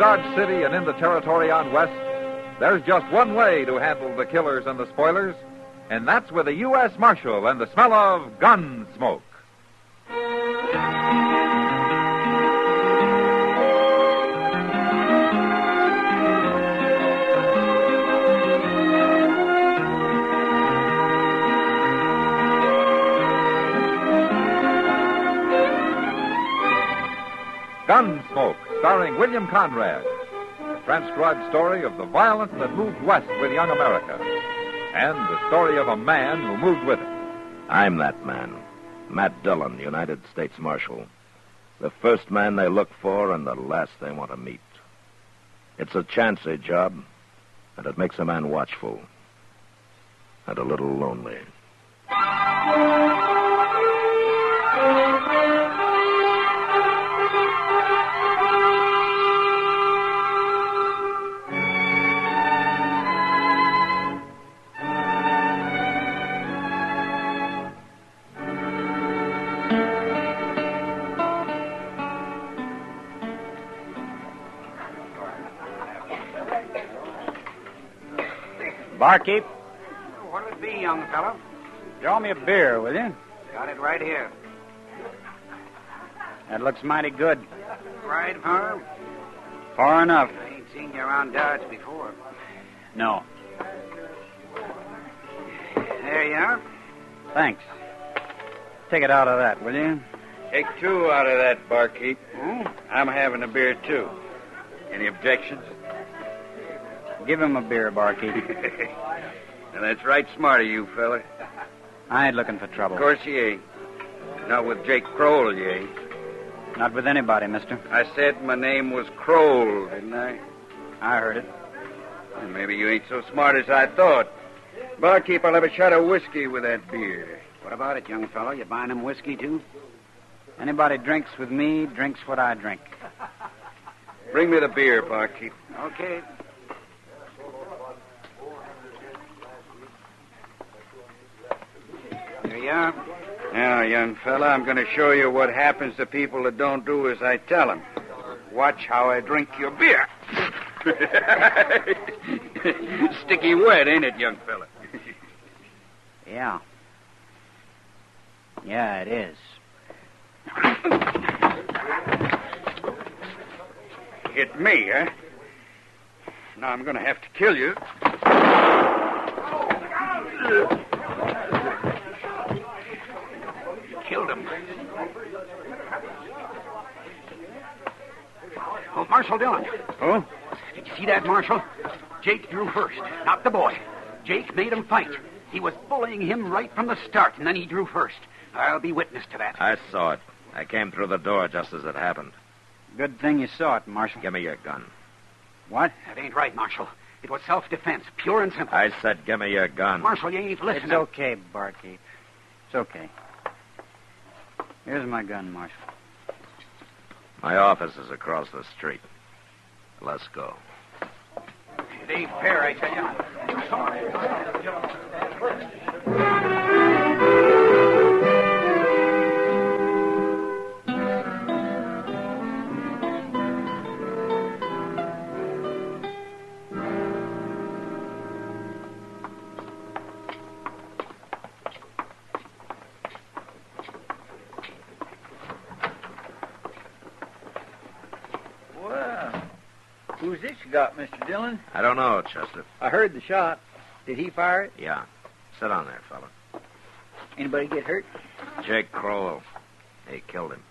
around Dodge City and in the territory on west, there's just one way to handle the killers and the spoilers, and that's with a U.S. Marshal and the smell of Gunsmoke. Gunsmoke, starring William Conrad. A transcribed story of the violence that moved west with young America. And the story of a man who moved with it. I'm that man. Matt Dillon, United States Marshal. The first man they look for and the last they want to meet. It's a chancy job, and it makes a man watchful. And a little lonely. Barkeep, What'll it be, young fellow? draw me a beer, will you? Got it right here. That looks mighty good. Right, Farm? Far enough. I ain't seen you around Dodge before. No. There you are. Thanks. Take it out of that, will you? Take two out of that, barkeep. Hmm? I'm having a beer, too. Any objections? Give him a beer, barkeep. And that's right smart of you, fella. I ain't looking for trouble. Of course you ain't. Not with Jake Kroll, you ain't. Not with anybody, mister. I said my name was Kroll, didn't I? I heard it. Well, maybe you ain't so smart as I thought. Barkeep, I'll have a shot of whiskey with that beer. What about it, young fellow? You buying him whiskey, too? Anybody drinks with me drinks what I drink. Bring me the beer, barkeep. Okay. There you are. Now, young fella, I'm going to show you what happens to people that don't do as I tell them. Watch how I drink your beer. Sticky wet, ain't it, young fella? Yeah. Yeah, it is. Hit me, huh? Now I'm going to have to kill you. Killed him. Oh, Marshal Dillon. Oh? Did you see that, Marshal? Jake drew first, not the boy. Jake made him fight. He was bullying him right from the start, and then he drew first. I'll be witness to that. I saw it. I came through the door just as it happened. Good thing you saw it, Marshal. Give me your gun. What? That ain't right, Marshal. It was self-defense, pure and simple. I said give me your gun. Marshal, you ain't listening. It's okay, barkeep. It's okay. Here's my gun, Marshal. My office is across the street. Let's go. It ain't fair, I tell you. Who's this you got, Mr. Dillon? I don't know, Chester. I heard the shot. Did he fire it? Yeah. Sit on there, fella. Anybody get hurt? Jake Kroll. They killed him.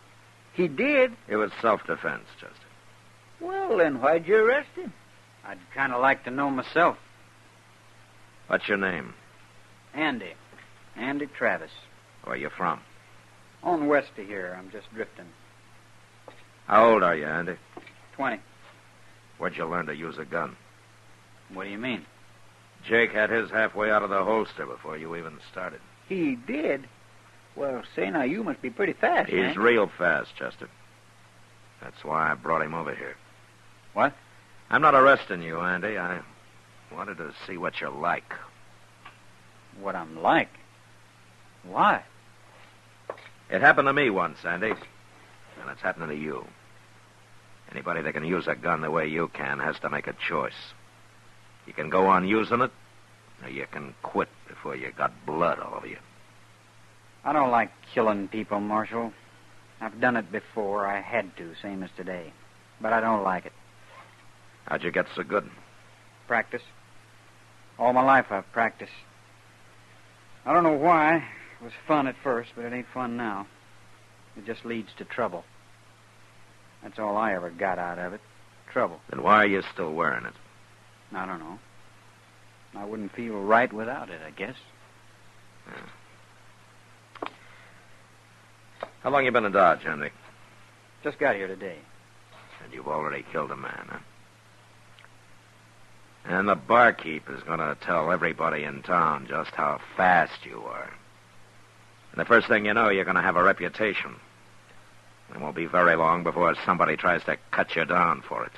He did? It was self-defense, Chester. Well, then why'd you arrest him? I'd kind of like to know myself. What's your name? Andy. Andy Travis. Where you from? On west of here. I'm just drifting. How old are you, Andy? 20. Where'd you learn to use a gun? What do you mean? Jake had his halfway out of the holster before you even started. He did? Well, say now, you must be pretty fast, He's man. real fast, Chester. That's why I brought him over here. What? I'm not arresting you, Andy. I wanted to see what you're like. What I'm like? Why? It happened to me once, Andy. And it's happening to you. Anybody that can use a gun the way you can has to make a choice. You can go on using it, or you can quit before you got blood all over you. I don't like killing people, Marshal. I've done it before. I had to, same as today. But I don't like it. How'd you get so good? Practice. All my life I've practiced. I don't know why. It was fun at first, but it ain't fun now. It just leads to trouble. That's all I ever got out of it. Trouble. Then why are you still wearing it? I don't know. I wouldn't feel right without it, I guess. Yeah. How long you been in Dodge, Henry? Just got here today. And you've already killed a man, huh? And the barkeep is going to tell everybody in town just how fast you are. And the first thing you know, you're going to have a reputation. It won't be very long before somebody tries to cut you down for it.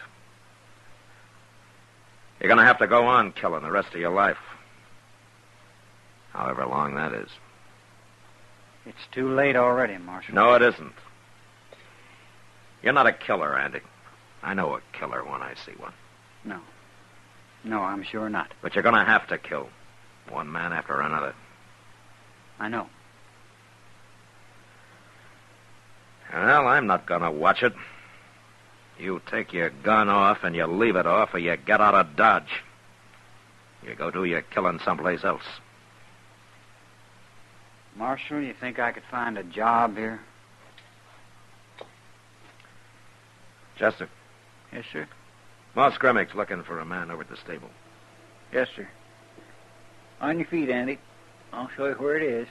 You're going to have to go on killing the rest of your life. However long that is. It's too late already, Marshal. No, it isn't. You're not a killer, Andy. I know a killer when I see one. No. No, I'm sure not. But you're going to have to kill. One man after another. I know. Well, I'm not going to watch it. You take your gun off and you leave it off or you get out of Dodge. You go do your killing someplace else. Marshal, you think I could find a job here? Chester. Yes, sir. Moss Grimmick's looking for a man over at the stable. Yes, sir. On your feet, Andy. I'll show you where it is.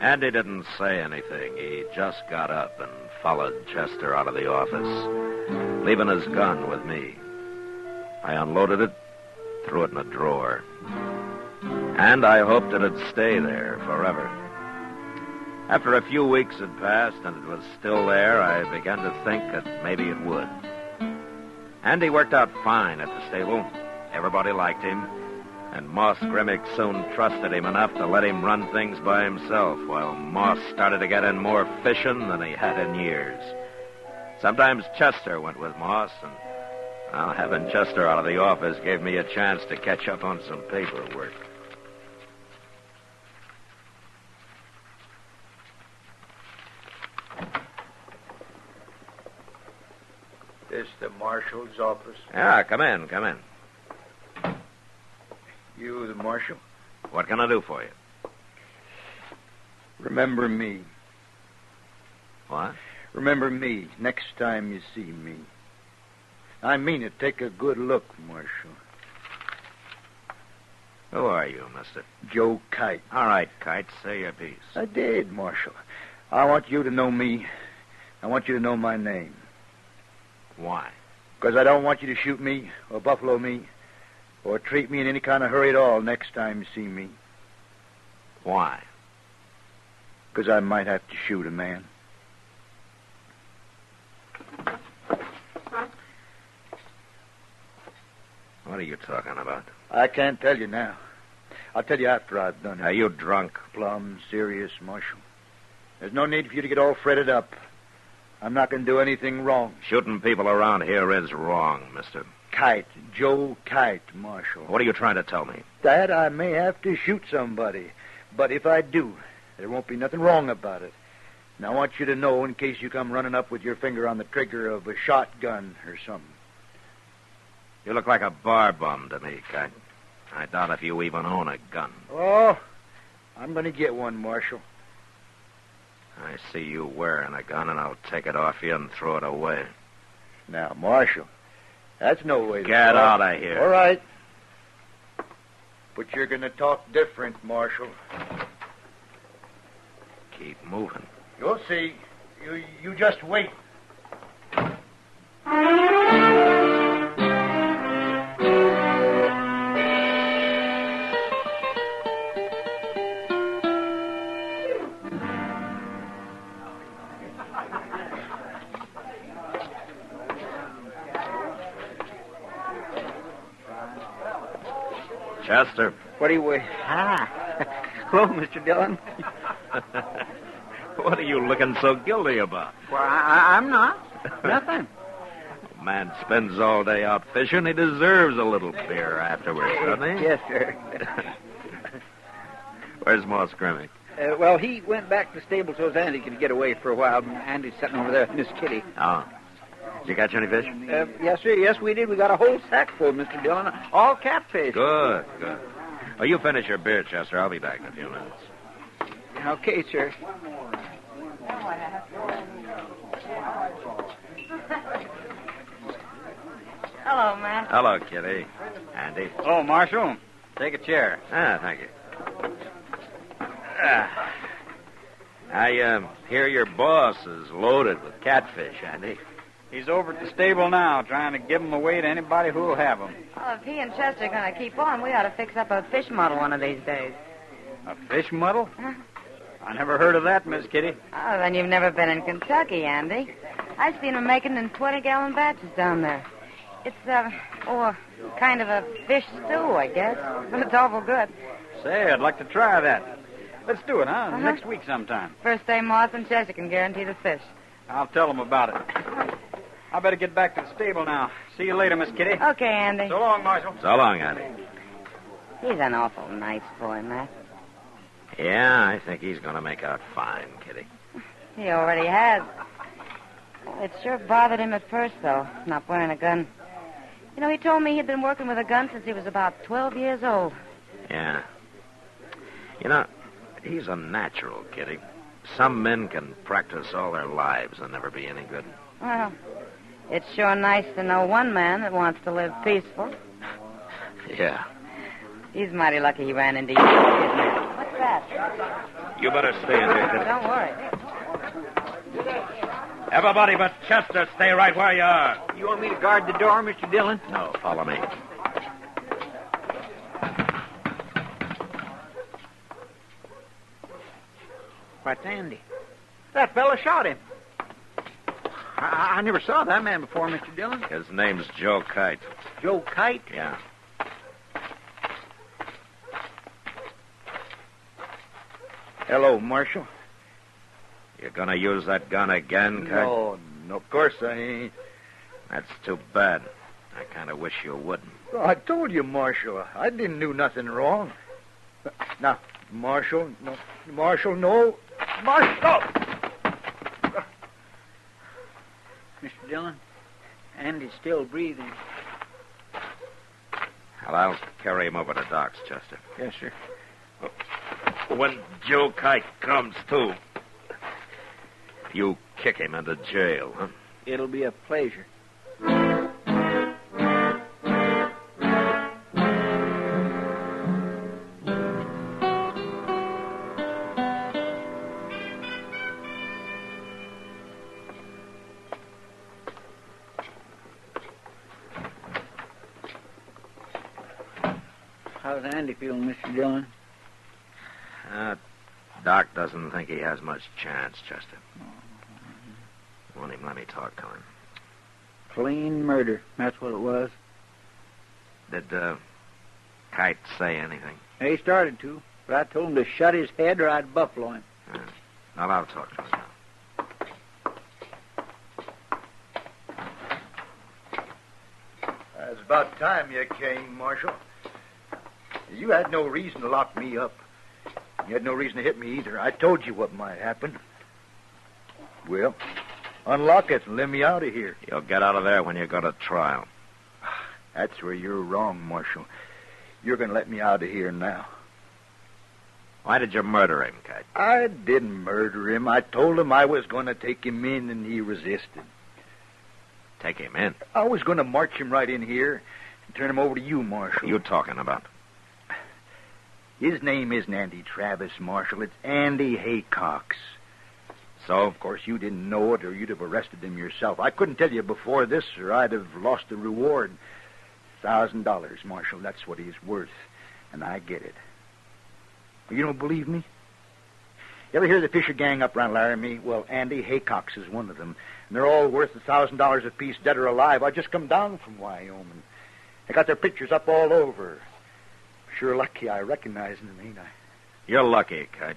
Andy didn't say anything. He just got up and followed Chester out of the office, leaving his gun with me. I unloaded it, threw it in a drawer. And I hoped it'd stay there forever. After a few weeks had passed and it was still there, I began to think that maybe it would. Andy worked out fine at the stable. Everybody liked him. And Moss Grimmick soon trusted him enough to let him run things by himself, while Moss started to get in more fishing than he had in years. Sometimes Chester went with Moss, and having Chester out of the office gave me a chance to catch up on some paperwork. This the marshal's office? Yeah, come in, come in. You the marshal? What can I do for you? Remember me. What? Remember me next time you see me. I mean it. Take a good look, Marshal. Who are you, mister? Joe Kite. All right, Kite, say your piece. I did, Marshal. I want you to know me. I want you to know my name. Why? Because I don't want you to shoot me or buffalo me or treat me in any kind of hurry at all next time you see me. Why? Because I might have to shoot a man. What are you talking about? I can't tell you now. I'll tell you after I've done it. Are you drunk? Plumb serious, Marshal. There's no need for you to get all fretted up. I'm not going to do anything wrong. Shooting people around here is wrong, mister. Kite. Joe Kite, Marshal. What are you trying to tell me? That I may have to shoot somebody. But if I do, there won't be nothing wrong about it. And I want you to know in case you come running up with your finger on the trigger of a shotgun or something. You look like a bar bum to me, Kite. I doubt if you even own a gun. Oh, I'm going to get one, Marshal. I see you wearing a gun, and I'll take it off you and throw it away. Now, Marshal, that's no way to Get talk. out of here. All right. But you're going to talk different, Marshal. Keep moving. You'll see. You just wait. Chester. What do you... Hello, Mr. Dillon. What are you looking so guilty about? Well, I'm not. Nothing. Man spends all day out fishing. He deserves a little beer afterwards, doesn't he? Yes, sir. Where's Moss Grimmick? Well, he went back to the stable so Andy could get away for a while. Andy's sitting over there with Miss Kitty. Oh. Did you catch any fish? Yes, sir. Yes, we did. We got a whole sack full, Mr. Dillon. All catfish. Good. Well, you finish your beer, Chester. I'll be back in a few minutes. Okay, sir. Hello, Matt. Hello, Kitty. Andy. Oh, Marshal, take a chair. Thank you. I hear your boss is loaded with catfish, Andy. He's over at the stable now, trying to give them away to anybody who'll have them. Well, if he and Chester are going to keep on, we ought to fix up a fish model one of these days. A fish muddle? Huh? I never heard of that, Miss Kitty. Oh, then you've never been in Kentucky, Andy. I've seen them making in 20-gallon batches down there. It's, kind of a fish stew, I guess. But it's awful good. Say, I'd like to try that. Let's do it, huh? Uh-huh. Next week sometime. First day Moss and Chester can guarantee the fish. I'll tell them about it. I better get back to the stable now. See you later, Miss Kitty. Okay, Andy. So long, Marshal. So long, Andy. He's an awful nice boy, Matt. Yeah, I think he's going to make out fine, Kitty. He already has. It sure bothered him at first, though, not wearing a gun. You know, he told me he'd been working with a gun since he was about 12 years old. Yeah. You know, he's a natural, Kitty. Some men can practice all their lives and never be any good. Well, it's sure nice to know one man that wants to live peaceful. Yeah. He's mighty lucky he ran into you, isn't he? What's that? You better stay in there, Kitty. Don't worry. Everybody but Chester, stay right where you are. You want me to guard the door, Mr. Dillon? No, follow me. What's Andy? That fella shot him. I never saw that man before, Mr. Dillon. His name's Joe Kite. Joe Kite? Yeah. Hello, Marshal. You gonna use that gun again, Kite? No, of course I ain't. That's too bad. I kind of wish you wouldn't. Oh, I told you, Marshal. I didn't do nothing wrong. Now, Marshal, no. Marshal, no. Marshal! Mr. Dillon, Andy's still breathing. Well, I'll carry him over to Doc's, Chester. Yes, sir. When Joe Kite comes to, you kick him into jail, huh? It'll be a pleasure. How's Andy feeling, Mr. Dillon? Doc doesn't think he has much chance, Chester. Won't even let me talk to him. Clean murder. That's what it was. Did Kite say anything? He started to, but I told him to shut his head or I'd buffalo him. Well, I'll talk to him now. It's about time you came, Marshal. You had no reason to lock me up. You had no reason to hit me either. I told you what might happen. Well, unlock it and let me out of here. You'll get out of there when you go to trial. That's where you're wrong, Marshal. You're going to let me out of here now. Why did you murder him, Kite? I didn't murder him. I told him I was going to take him in, and he resisted. Take him in? I was going to march him right in here and turn him over to you, Marshal. What are you talking about? His name isn't Andy Travis, Marshal. It's Andy Haycox. So? Of course, you didn't know it, or you'd have arrested him yourself. I couldn't tell you before this, or I'd have lost the reward. $1,000, Marshal. That's what he's worth, and I get it. You don't believe me? You ever hear the Fisher gang up around Laramie? Well, Andy Haycox is one of them, and they're all worth $1,000 apiece, dead or alive. I just come down from Wyoming. They got their pictures up all over. Sure lucky I recognized him, ain't I? You're lucky, Kite.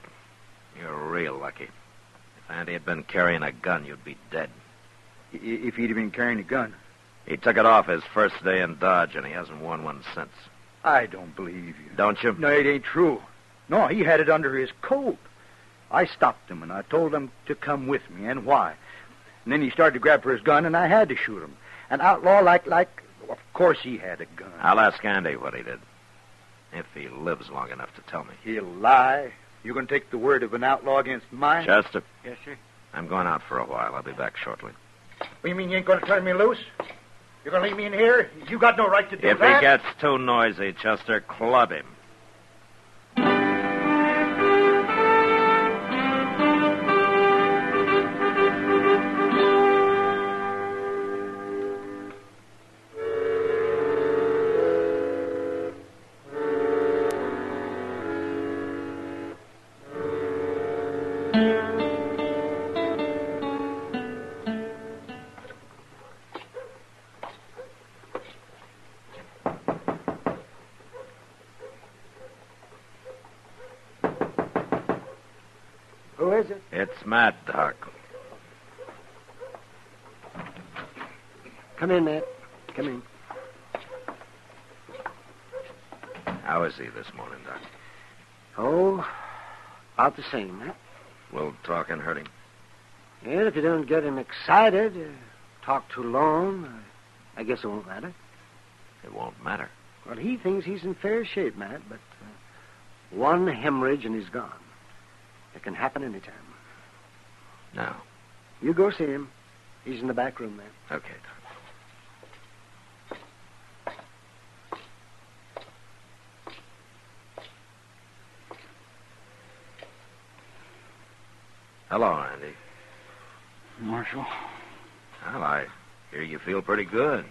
You're real lucky. If Andy had been carrying a gun, you'd be dead. If he'd have been carrying a gun. He took it off his first day in Dodge, and he hasn't worn one since. I don't believe you. Don't you? No, it ain't true. No, he had it under his coat. I stopped him, and I told him to come with me, and why. And then he started to grab for his gun, and I had to shoot him. An outlaw like... Of course he had a gun. I'll ask Andy what he did. If he lives long enough to tell me. He'll lie. You going to take the word of an outlaw against mine? Chester. Yes, sir. I'm going out for a while. I'll be back shortly. What, you mean you ain't going to turn me loose? You're going to leave me in here? You got no right to do If that. he gets too noisy, Chester, club him. Who is it? It's Matt, Doc. Come in, Matt. Come in. How is he this morning, Doc? Oh, about the same, Matt. Will talking hurt him? And if you don't get him excited, talk too long, I guess it won't matter. It won't matter. Well, he thinks he's in fair shape, Matt, but one hemorrhage and he's gone. It can happen any time. No. You go see him. He's in the back room there. Okay, Doc. Hello, Andy. Marshal, Well, I hear you feel pretty good.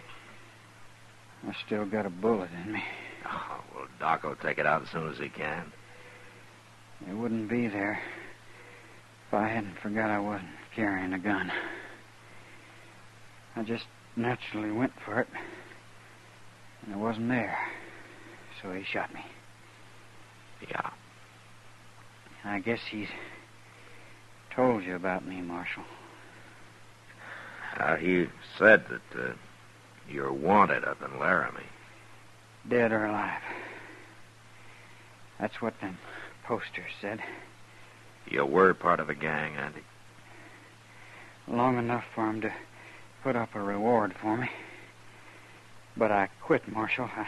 I still got a bullet in me. Oh, well, Doc will take it out as soon as he can. It wouldn't be there if I hadn't forgot I wasn't carrying a gun. I just naturally went for it, and it wasn't there. So he shot me. Yeah. And I guess he's told you about me, Marshal. He said that you're wanted up in Laramie. Dead or alive. That's what them posters said. You were part of a gang, Andy. Long enough for him to put up a reward for me. But I quit, Marshal. I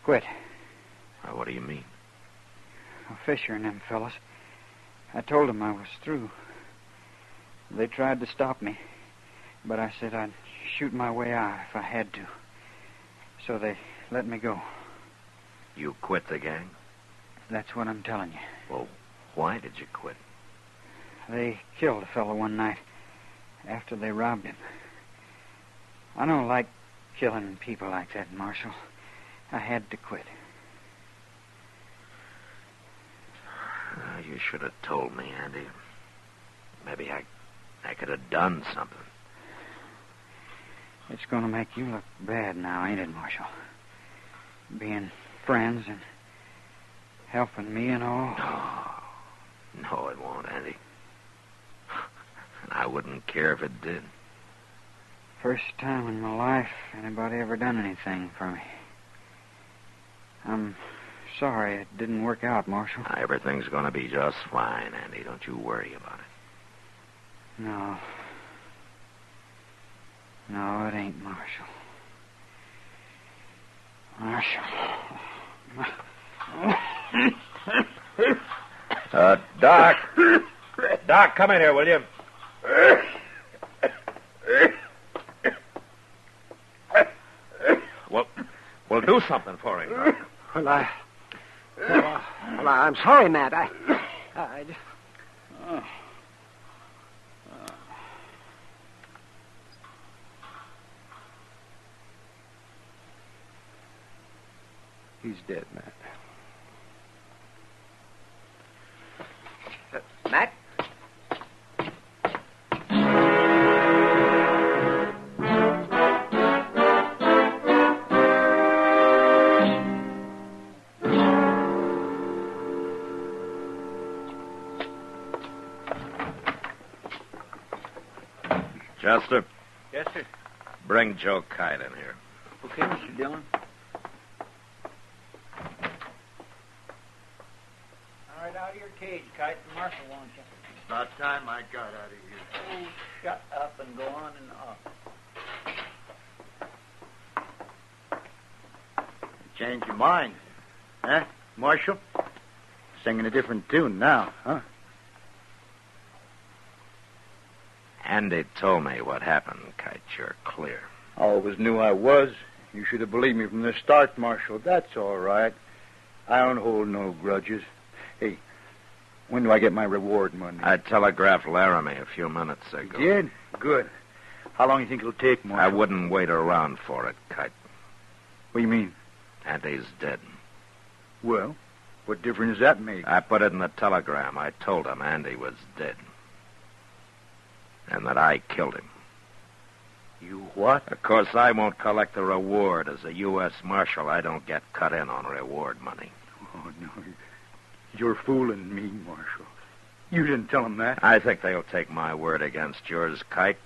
quit. What do you mean? Fisher and them fellas. I told them I was through. They tried to stop me, but I said I'd shoot my way out if I had to. So they let me go. You quit the gang? That's what I'm telling you. Well, why did you quit? They killed a fellow one night after they robbed him. I don't like killing people like that, Marshal. I had to quit. You should have told me, Andy. Maybe I could have done something. It's going to make you look bad now, ain't it, Marshal? Being friends and helping me and all. No, it won't, Andy. And I wouldn't care if it did. First time in my life anybody ever done anything for me. I'm sorry it didn't work out, Marshal. Everything's going to be just fine, Andy. Don't you worry about it. No. No, it ain't, Marshal. Marshal. Doc. Doc, come in here, will you? Well, do something for him. Doc. Well, I'm sorry, Matt. I He's dead, Matt. Matt? Chester, Yes, sir. bring Joe Kite in here. Okay, Mr. Dillon. All right, out of your cage, Kite. Marshal wants you. It's about time I got out of here. Oh, shut up and go on and off. Change your mind. Huh, Marshal? Singing a different tune now, huh? Andy told me what happened, Kite. You're clear. Always knew I was. You should have believed me from the start, Marshal. That's all right. I don't hold no grudges. Hey, when do I get my reward money? I telegraphed Laramie a few minutes ago. You did? Good. How long do you think it'll take, Marshal? I wouldn't wait around for it, Kite. What do you mean? Andy's dead. Well, what difference does that make? I put it in the telegram. I told him Andy was dead. And that I killed him. You what? Of course, I won't collect the reward. As a U.S. Marshal, I don't get cut in on reward money. Oh, no. You're fooling me, Marshal. You didn't tell him that. I think they'll take my word against yours, Kite.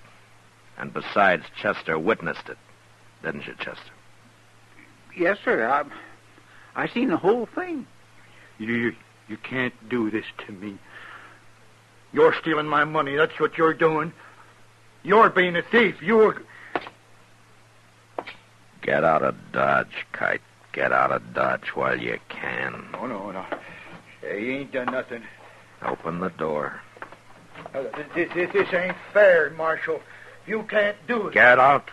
And besides, Chester witnessed it. Didn't you, Chester? Yes, sir. I seen the whole thing. You can't do this to me. You're stealing my money. That's what you're doing. You're being a thief. Get out of Dodge, Kite. Get out of Dodge while you can. No. Hey, you ain't done nothing. Open the door. This ain't fair, Marshal. You can't do it. Get out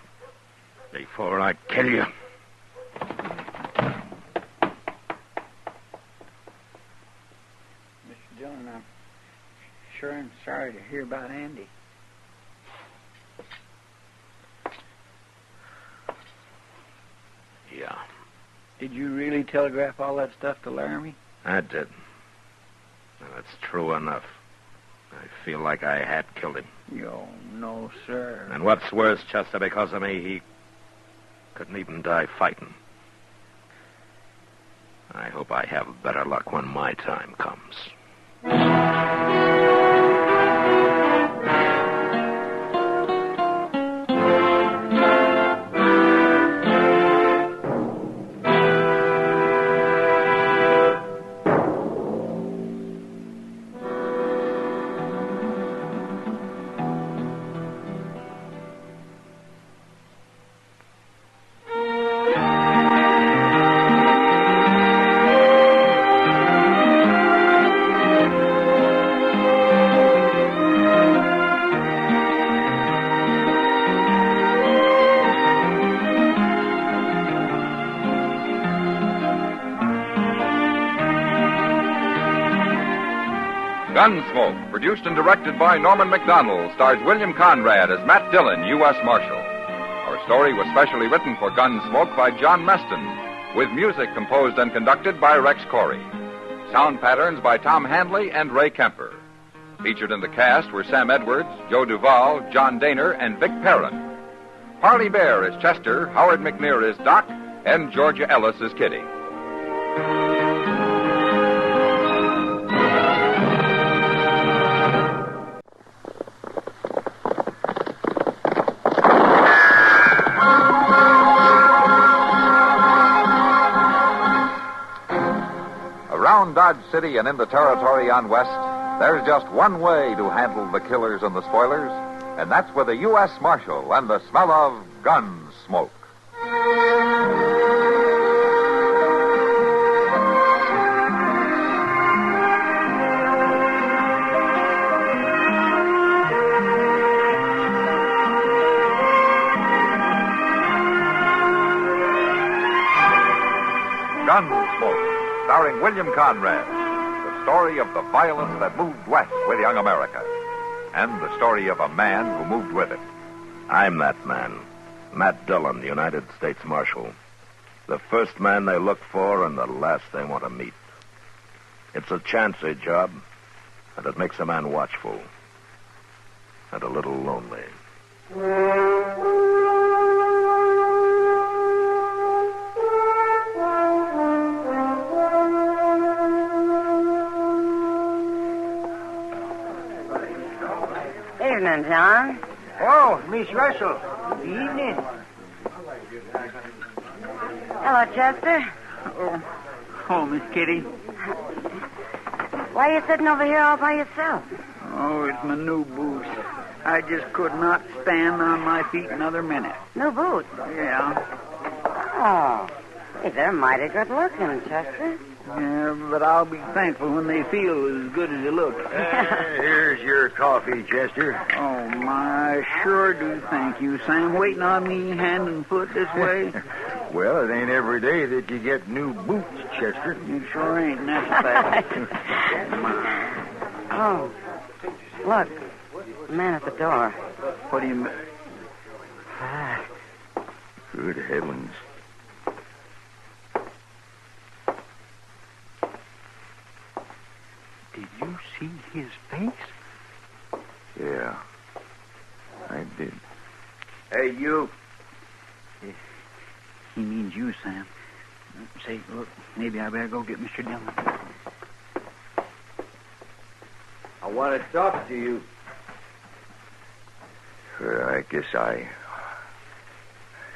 before I kill you. Mr. Dillon, I'm sure sorry to hear about Andy. Yeah, Did you really telegraph all that stuff to Laramie? I did. And it's true enough. I feel like I had killed him. No, sir. And what's worse, Chester, because of me, he couldn't even die fighting. I hope I have better luck when my time comes. Gunsmoke, produced and directed by Norman McDonald, stars William Conrad as Matt Dillon, U.S. Marshal. Our story was specially written for Gunsmoke by John Meston, with music composed and conducted by Rex Corey. Sound patterns by Tom Handley and Ray Kemper. Featured in the cast were Sam Edwards, Joe Duvall, John Daner, and Vic Perrin. Harley Bear is Chester, Howard McNear is Doc, and Georgia Ellis is Kitty. Around Dodge City and in the territory on West, there's just one way to handle the killers and the spoilers, and that's with a U.S. Marshal and the smell of gun smoke. Gunsmoke, starring William Conrad. The story of the violence that moved west with young America. And the story of a man who moved with it. I'm that man, Matt Dillon, the United States Marshal. The first man they look for and the last they want to meet. It's a chancy job, and it makes a man watchful and a little lonely. Evening, John. Oh, Miss Russell. Good evening. Hello, Chester. Oh, Miss Kitty. Why are you sitting over here all by yourself? Oh, it's my new boots. I just could not stand on my feet another minute. New boots? Yeah. Oh. Hey, they're mighty good looking, Chester. Yeah, but I'll be thankful when they feel as good as they look. Here's your coffee, Chester. Oh, my, I sure do thank you, Sam. Waiting on me hand and foot this way. Well, it ain't every day that you get new boots, Chester. It sure ain't necessary. Oh, look. The man at the door. What do you mean? Good heavens. Did you see his face? Yeah, I did. Hey, you. He means you, Sam. Say, look, maybe I better go get Mr. Dillon. I want to talk to you. I guess I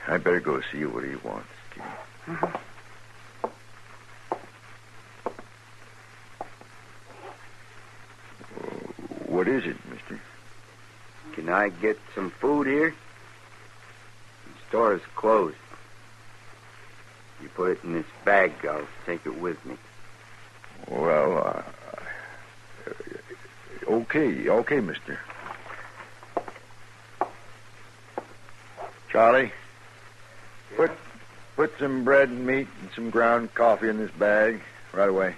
better go see what he wants, Kitty. Uh-huh. What is it, mister? Can I get some food here? The store is closed. You put it in this bag, I'll take it with me. Well, okay, mister. Charlie, put some bread and meat and some ground coffee in this bag right away.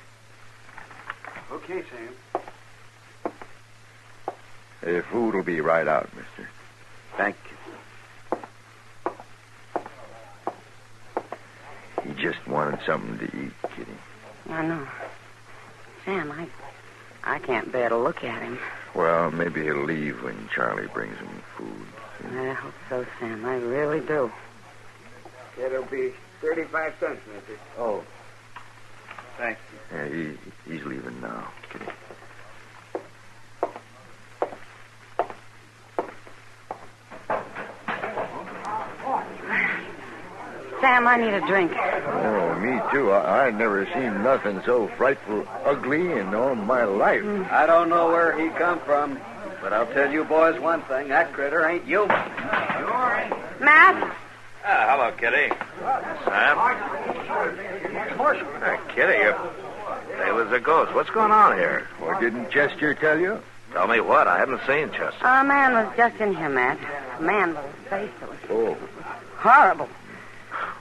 Okay, Sam. The food will be right out, mister. Thank you. He just wanted something to eat, Kitty. I know. Sam, I can't bear to look at him. Well, maybe he'll leave when Charlie brings him food. I hope so, Sam. I really do. It'll be 35 cents, mister. Oh. Thank you. Yeah, he's leaving now, Kitty. Sam, I need a drink. Oh, me too. I've never seen nothing so frightful ugly in all my life. I don't know where he come from, but I'll tell you boys one thing. That critter ain't human. Matt? Hello, Kitty. Sam? Kitty, there was a ghost. What's going on here? Well, didn't Chester tell you? Tell me what? I haven't seen Chester. A man was just in here, Matt. A man with a face that was Oh. horrible.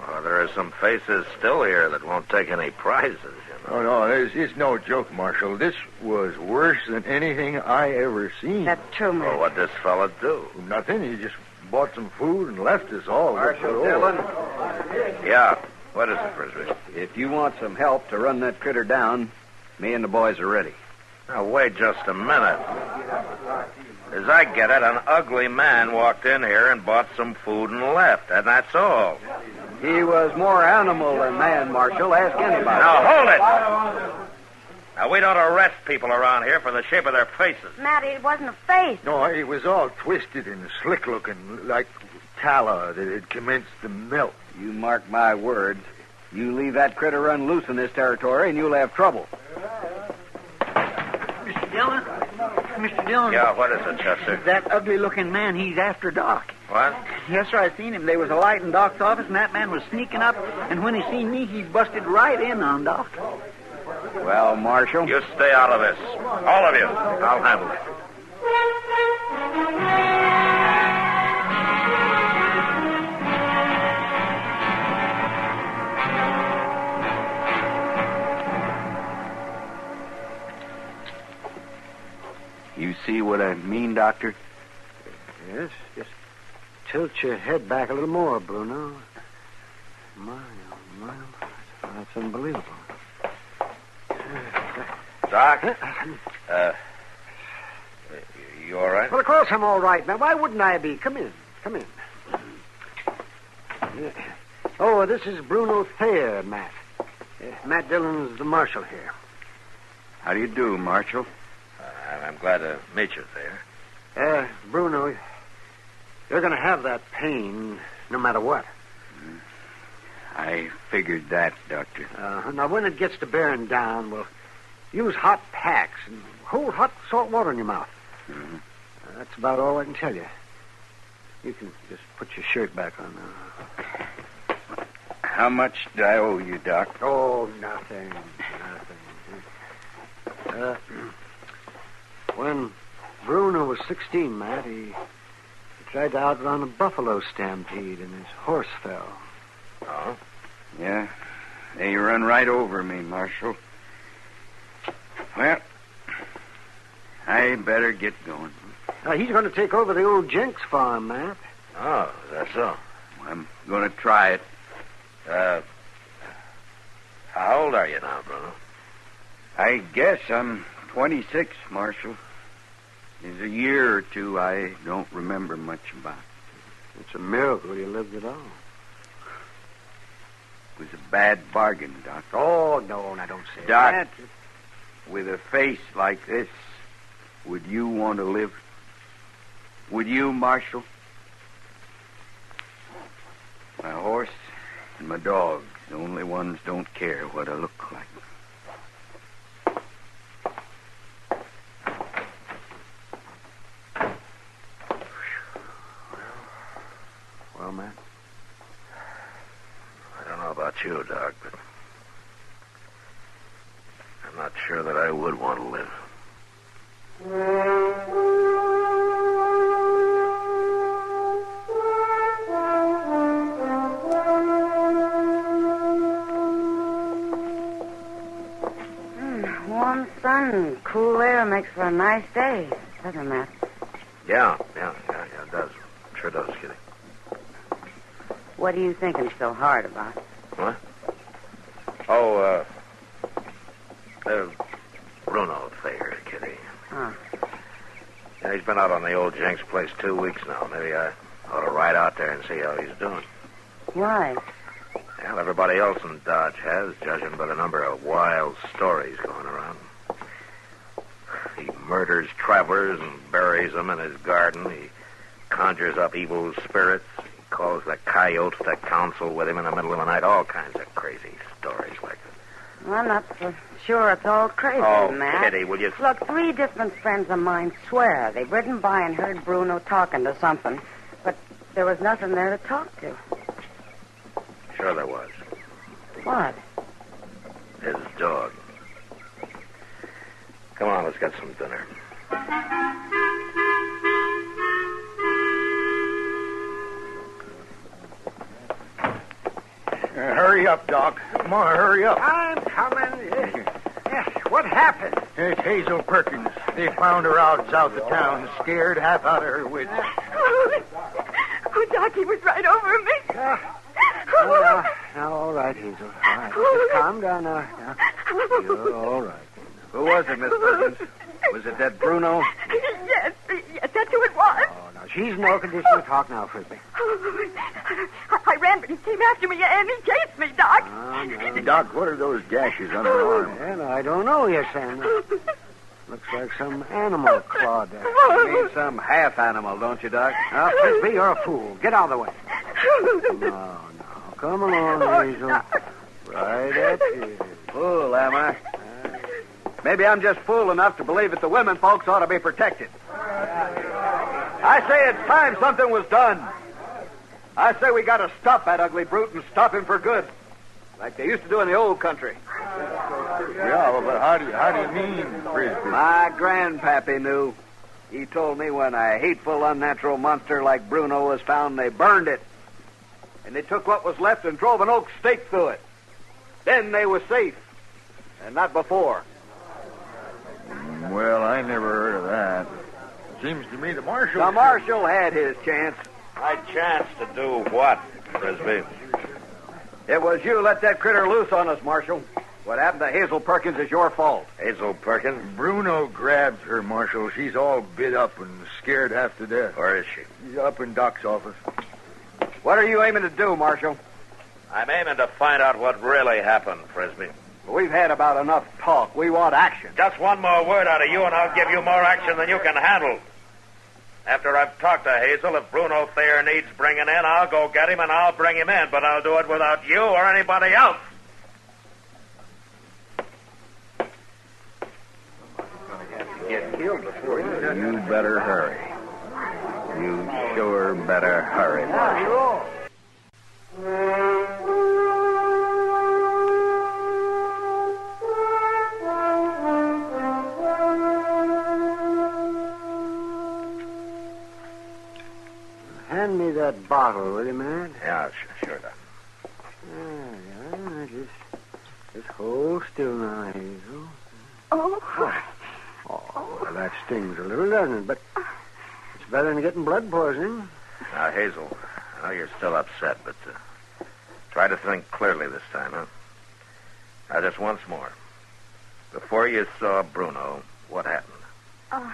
Well, there are some faces still here that won't take any prizes, you know. Oh, no, it's no joke, Marshal. This was worse than anything I ever seen. That's true, Matt. Well, what'd this fella do? Nothing. He just bought some food and left us all. Marshal Dillon, Yeah. What is it, Frisbee? if you want some help to run that critter down, me and the boys are ready. Now, wait just a minute. As I get it, an ugly man walked in here and bought some food and left, and that's all. He was more animal than man, Marshal. Ask anybody. Now, hold it! Now, we don't arrest people around here for the shape of their faces. Matt, it wasn't a face. No, it was all twisted and slick-looking, like tallow that had commenced to melt. You mark my words. You leave that critter run loose in this territory, and you'll have trouble. Mr. Dillon? Mr. Dillon? Yeah, what is it, Chester? That ugly-looking man, he's after Doc. What? Yes, sir, I seen him. There was a light in Doc's office, and that man was sneaking up, and when he seen me, he busted right in on Doc. Well, Marshal. You stay out of this. All of you. I'll handle it. You see what I mean, Doctor? Yes, just tilt your head back a little more, Bruno. My, oh, my. That's unbelievable. Doc? You all right? Well, of course I'm all right. Now, why wouldn't I be? Come in. Come in. Oh, this is Bruno Thayer, Matt. Matt Dillon's the marshal here. How do you do, Marshal? I'm glad to meet you there. Bruno, You're going to have that pain no matter what. I figured that, Doctor. Now, when it gets to bearing down, well, use hot packs and hold hot salt water in your mouth. Mm-hmm. That's about all I can tell you. You can just put your shirt back on now. How much do I owe you, Doc? Oh, nothing. When Bruno was 16, Matt, he tried to outrun a buffalo stampede and his horse fell. Oh? Yeah. They run right over me, Marshal. Well, I better get going. He's going to take over the old Jenks farm, Matt. Oh, is that so? I'm going to try it. How old are you now, Bruno? I guess I'm 26, Marshal. There's a year or two I don't remember much about. It's a miracle you lived at all. It was a bad bargain, Doc. Oh, no, don't say Doc, that. with a face like this, would you want to live? Would you, Marshal? My horse and my dog, the only ones don't care what I look like. Well, Matt? I don't know about you, Doc, but I'm not sure that I would want to live. Warm sun and cool air makes for a nice day, doesn't it, Matt? Yeah, it does. Sure does, Kitty. What are you thinking so hard about? What? Oh, Bruno Thayer, Kitty. Oh. Yeah, he's been out on the old Jenks place 2 weeks now. Maybe I ought to ride out there and see how he's doing. Why? Well, everybody else in Dodge has, judging by the number of wild stories going around. He murders travelers and buries them in his garden. He conjures up evil spirits. He calls the coyotes to counsel with him in the middle of the night. All kinds of crazy stories like that. Well, I'm not so sure it's all crazy, Oh, Matt. Kitty, will you... Look, 3 different friends of mine swear they've ridden by and heard Bruno talking to something, but there was nothing there to talk to. Sure there was. What? His dog. Come on, let's get some dinner. Hurry up, Doc. Come on, hurry up. I'm coming. Yes, what happened? It's Hazel Perkins. They found her out south of town, scared half out of her wits. Oh, Doc, he was right over me. Now, all right, Hazel. All right. Just calm down now. You're all right. Who was it, Miss Perkins? Was it that Bruno? Yes, that's who it was. Oh, no, she's in no condition to talk now, Frisbee. I ran, but he came after me, and he chased me, Doc. No. Doc, what are those gashes on her arm? Well, I don't know yet, Sam. Looks like some animal clawed her. You mean some half animal, don't you, Doc? Now, Frisbee, you're a fool. Get out of the way. No. Come along, Hazel. Right at you. Fool, am I? Maybe I'm just fool enough to believe that the women folks ought to be protected. I say it's time something was done. I say we got to stop that ugly brute and stop him for good, like they used to do in the old country. Yeah, but how do you mean, Frisbee? My grandpappy knew. He told me when a hateful, unnatural monster like Bruno was found, they burned it. And they took what was left and drove an oak stake through it. Then they were safe. And not before. Well, I never heard of that. Seems to me the marshal... The marshal had his chance. My chance to do what, Frisbee? It was you let that critter loose on us, Marshal. What happened to Hazel Perkins is your fault. Hazel Perkins? Bruno grabbed her, Marshal. She's all bit up and scared half to death. Where is she? She's up in Doc's office. What are you aiming to do, Marshal? I'm aiming to find out what really happened, Frisbee. We've had about enough talk. We want action. Just one more word out of you, and I'll give you more action than you can handle. After I've talked to Hazel, if Bruno Thayer needs bringing in, I'll go get him and I'll bring him in, but I'll do it without you or anybody else. You better hurry. You sure better hurry. Hand me that bottle, will you, man? Yeah, sure. Just hold still now, Hazel. Oh. Oh, well, that stings a little, doesn't it? But it's better than getting blood poisoning. Now, Hazel, I know you're still upset, but try to think clearly this time, huh? Now, just once more. Before you saw Bruno, what happened?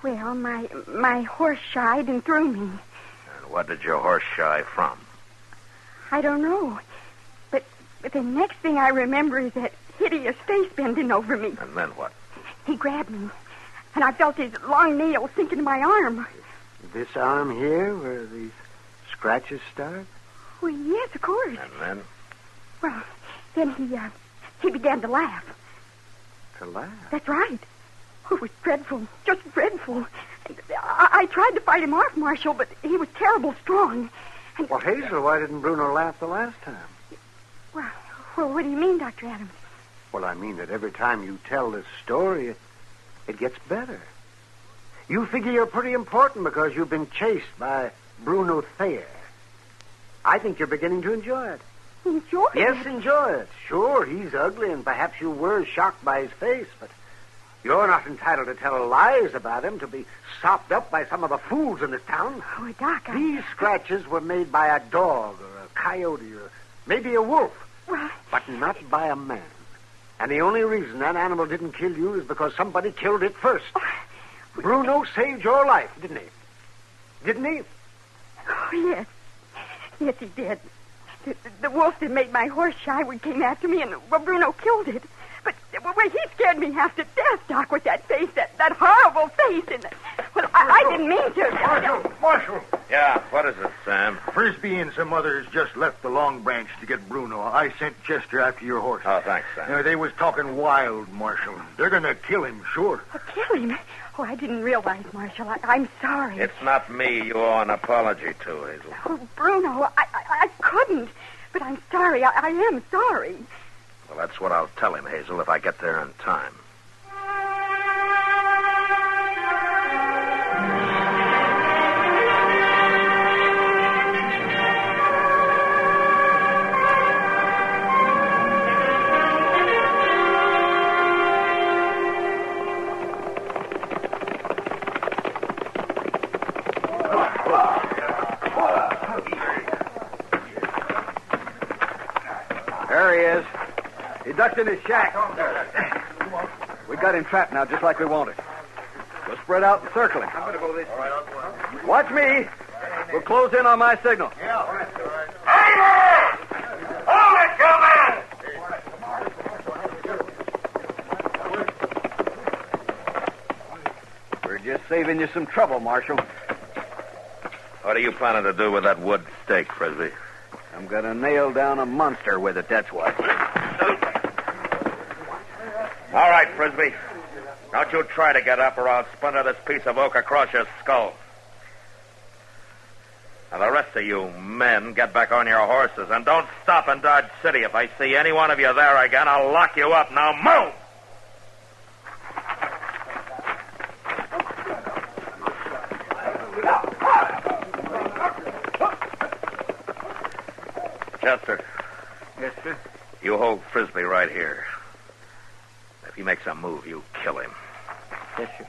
Well, my horse shied and threw me. And what did your horse shy from? I don't know. But the next thing I remember is that hideous face bending over me. And then what? He grabbed me, and I felt his long nails sink into my arm. This arm here, where these scratches start? Well, yes, of course. And then? Well, then he began to laugh. To laugh? That's right. Oh, it was dreadful, just dreadful. I tried to fight him off, Marshal, but he was terrible strong. And... Well, Hazel, why didn't Bruno laugh the last time? Well, what do you mean, Dr. Adams? Well, I mean that every time you tell this story, it gets better. You figure you're pretty important because you've been chased by Bruno Thayer. I think you're beginning to enjoy it. Enjoy it? Yes, enjoy it. Sure, he's ugly, and perhaps you were shocked by his face, but you're not entitled to tell lies about him, to be sopped up by some of the fools in this town. Oh, Doc, These scratches were made by a dog or a coyote or maybe a wolf, but not by a man. And the only reason that animal didn't kill you is because somebody killed it first. Bruno saved your life, didn't he? Didn't he? Oh, yes. Yes, he did. The wolf that made my horse shy came after me, and Bruno killed it. But he scared me half to death, Doc, with that face, that horrible face. And I didn't mean to. Marshal! Yeah, what is it, Sam? Frisbee and some others just left the Long Branch to get Bruno. I sent Chester after your horse. Oh, thanks, Sam. They was talking wild, Marshal. They're going to kill him, sure. Kill him? Oh, I didn't realize, Marshal. I'm sorry. It's not me you owe an apology to, Hazel. Oh, Bruno, I couldn't. But I'm sorry. I am sorry. Well, that's what I'll tell him, Hazel, if I get there in time. There he is. He ducked in his shack. We got him trapped now, just like we wanted. We'll spread out and circle him. I'm going to go this way. Watch me. We'll close in on my signal. Hey there! Hold it, you man! We're just saving you some trouble, Marshal. What are you planning to do with that wood stake, Frisbee? I'm going to nail down a monster with it, that's what. All right, Frisbee. Don't you try to get up or I'll splinter this piece of oak across your skull. Now, the rest of you men, get back on your horses and don't stop in Dodge City. If I see any one of you there again, I'll lock you up. Now, move! Chester. Yes, sir? You hold Frisbee right here. If he makes a move, you kill him. Yes, sir.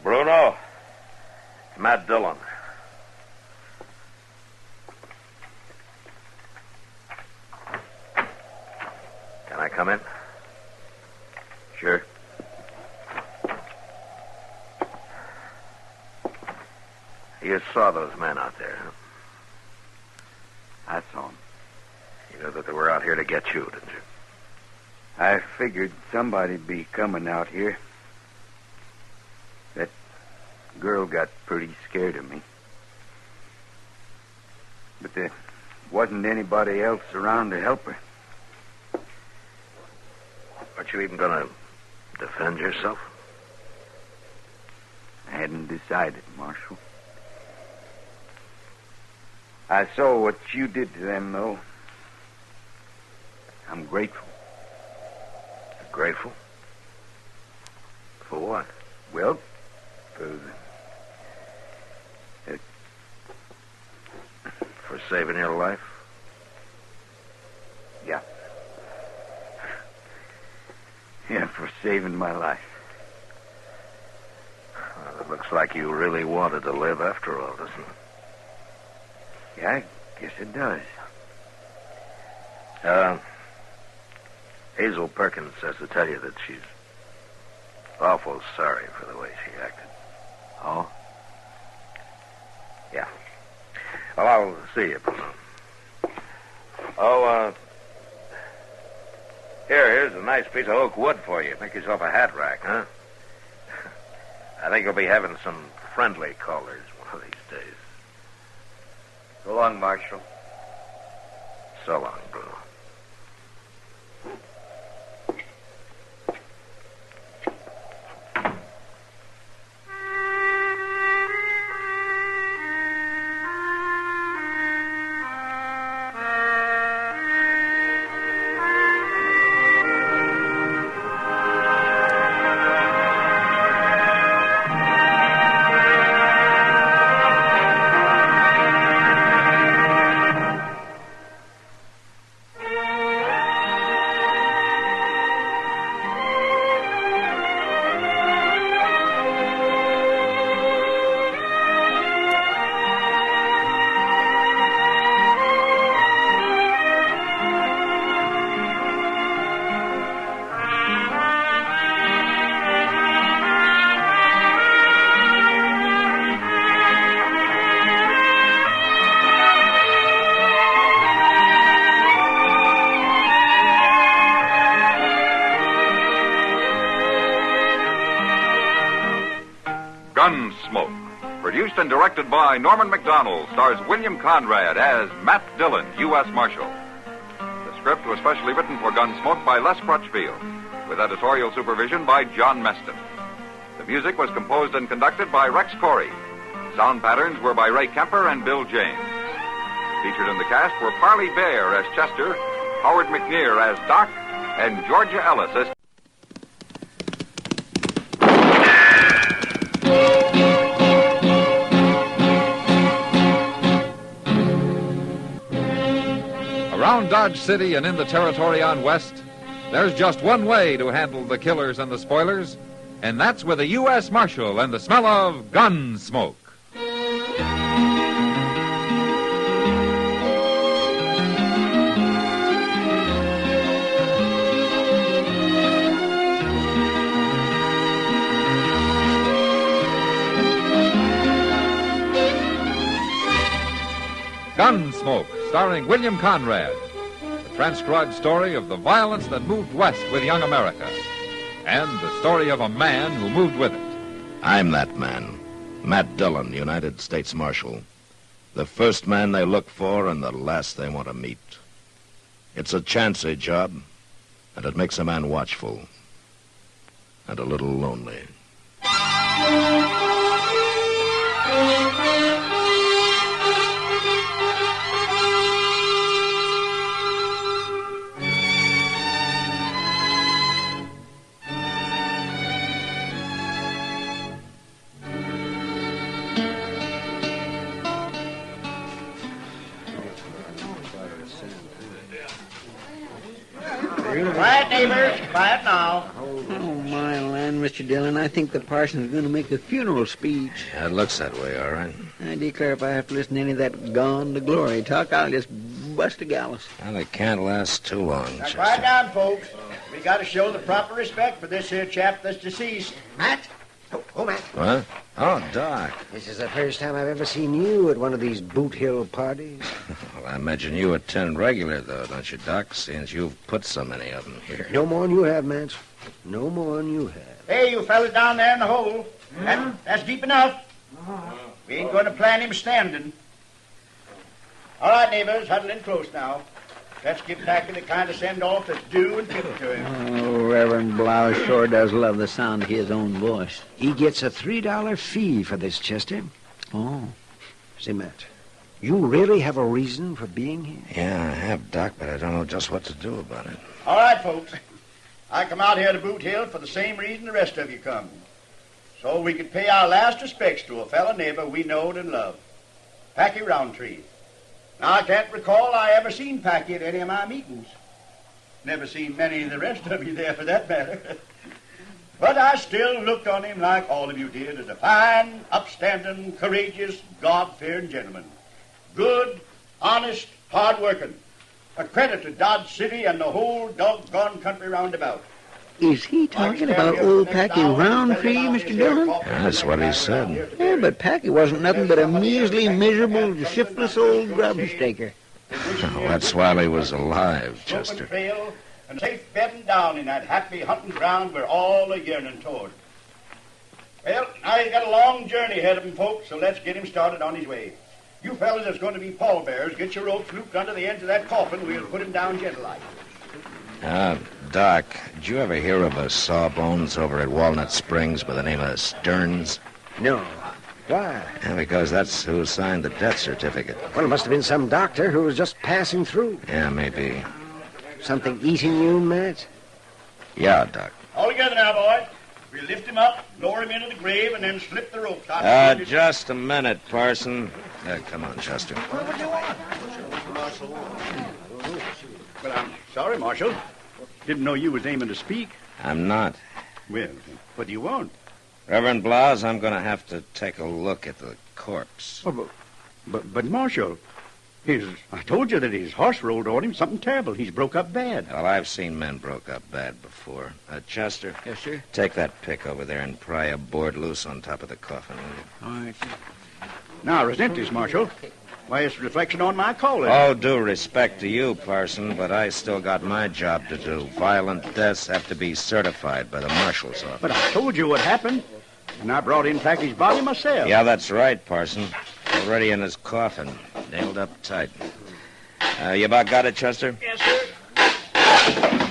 Bruno, Matt Dillon. Can I come in? Sure. You saw those men out there, huh? I saw him. You said that they were out here to get you, didn't you? I figured somebody'd be coming out here. That girl got pretty scared of me. But there wasn't anybody else around to help her. Aren't you even going to defend yourself? I hadn't decided, Marshal. I saw what you did to them, though. I'm grateful. Grateful? For what? Well, for saving your life? Yeah. Yeah, for saving my life. Well, it looks like you really wanted to live after all, doesn't it? Yeah, I guess it does. Hazel Perkins says to tell you that she's awful sorry for the way she acted. Oh? Yeah. Well, I'll see you, Bruno. Oh, here's a nice piece of oak wood for you. Make yourself a hat rack, huh? I think you'll be having some friendly callers one of these days. So long, Marshal. So long, Bruno. Gunsmoke, produced and directed by Norman Macdonald, stars William Conrad as Matt Dillon, U.S. Marshal. The script was specially written for Gunsmoke by Les Crutchfield, with editorial supervision by John Meston. The music was composed and conducted by Rex Corey. Sound patterns were by Ray Kemper and Bill James. Featured in the cast were Parley Bear as Chester, Howard McNear as Doc, and Georgia Ellis as... Around Dodge City and in the territory on West, there's just one way to handle the killers and the spoilers, and that's with a U.S. Marshal and the smell of Gunsmoke. Gunsmoke, starring William Conrad. The transcribed story of the violence that moved west with young America. And the story of a man who moved with it. I'm that man. Matt Dillon, United States Marshal. The first man they look for and the last they want to meet. It's a chancy job, and it makes a man watchful. And a little lonely. Quiet, neighbors. Quiet now. Oh, my land, Mr. Dillon. I think the parson's going to make a funeral speech. Yeah, it looks that way, all right. I declare if I have to listen to any of that gone to glory talk, I'll just bust a gallus. Well, it can't last too long, Now, Chester. quiet down, folks. We got to show the proper respect for this here chap that's deceased. Matt? Oh, Matt. What? Oh, Doc. This is the first time I've ever seen you at one of these Boot Hill parties. Well, I imagine you attend regular, though, don't you, Doc, since you've put so many of them here. No more than you have, Mance. No more than you have. Hey, you fellas down there in the hole. That's deep enough. We ain't going to plan him standing. All right, neighbors, huddle in close now. Let's give Packy the kind of send-off that's due and fit to him. Oh, Reverend Blouse sure does love the sound of his own voice. He gets a $3 fee for this, Chester. Oh. Say, Matt, you really have a reason for being here? Yeah, I have, Doc, but I don't know just what to do about it. All right, folks. I come out here to Boot Hill for the same reason the rest of you come. So we could pay our last respects to a fellow neighbor we knowed and loved, Packy Roundtree. Now, I can't recall I ever seen Packy at any of my meetings. Never seen many of the rest of you there, for that matter. But I still looked on him like all of you did, as a fine, upstanding, courageous, God-fearing gentleman. Good, honest, hard-working. A credit to Dodge City and the whole doggone country roundabout. Is he talking about old Packy Roundtree, Mr. Dillon? Yeah, that's what he said. Yeah, but Packy wasn't nothing but a measly, miserable, shiftless old grub staker. Oh, that's while he was alive, Chester. And safe bedding down in that happy hunting ground we're all a yearning toward. Well, now he's got a long journey ahead of him, folks, so let's get him started on his way. You fellas that's going to be pallbearers, get your ropes looped under the ends of that coffin. We'll put him down gentle-like. Doc, did you ever hear of a sawbones over at Walnut Springs by the name of Stearns? No. Why? Yeah, because that's who signed the death certificate. Well, it must have been some doctor who was just passing through. Yeah, maybe. Something eating you, Matt? Yeah, Doc. All together now, boys. We'll lift him up, lower him into the grave, and then slip the ropes out. Just a minute, Parson. Come on, Chester. What do you want? Well, I'm sorry, Marshal. Didn't know you was aiming to speak. I'm not. Well, what do you want? Reverend Blas, I'm going to have to take a look at the corpse. Oh, but Marshal, I told you that his horse rolled on him. Something terrible. He's broke up bad. Well, I've seen men broke up bad before. Chester? Yes, sir? Take that pick over there and pry a board loose on top of the coffin, will you? All right, sir. Now, resent this, Marshal. Why, it's a reflection on my calling. Oh, due respect to you, Parson, but I still got my job to do. Violent deaths have to be certified by the marshal's office. But I told you what happened, and I brought in Packy's body myself. Yeah, that's right, Parson. Already in his coffin, nailed up tight. You about got it, Chester? Yes, sir.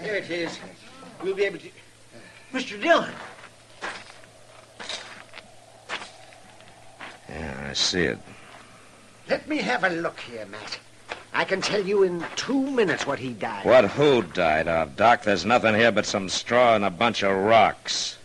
Here it is. We'll be able to... Mr. Dillon. Yeah, I see it. Let me have a look here, Matt. I can tell you in 2 minutes what he died. What who died of, Doc? There's nothing here but some straw and a bunch of rocks.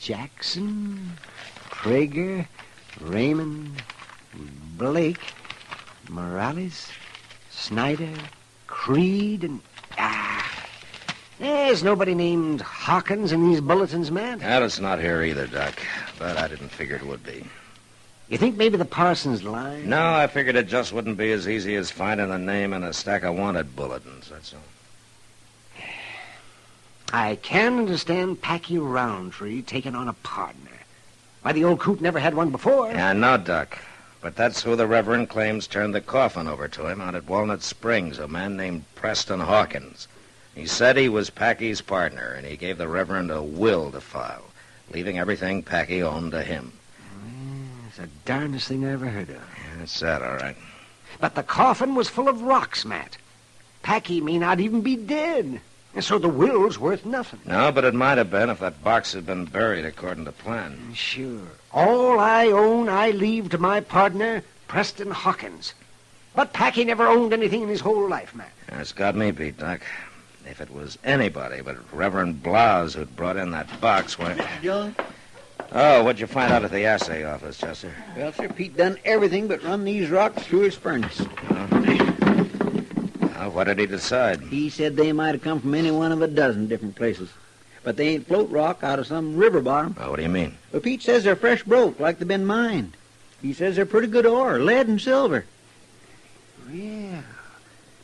Jackson, Prager, Raymond, Blake, Morales, Snyder, Creed, and... There's nobody named Hawkins in these bulletins, man. That's not here either, Doc, but I didn't figure it would be. You think maybe the Parsons lying? No, I figured it just wouldn't be as easy as finding the name in a stack of wanted bulletins, that's all. I can understand Packy Roundtree taking on a partner. Why, the old coot never had one before. Yeah, I know, Doc. But that's who the Reverend claims turned the coffin over to him out at Walnut Springs, a man named Preston Hawkins. He said he was Packy's partner, and he gave the Reverend a will to file, leaving everything Packy owned to him. It's the darndest thing I ever heard of. Yeah, that's that, all right. But the coffin was full of rocks, Matt. Packy may not even be dead. And so the will's worth nothing. No, but it might have been if that box had been buried according to plan. Sure. All I own, I leave to my partner, Preston Hawkins. But Packy never owned anything in his whole life, Matt. That's got me beat, Doc. If it was anybody but Reverend Blas who'd brought in that box, why... Dillon, Oh, what'd you find out at the assay office, Chester? Well, sir, Pete done everything but run these rocks through his furnace. Well, what did he decide? He said they might have come from any one of a dozen different places. But they ain't float rock out of some river bottom. Oh, what do you mean? Well, Pete says they're fresh broke, like they've been mined. He says they're pretty good ore, lead and silver. Yeah.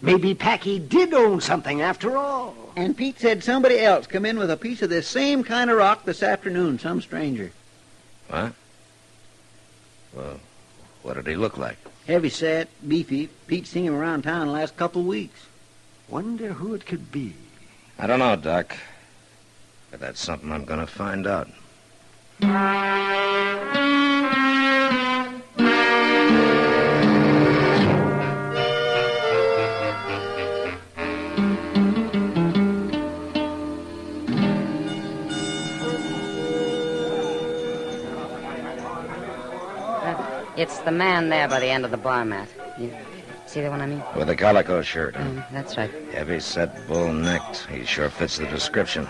Maybe Packy did own something after all. And Pete said somebody else come in with a piece of this same kind of rock this afternoon, some stranger. What? Well, what did he look like? Heavy set, beefy. Pete's seen him around town the last couple of weeks. Wonder who it could be. I don't know, Doc. But that's something I'm going to find out. It's the man there by the end of the bar mat. You see the one I mean? With the calico shirt, huh? That's right. Heavy-set, bull-necked. He sure fits the description.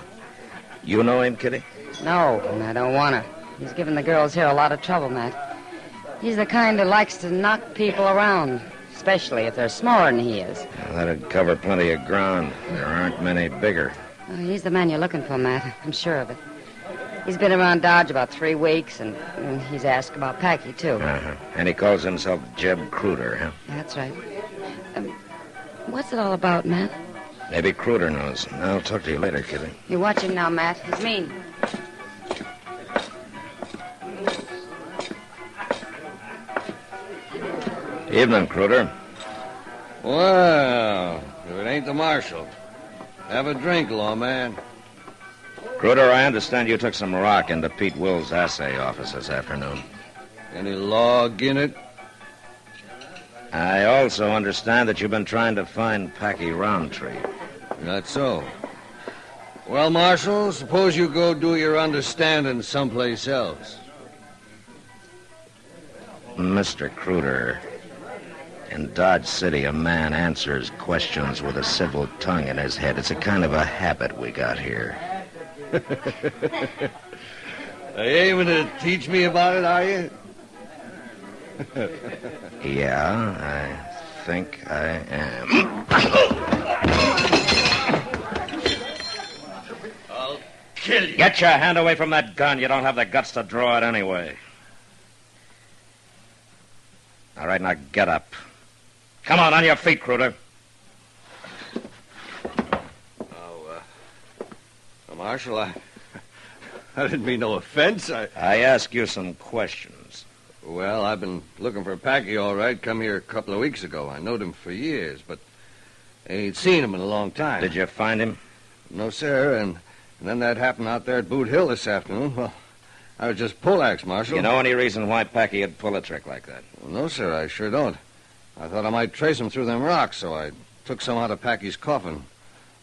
You know him, Kitty? No, and I don't want to. He's giving the girls here a lot of trouble, Matt. He's the kind who likes to knock people around, especially if they're smaller than he is. Well, that'd cover plenty of ground. There aren't many bigger. Well, he's the man you're looking for, Matt. I'm sure of it. He's been around Dodge about 3 weeks, and he's asked about Packy, too. Uh-huh. And he calls himself Jeb Cruder, huh? That's right. What's it all about, Matt? Maybe Cruder knows. I'll talk to you later, Kitty. You watch him now, Matt. He's mean. Evening, Cruder. Well, if it ain't the marshal. Have a drink, lawman. Cruder, I understand you took some rock into Pete Will's assay office this afternoon. Any log in it? I also understand that you've been trying to find Packy Roundtree. Not so. Well, Marshal, suppose you go do your understanding someplace else. Mr. Cruder, in Dodge City, a man answers questions with a civil tongue in his head. It's a kind of a habit we got here. Are you aiming to teach me about it, are you? Yeah, I think I am. I'll kill you. Get your hand away from that gun. You don't have the guts to draw it anyway. All right, now get up. Come on your feet, Cruder. Marshal, I didn't mean no offense. I ask you some questions. Well, I've been looking for Packy, all right. Come here a couple of weeks ago. I knowed him for years, but I ain't seen him in a long time. Did you find him? No, sir, and then that happened out there at Boot Hill this afternoon. Well, I was just poleaxed, Marshal. You know any reason why Packy would pull a trick like that? Well, no, sir, I sure don't. I thought I might trace him through them rocks, so I took some out of Packy's coffin.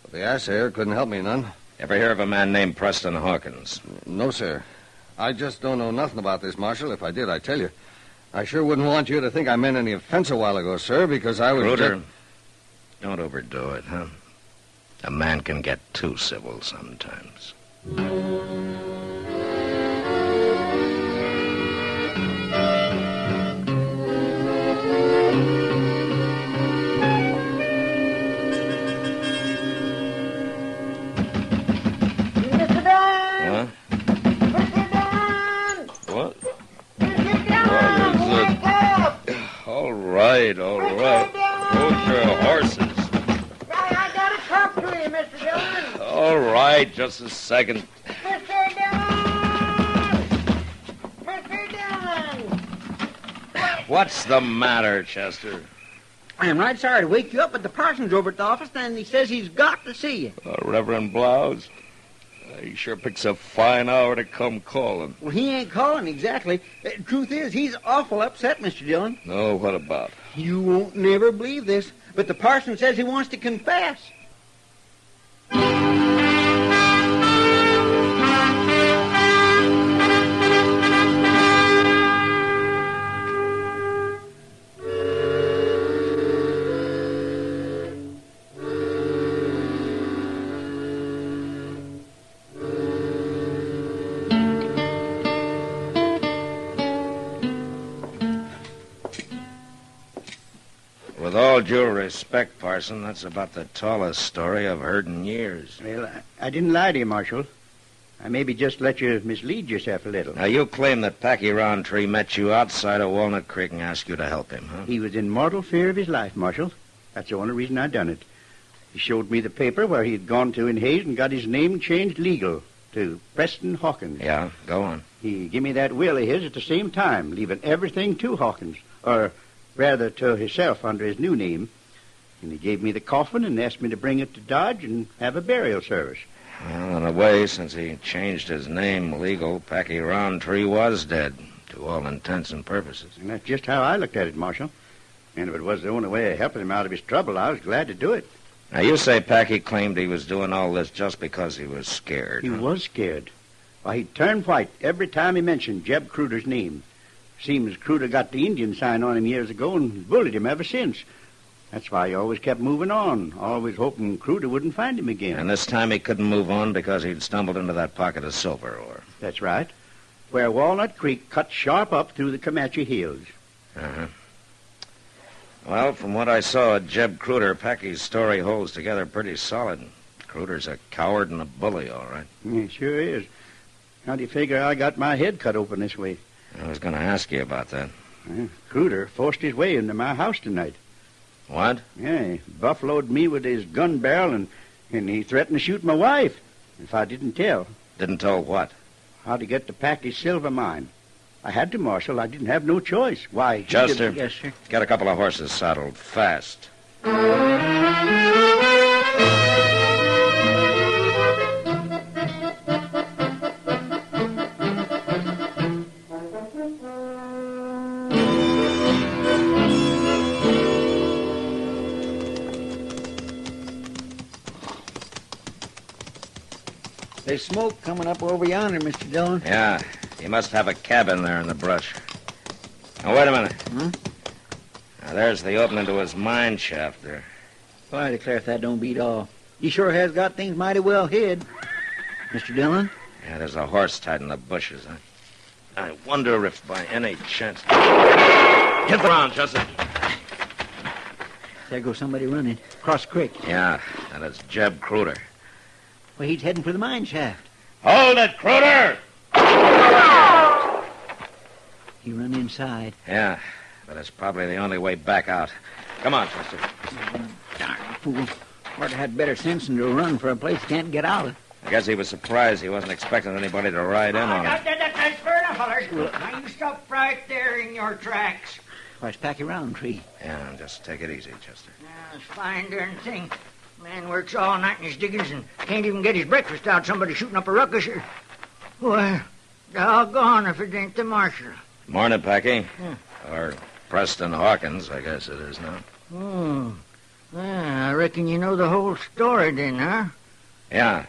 But the assayer couldn't help me none. Ever hear of a man named Preston Hawkins? No, sir. I just don't know nothing about this, Marshal. If I did, I'd tell you. I sure wouldn't want you to think I meant any offense a while ago, sir, because I was Cruder, don't overdo it, huh? A man can get too civil sometimes. All right. Hold your horses. I gotta talk to you, Mr. Dillon. All right, just a second. Mr. Dillon! Mr. Dillon! What's the matter, Chester? I am right sorry to wake you up, but the parson's over at the office, and he says he's got to see you. Reverend Blouse? He sure picks a fine hour to come calling. Well, he ain't calling exactly. Truth is, he's awful upset, Mr. Dillon. No, what about? You won't never believe this, but the parson says he wants to confess. With all due respect, Parson, that's about the tallest story I've heard in years. Well, I didn't lie to you, Marshal. I maybe just let you mislead yourself a little. Now, you claim that Packy Roundtree met you outside of Walnut Creek and asked you to help him, huh? He was in mortal fear of his life, Marshal. That's the only reason I done it. He showed me the paper where he had gone to in Hayes and got his name changed legal to Preston Hawkins. Yeah, go on. He give me that will of his at the same time, leaving everything to Hawkins, or rather to himself under his new name. And he gave me the coffin and asked me to bring it to Dodge and have a burial service. Well, in a way, since he changed his name legal, Packy Roundtree was dead, to all intents and purposes. And that's just how I looked at it, Marshal. And if it was the only way of helping him out of his trouble, I was glad to do it. Now, you say Packy claimed he was doing all this just because he was scared. He was scared. Why, he turned white every time he mentioned Jeb Cruder's name. Seems Cruder got the Indian sign on him years ago and bullied him ever since. That's why he always kept moving on, always hoping Cruder wouldn't find him again. And this time he couldn't move on because he'd stumbled into that pocket of silver ore. That's right. Where Walnut Creek cut sharp up through the Comanche Hills. Uh-huh. Well, from what I saw at Jeb Cruder, Packy's story holds together pretty solid. Cruder's a coward and a bully, all right. He sure is. How do you figure I got my head cut open this way? I was going to ask you about that. Cruder forced his way into my house tonight. What? Yeah, he buffaloed me with his gun barrel, and he threatened to shoot my wife if I didn't tell. Didn't tell what? How to get to Packy's silver mine. I had to, Marshal. I didn't have no choice. Why? Chester. Yes, sir. Get a couple of horses saddled fast. There's smoke coming up over yonder, Mr. Dillon. Yeah, he must have a cabin there in the brush. Now, wait a minute. Hmm? Now, there's the opening to his mine shaft there. Well, I declare if that don't beat all. He sure has got things mighty well hid. Mr. Dillon? Yeah, there's a horse tied in the bushes. I wonder if by any chance... Get around, Chester. There goes somebody running. Across the creek. Yeah, and it's Jeb Cruder. Well, he's heading for the mine shaft. Hold it, Cruder! He run inside. Yeah, but it's probably the only way back out. Come on, Chester. Darn fool. Ought to have better sense than to run for a place he can't get out of. I guess he was surprised he wasn't expecting anybody to ride in on him. That's fair enough, fellers. Now you stop right there in your tracks. Why, it's Packy Roundtree. Yeah, just take it easy, Chester. It's a fine darn thing. Man works all night in his diggings and can't even get his breakfast without somebody shooting up a ruckus. Well, doggone if it ain't the marshal. Morning, Packy. Yeah. Or Preston Hawkins, I guess it is now. Oh. Well, I reckon you know the whole story then, huh? Yeah,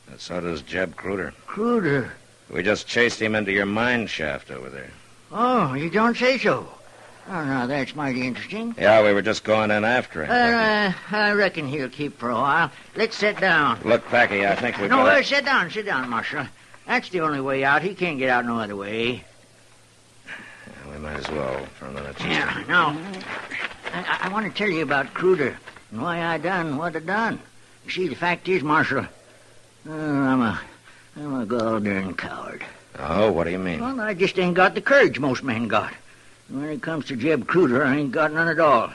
and so does Jeb Cruder. Cruder? We just chased him into your mine shaft over there. Oh, you don't say so. Oh, now, that's mighty interesting. Yeah, we were just going in after him. I reckon he'll keep for a while. Let's sit down. Look, Packy, I think we No, better... sit down, Marshal. That's the only way out. He can't get out no other way. Yeah, we might as well for a minute. Yeah, now, I want to tell you about Cruder and why I done what I done. You see, the fact is, Marshal, I'm a gall-darn coward. Oh, what do you mean? Well, I just ain't got the courage most men got. When it comes to Jeb Cruder, I ain't got none at all.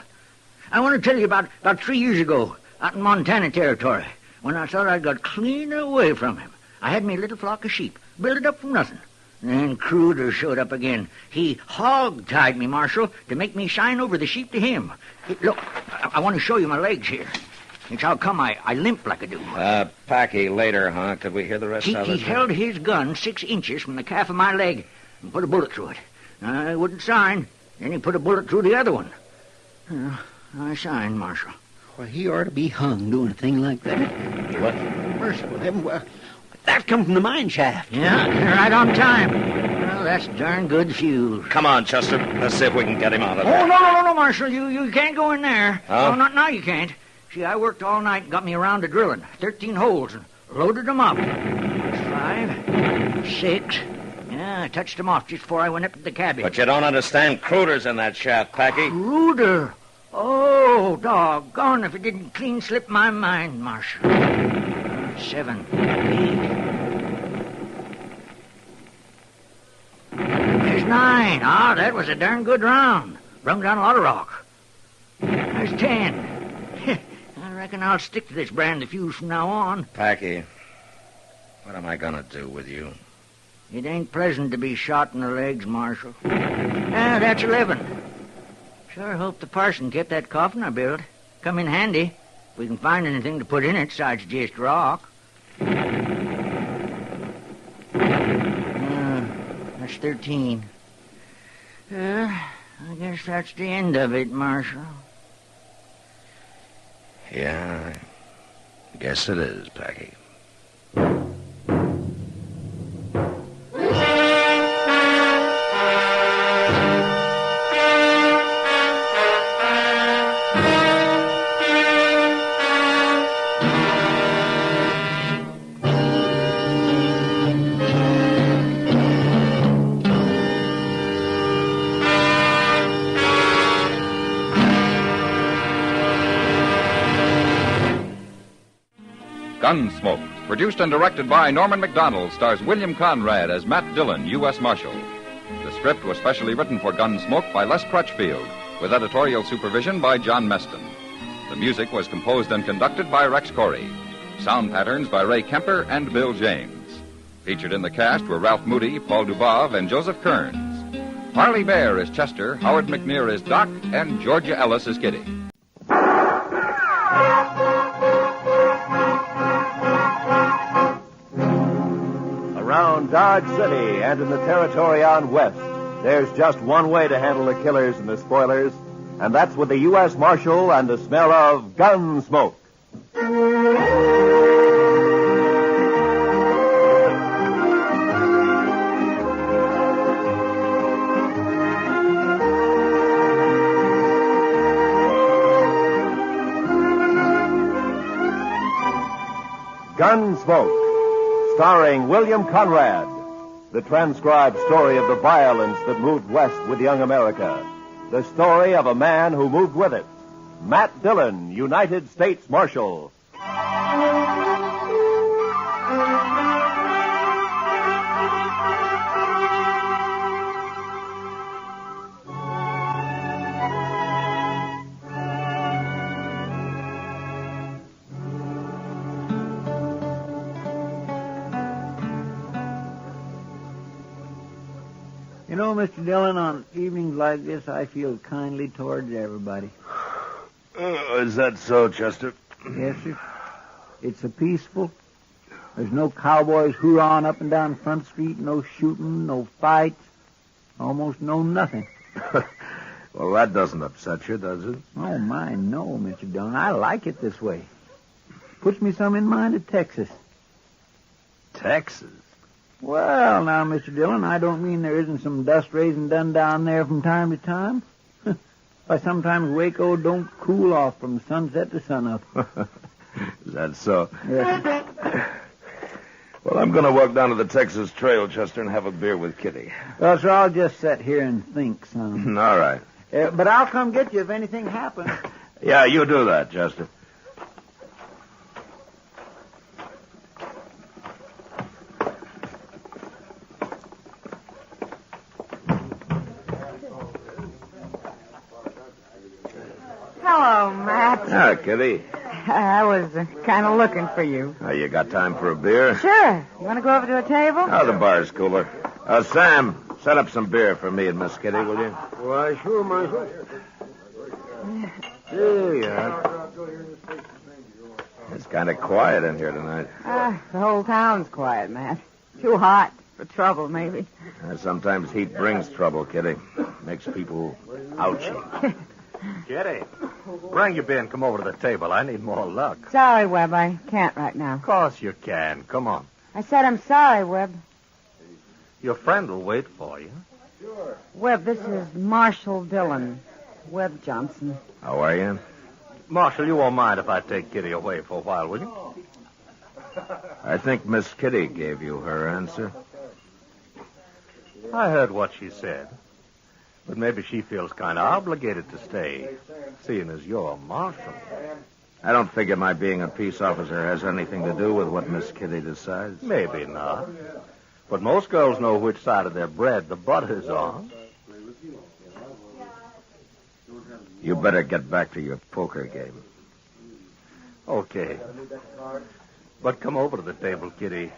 I want to tell you about 3 years ago, out in Montana Territory, when I thought I'd got clean away from him. I had me little flock of sheep, built it up from nothing. Then Cruder showed up again. He hog-tied me, Marshal, to make me sign over the sheep to him. Look, I want to show you my legs here. It's how come I limp like I do. Packy, later, huh? Could we hear the rest of it? He held his gun 6 inches from the calf of my leg and put a bullet through it. I wouldn't sign. Then he put a bullet through the other one. I signed, Marshal. Well, he ought to be hung doing a thing like that. What? Merciful heaven, well, that come from the mine shaft. Yeah, right on time. Well, that's darn good fuel. Come on, Chester. Let's see if we can get him out of there. Oh, no, Marshal. You can't go in there. Huh? No, not now you can't. See, I worked all night and got me around to drilling. 13 holes and loaded them up. 5, 6... Yeah, I touched him off just before I went up to the cabin. But you don't understand. Cruder's in that shaft, Packy. Cruder? Oh, Oh, doggone if it didn't clean slip my mind, Marshal. 7, 8. There's 9. Ah, that was a darn good round. Brung down a lot of rock. There's 10. I reckon I'll stick to this brand of fuse from now on. Packy, what am I going to do with you? It ain't pleasant to be shot in the legs, Marshal. That's 11. Sure hope the parson kept that coffin I built. Come in handy if we can find anything to put in it besides just rock. That's 13. I guess that's the end of it, Marshal. Yeah, I guess it is, Packy. Gunsmoke, produced and directed by Norman Macdonald, stars William Conrad as Matt Dillon, U.S. Marshal. The script was specially written for Gunsmoke by Les Crutchfield, with editorial supervision by John Meston. The music was composed and conducted by Rex Corey. Sound patterns by Ray Kemper and Bill James. Featured in the cast were Ralph Moody, Paul Dubov, and Joseph Kearns. Harley Bear is Chester, Howard McNear is Doc, and Georgia Ellis is Kitty. Around Dodge City and in the territory on west, there's just one way to handle the killers and the spoilers, and that's with the U.S. Marshal and the smell of Gunsmoke. Gunsmoke, starring William Conrad, the transcribed story of the violence that moved west with young America, the story of a man who moved with it, Matt Dillon, United States Marshal. You know, Mr. Dillon, on evenings like this, I feel kindly towards everybody. Is that so, Chester? Yes, sir. It's so peaceful. There's no cowboys hoorahing up and down Front Street, no shooting, no fights, almost no nothing. Well, that doesn't upset you, does it? Oh, my, no, Mr. Dillon. I like it this way. Puts me some in mind of Texas. Texas? Well, now, Mr. Dillon, I don't mean there isn't some dust raising done down there from time to time. Why, sometimes Waco don't cool off from sunset to sunup. Is that so? Yes. Well, I'm going to walk down to the Texas Trail, Chester, and have a beer with Kitty. Well, sir, I'll just sit here and think some. All right. But I'll come get you if anything happens. Yeah, you do that, Chester. Hello, Matt. Ah, Kitty. I was kind of looking for you. You got time for a beer? Sure. You want to go over to a table? Oh, the bar's cooler. Sam, set up some beer for me and Miss Kitty, will you? Why, sure, Marshal. There you are. It's kind of quiet in here tonight. The whole town's quiet, Matt. Too hot for trouble, maybe. Sometimes heat brings trouble, Kitty. Makes people ouchy. Kitty, bring your beer and come over to the table. I need more luck. Sorry, Webb. I can't right now. Of course you can. Come on. I said I'm sorry, Webb. Your friend will wait for you. Webb, this is Marshal Dillon. Webb Johnson. How are you? Marshal, you won't mind if I take Kitty away for a while, will you? I think Miss Kitty gave you her answer. I heard what she said. But maybe she feels kind of obligated to stay, seeing as you're a marshal. I don't figure my being a peace officer has anything to do with what Miss Kitty decides. Maybe not. But most girls know which side of their bread the butter's on. You better get back to your poker game. Okay. But come over to the table, Kitty,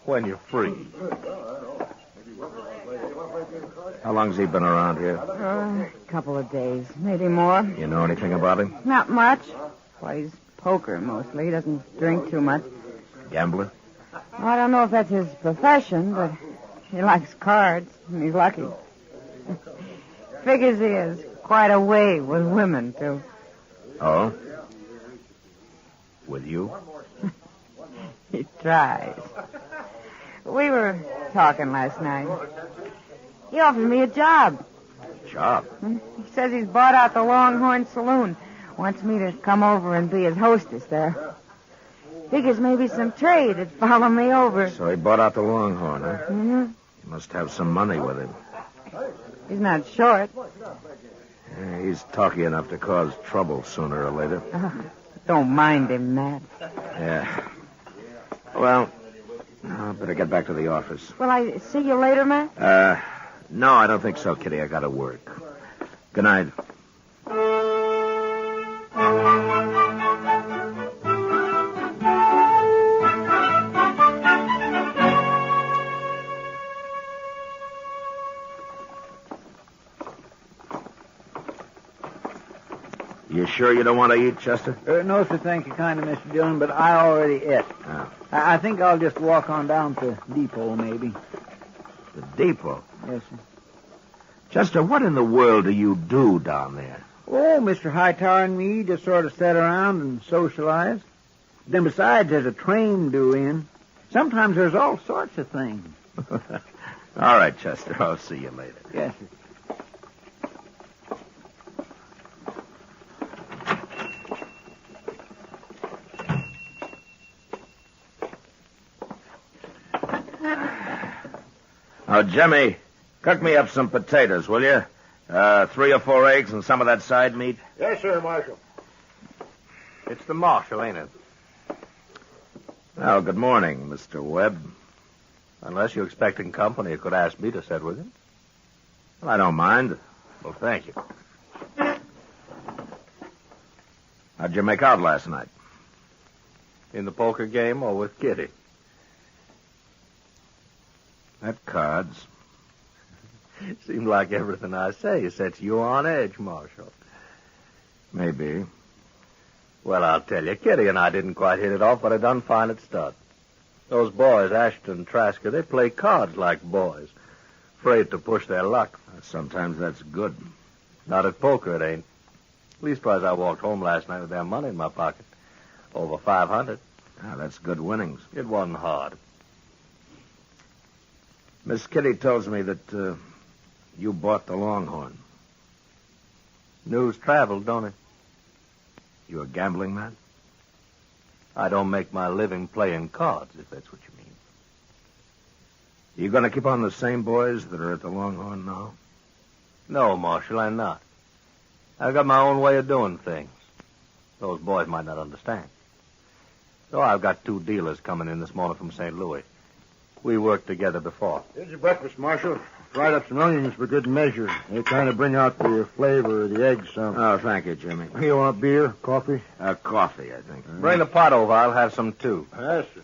when you're free. How long's he been around here? A couple of days, maybe more. You know anything about him? Not much. Plays poker mostly. He doesn't drink too much. Gambler? I don't know if that's his profession, but he likes cards, and he's lucky. Figures he has quite a way with women, too. Oh? With you? He tries. We were talking last night. He offered me a job. Job? He says he's bought out the Longhorn Saloon. Wants me to come over and be his hostess there. Figures maybe some trade would follow me over. So he bought out the Longhorn, huh? Mm-hmm. He must have some money with him. He's not short. Yeah, he's talky enough to cause trouble sooner or later. Don't mind him, Matt. Yeah. Well, I better get back to the office. Will I see you later, Matt? No, I don't think so, Kitty. I gotta work. Good night. You sure you don't want to eat, Chester? No, sir, thank you kind of, Mr. Dillon, but I already ate. Oh. I think I'll just walk on down to the depot, maybe. The depot? Yes, sir. Chester, what in the world do you do down there? Oh, Mr. Hightower and me just sort of sit around and socialize. Then besides, there's a train due in. Sometimes there's all sorts of things. All right, Chester, I'll see you later. Yes, sir. Now, Jimmy, cook me up some potatoes, will you? 3 or 4 eggs and some of that side meat. Yes, sir, Marshal. It's the marshal, ain't it? Well, good morning, Mr. Webb. Unless you're expecting company, you could ask me to sit with you. Well, I don't mind. Well, thank you. How'd you make out last night? In the poker game or with Kitty? At cards. Seems like everything I say sets you on edge, Marshal. Maybe. Well, I'll tell you, Kitty and I didn't quite hit it off, but I done fine at start. Those boys, Ashton and Trasker, they play cards like boys. Afraid to push their luck. Sometimes that's good. Not at poker, it ain't. Leastwise, I walked home last night with their money in my pocket. Over 500. Ah, that's good winnings. It wasn't hard. Miss Kitty tells me that you bought the Longhorn. News traveled, don't it? You a gambling man? I don't make my living playing cards, if that's what you mean. You going to keep on the same boys that are at the Longhorn now? No, Marshal, I'm not. I've got my own way of doing things. Those boys might not understand. So I've got 2 dealers coming in this morning from St. Louis. We worked together before. Here's your breakfast, Marshal. Fried up some onions for good measure. They kind of bring out the flavor of the eggs some. Oh, thank you, Jimmy. You want beer, coffee? Coffee, I think. Bring the pot over. I'll have some, too. Yes, sir.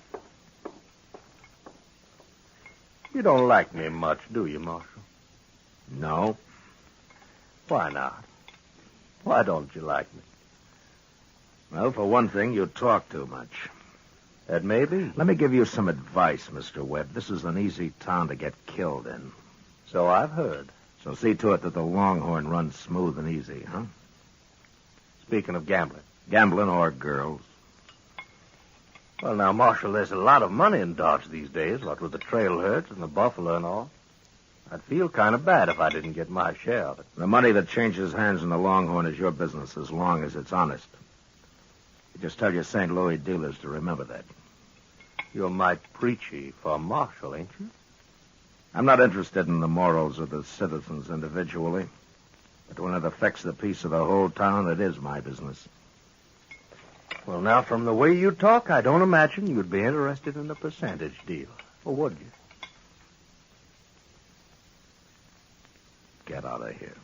You don't like me much, do you, Marshal? No. Why not? Why don't you like me? Well, for one thing, you talk too much. That may be. Let me give you some advice, Mr. Webb. This is an easy town to get killed in. So I've heard. So see to it that the Longhorn runs smooth and easy, huh? Speaking of gambling. Gambling or girls. Well, now, Marshal, there's a lot of money in Dodge these days, what with the trail herds and the buffalo and all. I'd feel kind of bad if I didn't get my share of it. The money that changes hands in the Longhorn is your business as long as it's honest. You just tell your St. Louis dealers to remember that. You're mighty preachy for a marshal, ain't you? I'm not interested in the morals of the citizens individually. But when it affects the peace of the whole town, it is my business. Well, now, from the way you talk, I don't imagine you'd be interested in a percentage deal. Or would you? Get out of here.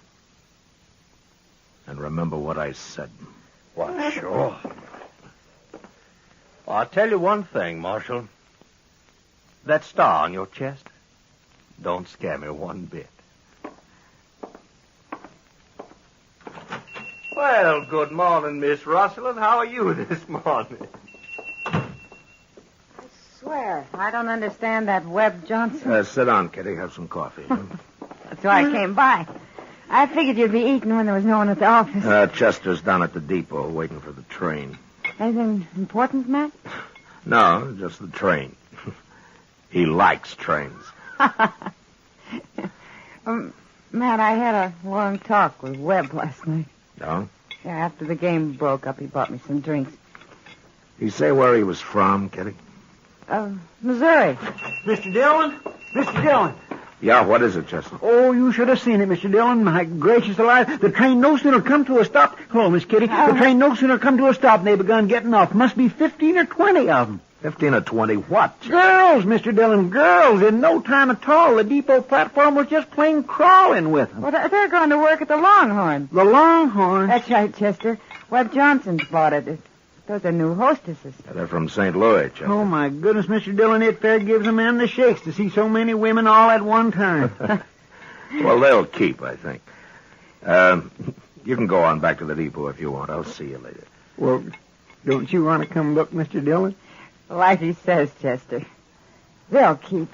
And remember what I said. Why, sure. Well, I'll tell you one thing, Marshal. That star on your chest don't scare me one bit. Well, good morning, Miss Russell, and how are you this morning? I swear, I don't understand that Webb Johnson. Sit down, Kitty. Have some coffee. That's why I came by. I figured you'd be eating when there was no one at the office. Chester's down at the depot waiting for the train. Anything important, Matt? No, just the train. He likes trains. Matt, I had a long talk with Webb last night. No? Yeah, after the game broke up, he bought me some drinks. He say where he was from, Kitty? Missouri. Mr. Dillon? Mr. Dillon. Yeah, what is it, Chester? Oh, you should have seen it, Mr. Dillon. My gracious alive. The train no sooner come to a stop. Hello, Miss Kitty. The train no sooner come to a stop and they begun getting off. Must be 15 or 20 of them. 15 or 20 what? Girls, Mr. Dillon, girls. In no time at all, the depot platform was just plain crawling with them. Well, they're going to work at the Longhorn. The Longhorn? That's right, Chester. Webb Johnson's bought it. Those are new hostesses. They're from St. Louis, Chester. Oh, my goodness, Mr. Dillon, it fair gives a man the shakes to see so many women all at one time. Well, they'll keep, I think. You can go on back to the depot if you want. I'll see you later. Well, don't you want to come look, Mr. Dillon? Like he says, Chester. They'll keep.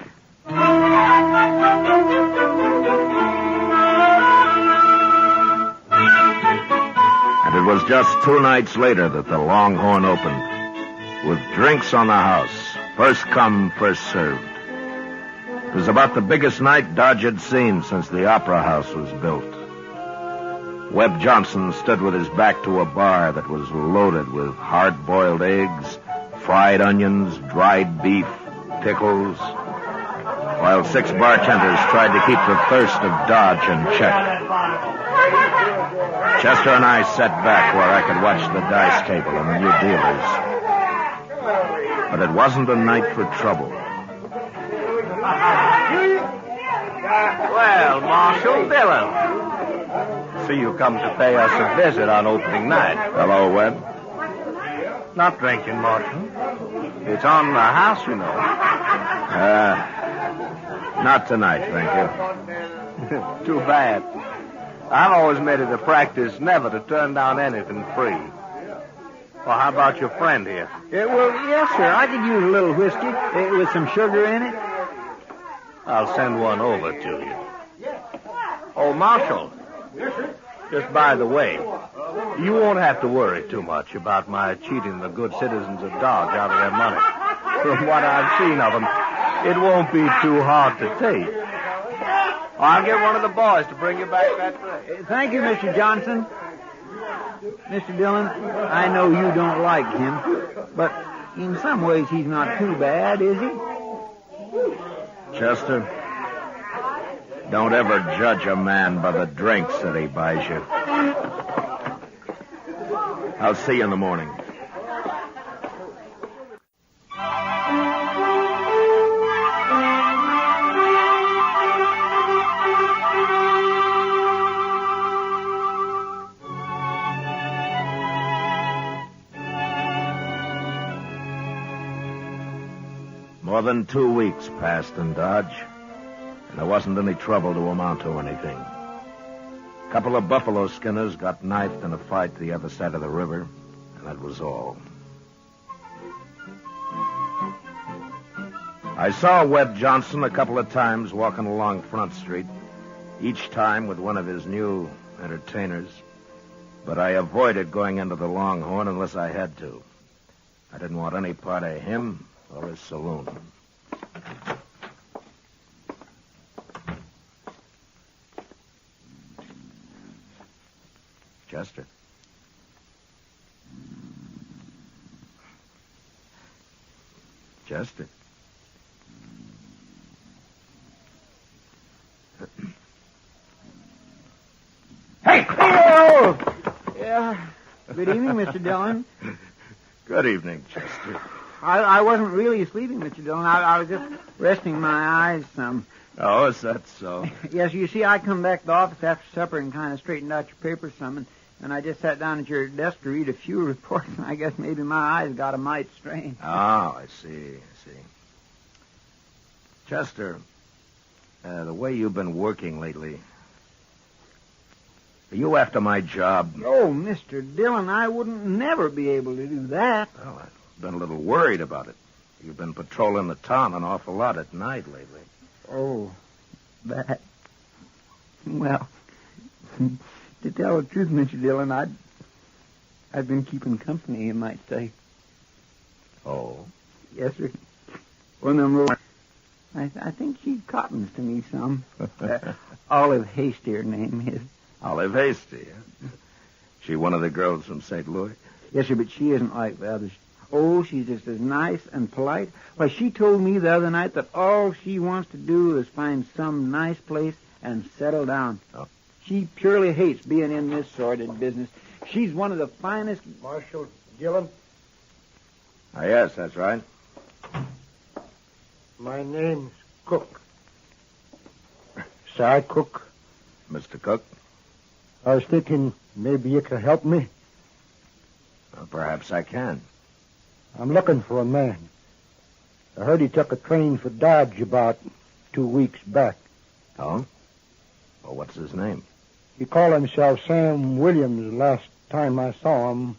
And it was just 2 nights later that the Longhorn opened, with drinks on the house, first come, first served. It was about the biggest night Dodge had seen since the Opera House was built. Webb Johnson stood with his back to a bar that was loaded with hard-boiled eggs, fried onions, dried beef, pickles, while 6 bartenders tried to keep the thirst of Dodge in check. Chester and I sat back where I could watch the dice table and the new dealers. But it wasn't a night for trouble. Well, Marshal Dillon. See you come to pay us a visit on opening night. Hello, Webb. Not drinking, Marshal. It's on the house, you know. Not tonight, thank you. Too bad. I've always made it a practice never to turn down anything free. Well, how about your friend here? Well, yes, sir. I could use a little whiskey with some sugar in it. I'll send one over to you. Oh, Marshal. Just by the way, you won't have to worry too much about my cheating the good citizens of Dodge out of their money. From what I've seen of them, it won't be too hard to take. I'll get one of the boys to bring you back that tray. Thank you, Mr. Johnson. Mr. Dillon, I know you don't like him, but in some ways he's not too bad, is he? Chester, don't ever judge a man by the drinks that he buys you. I'll see you in the morning. More than 2 weeks passed in Dodge, and there wasn't any trouble to amount to anything. A couple of buffalo skinners got knifed in a fight the other side of the river, and that was all. I saw Webb Johnson a couple of times walking along Front Street, each time with one of his new entertainers, but I avoided going into the Longhorn unless I had to. I didn't want any part of him or his saloon. Chester. Chester. Hey! Good evening, Mr. Dillon. Good evening, Chester. I wasn't really sleeping, Mr. Dillon. I was just resting my eyes some. Oh, is that so? Yes, you see, I come back to the office after supper and kind of straightened out your papers some, and I just sat down at your desk to read a few reports, and I guess maybe my eyes got a mite strained. Oh, I see. Chester, the way you've been working lately, are you after my job? Oh, Mr. Dillon, I wouldn't never be able to do that. Well, I've been a little worried about it. You've been patrolling the town an awful lot at night lately. Oh, that. Well, to tell the truth, Mr. Dillon, I've been keeping company, you might say. Oh? Yes, sir. One of them little... I think she cottons to me some. Olive Hasty, her name is. Olive Hasty, huh? She one of the girls from St. Louis? Yes, sir, but she isn't like the others. Oh, she's just as nice and polite. Why, she told me the other night that all she wants to do is find some nice place and settle down. Oh. She purely hates being in this sordid business. She's one of the finest... Marshal Gillum? Yes, that's right. My name's Cook. Side Cook. Mr. Cook? I was thinking maybe you could help me. Well, perhaps I can. I'm looking for a man. I heard he took a train for Dodge about 2 weeks back. Oh? Well, what's his name? He called himself Sam Williams last time I saw him.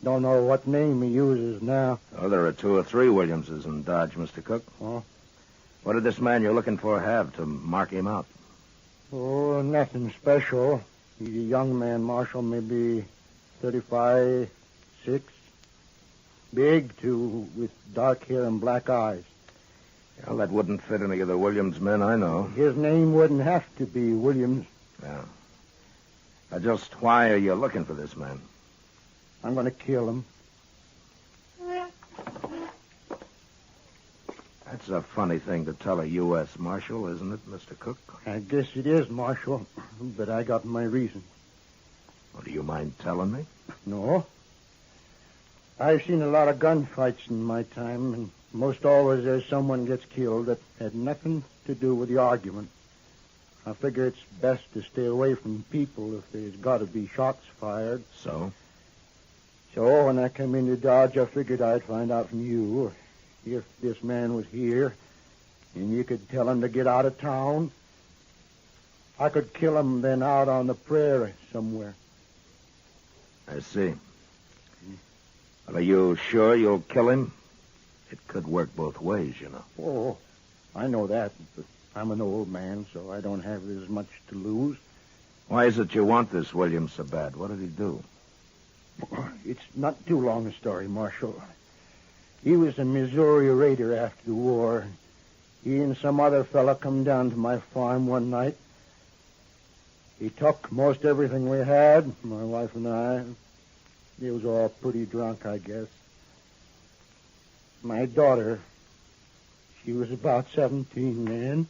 Don't know what name he uses now. Oh, there are 2 or 3 Williamses in Dodge, Mr. Cook. Oh? What did this man you're looking for have to mark him out? Oh, nothing special. He's a young man, Marshal, maybe 35, 6. Big, too, with dark hair and black eyes. Well, that wouldn't fit any of the Williams men I know. His name wouldn't have to be Williams. Yeah. Now, just why are you looking for this man? I'm going to kill him. That's a funny thing to tell a U.S. Marshal, isn't it, Mr. Cook? I guess it is, Marshal, but I got my reason. Well, do you mind telling me? No. I've seen a lot of gunfights in my time, and most always there's someone gets killed that had nothing to do with the argument. I figure it's best to stay away from people if there's got to be shots fired. So? So when I came into Dodge, I figured I'd find out from you if this man was here, and you could tell him to get out of town. I could kill him then out on the prairie somewhere. I see. Well, are you sure you'll kill him? It could work both ways, you know. Oh, I know that, but I'm an old man, so I don't have as much to lose. Why is it you want this Williams so bad? What did he do? It's not too long a story, Marshal. He was a Missouri raider after the war. He and some other fella come down to my farm one night. He took most everything we had, my wife and I. He was all pretty drunk, I guess. My daughter, she was about 17 then.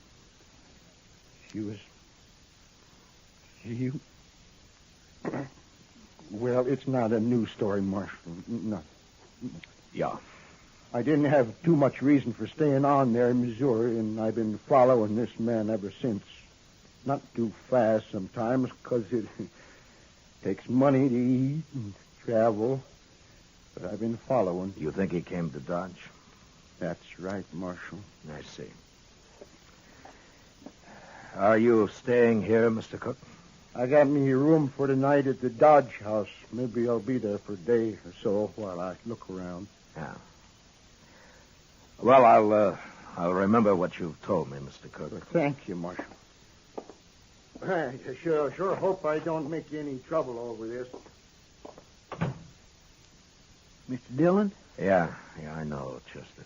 Well, it's not a new story, Marshal. No. Yeah. I didn't have too much reason for staying on there in Missouri, and I've been following this man ever since. Not too fast sometimes, because it takes money to eat and travel. But I've been following. You think he came to Dodge? That's right, Marshal. I see. Are you staying here, Mr. Cook? I got me a room for tonight at the Dodge house. Maybe I'll be there for a day or so while I look around. Yeah. Well, I'll remember what you've told me, Mr. Cook. Well, thank you, Marshal. I sure hope I don't make you any trouble over this. Mr. Dillon? Yeah, I know, Chester.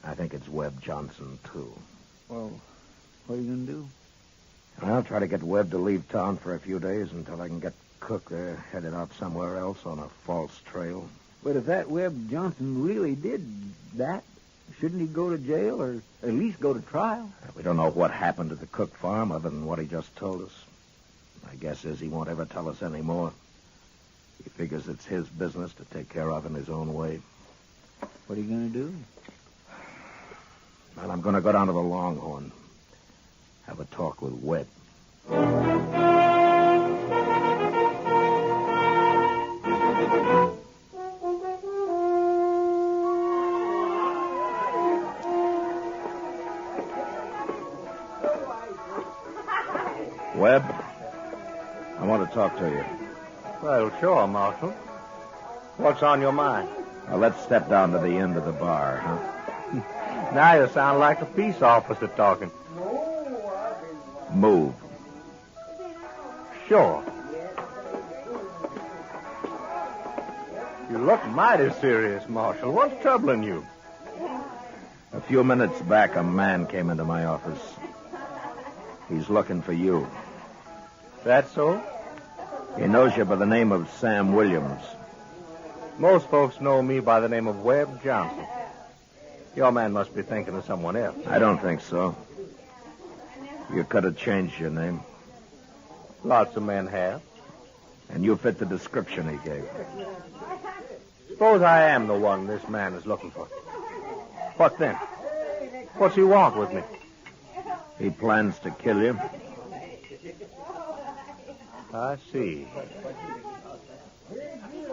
I think it's Webb Johnson, too. Well, what are you going to do? I'll try to get Webb to leave town for a few days until I can get Cook there headed out somewhere else on a false trail. But if that Webb Johnson really did that, shouldn't he go to jail or at least go to trial? We don't know what happened at the Cook farm other than what he just told us. My guess is he won't ever tell us any more. He figures it's his business to take care of in his own way. What are you going to do? Well, I'm going to go down to the Longhorn. Have a talk with Webb. Webb, I want to talk to you. Well, sure, Marshal. What's on your mind? Now, let's step down to the end of the bar, huh? Now you sound like a peace officer talking. Move. Sure. You look mighty serious, Marshal. What's troubling you? A few minutes back, a man came into my office. He's looking for you. That so? He knows you by the name of Sam Williams. Most folks know me by the name of Webb Johnson. Your man must be thinking of someone else. I don't think so. You could have changed your name. Lots of men have. And you fit the description he gave. Suppose I am the one this man is looking for. What then? What's he want with me? He plans to kill you. I see.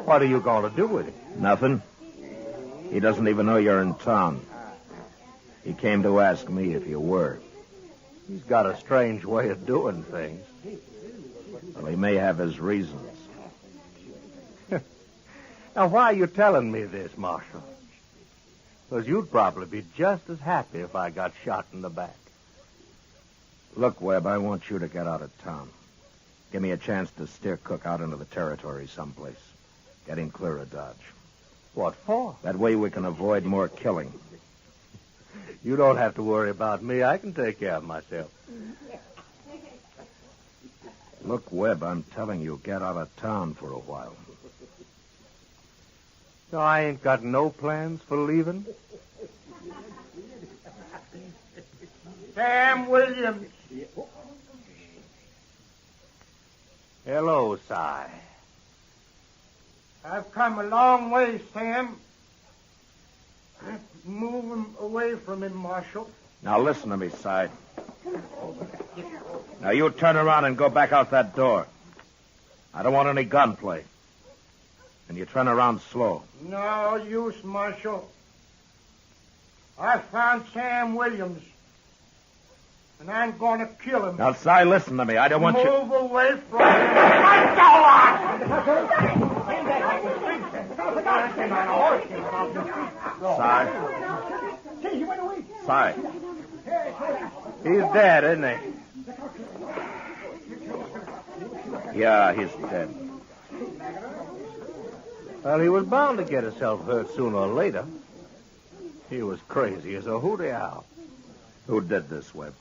What are you going to do with him? Nothing. He doesn't even know you're in town. He came to ask me if you were. He's got a strange way of doing things. Well, he may have his reasons. Now, why are you telling me this, Marshal? Because you'd probably be just as happy if I got shot in the back. Look, Webb, I want you to get out of town. Give me a chance to steer Cook out into the territory someplace. Get him clear of Dodge. What for? That way we can avoid more killing. You don't have to worry about me. I can take care of myself. Look, Webb, I'm telling you, get out of town for a while. So I ain't got no plans for leaving? Sam Williams. Hello, Si. I've come a long way, Sam. Move him away from him, Marshal. Now listen to me, Si. Now you turn around and go back out that door. I don't want any gunplay. And you turn around slow. No use, Marshal. I found Sam Williams. And I'm going to kill him. Now, Si, listen to me. I don't want you... Move away from him. Let go Si. He's dead, isn't he? Yeah, he's dead. Well, he was bound to get himself hurt sooner or later. He was crazy as a hooty owl. Who did this, Webb?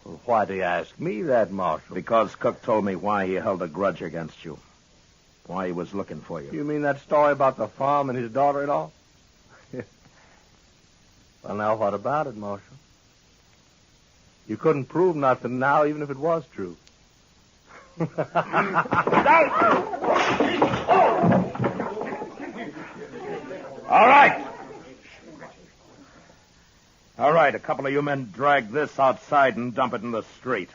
Well, why do you ask me that, Marshal? Because Cook told me why he held a grudge against you. Why he was looking for you. You mean that story about the farm and his daughter-in-law? Well, now, what about it, Marshal? You couldn't prove nothing now, even if it was true. All right. All right, a couple of you men drag this outside and dump it in the street.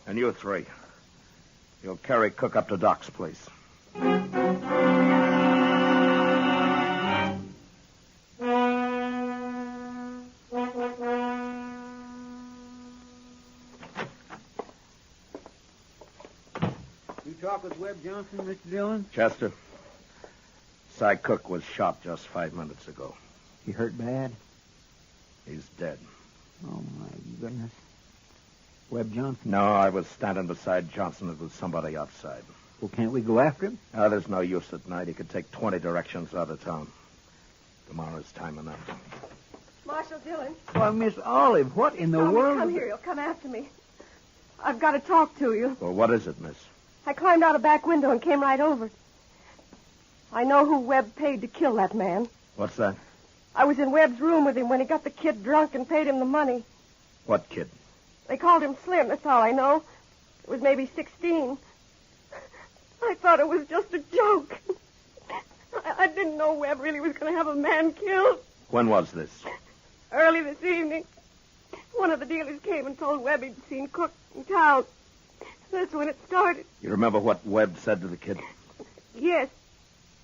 And you three, you'll carry Cook up to Doc's place. You talk with Webb Johnson, Mr. Dillon? Chester, Cy Cook was shot just 5 minutes ago. He hurt bad? He's dead. Oh, my goodness. Webb Johnson? No, I was standing beside Johnson. It was somebody outside. Well, can't we go after him? There's no use at night. He could take 20 directions out of town. Tomorrow's time enough. Marshal Dillon. Why, Miss Olive, what in the world? Come here. You'll come after me. I've got to talk to you. Well, what is it, miss? I climbed out a back window and came right over. I know who Webb paid to kill that man. What's that? I was in Webb's room with him when he got the kid drunk and paid him the money. What kid? They called him Slim, that's all I know. It was maybe 16. thought it was just a joke. I didn't know Webb really was going to have a man killed. When was this? Early this evening, one of the dealers came and told Webb he'd seen Cook in town. That's when it started. You remember what Webb said to the kid? Yes.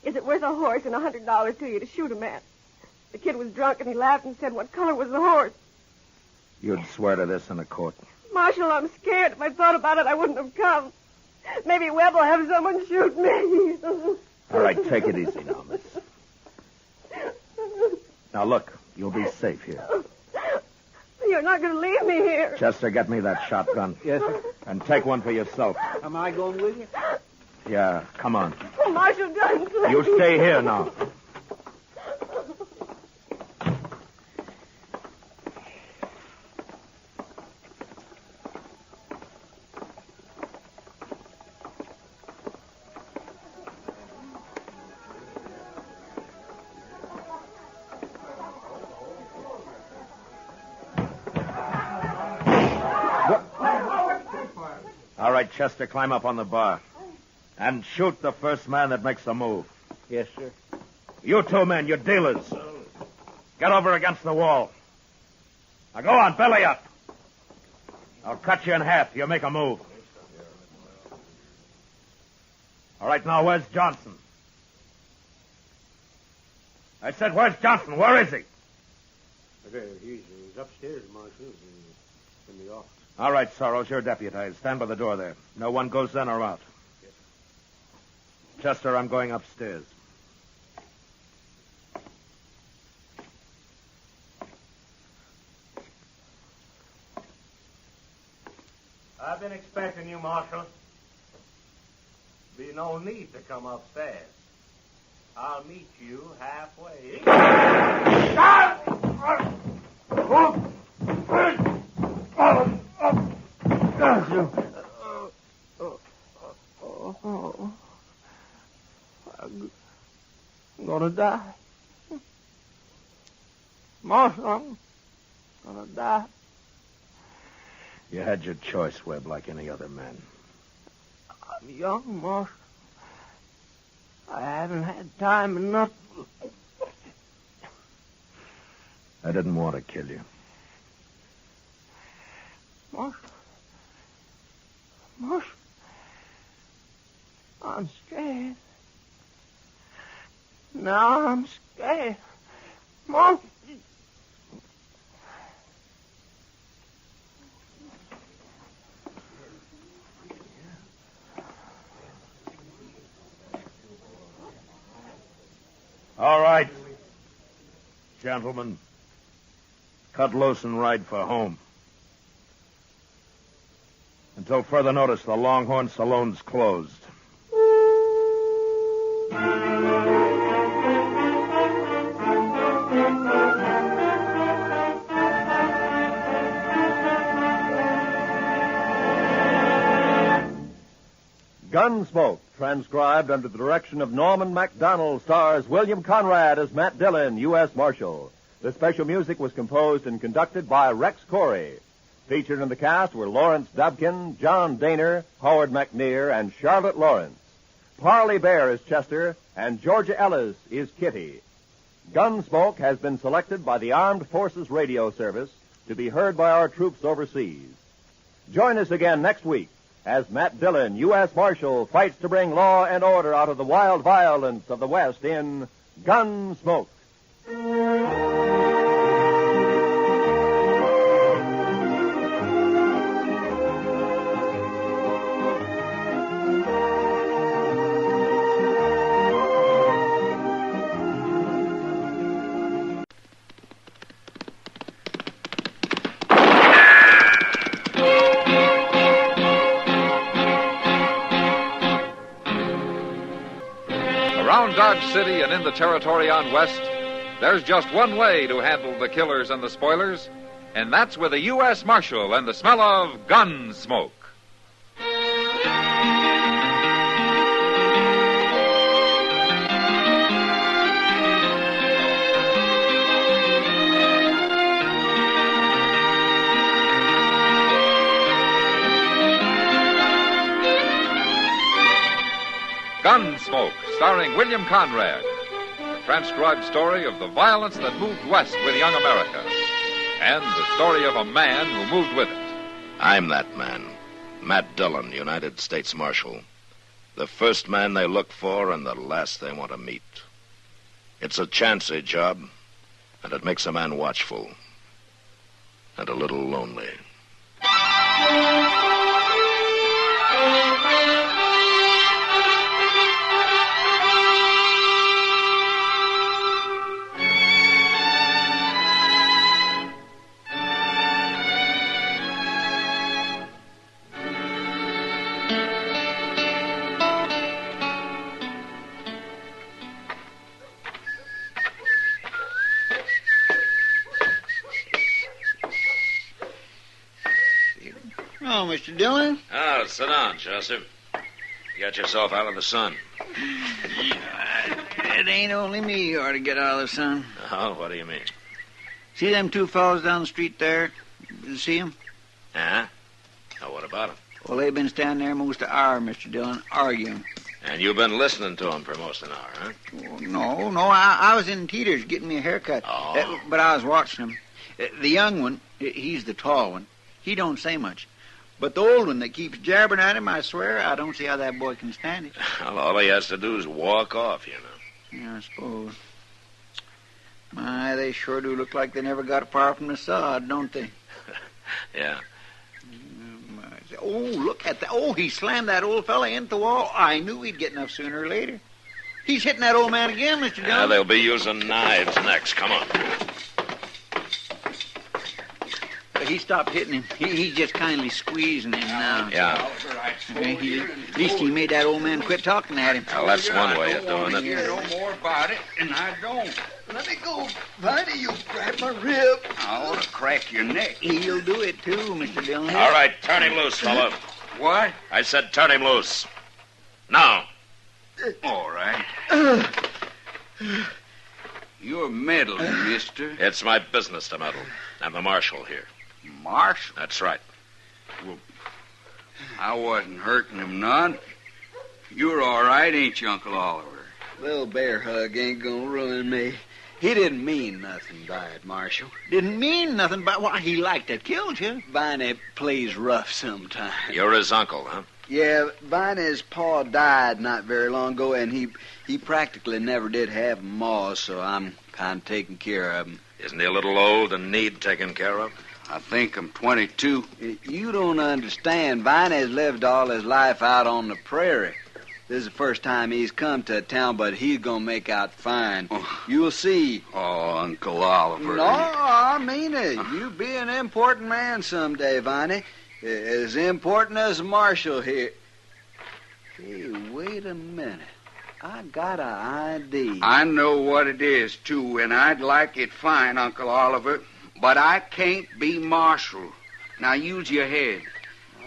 Is it worth a horse and $100 to you to shoot a man? The kid was drunk and he laughed and said, what color was the horse? You'd swear to this in a court. Marshal, I'm scared. If I'd thought about it, I wouldn't have come. Maybe Webb will have someone shoot me. All right, take it easy now, miss. Now, look, you'll be safe here. You're not going to leave me here. Chester, get me that shotgun. Yes, sir. And take one for yourself. Am I going with you? Yeah, come on. Oh, Marshal Gunsmoke. You stay here now. All right, Chester, climb up on the bar. And shoot the first man that makes a move. Yes, sir. You two men, you dealers. Get over against the wall. Now go on, belly up. I'll cut you in half. You make a move. All right, now, where's Johnson? I said, where's Johnson? Where is he? He's upstairs, Marshal, in the office. All right, Soros, you're deputized. Stand by the door there. No one goes in or out. Chester, I'm going upstairs. I've been expecting you, Marshal. Be no need to come upstairs. I'll meet you halfway. I'm gonna die. Marshal, I'm gonna die. You had your choice, Webb, like any other man. I'm young, Marshal. I haven't had time enough. I didn't want to kill you. Marshal, I'm scared. Now I'm scared. Marshal. All right. Gentlemen, cut loose and ride for home. Until further notice, the Longhorn Saloon's closed. Gunsmoke, transcribed under the direction of Norman MacDonald, stars William Conrad as Matt Dillon, U.S. Marshal. The special music was composed and conducted by Rex Corey. Featured in the cast were Lawrence Dobkin, John Daner, Howard McNear, and Charlotte Lawrence. Parley Bear is Chester, and Georgia Ellis is Kitty. Gunsmoke has been selected by the Armed Forces Radio Service to be heard by our troops overseas. Join us again next week as Matt Dillon, U.S. Marshal, fights to bring law and order out of the wild violence of the West in Gunsmoke. Around Dodge City and in the territory on West, there's just one way to handle the killers and the spoilers, and that's with a U.S. Marshal and the smell of gun smoke. Gunsmoke, starring William Conrad. The transcribed story of the violence that moved west with young America. And the story of a man who moved with it. I'm that man. Matt Dillon, United States Marshal. The first man they look for and the last they want to meet. It's a chancy job, and it makes a man watchful. And a little lonely. Oh, Mr. Dillon? Oh, sit down, Joseph. You got yourself out of the sun. It ain't only me you ought to get out of the sun. Oh, what do you mean? See them two fellows down the street there? You see them? Yeah? Oh, what about them? Well, they've been standing there most an hour, Mr. Dillon, arguing. And you've been listening to them for most an hour, huh? Oh, no, I was in Teeter's getting me a haircut. Oh. But I was watching them. The young one, he's the tall one, he don't say much. But the old one that keeps jabbering at him, I swear, I don't see how that boy can stand it. Well, all he has to do is walk off, you know. Yeah, I suppose. My, they sure do look like they never got far from the sod, don't they? Yeah. Oh, look at that. Oh, he slammed that old fella into the wall. I knew he'd get enough sooner or later. He's hitting that old man again, Mr. Dillon. Yeah, they'll be using knives next. Come on. He stopped hitting him. He's just kindly squeezing him now. Yeah. At least he made that old man quit talking at him. Well, that's one way of doing it. Hear no more about it, and I don't. Let me go, Viney. You grab my rib. I ought to crack your neck. He'll do it, too, Mr. Dillon. All right, turn him loose, fella. What? I said turn him loose. Now. All right. You're meddling, mister. It's my business to meddle. I'm the marshal here. Marshal? That's right. Well, I wasn't hurting him none. You're all right, ain't you, Uncle Oliver? Little bear hug ain't gonna ruin me. He didn't mean nothing by it, Marshal. Didn't mean nothing by why he liked to killed you. Viney plays rough sometimes. You're his uncle, huh? Yeah, Viney's pa died not very long ago, and he practically never did have a ma, so I'm kind of taking care of him. Isn't he a little old and need taken care of? I think I'm 22. You don't understand. Viney's lived all his life out on the prairie. This is the first time he's come to town, but he's going to make out fine. You'll see. Oh, Uncle Oliver. No, I mean it. You be an important man someday, Viney. As important as Marshal here. Hey, wait a minute. I got an idea. I know what it is, too, and I'd like it fine, Uncle Oliver. But I can't be Marshal. Now use your head.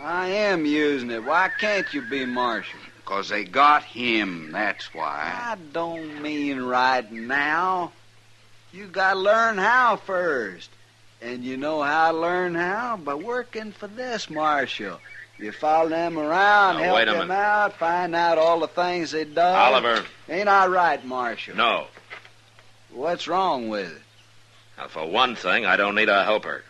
I am using it. Why can't you be Marshal? 'Cause they got him, that's why. I don't mean right now. You gotta learn how first. And you know how to learn how? By working for this Marshal. You follow them around, Now, help wait a them minute. out, find out all the things they done. Oliver. Ain't I right, Marshal? No. What's wrong with it? Now, for one thing, I don't need a helper.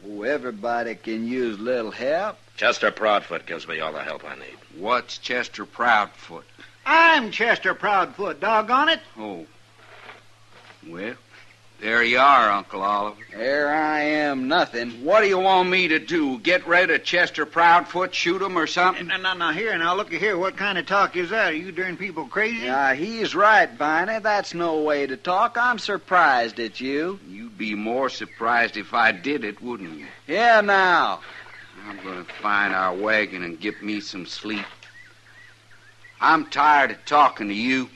Oh, everybody can use little help. Chester Proudfoot gives me all the help I need. What's Chester Proudfoot? I'm Chester Proudfoot, doggone it. Oh. Well, there you are, Uncle Oliver. There I am, nothing. What do you want me to do? Get rid of Chester Proudfoot, shoot him or something? Now, now, look here. What kind of talk is that? Are you darn people crazy? Yeah, he's right, Viney. That's no way to talk. I'm surprised at you. You'd be more surprised if I did it, wouldn't you? Yeah, now. I'm going to find our wagon and get me some sleep. I'm tired of talking to you.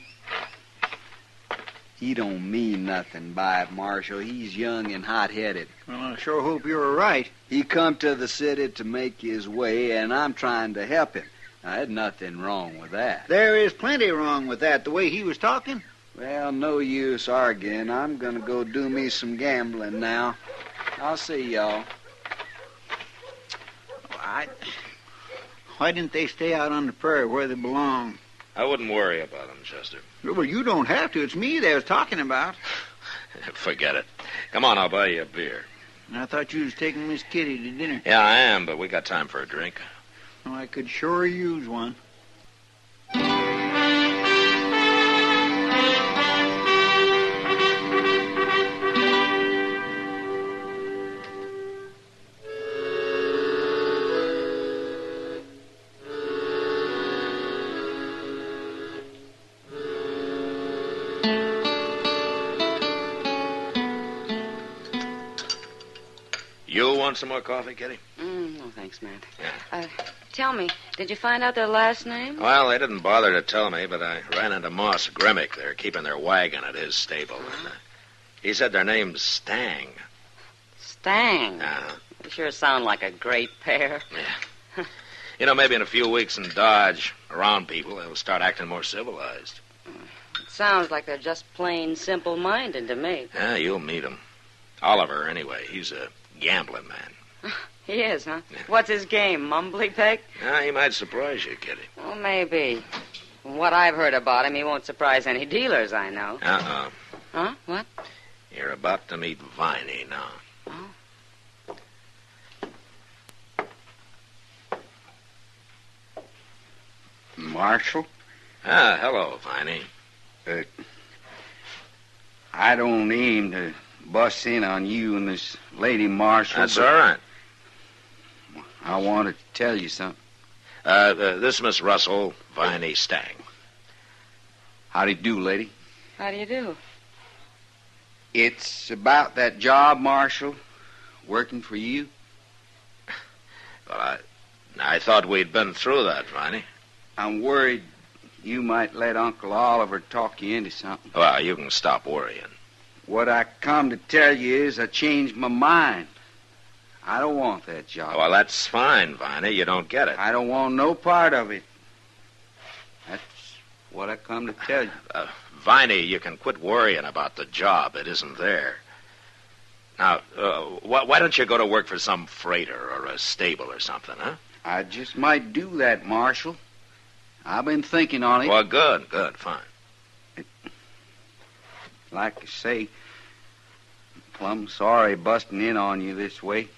He don't mean nothing by it, Marshal. He's young and hot-headed. Well, I sure hope you're right. He come to the city to make his way, and I'm trying to help him. Now, there's nothing wrong with that. There is plenty wrong with that, the way he was talking. Well, no use arguing. I'm going to go do me some gambling now. I'll see y'all. Why didn't they stay out on the prairie where they belong? I wouldn't worry about him, Chester. Well, you don't have to. It's me they was talking about. Forget it. Come on, I'll buy you a beer. I thought you was taking Miss Kitty to dinner. Yeah, I am, but we got time for a drink. Oh, I could sure use one. You want some more coffee, Kitty? No, thanks, Matt. Yeah. Tell me, did you find out their last name? Well, they didn't bother to tell me, but I ran into Moss Grimmick. They're keeping their wagon at his stable. And, he said their name's Stang. Stang? They sure sound like a great pair. Yeah. You know, maybe in a few weeks in Dodge, around people, they'll start acting more civilized. It sounds like they're just plain simple-minded to me. Yeah, you'll meet him. Oliver, anyway, he's a gambling man. He is, huh? Yeah. What's his game, mumbly peg? Yeah, he might surprise you, Kitty. Well, maybe. From what I've heard about him, he won't surprise any dealers I know. Uh-uh. Huh? What? You're about to meet Viney now. Oh? Marshal? Hello, Viney. I don't aim to bust in on you and this lady Marshal. That's all right. I wanted to tell you something. This Miss Russell, Viney Stang. How do you do, lady? How do you do? It's about that job, Marshal, working for you. Well, I thought we'd been through that, Viney. I'm worried you might let Uncle Oliver talk you into something. Well, you can stop worrying. What I come to tell you is I changed my mind. I don't want that job. Well, that's fine, Viney. You don't get it. I don't want no part of it. That's what I come to tell you. Viney, you can quit worrying about the job. It isn't there. Now, why don't you go to work for some freighter or a stable or something, huh? I just might do that, Marshal. I've been thinking on it. Well, good, fine. Like I say, plumb sorry busting in on you this way.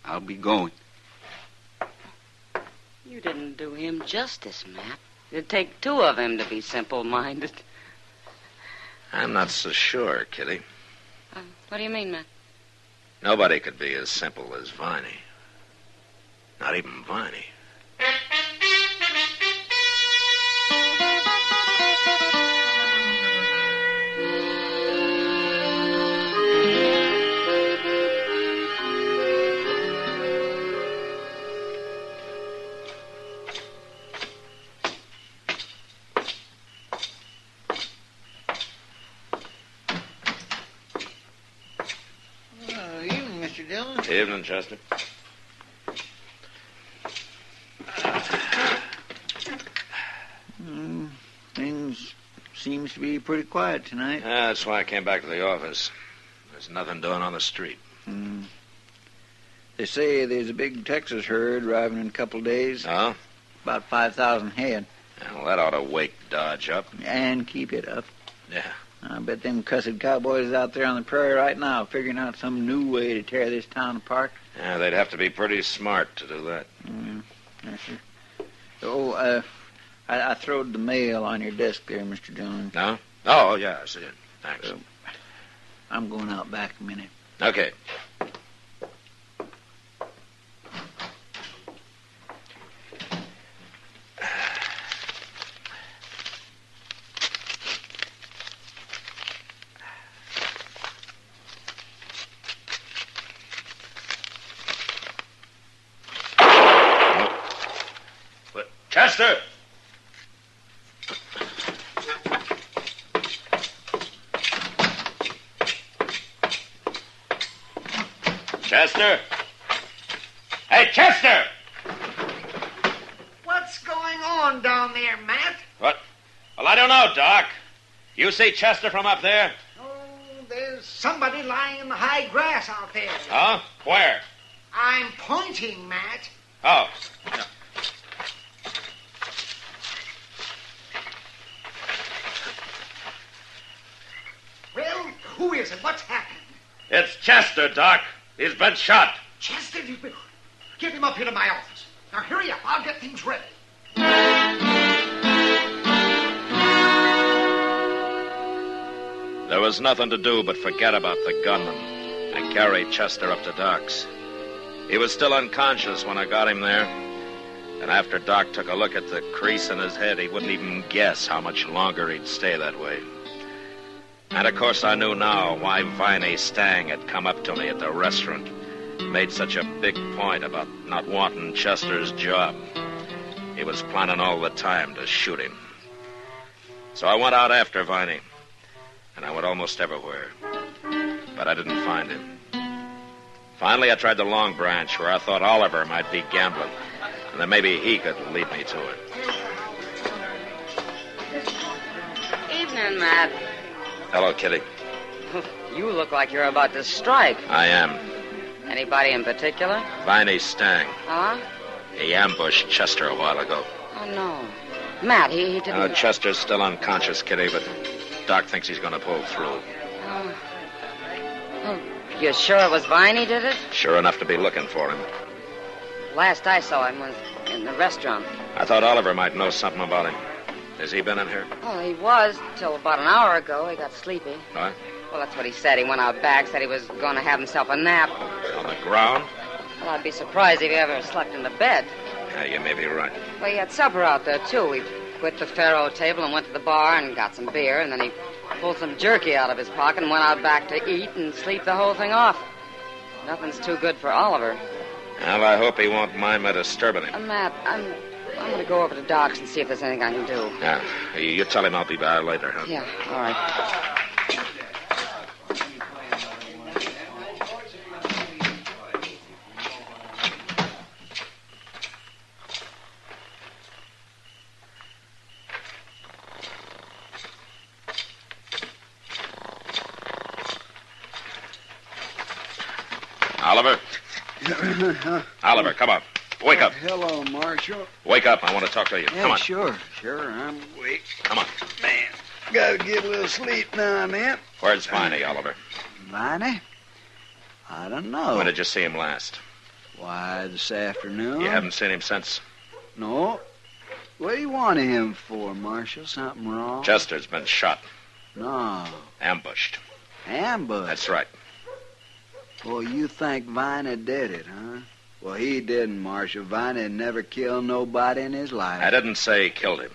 I'll be going. You didn't do him justice, Matt. It'd take two of him to be simple-minded. I'm not so sure, Kitty. What do you mean, Matt? Nobody could be as simple as Viney. Not even Viney. Evening, Chester. Things seems to be pretty quiet tonight. That's why I came back to the office. There's nothing doing on the street. They say there's a big Texas herd arriving in a couple of days. Oh? About 5,000 head. Well, that ought to wake Dodge up. And keep it up. Yeah. I bet them cussed cowboys out there on the prairie right now figuring out some new way to tear this town apart. Yeah, they'd have to be pretty smart to do that. Yes, sir. Oh, I throwed the mail on your desk there, Mr. Dillon. No? Oh, yeah, I see it. Thanks. I'm going out back a minute. Okay. Chester! Chester? Hey, Chester! What's going on down there, Matt? What? Well, I don't know, Doc. You see Chester from up there? Oh, there's somebody lying in the high grass out there. Huh? Where? I'm pointing, Matt. Oh. Who is it? What's happened? It's Chester, Doc. He's been shot. Chester, get him up here to my office. Now, hurry up. I'll get things ready. There was nothing to do but forget about the gunman and carry Chester up to Doc's. He was still unconscious when I got him there. And after Doc took a look at the crease in his head, he wouldn't even guess how much longer he'd stay that way. And of course I knew now why Viney Stang had come up to me at the restaurant, made such a big point about not wanting Chester's job. He was planning all the time to shoot him. So I went out after Viney, and I went almost everywhere. But I didn't find him. Finally, I tried the Long Branch, where I thought Oliver might be gambling, and then maybe he could lead me to it. Evening, Matt. Hello, Kitty. You look like you're about to strike. I am. Anybody in particular? Viney Stang. Huh? He ambushed Chester a while ago. Oh, no. Matt, he didn't... Chester's still unconscious, Kitty, but Doc thinks he's going to pull through. Oh, you sure it was Viney did it? Sure enough to be looking for him. Last I saw him was in the restaurant. I thought Oliver might know something about him. Has he been in here? Oh, he was, till about an hour ago. He got sleepy. What? Well, that's what he said. He went out back, said he was going to have himself a nap. On the ground? Well, I'd be surprised if he ever slept in the bed. Yeah, you may be right. Well, he had supper out there, too. We quit the faro table and went to the bar and got some beer, and then he pulled some jerky out of his pocket and went out back to eat and sleep the whole thing off. Nothing's too good for Oliver. Well, I hope he won't mind my disturbing him. Matt, I'm going to go over to Doc's and see if there's anything I can do. Yeah, you tell him I'll be by later, huh? Yeah, all right. Oliver? Oliver, come on. Wake up. Hello, Marshal. Wake up. I want to talk to you. Yeah, Come on. Sure, I'm awake. Come on. Man, gotta get a little sleep now and then. Where's Viney, Oliver? Viney? I don't know. When did you see him last? Why, this afternoon. You haven't seen him since? No. What do you want him for, Marshal? Something wrong? Chester's been shot. No. Ambushed. Ambushed? That's right. Well, you think Viney did it, huh? Well, he didn't, Marshal. Viney never killed nobody in his life. I didn't say he killed him.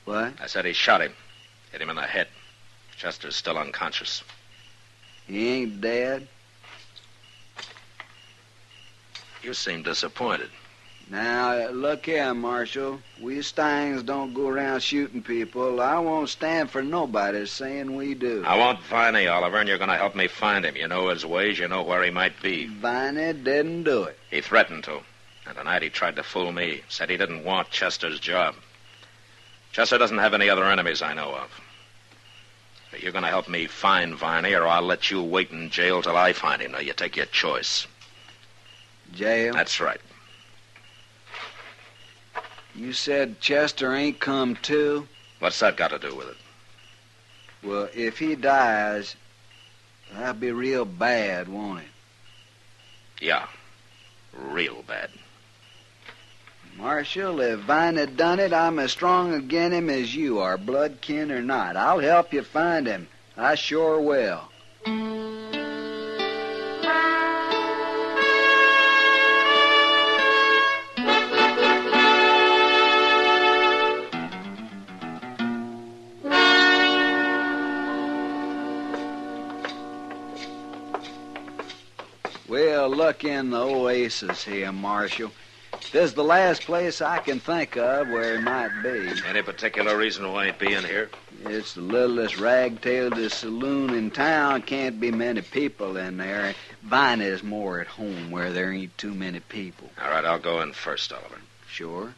What? I said he shot him. Hit him in the head. Chester's still unconscious. He ain't dead? You seem disappointed. Now, look here, Marshal. We Stangs don't go around shooting people. I won't stand for nobody saying we do. I want Viney, Oliver, and you're going to help me find him. You know his ways. You know where he might be. Viney didn't do it. He threatened to. And tonight he tried to fool me. Said he didn't want Chester's job. Chester doesn't have any other enemies I know of. But you're going to help me find Viney, or I'll let you wait in jail till I find him. Now, you take your choice. Jail? That's right. You said Chester ain't come to? What's that got to do with it? Well, if he dies, that'll be real bad, won't it? Yeah, real bad. Marshal, if Viney done it, I'm as strong agin him as you are, blood kin or not. I'll help you find him. I sure will. Well, look in the oasis here, Marshal. This is the last place I can think of where he might be. Any particular reason why he'd be in here? It's the littlest rag-tailed saloon in town. Can't be many people in there. Viney's more at home where there ain't too many people. All right, I'll go in first, Oliver. Sure.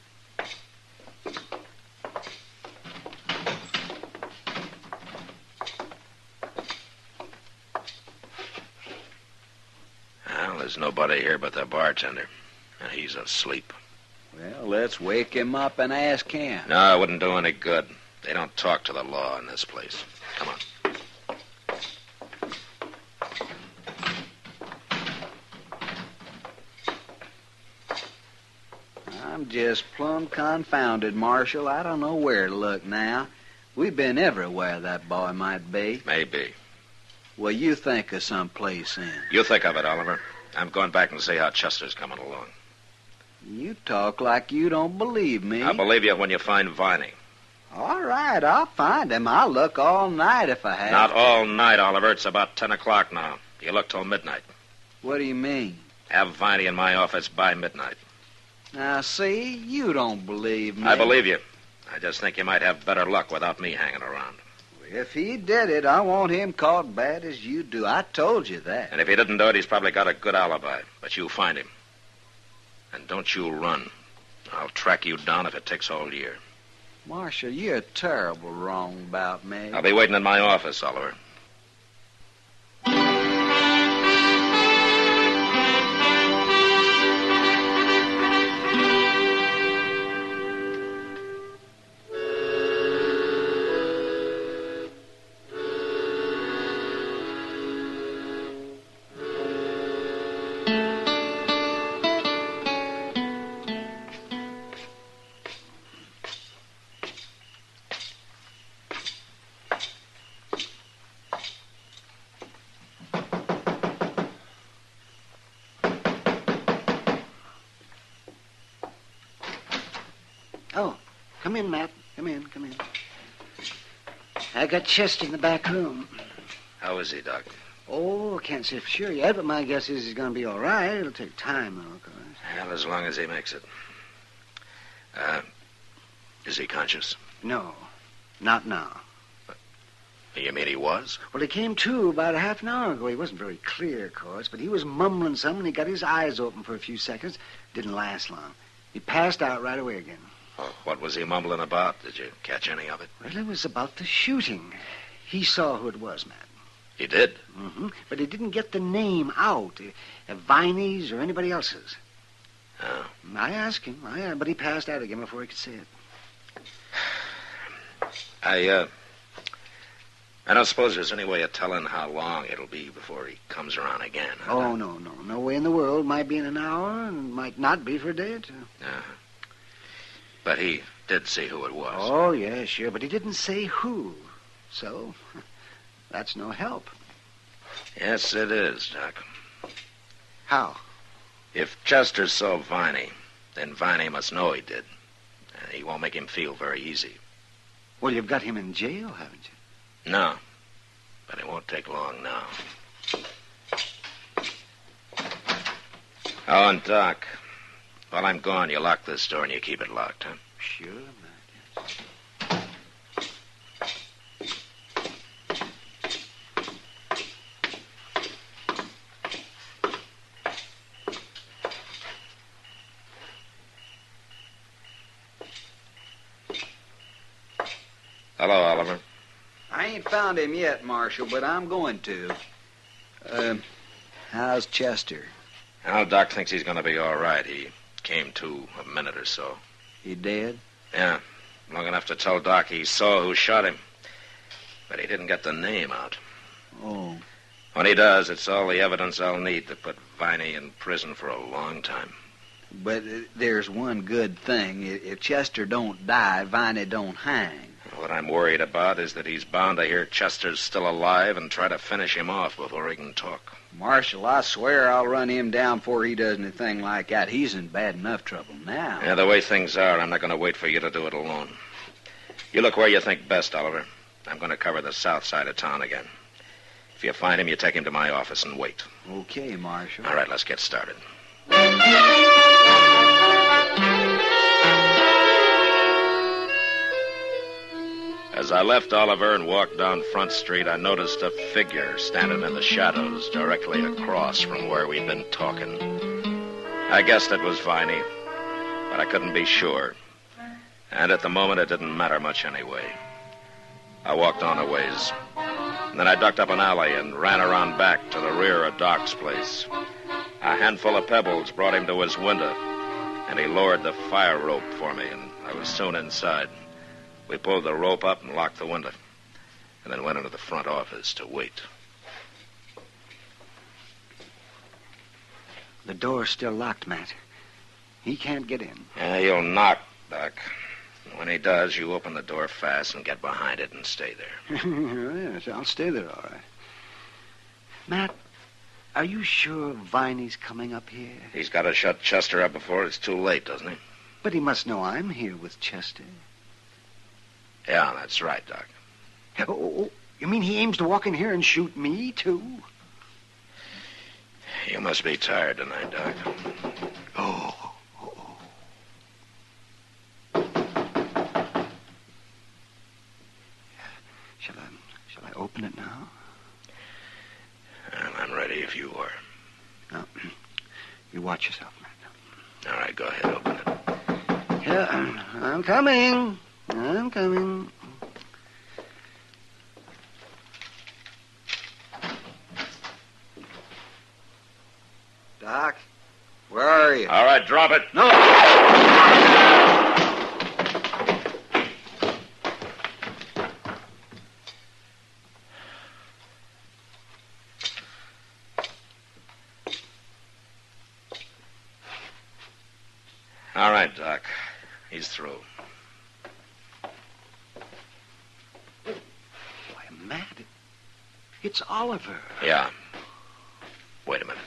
Well, there's nobody here but the bartender. And he's asleep. Well, let's wake him up and ask him. No, it wouldn't do any good. They don't talk to the law in this place. Come on. I'm just plumb confounded, Marshal. I don't know where to look now. We've been everywhere that boy might be. Maybe. Well, you think of some place then. You think of it, Oliver. I'm going back and see how Chester's coming along. You talk like you don't believe me. I'll believe you when you find Viney. All right, I'll find him. I'll look all night if I have Not to. all night, Oliver. It's about 10 o'clock now. You look till midnight. What do you mean? Have Viney in my office by midnight. Now, see, you don't believe me. I believe you. I just think you might have better luck without me hanging around. If he did it, I want him caught bad as you do. I told you that. And if he didn't do it, he's probably got a good alibi. But you find him. And don't you run. I'll track you down if it takes all year. Marshal, you're terrible wrong about me. I'll be waiting in my office, Oliver. Oh, come in, Matt. Come in. I got Chester in the back room. How is he, Doc? Oh, can't say for sure yet, but my guess is he's going to be all right. It'll take time, though, of course. Well, as long as he makes it. Is he conscious? No, not now. You mean he was? Well, he came to about a half an hour ago. He wasn't very clear, of course, but he was mumbling something. He got his eyes open for a few seconds. Didn't last long. He passed out right away again. Oh, what was he mumbling about? Did you catch any of it? Well, it was about the shooting. He saw who it was, Matt. He did? Mm-hmm. But he didn't get the name out. Viney's or anybody else's. Oh. I asked him, but he passed out again before he could say it. I don't suppose there's any way of telling how long it'll be before he comes around again. Huh? Oh, no. No way in the world. Might be in an hour and might not be for a day or two. But he did see who it was. Oh, yeah, sure. But he didn't say who. So, that's no help. Yes, it is, Doc. How? If Chester saw Viney, then Viney must know he did. He won't make him feel very easy. Well, you've got him in jail, haven't you? No. But it won't take long now. Oh, and Doc, while I'm gone, you lock this door and you keep it locked, huh? Sure, Matt. Hello, Oliver. I ain't found him yet, Marshal, but I'm going to. How's Chester? Well, Doc thinks he's going to be all right. He came to a minute or so. He dead? Yeah, long enough to tell Doc he saw who shot him. But he didn't get the name out. Oh. When he does, it's all the evidence I'll need to put Viney in prison for a long time. But there's one good thing. If Chester don't die, Viney don't hang. What I'm worried about is that he's bound to hear Chester's still alive and try to finish him off before he can talk. Marshal, I swear I'll run him down before he does anything like that. He's in bad enough trouble now. Yeah, the way things are, I'm not going to wait for you to do it alone. You look where you think best, Oliver. I'm going to cover the south side of town again. If you find him, you take him to my office and wait. Okay, Marshal. All right, let's get started. As I left Oliver and walked down Front Street, I noticed a figure standing in the shadows directly across from where we'd been talking. I guessed it was Viney, but I couldn't be sure. And at the moment, it didn't matter much anyway. I walked on a ways. Then I ducked up an alley and ran around back to the rear of Doc's place. A handful of pebbles brought him to his window, and he lowered the fire rope for me, and I was soon inside. We pulled the rope up and locked the window, and then went into the front office to wait. The door's still locked, Matt. He can't get in. Yeah, he'll knock, Doc. When he does, you open the door fast and get behind it and stay there. Yes, I'll stay there, all right. Matt, are you sure Viney's coming up here? He's got to shut Chester up before it's too late, doesn't he? But he must know I'm here with Chester. Yeah, that's right, Doc. Oh, you mean he aims to walk in here and shoot me, too? You must be tired tonight, Doc. Oh. Shall I open it now? Well, I'm ready if you are. Now, you watch yourself, man. All right, go ahead, open it. Yeah, I'm coming. I'm coming. Doc, where are you? All right, drop it. No! All right, Doc. He's through. Why, Matt, it's Oliver. Yeah. Wait a minute.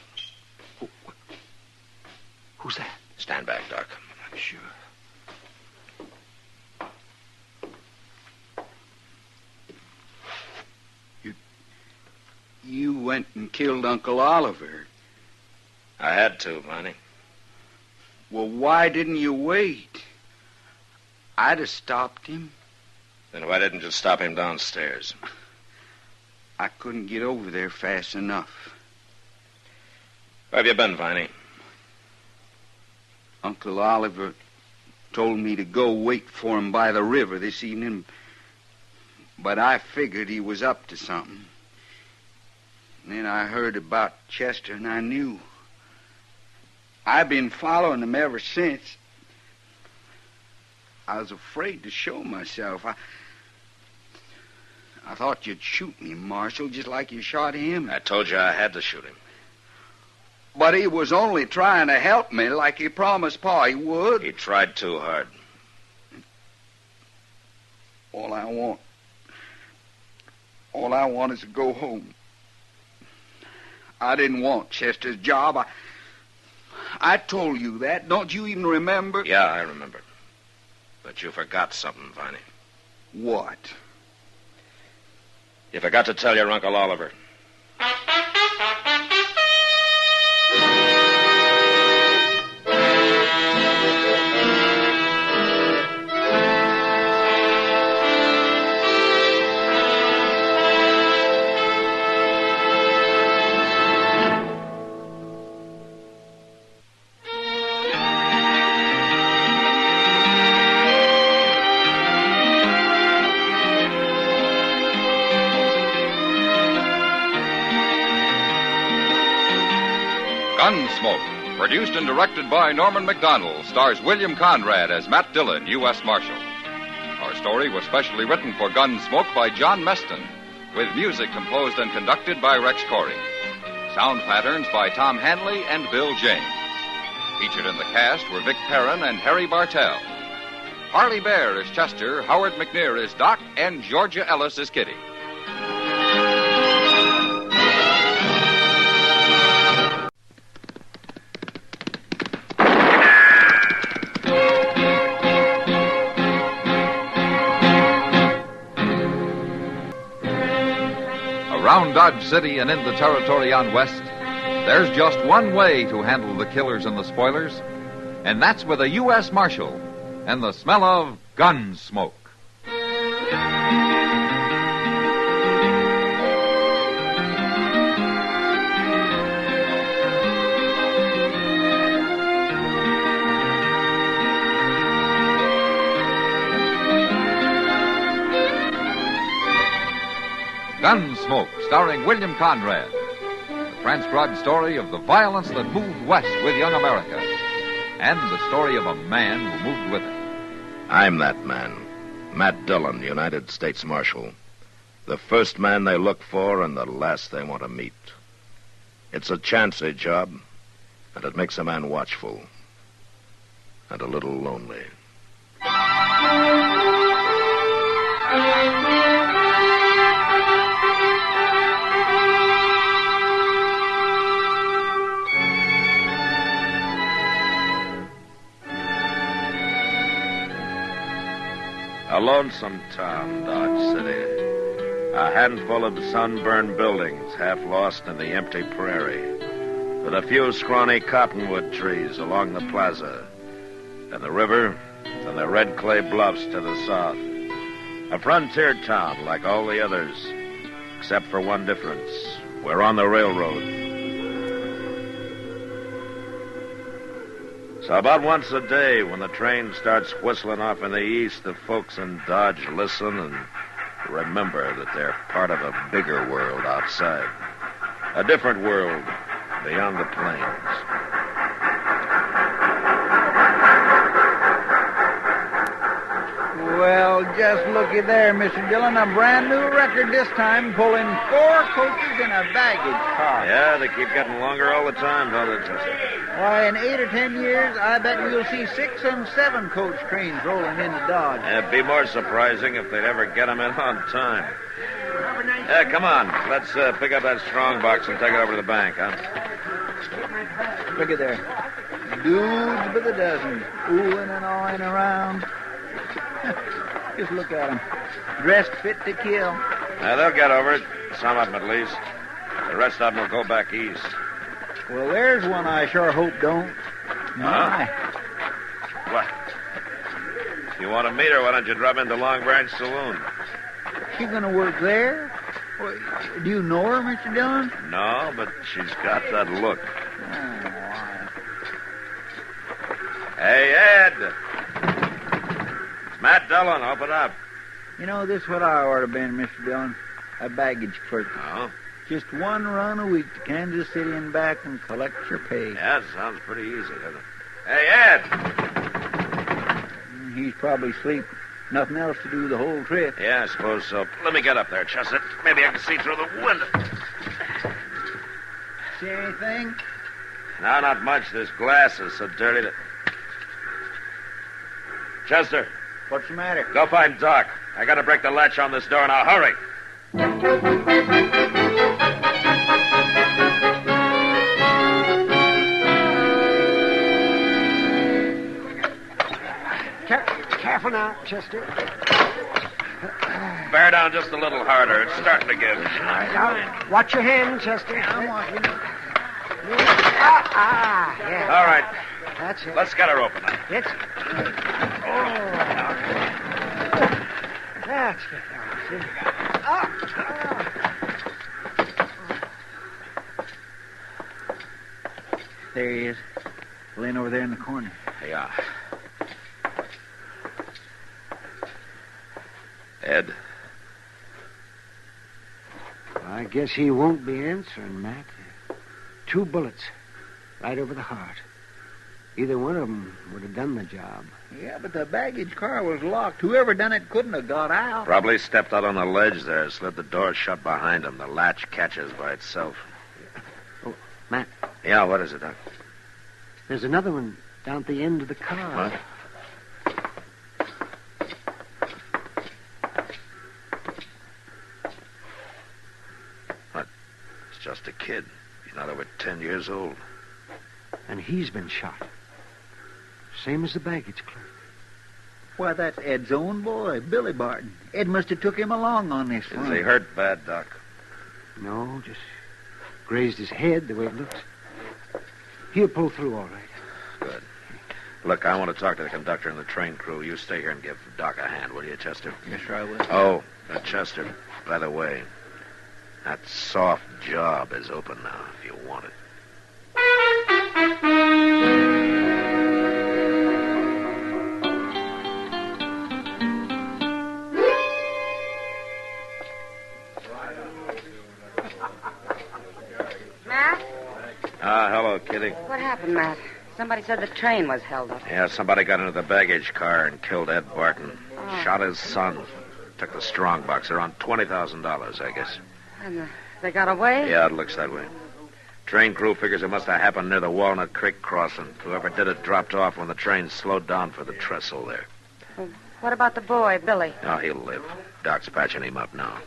Who's that? Stand back, Doc. I'm sure. You went and killed Uncle Oliver. I had to, Viney. Well, why didn't you wait? I'd have stopped him. Then why didn't you stop him downstairs? I couldn't get over there fast enough. Where have you been, Viney? Uncle Oliver told me to go wait for him by the river this evening, but I figured he was up to something. And then I heard about Chester, and I knew. I've been following him ever since. I was afraid to show myself. I thought you'd shoot me, Marshal, just like you shot him. I told you I had to shoot him. But he was only trying to help me like he promised Pa he would. He tried too hard. All I want is to go home. I didn't want Chester's job. I told you that. Don't you even remember? Yeah, I remember. But you forgot something, Viney. What? You forgot to tell your Uncle Oliver. Gunsmoke, produced and directed by Norman Macdonald, stars William Conrad as Matt Dillon, U.S. Marshal. Our story was specially written for Gunsmoke by John Meston, with music composed and conducted by Rex Corey. Sound patterns by Tom Hanley and Bill James. Featured in the cast were Vic Perrin and Harry Bartell. Harley Bear is Chester, Howard McNear is Doc, and Georgia Ellis is Kitty. Around Dodge City and in the territory on West, there's just one way to handle the killers and the spoilers, and that's with a U.S. Marshal and the smell of gun smoke. Gunsmoke, starring William Conrad. The transcribed story of the violence that moved west with young America. And the story of a man who moved with it. I'm that man. Matt Dillon, United States Marshal. The first man they look for and the last they want to meet. It's a chancy job, and it makes a man watchful. and a little lonely. A lonesome town, Dodge City. A handful of sunburned buildings half lost in the empty prairie, with a few scrawny cottonwood trees along the plaza, and the river and the red clay bluffs to the south. A frontier town like all the others, except for one difference. We're on the railroad. So about once a day, when the train starts whistling off in the east, the folks in Dodge listen and remember that they're part of a bigger world outside. A different world beyond the plains. Well, just looky there, Mr. Dillon. A brand new record this time, pulling 4 coaches in a baggage car. Yeah, they keep getting longer all the time, don't they, Chester? Why, in 8 or 10 years, I bet we'll see 6 and 7 coach trains rolling into Dodge. It'd be more surprising if they'd ever get them in on time. Yeah, come on. Let's pick up that strong box and take it over to the bank, huh? Look at there. Dudes by the dozen, oohing and awing around. Just look at them. Dressed fit to kill. They'll get over it. Some of them, at least. The rest of them will go back east. Well, there's one I sure hope don't. My. What? If you want to meet her, why don't you drop into Long Branch Saloon? She gonna work there? Well, do you know her, Mr. Dillon? No, but she's got that look. Hey, Ed! It's Matt Dillon. Open up. You know, this is what I ought to have been, Mr. Dillon. A baggage clerk. Oh? Just one run a week to Kansas City and back and collect your pay. Yeah, it sounds pretty easy, doesn't it? Hey, Ed! He's probably asleep. Nothing else to do the whole trip. Yeah, I suppose so. Let me get up there, Chester. Maybe I can see through the window. See anything? No, not much. This glass is so dirty that... Chester. What's the matter? Go find Doc. I gotta break the latch on this door. Now, hurry. Careful now, Chester. Bear down just a little harder. It's starting to give. All right, now, watch your hand, Chester. I'm watching. Yeah. All right. That's it. Let's get her open. It's... That's it. There he is. Laying over there in the corner. Yeah. Ed? I guess he won't be answering, Matt. 2 bullets. Right over the heart. Either one of them would have done the job. Yeah, but the baggage car was locked. Whoever done it couldn't have got out. Probably stepped out on the ledge there, slid the door shut behind him. The latch catches by itself. Oh, Matt. Yeah, what is it, Doc? There's another one down at the end of the car. What? What? It's just a kid. He's not over 10 years old. And he's been shot. Same as the baggage clerk. Why, that's Ed's own boy, Billy Barton. Ed must have took him along on this one. Is he hurt bad, Doc? No, just grazed his head the way it looks. He'll pull through all right. Good. Look, I want to talk to the conductor and the train crew. You stay here and give Doc a hand, will you, Chester? Yes, sir, I will. Oh, Chester, by the way, that soft job is open now if you want it. Matt? Hello, Kitty. What happened, Matt? Somebody said the train was held up. Yeah, somebody got into the baggage car and killed Ed Barton. Shot his son. Took the strong box. Around $20,000, I guess. And they got away? Yeah, it looks that way. Train crew figures it must have happened near the Walnut Creek crossing. Whoever did it dropped off when the train slowed down for the trestle there. What about the boy, Billy? Oh, he'll live. Doc's patching him up now.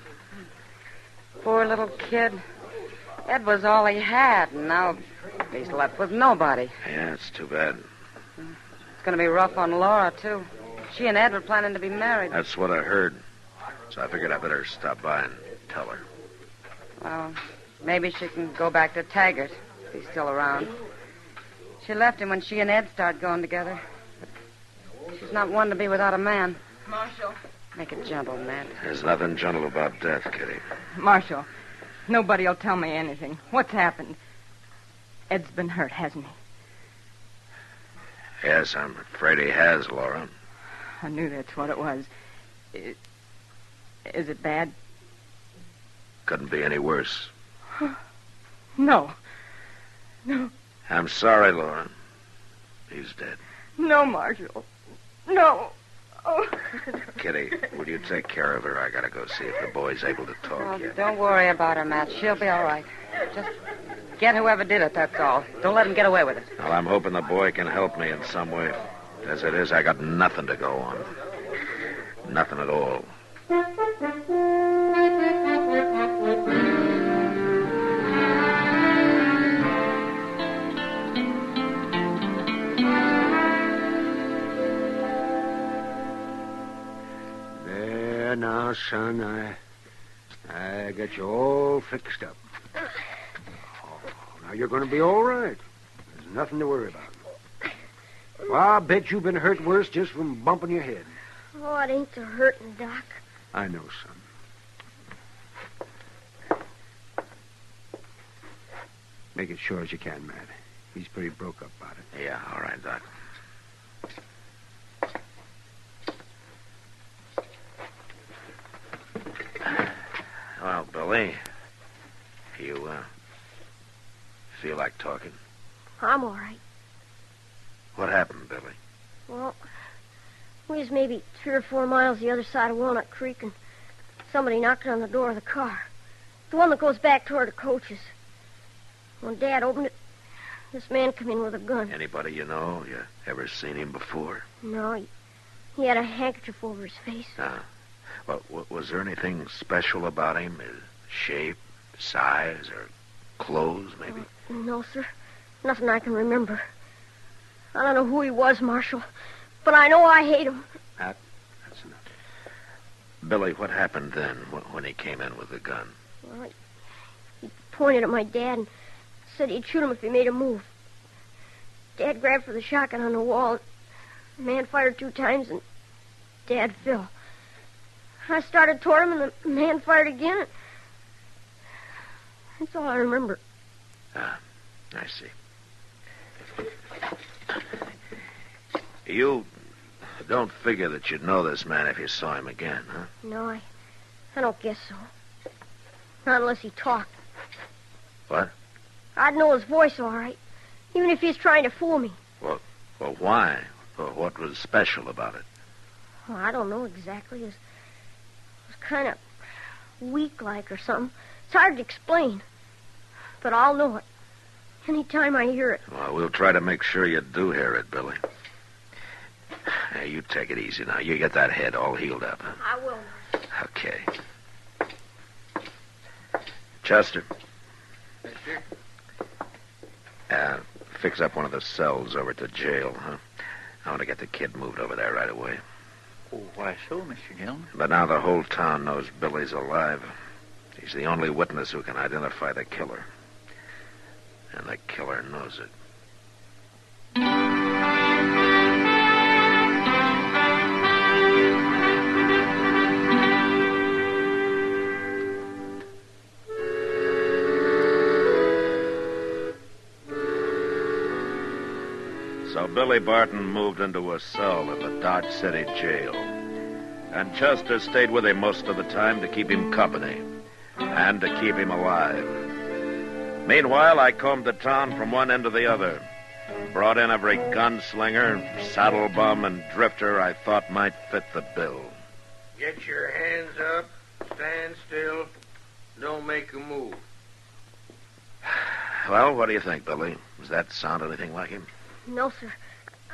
Poor little kid. Ed was all he had, and now he's left with nobody. Yeah, it's too bad. It's going to be rough on Laura, too. She and Ed were planning to be married. That's what I heard. So I figured I better stop by and tell her. Well, maybe she can go back to Taggart, if he's still around. She left him when she and Ed started going together. But she's not one to be without a man. Marshal. Make it gentle, Matt. There's nothing gentle about death, Kitty. Marshal, nobody will tell me anything. What's happened? Ed's been hurt, hasn't he? Yes, I'm afraid he has, Laura. I knew that's what it was. Is it bad? Couldn't be any worse. No. No. I'm sorry, Laura. He's dead. No, Marshal. No. Oh. Kitty, will you take care of her? I gotta go see if the boy's able to talk Oh, yet. don't worry about her, Matt. She'll be all right. Just get whoever did it, that's all. Don't let him get away with it. Well, I'm hoping the boy can help me in some way. As it is, I got nothing to go on. Nothing at all. There now, son, I got you all fixed up. Oh, now you're going to be all right. There's nothing to worry about. Well, I bet you've been hurt worse just from bumping your head. Oh, it ain't so hurting, Doc. I know, son. Make it sure as you can, Matt. He's pretty broke up about it. Yeah, all right, Doc. Well, Billy, you, feel like talking? I'm all right. What happened, Billy? Well, we was maybe 3 or 4 miles the other side of Walnut Creek, and somebody knocked on the door of the car. The one that goes back toward the coaches. When Dad opened it, this man come in with a gun. Anybody you know? You ever seen him before? No, he had a handkerchief over his face. Well, was there anything special about him? His shape, size, or clothes, maybe? No, sir. Nothing I can remember. I don't know who he was, Marshal, but I know I hate him. That's enough. Billy, what happened then when he came in with the gun? Well, he pointed at my dad and said he'd shoot him if he made a move. Dad grabbed for the shotgun on the wall. The man fired 2 times, and Dad fell. I started toward him, and the man fired again. That's all I remember. I see. You don't figure that you'd know this man if you saw him again, huh? No, I don't guess so. Not unless he talked. What? I'd know his voice all right, even if he's trying to fool me. Well, why? Well, what was special about it? Well, I don't know exactly. It was kind of weak-like or something. It's hard to explain, but I'll know it anytime I hear it. Well, we'll try to make sure you do hear it, Billy. Hey, you take it easy now. You get that head all healed up. Huh? I will. Okay. Chester. Fix up one of the cells over at the jail, huh? I want to get the kid moved over there right away. Oh, why so, Mr. Dillon? But now the whole town knows Billy's alive. He's the only witness who can identify the killer. And the killer knows it. So Billy Barton moved into a cell at the Dodge City jail. And Chester stayed with him most of the time to keep him company and to keep him alive. Meanwhile, I combed the town from one end to the other. Brought in every gunslinger, saddle bum, and drifter I thought might fit the bill. Get your hands up. Stand still. Don't make a move. Well, what do you think, Billy? Does that sound anything like him? No, sir.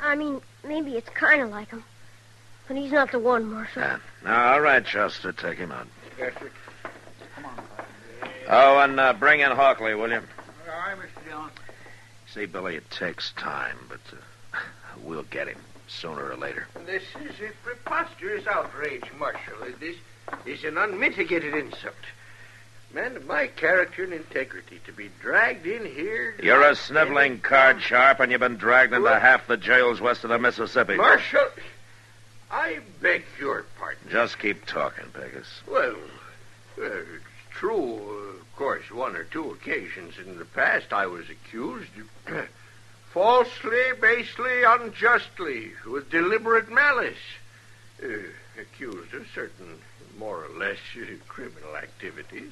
I mean, maybe it's kind of like him. But he's not the one, Marshal. Yeah. Now, all right, Chester, take him out. Yes, sir. Come on. Oh, and bring in Hawkley, will you? All right, Mr. Dillon. See, Billy, it takes time, but we'll get him sooner or later. This is a preposterous outrage, Marshal. This is an unmitigated insult. Man of my character and integrity to be dragged in here... You're a sniveling card sharp, and you've been dragged into half the jails west of the Mississippi. Marshal, I beg your pardon. Just keep talking, Pegasus. Well, it's true. Of course, one or two occasions in the past I was accused falsely, basely, unjustly, with deliberate malice. Accused of certain more or less criminal activities.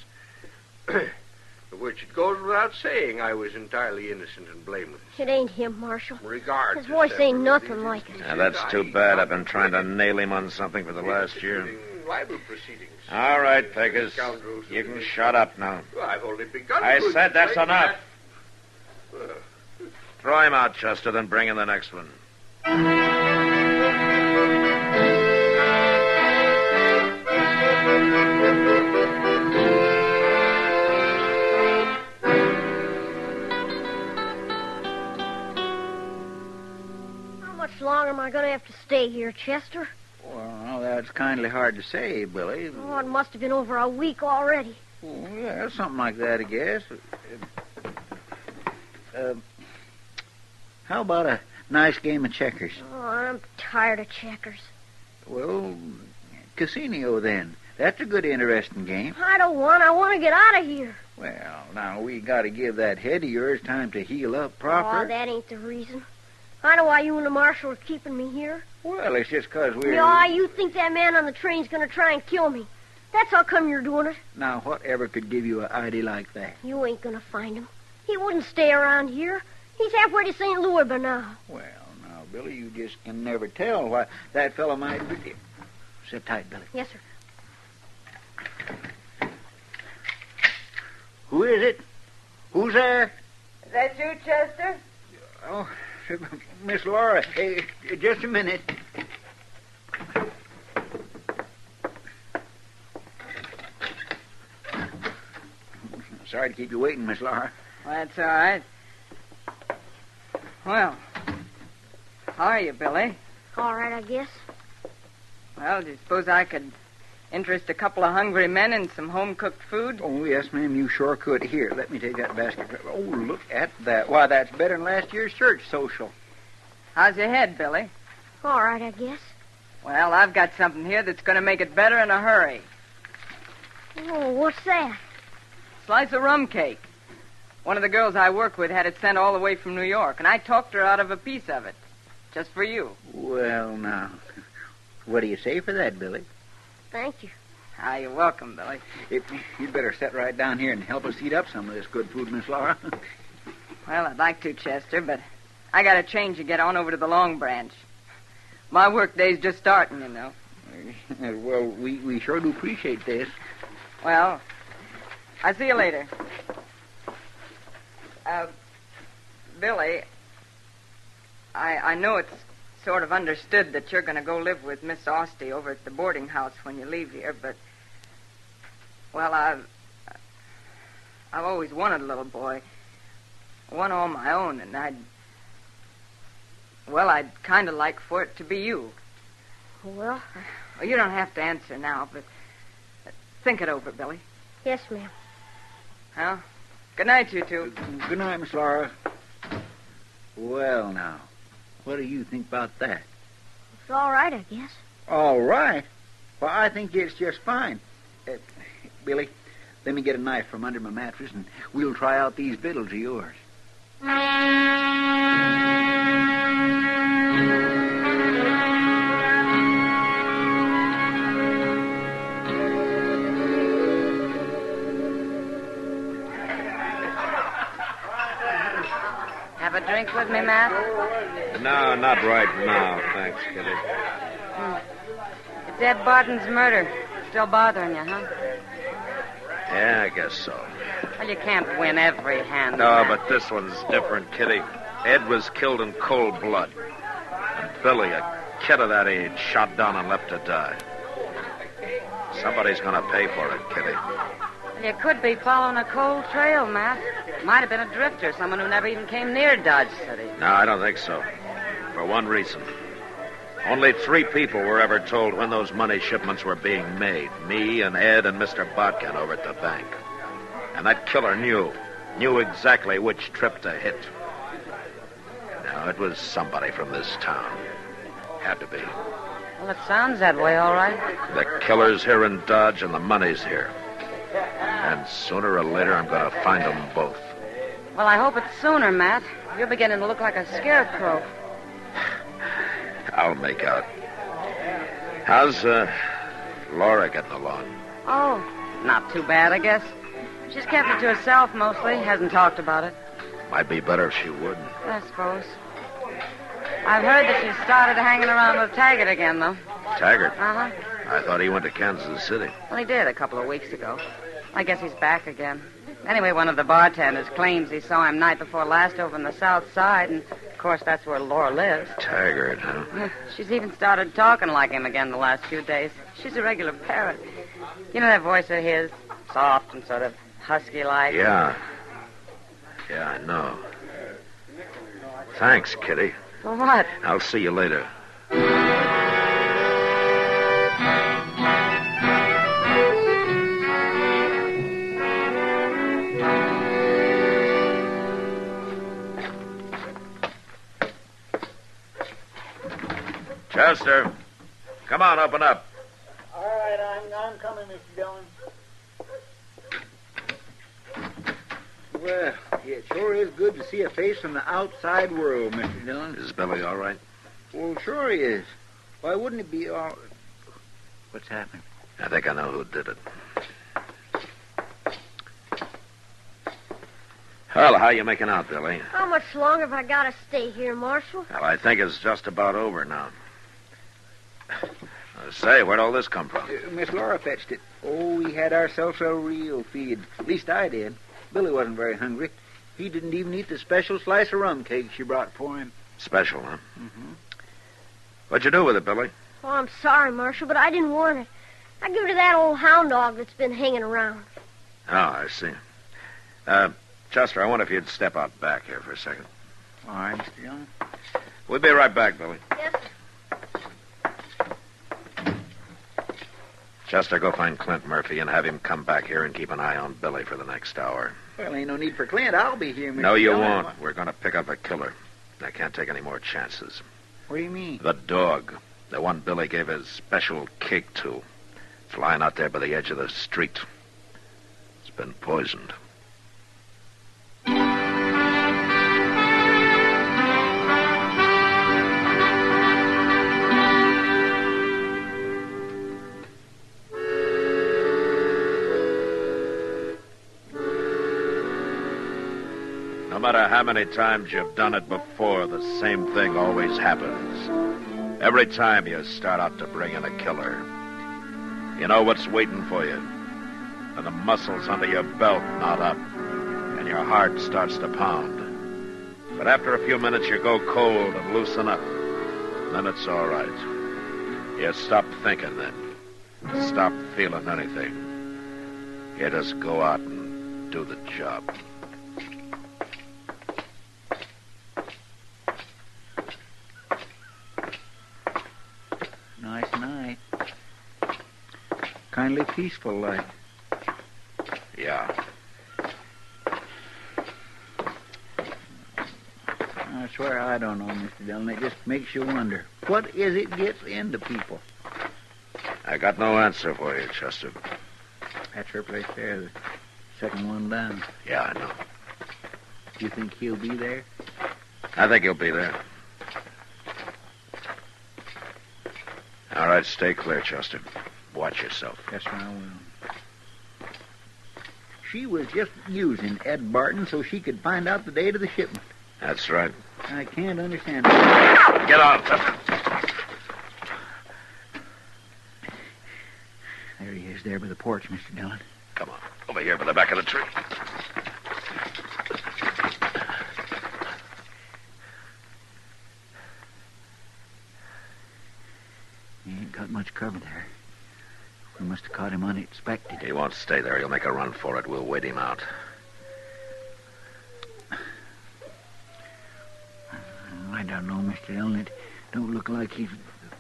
Which it goes without saying I was entirely innocent and blameless. It ain't him, Marshal. Regard His voice ain't nothing like it. Now, that's too bad. I've been trying to nail him on something for the last year. Libel proceedings. All right, Pegasus. You can shut up now. Well, I've only begun. I said that's enough. Throw him out, Chester, then bring in the next one. How much longer am I going to have to stay here, Chester? Well, that's kindly hard to say, Billy. Oh, it must have been over a week already. Well, yeah, something like that, I guess. How about a nice game of checkers? Oh, I'm tired of checkers. Well, casino, then. That's a good, interesting game. I don't want. I want to get out of here. Well, now, we got to give that head of yours time to heal up proper. Oh, that ain't the reason. I know why you and the marshal are keeping me here. Well, it's just 'cause we're... No, you think that man on the train's going to try and kill me. That's how come you're doing it. Now, whatever could give you an idea like that? You ain't going to find him. He wouldn't stay around here. He's halfway to St. Louis by now. Well, now, Billy, you just can never tell why that fellow might be... Sit tight, Billy. Yes, sir. Who is it? Who's there? Is that you, Chester? Oh, Miss Laura. Hey, just a minute. Sorry to keep you waiting, Miss Laura. Well, that's all right. Well, how are you, Billy? All right, I guess. Well, do you suppose I could interest a couple of hungry men in some home-cooked food? Oh, yes, ma'am, you sure could. Here, let me take that basket. Oh, look at that. Why, that's better than last year's church social. How's your head, Billy? All right, I guess. Well, I've got something here that's going to make it better in a hurry. Oh, what's that? Slice of rum cake. One of the girls I work with had it sent all the way from New York, and I talked her out of a piece of it. Just for you. Well, now, what do you say for that, Billy? Thank you. Ah, you're welcome, Billy. You'd better sit right down here and help us eat up some of this good food, Miss Laura. Well, I'd like to, Chester, but I got a change to get on over to the Long Branch. My work day's just starting, you know. Well, we sure do appreciate this. Well, I'll see you later. Billy, I know it's sort of understood that you're going to go live with Miss Austin over at the boarding house when you leave here, but, well, I've always wanted a little boy. One all my own, and I'd kind of like for it to be you. Well, you don't have to answer now, but think it over, Billy. Yes, ma'am. Well, good night, you two. Good night, Miss Laura. Well, now, what do you think about that? It's all right, I guess. All right? Well, I think it's just fine. Billy, let me get a knife from under my mattress, and we'll try out these victuals of yours. Have a drink with me, Matt? No, not right now. Thanks, Kitty. It's Ed Barton's murder. Still bothering you, huh? Yeah, I guess so. Well, you can't win every hand. No, Matt. but this one's different, Kitty. Ed was killed in cold blood. And Billy, a kid of that age, shot down and left to die. Somebody's going to pay for it, Kitty. Well, you could be following a cold trail, Matt. Might have been a drifter, someone who never even came near Dodge City. No, I don't think so. For one reason. Only 3 people were ever told when those money shipments were being made. Me and Ed and Mr. Botkin over at the bank. And that killer knew exactly which trip to hit. Now, it was somebody from this town. Had to be. Well, it sounds that way, all right. The killer's here in Dodge and the money's here. And sooner or later, I'm going to find them both. Well, I hope it's sooner, Matt. You're beginning to look like a scarecrow. I'll make out. How's Laura getting along? Oh, not too bad, I guess. She's kept it to herself mostly. Hasn't talked about it. Might be better if she would. I suppose. I've heard that she started hanging around with Taggart again, though. Taggart? Uh-huh. I thought he went to Kansas City. Well, he did a couple of weeks ago. I guess he's back again. Anyway, one of the bartenders claims he saw him night before last over on the south side, and, of course, that's where Laura lives. Taggart, huh? She's even started talking like him again the last few days. She's a regular parrot. You know that voice of his? Soft and sort of husky-like. Yeah. Yeah, I know. Thanks, Kitty. For what? I'll see you later. Chester, come on, open up. All right, I'm coming, Mr. Dillon. Well, it sure is good to see a face from the outside world, Mr. Dillon. Is Billy all right? Well, sure he is. Why wouldn't it be all... What's happened? I think I know who did it. Well, how you making out, Billy? How much longer have I got to stay here, Marshal? Well, I think it's just about over now. Say, where'd all this come from? Miss Laura fetched it. Oh, we had ourselves a real feed. At least I did. Billy wasn't very hungry. He didn't even eat the special slice of rum cake she brought for him. Special, huh? Mm-hmm. What'd you do with it, Billy? Oh, I'm sorry, Marshal, but I didn't want it. I gave it to that old hound dog that's been hanging around. Oh, I see. Chester, I wonder if you'd step out back here for a second. All right, Mr. Dillon. We'll be right back, Billy. Yes, sir. Chester, go find Clint Murphy and have him come back here and keep an eye on Billy for the next hour. Well, ain't no need for Clint. I'll be here, Mr. No, you Dillon. won't. We're going to pick up a killer. I can't take any more chances. What do you mean? The dog. The one Billy gave his special cake to. It's lying out there by the edge of the street. It's been poisoned. No matter how many times you've done it before, the same thing always happens. Every time you start out to bring in a killer, you know what's waiting for you. And the muscles under your belt knot up, and your heart starts to pound. But after a few minutes, you go cold and loosen up. And then it's all right. You stop thinking then. Stop feeling anything. You just go out and do the job. Nice night. Kindly peaceful like. Yeah. I swear I don't know, Mr. Dillon. It just makes you wonder. What is it gets into people? I got no answer for you, Chester. That's her place there, the second one down. Yeah, I know. Do you think he'll be there? I think he'll be there. All right, stay clear, Chester. Watch yourself. Yes, sir, I will. She was just using Ed Barton so she could find out the date of the shipment. That's right. I can't understand it. Get out, Chester. There he is, there by the porch, Mr. Dillon. Come on. Over here by the back of the tree. He ain't got much cover there. We must have caught him unexpected. He won't stay there. He'll make a run for it. We'll wait him out. I don't know, Mr. Dillon. It don't look like he's...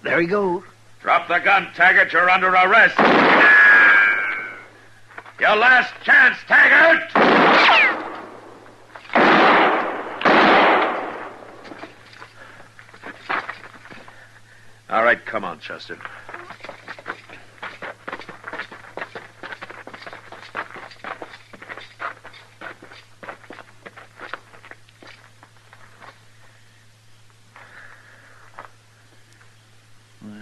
There he goes. Drop the gun, Taggart. You're under arrest. Your last chance, Taggart! All right, come on, Chester. Well,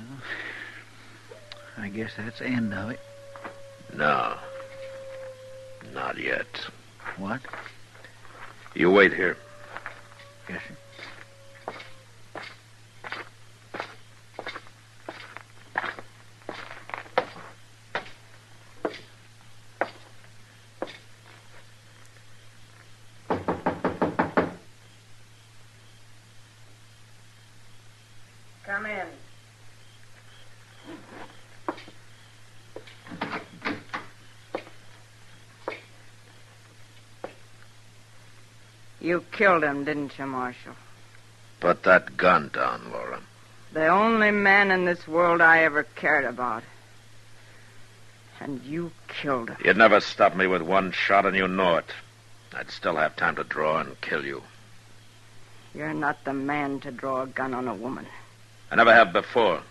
I guess that's the end of it. No. Not yet. What? You wait here. Yes, sir. Come in. You killed him, didn't you, Marshal? Put that gun down, Laura. The only man in this world I ever cared about. And you killed him. You'd never stop me with one shot, and you know it. I'd still have time to draw and kill you. You're not the man to draw a gun on a woman. I never have before.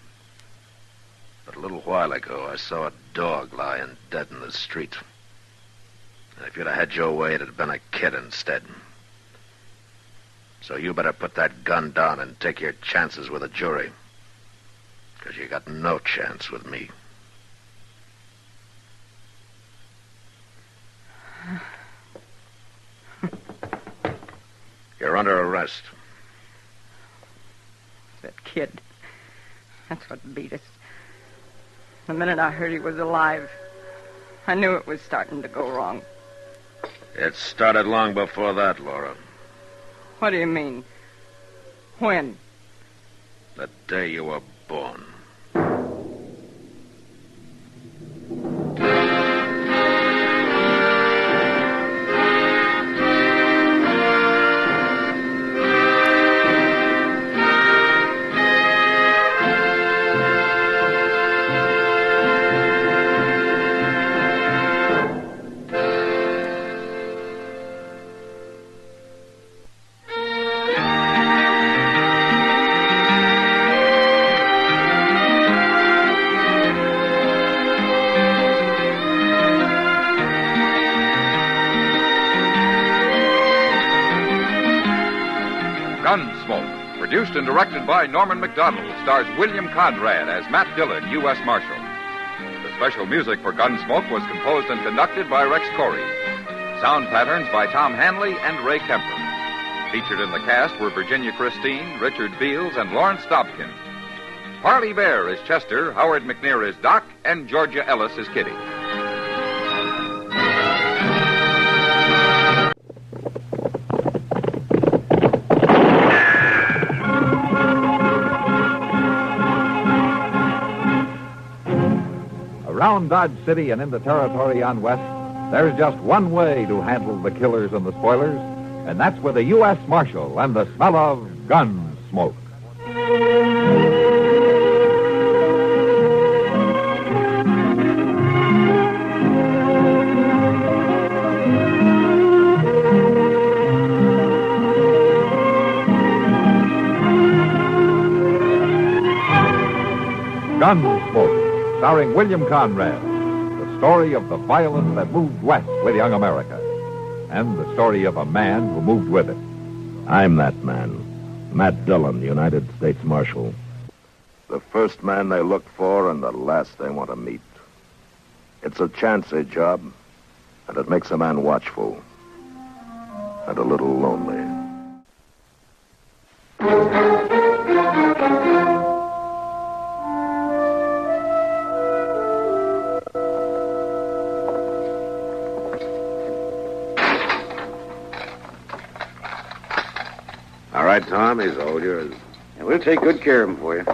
But a little while ago, I saw a dog lying dead in the street. And if you'd have had your way, it'd have been a kid instead. So you better put that gun down and take your chances with a jury. Because you got no chance with me. You're under arrest. That kid. That's what beat us. The minute I heard he was alive, I knew it was starting to go wrong. It started long before that, Laura. What do you mean? When? The day you were born. Gunsmoke, produced and directed by Norman McDonald, stars William Conrad as Matt Dillon, U.S. Marshal. The special music for Gunsmoke was composed and conducted by Rex Corey. Sound patterns by Tom Hanley and Ray Kemper. Featured in the cast were Virginia Christine, Richard Beals, and Lawrence Dobkin. Parley Bear is Chester, Howard McNear is Doc, and Georgia Ellis is Kitty. Around Dodge City and in the territory on West, there's just one way to handle the killers and the spoilers, and that's with a U.S. Marshal and the smell of Gunsmoke. Gunsmoke, starring William Conrad, the story of the violence that moved west with young America, and the story of a man who moved with it. I'm that man, Matt Dillon, United States Marshal. The first man they look for and the last they want to meet. It's a chancy job, and it makes a man watchful and a little lonely. right, Tom. He's all yours. And we'll take good care of him for you.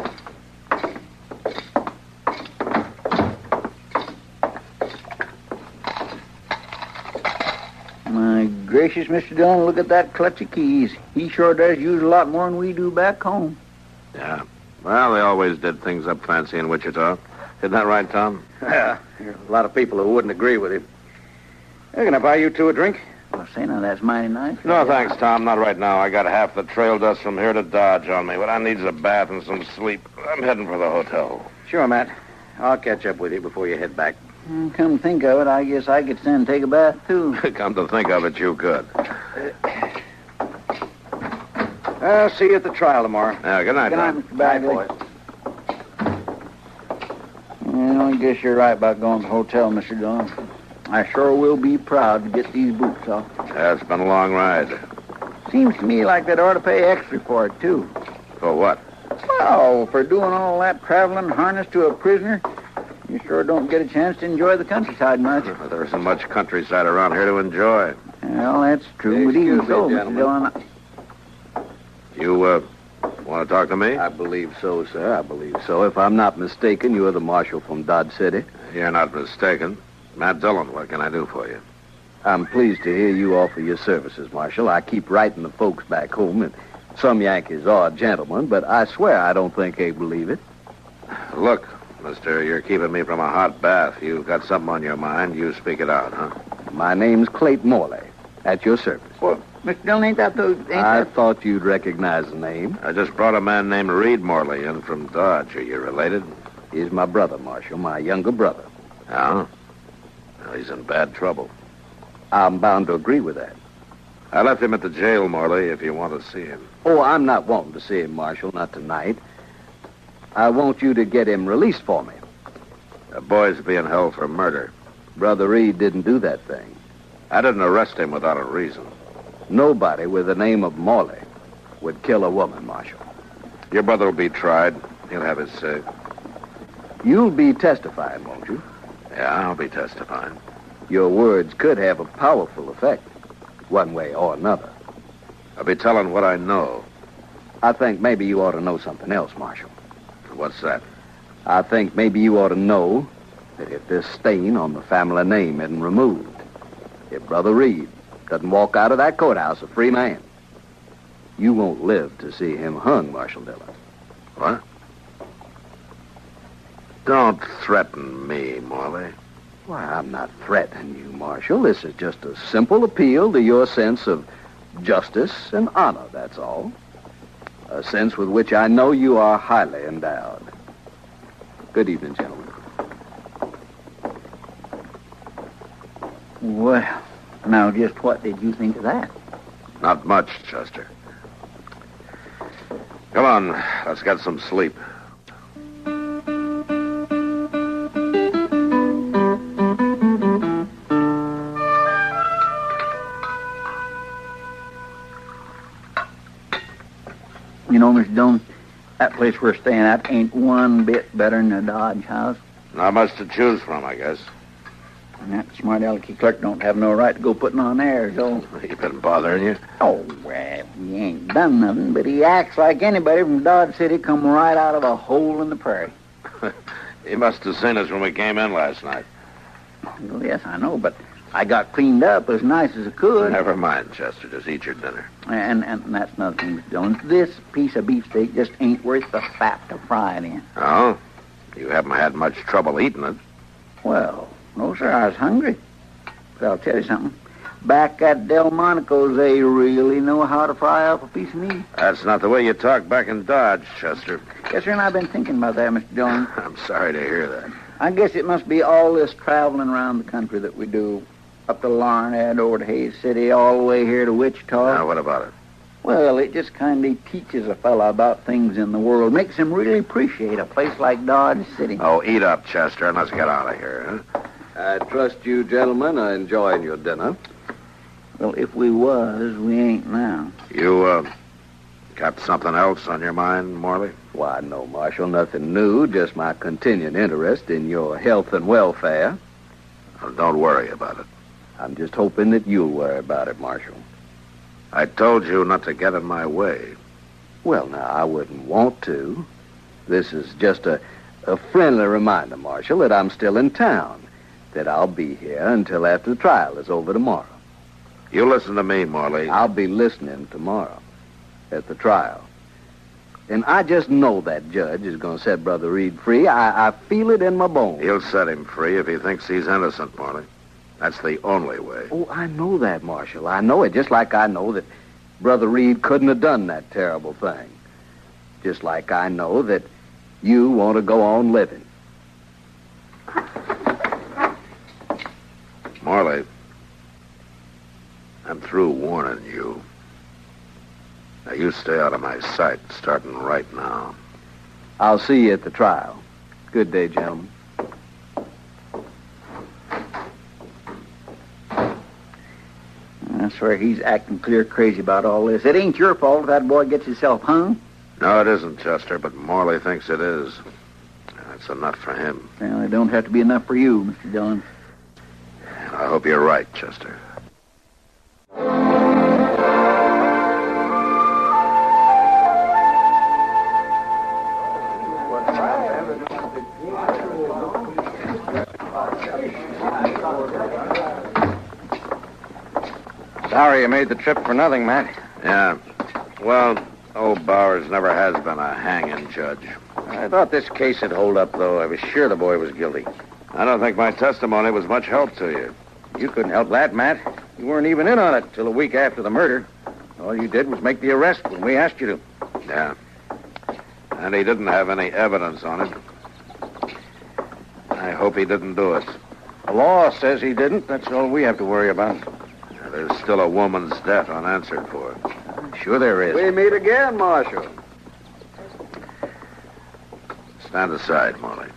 My gracious, Mr. Dillon, look at that clutch of keys. He sure does use a lot more than we do back home. Yeah. Well, they always did things up fancy in Wichita. Isn't that right, Tom? Yeah, there's a lot of people who wouldn't agree with him. Hey, can I buy you two a drink? Well, say now, that's mighty nice. No, thanks, Tom. Not right now. I got half the trail dust from here to Dodge on me. What I need is a bath and some sleep. I'm heading for the hotel. Sure, Matt. I'll catch up with you before you head back. Come to think of it, I guess I could stand and take a bath, too. Come to think of it, you could. I'll see you at the trial tomorrow. Yeah, good night, Good night, Tom. Mr. Bagley. Well, I guess you're right about going to the hotel, Mr. Dillon. I sure will be proud to get these boots off. Yeah, it's been a long ride. Seems to me like they'd ought to pay extra for it, too. For what? Well, for doing all that traveling harnessed to a prisoner, you sure don't get a chance to enjoy the countryside much. There isn't much countryside around here to enjoy. Well, that's true, but even so, Mr. Dillon... You, want to talk to me? I believe so, sir. I believe so. If I'm not mistaken, you're the marshal from Dodge City. You're not mistaken. Matt Dillon, what can I do for you? I'm pleased to hear you offer your services, Marshal. I keep writing the folks back home, and some Yankees are gentlemen, but I swear I don't think they believe it. Look, mister, you're keeping me from a hot bath. You've got something on your mind. You speak it out, huh? My name's Clayton Morley. At your service. Well, Mr. Dillon, ain't that the... I thought you'd recognize the name. I just brought a man named Reed Morley in from Dodge. Are you related? He's my brother, Marshal, my younger brother. Oh? Well, he's in bad trouble. I'm bound to agree with that. I left him at the jail, Morley, if you want to see him. Oh, I'm not wanting to see him, Marshal, not tonight. I want you to get him released for me. The boy's being held for murder. Brother Reed didn't do that thing. I didn't arrest him without a reason. Nobody with the name of Morley would kill a woman, Marshal. Your brother will be tried. He'll have his say. You'll be testifying, won't you? Yeah, I'll be testifying. Your words could have a powerful effect, one way or another. I'll be telling what I know. I think maybe you ought to know something else, Marshal. What's that? I think maybe you ought to know that if this stain on the family name isn't removed, if Brother Reed doesn't walk out of that courthouse a free man, you won't live to see him hung, Marshal Dillon. What? Don't threaten me, Morley. Why, I'm not threatening you, Marshal. This is just a simple appeal to your sense of justice and honor, that's all. A sense with which I know you are highly endowed. Good evening, gentlemen. Well, now just what did you think of that? Not much, Chester. Come on, let's get some sleep. You know, Mr. Dillon, that place we're staying at ain't one bit better than the Dodge house. Not much to choose from, I guess. And that smart alecky clerk don't have no right to go putting on airs, though. He been bothering you? Oh, well, he ain't done nothing, but he acts like anybody from Dodge City come right out of a hole in the prairie. He must have seen us when we came in last night. Well, yes, I know, but I got cleaned up as nice as I could. Never mind, Chester. Just eat your dinner. And that's another thing, Mr. Dillon. This piece of beefsteak just ain't worth the fat to fry it in. Oh? You haven't had much trouble eating it. Well, no, sir, I was hungry. But I'll tell you something. Back at Delmonico's, they really know how to fry up a piece of meat. That's not the way you talk back in Dodge, Chester. Yes, sir, and I've been thinking about that, Mr. Dillon. I'm sorry to hear that. I guess it must be all this traveling around the country that we do. Up to Larned, over to Hays City, all the way here to Wichita. Now, what about it? Well, it just kind of teaches a fella about things in the world. Makes him really appreciate a place like Dodge City. Oh, eat up, Chester, and let's get out of here, huh? I trust you gentlemen are enjoying your dinner. Well, if we was, we ain't now. You, got something else on your mind, Morley? Why, no, Marshal, nothing new. Just my continuing interest in your health and welfare. Well, don't worry about it. I'm just hoping that you'll worry about it, Marshal. I told you not to get in my way. Well, now, I wouldn't want to. This is just a friendly reminder, Marshal, that I'm still in town, that I'll be here until after the trial is over tomorrow. You listen to me, Morley. I'll be listening tomorrow at the trial. And I just know that judge is going to set Brother Reed free. I feel it in my bones. He'll set him free if he thinks he's innocent, Morley. That's the only way. Oh, I know that, Marshal. I know it, just like I know that Brother Reed couldn't have done that terrible thing. Just like I know that you want to go on living. Morley, I'm through warning you. Now, you stay out of my sight, starting right now. I'll see you at the trial. Good day, gentlemen. I swear he's acting clear crazy about all this. It ain't your fault if that boy gets himself hung. No, it isn't, Chester, but Morley thinks it is. That's enough for him. Well, it don't have to be enough for you, Mr. Dillon. And I hope you're right, Chester. Sorry you made the trip for nothing, Matt. Yeah. Well, old Bowers never has been a hanging judge. I thought this case would hold up, though. I was sure the boy was guilty. I don't think my testimony was much help to you. You couldn't help that, Matt. You weren't even in on it till a week after the murder. All you did was make the arrest when we asked you to. Yeah. And he didn't have any evidence on it. I hope he didn't do it. The law says he didn't. That's all we have to worry about. There's still a woman's death unanswered for. Sure there is. We meet again, Marshal. Stand aside, Morley.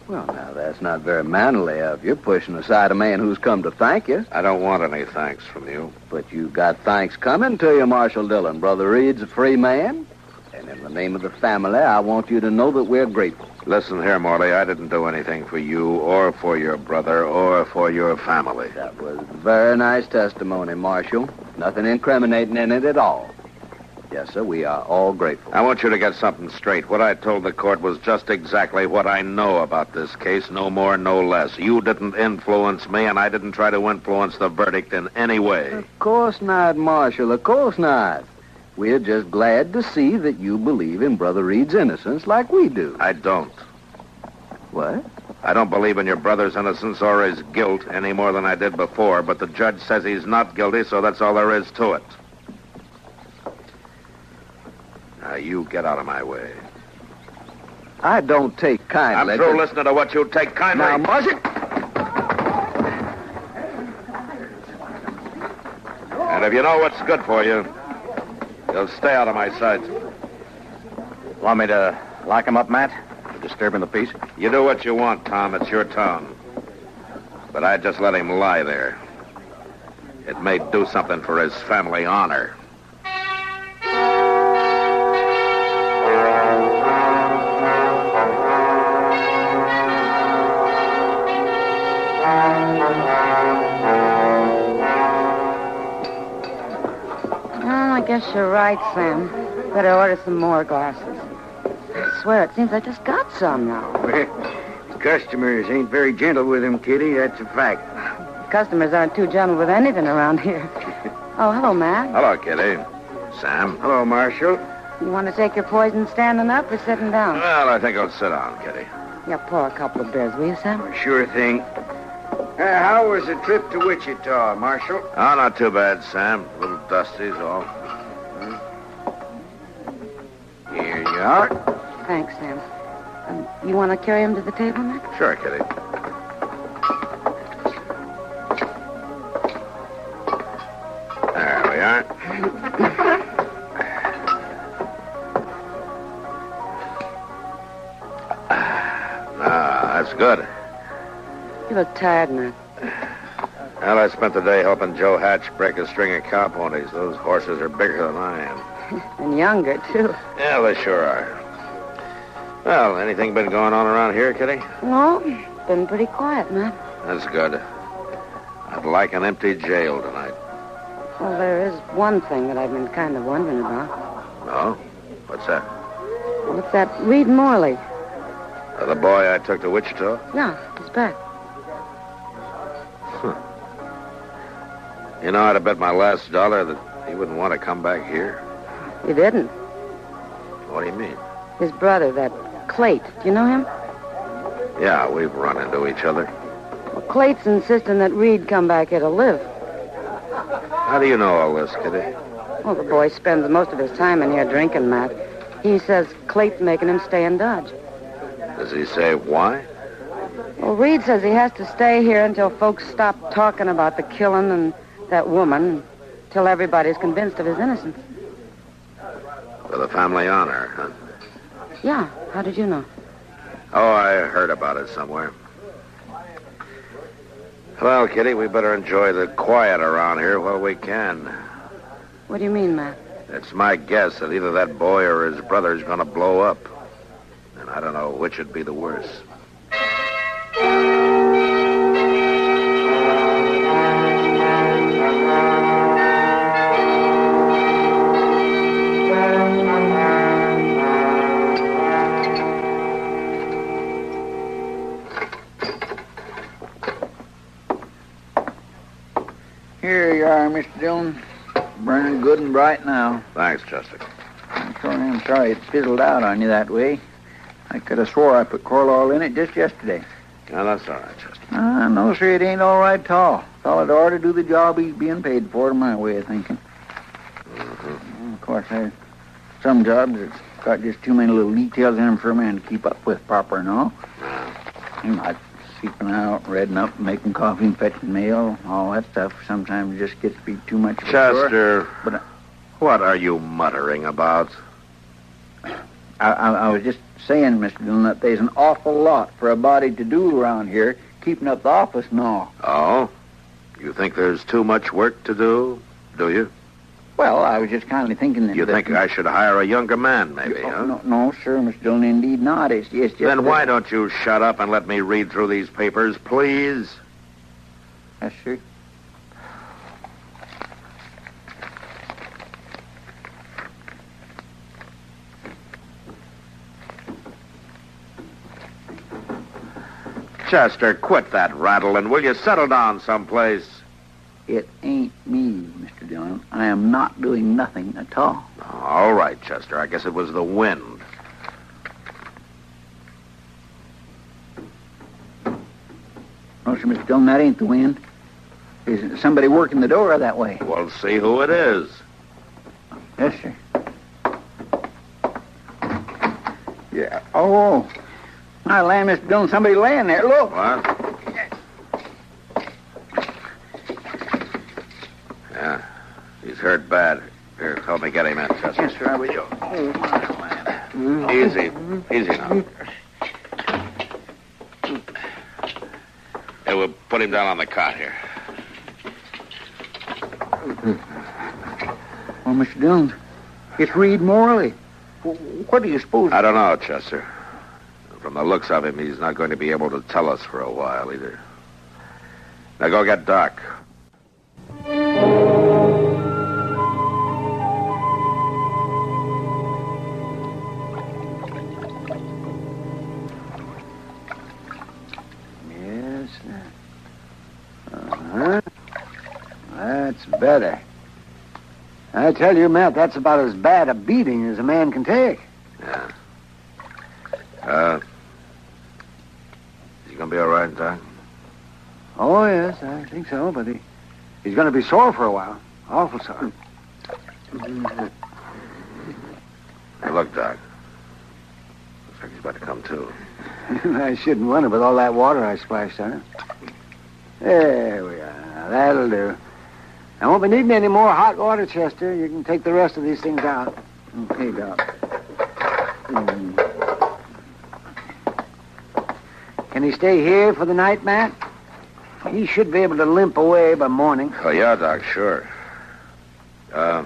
Well, now, that's not very manly of you, pushing aside a man who's come to thank you. I don't want any thanks from you. But you got thanks coming to you, Marshal Dillon. Brother Reed's a free man. And in the name of the family, I want you to know that we're grateful. Listen here, Morley. I didn't do anything for you or for your brother or for your family. That was very nice testimony, Marshal. Nothing incriminating in it at all. Yes, sir, we are all grateful. I want you to get something straight. What I told the court was just exactly what I know about this case, no more, no less. You didn't influence me, and I didn't try to influence the verdict in any way. Of course not, Marshal, of course not. We're just glad to see that you believe in Brother Reed's innocence like we do. I don't. What? I don't believe in your brother's innocence or his guilt any more than I did before, but the judge says he's not guilty, so that's all there is to it. Now, you get out of my way. I don't take kindly. I'm through listening to what you take kindly. Now, Marshal. And if you know what's good for you, you'll stay out of my sight. Want me to lock him up, Matt? For disturbing the peace? You do what you want, Tom. It's your town. But I'd just let him lie there. It may do something for his family honor. I guess you're right, Sam. Better order some more glasses. I swear, it seems I just got some now. Customers ain't very gentle with him, Kitty. That's a fact. Customers aren't too gentle with anything around here. Oh, hello, Matt. Hello, Kitty. Sam. Hello, Marshal. You want to take your poison standing up or sitting down? Well, I think I'll sit down, Kitty. Yeah, pour a couple of beers, will you, Sam? Sure thing. How was the trip to Wichita, Marshal? Oh, not too bad, Sam. A little dusty's all. Here you are. Thanks, Sam. You want to carry him to the table, Matt? Sure, Kitty. There we are. That's good. You look tired, Matt. Well, I spent the day helping Joe Hatch break a string of cow ponies. Those horses are bigger than I am. And younger, too. Yeah, they sure are. Well, anything been going on around here, Kitty? No, been pretty quiet, Matt. That's good. I'd like an empty jail tonight. Well, there is one thing that I've been kind of wondering about. Oh? What's that? What's that? Reed Morley. The boy I took to Wichita? Yeah, he's back. You know, I'd have bet my last dollar that he wouldn't want to come back here. You didn't? What do you mean? His brother, that Kite. Do you know him? Yeah, we've run into each other. Well, Klate's insisting that Reed come back here to live. How do you know all this, Kitty? Well, the boy spends most of his time in here drinking, Matt. He says Klate's making him stay in Dodge. Does he say why? Well, Reed says he has to stay here until folks stop talking about the killing and that woman, till everybody's convinced of his innocence. For the family honor, huh? Yeah, how did you know? Oh, I heard about it somewhere. Well, Kitty, we better enjoy the quiet around here while we can. What do you mean, Matt? It's my guess that either that boy or his brother's going to blow up. And I don't know which would be the worst. Here you are, Mr. Dillon. Burning good and bright now. Thanks, Chester. I'm sorry it fizzled out on you that way. I could have swore I put coral oil in it just yesterday. No, that's all right, Chester. No, sir, it ain't all right at all. Fella ought to do the job he's being paid for, my way of thinking. Mm-hmm. Of course, some jobs that's got just too many little details in them for a man to keep up with proper and all. He might sleeping out, reading up, making coffee and fetching mail, all that stuff. Sometimes it just gets to be too much of a chore. Chester, But what are you muttering about? I was just saying, Mr. Dillon, that there's an awful lot for a body to do around here, keeping up the office and all. Oh? You think there's too much work to do you? Well, I was just kind of thinking that... You think I should hire a younger man, maybe, huh? No, sir, Mr. Dillon, indeed not. It's just... Then why don't you shut up and let me read through these papers, please? Yes, sir. Chester, quit that rattling. Will you settle down someplace? It ain't me, Mr. Dillon. I am not doing nothing at all. All right, Chester. I guess it was the wind. No, sir, Mr. Dillon, that ain't the wind. There's somebody working the door that way. We'll see who it is. Yes, sir. Yeah. Oh. My land, Mr. Dillon, somebody laying there. Look. What? Yeah. He's hurt bad. Here, help me get him in, Chester. Yes, sir, I will. Oh, my land. Easy. Easy now. Hey, we'll put him down on the cot here. Well, Mr. Dillon, it's Reed Morley. What do you suppose? I don't know, Chester. From the looks of him, he's not going to be able to tell us for a while, either. Now go get Doc. Yes, sir. Uh-huh. That's better. I tell you, Matt, that's about as bad a beating as a man can take. Yeah. Is he going to be all right, Doc? Oh, yes, I think so, but he's going to be sore for a while. Awful sore. Hey, look, Doc. Looks like he's about to come to. I shouldn't wonder with all that water I splashed on it. There we are. Now, that'll do. I won't be needing any more hot water, Chester. You can take the rest of these things out. Okay, Doc. Can he stay here for the night, Matt? He should be able to limp away by morning. Oh, yeah, Doc, sure. Can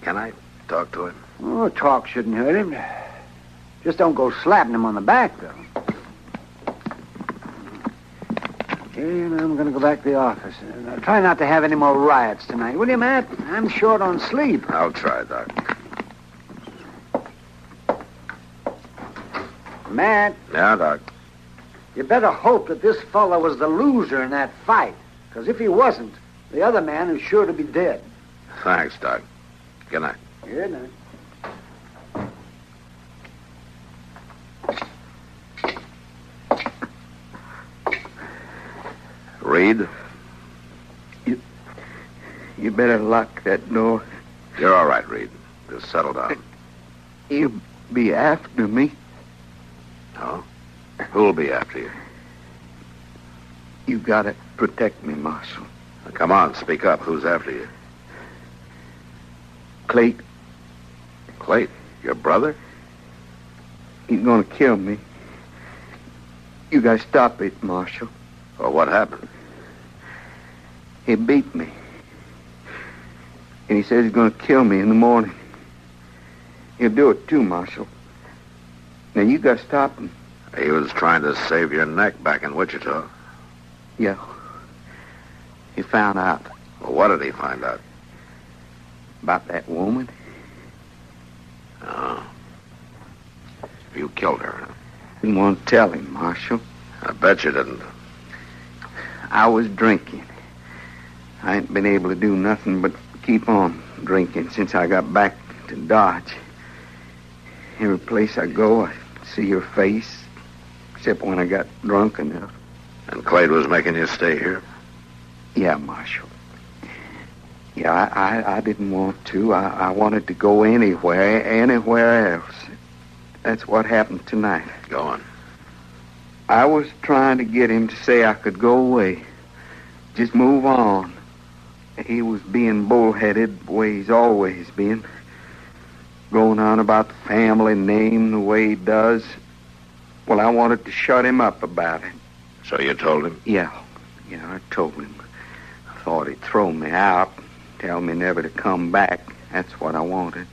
I talk to him? Oh, talk shouldn't hurt him. Just don't go slapping him on the back, though. Okay, now I'm going to go back to the office. Try not to have any more riots tonight, will you, Matt? I'm short on sleep. I'll try, Doc. Matt, Yeah, Doc. you better hope that this fella was the loser in that fight. Because if he wasn't, the other man is sure to be dead. Thanks, Doc. Good night. Good night. Reed? You better lock that door. You're all right, Reed. Just settle down. He'll be after me. No? Who'll be after you? You gotta protect me, Marshal. Now, come on, speak up. Who's after you? Kite. Clayton? Your brother? He's gonna kill me. You gotta stop it, Marshal. Well, what happened? He beat me. And he says he's gonna kill me in the morning. He'll do it too, Marshal. Now you gotta stop him. He was trying to save your neck back in Wichita. Yeah. He found out. Well, what did he find out? About that woman. Oh. You killed her, huh? Didn't want to tell him, Marshal. I bet you didn't. I was drinking. I ain't been able to do nothing but keep on drinking since I got back to Dodge. Every place I go, I see her face, except when I got drunk enough. And Clyde was making you stay here? Yeah, Marshal. Yeah, I didn't want to. I wanted to go anywhere else. That's what happened tonight. Go on. I was trying to get him to say I could go away. Just move on. He was being bullheaded the way he's always been. Going on about the family name the way he does. Well, I wanted to shut him up about it. So you told him? Yeah, I told him. I thought he'd throw me out, tell me never to come back. That's what I wanted.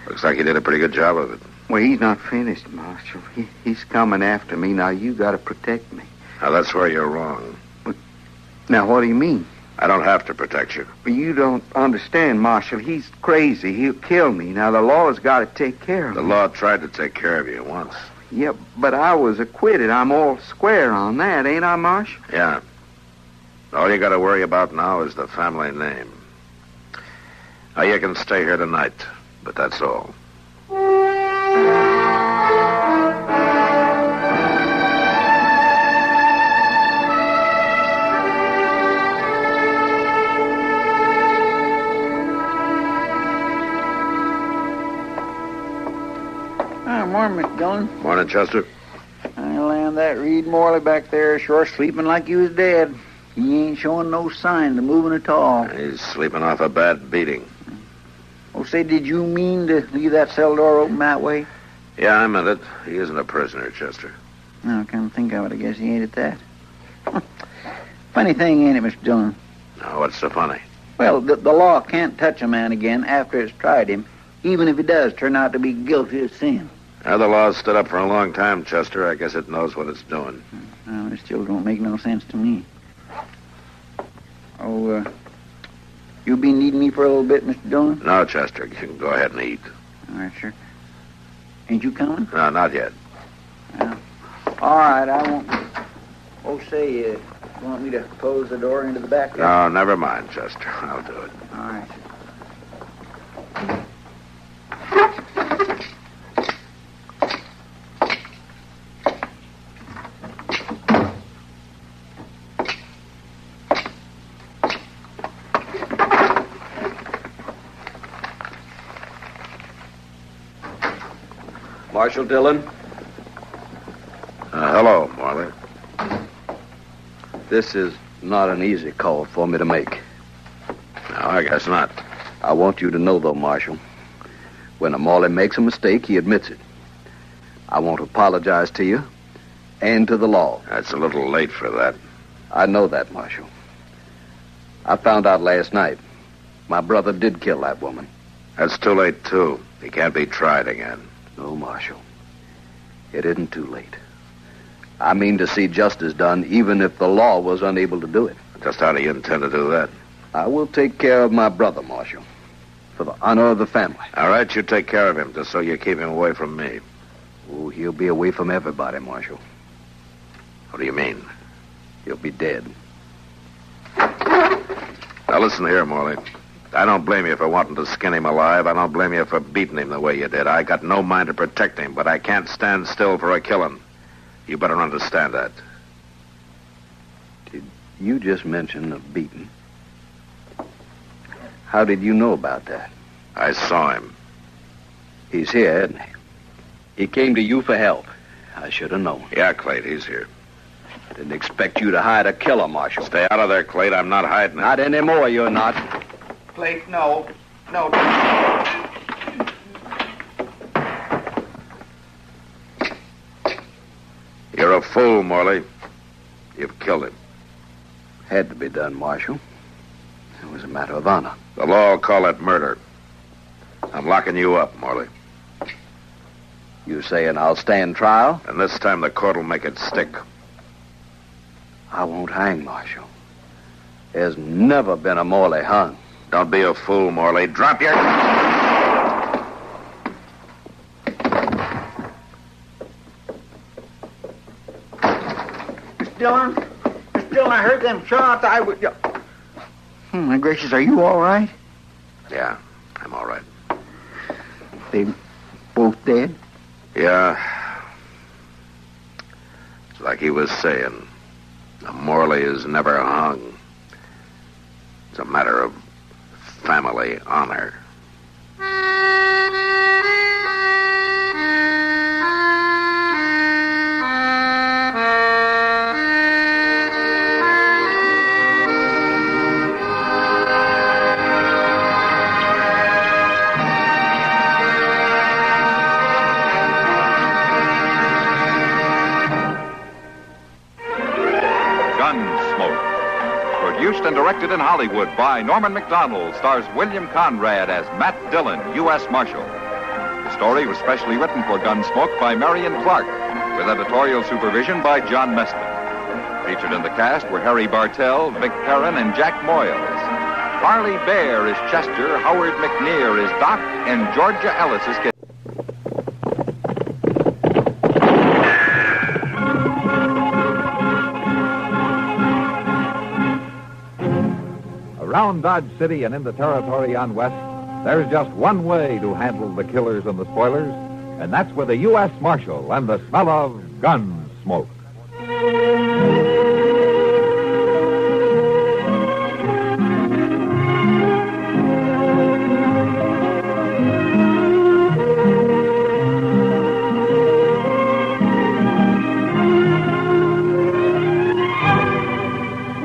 Looks like you did a pretty good job of it. Well, he's not finished, Marshal. He's coming after me. Now, you got to protect me. Now, that's where you're wrong. Now, what do you mean? I don't have to protect you. But you don't understand, Marshal. He's crazy. He'll kill me. Now, the law's got to take care of The me. law tried to take care of you once. Yeah, but I was acquitted. I'm all square on that, ain't I, Marshal? Yeah. All you got to worry about now is the family name. Now, you can stay here tonight, but that's all. Morning, Mr. Dillon. Morning, Chester. I land that Reed Morley back there sure sleeping like he was dead. He ain't showing no sign of moving at all. He's sleeping off a bad beating. Oh, say, did you mean to leave that cell door open that way? Yeah, I meant it. He isn't a prisoner, Chester. No, I can't think of it. I guess he ain't at that. Funny thing, ain't it, Mr. Dillon? Now, what's so funny? Well, the law can't touch a man again after it's tried him, even if he does turn out to be guilty of sin. Now, the law's stood up for a long time, Chester. I guess it knows what it's doing. It still don't make no sense to me. Oh, you be needing me for a little bit, Mr. Dillon? No, Chester. You can go ahead and eat. All right, sure. Ain't you coming? No, not yet. Yeah. All right, I won't. Oh, say, you want me to close the door into the back? No, never mind, Chester. I'll do it. All right. Marshal Dillon? Hello, Morley. This is not an easy call for me to make. No, I guess not. I want you to know, though, Marshal, when a Morley makes a mistake, he admits it. I want to apologize to you and to the law. That's a little late for that. I know that, Marshal. I found out last night my brother did kill that woman. That's too late, too. He can't be tried again. No, Marshal. It isn't too late. I mean to see justice done, even if the law was unable to do it. Just how do you intend to do that? I will take care of my brother, Marshal, for the honor of the family. All right, you take care of him, just so you keep him away from me. Oh, he'll be away from everybody, Marshal. What do you mean? He'll be dead. Now, listen here, Morley. I don't blame you for wanting to skin him alive. I don't blame you for beating him the way you did. I got no mind to protect him, but I can't stand still for a killing. You better understand that. Did you just mention a beating? How did you know about that? I saw him. He's here, isn't he? He came to you for help. I should have known. Yeah, Clayt, he's here. I didn't expect you to hide a killer, Marshal. Stay out of there, Clayt. I'm not hiding. Not anymore, you're not. Clayt, no. No. You're a fool, Morley. You've killed him. Had to be done, Marshal. It was a matter of honor. The law will call it murder. I'm locking you up, Morley. You saying I'll stand trial? And this time the court will make it stick. I won't hang, Marshal. There's never been a Morley hung. Don't be a fool, Morley. Drop your... Mr. Dillon, I heard them shots. I would... Oh, my gracious, are you all right? Yeah, I'm all right. They both dead? Yeah. It's like he was saying. A Morley is never hung. It's a matter of family honor. Gunsmoke. Produced and directed in Hollywood by Norman Macdonald, stars William Conrad as Matt Dillon, U.S. Marshal. The story was specially written for Gunsmoke by Marion Clark, with editorial supervision by John Meston. Featured in the cast were Harry Bartell, Vic Perrin, and Jack Moyles. Harley Bear is Chester, Howard McNear is Doc, and Georgia Ellis is Kid. Around Dodge City and in the territory on West, there's just one way to handle the killers and the spoilers, and that's with a U.S. Marshal and the smell of gun smoke.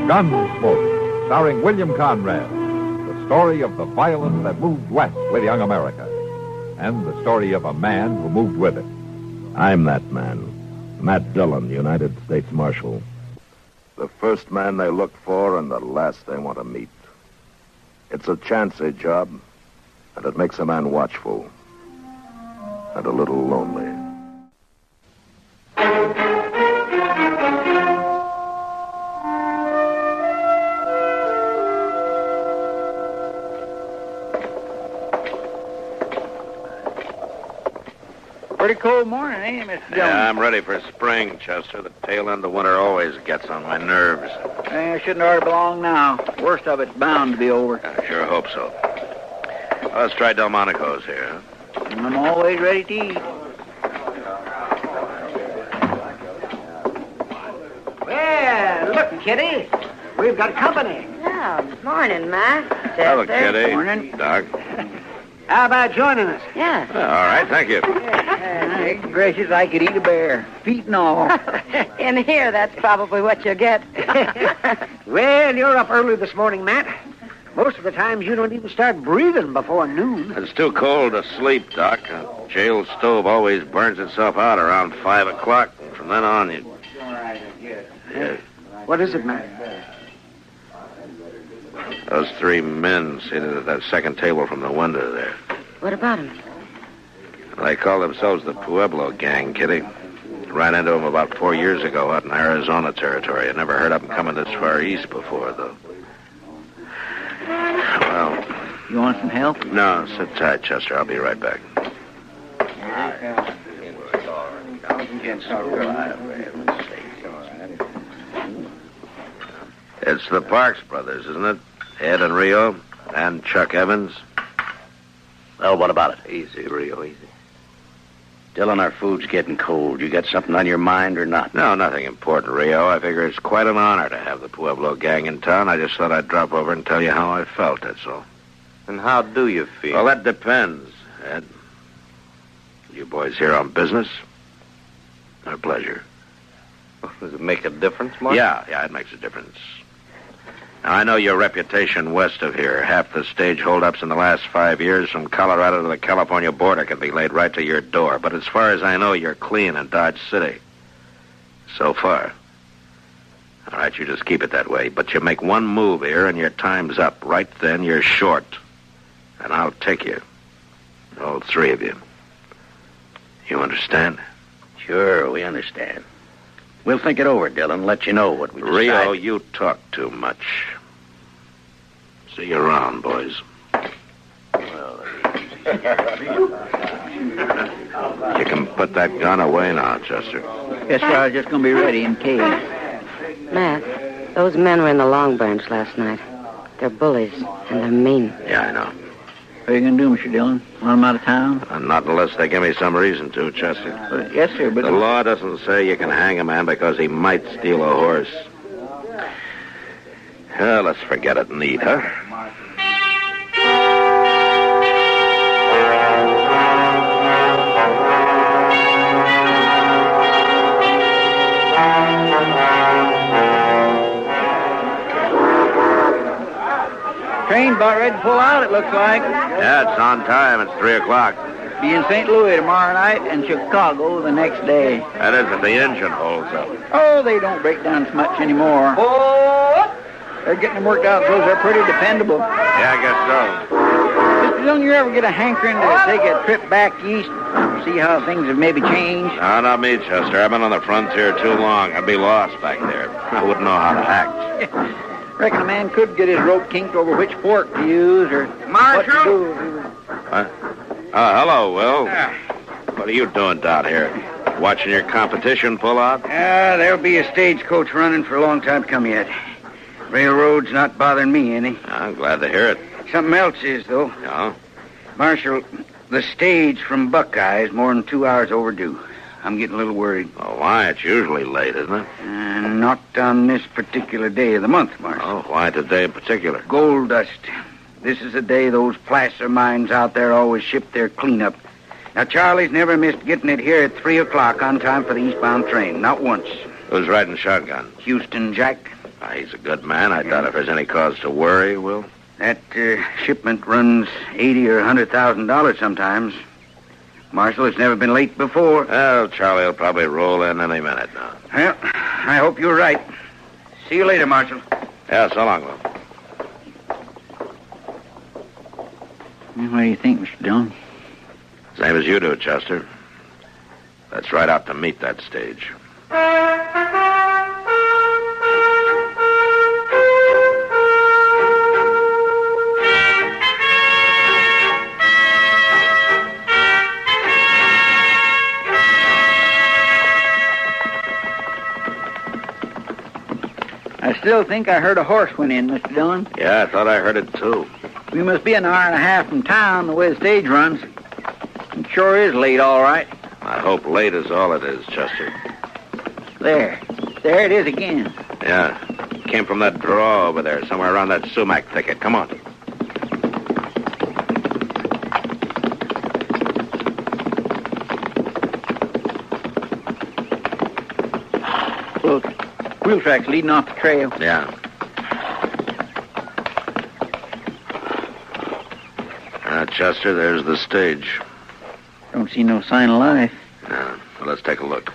Gunsmoke, starring William Conrad, the story of the violence that moved west with young America, and the story of a man who moved with it. I'm that man, Matt Dillon, United States Marshal. The first man they look for and the last they want to meet. It's a chancy job, and it makes a man watchful and a little lonely. Pretty cold morning, ain't it, Mr. Dillon? Yeah, I'm ready for spring, Chester. The tail end of winter always gets on my nerves. I shouldn't ought to be long now. Worst of it's bound to be over. I sure hope so. Well, let's try Delmonico's here. Huh? I'm always ready to eat. Well, look, Kitty. We've got company. Yeah, morning, Matt. Hello, Kitty. Morning. Doc. How about joining us? Yeah. All right, thank you. Gracious, I could eat a bear, feet and all. In here, that's probably what you'll get. Well, you're up early this morning, Matt. Most of the times you don't even start breathing before noon. It's too cold to sleep, Doc. A jail stove always burns itself out around 5 o'clock. And from then on, you... Yeah. What is it, Matt? Those three men seated at that second table from the window there. What about him? They call themselves the Pueblo Gang, Kitty. Ran into them about 4 years ago out in Arizona territory. I never heard of them coming this far east before, though. Well... You want some help? No, sit tight, Chester. I'll be right back. against the wall. It's the Parks brothers, isn't it? Ed and Rio, and Chuck Evans. Well, what about it? Easy, Rio, easy. Dillon, our food's getting cold. You got something on your mind or not? No, nothing important, Rio. I figure it's quite an honor to have the Pueblo gang in town. I just thought I'd drop over and tell you how I felt, that's all. And how do you feel? Well, that depends, Ed. You boys here on business? Or pleasure? Does it make a difference, Mark? Yeah, it makes a difference. Now, I know your reputation west of here. Half the stage holdups in the last 5 years from Colorado to the California border can be laid right to your door. But as far as I know, you're clean in Dodge City. So far. All right, you just keep it that way. But you make one move here and your time's up. Right then, you're short. And I'll take you. All three of you. You understand? Sure, we understand. We'll think it over, Dillon. Let you know what we decide. Rio, you talk too much. See you around, boys. You can put that gun away now, Chester. Yes, sir. I was just going to be ready in case. Matt, those men were in the Long Branch last night. They're bullies, and they're mean. Yeah, I know. What are you going to do, Mr. Dillon? Run them out of town? Not unless they give me some reason to, Chester. Yes, sir, but... The law doesn't say you can hang a man because he might steal a horse. Well, let's forget it and eat, huh? Train about ready to pull out, it looks like. Yeah, it's on time. It's 3 o'clock. Be in St. Louis tomorrow night and Chicago the next day. That is if the engine holds up. Oh, they don't break down as much anymore. Oh! They're getting them worked out so they're pretty dependable. Yeah, I guess so. Mr. Dillon, you ever get a hankering to take a trip back east? See how things have maybe changed? No, not me, Chester. I've been on the frontier too long. I'd be lost back there. I wouldn't know how to act. Reckon a man could get his rope kinked over which fork to use or what to do. Hello, Will. What are you doing down here? Watching your competition pull out? There'll be a stagecoach running for a long time to come yet. Railroad's not bothering me any. I'm glad to hear it. Something else is, though. Yeah? Marshal, the stage from Buckeye is more than 2 hours overdue. I'm getting a little worried. Oh, why? It's usually late, isn't it? Not on this particular day of the month, Marshal. Oh, why today in particular? Gold dust. This is the day those placer mines out there always ship their cleanup. Now, Charlie's never missed getting it here at 3 o'clock on time for the eastbound train. Not once. Who's riding shotgun? Houston Jack. He's a good man. I doubt if there's any cause to worry, Will. That shipment runs $80,000 or $100,000 sometimes. Marshal, it's never been late before. Well, Charlie will probably roll in any minute now. Well, I hope you're right. See you later, Marshal. Yeah, so long, Will. What do you think, Mr. Dillon? Same as you do, Chester. Let's ride out to meet that stage. I still think I heard a horse went in, Mr. Dillon. Yeah, I thought I heard it, too. We must be an hour and a half from town the way the stage runs. It sure is late, all right. I hope late is all it is, Chester. There it is again. Yeah, came from that draw over there, somewhere around that sumac thicket. Come on. Look, wheel tracks leading off the trail. Yeah. Chester, there's the stage. Don't see no sign of life. No. Well, let's take a look.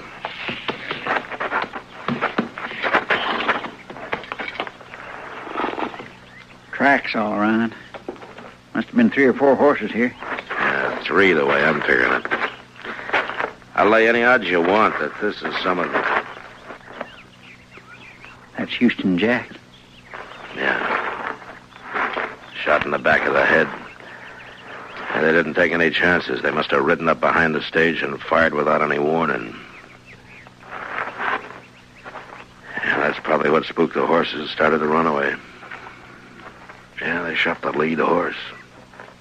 Tracks all around. Must have been 3 or 4 horses here. Yeah, 3 the way I'm figuring it. I'll lay any odds you want that this is some of them. That's Houston Jack. Yeah. Shot in the back of the head. And they didn't take any chances. They must have ridden up behind the stage and fired without any warning. it spooked the horses and started to run away. Yeah, they shot the lead horse.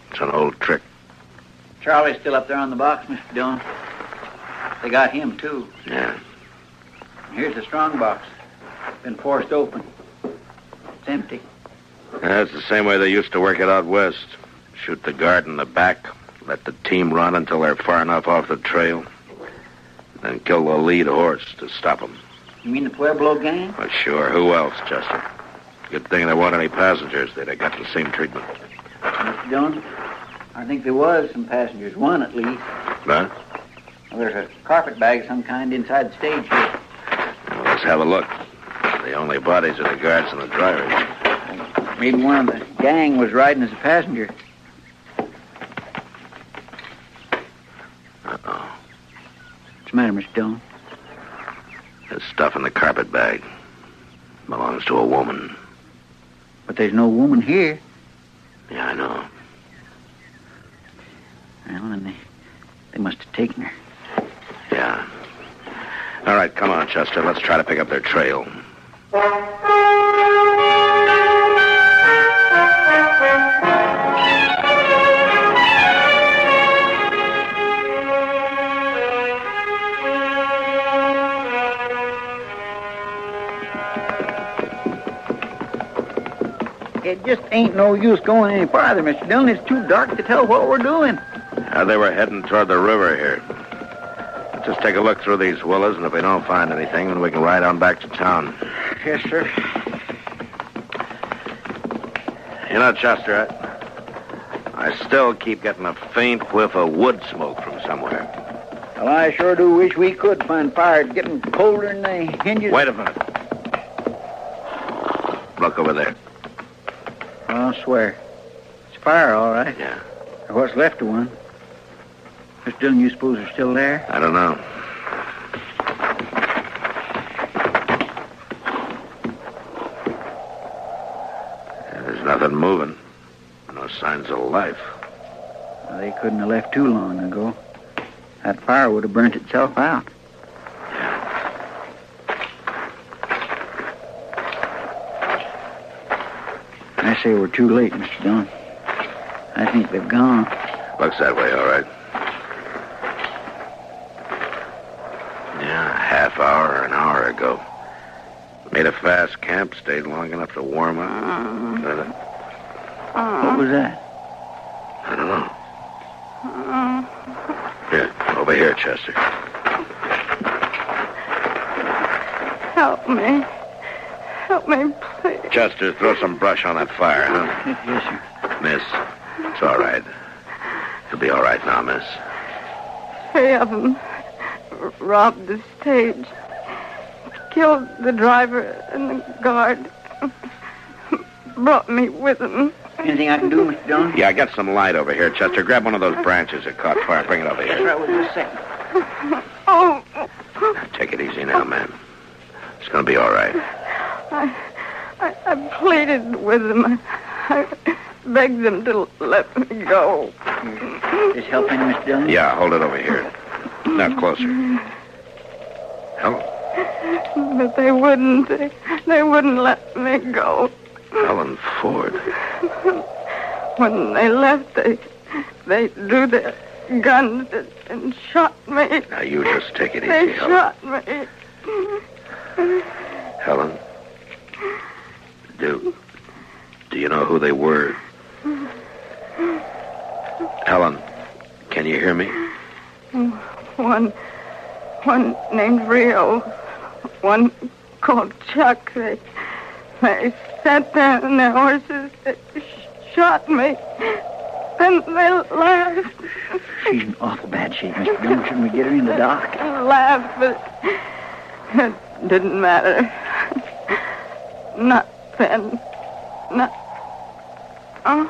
It's an old trick. Charlie's still up there on the box, Mr. Dillon. They got him, too. Yeah. Here's the strong box. Been forced open. It's empty. That's the same way they used to work it out west. Shoot the guard in the back, let the team run until they're far enough off the trail, then kill the lead horse to stop them. You mean the Pueblo gang? But sure, who else, Chester? Good thing there weren't any passengers. They'd have got the same treatment. Mr. Dillon, I think there was some passengers. One, at least. Huh? Well, there's a carpet bag of some kind inside the stage here. Well, let's have a look. The only bodies are the guards and the drivers. Maybe one of the gang was riding as a passenger. Uh-oh. What's the matter, Mr. Dillon? There's stuff in the carpet bag. Belongs to a woman. But there's no woman here. Yeah, I know. Well, then they must have taken her. Yeah. All right, come on, Chester. Let's try to pick up their trail. It just ain't no use going any farther, Mr. Dillon. It's too dark to tell what we're doing. They were heading toward the river here. Let's just take a look through these willows, and if we don't find anything, then we can ride on back to town. Yes, sir. You know, Chester, I still keep getting a faint whiff of wood smoke from somewhere. Well, I sure do wish we could find fire. It's getting colder than the hinges. Wait a minute. Look over there. I'll swear. It's fire, all right. Yeah. Or what's left of one. Mr. Dillon, you suppose they're still there? I don't know. There's nothing moving. No signs of life. Well, they couldn't have left too long ago. That fire would have burnt itself out. I say we're too late, Mr. Dillon. I think they've gone. Looks that way, all right. Yeah, a half hour or an hour ago. Made a fast camp, stayed long enough to warm up. What was that? I don't know. Here, over here, Chester. Help me. Help me, please. Chester, throw some brush on that fire, huh? Yes, sir. Miss, it's all right. You'll be all right now, miss. 3 of them robbed the stage. Killed the driver and the guard. Brought me with them. Anything I can do, Mr. Dillon? Yeah, get some light over here, Chester. Grab one of those branches that caught fire. Bring it over here. Yes, right with just a second. Oh. Take it easy now, man. It's going to be all right. I pleaded with them. I begged them to let me go. This helping, Mr. Dillon? Yeah, hold it over here. Now, closer. Helen. But they wouldn't. They wouldn't let me go. Helen Ford. When they left, they drew their guns and shot me. Now, you just take it easy, They Helen. shot me. Helen, do you know who they were? Helen, can you hear me? One named Rio. One called Chuck. They sat there on their horses. They shot me. Then they laughed. She's in awful bad shape, Mr. Dillon. Shouldn't we get her in the dock? Laughed, but it didn't matter. Not then. Not... Oh.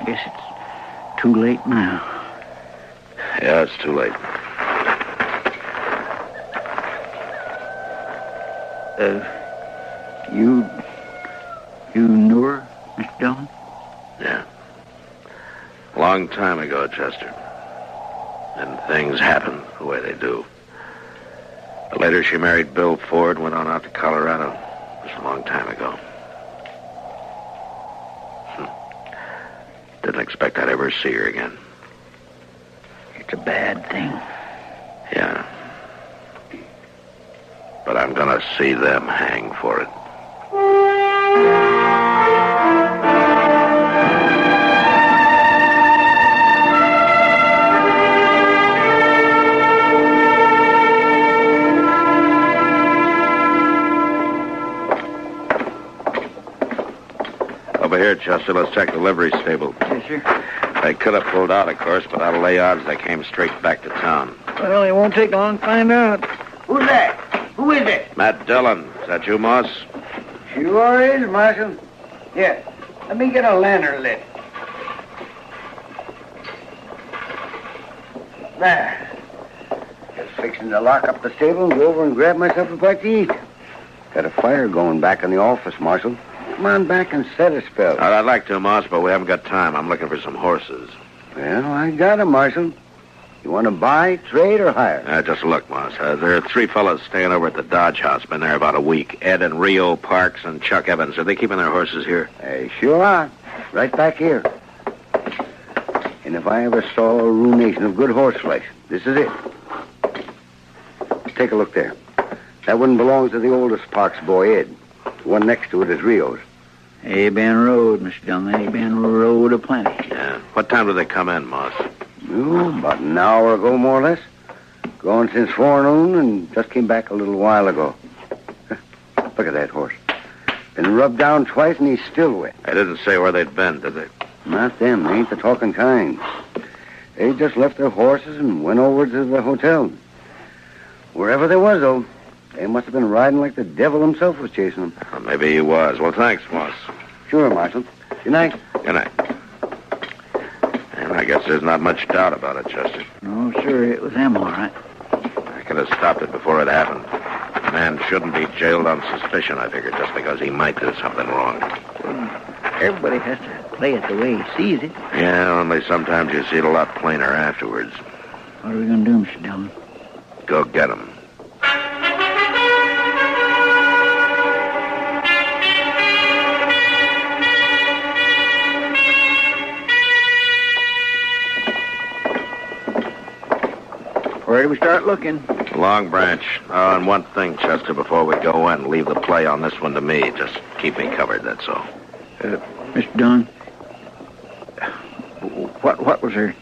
Guess it's too late now. Yeah, it's too late. You knew her, Mr. Dillon? Yeah. A long time ago, Chester. And things happen the way they do. But later she married Bill Ford, went on out to Colorado. It was a long time ago. Didn't expect I'd ever see her again. It's a bad thing. Yeah. But I'm gonna see them hang for it. Over here, Chester. Let's check the livery stable. Yes, sir. They could have pulled out, of course, but I'll lay odds they came straight back to town. Well, it won't take long to find out. Who's that? Who is it? Matt Dillon. Is that you, Moss? Sure is, Marshal. Here, let me get a lantern lit. There. Just fixing to lock up the stable and go over and grab myself a bite to eat. Got a fire going back in the office, Marshal. Come on back and set a spell. I'd like to, Moss, but we haven't got time. I'm looking for some horses. Well, I got 'em, Marshal. You want to buy, trade, or hire? Just look, Moss. There are 3 fellas staying over at the Dodge House. Been there about a week. Ed and Rio Parks and Chuck Evans. Are they keeping their horses here? They sure are. Right back here. And if I ever saw a ruination of good horse flesh, this is it. Take a look there. That one belongs to the oldest Parks boy, Ed. The one next to it is Rio's. They been rode, Mr. Dillon. They been rode aplenty. Yeah. What time do they come in, Moss? Oh, about an hour ago, more or less. Gone since forenoon and just came back a little while ago. Look at that horse. Been rubbed down twice and he's still wet. They didn't say where they'd been, did they? Not them. They ain't the talking kind. They just left their horses and went over to the hotel. Wherever they was, though, they must have been riding like the devil himself was chasing them. Well, maybe he was. Well, thanks, Moss. Sure, Marshal. Good night. Good night. And I guess there's not much doubt about it, Chester. Oh, sure, it was them, all right. I could have stopped it before it happened. A man shouldn't be jailed on suspicion, I figured, just because he might do something wrong. Everybody has to play it the way he sees it. Yeah, only sometimes you see it a lot plainer afterwards. What are we going to do, Mr. Dillon? Go get him. Where do we start looking? Long Branch. Oh, and one thing, Chester, before we go in, leave the play on this one to me. Just keep me covered, that's all. Mr. Dillon, what was her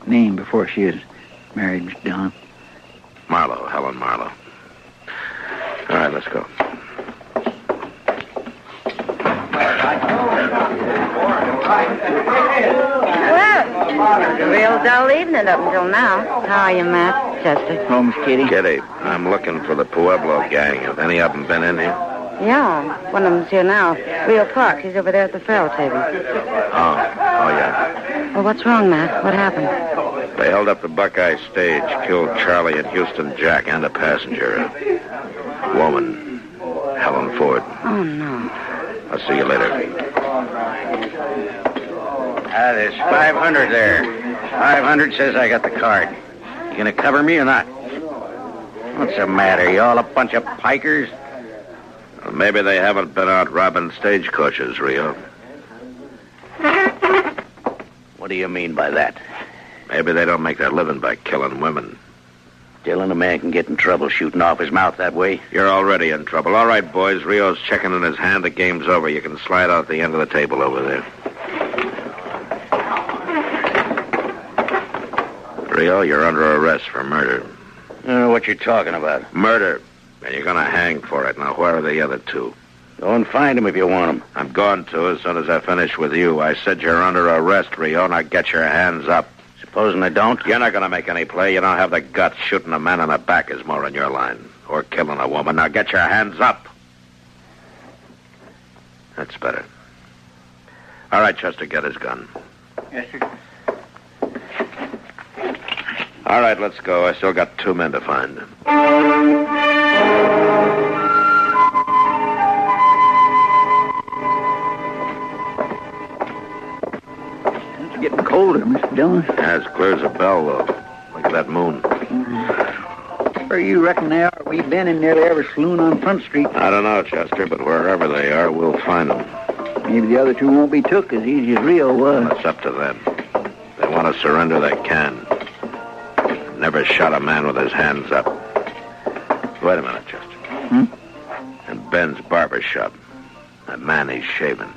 name before she was married, Mr. Dillon? Marlowe, Helen Marlowe. All right, let's go. Well, a real dull evening up until now. How are you, Matt? Chester? Oh, Miss Kitty. Kitty, I'm looking for the Pueblo gang. Have any of them been in here? Yeah, one of them's here now. Rio Park. He's over there at the faro table. Oh, yeah. Well, what's wrong, Matt? What happened? They held up the Buckeye stage, killed Charlie and Houston Jack and a passenger, a woman, Helen Ford. Oh, no. I'll see you later. There's 500 there. 500 says I got the card. You gonna cover me or not? What's the matter? You all a bunch of pikers? Well, maybe they haven't been out robbing stagecoaches, Rio. What do you mean by that? Maybe they don't make their living by killing women. Dylan, a man can get in trouble shooting off his mouth that way. You're already in trouble. All right, boys. Rio's checking in his hand. The game's over. You can slide out the end of the table over there. Rio, you're under arrest for murder. I don't know what you're talking about. Murder. And you're going to hang for it. Now, where are the other 2? Go and find them if you want them. I'm going to as soon as I finish with you. I said you're under arrest, Rio. Now get your hands up. Supposing I don't? You're not going to make any play. You don't have the guts. Shooting a man in the back is more in your line. Or killing a woman. Now get your hands up. That's better. All right, Chester, get his gun. Yes, sir. All right, let's go. I still got 2 men to find. It's getting colder, Mr. Dillon. As clear as a bell, though. We Look at that moon. Where you reckon they are? We've been in nearly every saloon on Front Street. I don't know, Chester, but wherever they are, we'll find them. Maybe the other two won't be took as easy as Rio was. It's up to them. If they want to surrender, they can. Never shot a man with his hands up. Wait a minute, Chester. In Ben's barber shop, that man he's shaving.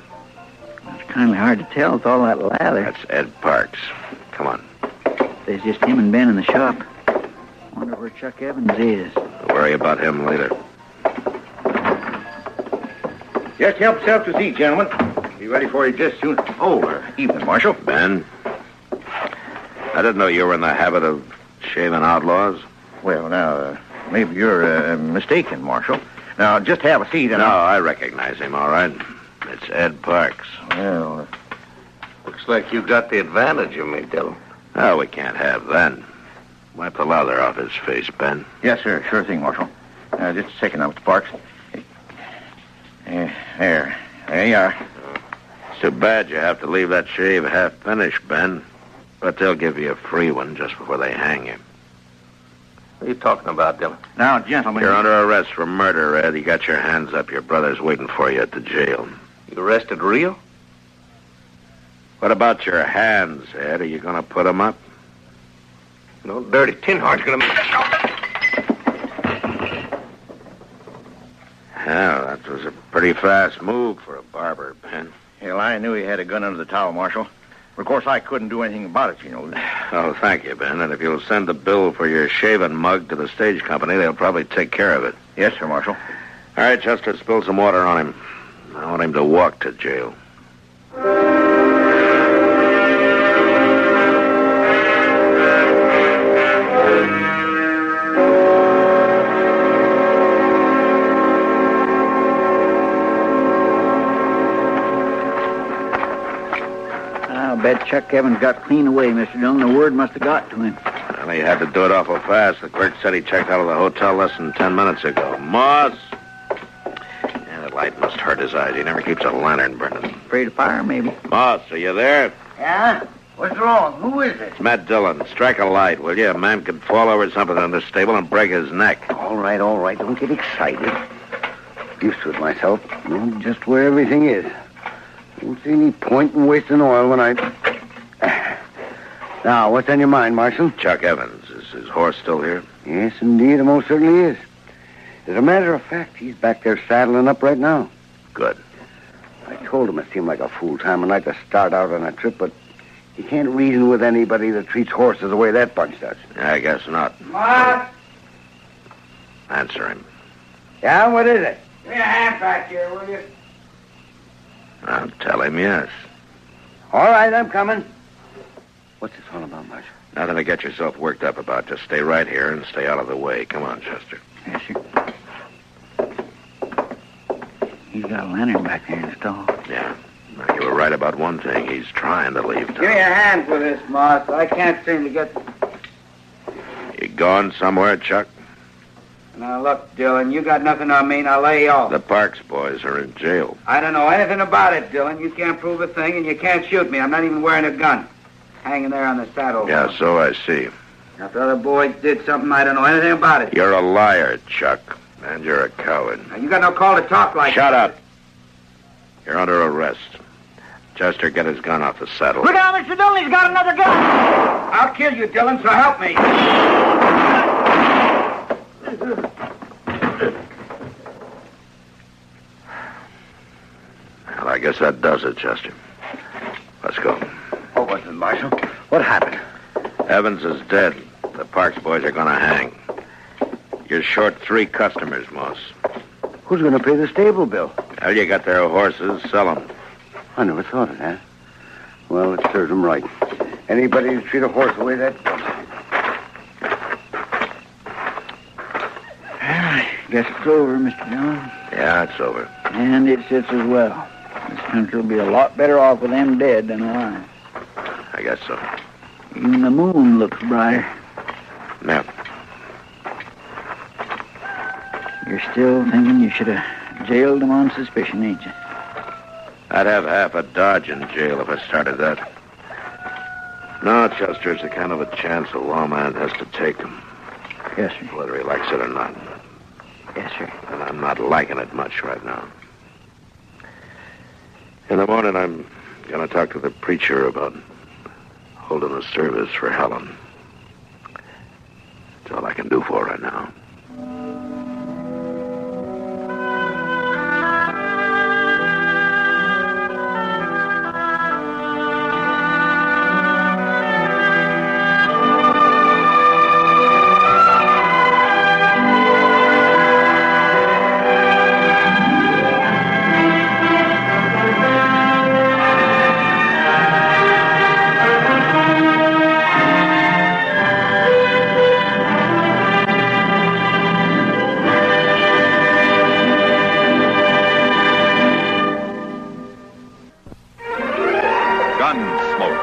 It's kind of hard to tell with all that lather. That's Ed Parks. Come on. There's just him and Ben in the shop. Wonder where Chuck Evans is. We'll worry about him later. Just help yourself to seat, gentlemen. Be ready for you just soon. Oh, evening, Marshal. Ben, I didn't know you were in the habit of shaving outlaws. Well, now, maybe you're mistaken, Marshal. Now, just have a seat and I recognize him, all right. It's Ed Parks. Well, looks like you got the advantage of me, Dillon. Oh, we can't have that. Wipe the lather off his face, Ben. Yes, sir. Sure thing, Marshal. Just a second now, Mr. Parks. There you are. It's too bad you have to leave that shave half finished, Ben. But they'll give you a free one just before they hang you. What are you talking about, Dillon? Now, gentlemen... You're under arrest for murder, Ed. You got your hands up. Your brother's waiting for you at the jail. You arrested Rio? What about your hands, Ed? Are you going to put them up? No dirty tin heart's going to... Yeah, that was a pretty fast move for a barber, Ben. Hell, I knew he had a gun under the towel, Marshal. Of course, I couldn't do anything about it, you know. Oh, thank you, Ben. And if you'll send the bill for your shaving mug to the stage company, they'll probably take care of it. Yes, sir, Marshal. All right, Chester, spill some water on him. I want him to walk to jail. I bet Chuck Evans got clean away, Mr. Dillon. The word must have got to him. Well, he had to do it awful fast. The clerk said he checked out of the hotel less than 10 minutes ago. Moss! Yeah, the light must hurt his eyes. He never keeps a lantern burning. Afraid of fire, maybe. Moss, are you there? Yeah? What's wrong? Who is it? It's Matt Dillon. Strike a light, will you? A man could fall over something in this stable and break his neck. All right. Don't get excited. Used to it myself. Know just where everything is. Don't see any point in wasting oil when I... Now, what's on your mind, Marshal? Chuck Evans. Is his horse still here? Yes, indeed. It most certainly is. As a matter of fact, he's back there saddling up right now. Good. I told him it seemed like a fool time of night to start out on a trip, but you can't reason with anybody that treats horses the way that bunch does. I guess not. What? Answer him. Yeah, what is it? Give me a hand back here, will you? I'll tell him yes. All right, I'm coming. What's this all about, Marshal? Nothing to get yourself worked up about. Just stay right here and stay out of the way. Come on, Chester. Yes, sir. He's got a lantern back there in the stall. Yeah. Now, you were right about one thing. He's trying to leave town. Give me a hand with this, Moss. I can't seem to get... You gone somewhere, Chuck? Now, look, Dillon, you got nothing on me, now lay off. The Parks boys are in jail. I don't know anything about it, Dillon. You can't prove a thing, and you can't shoot me. I'm not even wearing a gun. Hanging there on the saddle. Yeah, so I see. Now, if the other boys did something, I don't know anything about it. You're a liar, Chuck. And you're a coward. Now, you got no call to talk like Shut that. up. You're under arrest. Chester, get his gun off the saddle. Look out, Mr. Dillon, he's got another gun. I'll kill you, Dillon, so help me. Well, I guess that does it, Chester. Let's go. What was it, Marshal? What happened? Evans is dead. The Parks boys are going to hang. You're short 3 customers, Moss. Who's going to pay the stable bill? Well, you got their horses. Sell them. I never thought of that. Well, it serves them right. Anybody who treat a horse the way that... I guess it's over, Mr. Dillon. Yeah, it's over. And it sits as well. This country will be a lot better off with them dead than alive. I guess so. Even the moon looks brighter. Yeah. You're still thinking you should have jailed them on suspicion, ain't you? I'd have half a Dodge in jail if I started that. No, Chester, it's the kind of a chance a lawman has to take. Yes, sir. Whether he likes it or not. Yes, sir. And I'm not liking it much right now. In the morning, I'm going to talk to the preacher about holding a service for Helen. That's all I can do for her right now. Gunsmoke.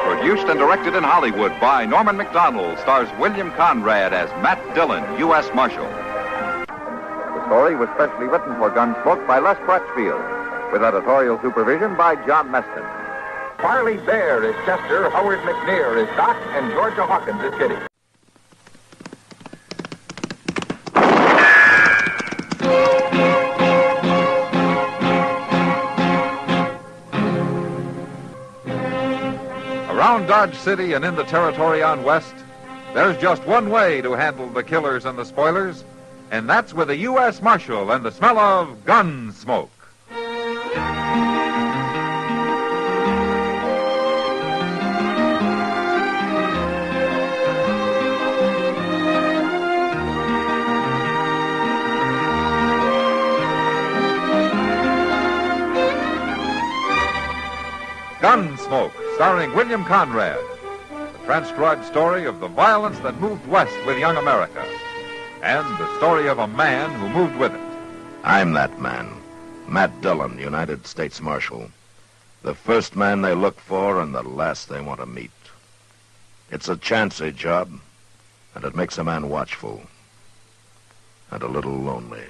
Produced and directed in Hollywood by Norman Macdonald, stars William Conrad as Matt Dillon, U.S. Marshal. The story was specially written for Gunsmoke by Les Crutchfield, with editorial supervision by John Meston. Farley Bear is Chester, Howard McNear is Doc, and Georgia Hawkins is Kitty. Around Dodge City and in the territory on West, there's just one way to handle the killers and the spoilers, and that's with a U.S. Marshal and the smell of Gunsmoke. Gunsmoke, starring William Conrad. The transcribed story of the violence that moved west with young America. And the story of a man who moved with it. I'm that man. Matt Dillon, United States Marshal. The first man they look for and the last they want to meet. It's a chancy job, and it makes a man watchful. And a little lonely.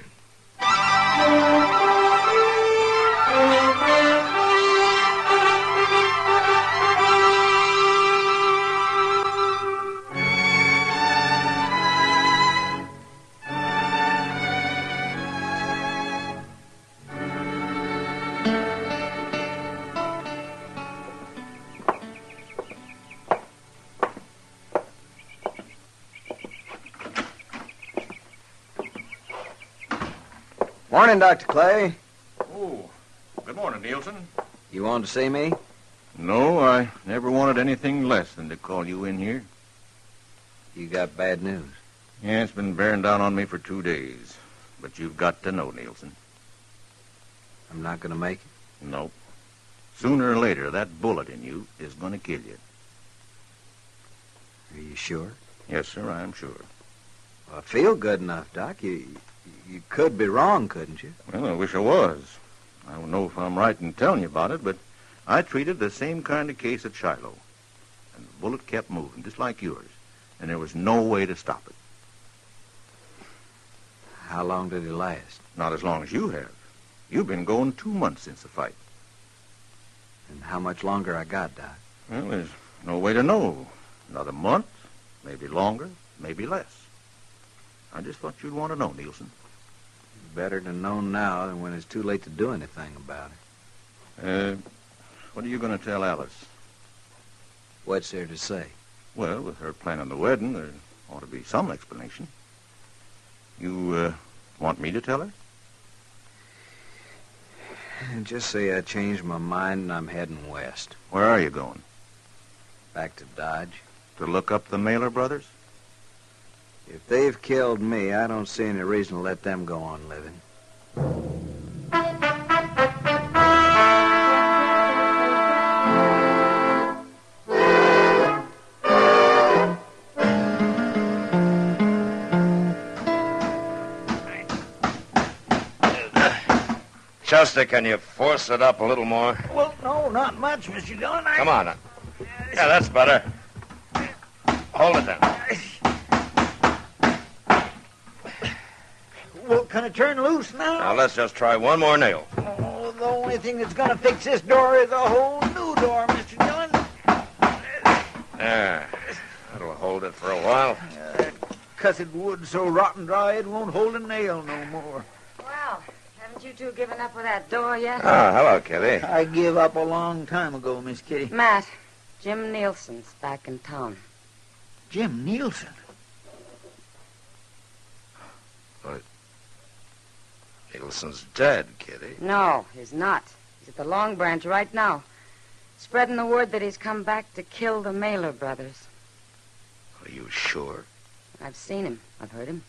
Morning, Dr. Clay. Oh, good morning, Nielsen. You wanted to see me? No, I never wanted anything less than to call you in here. You got bad news. Yeah, it's been bearing down on me for 2 days. But you've got to know, Nielsen. I'm not going to make it? Nope. Sooner or later, that bullet in you is going to kill you. Are you sure? Yes, sir, I am sure. Well, I feel good enough, Doc. You could be wrong, couldn't you? Well, I wish I was. I don't know if I'm right in telling you about it, but I treated the same kind of case at Shiloh. And the bullet kept moving, just like yours. And there was no way to stop it. How long did it last? Not as long as you have. You've been going 2 months since the fight. And how much longer I got, Doc? Well, there's no way to know. Another month, maybe longer, maybe less. I just thought you'd want to know, Nielsen. Better to know now than when it's too late to do anything about it. What are you going to tell Alice? What's there to say? Well, with her planning the wedding, there ought to be some explanation. You, want me to tell her? Just say I changed my mind and I'm heading west. Where are you going? Back to Dodge. To look up the Mailer brothers? If they've killed me, I don't see any reason to let them go on living. Chester, can you force it up a little more? Well, no, not much, Mr. Dillon. Come on. Yeah, that's better. Hold it then. Well, can it turn loose now? Now, let's just try one more nail. Oh, the only thing that's going to fix this door is a whole new door, Mr. Dillon. That'll hold it for a while. That cussed wood's so rotten dry it won't hold a nail no more. Well, haven't you two given up with that door yet? Oh, hello, Kitty. I give up a long time ago, Miss Kitty. Matt, Jim Nielsen's back in town. Jim Nielsen? What? Nielsen's dead, Kitty. No, he's not. He's at the Long Branch right now, spreading the word that he's come back to kill the Mailer brothers. Are you sure? I've seen him. I've heard him.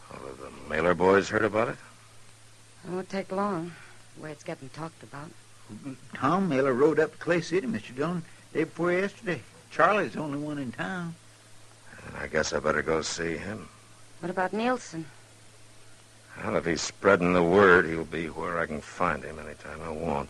Well, have the Mailer boys heard about it? It won't take long, the way it's getting talked about. Tom Mailer rode up to Clay City, Mr. Dillon, day before yesterday. Charlie's the only one in town. I guess I better go see him. What about Nielsen? Well, if he's spreading the word, he'll be where I can find him anytime I want.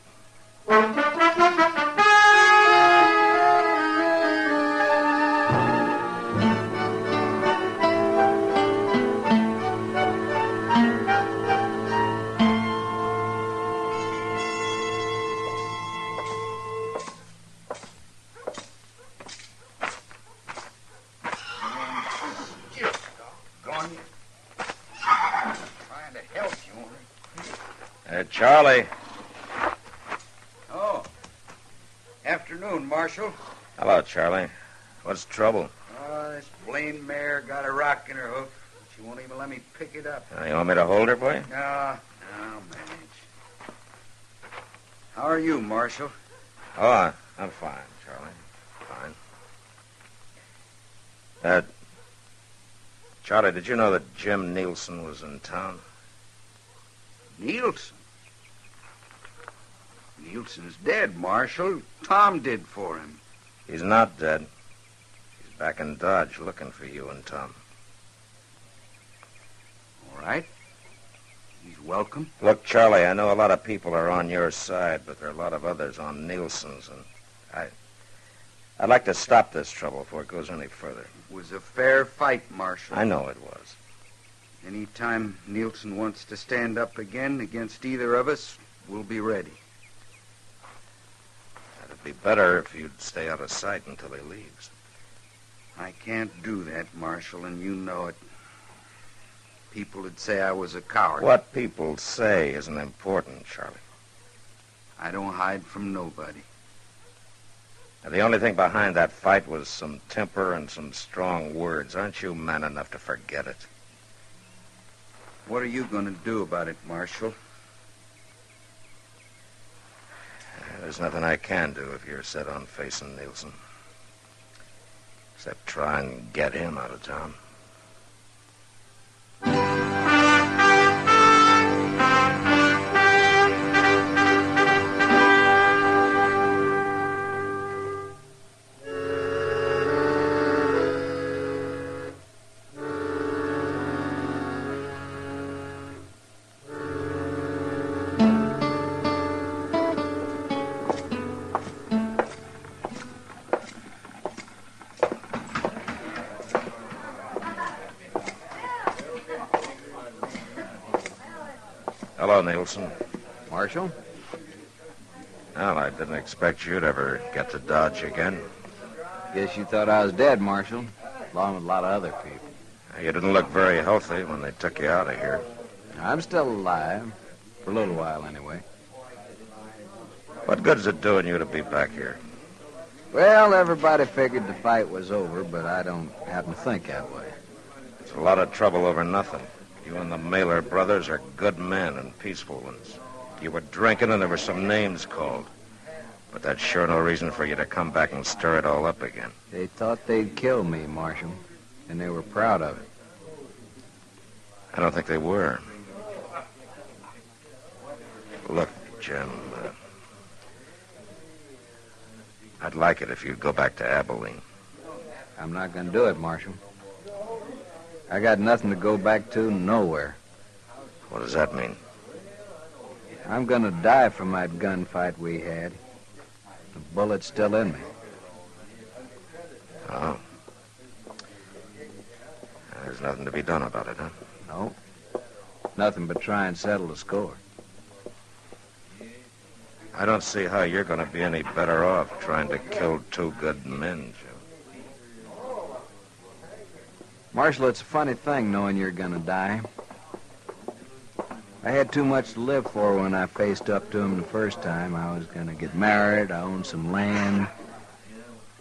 Charlie. Oh. Afternoon, Marshal. Hello, Charlie. What's the trouble? This blamed mare got a rock in her hoof. She won't even let me pick it up. You want me to hold her, boy? No, I'll manage. How are you, Marshal? Oh, I'm fine, Charlie. Fine. Charlie, did you know that Jim Nielsen was in town? Nielsen? Nielsen's dead, Marshal. Tom did for him. He's not dead. He's back in Dodge looking for you and Tom. All right. He's welcome. Look, Charlie, I know a lot of people are on your side, but there are a lot of others on Nielsen's, and I'd like to stop this trouble before it goes any further. It was a fair fight, Marshal. I know it was. Any time Nielsen wants to stand up again against either of us, we'll be ready. It'd be better if you'd stay out of sight until he leaves. I can't do that, Marshal, and you know it. People would say I was a coward. What people say isn't important, Charlie. I don't hide from nobody. Now, the only thing behind that fight was some temper and some strong words. Aren't you man enough to forget it? What are you going to do about it, Marshal? There's nothing I can do if you're set on facing Nielsen. Except try and get him out of town. Hello, Nielsen. Marshal? Well, I didn't expect you'd ever get to Dodge again. Guess you thought I was dead, Marshal, along with a lot of other people. You didn't look very healthy when they took you out of here. I'm still alive, for a little while anyway. What good's it doing you to be back here? Well, everybody figured the fight was over, but I don't happen to think that way. It's a lot of trouble over nothing. You and the Mailer brothers are good men and peaceful ones. You were drinking and there were some names called. But that's sure no reason for you to come back and stir it all up again. They thought they'd kill me, Marshal, and they were proud of it. I don't think they were. Look, Jim, I'd like it if you'd go back to Abilene. I'm not going to do it, Marshal. I got nothing to go back to, nowhere. What does that mean? I'm going to die from that gunfight we had. The bullet's still in me. Oh. There's nothing to be done about it, huh? No. Nothing but try and settle the score. I don't see how you're going to be any better off trying to kill two good men, Joe. Marshal, it's a funny thing knowing you're going to die. I had too much to live for when I faced up to him the first time. I was going to get married. I owned some land.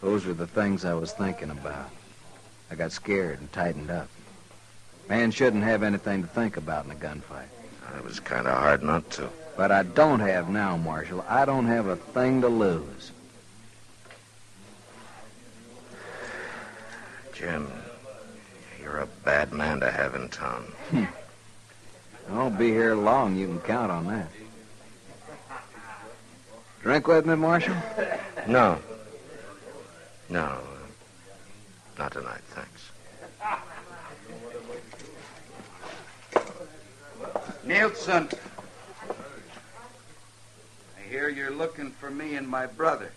Those were the things I was thinking about. I got scared and tightened up. Man shouldn't have anything to think about in a gunfight. It was kind of hard not to. But I don't have now, Marshal. I don't have a thing to lose. Jim, you're a bad man to have in town. I won't be here long. You can count on that. Drink with me, Marshal? No. No. Not tonight, thanks. Nielsen. I hear you're looking for me and my brother.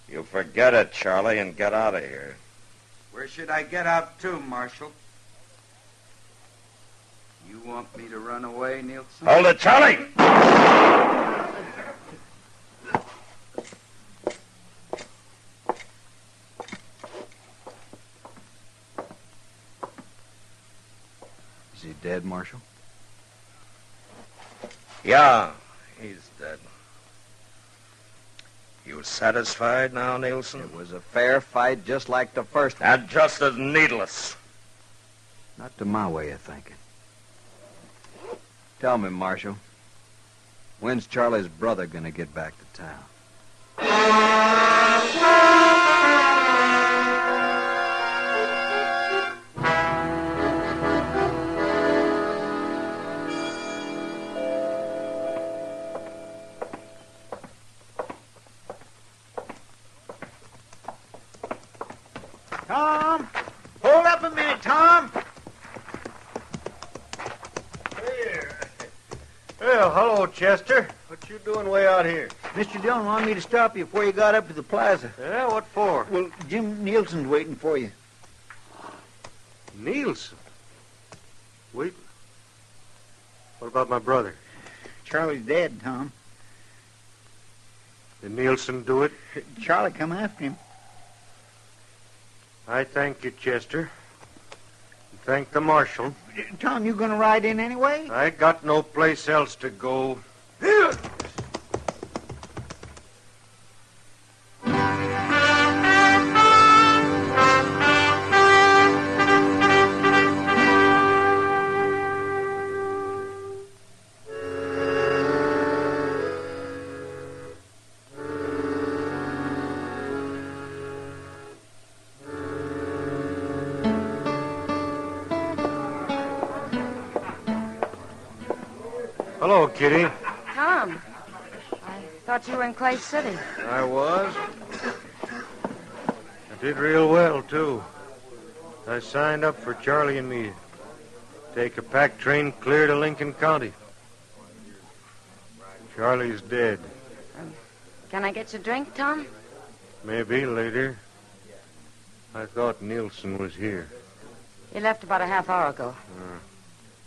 You forget it, Charlie, and get out of here. Where should I get out to, Marshal? You want me to run away, Nielsen? Hold it, Charlie! Is he dead, Marshal? Yeah, he's dead. You satisfied now, Nielsen? It was a fair fight, just like the first one. And just as needless. Not to my way of thinking. Tell me, Marshal, when's Charlie's brother gonna get back to town? Tom! Hold up a minute, Tom! Well, hello, Chester. What you doing way out here? Mr. Dillon wanted me to stop you before you got up to the plaza. Yeah, what for? Well, Jim Nielsen's waiting for you. Nielsen? Wait. What about my brother? Charlie's dead, Tom. Did Nielsen do it? Charlie come after him. I thank you, Chester. And thank the marshal. Tom, you gonna ride in anyway? I got no place else to go. Hello, Kitty. Tom, I thought you were in Clay City. I was. I did real well, too. I signed up for Charlie and me. Take a pack train clear to Lincoln County. Charlie's dead. Can I get you a drink, Tom? Maybe later. I thought Nielsen was here. He left about a half hour ago.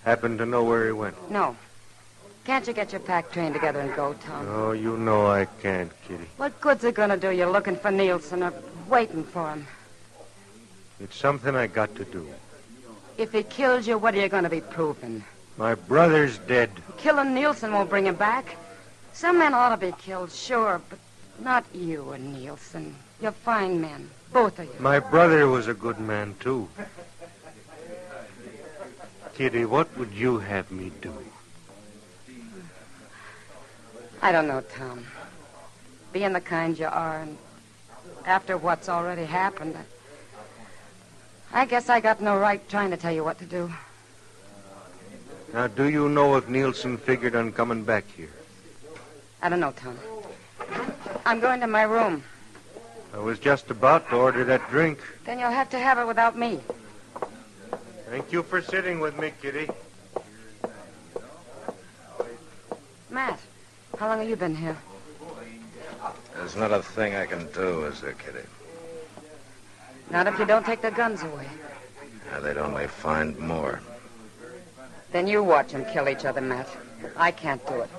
Happen to know where he went? No. Can't you get your pack train together and go, Tom? Oh, you know I can't, Kitty. What good's it going to do you looking for Nielsen or waiting for him? It's something I got to do. If he kills you, what are you going to be proving? My brother's dead. Killing Nielsen won't bring him back. Some men ought to be killed, sure, but not you and Nielsen. You're fine men, both of you. My brother was a good man, too. Kitty, what would you have me do? I don't know, Tom. Being the kind you are, and after what's already happened, I guess I got no right trying to tell you what to do. Now, do you know if Nielsen figured on coming back here? I don't know, Tom. I'm going to my room. I was just about to order that drink. Then you'll have to have it without me. Thank you for sitting with me, Kitty. Matt, how long have you been here? There's not a thing I can do, is there, Kitty? Not if you don't take the guns away. They'd only find more. Then you watch them kill each other, Matt. I can't do it.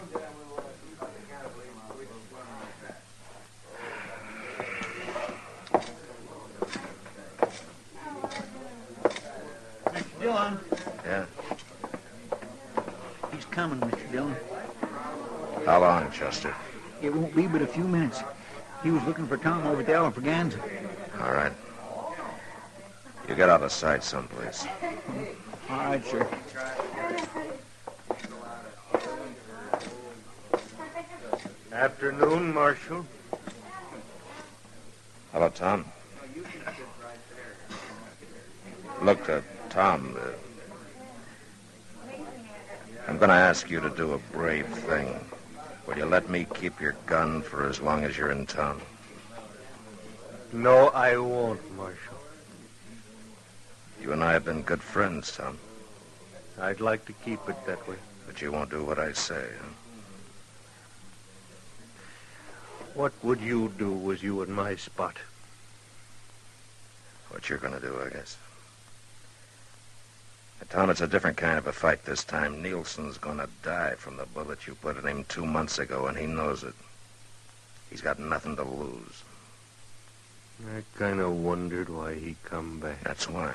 Yeah? He's coming, Mr. Dillon. How long, Chester? It won't be but a few minutes. He was looking for Tom over at the Alfraganza. All right. You get out of sight someplace. All right, sir. Afternoon, Marshal. Hello, Tom. Look, Tom, I'm going to ask you to do a brave thing. Will you let me keep your gun for as long as you're in town? No, I won't, Marshal. You and I have been good friends, Tom. I'd like to keep it that way. But you won't do what I say, huh? What would you do was you in my spot? What you're going to do, I guess. Tom, it's a different kind of a fight this time. Nielsen's going to die from the bullet you put in him 2 months ago, and he knows it. He's got nothing to lose. I kind of wondered why he come back. That's why.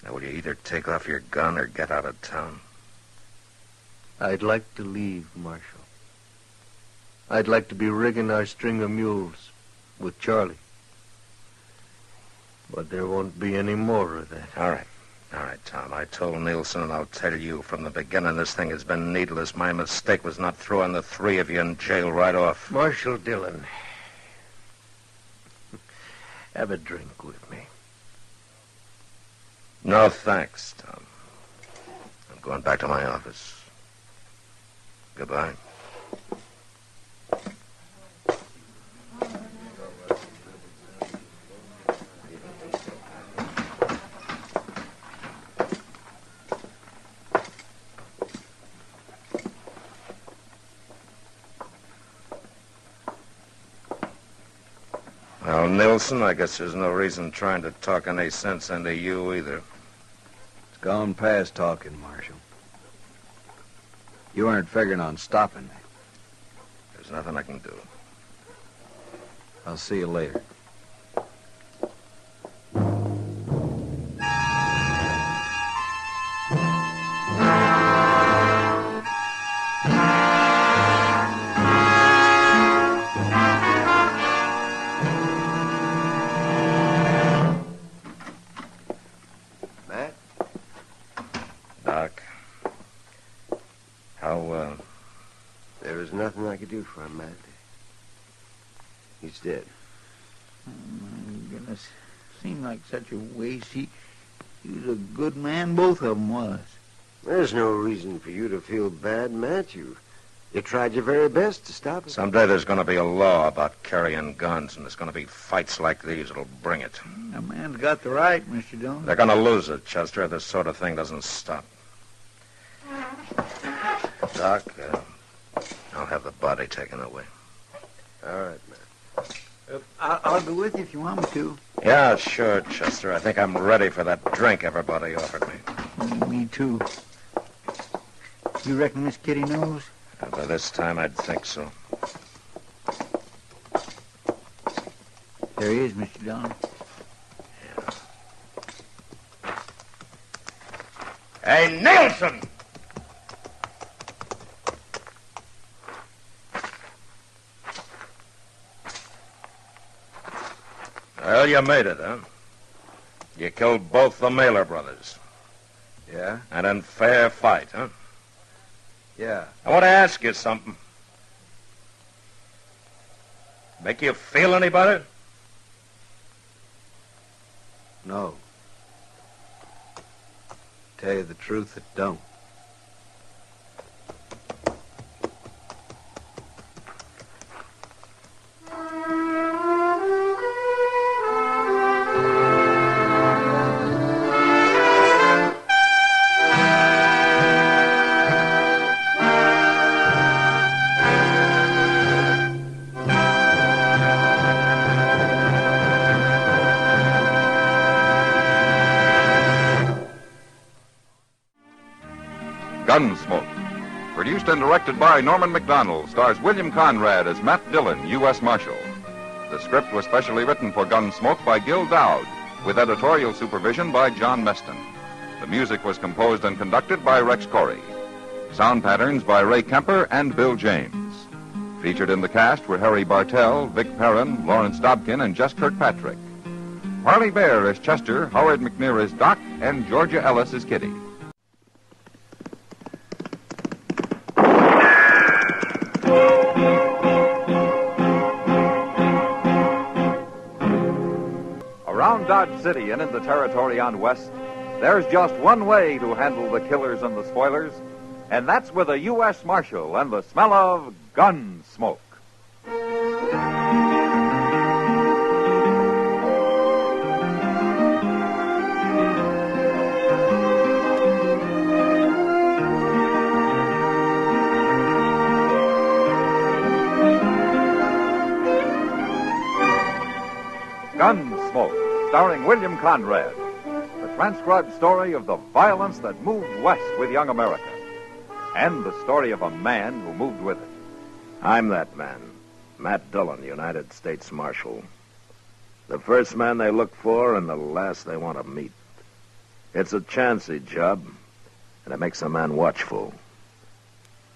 Now, will you either take off your gun or get out of town? I'd like to leave, Marshal. I'd like to be rigging our string of mules with Charlie. But there won't be any more of that. All right. All right, Tom. I told Nielsen, and I'll tell you from the beginning, this thing has been needless. My mistake was not throwing the three of you in jail right off. Marshal Dillon, have a drink with me. No, thanks, Tom. I'm going back to my office. Goodbye. Well, Nilsson, I guess there's no reason trying to talk any sense into you either. It's gone past talking, Marshal. You aren't figuring on stopping me. There's nothing I can do. I'll see you later. Nothing I could do for him, Matt. He's dead. Oh, my goodness. Seemed like such a waste. He was a good man, both of them was. There's no reason for you to feel bad, Matt. You tried your very best to stop it. Someday there's going to be a law about carrying guns, and there's going to be fights like these that'll bring it. A man's got the right, Mr. Dillon. They're going to lose it, Chester, if this sort of thing doesn't stop. Doc, I'll have the body taken away. All right, man. I'll go with you if you want me to. Yeah, sure, Chester. I think I'm ready for that drink everybody offered me. Me too. You reckon Miss Kitty knows? By this time, I'd think so. There he is, Mr. Dillon. Yeah. Hey, Nelson! Well, you made it, huh? You killed both the Mailer brothers. Yeah? And in fair fight, huh? Yeah. I want to ask you something. Make you feel any better? No. Tell you the truth, it don't. Gunsmoke. Produced and directed by Norman McDonald, stars William Conrad as Matt Dillon, U.S. Marshal. The script was specially written for Gunsmoke by Gil Dowd, with editorial supervision by John Meston. The music was composed and conducted by Rex Corey. Sound patterns by Ray Kemper and Bill James. Featured in the cast were Harry Bartell, Vic Perrin, Lawrence Dobkin, and Jess Kirkpatrick. Parley Bear is Chester, Howard McNear is Doc, and Georgia Ellis is Kitty. Around Dodge City and in the territory on West, there's just one way to handle the killers and the spoilers, and that's with a U.S. Marshal and the smell of Gunsmoke. Gunsmoke, starring William Conrad. The transcribed story of the violence that moved west with young America. And the story of a man who moved with it. I'm that man, Matt Dillon, United States Marshal. The first man they look for and the last they want to meet. It's a chancy job, and it makes a man watchful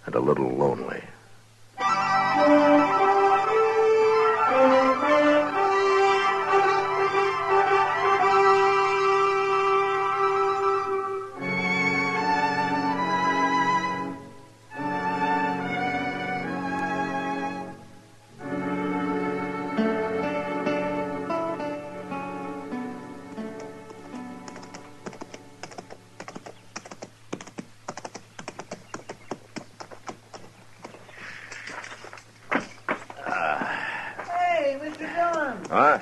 and a little lonely. Huh?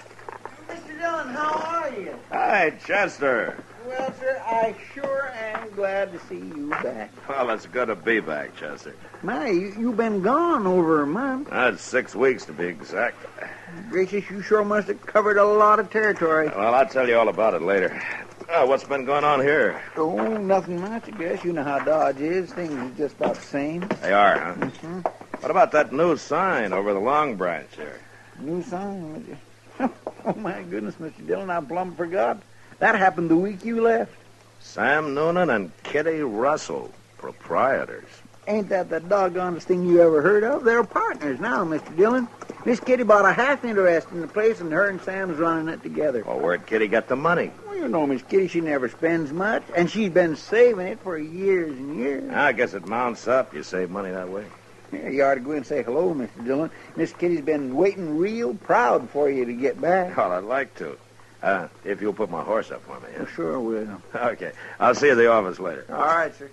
Mr. Dillon, how are you? Hi, Chester. Well, sir, I sure am glad to see you back. Well, it's good to be back, Chester. My, you've been gone over a month. That's 6 weeks to be exact. Gracious, you sure must have covered a lot of territory. Well, I'll tell you all about it later. What's been going on here? Oh, nothing much, I guess. You know how Dodge is. Things are just about the same. They are, huh? Mm-hmm. What about that new sign over the Long Branch there? New sign? Oh, my goodness, Mr. Dillon, I plumb forgot. That happened the week you left. Sam Noonan and Kitty Russell, proprietors. Ain't that the doggonest thing you ever heard of? They're partners now, Mr. Dillon. Miss Kitty bought a half interest in the place, and her and Sam's running it together. Well, where'd Kitty get the money? Well, you know, Miss Kitty, she never spends much, and she's been saving it for years and years. I guess it mounts up. You save money that way. Yeah, you ought to go and say hello, Mr. Dillon. Miss Kitty's been waiting real proud for you to get back. Well, I'd like to. If you'll put my horse up for me. Well, sure will. Okay. I'll see you at the office later. All right, sir.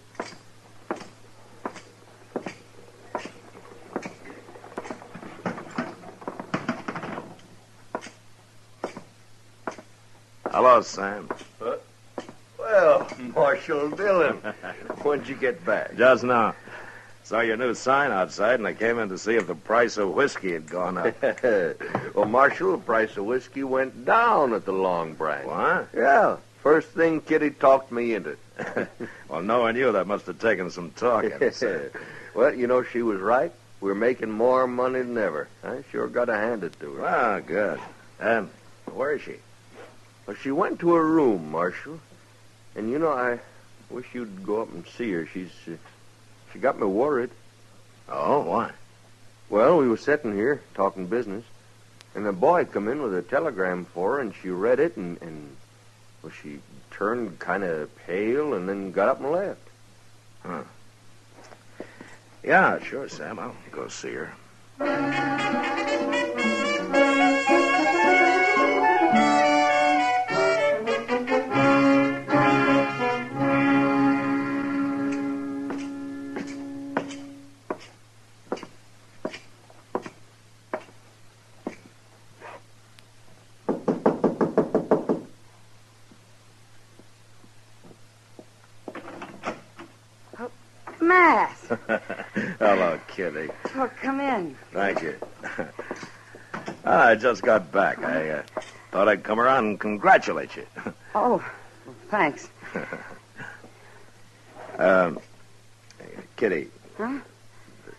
Hello, Sam. Well, Marshal Dillon, when'd you get back? Just now. Saw your new sign outside, and I came in to see if the price of whiskey had gone up. Well, Marshal, the price of whiskey went down at the Long Branch. What? Yeah. First thing Kitty talked me into. Well, knowing you, that must have taken some talking. Well, you know, she was right. We're making more money than ever. I sure got to hand it to her. Ah, good. And where is she? Well, she went to her room, Marshal. And, you know, I wish you'd go up and see her. She got me worried. Oh, why? Well, we were sitting here talking business, and a boy come in with a telegram for her, and she read it, and well, she turned kind of pale and then got up and left. Huh. Yeah, sure, Sam. I'll go see her. Matt. Hello, Kitty. Oh, come in. Thank you. I just got back. I thought I'd come around and congratulate you. Oh, thanks. Kitty. Huh?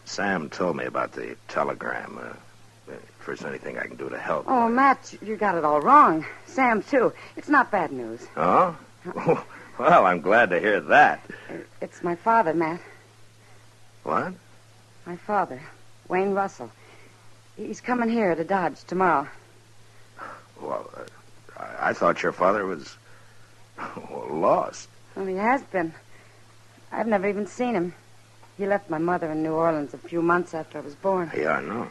Sam told me about the telegram. If there's anything I can do to help. Oh, Matt, you got it all wrong. Sam, too. It's not bad news. Oh? Well, I'm glad to hear that. It's my father, Matt. What? My father, Wayne Russell. He's coming here to Dodge tomorrow. Well, I thought your father was lost. Well, he has been. I've never even seen him. He left my mother in New Orleans a few months after I was born. Yeah, I know.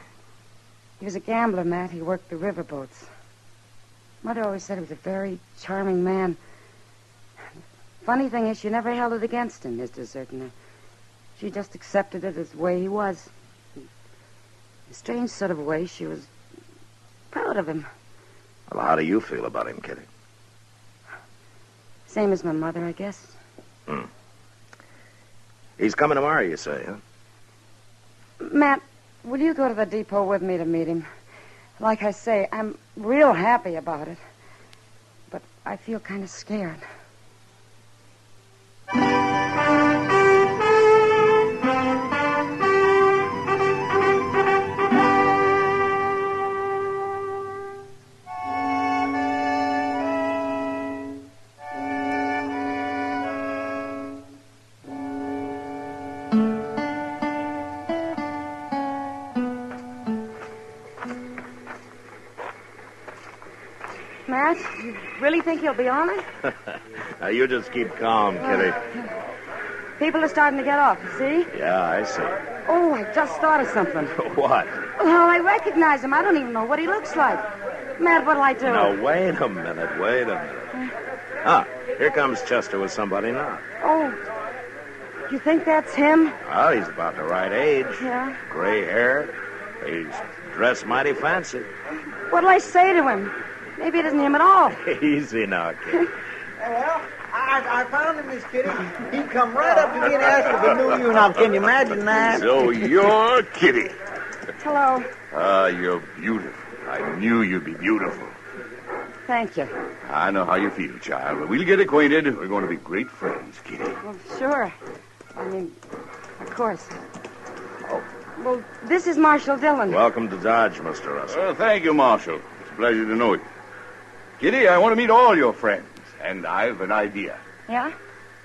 He was a gambler, Matt. He worked the riverboats. Mother always said he was a very charming man. Funny thing is, she never held it against him, his deserting. She just accepted it as the way he was. In a strange sort of way, she was proud of him. Well, how do you feel about him, Kitty? Same as my mother, I guess. He's coming tomorrow, you say, huh? Matt, will you go to the depot with me to meet him? Like I say, I'm real happy about it. But I feel kind of scared. Matt, you really think he'll be on it? Now, you just keep calm, Kitty. People are starting to get off, you see? Yeah, I see. Oh, I just thought of something. What? Well, I recognize him. I don't even know what he looks like. Matt, what'll I do? No, wait a minute. Ah, here comes Chester with somebody now. Oh, you think that's him? Oh, he's about the right age. Yeah. Gray hair. He's dressed mighty fancy. What'll I say to him? Maybe it isn't him at all. Easy now, kid. Well, I found him, Miss Kitty. He come right up to me and asked if he knew you. Now, can you imagine that? So you're Kitty. Hello. You're beautiful. I knew you'd be beautiful. Thank you. I know how you feel, child. We'll get acquainted. We're going to be great friends, Kitty. Well, sure. I mean, of course. Oh, well, this is Marshal Dillon. Welcome to Dodge, Mr. Russell. Thank you, Marshal. It's a pleasure to know you. Kitty, I want to meet all your friends, and I've an idea. Yeah?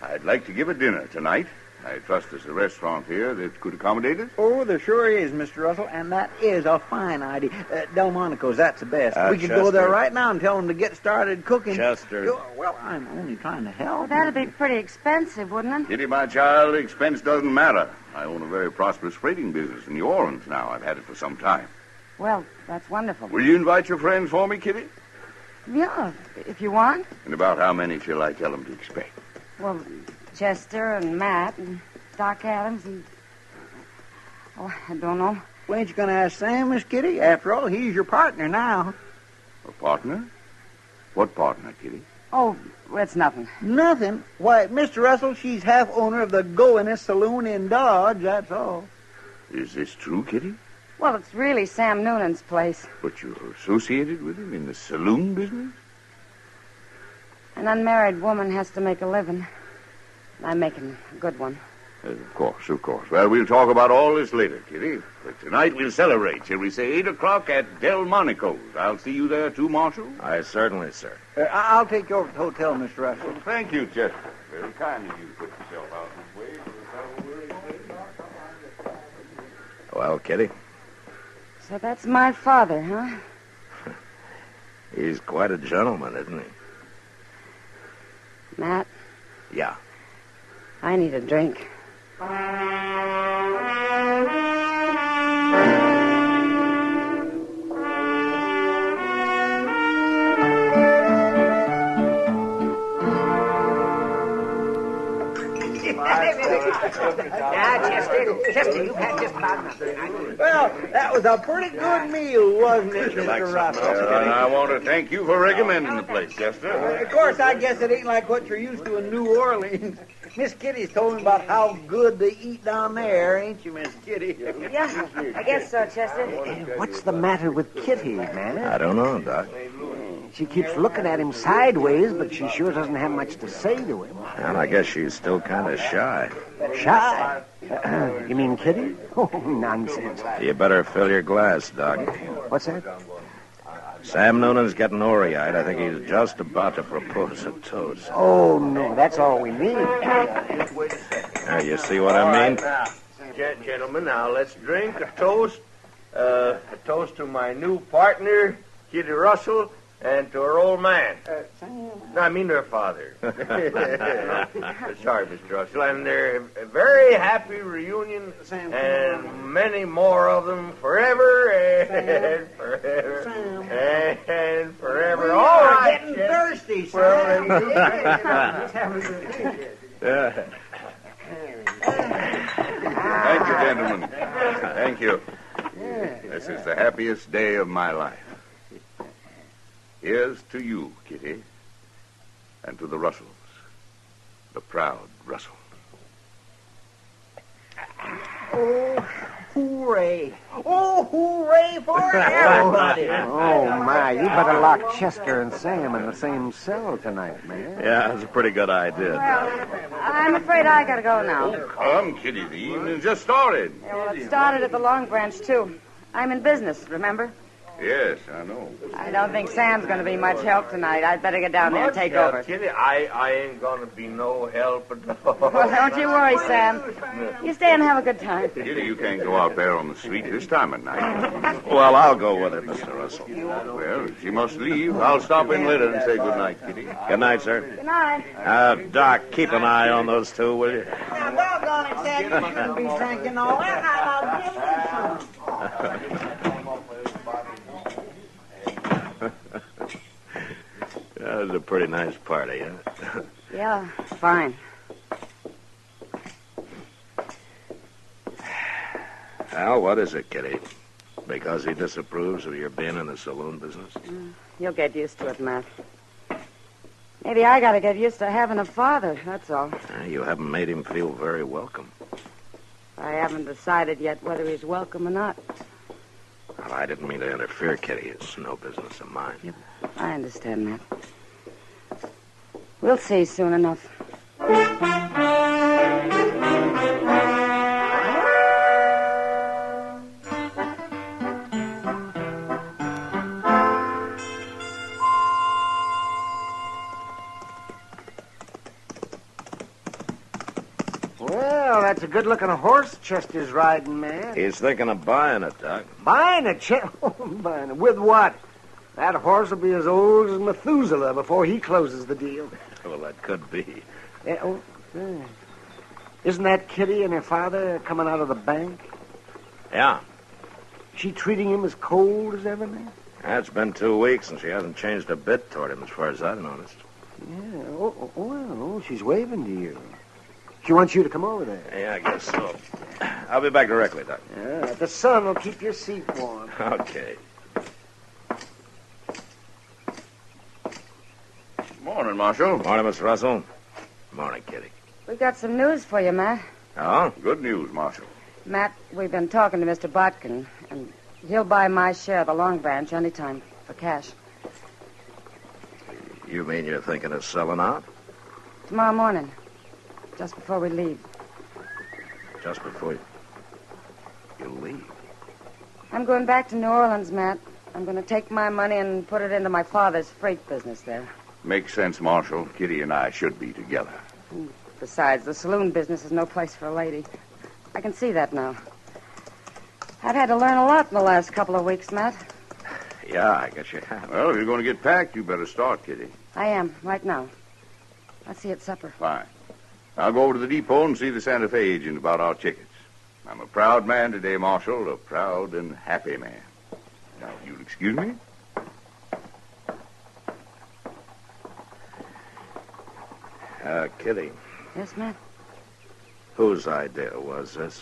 I'd like to give a dinner tonight. I trust there's a restaurant here that could accommodate us. Oh, there sure is, Mr. Russell, and that is a fine idea. Delmonico's, that's the best. We could go there right now and tell them to get started cooking. Chester. Well, I'm only trying to help. Well, that'd be pretty expensive, wouldn't it? Kitty, my child, expense doesn't matter. I own a very prosperous freighting business in New Orleans now. I've had it for some time. Well, that's wonderful. Will you invite your friends for me, Kitty? Yeah, if you want. And about how many shall I tell them to expect? Well, Chester and Matt and Doc Adams and... Oh, I don't know. Well, ain't you going to ask Sam, Miss Kitty? After all, he's your partner now. A partner? What partner, Kitty? Oh, it's nothing. Nothing? Why, Mr. Russell, she's half owner of the Goiness Saloon in Dodge, that's all. Is this true, Kitty? Well, it's really Sam Noonan's place. But you're associated with him in the saloon business? An unmarried woman has to make a living. I'm making a good one. Of course. Well, we'll talk about all this later, Kitty. But tonight we'll celebrate, shall we say, 8 o'clock at Delmonico's. I'll see you there, too, Marshal? Aye, certainly, sir. I'll take you over to the hotel, Mr. Russell. Well, thank you, Chester. Very kind of you to put yourself out this way. Well, Kitty? So that's my father, huh? He's quite a gentleman, isn't he? Matt? Yeah. I need a drink. Chester, you've had just about enough. Well, that was a pretty good meal, wasn't it, Mr. Russell? I want to thank you for recommending the place, Chester. Of course, I guess it ain't like what you're used to in New Orleans. Miss Kitty's told me about how good they eat down there, ain't you, Miss Kitty? Yeah, I guess so, Chester. What's the matter with Kitty, man? I don't know, Doc. She keeps looking at him sideways, but she sure doesn't have much to say to him. And I guess she's still kind of shy. Shy? You mean Kitty? Oh, nonsense. You better fill your glass, Doc. What's that? Sam Noonan's getting orey-eyed. I think he's just about to propose a toast. Oh, no, that's all we need. There, you see what I mean? Gentlemen, now let's drink a toast. A toast to my new partner, Kitty Russell, and to her old man. No, I mean her father. Sorry, Mr. Russell. And they're a very happy reunion, and many more of them forever and forever and forever. We All are right, getting Jen. thirsty, Well, Sam. Thank you, gentlemen. Thank you. This is the happiest day of my life. Here's to you, Kitty, and to the Russells, the proud Russells. Oh, hooray. Oh, hooray for everybody. Oh, my, you better lock Chester and Sam in the same cell tonight, man. Yeah, that's a pretty good idea. I'm afraid I gotta go now. Come, Kitty, the evening's just started. Yeah, well, it started at the Long Branch, too. I'm in business, remember? Yes, I know. I don't think Sam's going to be much help tonight. I'd better get down there and take over. Kitty, I ain't going to be no help at all. Well, don't you worry, Sam. You stay and have a good time. Kitty, you can't go out there on the street this time of night. Well, I'll go with it, Mr. Russell. Well, if she must leave, I'll stop in later and say good night, Kitty. Good night, sir. Good night. Doc, keep an eye on those two, will you? Now, doggone it, Sam, you shouldn't be drinking all that. I'll give you some. That was a pretty nice party, huh? Yeah, fine. Al, what is it, Kitty? Because he disapproves of your being in the saloon business? You'll get used to it, Matt. Maybe I gotta get used to having a father, that's all. You haven't made him feel very welcome. I haven't decided yet whether he's welcome or not. Well, I didn't mean to interfere, Kitty. It's no business of mine. Yep. I understand that. We'll see soon enough. Well, that's a good-looking horse Chester's riding, man. He's thinking of buying it, Doc. Buying it, buying it. With what? That horse will be as old as Methuselah before he closes the deal. Well, that could be. Yeah. Isn't that Kitty and her father coming out of the bank? Yeah. She treating him as cold as ever, man? It's been 2 weeks, and she hasn't changed a bit toward him, as far as I've noticed. Yeah. Well, she's waving to you. She wants you to come over there. Yeah, I guess so. I'll be back directly, Doc. Yeah, the sun will keep your seat warm. Okay. Morning, Marshal. Morning, Miss Russell. Morning, Kitty. We've got some news for you, Matt. Oh? Good news, Marshal. Matt, we've been talking to Mr. Botkin, and he'll buy my share of the Long Branch anytime for cash. You mean you're thinking of selling out? Tomorrow morning, just before we leave. Just before you leave? I'm going back to New Orleans, Matt. I'm going to take my money and put it into my father's freight business there. Makes sense, Marshal. Kitty and I should be together. Besides, the saloon business is no place for a lady. I can see that now. I've had to learn a lot in the last couple of weeks, Matt. Yeah, I guess you have. Well, if you're going to get packed, you better start, Kitty. I am, right now. I'll see you at supper. Fine. I'll go over to the depot and see the Santa Fe agent about our tickets. I'm a proud man today, Marshal, a proud and happy man. Now, if you'll excuse me. Kitty. Yes, Matt? Whose idea was this?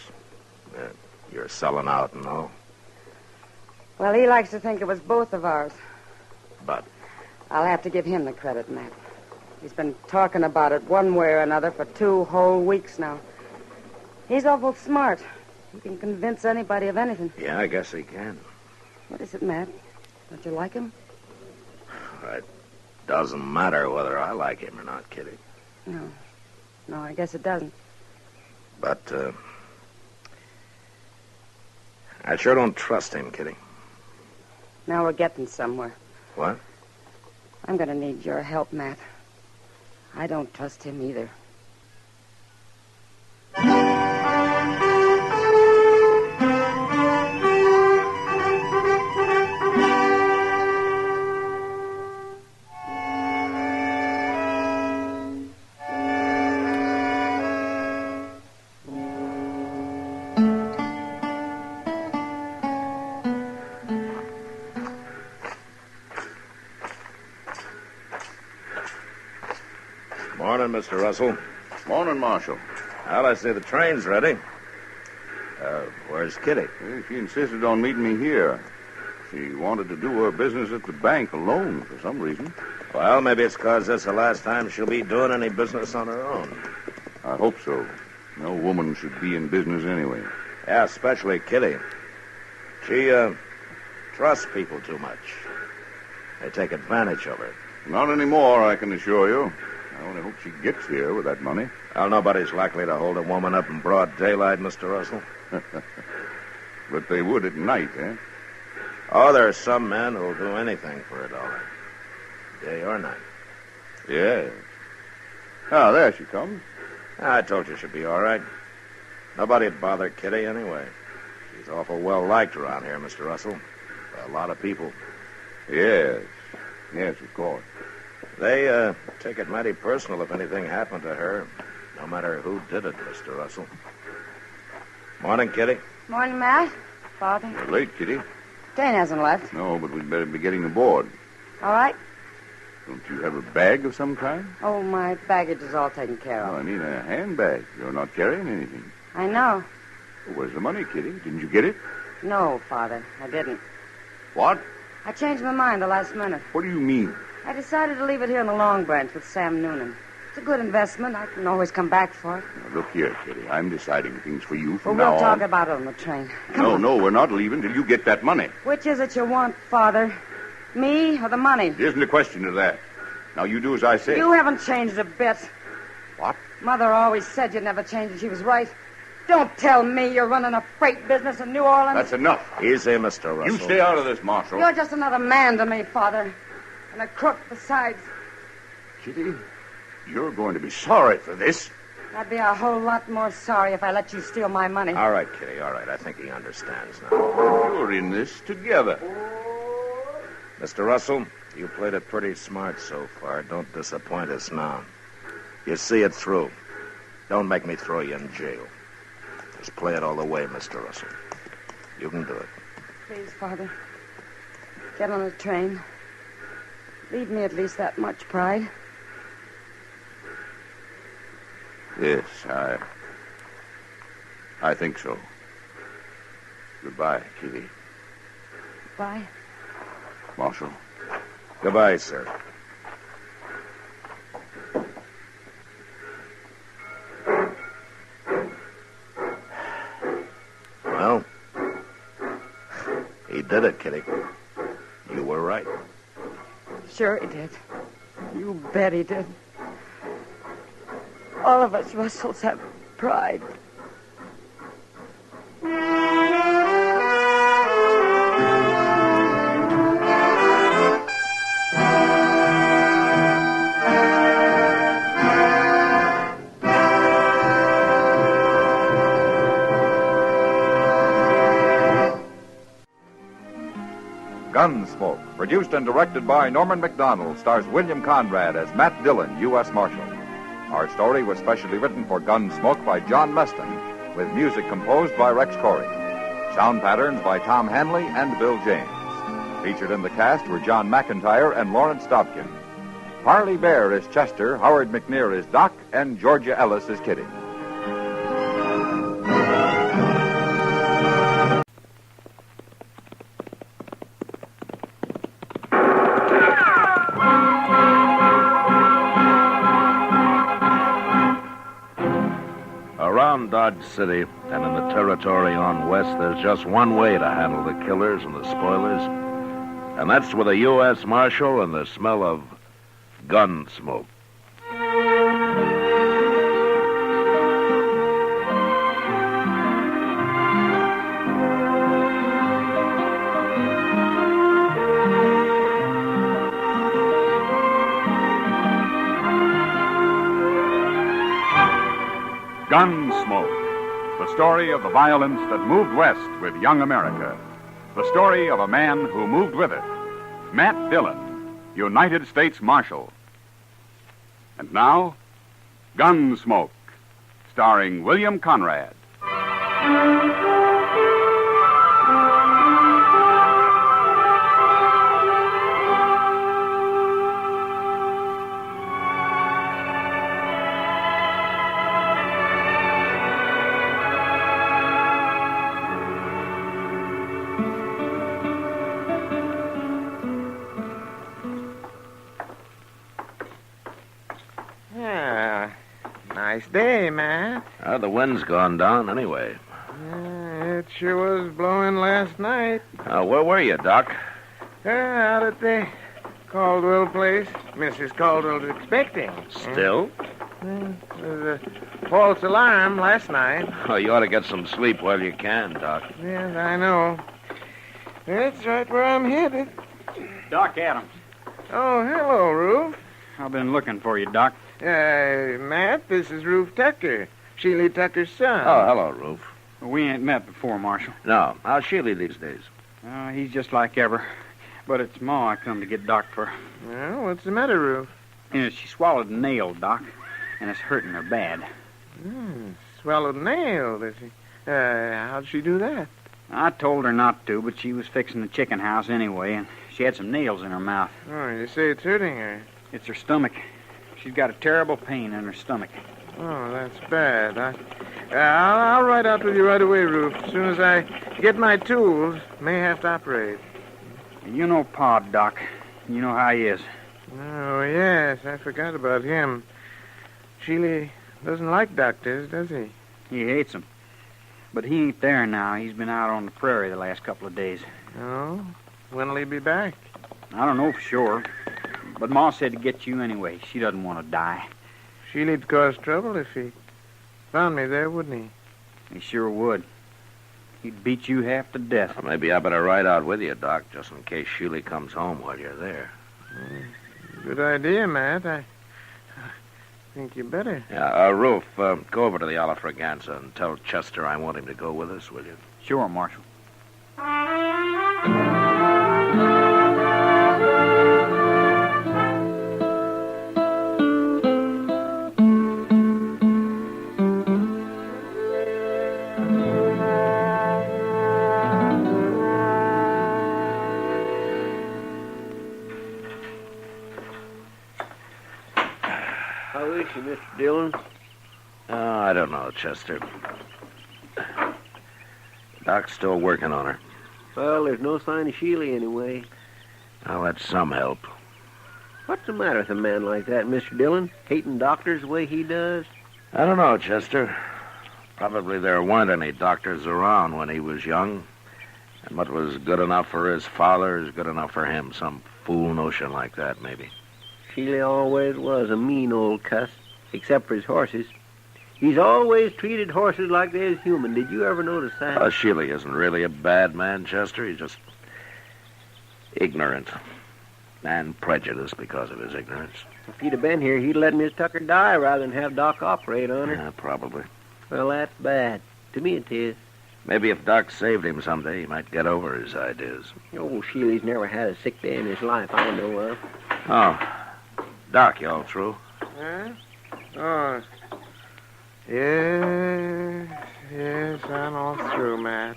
You're selling out and all? Well, he likes to think it was both of ours. But? I'll have to give him the credit, Matt. He's been talking about it one way or another for 2 whole weeks now. He's awful smart. He can convince anybody of anything. Yeah, I guess he can. What is it, Matt? Don't you like him? It doesn't matter whether I like him or not, Kitty. No, I guess it doesn't. But, I sure don't trust him, Kitty. Now we're getting somewhere. What? I'm going to need your help, Matt. I don't trust him either. Morning, Mr. Russell. Morning, Marshal. Well, I see the train's ready. Where's Kitty? Well, she insisted on meeting me here. She wanted to do her business at the bank alone for some reason. Well, maybe it's because this is the last time she'll be doing any business on her own. I hope so. No woman should be in business anyway. Yeah, especially Kitty. She, trusts people too much. They take advantage of her. Not anymore, I can assure you. I only hope she gets here with that money. Well, nobody's likely to hold a woman up in broad daylight, Mr. Russell. But they would at night, eh? Oh, there are some men who'll do anything for $1, day or night. Yes. Ah, there she comes. I told you she'd be all right. Nobody'd bother Kitty anyway. She's awful well liked around here, Mr. Russell. By a lot of people. Yes. Yes, of course. They take it mighty personal if anything happened to her, no matter who did it, Mr. Russell. Morning, Kitty. Morning, Matt. Father. You're late, Kitty. Dane hasn't left. No, but we'd better be getting aboard. All right. Don't you have a bag of some kind? Oh, my baggage is all taken care Oh, of. I mean a handbag. You're not carrying anything. I know. Well, where's the money, Kitty? Didn't you get it? No, Father, I didn't. What? I changed my mind the last minute. What do you mean? I decided to leave it here in the Long Branch with Sam Noonan. It's a good investment. I can always come back for it. Now, look here, Kitty. I'm deciding things for you Well, from we'll now talk on. about it on the train. Come on. No, we're not leaving till you get that money. Which is it you want, Father? Me or the money? There isn't a question of that. Now, you do as I say. You haven't changed a bit. What? Mother always said you'd never change, and she was right. Don't tell me you're running a freight business in New Orleans. That's enough. Easy, Mr. Russell. You stay out of this, Marshal. You're just another man to me, Father. And a crook besides. Kitty, you're going to be sorry for this. I'd be a whole lot more sorry if I let you steal my money. All right, Kitty, all right. I think he understands now. You're in this together. Mr. Russell, you played it pretty smart so far. Don't disappoint us now. You see it through. Don't make me throw you in jail. Just play it all the way, Mr. Russell. You can do it. Please, Father. Get on the train. Leave me at least that much pride. Yes, I think so. Goodbye, Kitty. Bye. Marshal. Goodbye, sir. Well, he did it, Kitty. You were right. Sure he did. You bet he did. All of us Russells have pride. Gunsmoke, produced and directed by Norman McDonald, stars William Conrad as Matt Dillon, U.S. Marshal. Our story was specially written for Gunsmoke by John Meston, with music composed by Rex Corey. Sound patterns by Tom Hanley and Bill James. Featured in the cast were John McIntyre and Lawrence Dobkin. Harley Bear is Chester, Howard McNear is Doc, and Georgia Ellis is Kitty. Around Dodge City and in the territory on west, there's just one way to handle the killers and the spoilers, and that's with a U.S. Marshal and the smell of gun smoke. Gunsmoke, the story of the violence that moved west with young America. The story of a man who moved with it. Matt Dillon, United States Marshal. And now, Gunsmoke, starring William Conrad. Nice day, Matt. The wind's gone down anyway. It sure was blowing last night. Where were you, Doc? Out at the Caldwell place. Mrs. Caldwell's expecting. Still? There's a false alarm last night. Oh, you ought to get some sleep while you can, Doc. Yes, I know. That's right where I'm headed. Doc Adams. Oh, hello, Roof. I've been looking for you, Doc. Matt, this is Roof Tucker, Sheely Tucker's son. Oh, hello, Roof. We ain't met before, Marshal. No. How's Sheely these days? He's just like ever. But it's Ma I come to get Doc for. Well, what's the matter, Roof? She swallowed a nail, Doc, and it's hurting her bad. Swallowed a nail, does she? How'd she do that? I told her not to, but she was fixing the chicken house anyway, and she had some nails in her mouth. Oh, you say it's hurting her? It's her stomach. She's got a terrible pain in her stomach. Oh, that's bad. I'll ride out with you right away, Roof. As soon as I get my tools, may have to operate. You know Pa, Doc. You know how he is. Oh, yes, I forgot about him. Sheely doesn't like doctors, does he? He hates them. But he ain't there now. He's been out on the prairie the last couple of days. Oh? When'll he be back? I don't know for sure. But Ma said to get you anyway. She doesn't want to die. Sheely'd cause trouble if he found me there, wouldn't he? He sure would. He'd beat you half to death. Well, maybe I better ride out with you, Doc, just in case Sheely comes home while you're there. Good idea, Matt. I think you better. Yeah, Roof, go over to the Alafraganza and tell Chester I want him to go with us, will you? Sure, Marshal. How is she, Mr. Dillon? Oh, I don't know, Chester. Doc's still working on her. Well, there's no sign of Sheely anyway. Well, that's some help. What's the matter with a man like that, Mr. Dillon? Hating doctors the way he does? I don't know, Chester. Probably there weren't any doctors around when he was young. And what was good enough for his father is good enough for him. Some fool notion like that, maybe. Sheely always was a mean old cuss, except for his horses. He's always treated horses like they're human. Did you ever notice that? Sheely isn't really a bad man, Chester. He's just ignorant. And prejudiced because of his ignorance. If he'd have been here, he'd let Miss Tucker die rather than have Doc operate on her. Yeah, probably. Well, that's bad. To me it is. Maybe if Doc saved him someday, he might get over his ideas. Old Sheely's never had a sick day in his life I know of. Oh, Doc, you all through? Huh? Oh, yes, I'm all through, Matt.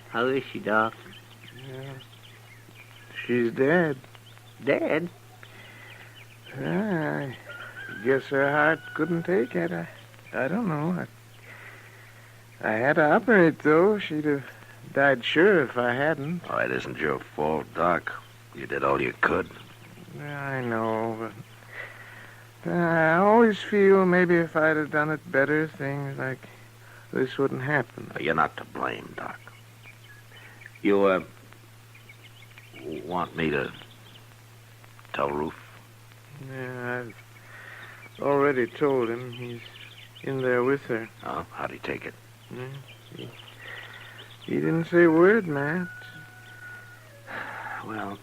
How is she, Doc? Yeah. She's dead. Dead? I guess her heart couldn't take it. I don't know. I had to operate, though. She'd have died sure if I hadn't. Oh, it isn't your fault, Doc. You did all you could. I know, but I always feel maybe if I'd have done it better, things like this wouldn't happen. You're not to blame, Doc. You, want me to tell Roof? Yeah, I've already told him. He's in there with her. Oh, how'd he take it? He didn't say a word, Matt. Well,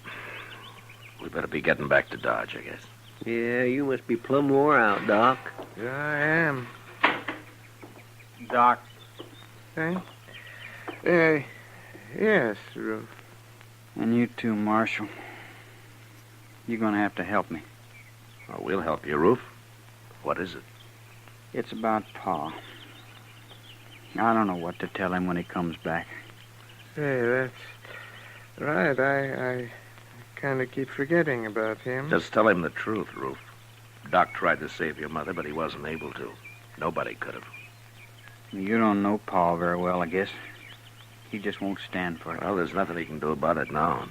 we better be getting back to Dodge, I guess. Yeah, you must be plumb wore out, Doc. Yeah, I am. Doc. Hey? Yes, Ruth. And you too, Marshal. You're going to have to help me. Oh, we'll help you, Roof. What is it? It's about Pa. I don't know what to tell him when he comes back. Hey, that's right. I kind of keep forgetting about him. Just tell him the truth, Roof. Doc tried to save your mother, but he wasn't able to. Nobody could have. You don't know Pa very well, I guess. He just won't stand for it. Well, there's nothing he can do about it now.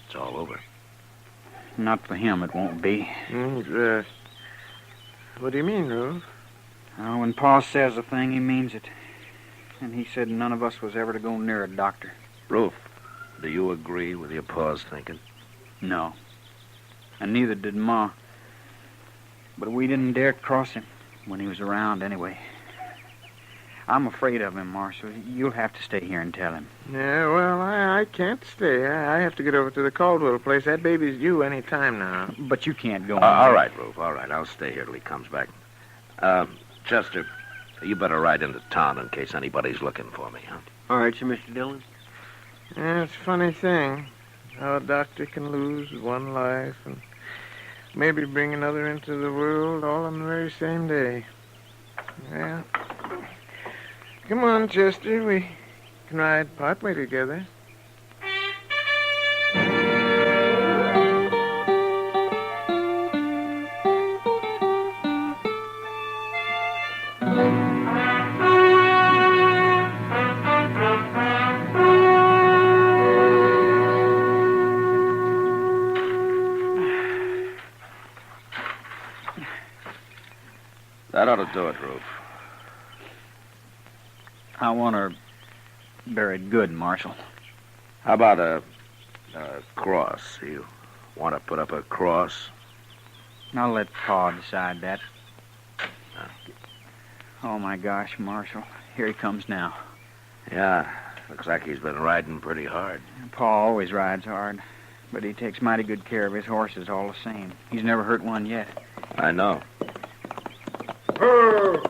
It's all over. Not for him, it won't be. What do you mean, Ruth? When Pa says a thing, he means it. And he said none of us was ever to go near a doctor. Roof, do you agree with your Pa's thinking? No. And neither did Ma. But we didn't dare cross him when he was around anyway. I'm afraid of him, Marshal. You'll have to stay here and tell him. Yeah, well, I can't stay. I have to get over to the Caldwell place. That baby's due any time now. But you can't go. All right, Roof, all right. I'll stay here till he comes back. Chester, you better ride into town in case anybody's looking for me, huh? All right, sir, Mr. Dillon. Yeah, it's a funny thing how a doctor can lose one life and maybe bring another into the world all on the very same day. Yeah. Come on, Chester. We can ride partway together. That ought to do it, Roof. I want her buried good, Marshal. How about a cross? You want to put up a cross? I'll let Pa decide that. Oh, my gosh, Marshal. Here he comes now. Yeah, looks like he's been riding pretty hard. Pa always rides hard, but he takes mighty good care of his horses all the same. He's never hurt one yet. I know. Oh,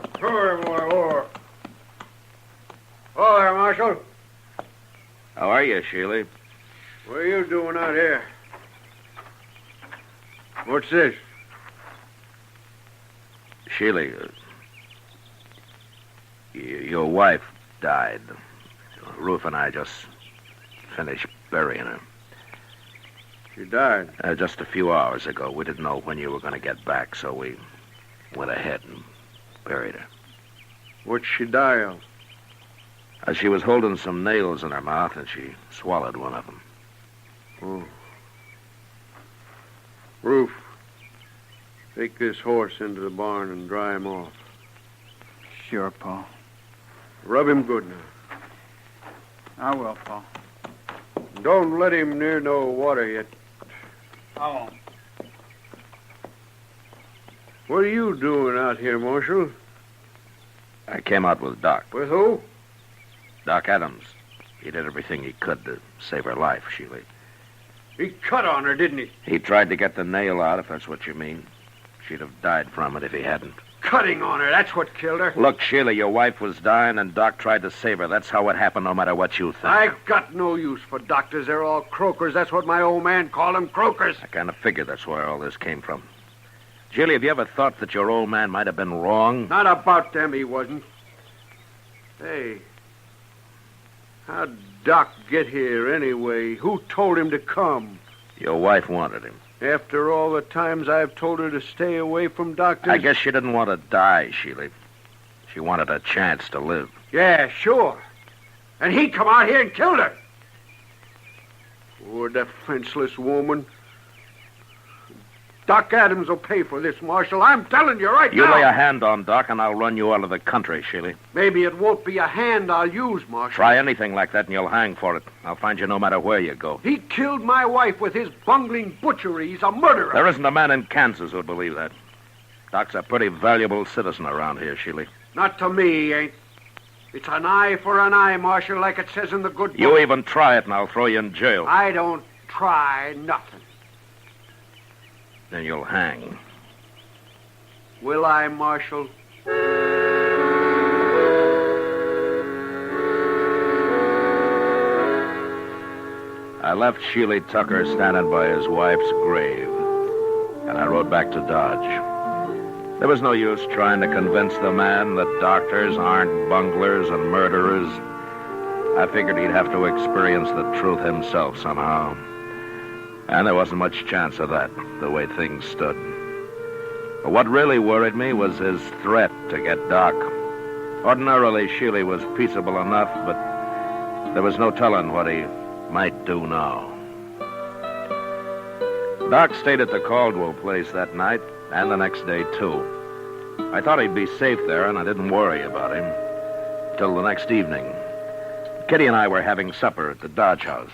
there, Marshal. How are you, Sheely? What are you doing out here? What's this? Sheely, your wife died. Ruth and I just finished burying her. She died? Just a few hours ago. We didn't know when you were going to get back, so we went ahead and buried her. What'd she die of? She was holding some nails in her mouth, and she swallowed one of them. Oh. Ruth, take this horse into the barn and dry him off. Sure, Pa. Rub him good now. I will, Pa. Don't let him near no water yet. I won't. What are you doing out here, Marshal? I came out with Doc. With who? Doc Adams. He did everything he could to save her life, Sheely. He cut on her, didn't he? He tried to get the nail out, if that's what you mean. She'd have died from it if he hadn't. Cutting on her, that's what killed her. Look, Sheila, your wife was dying, and Doc tried to save her. That's how it happened, no matter what you think. I've got no use for doctors. They're all croakers. That's what my old man called them, croakers. I kind of figured that's where all this came from. Sheila, have you ever thought that your old man might have been wrong? Not about them, he wasn't. Hey, how'd Doc get here anyway? Who told him to come? Your wife wanted him. After all the times I've told her to stay away from doctors? I guess she didn't want to die, Sheila. She wanted a chance to live. Yeah, sure. And he come out here and killed her. Poor defenseless woman. Doc Adams will pay for this, Marshal. I'm telling you right now. You lay a hand on Doc, and I'll run you out of the country, Sheila. Maybe it won't be a hand I'll use, Marshal. Try anything like that, and you'll hang for it. I'll find you no matter where you go. He killed my wife with his bungling butchery. He's a murderer. There isn't a man in Kansas who'd believe that. Doc's a pretty valuable citizen around here, Sheila. Not to me, he ain't. It's an eye for an eye, Marshal, like it says in the good book. You even try it, and I'll throw you in jail. I don't try nothing. Then you'll hang. Will I, Marshal? I left Sheely Tucker standing by his wife's grave, and I rode back to Dodge. There was no use trying to convince the man that doctors aren't bunglers and murderers. I figured he'd have to experience the truth himself somehow. And there wasn't much chance of that, the way things stood. But what really worried me was his threat to get Doc. Ordinarily, Sheely was peaceable enough, but there was no telling what he might do now. Doc stayed at the Caldwell place that night and the next day, too. I thought he'd be safe there, and I didn't worry about him till the next evening. Kitty and I were having supper at the Dodge house.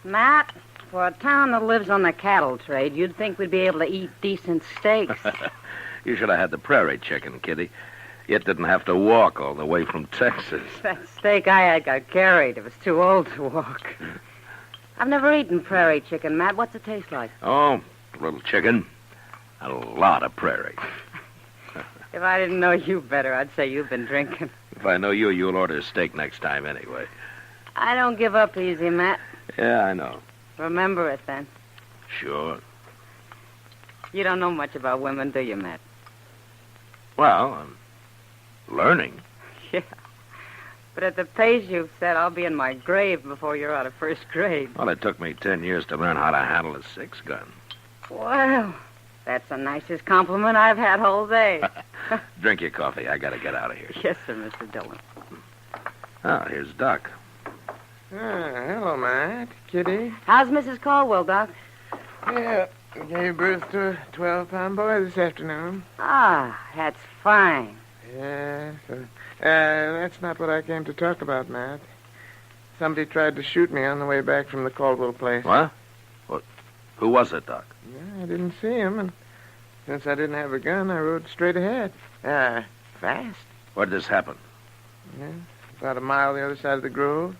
Matt, for a town that lives on the cattle trade, you'd think we'd be able to eat decent steaks. You should have had the prairie chicken, Kitty. It didn't have to walk all the way from Texas. That steak I had got carried. It was too old to walk. I've never eaten prairie chicken, Matt. What's it taste like? Oh, a little chicken. A lot of prairie. If I didn't know you better, I'd say you've been drinking. If I know you, you'll order steak next time anyway. I don't give up easy, Matt. Yeah, I know. Remember it, then. Sure. You don't know much about women, do you, Matt? Well, I'm learning. Yeah. But at the pace you've set, I'll be in my grave before you're out of first grade. Well, it took me 10 years to learn how to handle a six-gun. Well, that's the nicest compliment I've had all day. Drink your coffee. I gotta get out of here. Yes, sir, Mr. Dillon. Oh, here's Doc. Hello, Matt. Kitty. How's Mrs. Caldwell, Doc? Yeah, gave birth to a 12-pound boy this afternoon. Ah, that's fine. Yes. That's not what I came to talk about, Matt. Somebody tried to shoot me on the way back from the Caldwell place. What? Who was it, Doc? Yeah, I didn't see him, and since I didn't have a gun, I rode straight ahead. Fast. Where did this happen? Yeah, about a mile the other side of the grove.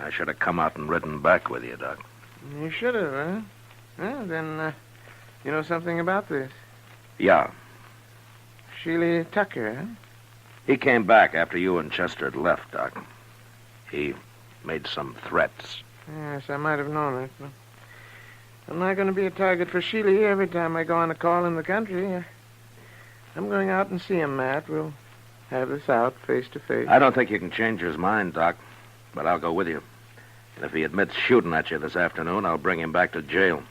I should have come out and ridden back with you, Doc. You should have, huh? Well, then, you know something about this? Yeah. Sheely Tucker, huh? He came back after you and Chester had left, Doc. He made some threats. Yes, I might have known it. But I'm not going to be a target for Sheely every time I go on a call in the country. I'm going out and see him, Matt. We'll have this out face to face. I don't think you can change his mind, Doc, but I'll go with you. And if he admits shooting at you this afternoon, I'll bring him back to jail.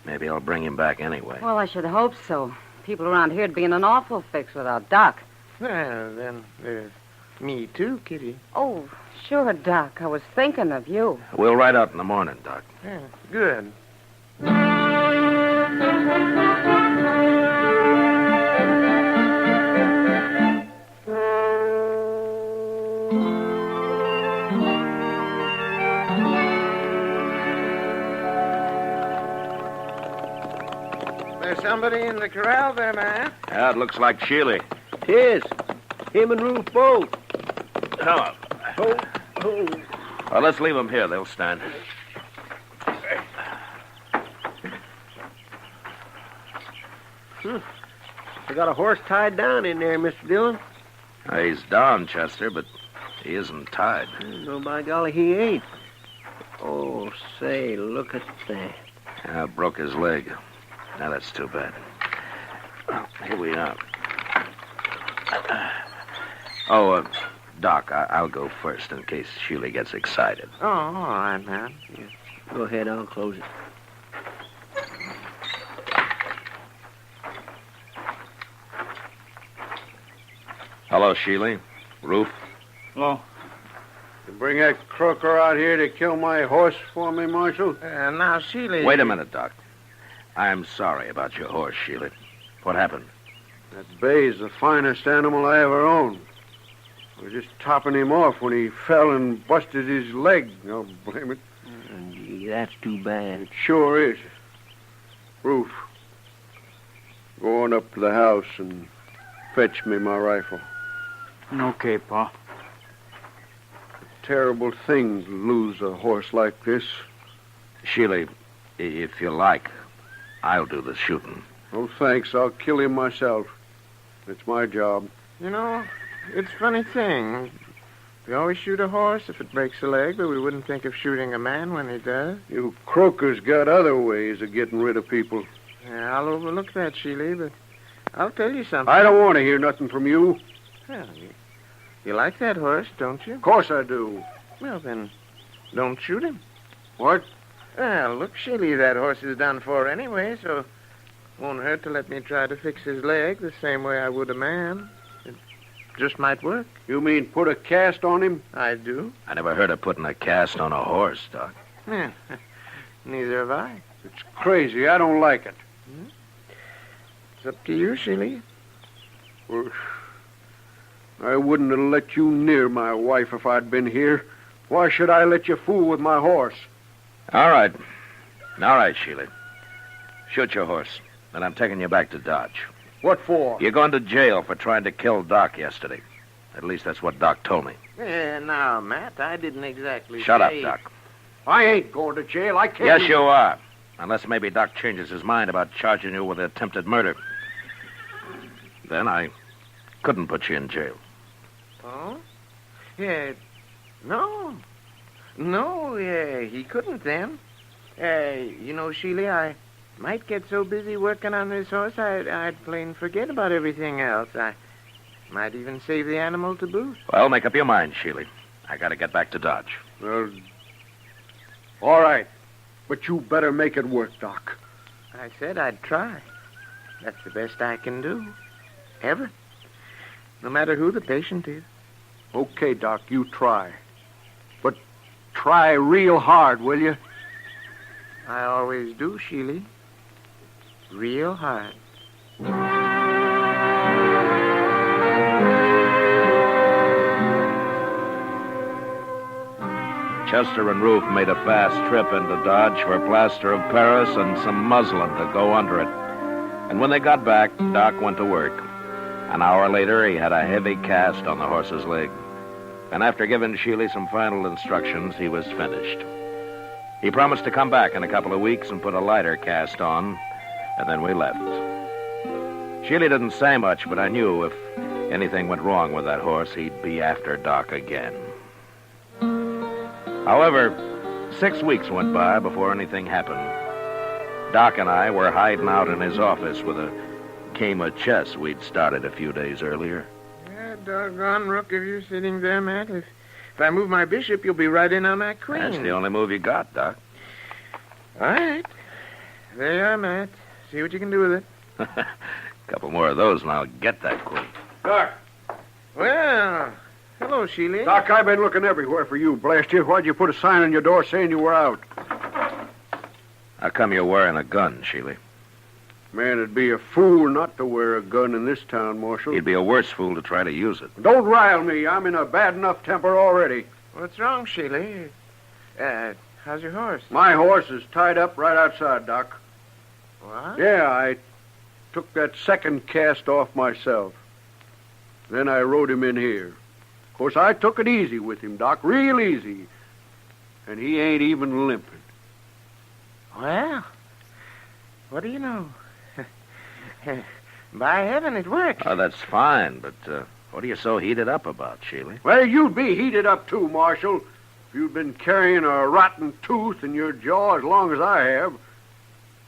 Maybe I'll bring him back anyway. Well, I should hope so. People around here'd be in an awful fix without Doc. Well, then there's me too, Kitty. Oh, sure, Doc. I was thinking of you. We'll ride out in the morning, Doc. Yeah, good. There's somebody in the corral there, man. Yeah, it looks like Sheely. Tis. Him and Ruth both. Oh. Well, let's leave them here. They'll stand. I got a horse tied down in there, Mr. Dillon. He's down, Chester, but he isn't tied. No, by golly, he ain't. Oh, say, look at that. Yeah, broke his leg. Now, that's too bad. Well, here we are. Doc, I'll go first in case Sheely gets excited. Oh, all right, man. Yeah. Go ahead, I'll close it. Hello, Sheely. Ruth. Hello. You bring that croaker out here to kill my horse for me, Marshal? Now, Sheely... Wait a minute, Doc. I'm sorry about your horse, Sheely. What happened? That bay's the finest animal I ever owned. I was just topping him off when he fell and busted his leg. I'll blame it. Gee, that's too bad. It sure is. Ruth, go on up to the house and fetch me my rifle. Okay, Pa. Terrible thing to lose a horse like this. Sheely, if you like, I'll do the shooting. Oh, thanks. I'll kill him myself. It's my job. You know, it's a funny thing. We always shoot a horse if it breaks a leg, but we wouldn't think of shooting a man when he does. You croakers got other ways of getting rid of people. Yeah, I'll overlook that, Sheely, but I'll tell you something. I don't want to hear nothing from you. Well, you like that horse, don't you? Of course I do. Well, then, don't shoot him. What? Well, look, Sheely, that horse is done for anyway, so it won't hurt to let me try to fix his leg the same way I would a man. It just might work. You mean put a cast on him? I do. I never heard of putting a cast on a horse, Doc. Yeah, neither have I. It's crazy. I don't like it. It's up to you, Sheely. Well, I wouldn't have let you near my wife if I'd been here. Why should I let you fool with my horse? All right, Sheely. Shoot your horse, and I'm taking you back to Dodge. What for? You're going to jail for trying to kill Doc yesterday. At least that's what Doc told me. Yeah, now, Matt, I didn't exactly Shut up, say... Doc. I ain't going to jail. I can't... Yes, you are. Unless maybe Doc changes his mind about charging you with attempted murder. Then I couldn't put you in jail. Oh? Yeah, no. No, yeah, he couldn't then. You know, Sheely, I might get so busy working on this horse, I'd plain forget about everything else. I might even save the animal to boot. Well, make up your mind, Sheely. I gotta get back to Dodge. Well, all right. But you better make it work, Doc. I said I'd try. That's the best I can do. Ever. No matter who the patient is. Okay, Doc, you try. But try real hard, will you? I always do, Sheely. Real hard. Chester and Ruth made a fast trip into Dodge for plaster of Paris and some muslin to go under it. And when they got back, Doc went to work. An hour later, he had a heavy cast on the horse's leg. And after giving Sheely some final instructions, he was finished. He promised to come back in a couple of weeks and put a lighter cast on, and then we left. Sheely didn't say much, but I knew if anything went wrong with that horse, he'd be after Doc again. However, 6 weeks went by before anything happened. Doc and I were hiding out in his office with a game of chess we'd started a few days earlier. Yeah, doggone rook if you're sitting there, Matt. If I move my bishop, you'll be right in on that queen. That's the only move you got, Doc. All right. There you are, Matt. See what you can do with it. A couple more of those and I'll get that queen. Doc. Well, hello, Sheely. Doc, I've been looking everywhere for you, blast you. Why'd you put a sign on your door saying you were out? How come you're wearing a gun, Sheely? Man, it'd be a fool not to wear a gun in this town, Marshal. You'd be a worse fool to try to use it. Don't rile me. I'm in a bad enough temper already. What's wrong, Sheely? How's your horse? My horse is tied up right outside, Doc. What? Yeah, I took that second cast off myself. Then I rode him in here. Of course, I took it easy with him, Doc, real easy. And he ain't even limping. Well, what do you know? By heaven, it worked. Oh, that's fine, but what are you so heated up about, Sheely? Well, you'd be heated up too, Marshal. If you'd been carrying a rotten tooth in your jaw as long as I have.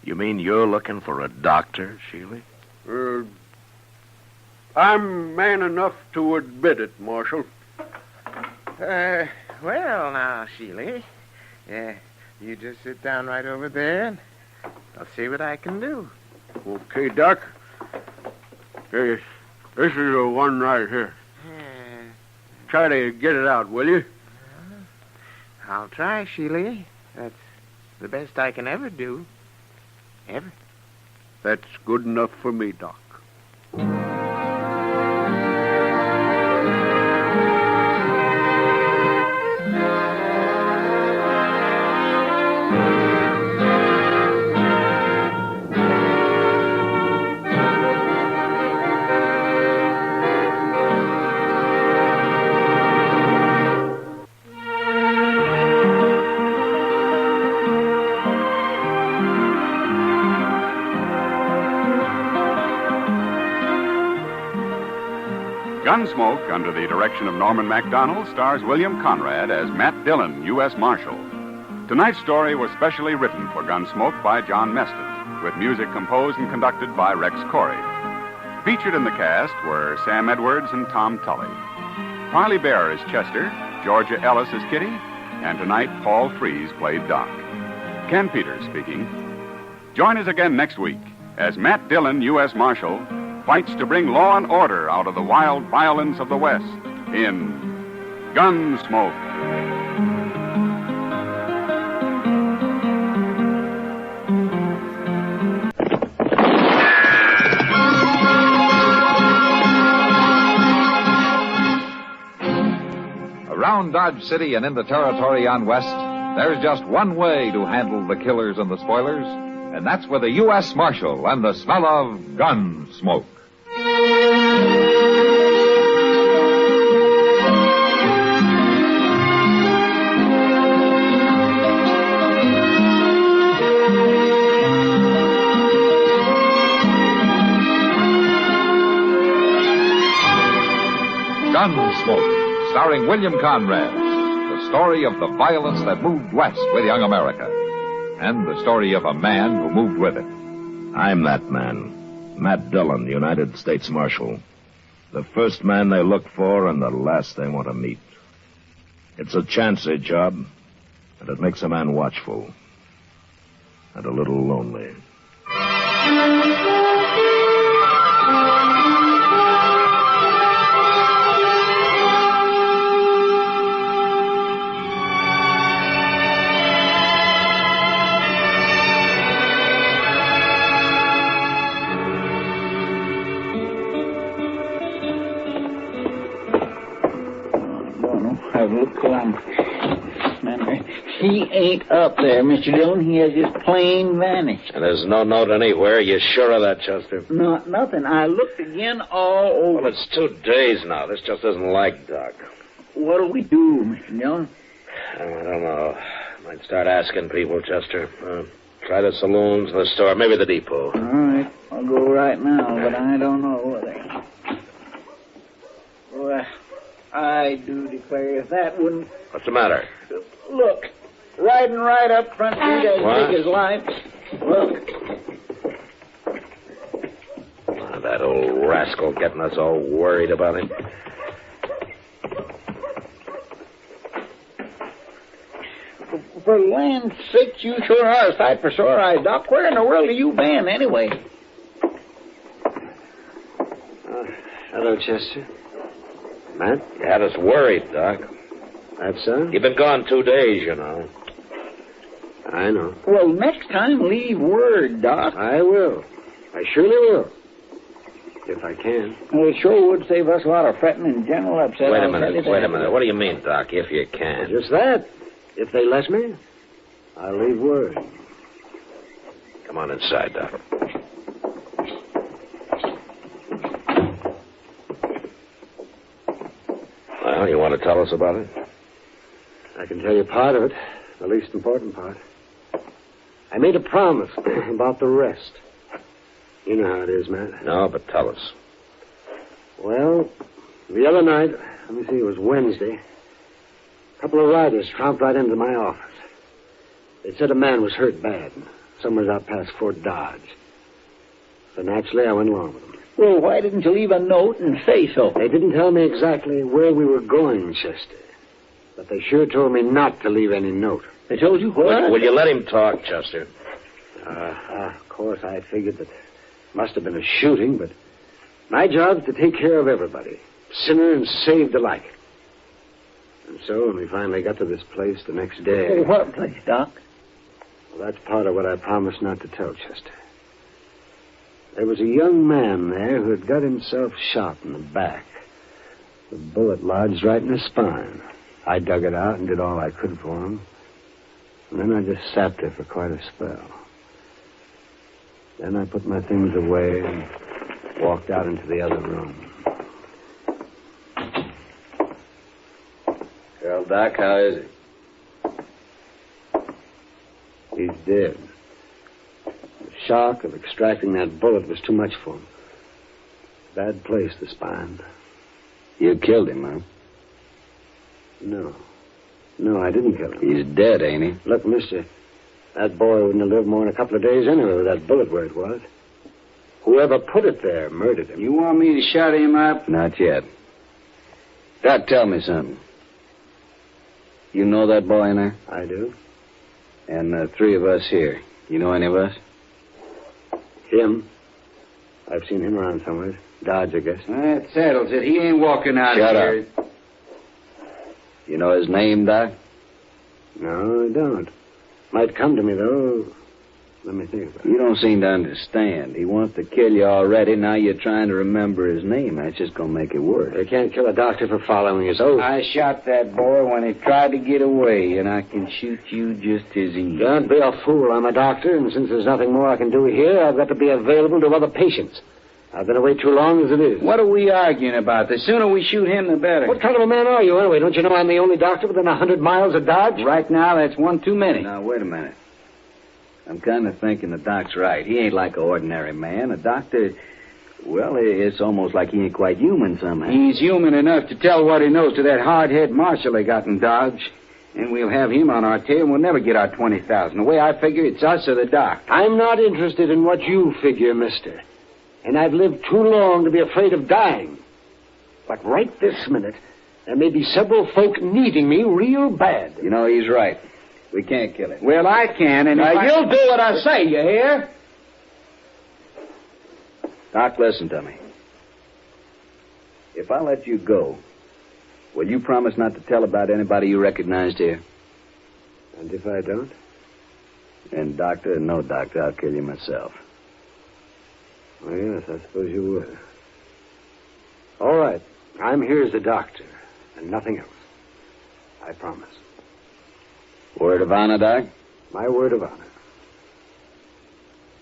You mean you're looking for a doctor, Sheely? I'm man enough to admit it, Marshal. Well, now, Sheely. You just sit down right over there, and I'll see what I can do. Okay, Doc. Hey, this is the one right here. Try to get it out, will you? I'll try, Sheely. That's the best I can ever do. Ever. That's good enough for me, Doc. Gunsmoke, under the direction of Norman MacDonald, stars William Conrad as Matt Dillon, U.S. Marshal. Tonight's story was specially written for Gunsmoke by John Meston, with music composed and conducted by Rex Corey. Featured in the cast were Sam Edwards and Tom Tully. Parley Bear is Chester, Georgia Ellis is Kitty, and tonight Paul Freese played Doc. Ken Peters speaking. Join us again next week as Matt Dillon, U.S. Marshal, fights to bring law and order out of the wild violence of the West in Gunsmoke. Around Dodge City and in the territory on West, there's just one way to handle the killers and the spoilers, and that's with a U.S. Marshal and the smell of Gunsmoke. Gunsmoke, starring William Conrad, the story of the violence that moved west with young America, and the story of a man who moved with it. I'm that man, Matt Dillon, United States Marshal. The first man they look for and the last they want to meet. It's a chancy job, and it makes a man watchful and a little lonely. He ain't up there, Mr. Dillon. He has just plain vanished. And there's no note anywhere. You sure of that, Chester? Nothing. I looked again all over. Well, it's 2 days now. This just isn't like Doc. What'll we do, Mr. Dillon? I don't know. Might start asking people, Chester. Try the saloons, the store, maybe the depot. All right. I'll go right now, but I don't know whether... Well, I do declare if that wouldn't... What's the matter? Look, riding right up front seat as big as life. Look. That old rascal getting us all worried about him. For land's sake, you sure are a sight for sore eyes, Doc. Where in the world have you been, anyway? Hello, Chester. Matt? You had us worried, Doc. That's so? You've been gone 2 days, you know. I know. Well, next time, leave word, Doc. I will. I surely will. If I can. Well, it sure would save us a lot of fretting and general upset. Wait a minute. What do you mean, Doc, if you can? Just that. If they let me, I'll leave word. Come on inside, Doc. Well, you want to tell us about it? I can tell you part of it, the least important part. I made a promise about the rest. You know how it is, Matt. No, but tell us. Well, the other night, let me see, it was Wednesday, a couple of riders tromped right into my office. They said a man was hurt bad, somewhere out past Fort Dodge. So naturally, I went along with them. Well, why didn't you leave a note and say so? They didn't tell me exactly where we were going, Chester. But they sure told me not to leave any note. They told you what? Will you let him talk, Chester? Of course, I figured that must have been a shooting, but my job's to take care of everybody, sinner and saved alike. And so when we finally got to this place the next day... Well, what place, Doc? Well, that's part of what I promised not to tell, Chester. There was a young man there who had got himself shot in the back. The bullet lodged right in his spine. I dug it out and did all I could for him. And then I just sat there for quite a spell. Then I put my things away and walked out into the other room. Well, Doc, how is he? He's dead. The shock of extracting that bullet was too much for him. Bad place, the spine. You killed him, huh? No. No, I didn't kill him. He's dead, ain't he? Look, mister, that boy wouldn't have lived more than a couple of days anyway with that bullet where it was. Whoever put it there murdered him. You want me to shut him up? Not yet. Doc, tell me something. You know that boy in there? I do. And the three of us here. You know any of us? Him? I've seen him around somewhere. Dodge, I guess. That settles it. He ain't walking out Shut of here. up. You know his name, Doc? No, I don't. Might come to me, though. Let me think about it. You don't seem to understand. He wants to kill you already. Now you're trying to remember his name. That's just going to make it worse. They can't kill a doctor for following his oath. I shot that boy when he tried to get away, and I can shoot you just as easy. Don't be a fool. I'm a doctor, and since there's nothing more I can do here, I've got to be available to other patients. I've been away too long as it is. What are we arguing about? The sooner we shoot him, the better. What kind of a man are you, anyway? Don't you know I'm the only doctor within 100 miles of Dodge? Right now, that's one too many. Now, wait a minute. I'm kind of thinking the doc's right. He ain't like an ordinary man. A doctor, well, it's almost like he ain't quite human somehow. He's human enough to tell what he knows to that hard-head marshal they got in Dodge. And we'll have him on our tail, and we'll never get our $20,000. The way I figure, it's us or the doc. I'm not interested in what you figure, mister. And I've lived too long to be afraid of dying. But right this minute, there may be several folk needing me real bad. You know, he's right. We can't kill him. Well, I can, and now, you'll do what I say, you hear? Doc, listen to me. If I let you go, will you promise not to tell about anybody you recognized here? And if I don't? And doctor or no doctor, I'll kill you myself. Well, yes, I suppose you would. All right. I'm here as a doctor, and nothing else. I promise. Word of honor, Doc? My word of honor.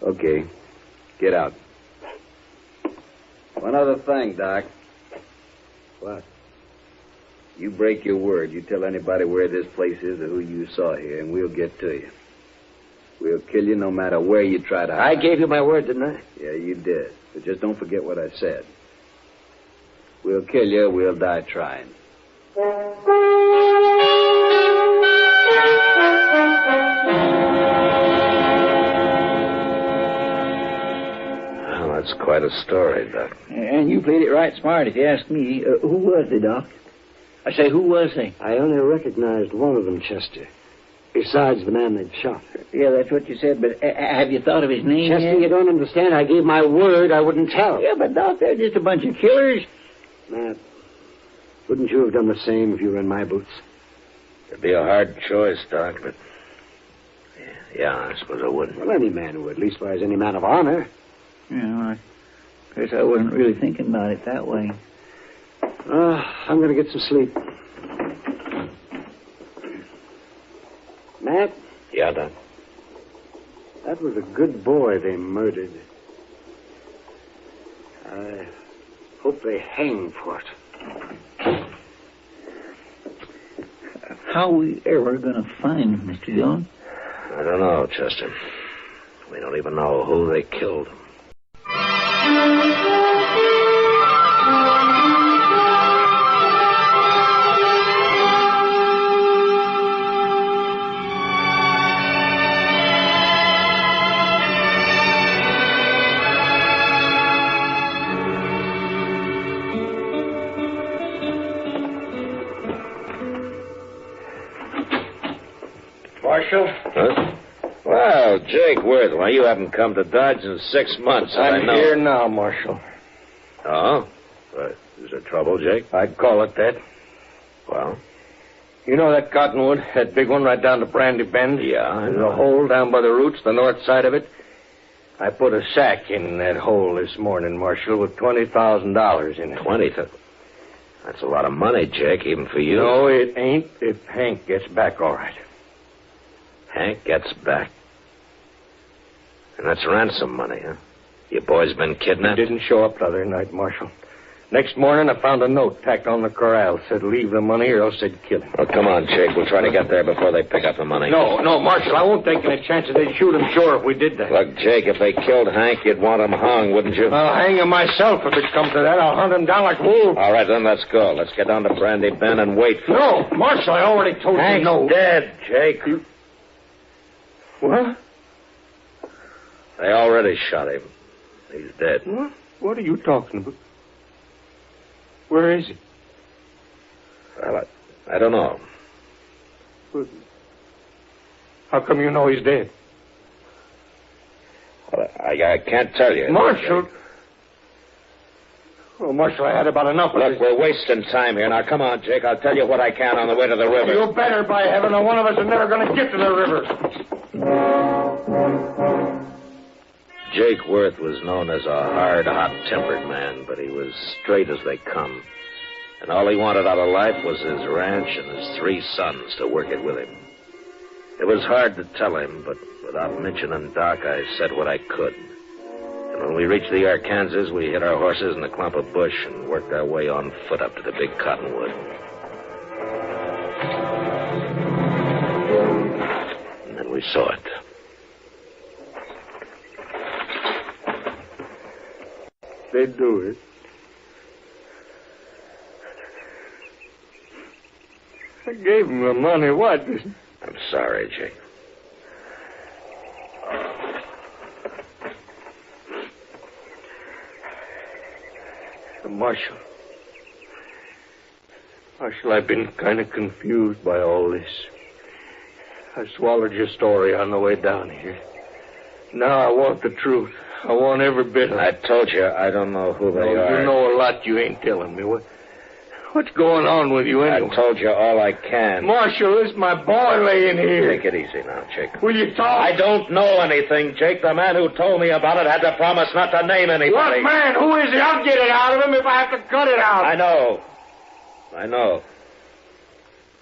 Okay. Get out. One other thing, Doc. What? You break your word. You tell anybody where this place is or who you saw here, and we'll get to you. We'll kill you no matter where you try to hide. I gave you my word, didn't I? Yeah, you did. But just don't forget what I said. We'll kill you, we'll die trying. Well, that's quite a story, Doc. And you played it right smart, if you ask me. Who was they, Doc? I say, who was they? I only recognized one of them, Chester. Besides the man they'd shot. Yeah, that's what you said, but have you thought of his name Chester, yet? you don't understand. I gave my word I wouldn't tell. Yeah, but, Doc, they're just a bunch of killers. Matt, wouldn't you have done the same if you were in my boots? It'd be a hard choice, Doc, but... Yeah, I suppose I would. Well, any man would, leastwise any man of honor. Yeah, I guess I wasn't really thinking about it that way. I'm going to get some sleep. Matt? Yeah, Doc? That was a good boy they murdered. I hope they hang for it. How are we ever going to find him, Mr. Dillon? I don't know, Chester. We don't even know who they killed. Marshal? Huh? Well, Jake Worthwell, you haven't come to Dodge in 6 months. I'm here now, Marshal. Oh? Is there trouble, Jake? I'd call it that. Well? You know that cottonwood, that big one right down to Brandy Bend? Yeah, I There's know. a hole down by the roots, the north side of it. I put a sack in that hole this morning, Marshal, with $20,000 in it. 20? That's a lot of money, Jake, even for you. No, it ain't if Hank gets back all right. Hank gets back. And that's ransom money, huh? Your boy's been kidnapped? He didn't show up the other night, Marshal. Next morning, I found a note tacked on the corral. Said leave the money or else they'd kill him. Well, come on, Jake. We'll try to get there before they pick up the money. No, Marshal, I won't take any chances. They'd shoot him sure if we did that. Look, Jake, if they killed Hank, you'd want him hung, wouldn't you? I'll hang him myself if it comes to that. I'll hunt him down like wolves. All right, then let's go. Let's get down to Brandy Bend and wait for No, Marshal, I already told Hank's you no. dead, Jake. What? They already shot him. He's dead. What? What are you talking about? Where is he? Well, I don't know. How come you know he's dead? Well, I can't tell you. Marshal! Well, Marshal, I had about enough of Look, this. we're wasting time here. Now, come on, Jake. I'll tell you what I can on the way to the river. You better, by heaven, or one of us is never going to get to the river. Jake Worth was known as a hard, hot-tempered man, but he was straight as they come. And all he wanted out of life was his ranch and his 3 sons to work it with him. It was hard to tell him, but without mentioning Doc, I said what I could. And when we reached the Arkansas, we hid our horses in a clump of bush and worked our way on foot up to the big cottonwood. And then we saw it. They do it. I gave him the money. What? I'm sorry, Jake. Marshal, I've been kind of confused by all this. I swallowed your story on the way down here. Now I want the truth. I want every bit of it. I told you I don't know who they are. You know a lot you ain't telling me. What's going on with you anyway? I told you all I can. Marshal, this is my boy laying here. Take it easy now, Jake. Will you talk? I don't know anything, Jake. The man who told me about it had to promise not to name anybody. What man? Who is he? I'll get it out of him if I have to cut it out. I know.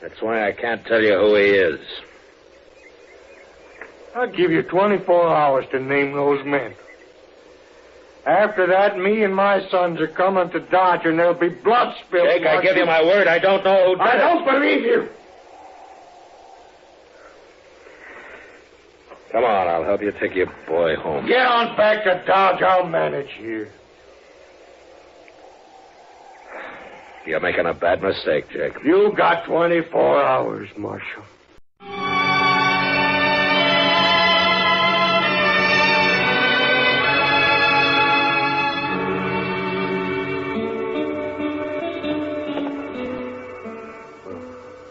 That's why I can't tell you who he is. I'll give you 24 hours to name those men. After that, me and my sons are coming to Dodge, and there'll be blood spilled. Jake, I give you my word. I don't know who did it. I don't believe you. Come on, I'll help you take your boy home. Get on back to Dodge. I'll manage here. You're making a bad mistake, Jake. You got 24 hours, Marshal.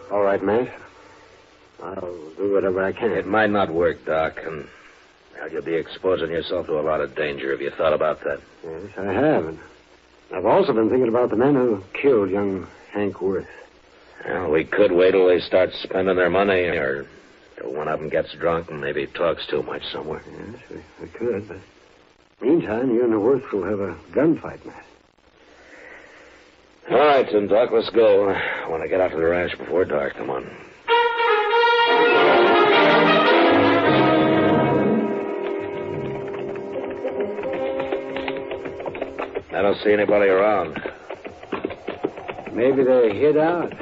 All right, man. I'll do whatever I can. It might not work, Doc, and you'll be exposing yourself to a lot of danger. Have you thought about that? Yes, I have. And I've also been thinking about the men who killed young Hank Worth. Well, we could wait till they start spending their money, or till one of them gets drunk and maybe talks too much somewhere. Yes, we could, but meantime, you and the Worths will have a gunfight, man. All right, then, Doc, let's go. I want to get out to the ranch before dark. Come on. I don't see anybody around. Maybe they hid out.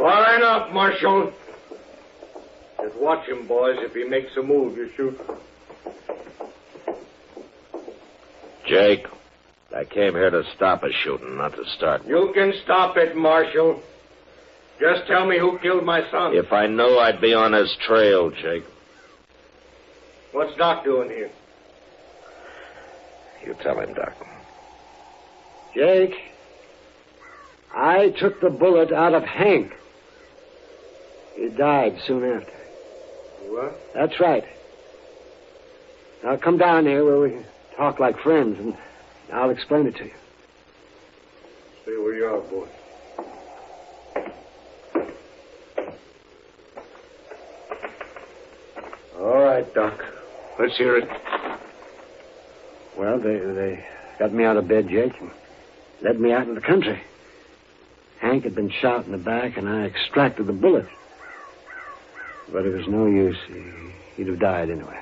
Line up, Marshal. Just watch him, boys. If he makes a move, you shoot. Jake, I came here to stop a shooting, not to start. You can stop it, Marshal. Just tell me who killed my son. If I knew, I'd be on his trail, Jake. What's Doc doing here? You tell him, Doc. Jake, I took the bullet out of Hank. He died soon after. What? That's right. Now come down here where we can talk like friends, and I'll explain it to you. Stay where you are, boy. All right, Doc. Let's hear it. Well, they got me out of bed, Jake, and led me out in the country. Hank had been shot in the back, and I extracted the bullet. But it was no use. He'd have died anyway.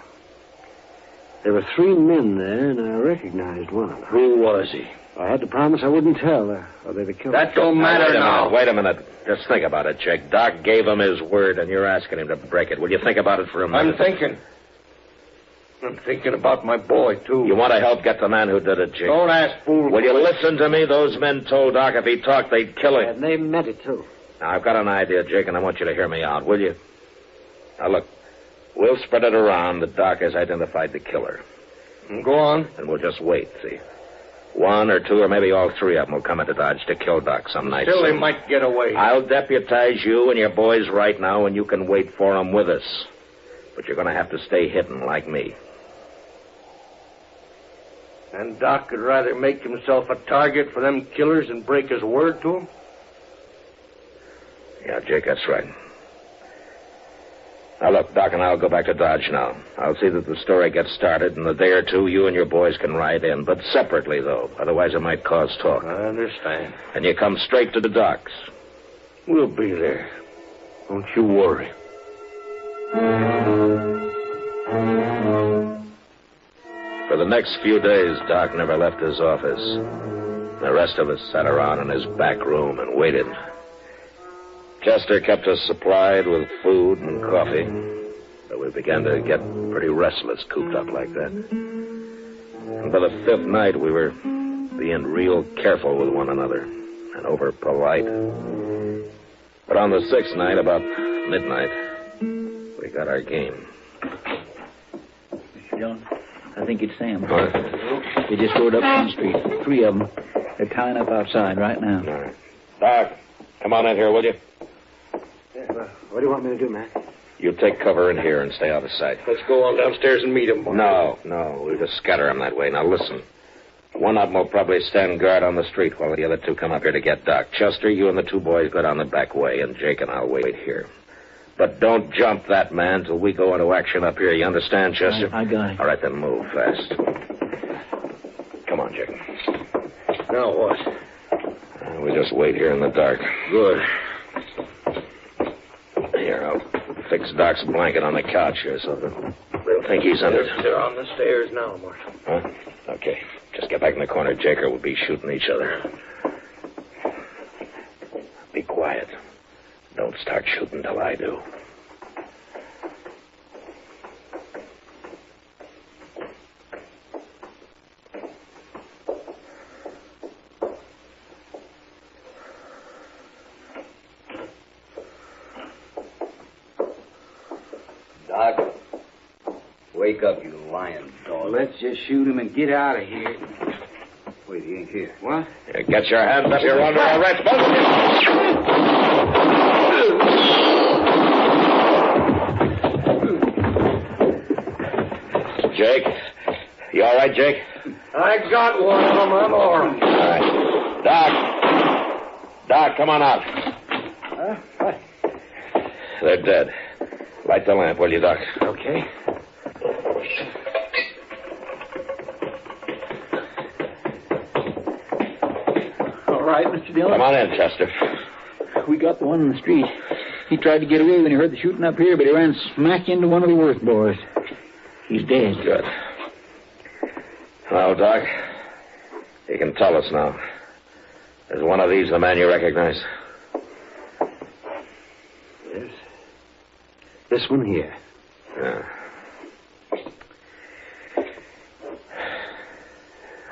There were 3 men there, and I recognized one of them. Who was he? I had to promise I wouldn't tell, or they'd have killed him. That don't matter now. Wait a minute. Just think about it, Jake. Doc gave him his word, and you're asking him to break it. Will you think about it for a minute? I'm thinking about my boy, too. You want to help get the man who did it, Jake? Don't ask fools. Will you listen to me? Those men told Doc if he talked, they'd kill him. And they meant it, too. Now, I've got an idea, Jake, and I want you to hear me out, will you? Now, look, we'll spread it around that Doc has identified the killer. Go on. And we'll just wait, see? 1 or 2 or maybe all 3 of them will come into Dodge to kill Doc some night. Still, they might get away. I'll deputize you and your boys right now, and you can wait for them with us. But you're going to have to stay hidden like me. And Doc would rather make himself a target for them killers and break his word to them? Yeah, Jake, that's right. Now, look, Doc and I'll go back to Dodge now. I'll see that the story gets started. In a day or 2, you and your boys can ride in. But separately, though. Otherwise, it might cause talk. I understand. And you come straight to the docks. We'll be there. Don't you worry. For the next few days, Doc never left his office. The rest of us sat around in his back room and waited. Chester kept us supplied with food and coffee, but we began to get pretty restless cooped up like that. And by the 5th night, we were being real careful with one another and over polite. But on the 6th night, about midnight, we got our game. Mr. Dillon, I think it's Sam. What? They just rode up on the street. 3 of them. They're tying up outside right now. All right. Doc, come on in here, will you? Yeah, well, what do you want me to do, man? You take cover in here and stay out of sight. Let's go on downstairs and meet him. No. We'll just scatter them that way. Now, listen. One of them will probably stand guard on the street while the other 2 come up here to get Doc. Chester, you and the 2 boys go down the back way, and Jake and I'll wait here. But don't jump that man till we go into action up here. You understand, Chester? I got it. All right, then move fast. Come on, Jake. Now what? We just wait here in the dark. Good. Here, I'll fix Doc's blanket on the couch here so they'll think he's under. They're on the stairs now, Marshal. Huh? Okay. Just get back in the corner, Jake, or we'll be shooting each other. Be quiet. Don't start shooting till I do. Doc, wake up, you lying dog. Let's just shoot him and get out of here. Wait, he ain't here. What? Get your hands up. You're under arrest, both of you. Jake? You all right, Jake? I got one of them. I'm all right. All right. Doc, come on out. What? They're dead. Light the lamp, will you, Doc? Okay. All right, Mr. Dillon. Come on in, Chester. We got the one in the street. He tried to get away when he heard the shooting up here, but he ran smack into one of the Worth boys. He's dead. Good. Well, Doc, you can tell us now. Is one of these the man you recognize? Yes. This one here. Yeah.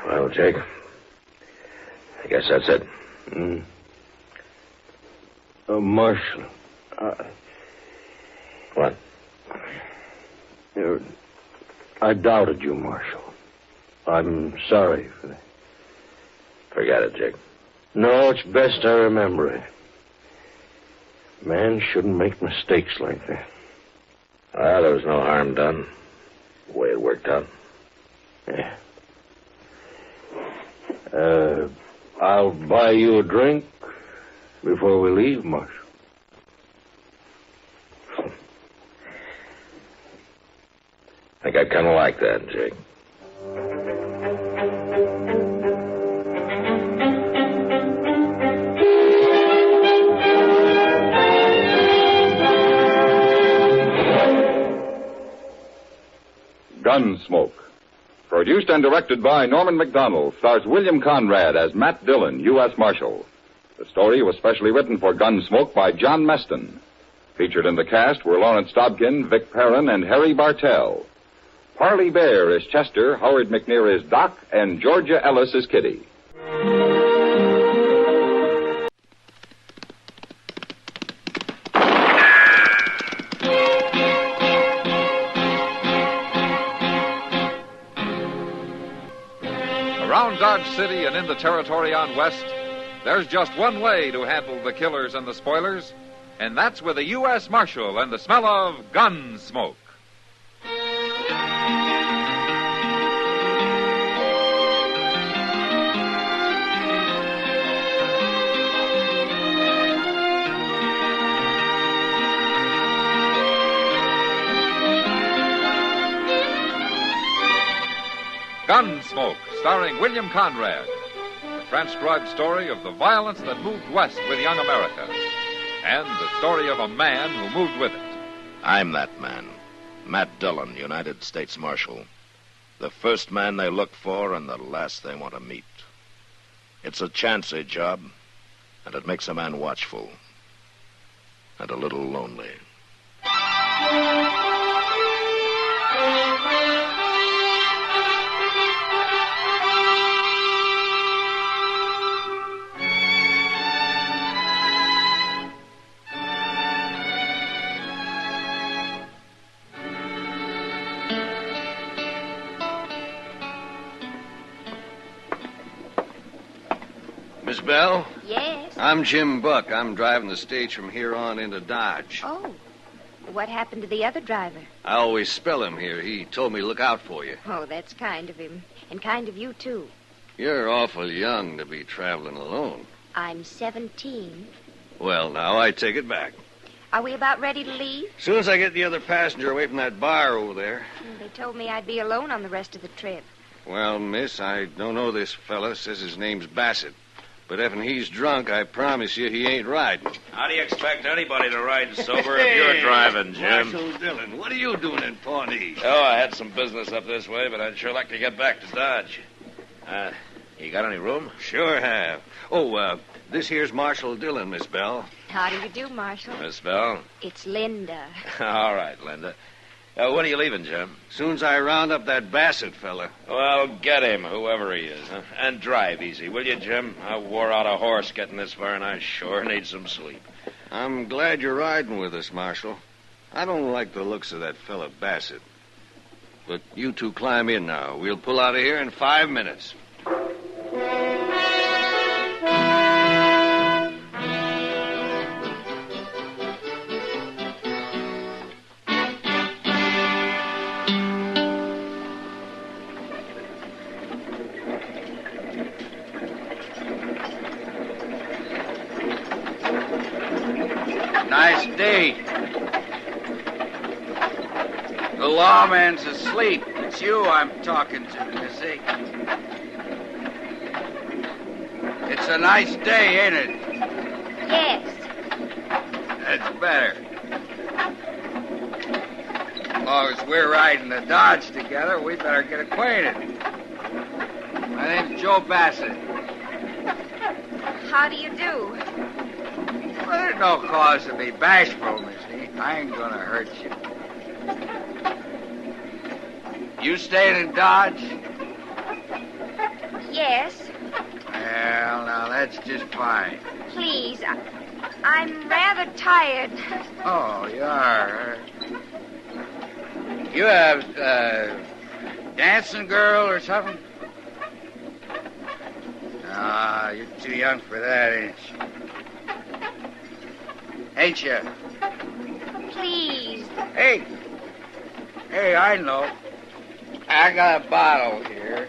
Well, Jake, I guess that's it. Marshal. What? I doubted you, Marshal. I'm sorry for that. Forget it, Jake. No, it's best I remember it. Man shouldn't make mistakes like that. Well, there was no harm done. The way it worked out. Yeah. I'll buy you a drink before we leave, Marshal. I think I kind of like that, Jake. Gunsmoke. Produced and directed by Norman McDonald, stars William Conrad as Matt Dillon, U.S. Marshal. The story was specially written for Gunsmoke by John Meston. Featured in the cast were Lawrence Dobkin, Vic Perrin, and Harry Bartell. Parley Bear is Chester, Howard McNear is Doc, and Georgia Ellis is Kitty. Around Dodge City and in the territory on West, there's just one way to handle the killers and the spoilers, and that's with a U.S. Marshal and the smell of Gunsmoke. Gunsmoke, starring William Conrad. The transcribed story of the violence that moved west with young America. And the story of a man who moved with it. I'm that man. Matt Dillon, United States Marshal. The first man they look for and the last they want to meet. It's a chancy job, and it makes a man watchful. And a little lonely. Miss Bell? Yes? I'm Jim Buck. I'm driving the stage from here on into Dodge. Oh. What happened to the other driver? I always spell him here. He told me to look out for you. Oh, that's kind of him. And kind of you, too. You're awful young to be traveling alone. I'm 17. Well, now, I take it back. Are we about ready to leave? As soon as I get the other passenger away from that bar over there. They told me I'd be alone on the rest of the trip. Well, miss, I don't know this fella. Says his name's Bassett. But if he's drunk, I promise you he ain't riding. How do you expect anybody to ride sober if you're driving, Jim? Marshal Dillon, what are you doing in Pawnee? Oh, I had some business up this way, but I'd sure like to get back to Dodge. You got any room? Sure have. Oh, this here's Marshal Dillon, Miss Bell. How do you do, Marshal? Miss Bell? It's Linda. All right, Linda. When are you leaving, Jim? Soon as I round up that Bassett fella. Well, get him, whoever he is. Huh? And drive easy, will you, Jim? I wore out a horse getting this far, and I sure need some sleep. I'm glad you're riding with us, Marshal. I don't like the looks of that fella Bassett. But you two climb in now. We'll pull out of here in 5 minutes. Nice day. The lawman's asleep. It's you I'm talking to, Missy. It's a nice day, ain't it? Yes. That's better. As long as we're riding the Dodge together, we better get acquainted. My name's Joe Bassett. How do you do? Well, there's no cause to be bashful, Missy. I ain't gonna hurt you. You staying in Dodge? Yes. Well, now, that's just fine. Please, I'm rather tired. Oh, you are. You have, dancing girl or something? Ah, you're too young for that, ain't you? Ain't you? Please. Hey, I know. I got a bottle here.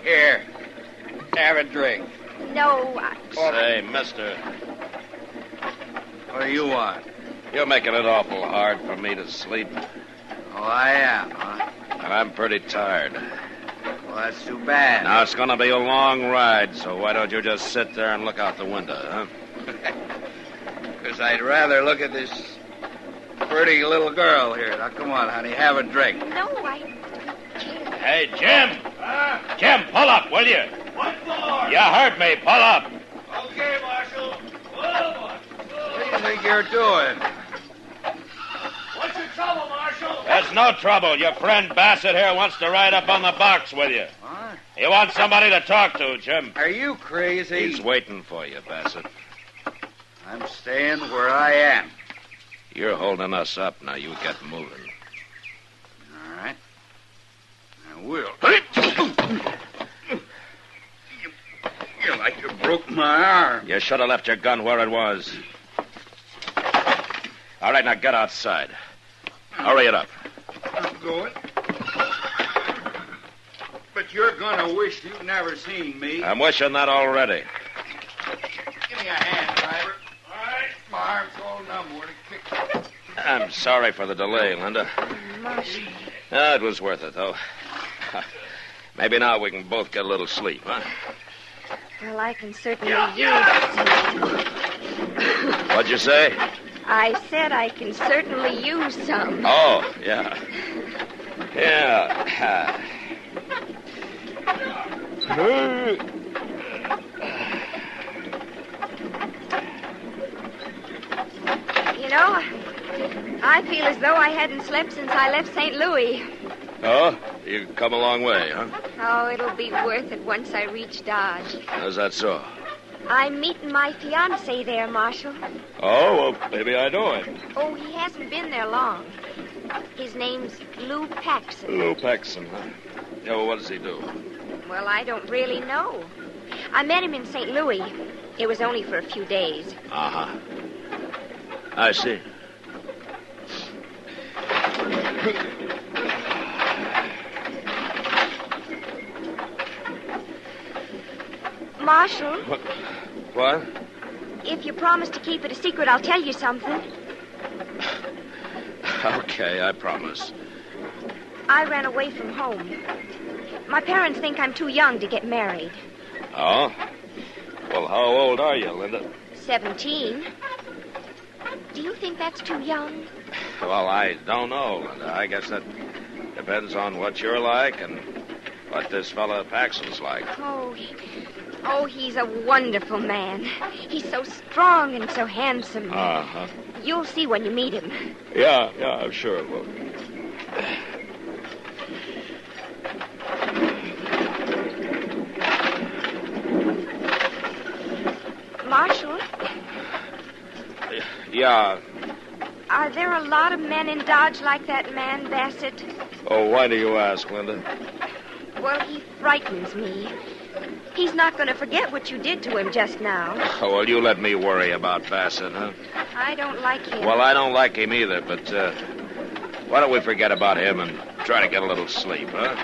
Here, have a drink. No, Say, mister. What do you want? You're making it awful hard for me to sleep. Oh, I am, huh? And I'm pretty tired. Well, that's too bad. Now, it's going to be a long ride, so why don't you just sit there and look out the window, huh? Because I'd rather look at this pretty little girl here. Now, come on, honey, have a drink. No, I... Hey, Jim. Jim, pull up, will you? What for? You heard me. Pull up. Okay, Marshal. What do you think you're doing? What's your trouble, Marshal? There's no trouble. Your friend Bassett here wants to ride up on the box with you. What? He wants somebody to talk to, Jim. Are you crazy? He's waiting for you, Bassett. I'm staying where I am. You're holding us up. Now you get moving. All right. I will. You like you broke my arm. You should have left your gun where it was. All right, now get outside. Hurry it up. I'm going. But you're gonna wish you'd never seen me. I'm wishing that already. Give me a hand, driver. All right. My arm's all numb where to kick. I'm sorry for the delay, Linda. Marshal. It was worth it, though. Maybe now we can both get a little sleep, huh? Well, I can certainly use... What'd you say? I said I can certainly use some. Oh, yeah. Yeah. You know, I feel as though I hadn't slept since I left St. Louis. Oh, you've come a long way, huh? Oh, it'll be worth it once I reach Dodge. How's that so? I'm meeting my fiancé there, Marshal. Oh, well, maybe I know him. Oh, he hasn't been there long. His name's Lou Paxson. Lou Paxson, huh? Yeah, well, what does he do? Well, I don't really know. I met him in St. Louis. It was only for a few days. Uh-huh. I see. Marshal, What? if you promise to keep it a secret, I'll tell you something. Okay, I promise. I ran away from home. My parents think I'm too young to get married. Oh? Well, how old are you, Linda? 17. Do you think that's too young? Well, I don't know, Linda. I guess that depends on what you're like and what this fella Paxson's like. Oh, he's a wonderful man. He's so strong and so handsome. Uh-huh. You'll see when you meet him. Yeah, I'm sure it will. Marshal, Yeah. are there a lot of men in Dodge like that man, Bassett? Oh, why do you ask, Linda? Well, he frightens me. He's not going to forget what you did to him just now. Oh, well, you let me worry about Bassett, huh? I don't like him. Well, I don't like him either, but why don't we forget about him and try to get a little sleep, huh?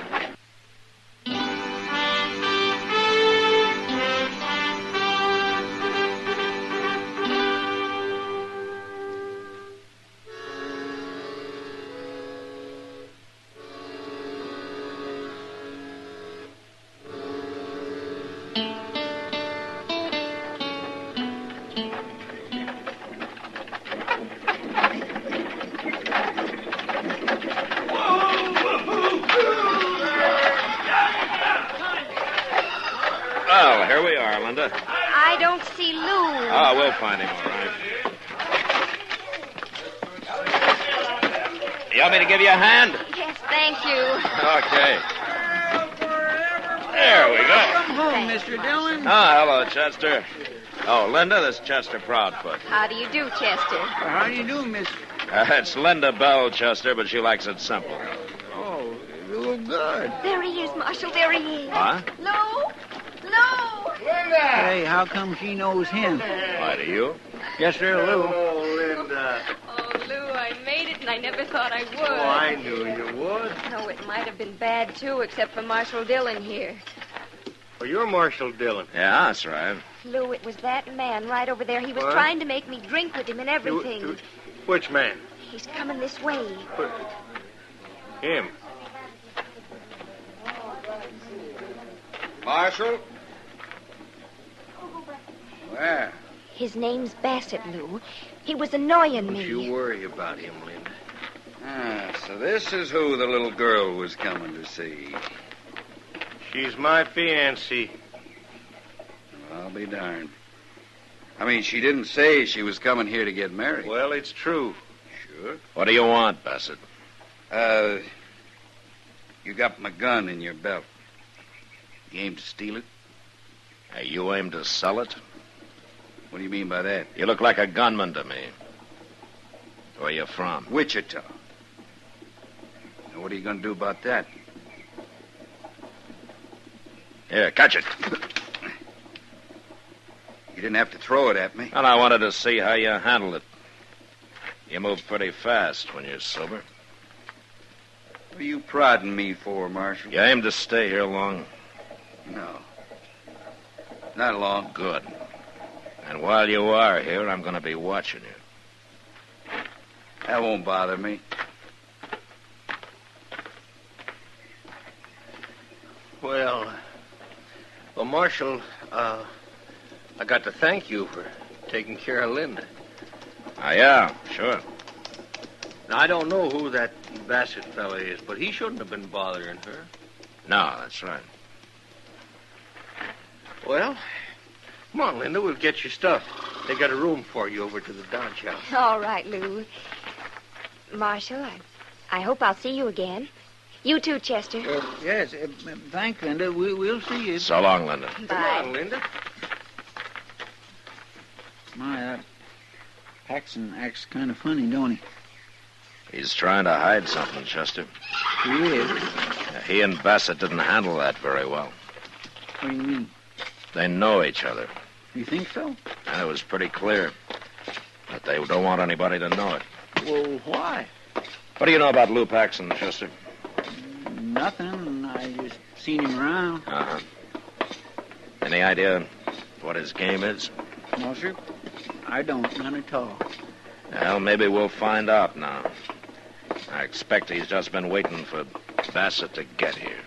Well, here we are, Linda. I don't see Lou. Oh, we'll find him, all right. You want me to give you a hand? Yes, thank you. Okay. There we go. Come home, Mr. Dillon. Oh, hello, Chester. Oh, Linda, this is Chester Proudfoot. How do you do, Chester? How do you do, Miss... It's Linda Bell, Chester, but she likes it simple. Oh, you look good. There he is, Marshal. There he is. Huh? Lou? Lou? Linda! Hey, how come she knows him? Why, do you? Yes, sir, Lou. Oh, Linda. Oh, Lou, I made it, and I never thought I would. Oh, I knew you would. No, it might have been bad, too, except for Marshal Dillon here. Oh, you're Marshal Dillon. Yeah, that's right. Lou, it was that man right over there. He was What? trying to make me drink with him and everything. Which man? He's coming this way. Him. Marshal? Well, His name's Bassett, Lou. He was annoying me. Don't you worry about him, Linda. Ah, so this is who the little girl was coming to see. She's my fiancée. I'll be darned. I mean, she didn't say she was coming here to get married. Well, it's true. Sure. What do you want, Bassett? You got my gun in your belt. You aim to steal it? You aim to sell it? What do you mean by that? You look like a gunman to me. Where you from? Wichita. Now, what are you going to do about that? Here, catch it. You didn't have to throw it at me. And I wanted to see how you handled it. You move pretty fast when you're sober. What are you prodding me for, Marshal? You aim to stay here long? No. Not long. Good. And while you are here, I'm going to be watching you. That won't bother me. Well, Marshal, I got to thank you for taking care of Linda. Yeah, sure. Now, I don't know who that Bassett fella is, but he shouldn't have been bothering her. No, that's right. Well, come on, Linda, we'll get your stuff. They got a room for you over to the Dodge house. All right, Lou. Marshal, I hope I'll see you again. You too, Chester. Yes, thanks, Linda. We'll see you. So long, Linda. Bye. Come on, Linda. My, Paxton acts kind of funny, don't he? He's trying to hide something, Chester. He is. He and Bassett didn't handle that very well. What do you mean? They know each other. You think so? And it was pretty clear that they don't want anybody to know it. Well, why? What do you know about Lou Paxton, Chester? Nothing. I just seen him around. Uh-huh. Any idea what his game is? No, sir. I don't. None at all. Well, maybe we'll find out now. I expect he's just been waiting for Bassett to get here.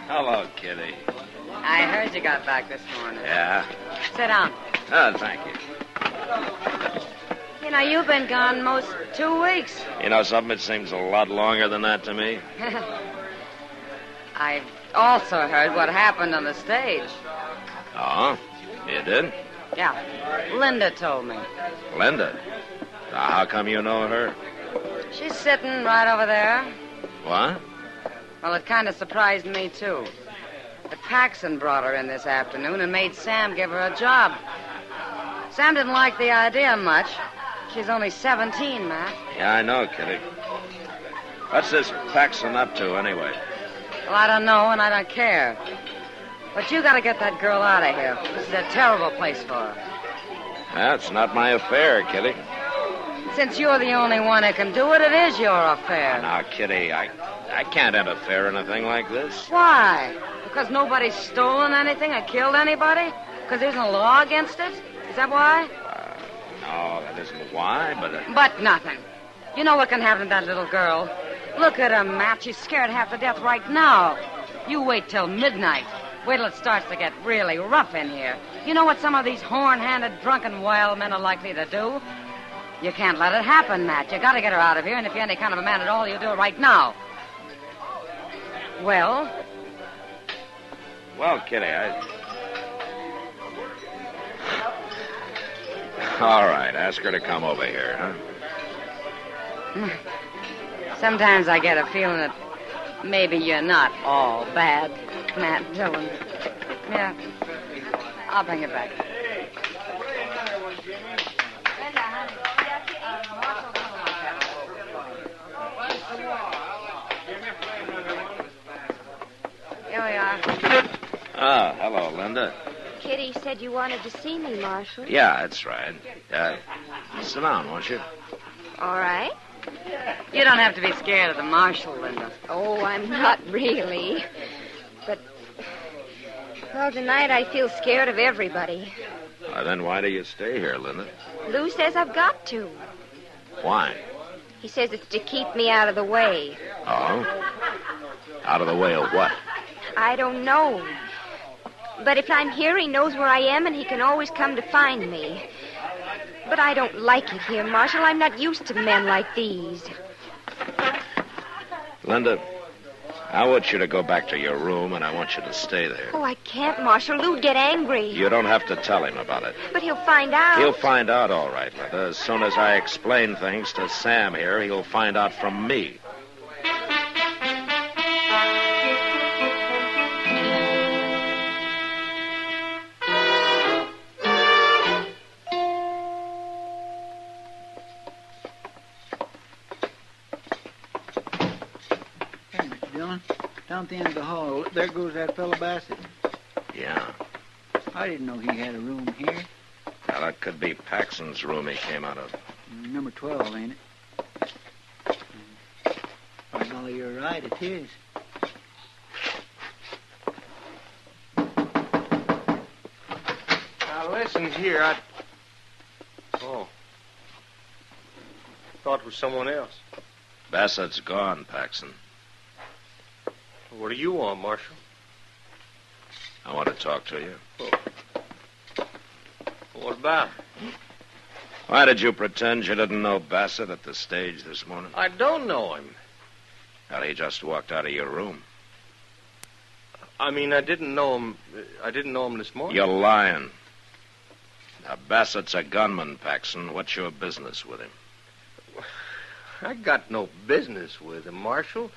Hello, Kitty. I heard you got back this morning. Yeah? Sit down. Oh, thank you. You know, you've been gone most 2 weeks. You know something? It seems a lot longer than that to me. I also heard what happened on the stage. Oh? You did? Yeah. Linda told me. Linda? How come you know her? She's sitting right over there. What? Well, it kind of surprised me, too. But Paxton brought her in this afternoon and made Sam give her a job. Sam didn't like the idea much. She's only 17, Matt. Yeah, I know, Kitty. What's this Paxton up to, anyway? Well, I don't know, and I don't care. But you got to get that girl out of here. This is a terrible place for her. That's not my affair, Kitty. Since you're the only one who can do it, it is your affair. Now, Kitty, I can't interfere in a thing like this. Why? Because nobody's stolen anything or killed anybody? Because there isn't a law against it? Is that why? No, that isn't why, but... But nothing. You know what can happen to that little girl? Look at her, Matt. She's scared half to death right now. You wait till midnight. Wait till it starts to get really rough in here. You know what some of these horn-handed, drunken wild men are likely to do? You can't let it happen, Matt. You got to get her out of here, and if you're any kind of a man at all, you do it right now. Well? Well, Kitty, All right, ask her to come over here, huh? Sometimes I get a feeling that maybe you're not all bad, Matt Dillon. Yeah. I'll bring it back. Here we are. Ah, hello, Linda. Kitty said you wanted to see me, Marshal. Yeah, that's right. Sit down, won't you? All right. You don't have to be scared of the marshal, Linda. Oh, I'm not really. But, well, tonight I feel scared of everybody. Then why do you stay here, Linda? Lou says I've got to. Why? He says it's to keep me out of the way. Oh? Out of the way of what? I don't know. But if I'm here, he knows where I am, and he can always come to find me. But I don't like it here, Marshal. I'm not used to men like these. Linda, I want you to go back to your room, and I want you to stay there. Oh, I can't, Marshal. Lou'd get angry. You don't have to tell him about it. But he'll find out. He'll find out all right, Linda. As soon as I explain things to Sam here, he'll find out from me. Down at the end of the hall, there goes that fellow Bassett. Yeah. I didn't know he had a room here. Well, that could be Paxton's room he came out of. Number 12, ain't it? By golly, you're right, it is. Now, listen here, Oh. Thought it was someone else. Bassett's gone, Paxton. What do you want, Marshal? I want to talk to you. Oh. What about? Why did you pretend you didn't know Bassett at the stage this morning? I don't know him. Well, he just walked out of your room. I mean, I didn't know him. I didn't know him this morning. You're lying. Now, Bassett's a gunman, Paxton. What's your business with him? I got no business with him, Marshal.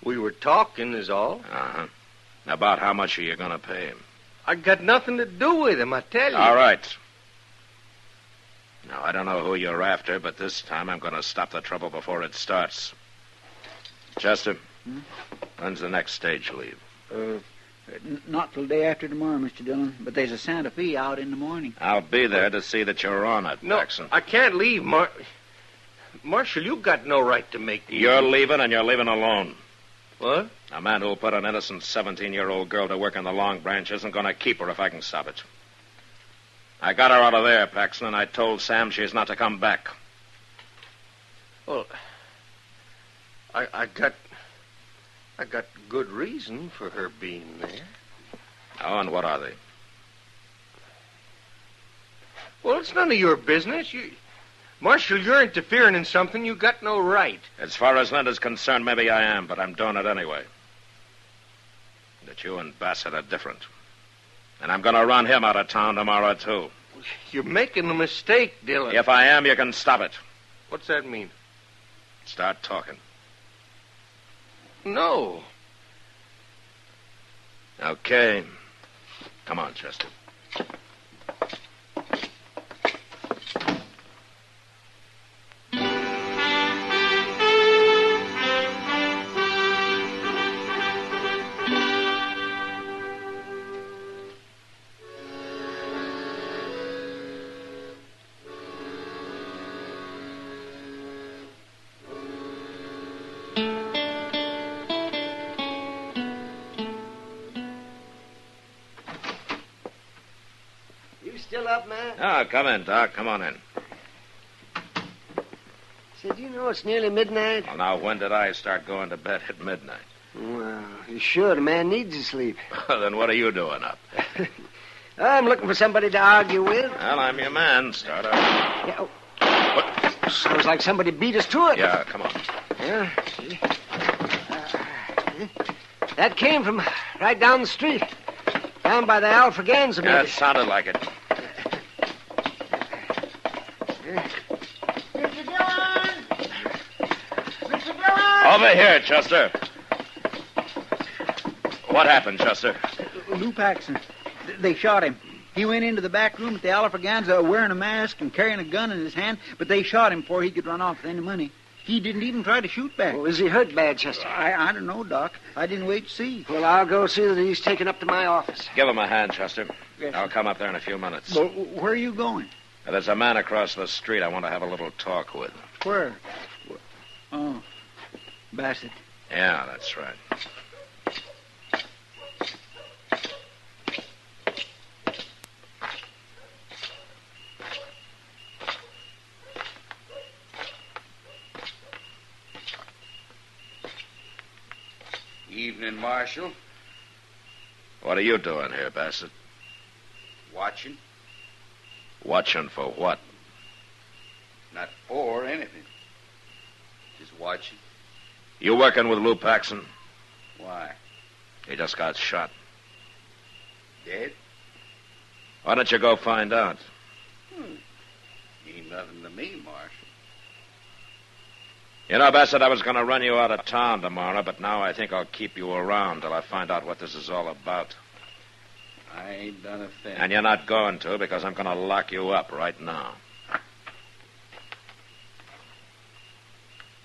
We were talking, is all. Uh-huh. About how much are you going to pay him? I got nothing to do with him, I tell you. All right. Now, I don't know who you're after, but this time I'm going to stop the trouble before it starts. Chester, when's the next stage leave? Not till day after tomorrow, Mr. Dillon. But there's a Santa Fe out in the morning. I'll be there to see that you're on it, Paxton. I can't leave, Marshal, you got no right to make these... You're leaving, and you're leaving alone. What? A man who'll put an innocent 17-year-old girl to work in the Long Branch isn't going to keep her if I can stop it. I got her out of there, Paxton, and I told Sam she's not to come back. Well, I got good reason for her being there. Oh, and what are they? Well, it's none of your business. Marshal, you're interfering in something you got no right. As far as Linda's concerned, maybe I am, but I'm doing it anyway. That you and Bassett are different. And I'm going to run him out of town tomorrow, too. You're making a mistake, Dillon. If I am, you can stop it. What's that mean? Start talking. No. Okay. Come on, Chester. Still up, man? Oh, come in, Doc. Come on in. Said, you know it's nearly midnight? Well, now, when did I start going to bed at midnight? Well, you should. A man needs to sleep. Then what are you doing up? I'm looking for somebody to argue with. Well, I'm your man, starter. Yeah, sounds like somebody beat us to it. Yeah, come on. Yeah. That came from right down the street. Down by the Alfraganza. Yeah, it sounded like it. Mr. Dillon! Mr. Dillon! Over here, Chester. What happened, Chester? Lou Paxton. They shot him. He went into the back room at the Alfraganza wearing a mask and carrying a gun in his hand, but they shot him before he could run off with any money. He didn't even try to shoot back. Well, is he hurt bad, Chester? I don't know, Doc. I didn't wait to see. Well, I'll go see that he's taken up to my office. Give him a hand, Chester. Yes, I'll come up there in a few minutes. Well, where are you going? There's a man across the street I want to have a little talk with. Where? Oh, Bassett. Yeah, that's right. Evening, Marshal. What are you doing here, Bassett? Watching? Watching for what? Not for anything. Just watching. You working with Lou Paxson? Why? He just got shot. Dead? Why don't you go find out? Ain't nothing to me, Marshal. You know, Bassett, I was going to run you out of town tomorrow, but now I think I'll keep you around till I find out what this is all about. I ain't done a thing. And you're not going to, because I'm going to lock you up right now.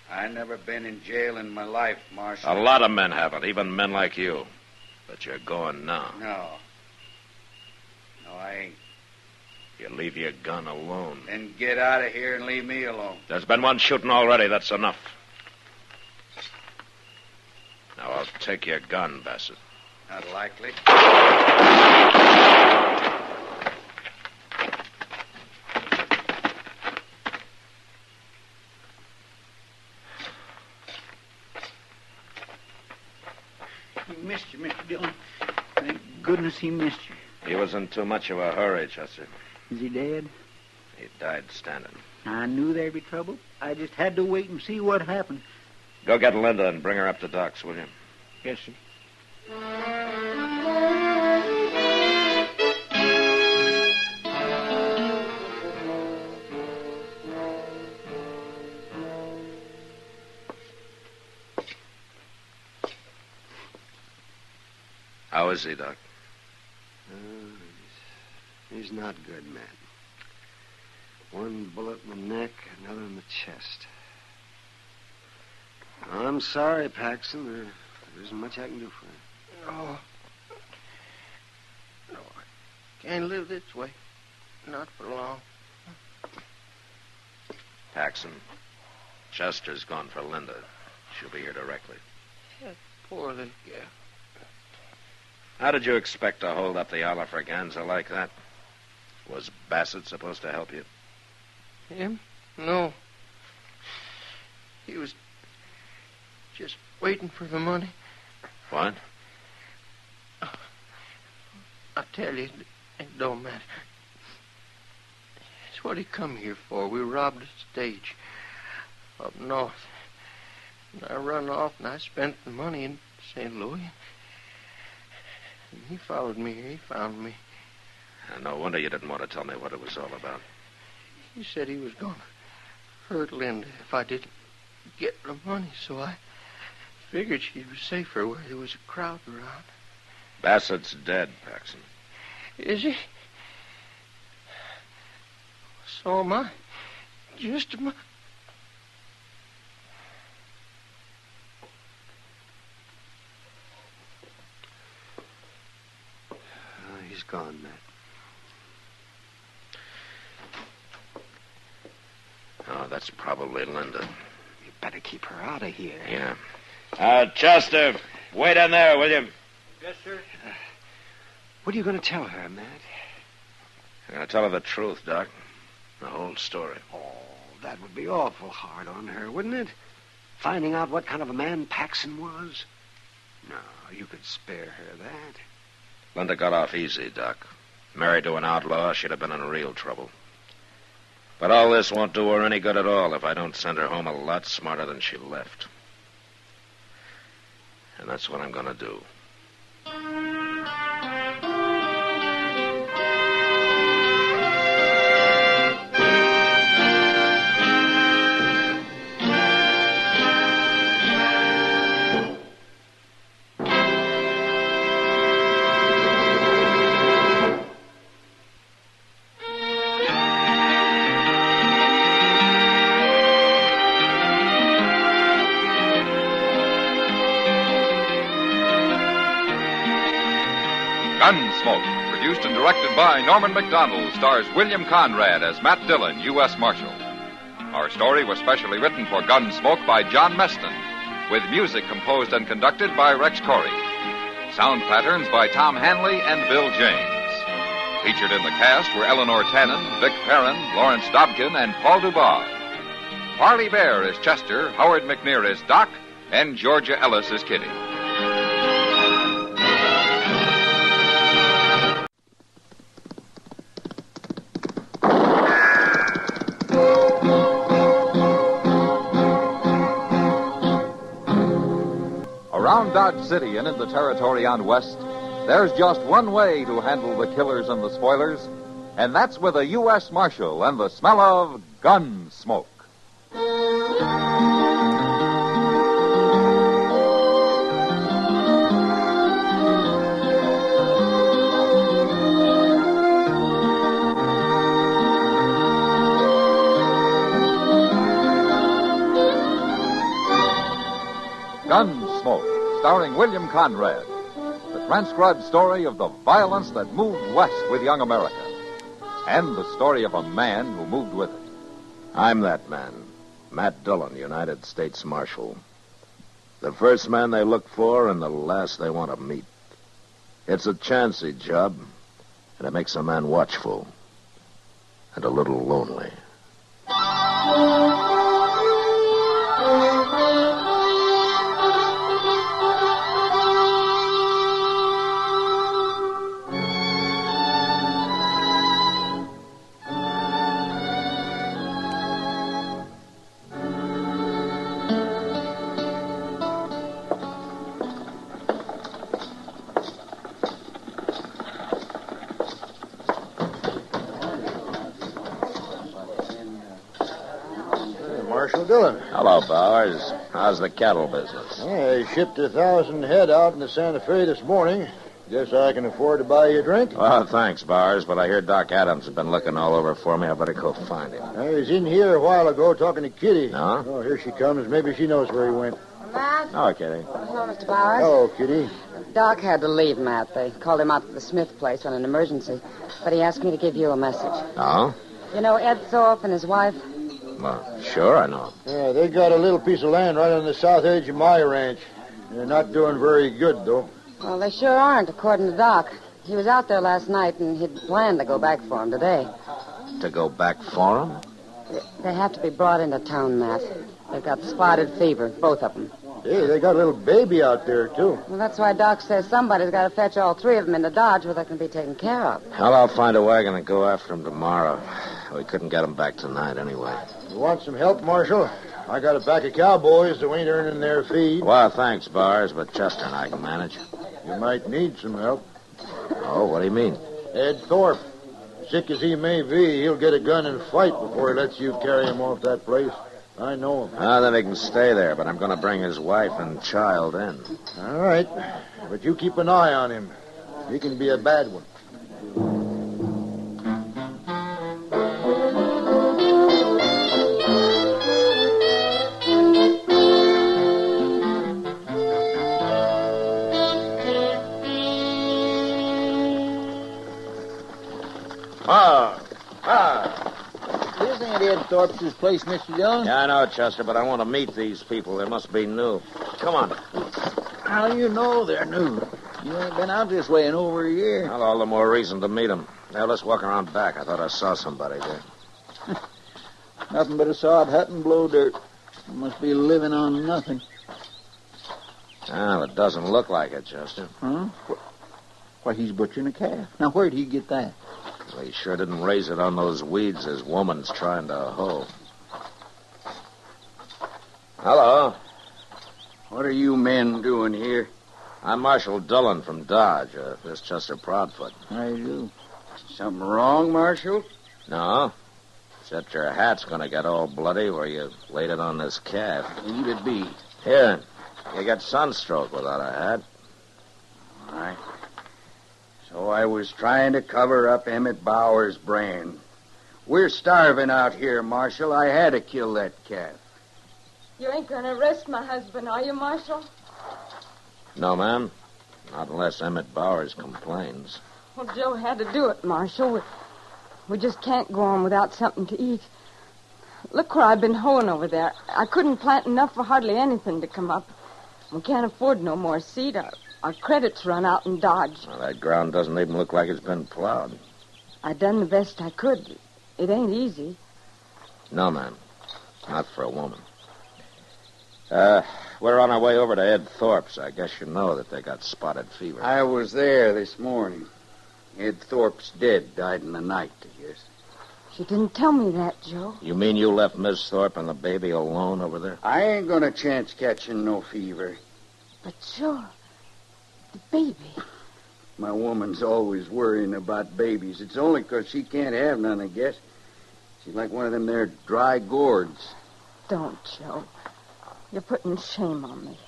I never been in jail in my life, Marshal. A lot of men haven't, even men like you. But you're going now. No. No, I ain't. You leave your gun alone. Then get out of here and leave me alone. There's been one shooting already. That's enough. Now, I'll take your gun, Bassett. Not likely. He missed you, Mr. Dillon. Thank goodness he missed you. He was in too much of a hurry, Chester. Is he dead? He died standing. I knew there'd be trouble. I just had to wait and see what happened. Go get Linda and bring her up to Doc's, will you? Yes, sir. How is he, Doc? He's not good, Matt. One bullet in the neck, another in the chest. I'm sorry, Paxson. There isn't much I can do for you. No. No, I can't live this way. Not for long. Paxson, Chester's gone for Linda. She'll be here directly. That poor little girl. How did you expect to hold up the Alafraganza like that? Was Bassett supposed to help you? Him? No. He was just waiting for the money. What? I tell you, it don't matter. It's what he come here for. We robbed a stage up north. And I run off and I spent the money in St. Louis. And he followed me here. He found me. No wonder you didn't want to tell me what it was all about. He said he was going to hurt Linda if I didn't get the money, so I figured she was safer where there was a crowd around. Bassett's dead, Paxson. Is he? So am I. Just am I. He's gone, Matt. Oh, that's probably Linda. You better keep her out of here. Yeah. Chester, wait in there, will you? Yes, sir. What are you going to tell her, Matt? I'm going to tell her the truth, Doc. The whole story. Oh, that would be awful hard on her, wouldn't it? Finding out what kind of a man Paxson was? No, you could spare her that. Linda got off easy, Doc. Married to an outlaw, she'd have been in real trouble. But all this won't do her any good at all if I don't send her home a lot smarter than she left. And that's what I'm going to do. Gunsmoke, produced and directed by Norman McDonald, stars William Conrad as Matt Dillon, U.S. Marshal. Our story was specially written for Gunsmoke by John Meston, with music composed and conducted by Rex Corey. Sound patterns by Tom Hanley and Bill James. Featured in the cast were Eleanor Tannen, Vic Perrin, Lawrence Dobkin, and Paul Dubois. Parley Bear is Chester, Howard McNear is Doc, and Georgia Ellis is Kitty. Around Dodge City and in the territory on West, there's just one way to handle the killers and the spoilers, and that's with a U.S. Marshal and the smell of gun smoke. Gunsmoke, starring William Conrad. The transcribed story of the violence that moved west with young America. And the story of a man who moved with it. I'm that man, Matt Dillon, United States Marshal. The first man they look for and the last they want to meet. It's a chancy job, and it makes a man watchful and a little lonely. Marshal Dillon. Hello, Bowers. How's the cattle business? I shipped 1,000 head out into Santa Fe this morning. Guess I can afford to buy you a drink? Well, thanks, Bowers, but I hear Doc Adams has been looking all over for me. I better go find him. I was in here a while ago talking to Kitty. No? Oh, here she comes. Maybe she knows where he went. Matt? Oh, Kitty. Hello, Mr. Bowers. Hello, Kitty. Doc had to leave, Matt. They called him out to the Smith place on an emergency, but he asked me to give you a message. Oh? You know Ed Thorpe and his wife? Well, sure, I know. Yeah, they got a little piece of land right on the south edge of my ranch. They're not doing very good, though. Well, they sure aren't, according to Doc. He was out there last night, and he'd planned to go back for him today. To go back for him? They have to be brought into town, Matt. They've got spotted fever, both of them. Hey, they got a little baby out there, too. Well, that's why Doc says somebody's got to fetch all three of them into Dodge where they can be taken care of. Well, I'll find a wagon and go after him tomorrow. We couldn't get him back tonight anyway. You want some help, Marshal? I got a pack of cowboys who ain't earning their feed. Well, thanks, Bars, but Chester and I can manage. You might need some help. Oh, what do you mean? Ed Thorpe. Sick as he may be, he'll get a gun and fight before he lets you carry him off that place. I know him. Then he can stay there, but I'm going to bring his wife and child in. All right. But you keep an eye on him. He can be a bad one. This ain't Ed Thorpe's place, Mr. Dillon. Yeah, I know, Chester, but I want to meet these people. They must be new. Come on. How do you know they're new? You ain't been out this way in over a year. Well, all the more reason to meet them. Now, let's walk around back. I thought I saw somebody there. Nothing but a sod hut and blow dirt. You must be living on nothing. Well, it doesn't look like it, Chester. Huh? Why, he's butchering a calf. Now, where'd he get that? Well, he sure didn't raise it on those weeds his woman's trying to hoe. Hello. What are you men doing here? I'm Marshal Dillon from Dodge. This is Chester Proudfoot. How you do? Something wrong, Marshal? No. Except your hat's going to get all bloody where you laid it on this calf. Leave it be. Here. You get sunstroke without a hat. All right. So I was trying to cover up Emmett Bauer's brand. We're starving out here, Marshal. I had to kill that calf. You ain't going to arrest my husband, are you, Marshal? No, ma'am. Not unless Emmett Bowers complains. Well, Joe had to do it, Marshal. We just can't go on without something to eat. Look where I've been hoeing over there. I couldn't plant enough for hardly anything to come up. We can't afford no more seed. Our credits run out in Dodge. Well, that ground doesn't even look like it's been plowed. I done the best I could. It ain't easy. No, ma'am. Not for a woman. We're on our way over to Ed Thorpe's. I guess you know that they got spotted fever. I was there this morning. Ed Thorpe's dead. Died in the night, I guess. She didn't tell me that, Joe. You mean you left Miss Thorpe and the baby alone over there? I ain't gonna chance catching no fever. But, Joe, the baby. My woman's always worrying about babies. It's only 'cause she can't have none, I guess. She's like one of them there dry gourds. Don't, Joe. You're putting shame on me.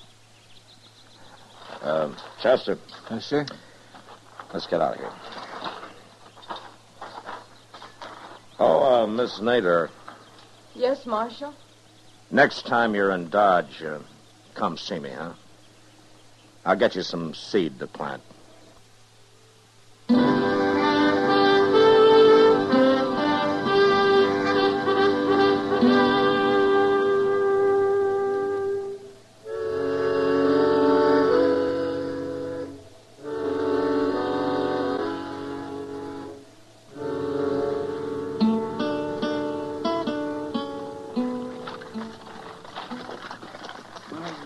Chester. Yes, sir? Let's get out of here. Oh, Miss Nader, Yes, Marshal? next time you're in Dodge, come see me, huh? I'll get you some seed to plant.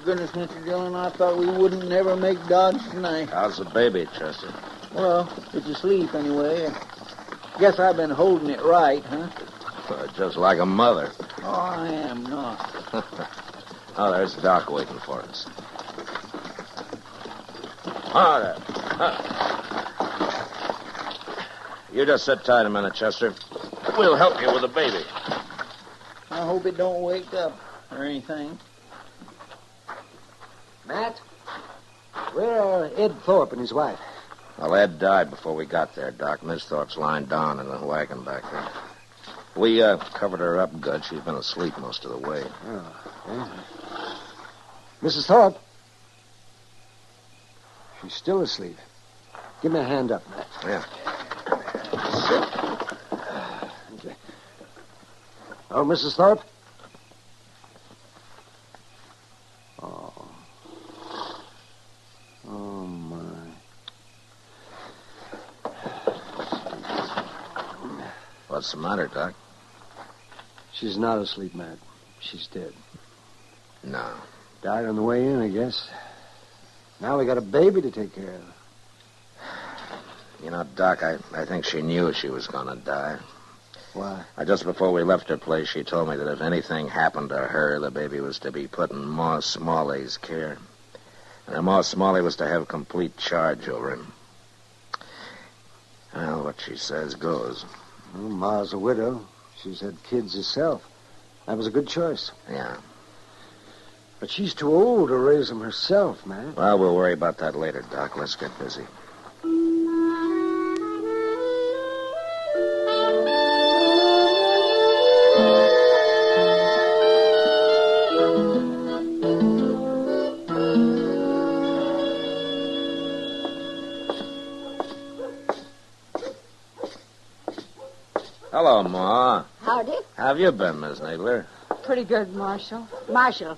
Goodness, Mr. Dillon, I thought we wouldn't never make Dodge tonight. How's the baby, Chester? Well, it's asleep anyway. Guess I've been holding it right, huh? Just like a mother. Oh, I am not. Oh, there's Doc waiting for us. Oh, there. You just sit tight a minute, Chester. We'll help you with the baby. I hope it don't wake up or anything. Matt, where are Ed Thorpe and his wife? Well, Ed died before we got there, Doc. Miss Thorpe's lying down in the wagon back there. We covered her up good. She's been asleep most of the way. Oh, yeah. Mrs. Thorpe? She's still asleep. Give me a hand up, Matt. Yeah. Okay. Oh, Mrs. Thorpe? Oh. Oh, my. What's the matter, Doc? She's not asleep, Matt. She's dead. No. Died on the way in, I guess. Now we got a baby to take care of. You know, Doc, I think she knew she was going to die. Why? Just before we left her place, she told me that if anything happened to her, the baby was to be put in Ma Smalley's care. And Ma Smalley was to have complete charge over him. Well, what she says goes. Well, Ma's a widow. She's had kids herself. That was a good choice. Yeah. But she's too old to raise them herself, man. Well, we'll worry about that later, Doc. Let's get busy. Hello, Ma. Howdy. How have you been, Miss Nadler? Pretty good, Marshal. Marshal,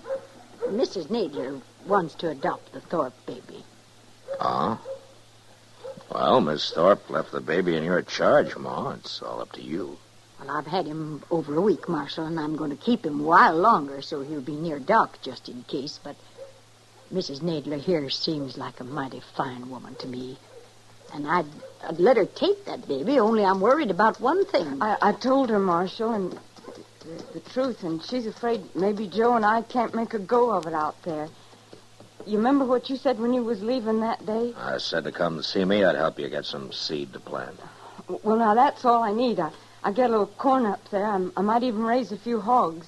Mrs. Nadler wants to adopt the Thorpe baby. Oh? Well, Miss Thorpe left the baby in your charge, Ma. It's all up to you. Well, I've had him over a week, Marshal, and I'm going to keep him a while longer so he'll be near Doc just in case. But Mrs. Nadler here seems like a mighty fine woman to me. And I'd let her take that baby, only I'm worried about one thing. I told her, Marshal, and the truth, and she's afraid maybe Joe and I can't make a go of it out there. You remember what you said when you was leaving that day? I said to come to see me. I'd help you get some seed to plant. Well, now, that's all I need. I get a little corn up there. I might even raise a few hogs.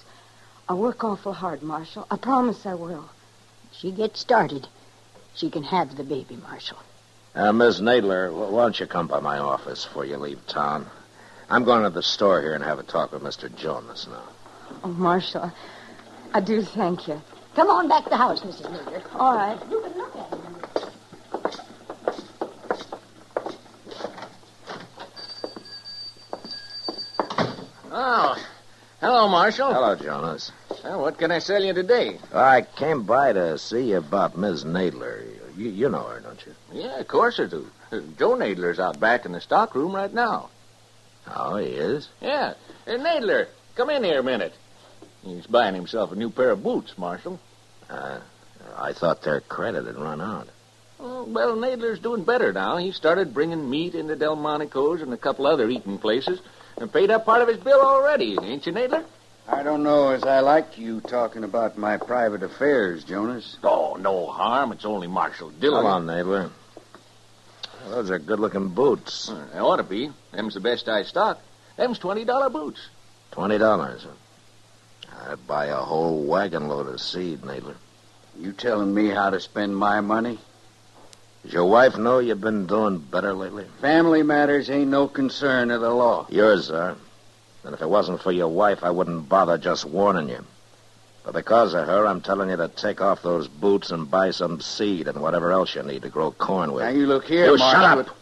I'll work awful hard, Marshal. I promise I will. She gets started. She can have the baby, Marshal. Miss Nadler, why don't you come by my office before you leave town? I'm going to the store here and have a talk with Mr. Jonas now. Oh, Marshal, I do thank you. Come on back to the house, Mrs. Nadler. All right. You can look at him. Oh, hello, Marshal. Hello, Jonas. Well, what can I sell you today? I came by to see you about Miss Nadler. You know her, don't you? Yeah, of course I do. Joe Nadler's out back in the stock room right now. Oh, he is? Yeah. Hey, Nadler, come in here a minute. He's buying himself a new pair of boots, Marshal. I thought their credit had run out. Oh, well, Nadler's doing better now. He started bringing meat into Delmonico's and a couple other eating places and paid up part of his bill already, ain't you, Nadler? I don't know as I like you talking about my private affairs, Jonas. Oh, no harm. It's only Marshal Dillon. Come on, Nadler. Those are good-looking boots. They ought to be. Them's the best I stock. Them's $20 boots. $20. I'd buy a whole wagon load of seed, Nadler. You telling me how to spend my money? Does your wife know you've been doing better lately? Family matters ain't no concern of the law. Yours are. And if it wasn't for your wife, I wouldn't bother just warning you. But because of her, I'm telling you to take off those boots and buy some seed and whatever else you need to grow corn with. Now, you look here, You Marshal. shut up!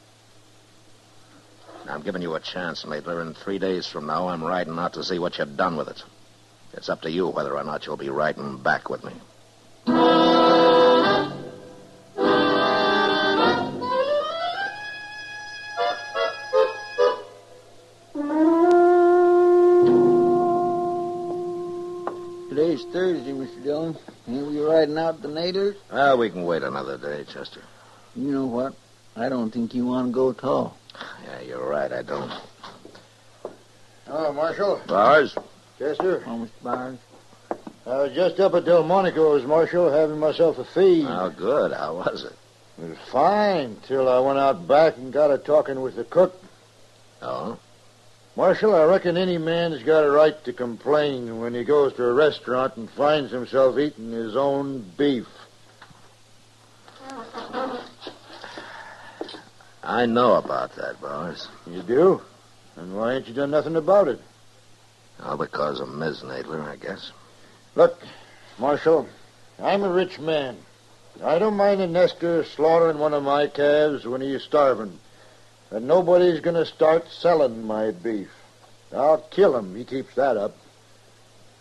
Now, I'm giving you a chance, Nadler. In 3 days from now, I'm riding out to see what you've done with it. It's up to you whether or not you'll be riding back with me. Today's Thursday, Mr. Dillon. Ain't we riding out the Nadlers? Well, we can wait another day, Chester. You know what? I don't think you want to go at all. Yeah, you're right, I don't. Hello, Marshal. Bowers? Chester? Oh, Mr. Bowers. I was just up at Delmonico's, Marshal, having myself a feed. Oh, good. How was it? It was fine, till I went out back and got a talking with the cook. Oh? Marshal, I reckon any man's got a right to complain when he goes to a restaurant and finds himself eating his own beef. I know about that, Bowers. You do? And why ain't you done nothing about it? Oh, because of Miss Nadler, I guess. Look, Marshal, I'm a rich man. I don't mind a nester slaughtering one of my calves when he's starving. And nobody's going to start selling my beef. I'll kill him. He keeps that up.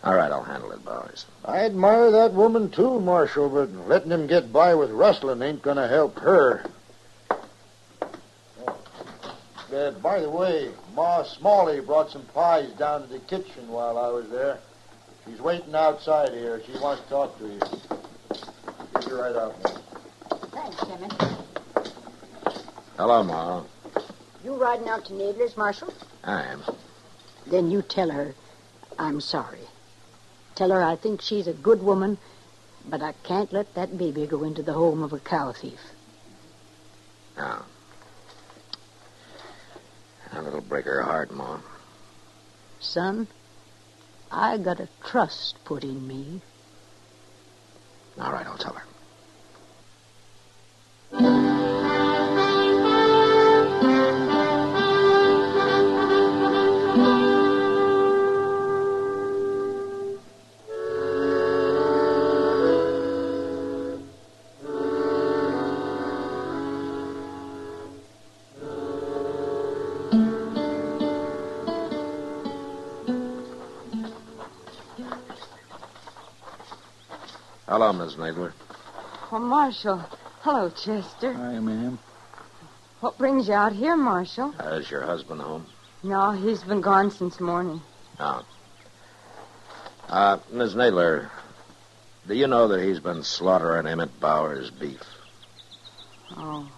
All right, I'll handle it, Bowers. I admire that woman, too, Marshal, but letting him get by with rustling ain't going to help her. By the way, Ma Smalley brought some pies down to the kitchen while I was there. She's waiting outside here. She wants to talk to you. Get you right out, man. Thanks, Jimmy. Hello, Ma. You riding out to Nadler's, Marshal? I am. Then you tell her I'm sorry. Tell her I think she's a good woman, but I can't let that baby go into the home of a cow thief. No. That'll break her heart, Ma. Son, I got a trust put in me. All right, I'll tell her. Hello, Miss Nadler. Oh, Marshal. Hello, Chester. Hi, ma'am. What brings you out here, Marshal? Is your husband home? No, he's been gone since morning. Oh. Miss Nadler, do you know that he's been slaughtering Emmett Bowers' beef? Oh.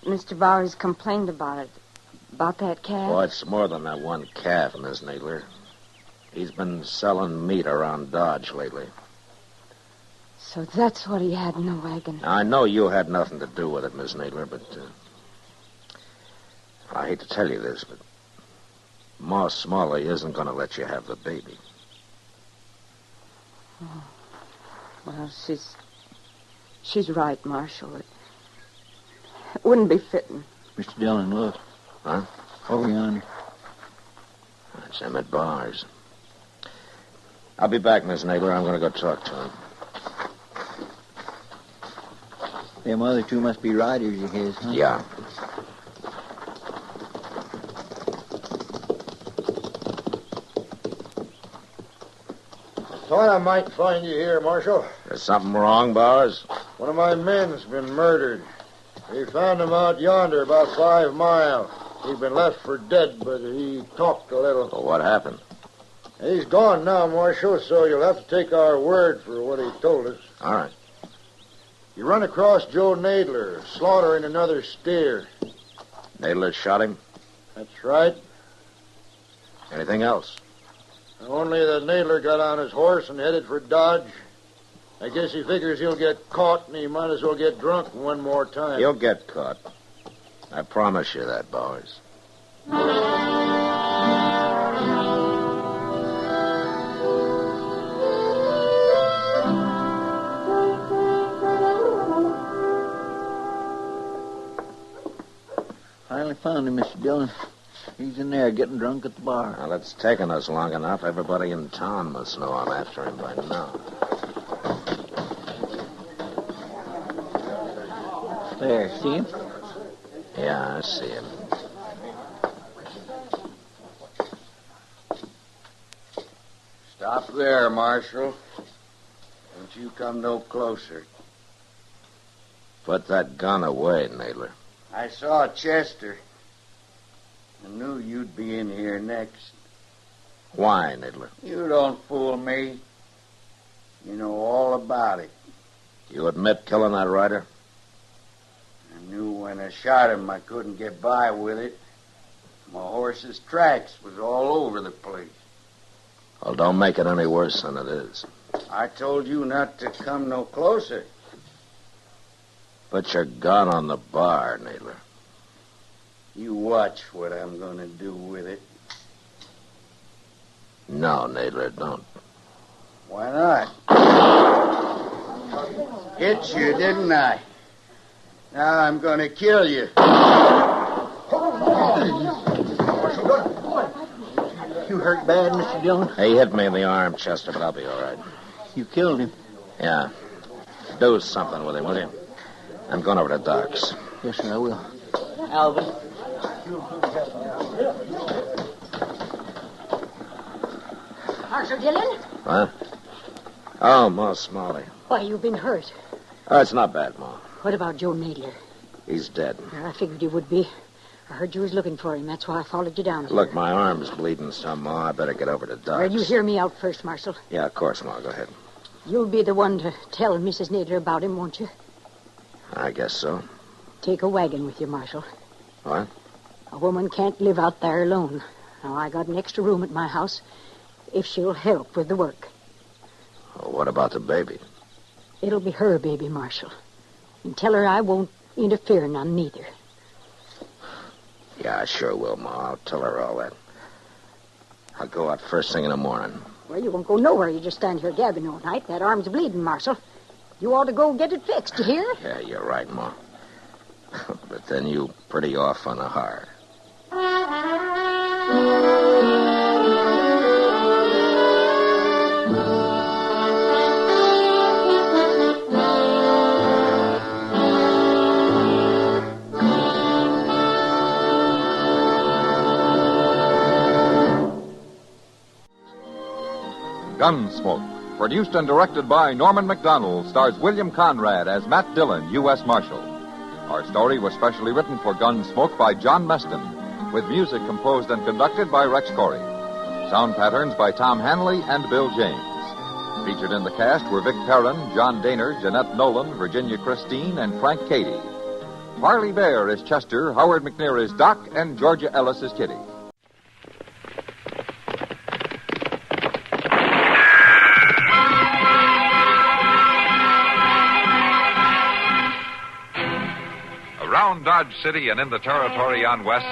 Mr. Bowers complained about it. About that calf? Oh, it's more than that one calf, Miss Nadler. He's been selling meat around Dodge lately. So that's what he had in the wagon. I know you had nothing to do with it, Miss Nadler, but I hate to tell you this, but Ma Smalley isn't going to let you have the baby. Oh. Well, she's right, Marshal. It wouldn't be fitting. Mr. Dillon, look. Huh? Over yonder. That's Emmett Bowers. I'll be back, Miss Nadler. I'm going to go talk to him. Them other two must be riders of his, huh? Yeah. Thought I might find you here, Marshal. There's something wrong, Bowers? One of my men's been murdered. We found him out yonder about 5 miles. He'd been left for dead, but he talked a little. Well, what happened? He's gone now, Marshal, so you'll have to take our word for what he told us. All right. You run across Joe Nadler, slaughtering another steer. Nadler shot him? That's right. Anything else? Only that Nadler got on his horse and headed for Dodge. I guess he figures he'll get caught, and he might as well get drunk one more time. He'll get caught. I promise you that, Bowers. Finally found him, Mr. Dillon. He's in there getting drunk at the bar. Well, it's taken us long enough. Everybody in town must know I'm after him by now. There, see him? Yeah, I see him. Stop there, Marshal. Don't you come no closer. Put that gun away, Nadler. I saw Chester. I knew you'd be in here next. Why, Nadler? You don't fool me. You know all about it. You admit killing that rider? I knew when I shot him I couldn't get by with it. My horse's tracks was all over the place. Well, don't make it any worse than it is. I told you not to come no closer. Put your gun on the bar, Nadler. You watch what I'm going to do with it. No, Nadler, don't. Why not? Hit you, didn't I? Now I'm going to kill you. You hurt bad, Mr. Dillon? He hit me in the arm, Chester, but I'll be all right. You killed him? Yeah. Do something with him, will you? I'm going over to Doc's. Yes, sir, I will. Alvin. Marshal Dillon? Huh? Oh, Ma Smalley. Why, you've been hurt. Oh, it's not bad, Ma. What about Joe Nadler? He's dead. I figured he would be. I heard you was looking for him. That's why I followed you down here. Look, my arm's bleeding some, Ma. I better get over to Doc's. Well, you hear me out first, Marshal. Yeah, of course, Ma. Go ahead. You'll be the one to tell Mrs. Nadler about him, won't you? I guess so. Take a wagon with you, Marshal. What? A woman can't live out there alone. Now, I got an extra room at my house if she'll help with the work. Well, what about the baby? It'll be her baby, Marshal. And tell her I won't interfere none, neither. Yeah, I sure will, Ma. I'll tell her all that. I'll go out first thing in the morning. Well, you won't go nowhere. You just stand here gabbing all night. That arm's bleeding, Marshal. You ought to go get it fixed, you hear? Yeah, you're right, Ma. But then you pretty off on the hard. Gunsmoke, produced and directed by Norman McDonald, stars William Conrad as Matt Dillon, U.S. Marshal. Our story was specially written for Gunsmoke by John Meston, with music composed and conducted by Rex Corey. Sound patterns by Tom Hanley and Bill James. Featured in the cast were Vic Perrin, John Daner, Jeanette Nolan, Virginia Christine, and Frank Cady. Parley Bear is Chester, Howard McNear is Doc, and Georgia Ellis is Kitty. Around Dodge City and in the territory on West,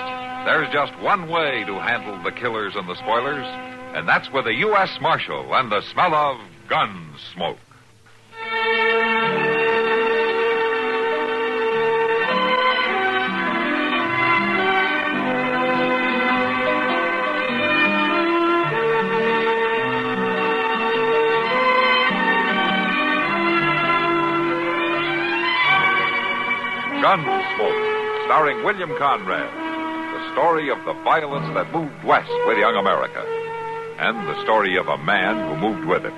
there's just one way to handle the killers and the spoilers, and that's with a U.S. Marshal and the smell of gun smoke. Gunsmoke, starring William Conrad. The story of the violence that moved west with young America. And the story of a man who moved with it.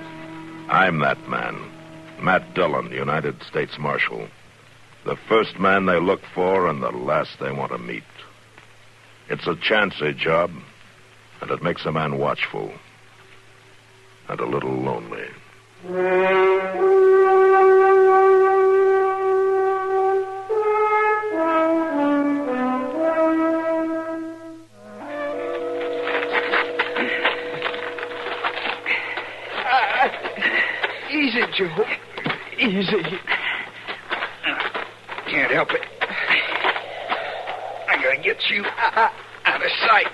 I'm that man. Matt Dillon, United States Marshal. The first man they look for and the last they want to meet. It's a chancy job, and it makes a man watchful and a little lonely. Easy, Joe. Easy. Can't help it. I gotta get you out of sight.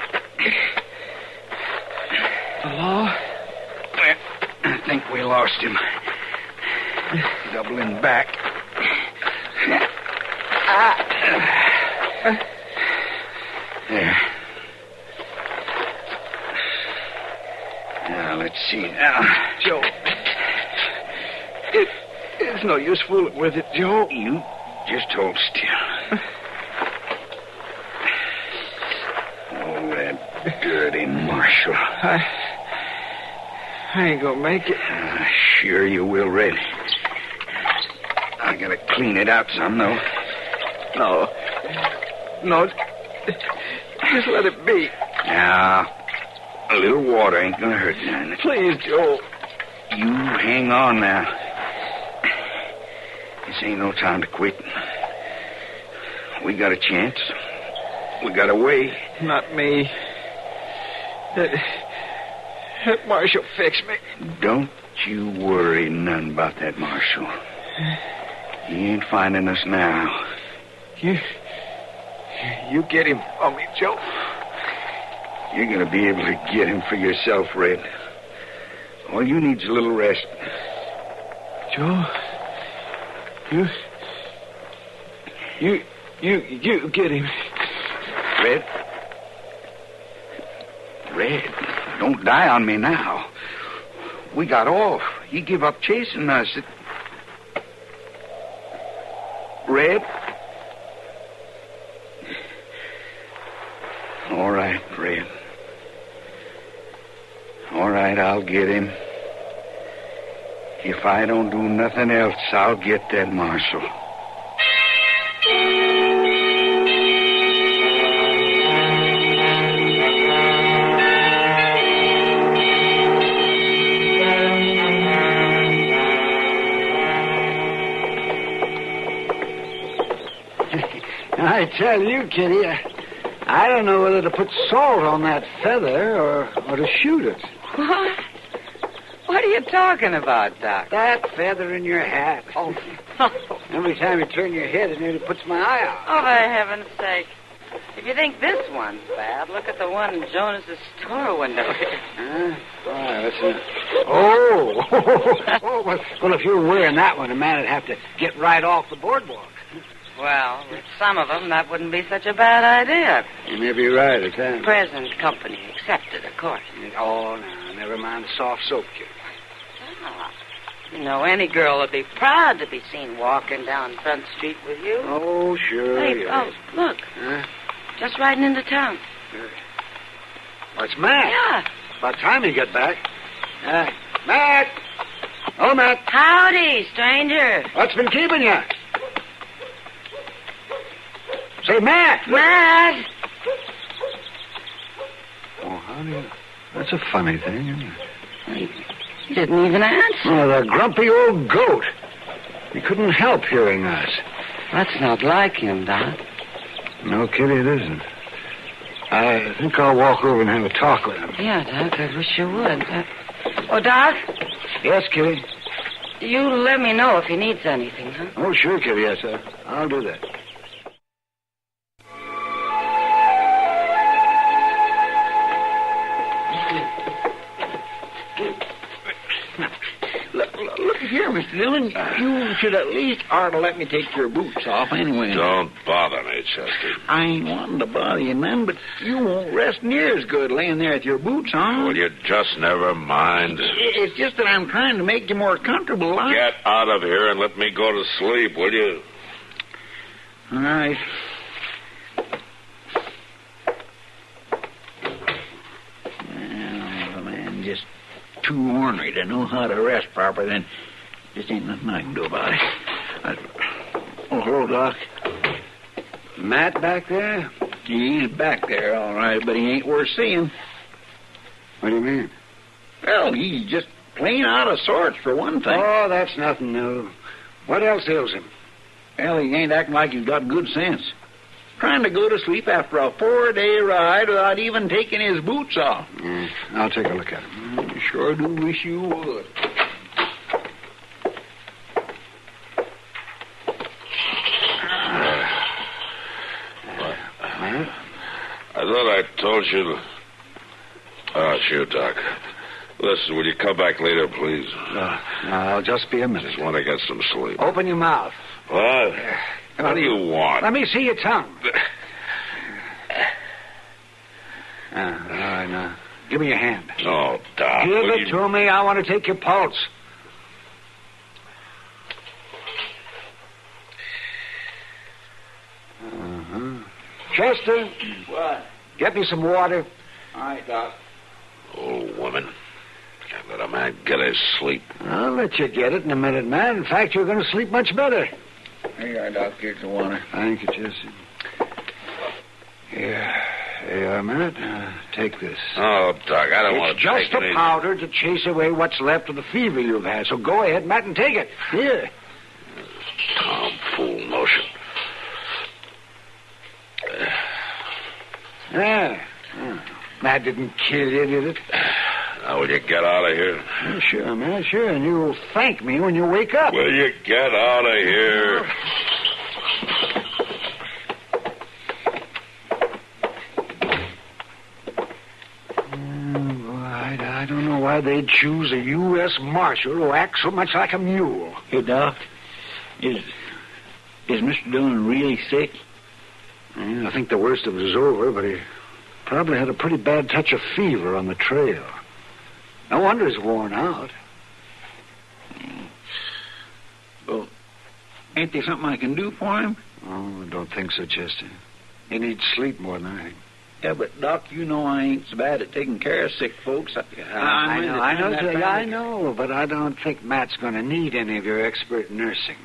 The law? I think we lost him. Doubling back. There. Now, let's see. Now, Joe. It's no use fooling with it, Joe. You just hold still. Oh, that dirty Marshal. I ain't gonna make it. Sure you will, Red. I gotta clean it out some, though. No, just let it be. Now, a little water ain't gonna hurt none. Please, Joe. You hang on now. This ain't no time to quit. We got a chance. We got a way. Not me. That Marshal fixed me. Don't you worry none about that Marshal. He ain't finding us now. You get him for me, Joe. You're going to be able to get him for yourself, Red. All you need's a little rest. Joe, you get him. Red, don't die on me now. We got off. He give up chasing us. Red? All right, Red. All right, I'll get him. If I don't do nothing else, I'll get that Marshal. I tell you, Kitty, I don't know whether to put salt on that feather or to shoot it. What? What are you talking about, Doc? That feather in your hat. Oh. Every time you turn your head, it nearly puts my eye out. Oh, for heaven's sake. If you think this one's bad, look at the one in Jonas's store window here. Why, listen. Oh, well, if you were wearing that one, a man would have to get right off the boardwalk. Well, with some of them, that wouldn't be such a bad idea. You may be right at that. Present company accepted, of course. Oh, no, never mind the soft soap, kid. Oh, you know, any girl would be proud to be seen walking down Front Street with you. Oh, sure. Hey, look. Huh? Just riding into town. Oh, it's Matt. Yeah. About time you get back. Matt! Oh, Matt. Howdy, stranger. What's been keeping you? Say, Matt! Matt! Oh, honey, that's a funny thing, isn't it? He didn't even answer. Oh, the grumpy old goat. He couldn't help hearing us. That's not like him, Doc. No, Kitty, it isn't. I think I'll walk over and have a talk with him. Yeah, Doc, I wish you would. Oh, Doc? Yes, Kitty? You let me know if he needs anything, huh? Oh, sure, Kitty, yes, sir. I'll do that. Look here, Mr. Dillon. You should at least ought to let me take your boots off anyway. Don't bother me, Chester. I ain't wanting to bother you, man, but you won't rest near as good laying there with your boots on. Will you just never mind? It's just that I'm trying to make you more comfortable. Get out of here and let me go to sleep, will you? All right. Well, the man just too ornery to know how to rest proper, then just ain't nothing I can do about it. Oh, hello, Doc. Matt back there? He's back there, all right, but he ain't worth seeing. What do you mean? Well, he's just plain out of sorts, for one thing. Oh, that's nothing new. What else ails him? Well, he ain't acting like he's got good sense. Trying to go to sleep after a 4-day ride without even taking his boots off. I'll take a look at him. I sure do wish you would. I thought I told you to... Oh, sure, Doc. Listen, will you come back later, please? I'll just be a minute. Just want to get some sleep. Open your mouth. What? What do you want? Let me see your tongue. All right, now. Give me your hand. Oh, Doc. Give it to me. I want to take your pulse. Chester. What? Get me some water. All right, Doc. Old woman. Can't let a man get his sleep. I'll let you get it in a minute, man. In fact, you're going to sleep much better. Here you are, Doc. Here's the water. Thank you, Chester. Here you are, Matt. Take this. Oh, Doc, I don't want It's to take just a powder to chase away what's left of the fever you've had. So go ahead, Matt, and take it. Here. Tomfool notion. There. That didn't kill you, did it? Now, will you get out of here? Yeah, sure, man, sure. And you'll thank me when you wake up. Will you get out of here? I don't know why they'd choose a U.S. Marshal who acts so much like a mule. Hey, Doc, is Mr. Dillon really sick? Yeah, I think the worst of it is over, but he probably had a pretty bad touch of fever on the trail. No wonder he's worn out. Well, ain't there something I can do for him? Oh, I don't think so, Chester. He needs sleep more than anything. Yeah, but, Doc, you know I ain't so bad at taking care of sick folks. I know, but I don't think Matt's going to need any of your expert nursing.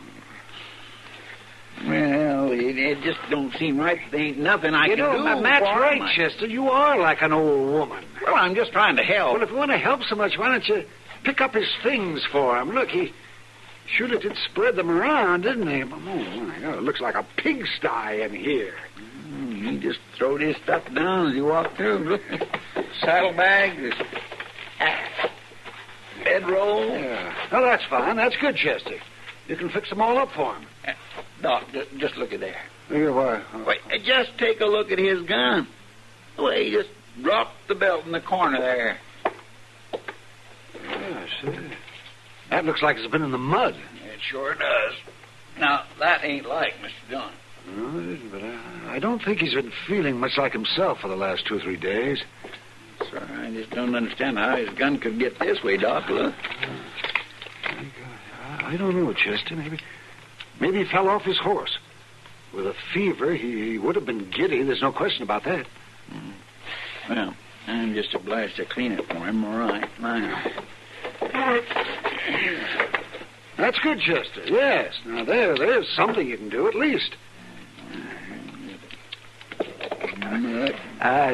Well, it just don't seem right. There ain't nothing I can do. Matt's for right, him. Chester. You are like an old woman. Well, I'm just trying to help. Well, if you want to help so much, why don't you pick up his things for him? Look, he surely did spread them around, didn't he? Oh, my God, it looks like a pigsty in here. He just throwed his stuff down as he walked through. Look, saddlebags, bedroll. Yeah. Oh, that's fine. That's good, Chester. You can fix them all up for him. Doc, just look at there. Here, why? Wait, just take a look at his gun. The way he just dropped the belt in the corner there. Yeah, I see. That looks like it's been in the mud. It sure does. Now, that ain't like Mr. Dillon. No, it isn't, but I don't think he's been feeling much like himself for the last 2 or 3 days. Sir, I just don't understand how his gun could get this way, Doc. Look. I don't know, Chester. Maybe he fell off his horse. With a fever, he would have been giddy. There's no question about that. Well, I'm just obliged to clean it for him, all right. Now. That's good, Chester. Yes. Now, there's something you can do, at least.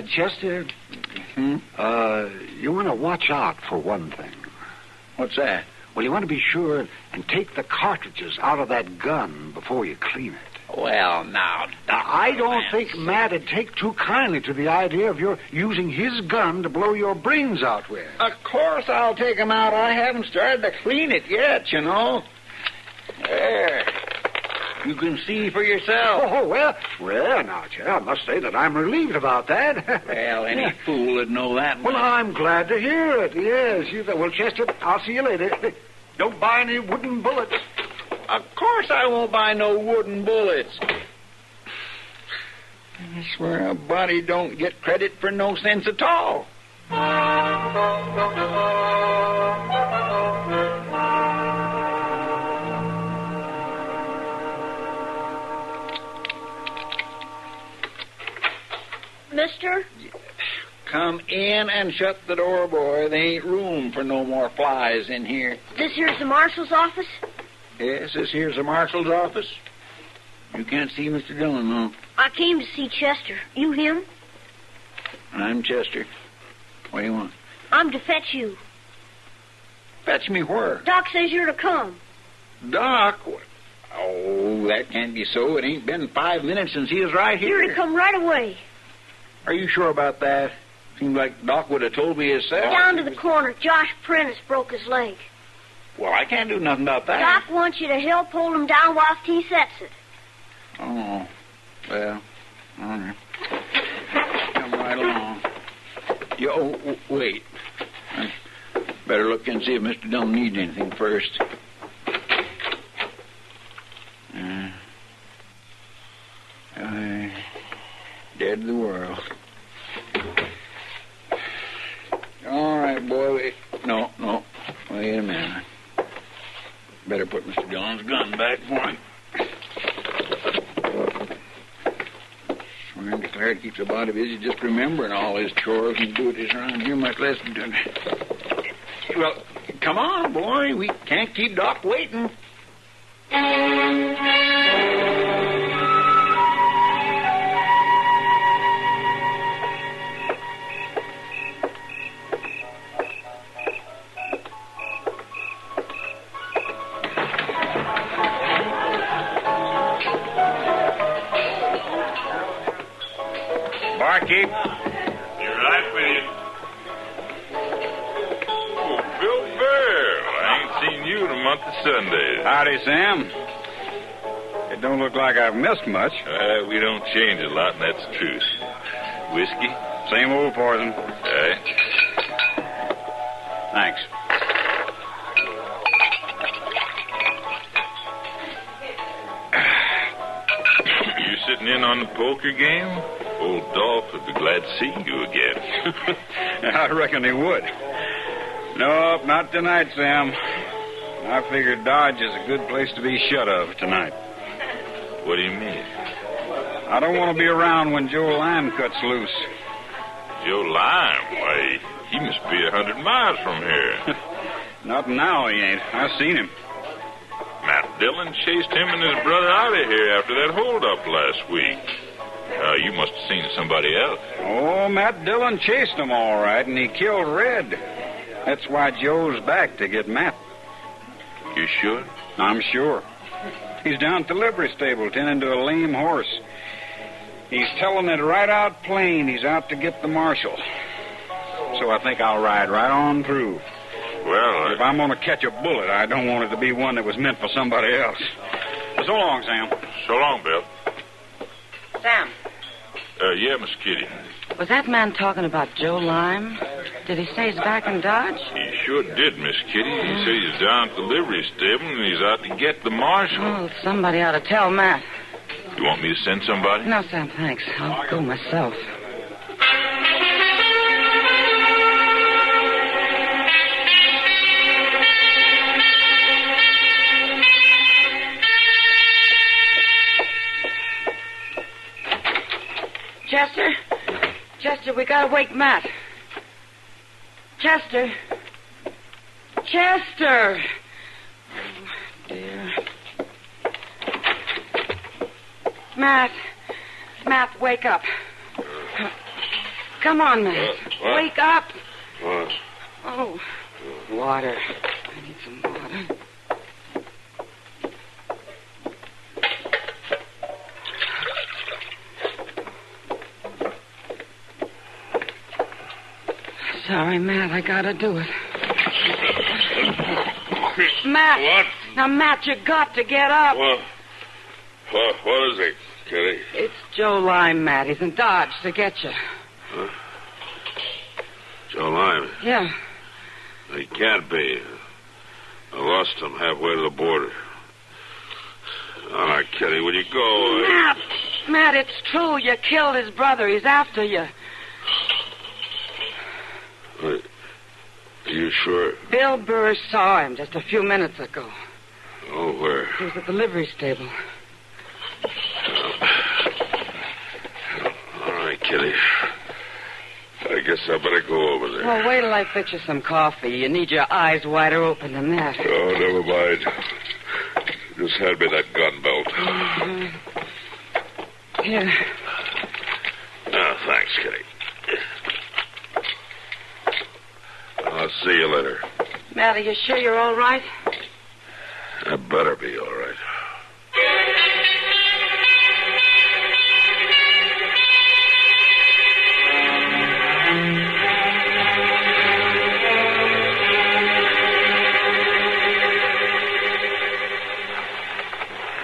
Chester, you want to watch out for one thing. What's that? Well, you want to be sure and take the cartridges out of that gun before you clean it. Well, now, I don't think Matt'd take too kindly to the idea of your using his gun to blow your brains out with. Of course I'll take them out. I haven't started to clean it yet, you know. There. You can see for yourself. Oh, well, now, I must say that I'm relieved about that. Well, any fool would know that. Well, I'm glad to hear it. Yes. Well, Chester, I'll see you later. Don't buy any wooden bullets. Of course I won't buy no wooden bullets. I swear a body don't get credit for no sense at all. Mister? come in and shut the door, boy. There ain't room for no more flies in here. This here's the marshal's office? Yes, this here's the marshal's office. You can't see Mr. Dillon, no. I came to see Chester. You him? I'm Chester. What do you want? I'm to fetch you. Fetch me where? Doc says you're to come. Doc? Oh, that can't be so. It ain't been 5 minutes since he was right here. You're to come right away. Are you sure about that? Seems like Doc would have told me himself. Down to the corner. Josh Prentice broke his leg. Well, I can't do nothing about that. Doc wants you to help hold him down whilst he sets it. Oh, well, all right. Come right along. Wait. I better look and see if Mr. Dillon needs anything first. Dead to the world. All right, boy. Wait. No. Wait a minute. Better put Mr. Dillon's gun back for him. Swear and declare it keeps the body busy just remembering all his chores and duties around here, much less doing. Well, come on, boy. We can't keep Doc waiting. Barkeep. You're right with you. Oh, Bill Bear. I ain't seen you in a month of Sundays. Howdy, Sam. It don't look like I've missed much. We don't change a lot, and that's the truth. Whiskey? Same old poison. Aye. Thanks. You sitting in on the poker game? Old Dolph would be glad to see you again. I reckon he would. Nope, not tonight, Sam. I figured Dodge is a good place to be shut of tonight. What do you mean? I don't want to be around when Joe Lime cuts loose. Joe Lime? Why, he must be 100 miles from here. Not now, he ain't. I've seen him. Matt Dillon chased him and his brother out of here after that holdup last week. You must have seen somebody else. Oh, Matt Dillon chased him all right, and he killed Red. That's why Joe's back to get Matt. You sure? I'm sure. He's down at the livery stable tending to a lame horse. He's telling it right out plain he's out to get the marshal. So I think I'll ride right on through. Well, if I'm going to catch a bullet, I don't want it to be one that was meant for somebody else. So long, Sam. So long, Bill. Sam. Yeah, Miss Kitty. Was that man talking about Joe Lime? Did he say he's back in Dodge? He sure did, Miss Kitty. He said he's down at the livery stable and he's out to get the marshal. Oh, somebody ought to tell Matt. You want me to send somebody? No, Sam, thanks. I'll go myself. Chester, we gotta wake Matt. Chester. Oh, dear. Matt, wake up. Come on, Matt. What? Wake up. What? Oh, water. I need some water. Sorry, Matt, I gotta do it. Matt! What? Now, Matt, you got to get up. What is it, Kitty? It's Joe Lime, Matt. He's in Dodge to get you. Huh? Joe Lime? Yeah. He can't be. I lost him halfway to the border. All right, Kitty, will you go? Matt, it's true. You killed his brother. He's after you. Are you sure? Bill Burr saw him just a few minutes ago. Oh, where? He was at the livery stable. All right, Kitty. I guess I better go over there. Well, wait till I fix you some coffee. You need your eyes wider open than that. Oh, never mind. Just hand me that gun belt. Here. Oh, thanks, Kitty. I'll see you later. Matt, are you sure you're all right? I better be all right.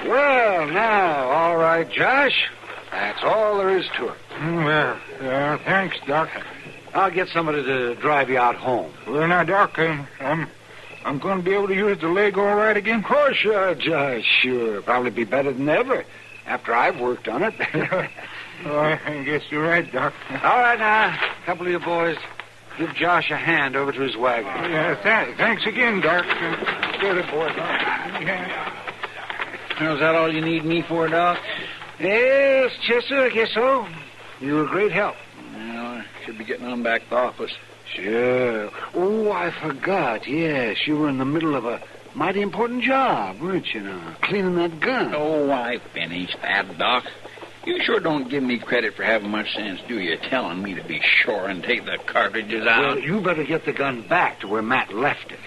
Well, now, all right, Josh. That's all there is to it. Well, thanks, Doc. I'll get somebody to drive you out home. Well, now, Doc, I'm going to be able to use the leg all right again? Of course, Josh. Sure. Probably be better than ever after I've worked on it. Oh, I guess you're right, Doc. All right, now, a couple of you boys, give Josh a hand over to his wagon. Yeah, thanks again, Doc. Good boy, Doc. Yeah. Is that all you need me for, Doc? Yes, Chester, I guess so. You were a great help. Well, I should be getting on back to the office. Sure. Oh, I forgot. Yes, you were in the middle of a mighty important job, weren't you, now? Cleaning that gun. Oh, I finished that, Doc. You sure don't give me credit for having much sense, do you? Telling me to be sure and take the cartridges out. Well, you better get the gun back to where Matt left it.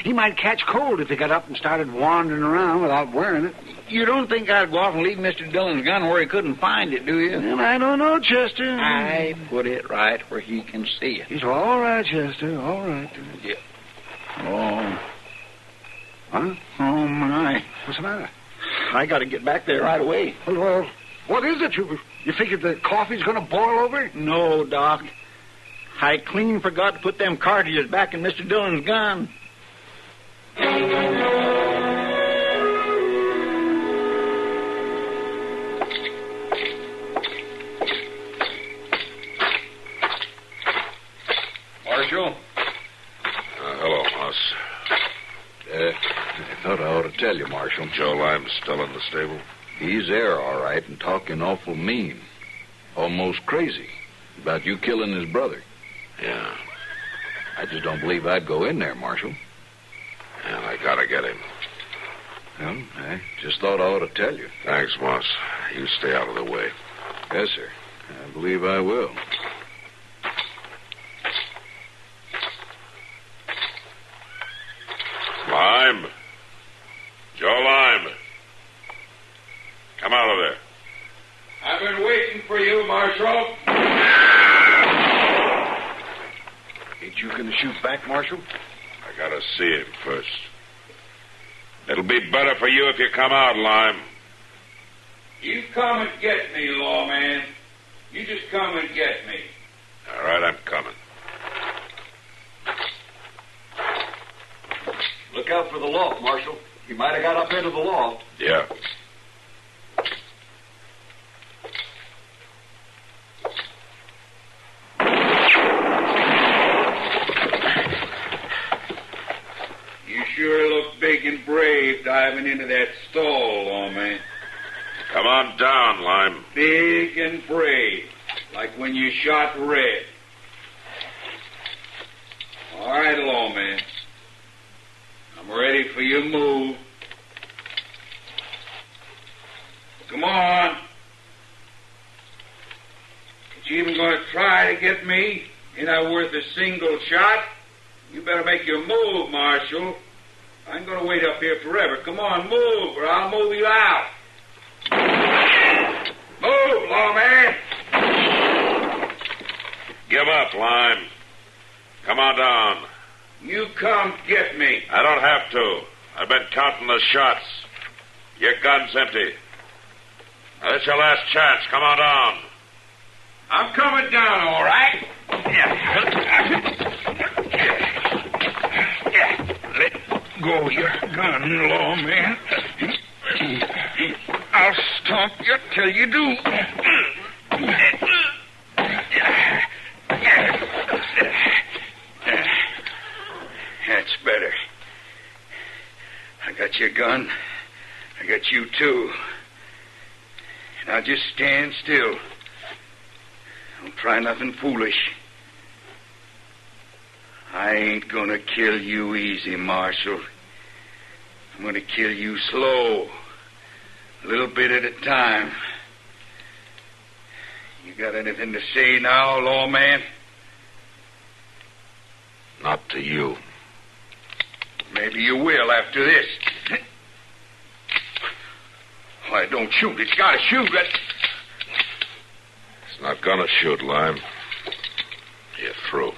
He might catch cold if he got up and started wandering around without wearing it. You don't think I'd go off and leave Mr. Dillon's gun where he couldn't find it, do you? Well, I don't know, Chester. I put it right where he can see it. It's all right, Chester, all right. Yeah. Oh. Huh? Oh, my. What's the matter? I got to get back there right away. Well, what is it? You figured the coffee's going to boil over? No, Doc. I clean forgot to put them cartridges back in Mr. Dillon's gun. Marshal? Hello, Moss. I thought I ought to tell you, Marshal. Joe Lime's still in the stable? He's there, all right, and talking awful mean. Almost crazy about you killing his brother. Yeah. I just don't believe I'd go in there, Marshal. And I gotta get him. Well, I just thought I ought to tell you. Thanks, Moss. You stay out of the way. Yes, sir. I believe I will. Lime. Joe Lime. Come out of there. I've been waiting for you, Marshal. Ain't you going to shoot back, Marshal? I gotta see him first. It'll be better for you if you come out, Lime. You come and get me, lawman. You just come and get me. All right, I'm coming. Look out for the loft, Marshal. He might have got up into the loft. Yeah. You sure look big and brave diving into that stall, lawman. Come on down, Lime. Big and brave, like when you shot Red. All right, lawman. I'm ready for your move. Come on. Ain't you even going to try to get me? Ain't I worth a single shot? You better make your move, Marshal. I ain't going to wait up here forever. Come on, move, or I'll move you out. Move, lawman. Give up, Lime. Come on down. You come get me. I don't have to. I've been counting the shots. Your gun's empty. Now, that's your last chance. Come on down. I'm coming down, all right. Let go your gun, lawman. I'll stomp you till you do. That's better. I got your gun. I got you, too. Now just stand still. Don't try nothing foolish. I ain't gonna kill you easy, Marshal. I'm gonna kill you slow. A little bit at a time. You got anything to say now, lawman? Not to you. Maybe you will after this. Why, don't shoot. It's gotta shoot. It's not gonna shoot, Lime. You're through.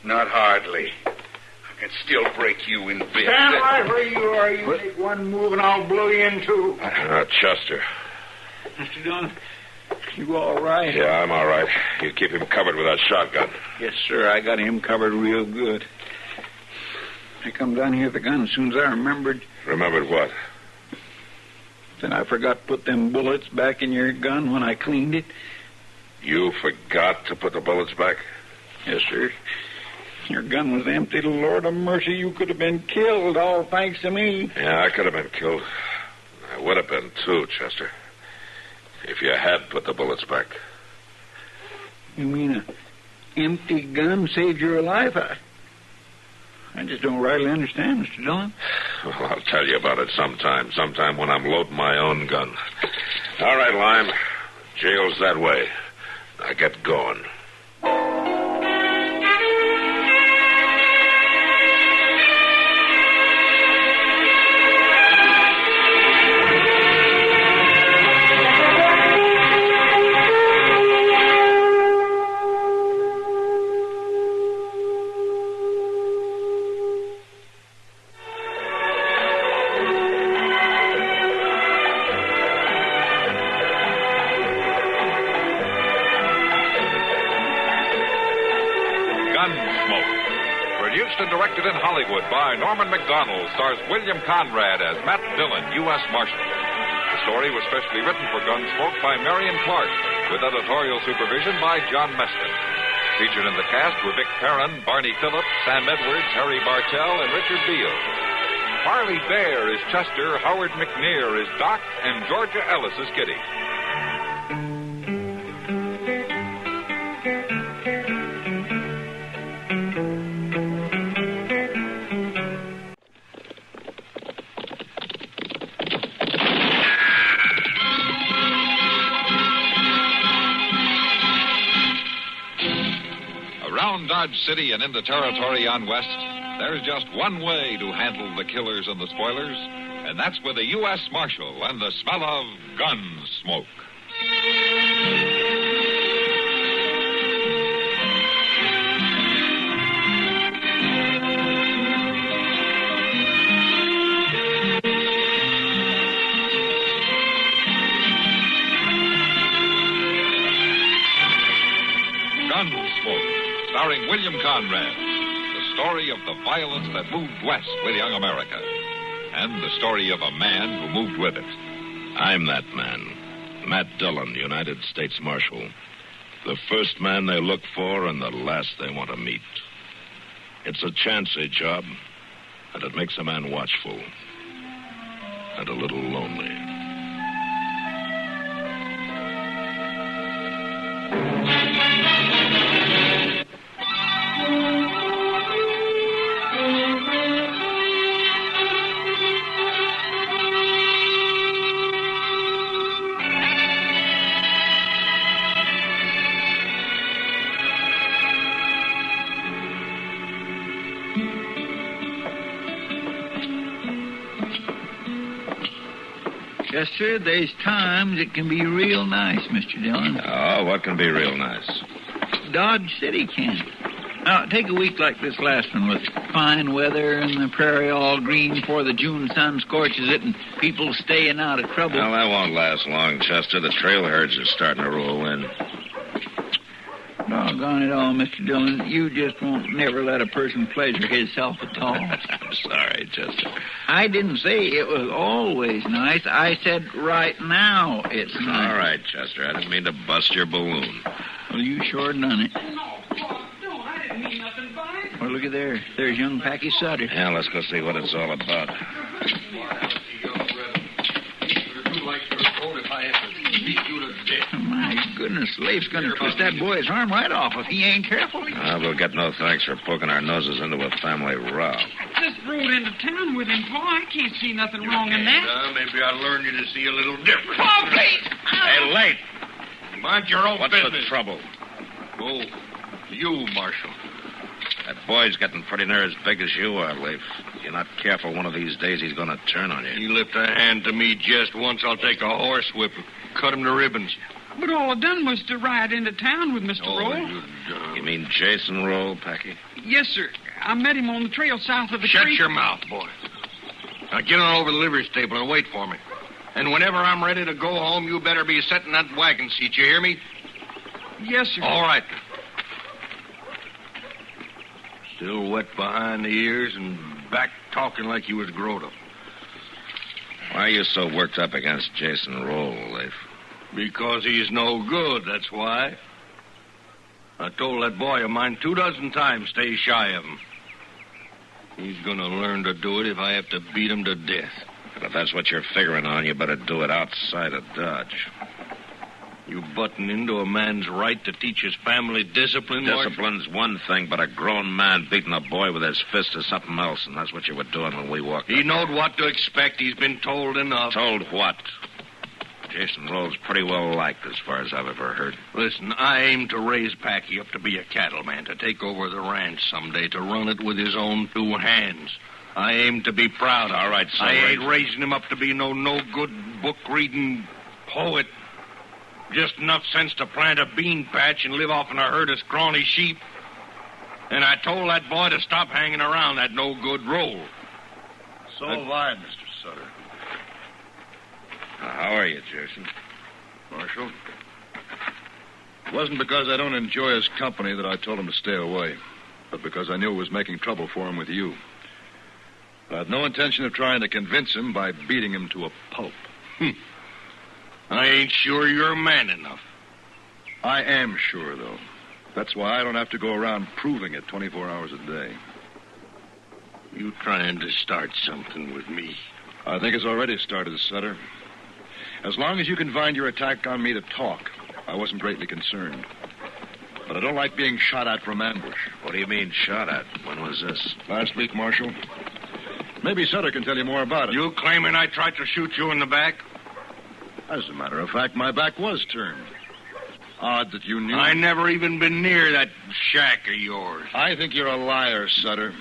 Not hardly. I can still break you in bits. Stand right where you are. You make one move and I'll blow you in two. Chester. Mr. Dillon, you all right? Yeah, I'm all right. You keep him covered with that shotgun. Yes, sir. I got him covered real good. I come down here with the gun as soon as I remembered. Remembered what? Then I forgot to put them bullets back in your gun when I cleaned it. You forgot to put the bullets back? Yes, sir. Your gun was empty. Lord of mercy, you could have been killed, all thanks to me. Yeah, I could have been killed. I would have been, too, Chester. If you had put the bullets back. You mean an empty gun saved your life? I just don't rightly understand, Mr. Dillon. Well, I'll tell you about it sometime when I'm loading my own gun. All right, Lime. Jail's that way. Now get going. Gunsmoke. Produced and directed in Hollywood by Norman Macdonald, stars William Conrad as Matt Dillon, U.S. Marshal. The story was specially written for Gunsmoke by Marion Clark, with editorial supervision by John Meston. Featured in the cast were Vic Perrin, Barney Phillips, Sam Edwards, Harry Bartell, and Richard Beale. Harley Bear is Chester, Howard McNear is Doc, and Georgia Ellis is Kitty. Around Dodge City and in the territory on West, there's just one way to handle the killers and the spoilers, and that's with a U.S. Marshal and the smell of gun smoke. Gunsmoke, starring William Conrad. The story of the violence that moved west with young America. And the story of a man who moved with it. I'm that man. Matt Dillon, United States Marshal. The first man they look for and the last they want to meet. It's a chancy job, and it makes a man watchful. And a little lonely. Chester, there's times it can be real nice, Mr. Dillon. Oh, what can be real nice? Dodge City can. Now, take a week like this last one with fine weather and the prairie all green before the June sun scorches it and people staying out of trouble. Well, that won't last long, Chester. The trail herds are starting to roll in. Doggone it all, Mr. Dillon. You just won't never let a person pleasure himself at all. I'm sorry, Chester. I didn't say it was always nice. I said right now it's nice. All right, Chester. I didn't mean to bust your balloon. Well, you sure done it. No, I didn't mean nothing by it. Well, look at there. There's young Packy Sutter. Yeah, let's go see what it's all about. My goodness, Leif's going to twist that boy's arm right off if he ain't careful. We'll get no thanks for poking our noses into a family row. Just rode into town with him, Pa. I can't see nothing wrong in that. Maybe I'll learn you to see a little different. Pa, Pete! Hey, Leif! Mind your own What's business. the trouble? Oh, you, Marshal. That boy's getting pretty near as big as you are, Leif. If you're not careful, one of these days he's going to turn on you. You lift a hand to me just once, I'll take a horsewhip and cut him to ribbons. But all I done was to ride into town with Mr. Roll. You mean Jason Roll, Packy? Yes, sir. I met him on the trail south of the Shut creek. your mouth, boy. Now get on over to the livery stable and wait for me. And whenever I'm ready to go home, you better be sitting in that wagon seat. You hear me? Yes, sir. All right. Still wet behind the ears and back talking like you was grown up. Why are you so worked up against Jason Roll, Leif? Because he's no good, that's why. I told that boy of mine 24 times stay shy of him. He's gonna learn to do it if I have to beat him to death. But if that's what you're figuring on, you better do it outside of Dodge. You button into a man's right to teach his family discipline, Discipline's one thing, but a grown man beating a boy with his fist is something else, and that's what you were doing when we walked He up. knowed what to expect. He's been told enough. Told what? Jason Roll's pretty well liked as far as I've ever heard. Listen, I aim to raise Packy up to be a cattleman, to take over the ranch someday, to run it with his own 2 hands. I aim to be proud. All right, so I ain't raising him up to be no good book-reading poet. Just enough sense to plant a bean patch and live off in a herd of scrawny sheep. And I told that boy to stop hanging around that no-good Roll. So have I, Mr. Sutter. How are you, Jason? Marshal? It wasn't because I don't enjoy his company that I told him to stay away, but because I knew it was making trouble for him with you. I had no intention of trying to convince him by beating him to a pulp. I ain't sure you're man enough. I am sure, though. That's why I don't have to go around proving it 24 hours a day. You trying to start something with me? I think it's already started, Sutter. As long as you confined your attack on me to talk, I wasn't greatly concerned. But I don't like being shot at from ambush. What do you mean, shot at? When was this? Last week, Marshal. Maybe Sutter can tell you more about it. You claiming I tried to shoot you in the back? As a matter of fact, my back was turned. Odd that you knew. I never even been near that shack of yours. I think you're a liar, Sutter.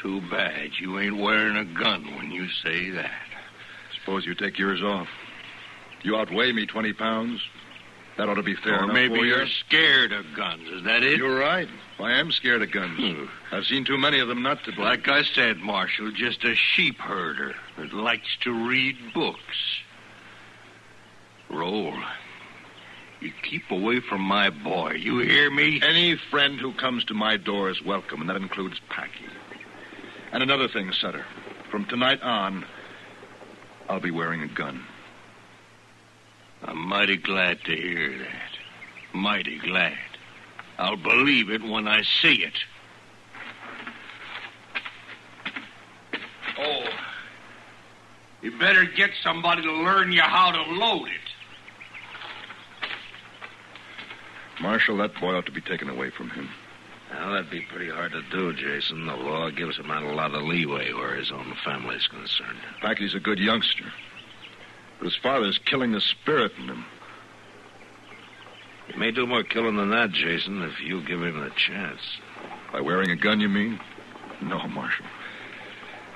Too bad you ain't wearing a gun when you say that. Suppose you take yours off. You outweigh me 20 pounds. That ought to be fair Or enough maybe for you. you're scared of guns. Is that it? You're right. I am scared of guns. I've seen too many of them not to be. Like I said, Marshal, just a sheep herder that likes to read books. Roll. You keep away from my boy. You hear me? Any friend who comes to my door is welcome, and that includes Packy. And another thing, Sutter. From tonight on, I'll be wearing a gun. I'm mighty glad to hear that. Mighty glad. I'll believe it when I see it. Oh. You better get somebody to learn you how to load it. Marshal, that boy ought to be taken away from him. Well, that'd be pretty hard to do, Jason. The law gives a man a lot of leeway where his own family's concerned. Packy's a good youngster. But his father's killing the spirit in him. He may do more killing than that, Jason, if you give him the chance. By wearing a gun, you mean? No, Marshal.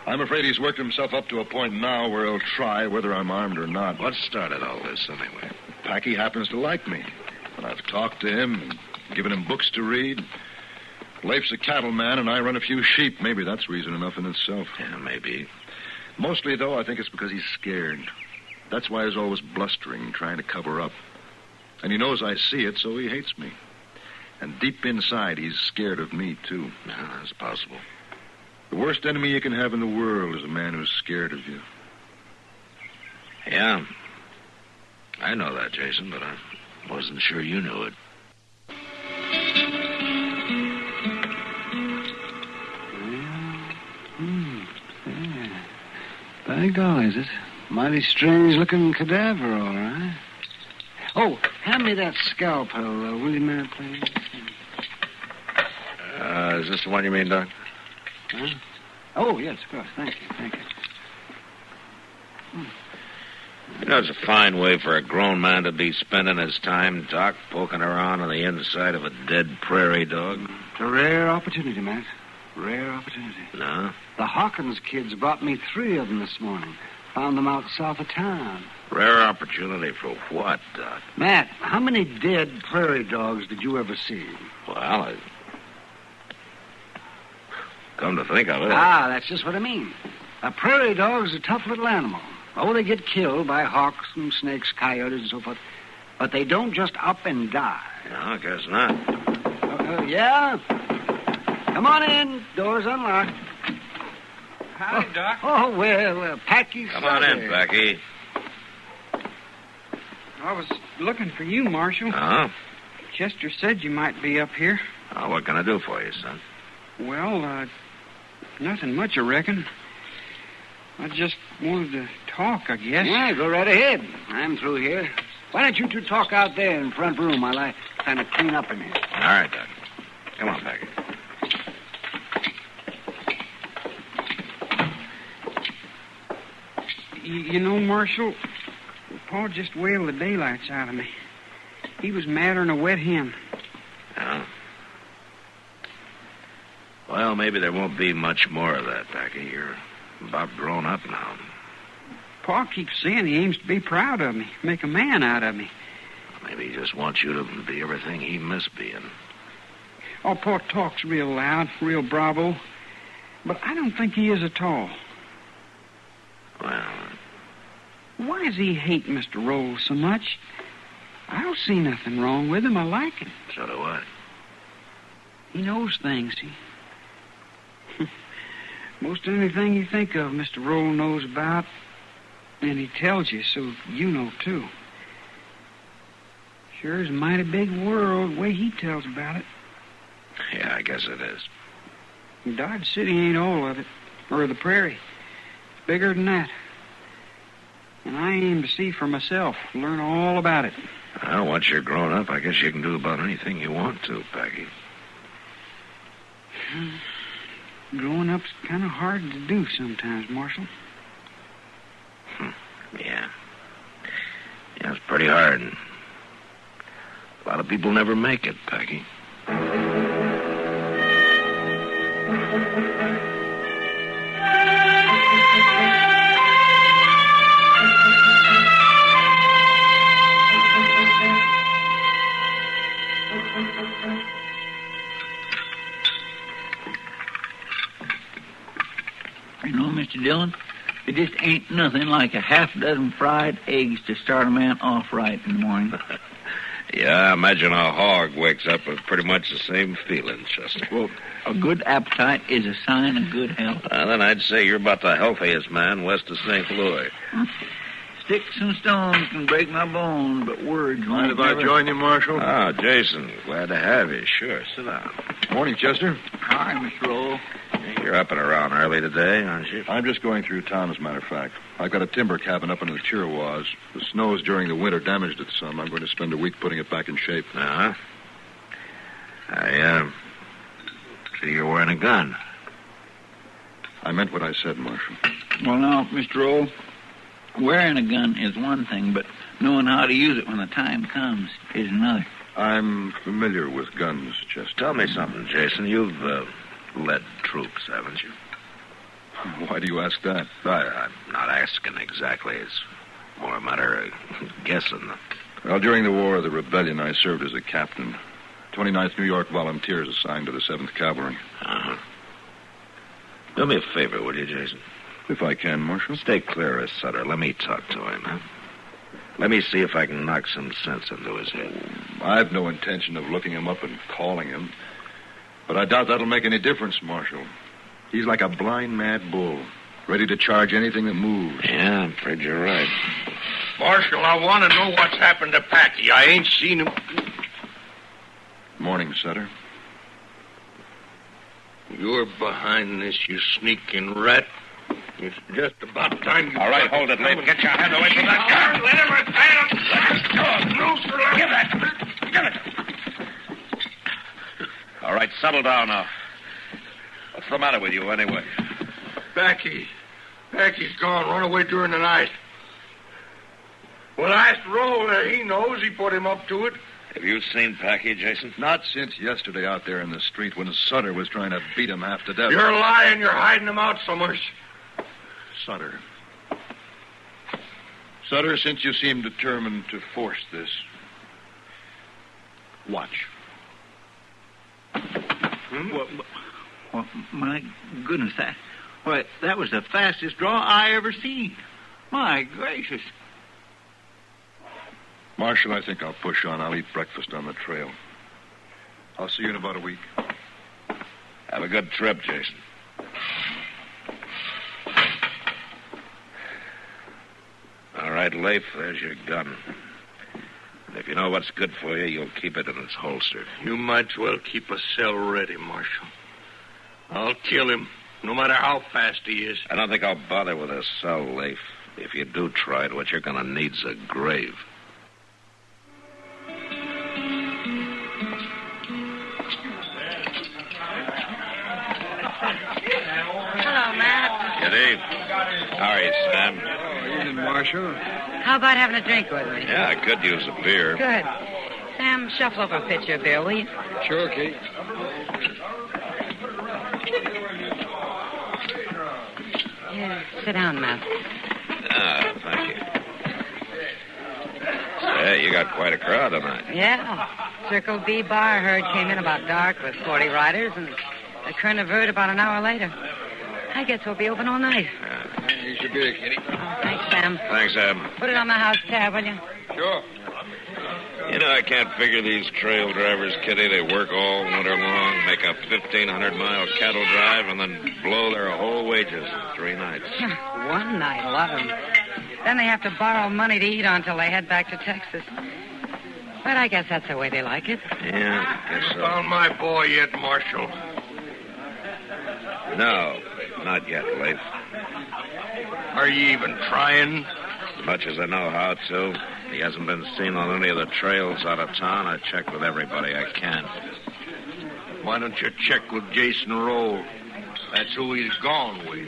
I'm afraid he's worked himself up to a point now where he'll try, whether I'm armed or not. What started all this, anyway? Packy happens to like me. And I've talked to him and given him books to read. Leif's a cattleman, and I run a few sheep. Maybe that's reason enough in itself. Yeah, maybe. Mostly, though, I think it's because he's scared. That's why he's always blustering, trying to cover up. And he knows I see it, so he hates me. And deep inside, he's scared of me, too. Yeah, that's possible. The worst enemy you can have in the world is a man who's scared of you. Yeah. I know that, Jason, but I wasn't sure you knew it. By golly, is it Mighty strange-looking cadaver, all right. Oh, hand me that scalpel, will you, man, please? Is this the one you mean, Doc? Huh? Oh, yes, of course. Thank you. You know, it's a fine way for a grown man to be spending his time, Doc, poking around on the inside of a dead prairie dog. It's a rare opportunity, Matt. Rare opportunity. No? The Hawkins kids brought me 3 of them this morning. Found them out south of town. Rare opportunity for what, Doc? Matt, how many dead prairie dogs did you ever see? Well, come to think of it. That's just what I mean. A prairie dog's a tough little animal. Oh, they get killed by hawks and snakes, coyotes, and so forth. But they don't just up and die. No, I guess not. Yeah? Come on in. Door's unlocked. Howdy, Doc. Oh, well, Packy's... Come on in, Packy. I was looking for you, Marshal. Oh? Chester said you might be up here. Oh, what can I do for you, son? Well, nothing much, I reckon. I just wanted to talk, I guess. Yeah, go right ahead. I'm through here. Why don't you 2 talk out there in front room while I kind of clean up in here? All right, Doc. Come on, Packy. You know, Marshal, Pa just wailed the daylights out of me. He was madder than a wet hen. Oh? Well, maybe there won't be much more of that, Packy. You're about grown up now. Pa keeps saying he aims to be proud of me, make a man out of me. Maybe he just wants you to be everything he missed being. Oh, Pa talks real loud, real bravo. But I don't think he is at all. Well... Why does he hate Mr. Rolls so much? I don't see nothing wrong with him. I like him. So do I. He knows things. Most anything you think of, Mr. Roll knows about, and he tells you, so you know, too. Sure is a mighty big world, the way he tells about it. Yeah, I guess it is. Dodge City ain't all of it, or the prairie. It's bigger than that. And I aim to see for myself, learn all about it. Well, once you're grown up, I guess you can do about anything you want to, Packy. Growing up's kind of hard to do sometimes, Marshal. Yeah. Yeah, it's pretty hard. A lot of people never make it, Packy. You know, Mr. Dillon, there just ain't nothing like a half-dozen fried eggs to start a man off right in the morning. Yeah, I imagine a hog wakes up with pretty much the same feeling, Chester. Well, a good appetite is a sign of good health. Then I'd say you're about the healthiest man west of St. Louis. Sticks and stones can break my bones, but words Mind won't if I never... join you, Marshal? Oh, Jason, glad to have you. Sure, sit down. Morning, Chester. Hi, Mr. Roll. You're up and around early today, aren't you? I'm just going through town, as a matter of fact. I've got a timber cabin up in the Chiricahua. The snows during the winter damaged it some. I'm going to spend a week putting it back in shape. Uh-huh. I see you're wearing a gun. I meant what I said, Marshal. Well, now, Mr. Roll, wearing a gun is one thing, but knowing how to use it when the time comes is another. I'm familiar with guns, Chester. Tell me something, Jason. You've led troops, haven't you? Why do you ask that? I'm not asking exactly. It's more a matter of guessing. Well, during the War of the Rebellion, I served as a captain. 29th New York Volunteers assigned to the 7th Cavalry. Uh-huh. Do me a favor, will you, Jason? If I can, Marshal. Stay clear of Sutter. Let me talk to him, huh? Let me see if I can knock some sense into his head. I've no intention of looking him up and calling him. But I doubt that'll make any difference, Marshal. He's like a blind, mad bull, ready to charge anything that moves. Yeah, I'm afraid you're right. Marshal, I want to know what's happened to Packy. I ain't seen him. Morning, Sutter. You're behind this, you sneaking rat. It's just about time you... All right, hold it, Leif. Get your hand away from that gun. Let him stand up. Loose or let... Give that. Give it. All right, settle down now. What's the matter with you, anyway? Packy's gone. Run away during the night. Well, I asked Roll. He knows. He put him up to it. Have you seen Packy, Jason? Not since yesterday out there in the street when Sutter was trying to beat him half to death. You're lying. You're hiding him out somewhere. Sutter. Sutter, since you seem determined to force this, watch. Well, my goodness, that was the fastest draw I ever seen. My gracious. Marshal, I think I'll push on. I'll eat breakfast on the trail. I'll see you in about a week. Have a good trip, Jason. All right, Leif, there's your gun. And if you know what's good for you, you'll keep it in its holster. You might as well keep a cell ready, Marshal. I'll kill him, no matter how fast he is. I don't think I'll bother with a cell, Leif. If you do try it, what you're going to need's a grave. Hello, Matt. Good evening. How are you, Sam? Evening, Marshal. How about having a drink with me? Yeah, I could use a beer. Good. Sam, shuffle over a pitcher of beer, will you? Sure, Kate. Yeah, sit down, Matt. Ah, thank you. Say, you got quite a crowd tonight. Yeah. Circle B bar herd came in about dark with 40 riders, and the current of herd about an hour later. I guess we'll be open all night. Here's your beer, Kitty. Oh, thanks, Sam. Thanks, Sam. Put it on the house tab, will you? Sure. You know, I can't figure these trail drivers, Kitty. They work all winter long, make a 1,500-mile cattle drive, and then blow their whole wages in 3 nights. One night, a lot of them. Then they have to borrow money to eat on until they head back to Texas. But I guess that's the way they like it. Yeah, I guess so. Found my boy yet, Marshal? No, not yet, Leif. Are you even trying? As much as I know how to. He hasn't been seen on any of the trails out of town. I checked with everybody I can. Why don't you check with Jason Roll? That's who he's gone with.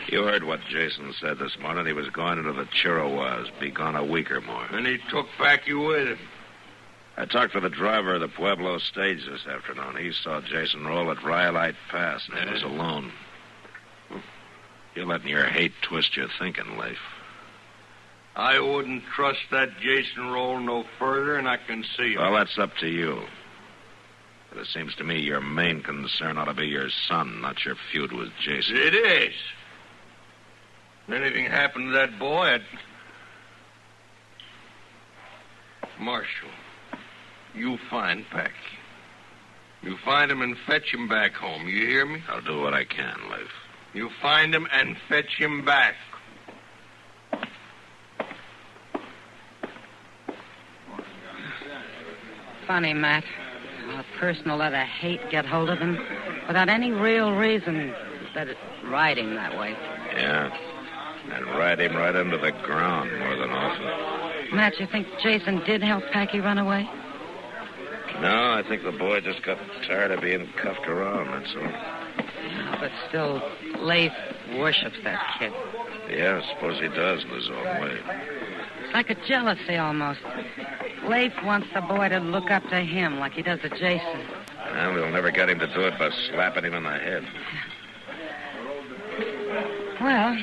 You heard what Jason said this morning. He was going into the Chiricahua. Be gone a week or more. And he took Packy with him. I talked to the driver of the Pueblo stage this afternoon. He saw Jason Roll at Rhyolite Pass, and he was alone. You're letting your hate twist your thinking, Leif. I wouldn't trust that Jason Roll no further, and I can see him. Well, that's up to you. But it seems to me your main concern ought to be your son, not your feud with Jason. It is. If anything happened to that boy, Marshal, you find Packy. You find him and fetch him back home. You hear me? I'll do what I can, Leif. You find him and fetch him back. Funny, Matt. A person will let a hate get hold of him without any real reason that it's riding that way. Yeah. And ride him right into the ground more than often. Matt, you think Jason did help Packy run away? No, I think the boy just got tired of being cuffed around, that's all. Yeah, but still, Leif worships that kid. Yeah, I suppose he does in his own way. It's like a jealousy, almost. Leif wants the boy to look up to him like he does to Jason. And we'll never get him to do it by slapping him in the head. Well,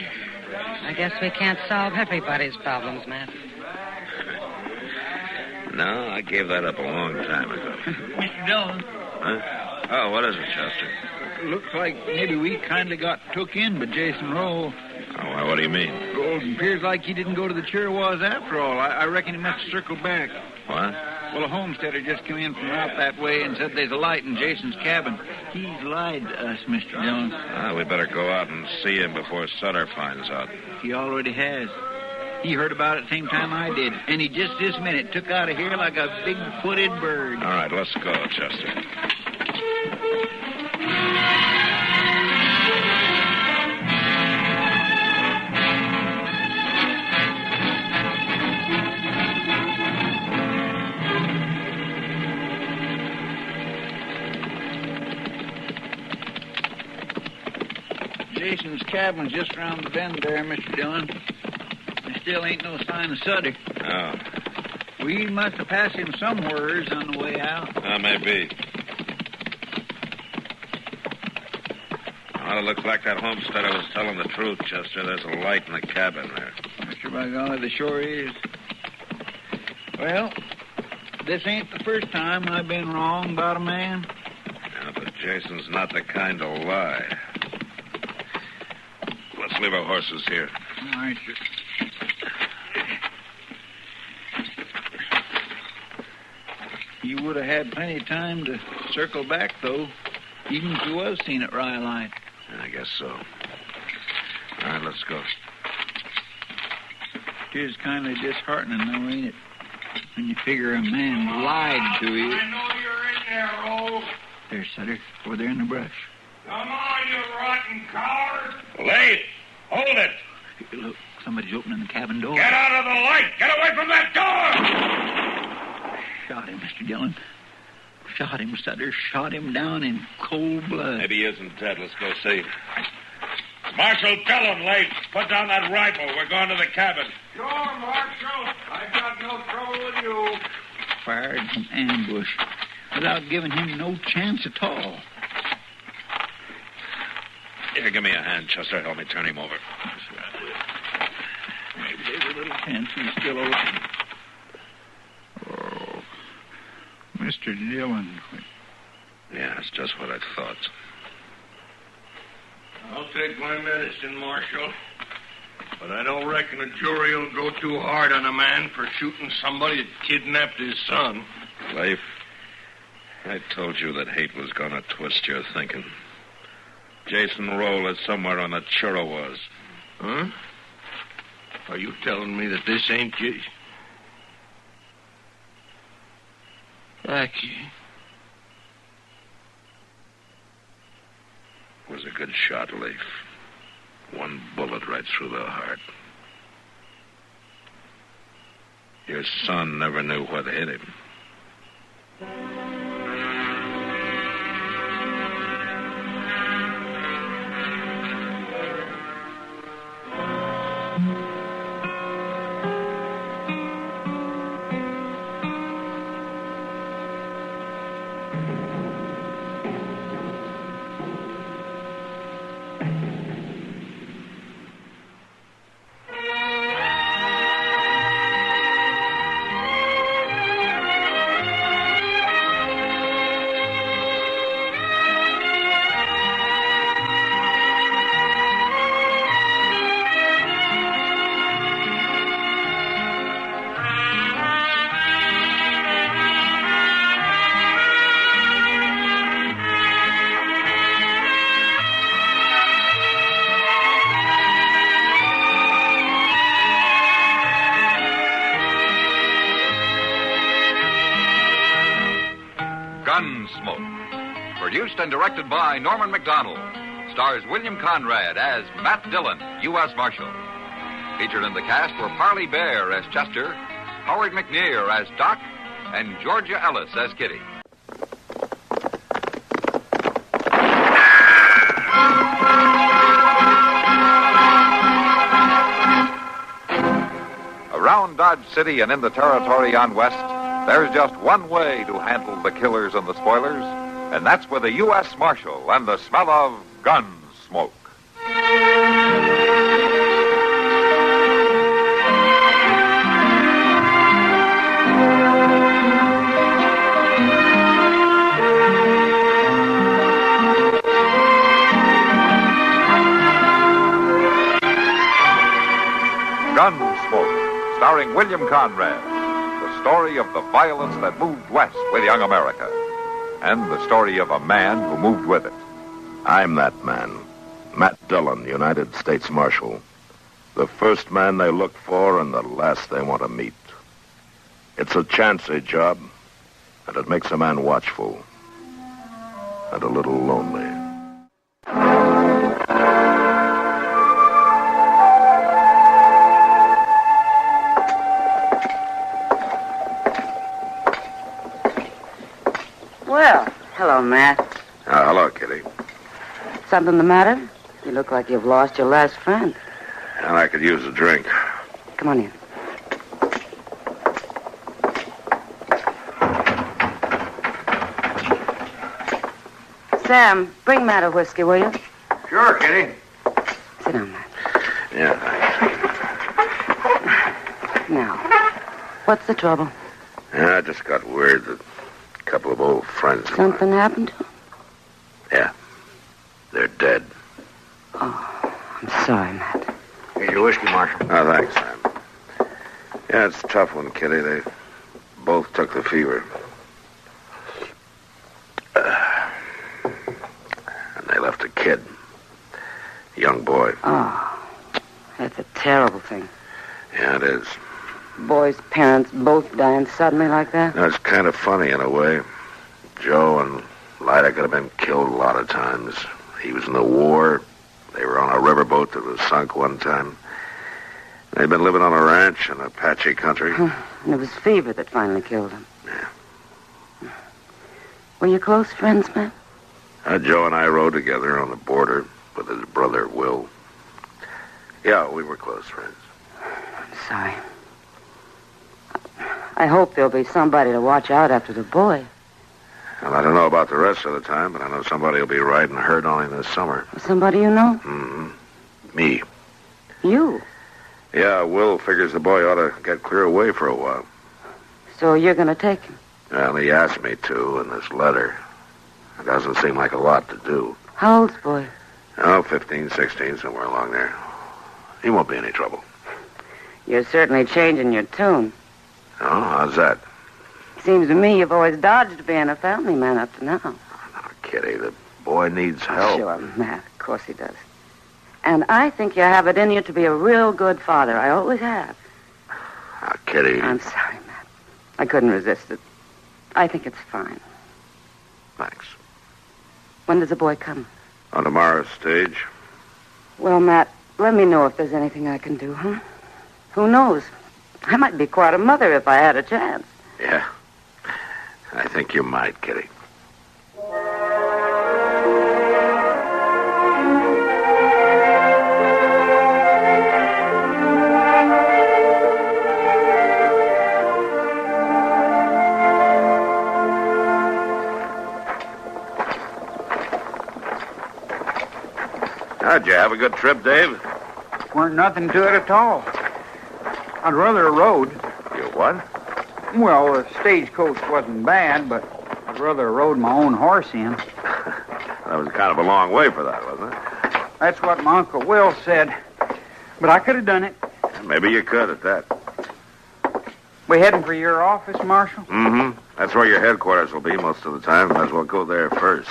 I guess we can't solve everybody's problems, Matt. No, I gave that up a long time ago. Mr. Dillon. Huh? Oh, what is it, Chester? Looks like maybe we kindly got took in by Jason Roll. Oh, well, what do you mean? It appears like he didn't go to the Chiricahua after all. I reckon he must have circled back. What? Well, a homesteader just came in from out that way and said there's a light in Jason's cabin. He's lied to us, Mr. Dillon. Ah, we better go out and see him before Sutter finds out. He already has. He heard about it the same time I did, and he just this minute took out of here like a big-footed bird. All right, let's go, Chester. Jason's cabin's just around the bend there, Mr. Dillon. There still ain't no sign of Sutter. Oh. We must have passed him somewheres on the way out. Maybe. Well, it looks like that homesteader was telling the truth, Chester. There's a light in the cabin there. Mr. By golly, there sure is. Well, this ain't the first time I've been wrong about a man. Yeah, but Jason's not the kind to lie. Let's leave our horses here. All right, sir. You would have had plenty of time to circle back, though, even if you was seen at Rhyolite. I guess so. All right, let's go. It is kind of disheartening, though, ain't it? When you figure a man lied to you. I know you're in there, Roll. There's Sutter, over there in the brush. Come on, you rotten coward. Late! Hold it! Hey, look, somebody's opening the cabin door. Get out of the light! Get away from that door! Shot him, Mr. Dillon. Shot him, Sutter. Shot him down in cold blood. Maybe he isn't dead. Let's go see. Marshal, tell him, Late. Put down that rifle. We're going to the cabin. Sure, Marshal. I got no trouble with you. Fired from ambush without giving him no chance at all. Here, give me a hand, Chester. Help me turn him over. Maybe there's a little chance he's still open. Oh, Mr. Dillon. Yeah, it's just what I thought. I'll take my medicine, Marshal. But I don't reckon a jury will go too hard on a man for shooting somebody that kidnapped his son. Leif, I told you that hate was going to twist your thinking. Jason Roll is somewhere on the Chirrawas. Huh? Are you telling me that this ain't Jason? Jackie. Was a good shot, Leif. One bullet right through the heart. Your son never knew what hit him. Gunsmoke, produced and directed by Norman Macdonald, stars William Conrad as Matt Dillon, U.S. Marshal. Featured in the cast were Parley Bear as Chester, Howard McNear as Doc, and Georgia Ellis as Kitty. Around Dodge City and in the territory on West, there's just one way to handle the killers and the spoilers, and that's with a U.S. Marshal and the smell of Gunsmoke. Gunsmoke, starring William Conrad. The story of the violence that moved west with young America. And the story of a man who moved with it. I'm that man. Matt Dillon, United States Marshal. The first man they look for and the last they want to meet. It's a chancy job, and it makes a man watchful. And a little lonely. Well, hello, Matt. Hello, Kitty. Something the matter? You look like you've lost your last friend. And I could use a drink. Come on in. Sam, bring Matt a whiskey, will you? Sure, Kitty. Sit down, Matt. Yeah, thanks. Now, what's the trouble? Yeah, I just got word that a couple of old friends of Something happened to him? Yeah. They're dead. Oh, I'm sorry, Matt. Here's your whiskey, Marshal. Oh, thanks, Sam. Yeah, it's a tough one, Kitty. They both took the fever. And they left a kid. A young boy. Oh, that's a terrible thing. Yeah, it is. Boy's parents both dying suddenly like that? Now, it's kind of funny in a way. Joe and Lyda could have been killed a lot of times. He was in the war. They were on a riverboat that was sunk one time. They'd been living on a ranch in Apache country. And it was fever that finally killed him. Yeah. Were you close friends, Matt? Joe and I rode together on the border with his brother, Will. Yeah, we were close friends. I'm sorry. I hope there'll be somebody to watch out after the boy. Well, I don't know about the rest of the time, but I know somebody will be riding herd on him this summer. Somebody you know? Mm-hmm. Me. You? Yeah, Will figures the boy ought to get clear away for a while. So you're going to take him? Well, he asked me to in this letter. It doesn't seem like a lot to do. How old's the boy? Oh, 15, 16, somewhere along there. He won't be any trouble. You're certainly changing your tune. Oh, how's that? Seems to me you've always dodged being a family man up to now. Oh, Kitty, the boy needs help. Sure, Matt. Of course he does. And I think you have it in you to be a real good father. I always have. Oh, Kitty. I'm sorry, Matt. I couldn't resist it. I think it's fine. Thanks. When does the boy come? On tomorrow's stage. Well, Matt, let me know if there's anything I can do, huh? Who knows? I might be quite a mother if I had a chance. Yeah. I think you might, Kitty. How'd you have a good trip, Dave? Weren't nothing to it at all. I'd rather have rode. You what? Well, the stagecoach wasn't bad, but I'd rather have rode my own horse in. That was kind of a long way for that, wasn't it? That's what my Uncle Will said. But I could have done it. Maybe you could at that. We heading for your office, Marshal? Mm-hmm. That's where your headquarters will be most of the time. Might as well go there first.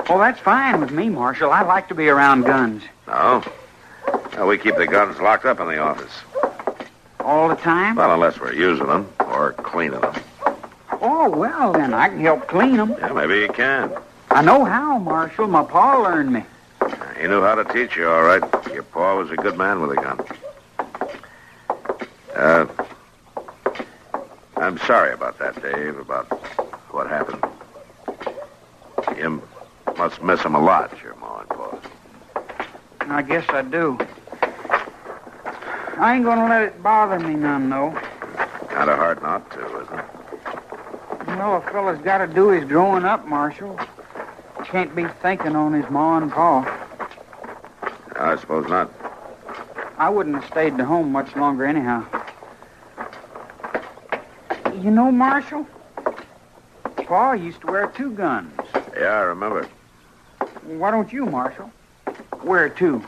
Oh, that's fine with me, Marshal. I like to be around guns. No? Well, we keep the guns locked up in the office. All the time? Well, unless we're using them or cleaning them. Oh, well, then I can help clean them. Yeah, maybe you can. I know how, Marshal. My pa learned me. He knew how to teach you, all right. Your pa was a good man with a gun. I'm sorry about that, Dave, about what happened. You must miss him a lot, your ma and pa. I guess I do. I ain't gonna let it bother me none, though. Kind of hard not to, isn't it? Well, a fella's got to do his growing up, Marshal. Can't be thinking on his ma and pa. I suppose not. I wouldn't have stayed at home much longer anyhow. You know, Marshal, Pa used to wear 2 guns. Yeah, I remember. Why don't you, Marshal, wear 2?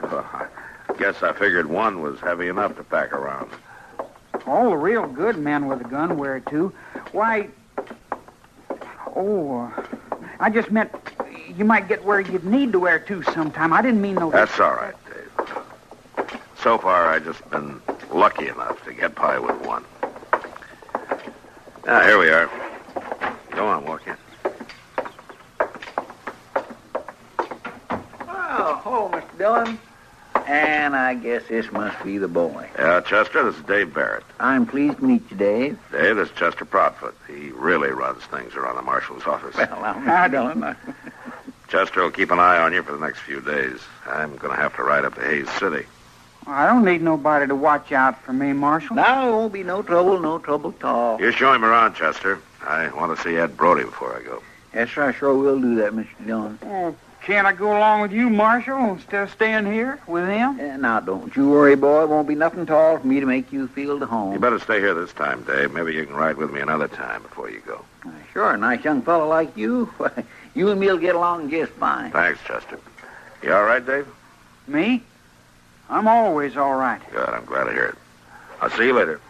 Well, I guess I figured one was heavy enough to pack around. All the real good men with a gun wear 2. Why... I just meant you might get where you'd need to wear 2 sometime. I didn't mean no... That's all right, Dave. So far, I've just been lucky enough to get by with 1. Now, here we are. Go on, walk in. Oh, hello, Mr. Dillon. And I guess this must be the boy. Yeah, Chester, this is Dave Barrett. I'm pleased to meet you, Dave. Dave, this is Chester Proudfoot. He really runs things around the marshal's office. Well, I'm Mr. Dillon. Chester will keep an eye on you for the next few days. I'm going to have to ride up to Hayes City. I don't need nobody to watch out for me, Marshal. Now, it won't be no trouble at all. You show him around, Chester. I want to see Ed Brody before I go. Yes, sir, I sure will do that, Mr. Dillon. Oh, can't I go along with you, Marshal, instead of staying here with him? Now, don't you worry, boy. It won't be nothing tall for me to make you feel to home. You better stay here this time, Dave. Maybe you can ride with me another time before you go. Sure, a nice young fellow like you. You and me'll get along just fine. Thanks, Chester. You all right, Dave? Me? I'm always all right. Good, I'm glad to hear it. I'll see you later.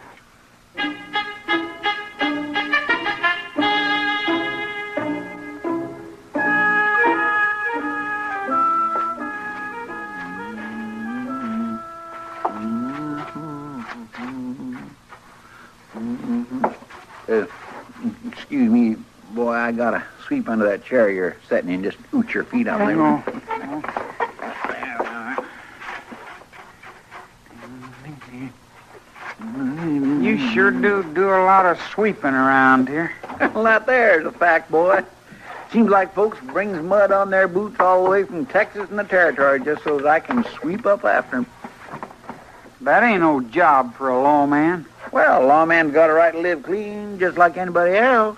Excuse me, boy, I gotta sweep under that chair you're sitting in. Just scoot your feet out there. You sure do a lot of sweeping around here. Well, that there's a fact, boy. Seems like folks brings mud on their boots all the way from Texas and the territory just so that I can sweep up after them. That ain't no job for a lawman. Well, a lawman's got a right to live clean just like anybody else.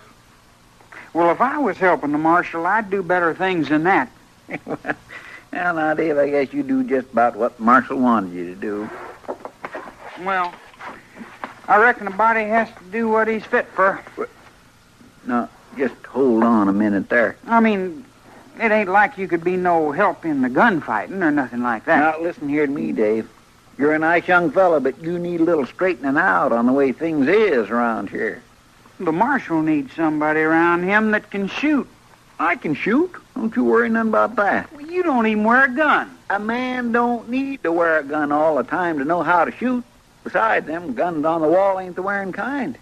Well, if I was helping the marshal, I'd do better things than that. Well, now, Dave, I guess you do just about what Marshal wanted you to do. Well, I reckon a body has to do what he's fit for. No, just hold on a minute there. I mean, it ain't like you could be no help in the gunfighting or nothing like that. Now, listen here to me, Dave. You're a nice young fella, but you need a little straightening out on the way things is around here. The marshal needs somebody around him that can shoot. I can shoot. Don't you worry none about that. Well, you don't even wear a gun. A man don't need to wear a gun all the time to know how to shoot. Besides, them guns on the wall ain't the wearing kind.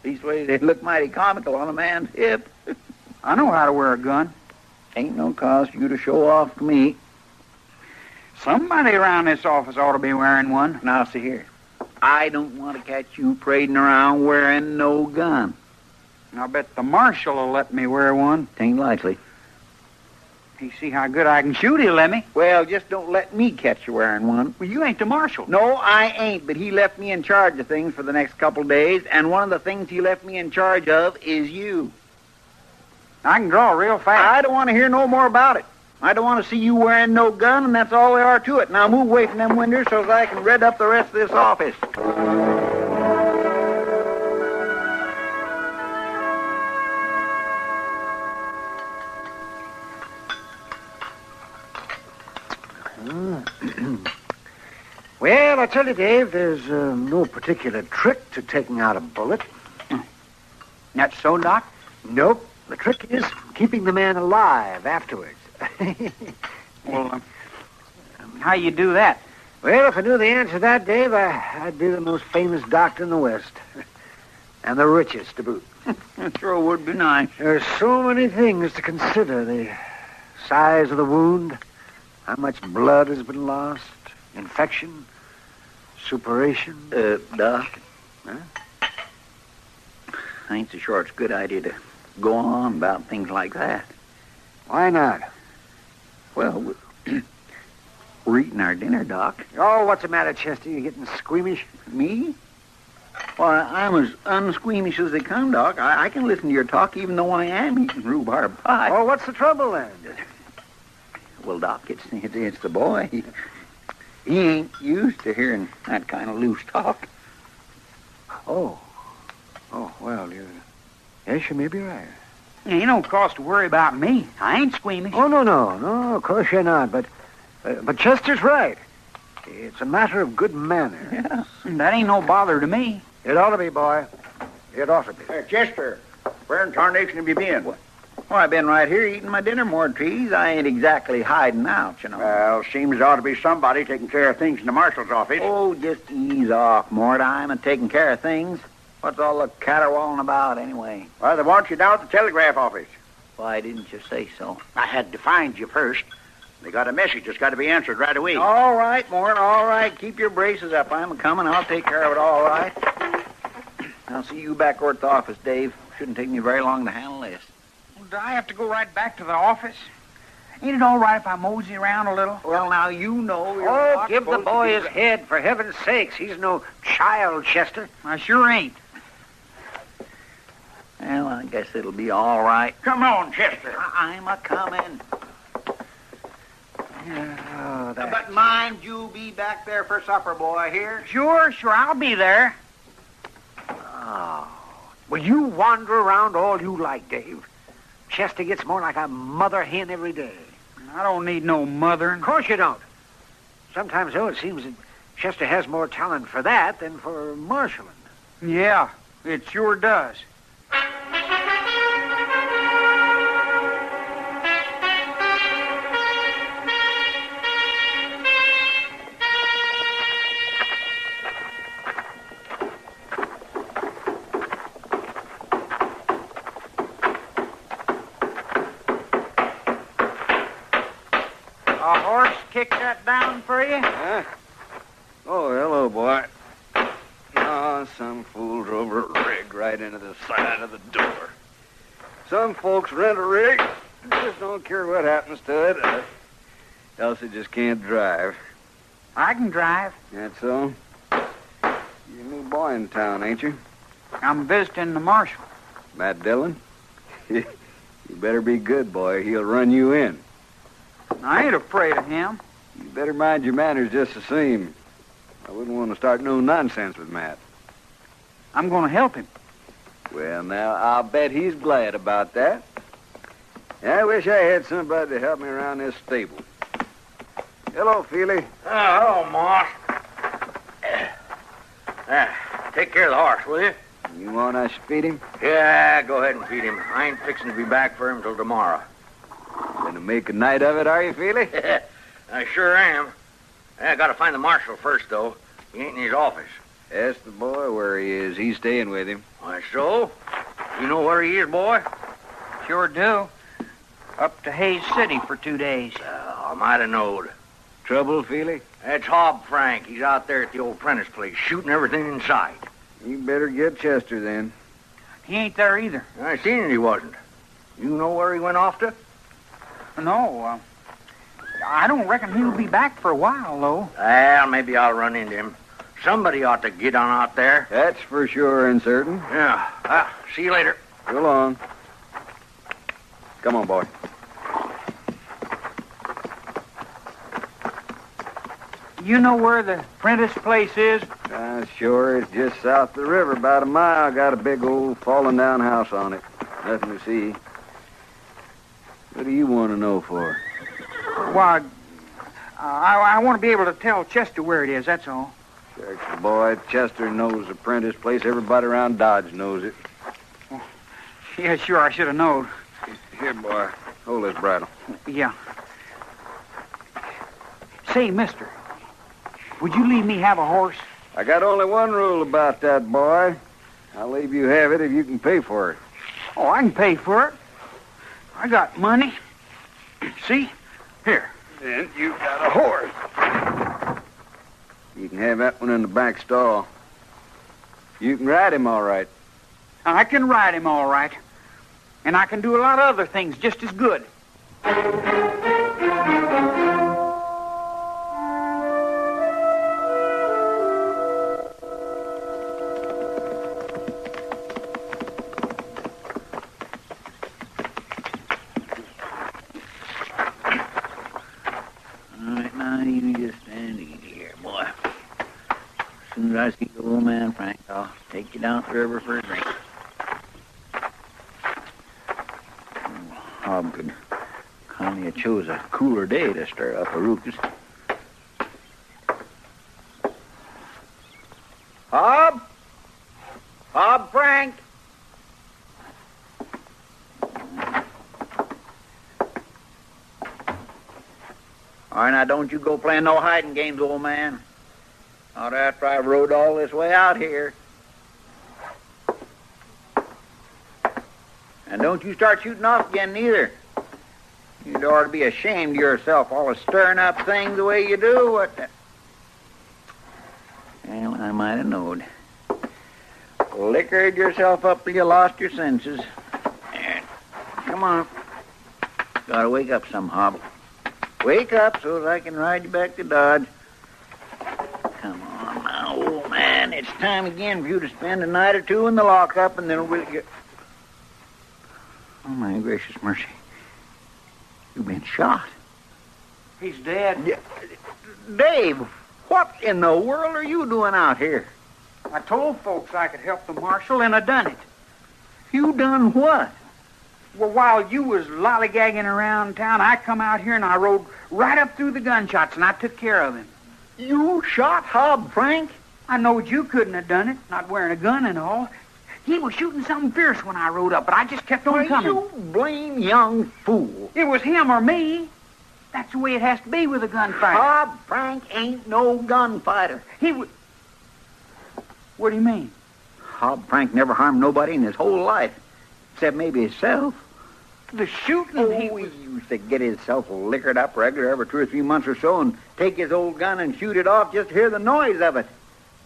These ways they look mighty comical on a man's hip. I know how to wear a gun. Ain't no cause for you to show off to me. Somebody around this office ought to be wearing one. Now, see here. I don't want to catch you parading around wearing no gun. I'll bet the marshal will let me wear one. Tain't likely. He see how good I can shoot, he'll let me. Well, just don't let me catch you wearing one. Well, you ain't the marshal. No, I ain't, but he left me in charge of things for the next couple days, and one of the things he left me in charge of is you. I can draw real fast. I don't want to hear no more about it. I don't want to see you wearing no gun, and that's all there are to it. Now move away from them windows so that I can red up the rest of this office. Well, I tell you, Dave, there's no particular trick to taking out a bullet. That's so, Doc? Nope. The trick is keeping the man alive afterwards. Well, how you do that? Well, if I knew the answer to that, Dave, I'd be the most famous doctor in the West. And the richest to boot. It sure would be nice. There's so many things to consider. The size of the wound, how much blood has been lost, infection, suppuration. Doc? Huh? I ain't so sure it's a good idea to go on about things like that. Why not? Well, we're eating our dinner, Doc. Oh, what's the matter, Chester? You getting squeamish? Me? Well, I'm as unsqueamish as they come, Doc. I can listen to your talk even though I am eating rhubarb pie. Oh, what's the trouble then? Well, Doc, it's the boy. He ain't used to hearing that kind of loose talk. Oh, well, yes, you may be right. Ain't no cause to worry about me. I ain't squeamish. Oh, no, of course you're not, but Chester's right. It's a matter of good manners. Yeah, that ain't no bother to me. It ought to be, boy. It ought to be. Hey, Chester, where in tarnation have you been? Well, I've been right here eating my dinner, Mortrees. I ain't exactly hiding out, you know. Well, seems there ought to be somebody taking care of things in the marshal's office. Oh, just ease off, Mort. I'm taking care of things. What's all the caterwauling about, anyway? Well, they want you down at the telegraph office. Why didn't you say so? I had to find you first. They got a message that's got to be answered right away. All right, Mort, all right. Keep your braces up. I'm coming. I'll take care of it all right. I'll see you back over at the office, Dave. Shouldn't take me very long to handle this. Well, do I have to go right back to the office? Ain't it all right if I mosey around a little? Well, now, you know you're Oh, not give the supposed boy to his be- head, for heaven's sakes. He's no child, Chester. I sure ain't. Well, I guess it'll be all right. Come on, Chester. I'm a-coming. Oh, that... But mind you be back there for supper, boy, here? Sure, I'll be there. Oh. Well, you wander around all you like, Dave. Chester gets more like a mother hen every day. I don't need no mothering. Of course you don't. Sometimes, though, it seems that Chester has more talent for that than for marshaling. Yeah, it sure does. A horse kicked that down for you? Huh? Oh, hello, boy. Oh, some fool drove a rig right into the side of the door. Some folks rent a rig and just don't care what happens to it, else they just can't drive. I can drive. That's so? You're a new boy in town, ain't you? I'm visiting the marshal. Matt Dillon? You better be good, boy. He'll run you in. I ain't afraid of him. You better mind your manners just the same. I wouldn't want to start no nonsense with Matt. I'm going to help him. Well, now, I'll bet he's glad about that. I wish I had somebody to help me around this stable. Hello, Feely. Hello, Moss. Take care of the horse, will you? You want us to feed him? Yeah, go ahead and feed him. I ain't fixing to be back for him till tomorrow. Gonna make a night of it, are you, Feely? I sure am. I gotta find the marshal first, though. He ain't in his office. Ask the boy where he is. He's staying with him. Why, so? You know where he is, boy? Sure do. Up to Hayes City for 2 days. I might have knowed. Trouble, Feely? That's Hob Frank. He's out there at the old Prentice place, shooting everything in sight. You better get Chester, then. He ain't there either. I seen it, he wasn't. You know where he went off to? No, I don't reckon he'll be back for a while, though. Well, maybe I'll run into him. Somebody ought to get on out there. That's for sure and certain. Yeah. See you later. So long. Come on, boy. You know where the Prentice place is? Sure. It's just south of the river, about a mile. Got a big old fallen down house on it. Nothing to see. What do you want to know for? Why, I want to be able to tell Chester where it is, that's all. Shucks, boy, Chester knows the Prentice place. Everybody around Dodge knows it. Yeah, sure, I should have known. Here, boy. Hold this bridle. Yeah. Say, mister, would you leave me have a horse? I got only one rule about that, boy. I'll leave you have it if you can pay for it. Oh, I can pay for it. I got money. See? Here. Then you got a horse. You can have that one in the back stall. You can ride him all right. I can ride him all right. And I can do a lot of other things just as good. As soon as I see the old man, Frank, I'll take you down to the river for a drink. Hob could kindly have chose a cooler day to stir up a ruckus. Hob? Hob, Frank? All right, now don't you go playing no hiding games, old man. Not after I rode all this way out here. And don't you start shooting off again, neither. You'd ought to be ashamed of yourself, all stirring up things the way you do. What the... Well, I might have knowed. Liquored yourself up till you lost your senses. And come on. Gotta wake up some, Hob. Wake up so that I can ride you back to Dodge. Come on now, old man. It's time again for you to spend a night or two in the lockup, and then we'll get... Oh, my gracious mercy. You've been shot. He's dead. Dave, what in the world are you doing out here? I told folks I could help the marshal, and I done it. You done what? Well, while you was lollygagging around town, I come out here and I rode right up through the gunshots, and I took care of him. You shot Hob Frank? I knowed you couldn't have done it, not wearing a gun and all. He was shooting something fierce when I rode up, but I just kept on coming. You blame young fool. It was him or me. That's the way it has to be with a gunfighter. Hob Frank ain't no gunfighter. He would... What do you mean? Hob Frank never harmed nobody in his whole life, except maybe himself. The shooting he used to get himself liquored up regular every 2 or 3 months or so and take his old gun and shoot it off just to hear the noise of it.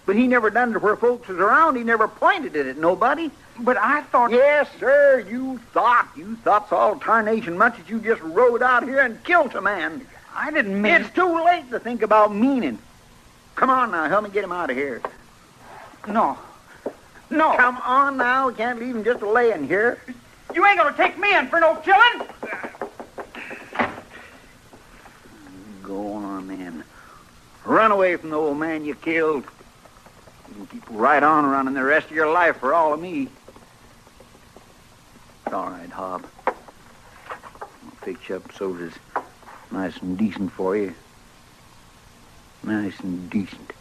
But he never done it where folks was around. He never pointed it at nobody. But I thought... Yes, sir, you thought. You thought so all tarnation much that you just rode out here and killed a man. I didn't mean... It's too late to think about meaning. Come on now, help me get him out of here. No. No. Come on now, we can't leave him just laying here. You ain't gonna take me in for no killing. Go on then. Run away from the old man you killed. You can keep right on running the rest of your life for all of me. It's all right, Hob. I'll fix you up so it's nice and decent for you. Nice and decent.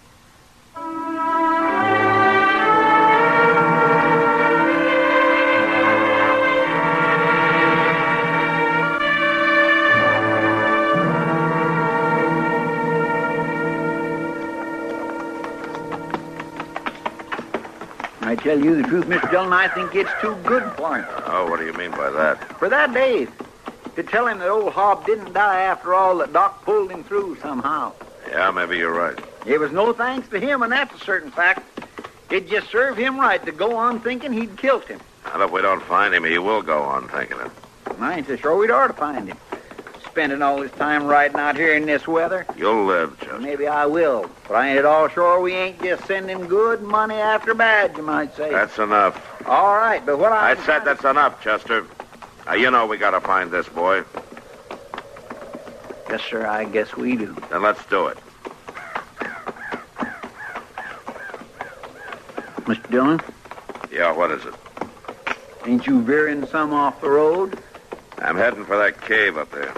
I tell you the truth, Mr. Dillon, I think it's too good for him. Oh, what do you mean by that? For that, Dave. To tell him that old Hob didn't die after all, that Doc pulled him through somehow. Yeah, maybe you're right. It was no thanks to him, and that's a certain fact. It just served him right to go on thinking he'd killed him. And if we don't find him, he will go on thinking it. I ain't so sure we'd ought to find him. Spending all this time riding out here in this weather. You'll live, Chester. Maybe I will, but I ain't at all sure we ain't just sending good money after bad, you might say. That's enough. All right, but what I said that's enough, Chester. Now, you know we gotta find this boy. Yes, sir, I guess we do. Then let's do it. Mr. Dillon? Yeah, what is it? Ain't you veering some off the road? I'm heading for that cave up there.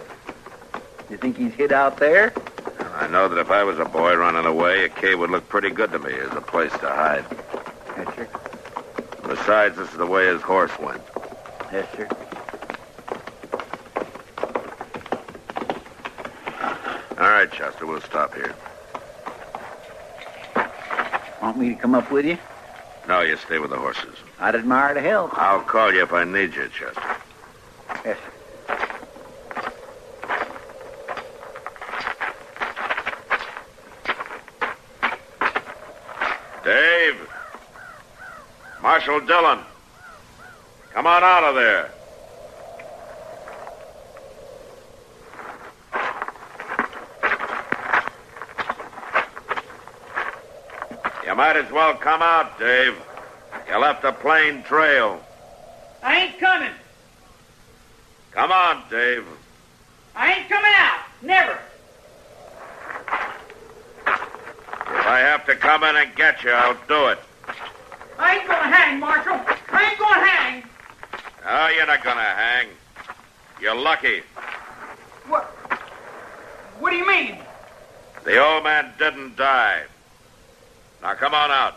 You think he's hid out there? I know that if I was a boy running away, a cave would look pretty good to me as a place to hide. Yes, sir. Besides, this is the way his horse went. Yes, sir. All right, Chester, we'll stop here. Want me to come up with you? No, you stay with the horses. I'd admire to help. I'll call you if I need you, Chester. Yes, sir. Dave! Marshal Dillon! Come on out of there. You might as well come out, Dave. You left a plain trail. I ain't coming. Come on, Dave. I ain't coming out. Never. If I have to come in and get you, I'll do it. I ain't gonna hang, Marshal. I ain't gonna hang. No, you're not gonna hang. You're lucky. What do you mean? The old man didn't die. Now, come on out.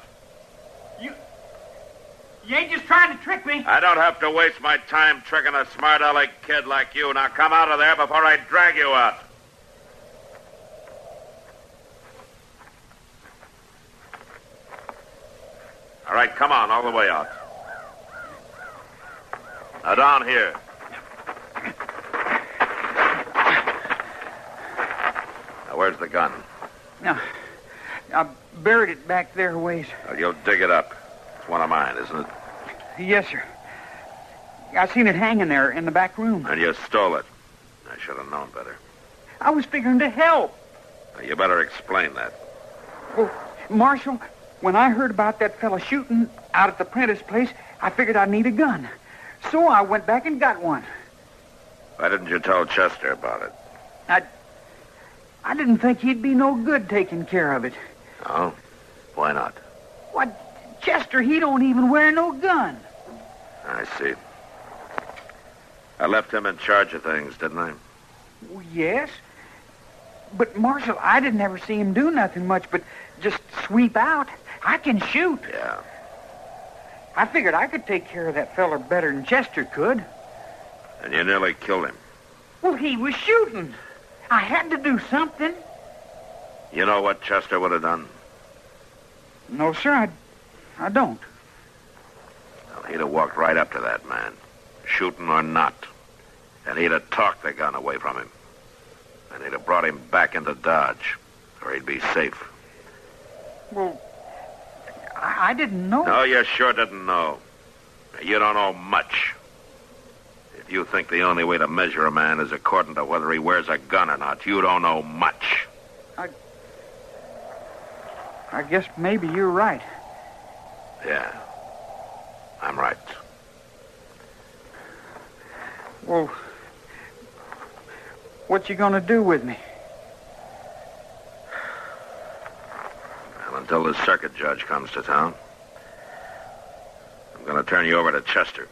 You ain't just trying to trick me. I don't have to waste my time tricking a smart-aleck kid like you. Now, come out of there before I drag you out. All right, come on, all the way out. Now, down here. Now, where's the gun? Now, I buried it back there a ways. Well, you'll dig it up. It's one of mine, isn't it? Yes, sir. I seen it hanging there in the back room. And you stole it. I should have known better. I was figuring to help. Now, you better explain that. Well, Marshal, when I heard about that fella shooting out at the Prentice place, I figured I'd need a gun. So I went back and got one. Why didn't you tell Chester about it? I didn't think he'd be no good taking care of it. Oh? Why not? What, Chester, he don't even wear no gun. I see. I left him in charge of things, didn't I? Well, yes. But, Marshal, I didn't ever see him do nothing much but just sweep out. I can shoot. Yeah. I figured I could take care of that feller better than Chester could. And you nearly killed him. Well, he was shooting. I had to do something. You know what Chester would have done? No, sir, I don't. Well, he'd have walked right up to that man, shooting or not. And he'd have talked the gun away from him. And he'd have brought him back into Dodge, where he'd be safe. Well, I didn't know. No, you sure didn't know. You don't know much. If you think the only way to measure a man is according to whether he wears a gun or not, you don't know much. I guess maybe you're right. Yeah, I'm right. Well, what you gonna do with me? Well, until the circuit judge comes to town, I'm gonna turn you over to Chester.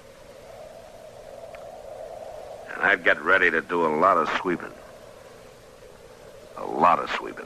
And I'd get ready to do a lot of sweeping. A lot of sweeping.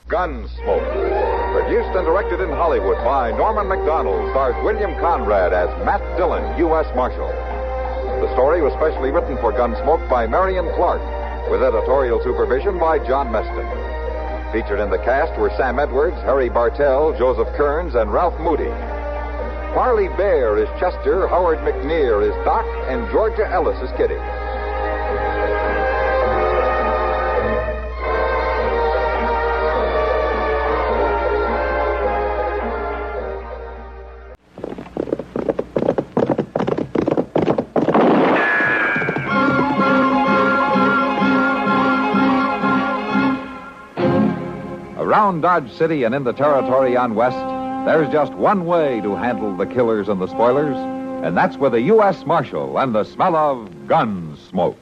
Gunsmoke. Produced and directed in Hollywood by Norman Macdonald, stars William Conrad as Matt Dillon, U.S. Marshal. The story was specially written for Gunsmoke by Marion Clark, with editorial supervision by John Meston. Featured in the cast were Sam Edwards, Harry Bartell, Joseph Kearns, and Ralph Moody. Parley Bear is Chester, Howard McNear is Doc, and Georgia Ellis is Kitty. Around Dodge City and in the territory on West, there's just one way to handle the killers and the spoilers, and that's with a U.S. Marshal and the smell of Gunsmoke.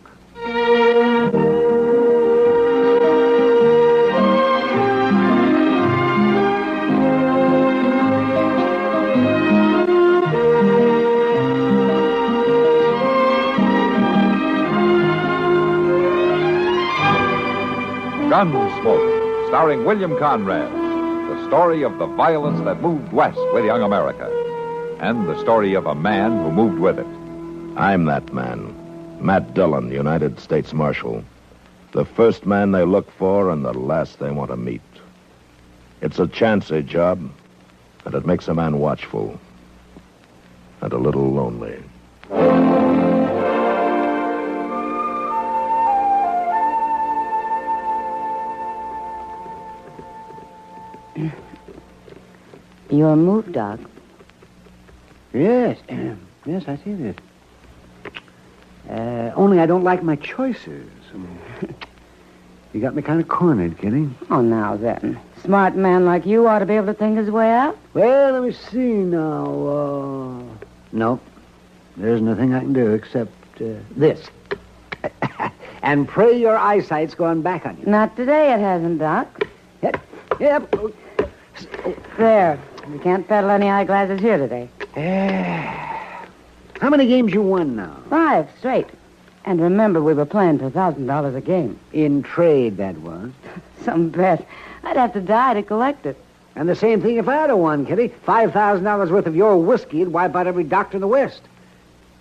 Gunsmoke, starring William Conrad, the story of the violence that moved west with young America, and the story of a man who moved with it. I'm that man, Matt Dillon, United States Marshal. The first man they look for and the last they want to meet. It's a chancy job, and it makes a man watchful and a little lonely. Your move, Doc. Yes. Yes, I see this. Only I don't like my choices. You got me kind of cornered, Kitty. Oh, now then. Smart man like you ought to be able to think his way out. Well, let me see now. Nope. There's nothing I can do except this. And pray your eyesight's gone back on you. Not today it hasn't, Doc. Yep. There. You can't peddle any eyeglasses here today. How many games you won now? 5 straight. And remember, we were playing for $1,000 a game. In trade, that was. Some bet. I'd have to die to collect it. And the same thing if I had won, Kitty. $5,000 worth of your whiskey would wipe out every doctor in the West.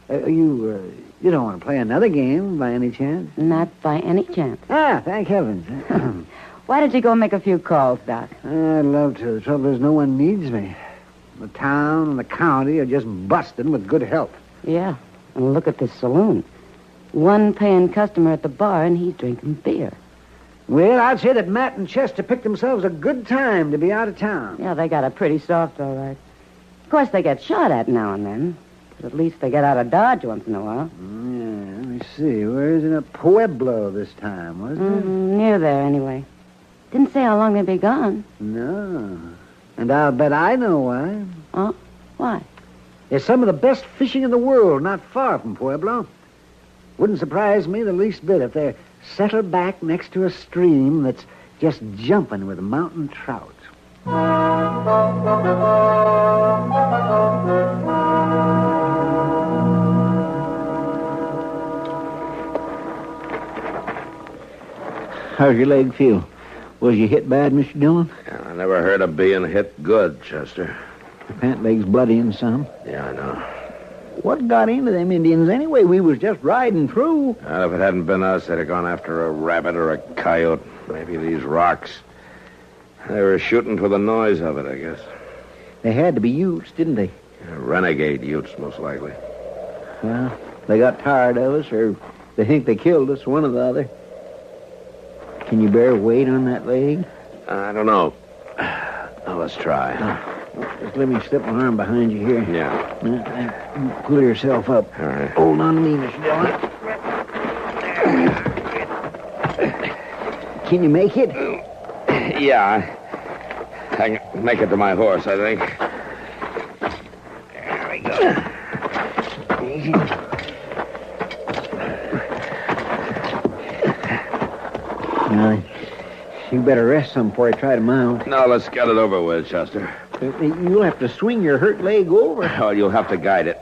You don't want to play another game by any chance? Not by any chance. Ah, thank heavens. Why don't you go make a few calls, Doc? I'd love to. The trouble is no one needs me. The town and the county are just busting with good health. Yeah, and look at this saloon. one paying customer at the bar, and he's drinking beer. Well, I'd say that Matt and Chester picked themselves a good time to be out of town. Yeah, they got it pretty soft, all right. Of course, they get shot at now and then. But at least they get out of Dodge once in a while. Yeah, let me see. Where is it? Pueblo this time, wasn't it? Near there, anyway. Didn't say how long they'd be gone. No. And I'll bet I know why. Oh? Why? There's some of the best fishing in the world not far from Pueblo. Wouldn't surprise me the least bit if they're settled back next to a stream that's just jumping with mountain trout. How's your leg feel? Was you hit bad, Mr. Dillon? Yeah, I never heard of being hit good, Chester. The pant leg's bloody and some. Yeah, I know. What got into them Indians anyway? We was just riding through. Well, if it hadn't been us, they'd have gone after a rabbit or a coyote. Maybe these rocks. They were shooting for the noise of it, I guess. They had to be Utes, didn't they? Yeah, renegade Utes, most likely. Well, they got tired of us, or they think they killed us, one or the other. Can you bear weight on that leg? I don't know. Now, let's try. Just let me slip my arm behind you here. Yeah. You pull yourself up. All right. Hold on to me, Mr. Dillon. Can you make it? Yeah, I can make it to my horse, I think. There we go. Now, you better rest some before I try to mount. No, let's get it over with, Chester. You'll have to swing your hurt leg over. Oh, you'll have to guide it.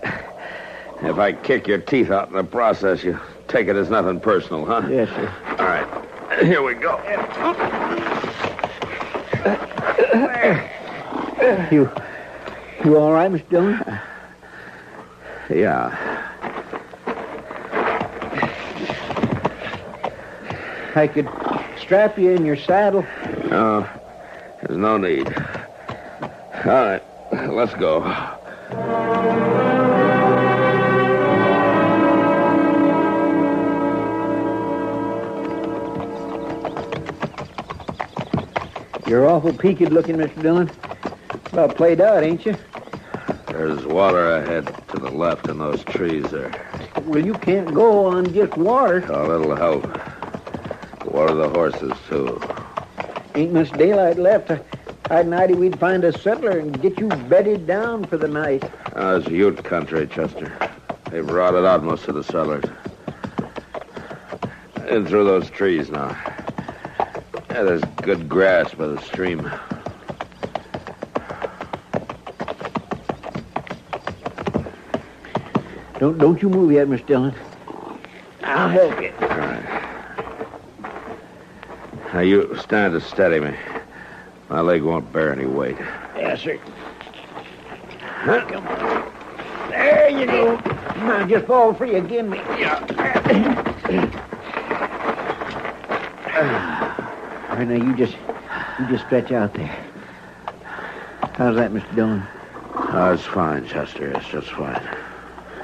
If I kick your teeth out in the process, you take it as nothing personal, huh? Yes, sir. All right. Here we go. You all right, Mr. Dillon? Yeah. I could strap you in your saddle. No, there's no need. All right, let's go. You're awful peaked looking, Mr. Dillon. About played out, ain't you? There's water ahead to the left in those trees there. Well, you can't go on just water. Oh, that'll help. Water the horses, too. Ain't much daylight left. I'd nighty we'd find a settler and get you bedded down for the night. It's Ute country, Chester. They've rotted out most of the settlers. In through those trees now. Yeah, there's good grass by the stream. Don't you move yet, Mr. Dillon. I'll help you. All right. Now, you stand to steady me. My leg won't bear any weight. Yes, sir. Come on. There you go. Now, just fall free again, me. Yeah. All right, now, you just stretch out there. How's that, Mr. Dillon? Oh, it's fine, Chester. It's just fine.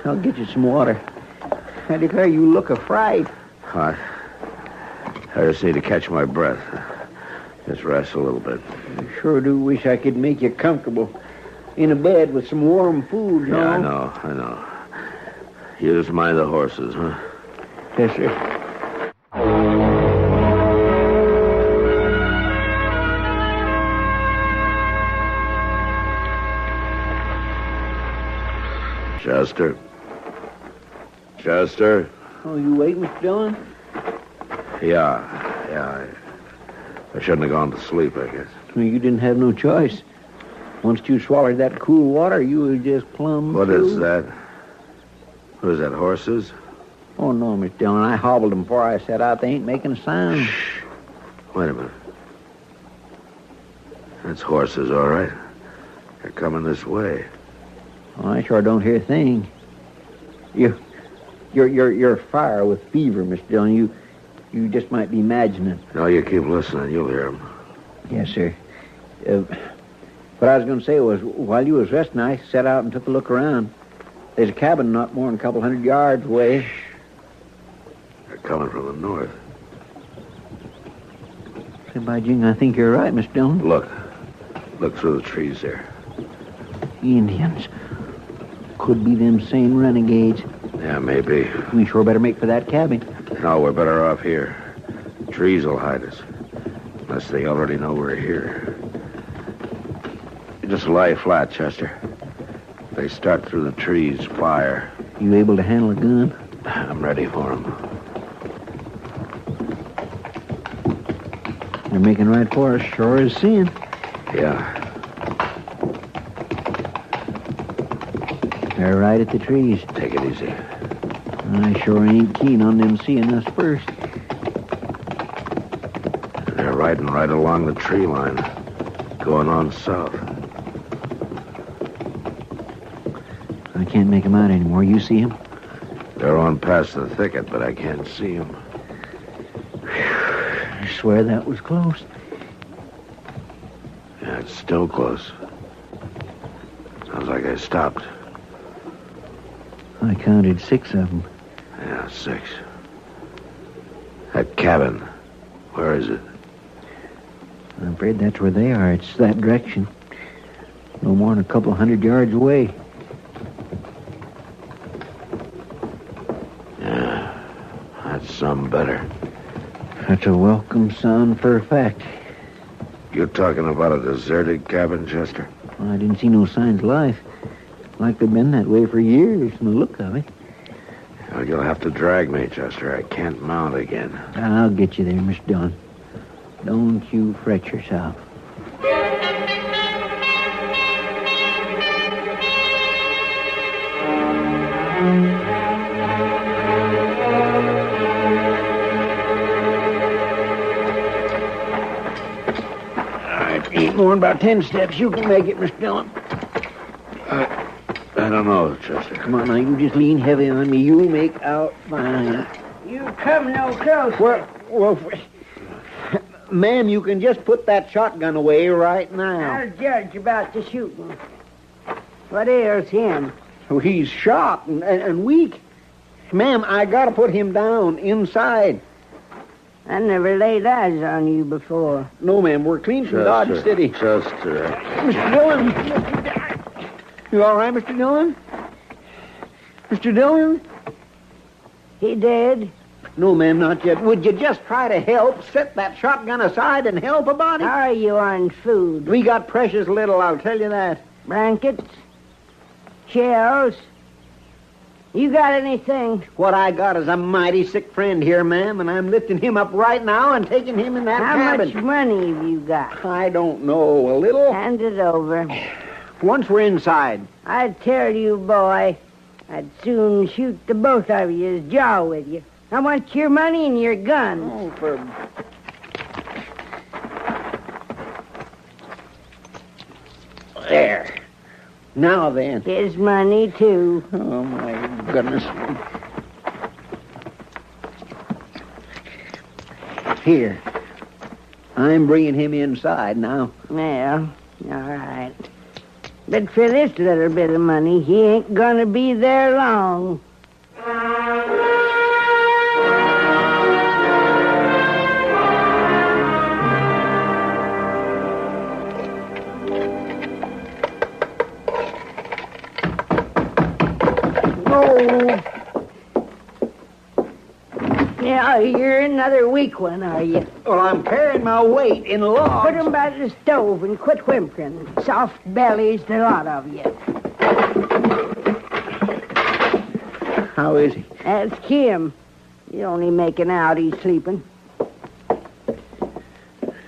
I'll get you some water. I declare you look a-fright. I just need to catch my breath. Just rest a little bit. I sure do wish I could make you comfortable in a bed with some warm food, Yeah, I know. You just mind the horses, huh? Yes, sir. Chester? Oh, you wait, Mr. Dillon? Yeah. I shouldn't have gone to sleep, I guess. Well, you didn't have no choice. Once you swallowed that cool water, you were just plumb What through. is that? What is that, horses? Oh, no, Mr. Dillon. I hobbled them before I set out. They ain't making a sound. Shh. Wait a minute. That's horses, all right. They're coming this way. Oh, I sure don't hear a thing. You're afire with fever, Mr. Dillon. You just might be imagining. No, you keep listening. You'll hear them. Yes, sir. What I was going to say was, while you was resting, I set out and took a look around. There's a cabin not more than a couple 100 yards away. coming from the north. Say, by jing, I think you're right, Mr. Dillon. Look. Look through the trees there. Indians. Could be them same renegades. Yeah, maybe. We sure better make for that cabin. No, we're better off here. Trees will hide us. Unless they already know we're here. Just lie flat, Chester. If they start through the trees, fire. You able to handle a gun? I'm ready for them. They're making right for us, sure as sin. Yeah. They're right at the trees. Take it easy. I sure ain't keen on them seeing us first. They're riding right along the tree line, going on south. I can't make them out anymore. You see them? They're on past the thicket, but I can't see them. I swear that was close. Yeah, it's still close. Sounds like I stopped. I counted 6 of them. Yeah, 6. That cabin, where is it? I'm afraid that's where they are. It's that direction. No more than a couple 100 yards away. Yeah, that's some better. That's a welcome sound for a fact. You're talking about a deserted cabin, Chester? Well, I didn't see no signs of life. Like they've been that way for years from the look of it. Well, you'll have to drag me, Chester. I can't mount again. I'll get you there, Mr. Dillon. Don't you fret yourself. Ain't more than about 10 steps. You can make it, Mr. Dillon. I don't know, Chester. Come on now, you just lean heavy on me. You make out fine. You come no closer. Well, ma'am, you can just put that shotgun away right now. I'll judge about the shooting. What ails him? Oh, he's shot and weak. Ma'am, I gotta put him down inside. I never laid eyes on you before. No, ma'am, we're clean from Dodge City. Chester. Mr. Dillon. You all right, Mr. Dillon? Mr. Dillon? He dead? No, ma'am, not yet. Would you just try to help? Set that shotgun aside and help a body? How are you on food? We got precious little, I'll tell you that. Blankets? Shells? You got anything? What I got is a mighty sick friend here, ma'am, and I'm lifting him up right now and taking him in that cabin. How much money have you got? I don't know. A little? Hand it over. Once we're inside. I tell you, boy, I'd soon shoot the both of you's jaw with you. I want your money and your gun. Oh, for... There. Now then. His money, too. Oh, my goodness. Here. I'm bringing him inside now. Well, all right. But for this little bit of money, he ain't gonna be there long. Yeah, you're another weak one, are you? Well, I'm carrying my weight in logs. Put 'em by the stove and quit whimpering. Soft bellies, the lot of you. How is he? Ask him. You're only making out he's sleeping.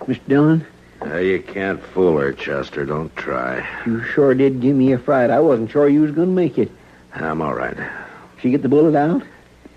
Mr. Dillon? You can't fool her, Chester. Don't try. You sure did give me a fright. I wasn't sure you was going to make it. I'm all right. She get the bullet out?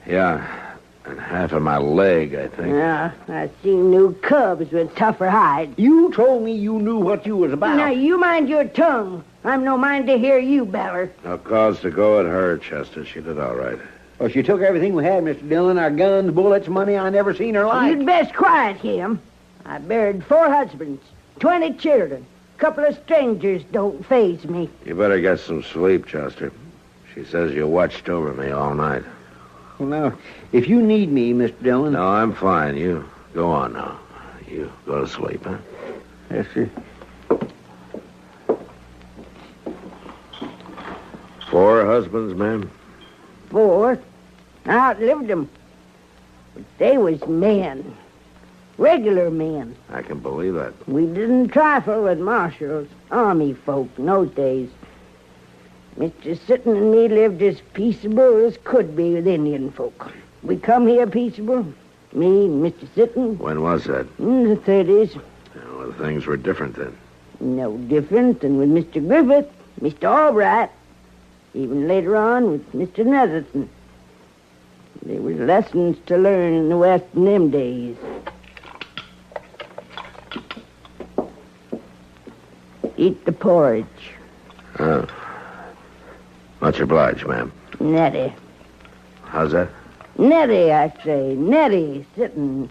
Yeah. And half of my leg, I think. Yeah, I seen new cubs with tougher hide. You told me you knew what you was about. Now, you mind your tongue. I'm no mind to hear you beller. No cause to go at her, Chester. She did all right. Well, she took everything we had, Mr. Dillon. Our guns, bullets, money. I never seen her like. You'd best quiet him. I buried 4 husbands, 20 children. A couple of strangers don't faze me. You better get some sleep, Chester. She says you watched over me all night. Well, now, if you need me, Mr. Dillon... No, I'm fine. You go on now. You go to sleep, huh? Yes, sir. 4 husbands, ma'am? 4. I outlived them. But they was men. Regular men. I can believe that. We didn't trifle with marshals, army folk in those days. Mr. Sitton and me lived as peaceable as could be with Indian folk. We come here peaceable, me and Mr. Sitton. When was that? In the 30s. Well, things were different then. No different than with Mr. Griffith, Mr. Albright, even later on with Mr. Netherton. There was lessons to learn in the West in them days. Eat the porridge. Oh. Much obliged, ma'am. Nettie. How's that? Nettie, I say. Nettie, Sitton.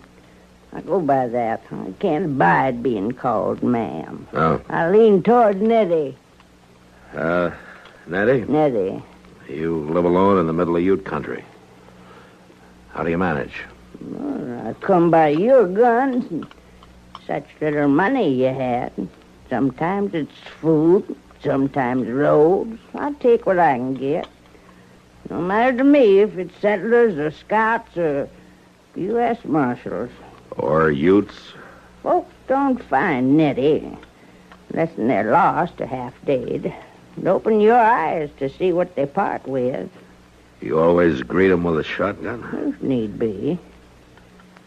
I go by that. I can't abide being called ma'am. Oh. I lean toward Nettie. Nettie? Nettie. You live alone in the middle of Ute country. How do you manage? Well, I come by your guns and such little money you had. Sometimes it's food, sometimes robes. I take what I can get. No matter to me if it's settlers or scouts or U.S. Marshals. Or Utes? Folks don't find Nettie unless they're lost or half-dead. And open your eyes to see what they part with. You always greet them with a shotgun? If need be.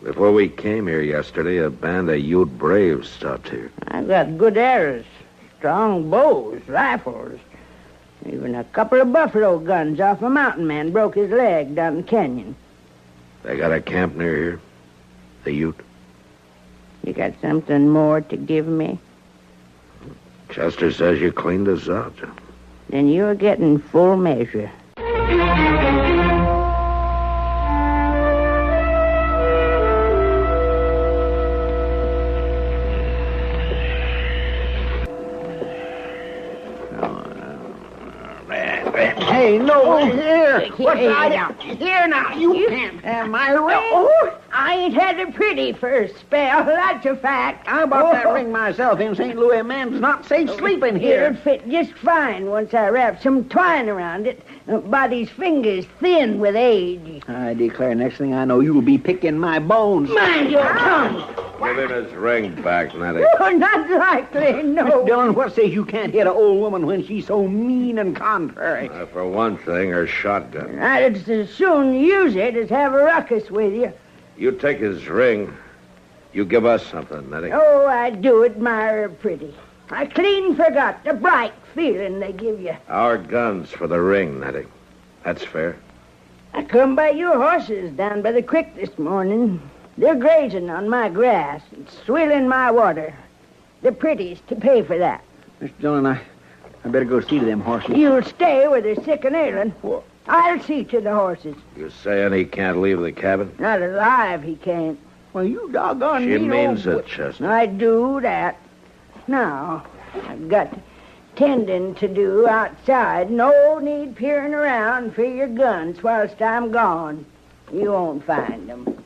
Before we came here yesterday, a band of Ute braves stopped here. I got good arrows, strong bows, rifles. Even a couple of buffalo guns off a mountain man broke his leg down the canyon. They got a camp near here? The Ute? You got something more to give me? Chester says you cleaned us out. Then you're getting full measure. Hey, no, here. What's that? Here now, you can't have my ring. Oh, I ain't had it pretty for a spell, that's a fact. I bought that ring myself in St. Louis. Man's not safe sleeping here. It'll fit just fine once I wrap some twine around it. Body's fingers thin with age. I declare, next thing I know, you'll be picking my bones. Mind your tongue. Give him his ring back, Nettie. Oh, not likely, no. Mr. Dillon, what says you can't hit an old woman when she's so mean and contrary? For one thing, her shotgun. I'd as soon use it as have a ruckus with you. You take his ring. You give us something, Nettie. Oh, I do admire her pretty. I clean forgot the bright feeling they give you. Our guns for the ring, Nettie. That's fair. I come by your horses down by the creek this morning. They're grazing on my grass and swilling my water. The prettiest to pay for that. Mr. Dillon, I better go see to them horses. You'll stay where they're sick and ailing. I'll see to the horses. You saying he can't leave the cabin? Not alive, he can't. Well, you doggone She means it, Chester. I do that. Now, I've got tending to do outside. No need peering around for your guns whilst I'm gone. You won't find them.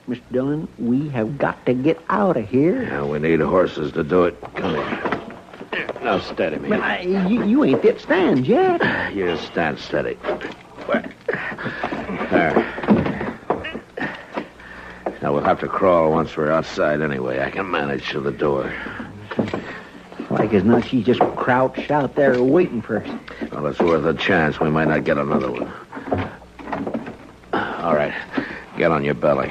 Mr. Dillon, we have got to get out of here. Yeah, we need horses to do it. Come here. Now, steady me. But you ain't fit stand yet. You stand steady. There. Now, we'll have to crawl once we're outside anyway. I can manage to the door. Like as not, she's just crouched out there waiting for us. Well, it's worth a chance. We might not get another one. All right. Get on your belly.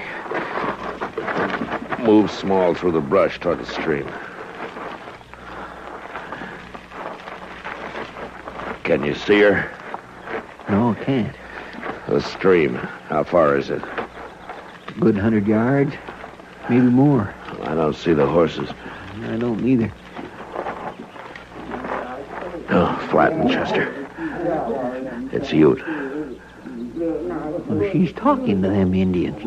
Move small through the brush toward the stream. Can you see her? No, I can't. The stream. How far is it? A good 100 yards. Maybe more. I don't see the horses. I don't either. Oh, flatten, Chester. It's Ute. Well, she's talking to them Indians.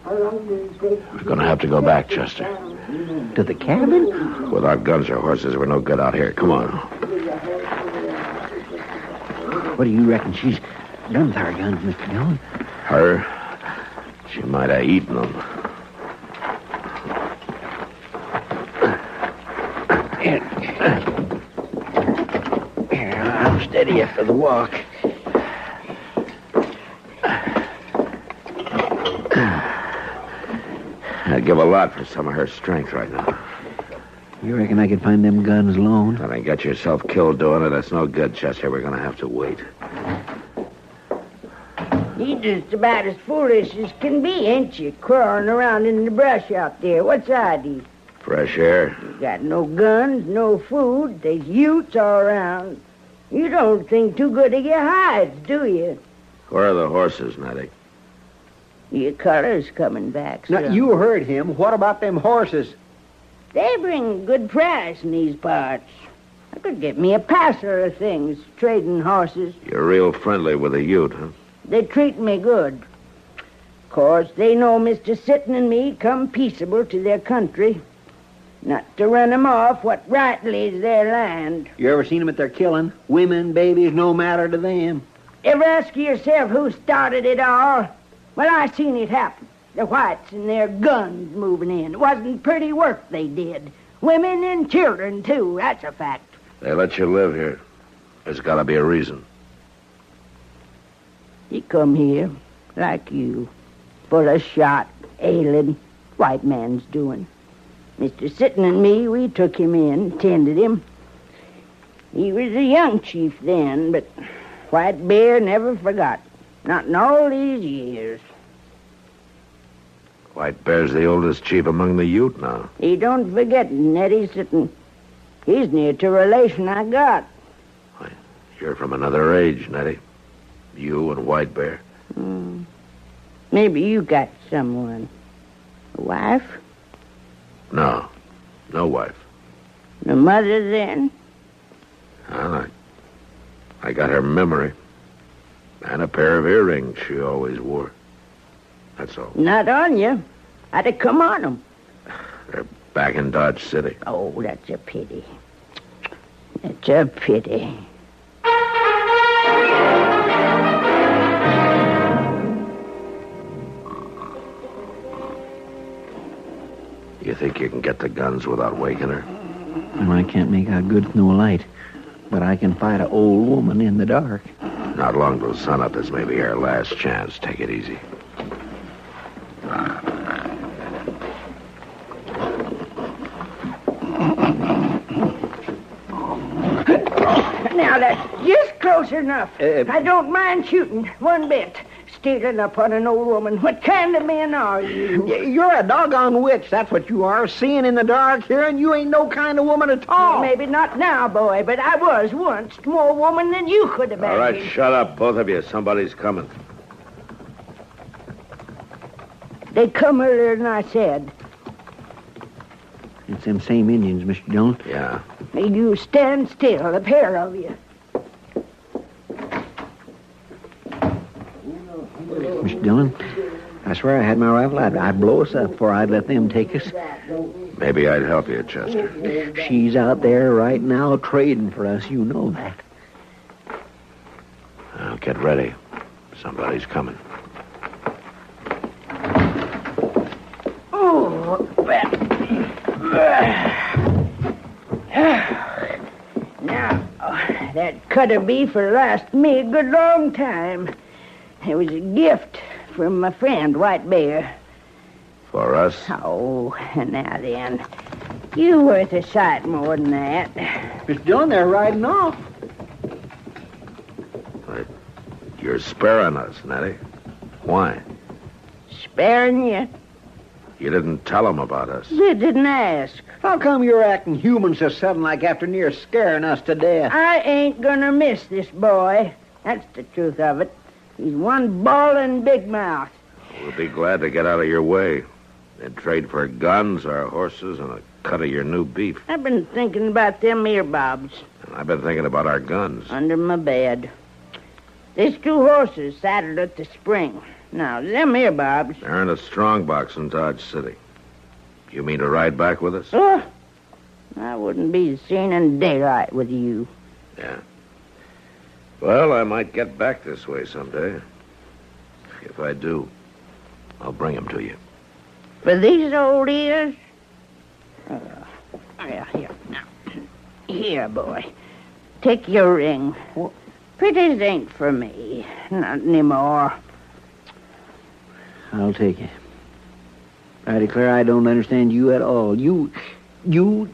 We're going to have to go back, Chester. To the cabin? Without guns or horses, we're no good out here. Come on. What do you reckon she's done with our guns, Mr. Dillon? Her? She might have eaten them. Here, I'll steady you for the walk. I'd give a lot for some of her strength right now. You reckon I could find them guns alone? Then get yourself killed doing it. That's no good, Chester. We're going to have to wait. You're just about as foolish as can be, ain't you? Crawling around in the brush out there. What's ID? Fresh air. You got no guns, no food. There's utes all around. You don't think too good of your hides, do you? Where are the horses, Nettie? Your color's coming back, Now, son. you heard him. What about them horses? They bring a good price in these parts. I could get me a passer of things, trading horses. You're real friendly with a Ute, huh? They treat me good. Of course, they know Mr. Sitton and me come peaceable to their country. Not to run 'em off what rightly is their land. You ever seen them at their killing? Women, babies, no matter to them. Ever ask yourself who started it all? Well, I seen it happen. The whites and their guns moving in. It wasn't pretty work they did. Women and children, too. That's a fact. They let you live here. There's got to be a reason. He come here, like you, full of shot, ailing, white man's doing. Mr. Sitton and me, we took him in, tended him. He was a young chief then, but White Bear never forgot. Not in all these years. White Bear's the oldest chief among the Ute now. He don't forget Nettie Sitton. He's near to a relation I got. You're from another age, Nettie. You and White Bear. Maybe you got someone. A wife? No. No wife. A mother, then? Well, I got her memory. And a pair of earrings she always wore. That's all. Not on you. I'd have come on 'em. They're back in Dodge City. Oh, that's a pity. That's a pity. You think you can get the guns without waking her? Well, I can't make out good with no light. But I can fight an old woman in the dark. Not long till sunup. This may be our last chance. Take it easy. Now, that's just close enough. I don't mind shooting one bit. Stealing up on an old woman. What kind of men are you? You're a doggone witch, that's what you are. Seeing in the dark here, and you ain't no kind of woman at all. Well, maybe not now, boy, but I was once more woman than you could have been. All right, shut up, both of you. Somebody's coming. They come earlier than I said. It's them same Indians, Mr. Dillon. Yeah. You stand still, the pair of you. Mr. Dillon, I swear I had my rifle. I'd blow us up before I'd let them take us. Maybe I'd help you, Chester. She's out there right now trading for us. You know that. Now, get ready. Somebody's coming. Oh, now, that cut of beef will last me a good long time. It was a gift from my friend, White Bear. For us? Oh, now then. You worth a sight more than that. Mr. Dillon, they're riding off. You're sparing us, Nettie. Why? Sparing you? You didn't tell them about us. You didn't ask. How come you're acting human so sudden like after near scaring us to death? I ain't gonna miss this boy. That's the truth of it. He's one ballin' big mouth. We'll be glad to get out of your way. And trade for guns, our horses, and a cut of your new beef. I've been thinking about them earbobs. And I've been thinking about our guns. Under my bed. There's 2 horses saddled at the spring. Now, them earbobs. They're in a strong box in Dodge City. You mean to ride back with us? Oh, I wouldn't be seen in daylight with you. Yeah. Well, I might get back this way someday. If I do, I'll bring him to you. For these old ears? Yeah, here. Now, here, boy. Take your ring. Pretties ain't for me. Not anymore. I'll take it. I declare I don't understand you at all. You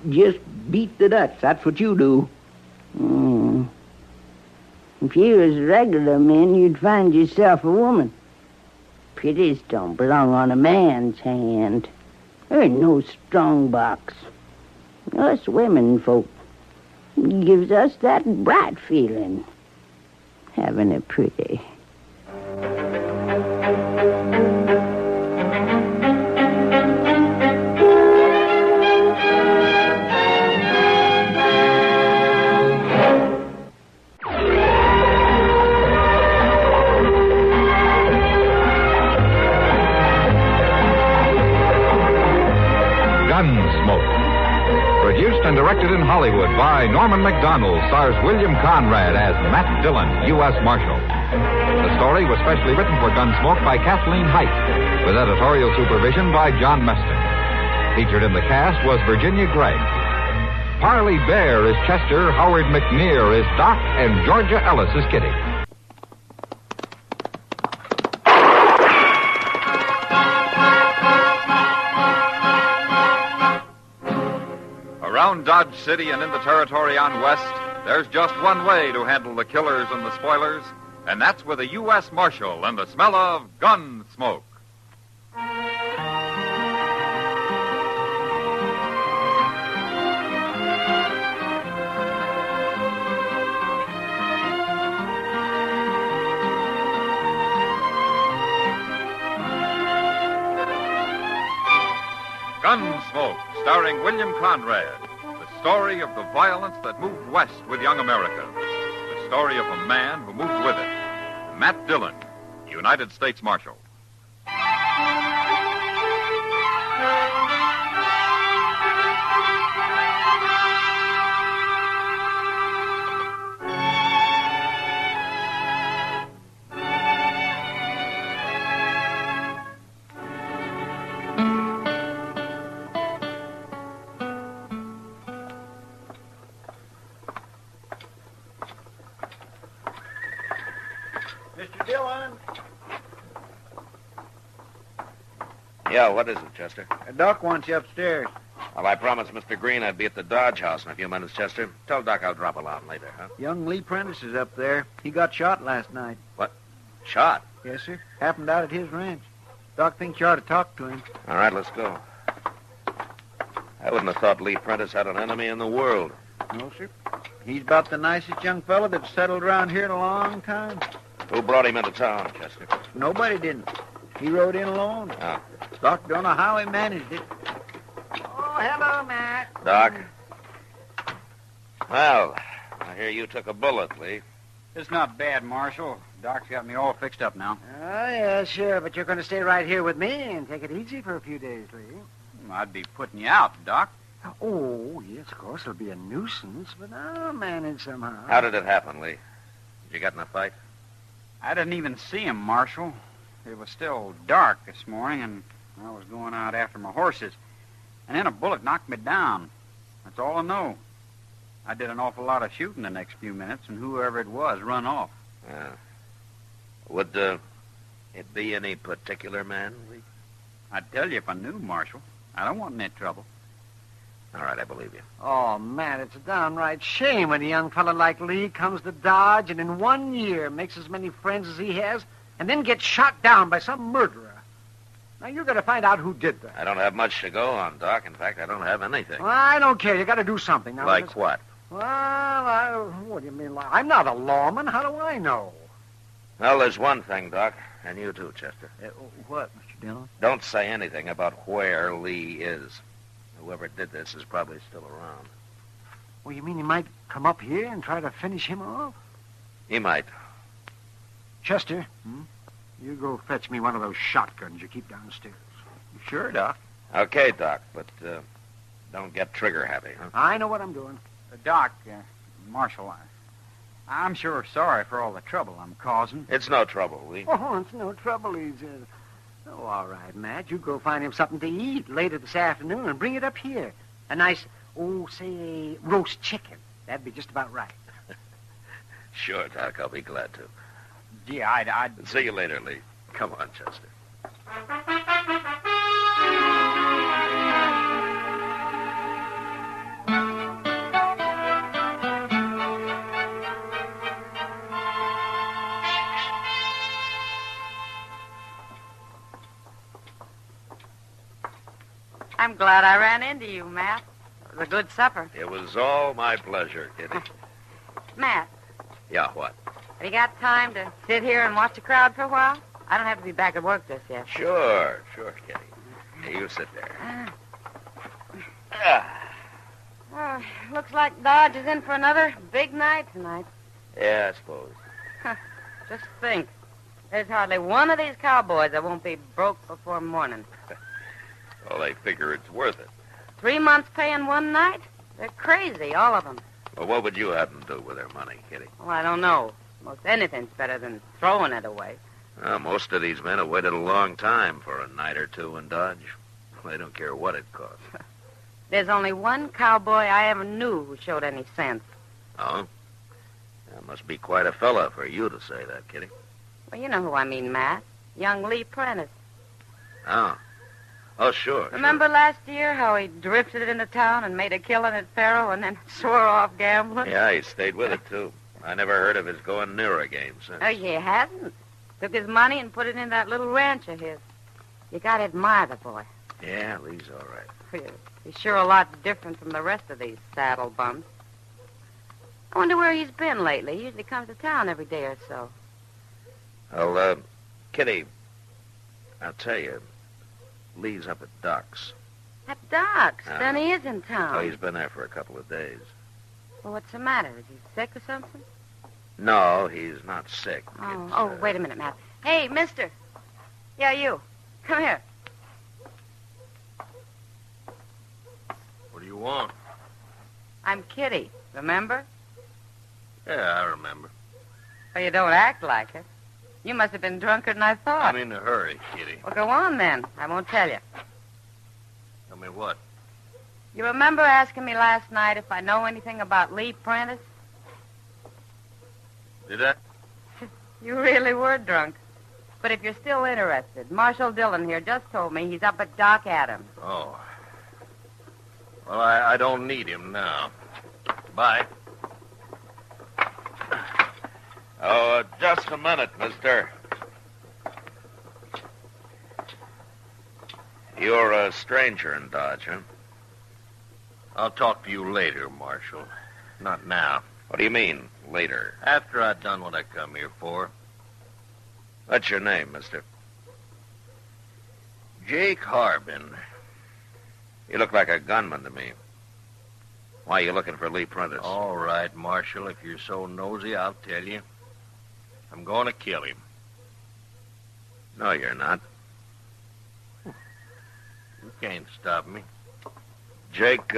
just beat the Dutch. That's what you do. If you was regular men, you'd find yourself a woman. Pretties don't belong on a man's hand. There ain't no strong box. Us women folk gives us that bright feeling, having a pretty. Gunsmoke. Produced and directed in Hollywood by Norman Macdonald, stars William Conrad as Matt Dillon, U.S. Marshal. The story was specially written for Gunsmoke by Kathleen Kite, with editorial supervision by John Meston. Featured in the cast was Virginia Gregg. Parley Bear is Chester, Howard McNear is Doc, and Georgia Ellis is Kitty. Around Dodge City and in the territory on West, there's just one way to handle the killers and the spoilers, and that's with a U.S. Marshal and the smell of gun smoke. Gunsmoke, starring William Conrad. The story of the violence that moved west with young America. The story of a man who moved with it. Matt Dillon, United States Marshal. Mr. Dillon. Yeah, what is it, Chester? Doc wants you upstairs. Well, I promised Mr. Green I'd be at the Dodge House in a few minutes, Chester. Tell Doc I'll drop along later, huh? Young Lee Prentice is up there. He got shot last night. What? Shot? Yes, sir. Happened out at his ranch. Doc thinks you ought to talk to him. All right, let's go. I wouldn't have thought Lee Prentice had an enemy in the world. No, sir. He's about the nicest young fellow that's settled around here in a long time. Who brought him into town, Chester? Nobody didn't. He rode in alone. Oh. Doc don't know how he managed it. Oh, hello, Matt. Doc? Well, I hear you took a bullet, Lee. It's not bad, Marshal. Doc's got me all fixed up now. Oh, yeah, sure, but you're going to stay right here with me and take it easy for a few days, Lee. I'd be putting you out, Doc. Oh, yes, of course, it'll be a nuisance, but I'll manage somehow. How did it happen, Lee? Did you get in a fight? I didn't even see him, Marshal. It was still dark this morning, and I was going out after my horses. And then a bullet knocked me down. That's all I know. I did an awful lot of shooting the next few minutes, and whoever it was run off. Yeah. Would it be any particular man, Lee? I'd tell you if I knew, Marshal. I don't want any trouble. All right, I believe you. Oh, man, it's a downright shame when a young fellow like Lee comes to Dodge and in 1 year makes as many friends as he has and then gets shot down by some murderer. Now, you're going to find out who did that. I don't have much to go on, Doc. In fact, I don't have anything. Well, I don't care. You got to do something. Now, like what? Well, what do you mean? I'm not a lawman. How do I know? Well, there's one thing, Doc, and you too, Chester. What, Mr. Dillon? Don't say anything about where Lee is. Whoever did this is probably still around. Well, you mean he might come up here and try to finish him off? He might. Chester, you go fetch me one of those shotguns you keep downstairs. Sure, Doc. Okay, Doc, but don't get trigger happy, huh? I know what I'm doing. Doc, Marshal, I'm sure sorry for all the trouble I'm causing. It's no trouble, Lee. Oh, it's no trouble. Oh, all right, Matt. You go find him something to eat later this afternoon and bring it up here. A nice, say, roast chicken. That'd be just about right. Sure, Doc. I'll be glad to. Gee, I'd... See you later, Lee. Come on, Chester. I'm glad I ran into you, Matt. It was a good supper. It was all my pleasure, Kitty. Matt, Yeah, what? have you got time to sit here and watch the crowd for a while? I don't have to be back at work just yet. Sure, Kitty. Hey, you sit there. Oh, looks like Dodge is in for another big night tonight. Yeah, I suppose. Just think. There's hardly one of these cowboys that won't be broke before morning. Well, they figure it's worth it. 3 months pay in one night? They're crazy, all of them. Well, what would you have them do with their money, Kitty? Well, I don't know. Most anything's better than throwing it away. Most of these men have waited a long time for a night or two in Dodge. They don't care what it costs. There's only one cowboy I ever knew who showed any sense. Oh? That must be quite a fella for you to say that, Kitty. Well, you know who I mean, Matt. Young Lee Prentice. Oh. Oh, sure. Remember last year how he drifted into town and made a killing at Faro and then swore off gambling? Yeah, he stayed with it, too. I never heard of his going near a game since. Oh, he hasn't. Took his money and put it in that little ranch of his. You gotta admire the boy. Yeah, Lee's all right. He's sure a lot different from the rest of these saddle bums. I wonder where he's been lately. He usually comes to town every day or so. Well, Kitty, I'll tell you, Lee's up at Doc's. At Doc's? Then he is in town. Oh, he's been there for a couple of days. Well, what's the matter? Is he sick or something? No, he's not sick. Oh, wait a minute, Matt. Hey, mister. Yeah, you. Come here. What do you want? I'm Kitty, remember? Yeah, I remember. Well, you don't act like it. You must have been drunker than I thought. I'm in a hurry, Kitty. Well, go on then. I won't tell you. Tell me what? You remember asking me last night if I know anything about Lee Prentice? Did I? You really were drunk. But if you're still interested, Marshal Dillon here just told me he's up at Doc Adams. Oh. Well, I don't need him now. Bye. Oh, just a minute, mister. You're a stranger in Dodge, huh? I'll talk to you later, Marshal. Not now. What do you mean, later? After I've done what I come here for. What's your name, mister? Jake Harbin. You look like a gunman to me. Why are you looking for Lee Prentice? All right, Marshal, if you're so nosy, I'll tell you. I'm going to kill him. No, you're not. You can't stop me. Jake,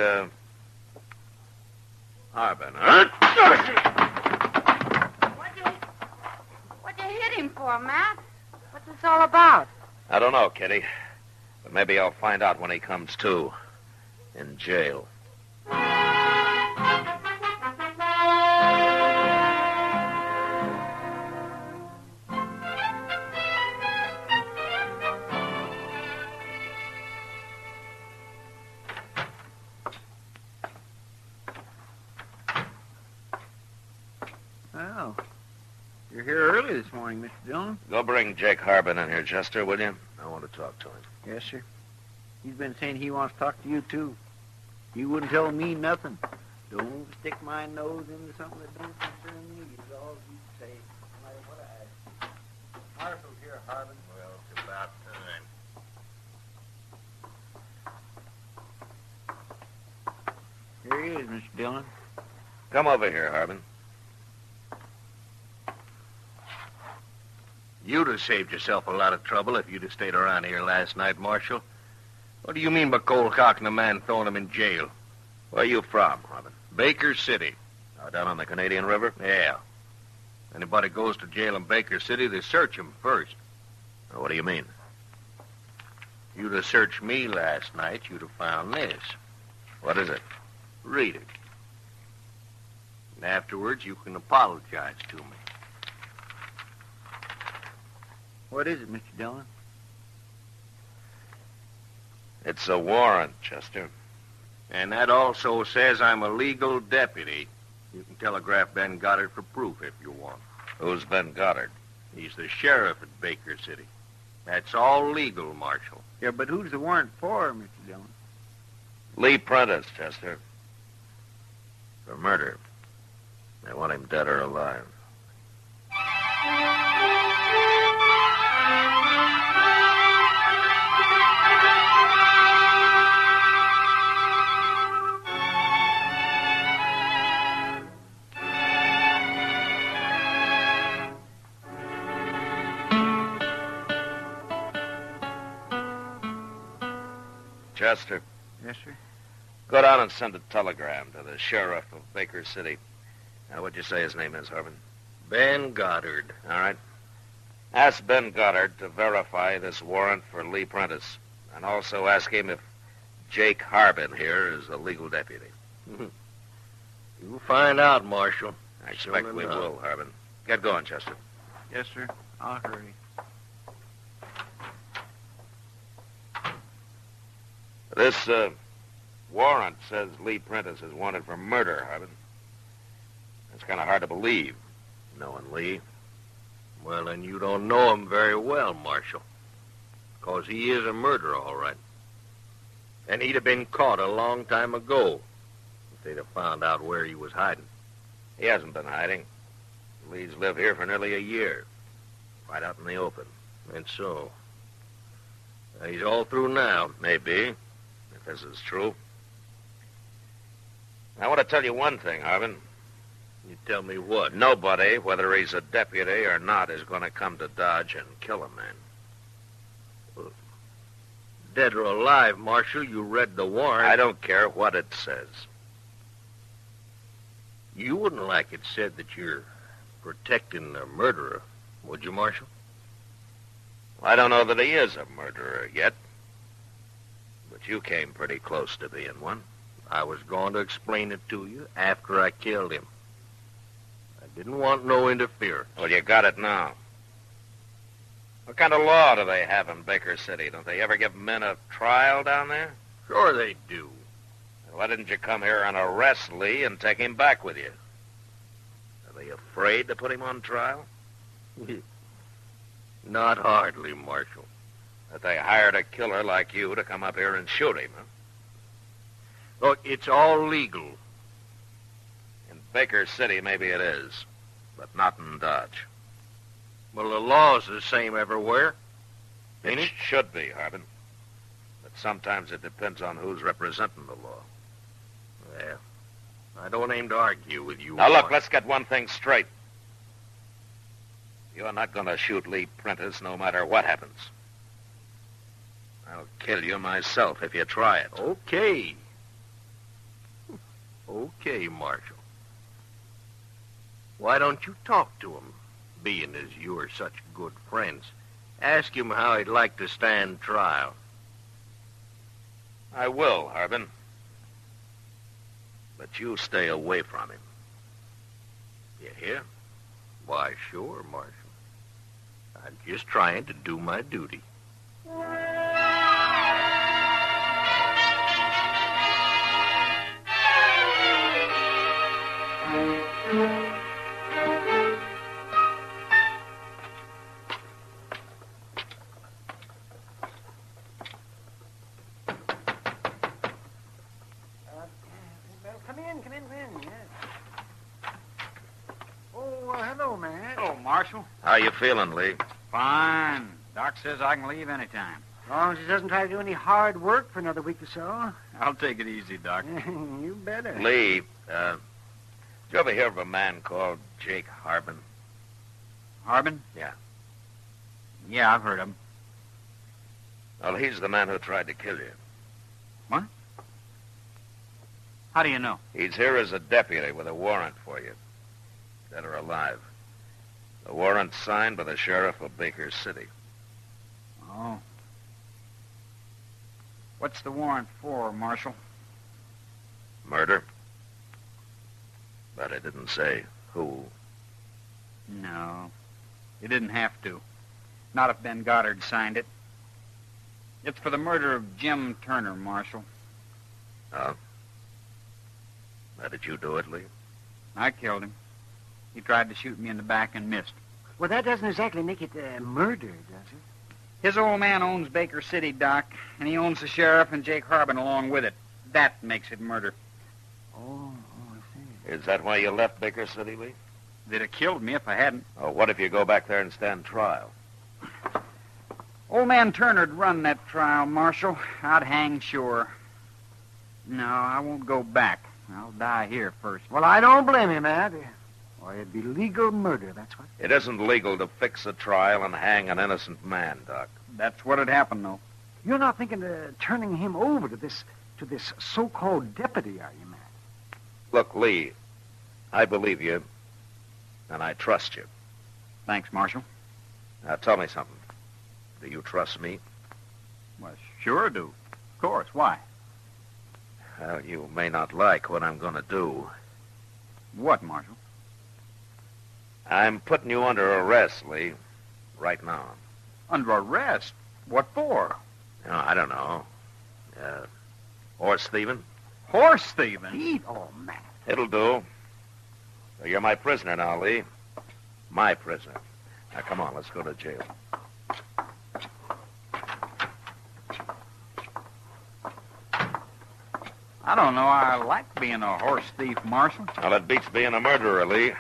Harbin, huh? What'd you hit him for, Matt? What's this all about? I don't know, Kitty. But maybe I'll find out when he comes to. In jail. Well, you're here early this morning, Mr. Dillon. Go bring Jake Harbin in here, Chester, will you? I want to talk to him. Yes, sir. He's been saying he wants to talk to you, too. You wouldn't tell me nothing. Don't stick my nose into something that don't concern me, is all you say. No matter what I ask. Marshal's here, Harbin. Well, it's about time. Here he is, Mr. Dillon. Come over here, Harbin. You'd have saved yourself a lot of trouble if you'd have stayed around here last night, Marshal. What do you mean by cold cocking a man, throwing him in jail? Where are you from, Harbin? Baker City. Down on the Canadian River? Yeah. Anybody goes to jail in Baker City, they search him first. What do you mean? If you'd have searched me last night, you'd have found this. What is it? Read it. And afterwards, you can apologize to me. What is it, Mr. Dillon? It's a warrant, Chester. And that also says I'm a legal deputy. You can telegraph Ben Goddard for proof if you want. Who's Ben Goddard? He's the sheriff at Baker City. That's all legal, Marshal. Yeah, but who's the warrant for, Mr. Dillon? Lee Prentice, Chester. For murder. They want him dead or alive. Chester. Yes, sir? Go down and send a telegram to the sheriff of Baker City. Now, what'd you say his name is, Harbin? Ben Goddard. All right. Ask Ben Goddard to verify this warrant for Lee Prentice. And also ask him if Jake Harbin here is a legal deputy. You'll find out, Marshal. I expect Sure we enough. will, Harbin. Get going, Chester. Yes, sir. I'll hurry. This warrant says Lee Prentice is wanted for murder, Harbin. It's kind of hard to believe, knowing Lee. Well, then you don't know him very well, Marshal. Because he is a murderer, all right. And he'd have been caught a long time ago if they'd have found out where he was hiding. He hasn't been hiding. Lee's lived here for nearly a year. Right out in the open. And so? He's all through now. Maybe, if this is true. I want to tell you one thing, Harbin. You tell me what? Nobody, whether he's a deputy or not, is going to come to Dodge and kill a man. Dead or alive, Marshal, you read the warrant. I don't care what it says. You wouldn't like it said that you're protecting a murderer, would you, Marshal? I don't know that he is a murderer yet. But you came pretty close to being one. I was going to explain it to you after I killed him. I didn't want no interference. Well, you got it now. What kind of law do they have in Baker City? Don't they ever give men a trial down there? Sure they do. Why didn't you come here and arrest Lee and take him back with you? Are they afraid to put him on trial? Not hardly, Marshal. That they hired a killer like you to come up here and shoot him, huh? Look, it's all legal. In Baker City, maybe it is, but not in Dodge. Well, the law's the same everywhere, ain't it? Should be, Harbin. But sometimes it depends on who's representing the law. Well, I don't aim to argue with you. Now, look, let's get one thing straight. You're not going to shoot Lee Prentice no matter what happens. I'll kill you myself if you try it. Okay. Okay, Marshal. Why don't you talk to him, being as you are such good friends? Ask him how he'd like to stand trial. I will, Harbin. But you stay away from him. You hear? Why, sure, Marshal. I'm just trying to do my duty. Come in, yes. Oh, hello, man. Hello, Marshal. How you feeling, Lee? Fine. Doc says I can leave any time. As long as he doesn't try to do any hard work for another week or so. I'll take it easy, Doc. You better. Lee, did you ever hear of a man called Jake Harbin? Harbin? Yeah. Yeah, I've heard of him. Well, he's the man who tried to kill you. What? How do you know? He's here as a deputy with a warrant for you. Dead or alive. The warrant signed by the sheriff of Baker City. Oh. What's the warrant for, Marshal? Murder. But it didn't say who. No. You didn't have to. Not if Ben Goddard signed it. It's for the murder of Jim Turner, Marshal. Oh? How did you do it, Lee? I killed him. He tried to shoot me in the back and missed. Well, that doesn't exactly make it murder, does it? His old man owns Baker City, Doc, and he owns the sheriff and Jake Harbin along with it. That makes it murder. Oh, I see. Is that why you left Baker City, Lee? They'd have killed me if I hadn't. Oh, what if you go back there and stand trial? Old man Turner'd run that trial, Marshal. I'd hang sure. No, I won't go back. I'll die here first. Well, I don't blame him, Matt. Or it'd be legal murder, that's what. It isn't legal to fix a trial and hang an innocent man, Doc. That's what'd happen, though. You're not thinking of turning him over to this so-called deputy, are you, Matt? Look, Lee, I believe you, and I trust you. Thanks, Marshal. Now, tell me something. Do you trust me? Well, sure do. Of course. Why? Well, you may not like what I'm going to do. What, Marshal? I'm putting you under arrest, Lee, right now. Under arrest? What for? No, I don't know. Horse thieving? Horse thieving? Eat all, Matt. It'll do. So you're my prisoner now, Lee. My prisoner. Now, come on, let's go to jail. I don't know. I like being a horse thief, Marshal. Well, it beats being a murderer, Lee.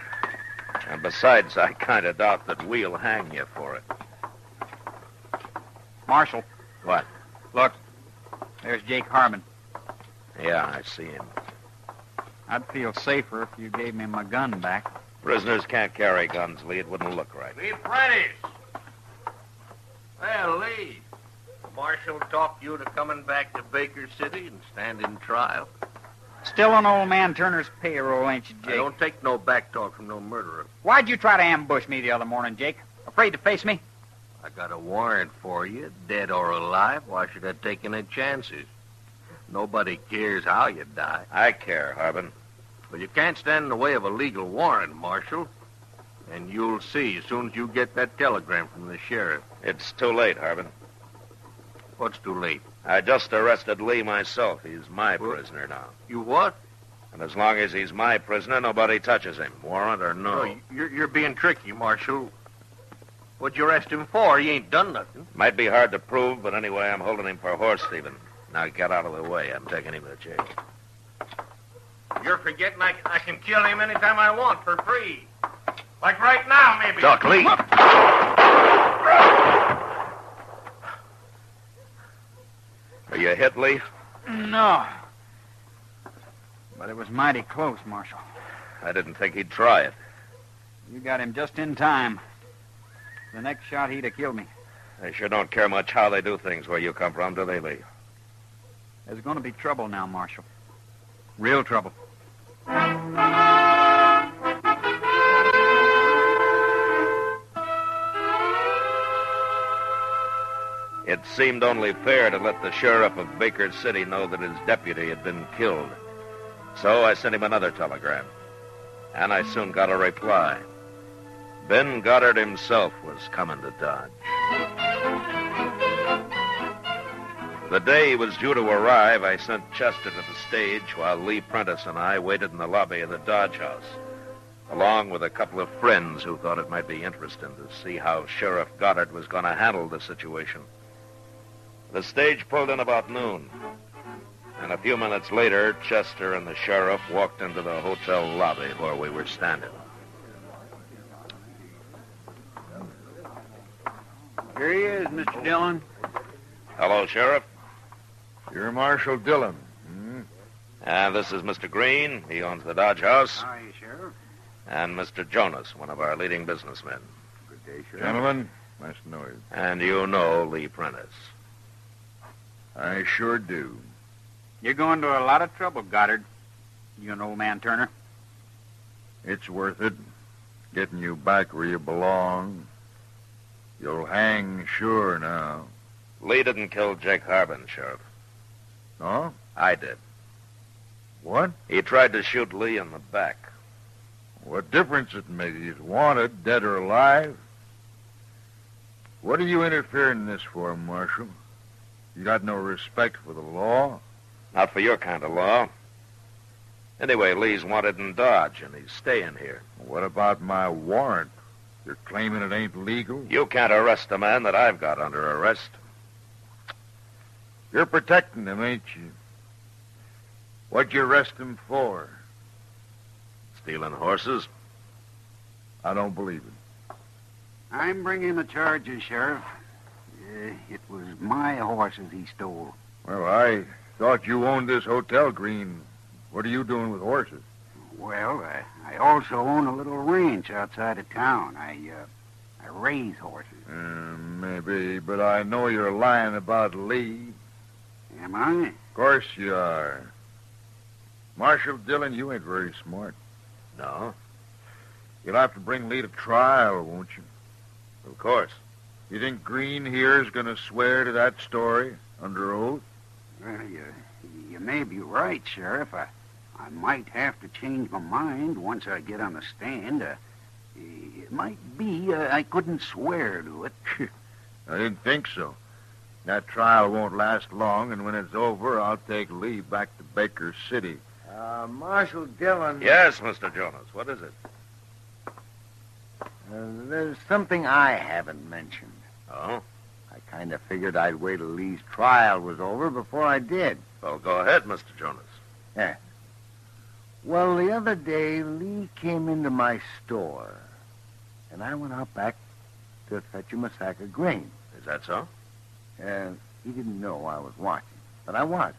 And besides, I kind of doubt that we'll hang you for it. Marshal. What? Look, there's Jake Harbin. Yeah, I see him. I'd feel safer if you gave me my gun back. Prisoners can't carry guns, Lee. It wouldn't look right. Lee Prentice! Well, Lee, the marshal talked you to coming back to Baker City and standing trial. Still on old man Turner's payroll, ain't you, Jake? I don't take no back talk from no murderer. Why'd you try to ambush me the other morning, Jake? Afraid to face me? I got a warrant for you, dead or alive. Why should I take any chances? Nobody cares how you die. I care, Harbin. But you can't stand in the way of a legal warrant, Marshal. And you'll see as soon as you get that telegram from the sheriff. It's too late, Harbin. What's too late? I just arrested Lee myself. He's my prisoner now. You what? And as long as he's my prisoner, nobody touches him, warrant or no. No, you're being tricky, Marshal. What'd you arrest him for? He ain't done nothing. Might be hard to prove, but anyway, I'm holding him for horse thieving. Now get out of the way. I'm taking him to jail. You're forgetting I can kill him anytime I want for free. Like right now, maybe. Doc Lee. Are you hit, Lee? No. But it was mighty close, Marshal. I didn't think he'd try it. You got him just in time. The next shot, he'd have killed me. They sure don't care much how they do things where you come from, do they, Lee? There's going to be trouble now, Marshal. Real trouble. It seemed only fair to let the sheriff of Baker City know that his deputy had been killed. So I sent him another telegram. And I soon got a reply. Ben Goddard himself was coming to Dodge. The day he was due to arrive, I sent Chester to the stage while Lee Prentice and I waited in the lobby of the Dodge House, along with a couple of friends who thought it might be interesting to see how Sheriff Goddard was going to handle the situation. The stage pulled in about noon, and a few minutes later, Chester and the sheriff walked into the hotel lobby where we were standing. Here he is, Mr. Dillon. Hello, Sheriff. You're Marshal Dillon. And this is Mr. Green. He owns the Dodge House. How are you, Sheriff? And Mr. Jonas, one of our leading businessmen. Good day, Sheriff. Gentlemen, nice to know you. And you know Lee Prentice. I sure do. You're going to a lot of trouble, Goddard. You and old man Turner. It's worth it. Getting you back where you belong. You'll hang sure now. Lee didn't kill Jake Harbin, Sheriff. No? I did. What? He tried to shoot Lee in the back. What difference it makes? He's wanted, dead or alive. What are you interfering in this for, Marshal? You got no respect for the law? Not for your kind of law. Anyway, Lee's wanted in Dodge, and he's staying here. What about my warrant? You're claiming it ain't legal? You can't arrest a man that I've got under arrest. You're protecting him, ain't you? What'd you arrest him for? Stealing horses? I don't believe it. I'm bringing the charges, Sheriff. It was my horses he stole. Well, I thought you owned this hotel, Green. What are you doing with horses? Well, I also own a little ranch outside of town. I raise horses. Maybe, but I know you're lying about Lee. Am I? Of course you are. Marshal Dillon, you ain't very smart. No? You'll have to bring Lee to trial, won't you? Of course. You think Green here is going to swear to that story under oath? Well, you may be right, Sheriff. I might have to change my mind once I get on the stand. It might be I couldn't swear to it. I didn't think so. That trial won't last long, and when it's over, I'll take Lee back to Baker City. Marshal Dillon. Yes, Mr. Jonas. What is it? There's something I haven't mentioned. Oh? I kind of figured I'd wait till Lee's trial was over before I did. Well, go ahead, Mr. Jonas. Yeah. Well, the other day, Lee came into my store, and I went out back to fetch him a sack of grain. Is that so? He didn't know I was watching, but I was.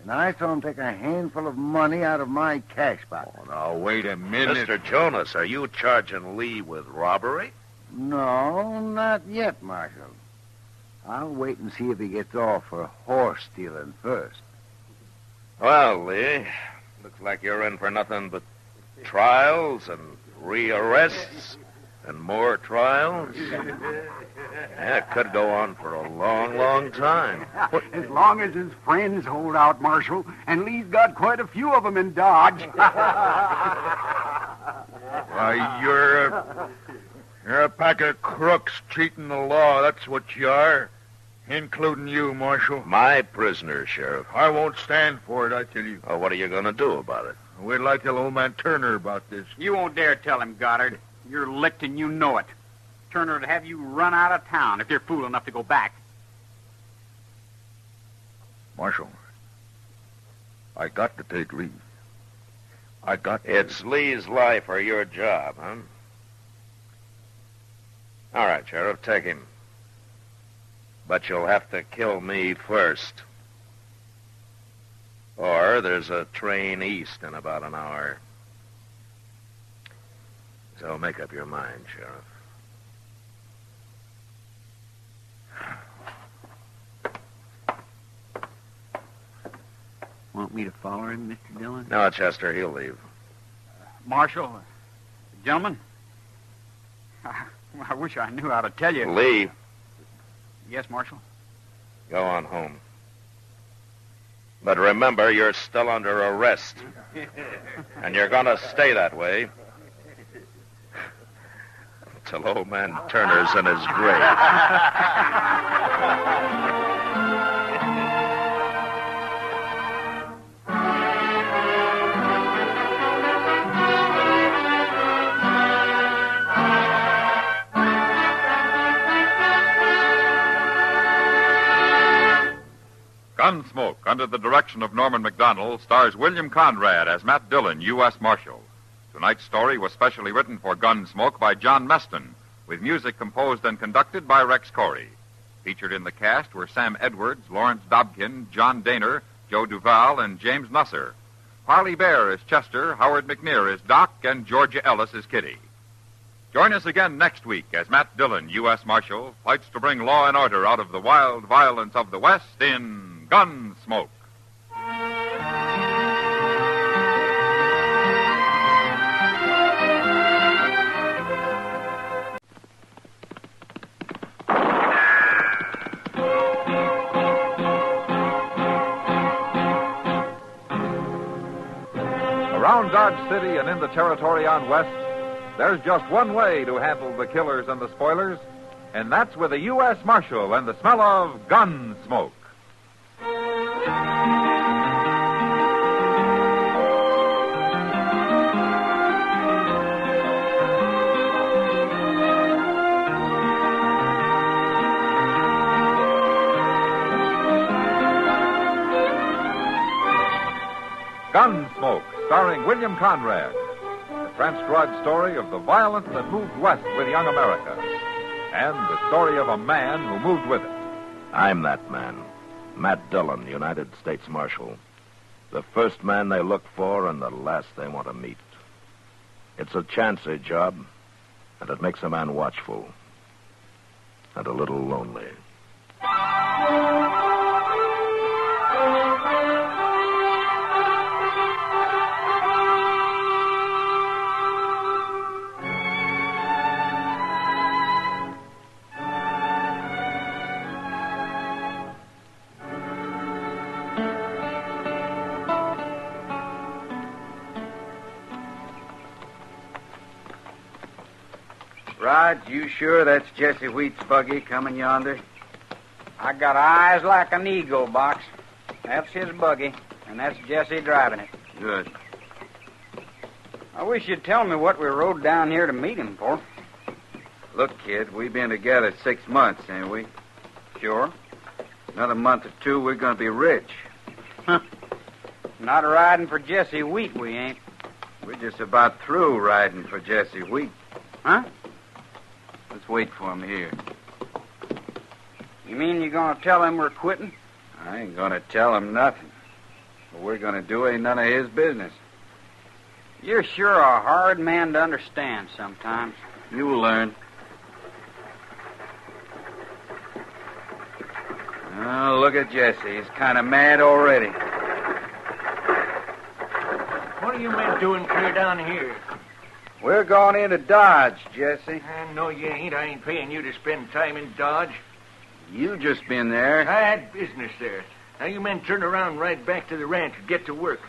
And I saw him take a handful of money out of my cash box. Oh, now, wait a minute. Mr. Jonas, are you charging Lee with robbery? No, not yet, Marshal. I'll wait and see if he gets off for horse stealing first. Well, Lee, looks like you're in for nothing but trials and rearrests and more trials. Yeah, it could go on for a long, long time. As long as his friends hold out, Marshal, and Lee's got quite a few of them in Dodge. Why, you're a pack of crooks cheating the law. That's what you are. Including you, Marshal. My prisoner, Sheriff. I won't stand for it, I tell you. Oh, what are you going to do about it? Wait till I tell old man Turner about this. You won't dare tell him, Goddard. You're licked and you know it. Turner would have you run out of town if you're fool enough to go back. Marshal, I got to take leave. I got to. It's Lee's life or your job, huh? All right, Sheriff, take him. But you'll have to kill me first. Or there's a train east in about an hour. So make up your mind, Sheriff. Want me to follow him, Mr. Dillon? No, Chester, he'll leave. Marshal, gentlemen, I wish I knew how to tell you. Lee. Yes, Marshal? Go on home. But remember, you're still under arrest. And you're going to stay that way till old man Turner's in his grave. Gunsmoke, under the direction of Norman McDonald, stars William Conrad as Matt Dillon, U.S. Marshal. Tonight's story was specially written for Gunsmoke by John Meston, with music composed and conducted by Rex Corey. Featured in the cast were Sam Edwards, Lawrence Dobkin, John Daner, Joe Duval, and James Nusser. Parley Bear is Chester, Howard McNear is Doc, and Georgia Ellis is Kitty. Join us again next week as Matt Dillon, U.S. Marshal, fights to bring law and order out of the wild violence of the West in Gunsmoke. around Dodge City and in the territory on west, there's just one way to handle the killers and the spoilers, and that's with a U.S. Marshal and the smell of Gunsmoke. Gunsmoke, starring William Conrad. The transcribed story of the violence that moved west with young America. And the story of a man who moved with it. I'm that man, Matt Dillon, United States Marshal. The first man they look for and the last they want to meet. It's a chancy job, and it makes a man watchful. And a little lonely. Rod, you sure that's Jesse Wheat's buggy coming yonder? I got eyes like an eagle, Box. That's his buggy, and that's Jesse driving it. Good. I wish you'd tell me what we rode down here to meet him for. Look, kid, we've been together 6 months, ain't we? Sure. Another month or two, we're going to be rich. Not riding for Jesse Wheat, we ain't. We're just about through riding for Jesse Wheat. Huh? Let's wait for him here. You mean you're going to tell him we're quitting? I ain't going to tell him nothing. What we're going to do ain't none of his business. You're sure a hard man to understand sometimes. You'll learn. Oh, look at Jesse. He's kind of mad already. What are you men doing clear down here? We're going into Dodge, Jesse. No, you ain't. I ain't paying you to spend time in Dodge. You just been there. I had business there. Now you men turn around and ride back to the ranch and get to work.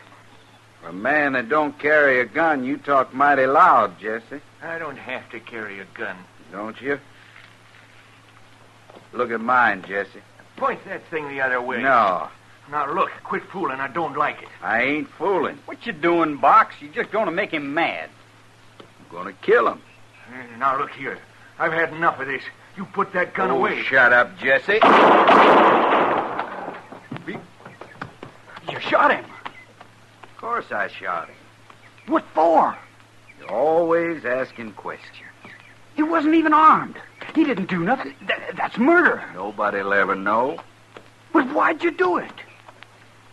For a man that don't carry a gun, you talk mighty loud, Jesse. I don't have to carry a gun. Don't you? Look at mine, Jesse. Point that thing the other way. No. Now look, quit fooling. I don't like it. I ain't fooling. What you doing, Box? You're just going to make him mad. I'm going to kill him. Now look here. I've had enough of this. You put that gun away. Shut up, Jesse. You shot him. Of course I shot him. What for? You're always asking questions. He wasn't even armed. He didn't do nothing. That's murder. Nobody'll ever know. But why'd you do it?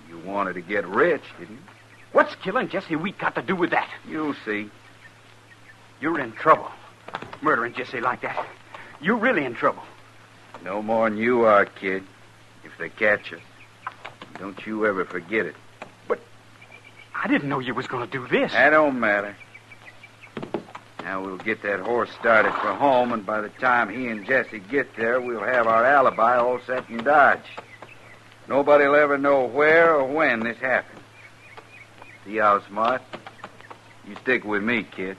You wanted to get rich, didn't you? What's killing Jesse Wheat got to do with that? You'll see. You're in trouble. Murdering Jesse like that. You're really in trouble. No more than you are, kid. If they catch us. Don't you ever forget it. But I didn't know you was going to do this. That don't matter. Now we'll get that horse started for home, and by the time he and Jesse get there, we'll have our alibi all set in Dodge. Nobody'll ever know where or when this happened. See how smart? You stick with me, kid.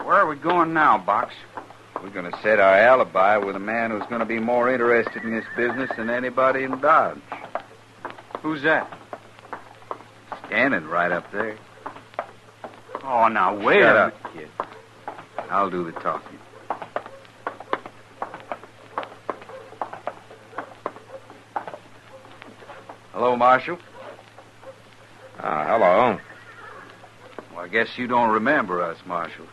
Where are we going now, Box? We're going to set our alibi with a man who's going to be more interested in this business than anybody in Dodge. Who's that? Standing right up there. Oh, now, wait Shut a up, kid. I'll do the talking. Hello, Marshal. Hello. Well, I guess you don't remember us, Marshal.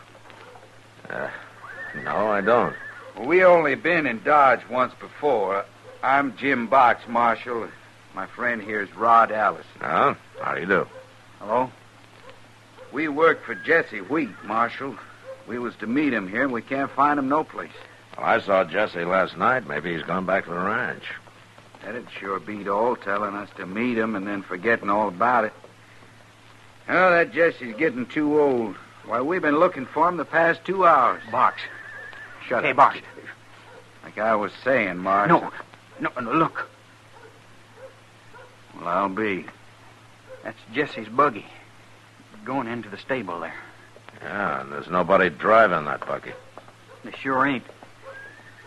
No, I don't. Well, we only been in Dodge once before. I'm Jim Box, Marshal. My friend here is Rod Allison. How do you do? Hello? We work for Jesse Wheat, Marshal. We was to meet him here, and we can't find him no place. Well, I saw Jesse last night. Maybe he's gone back to the ranch. That'd sure beat all, telling us to meet him and then forgetting all about it. Oh, that Jesse's getting too old. Why, we've been looking for him the past 2 hours. Box. Shut Hey, up. Box. Like I was saying, Marshal. No, look. Well, I'll be. That's Jesse's buggy. Going into the stable there. Yeah, and there's nobody driving that buggy. They sure ain't.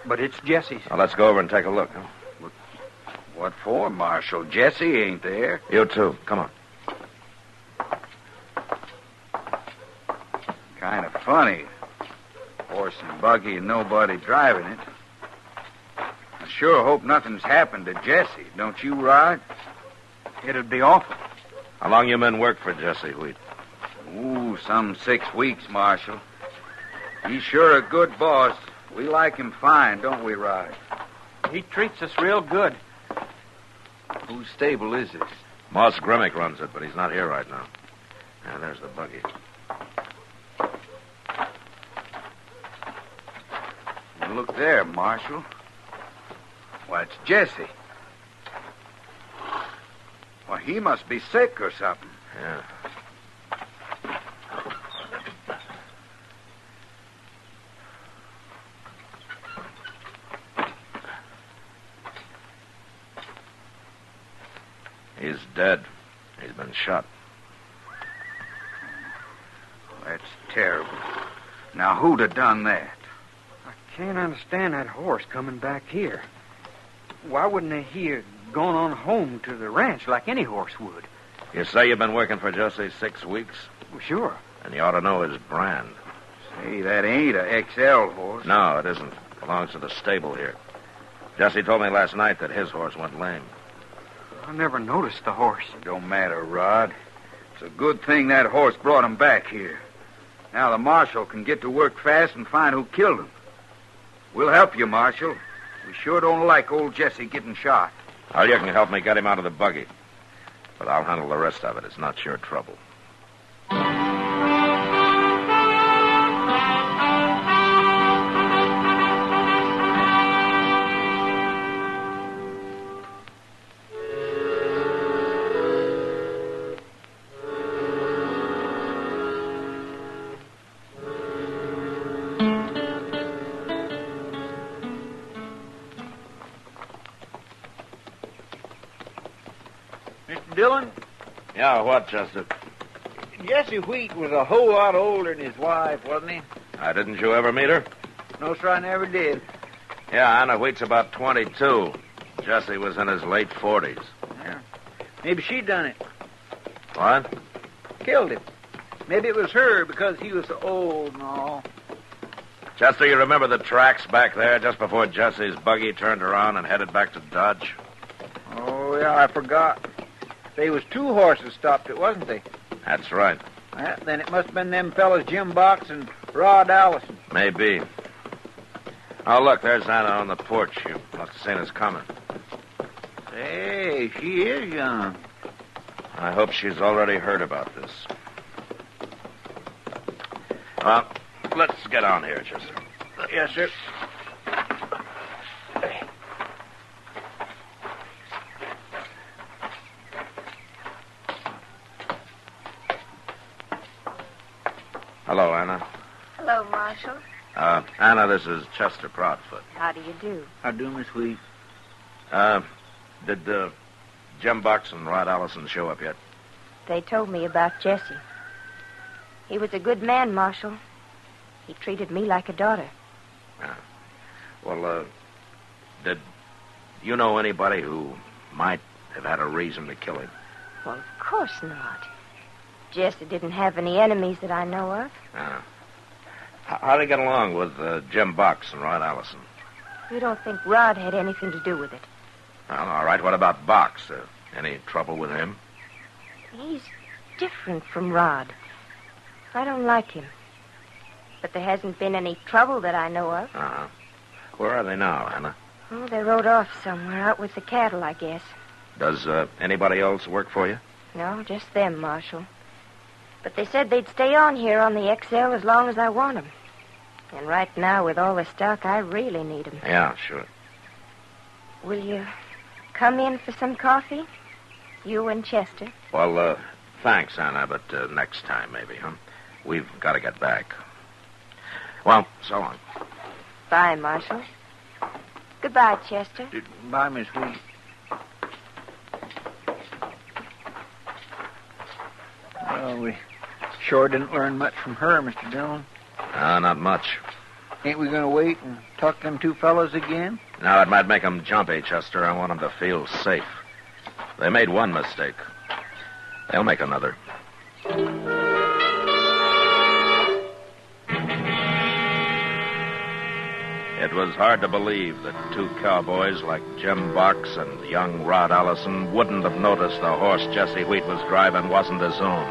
But it's Jesse's. Now, let's go over and take a look. Huh? What for, Marshal? Jesse ain't there. You too. Come on. Kind of funny. Horse and buggy and nobody driving it. I sure hope nothing's happened to Jesse. Don't you, Rod? It'd be awful. How long you men work for Jesse Wheat? Ooh, some 6 weeks, Marshal. He's sure a good boss. We like him fine, don't we, Rod? He treats us real good. Whose stable is this? Moss Grimmick runs it, but he's not here right now. Yeah, there's the buggy. Look there, Marshal. Why, it's Jesse. Why, he must be sick or something. Yeah. He's dead. He's been shot. That's terrible. Now, who'd have done that? Can't understand that horse coming back here. Why wouldn't he have gone on home to the ranch like any horse would? You say you've been working for Jesse 6 weeks? Well, sure. And you ought to know his brand. Say, that ain't a XL horse. No, it isn't. It belongs to the stable here. Jesse told me last night that his horse went lame. I never noticed the horse. It don't matter, Rod. It's a good thing that horse brought him back here. Now the marshal can get to work fast and find who killed him. We'll help you, Marshal. We sure don't like old Jesse getting shot. Well, you can help me get him out of the buggy. But I'll handle the rest of it. It's not your trouble. Dillon? Yeah, what, Chester? Jesse Wheat was a whole lot older than his wife, wasn't he? Didn't you ever meet her? No, sir, I never did. Yeah, Anna Wheat's about 22. Jesse was in his late 40s. Yeah. Maybe she done it. What? Killed him. Maybe it was her because he was so old and all. Chester, you remember the tracks back there just before Jesse's buggy turned around and headed back to Dodge? Oh, yeah, I forgot. They was 2 horses stopped it, wasn't they? That's right. Well, then it must have been them fellas Jim Box and Rod Allison. Maybe. Oh, look, there's Anna on the porch. You must have seen us coming. Hey, she is young. I hope she's already heard about this. Well, let's get on here, Chester. Yes, sir. Hello, Anna. Hello, Marshal. Anna, this is Chester Proudfoot. How do you do? How do, Miss Wheat? Did Jim Box and Rod Allison show up yet? They told me about Jesse. He was a good man, Marshal. He treated me like a daughter. Well, did you know anybody who might have had a reason to kill him? Well, of course not. Jesse didn't have any enemies that I know of. How'd he get along with Jim Box and Rod Allison? You don't think Rod had anything to do with it? Well, all right. What about Box? Any trouble with him? He's different from Rod. I don't like him. But there hasn't been any trouble that I know of. Uh-huh. Where are they now, Anna? Oh, they rode off somewhere, out with the cattle, I guess. Does anybody else work for you? No, just them, Marshal. But they said they'd stay on here on the XL as long as I want them. And right now, with all the stock, I really need them. Yeah, sure. Will you come in for some coffee? You and Chester? Well, Thanks, Anna, but next time maybe, huh? We've got to get back. Well, so long. Bye, Marshal. Goodbye, Chester. Bye, Miss Wheat. Well, we sure didn't learn much from her, Mr. Dillon. Not much. Ain't we going to wait and talk them two fellows again? No, it might make them jumpy, Chester. I want them to feel safe. They made one mistake. They'll make another. It was hard to believe that two cowboys like Jim Box and young Rod Allison wouldn't have noticed the horse Jesse Wheat was driving wasn't his own.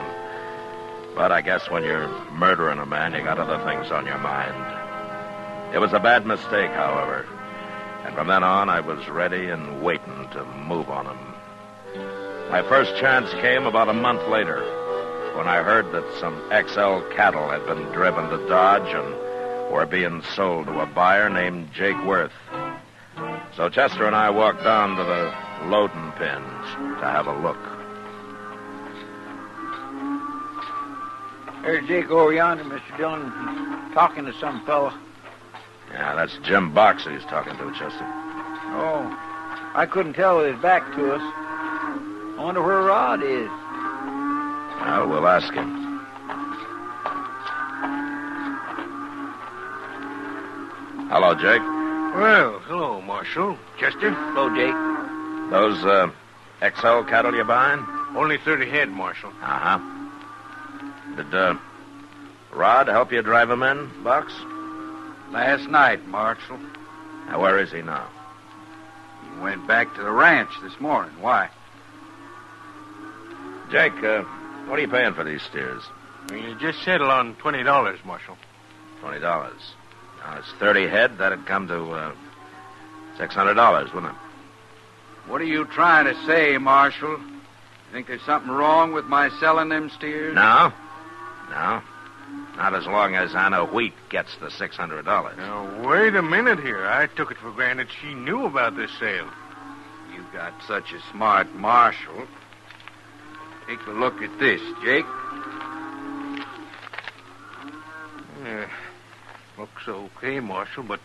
But I guess when you're murdering a man, you got other things on your mind. It was a bad mistake, however. And from then on, I was ready and waiting to move on him. My first chance came about a month later, when I heard that some XL cattle had been driven to Dodge and were being sold to a buyer named Jake Worth. So Chester and I walked down to the loading pens to have a look. There's Jake over yonder, Mr. Dillon. He's talking to some fella. Yeah, that's Jim Box he's talking to, Chester. Oh, I couldn't tell with his back to us. I wonder where Rod is. Well, we'll ask him. Hello, Jake. Well, hello, Marshal. Chester. Hello, Jake. Those XL cattle you buying? Only 30 head, Marshal. Uh-huh. Did Rod help you drive him in, Box? Last night, Marshal. Now, where is he now? He went back to the ranch this morning. Why? Jake, what are you paying for these steers? You just settled on $20, Marshal. $20. Now, it's 30 head. That'd come to $600, wouldn't it? What are you trying to say, Marshal? Think there's something wrong with my selling them steers? No. Not as long as Anna Wheat gets the $600. Now, wait a minute here. I took it for granted she knew about this sale. You got such a smart marshal. Take a look at this, Jake. Yeah, looks okay, Marshal, but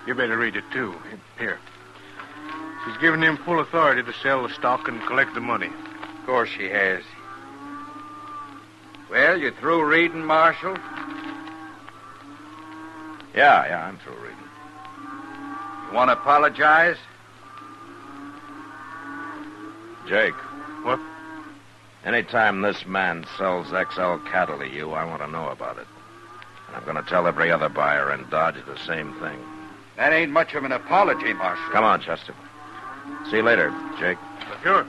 you better read it, too. Here. She's given him full authority to sell the stock and collect the money. Of course she has. Well, you through reading, Marshal? Yeah, I'm through reading. You want to apologize? Jake. What? Anytime this man sells XL cattle to you, I want to know about it. And I'm going to tell every other buyer in Dodge the same thing. That ain't much of an apology, Marshal. Come on, Chester. See you later, Jake. Sure.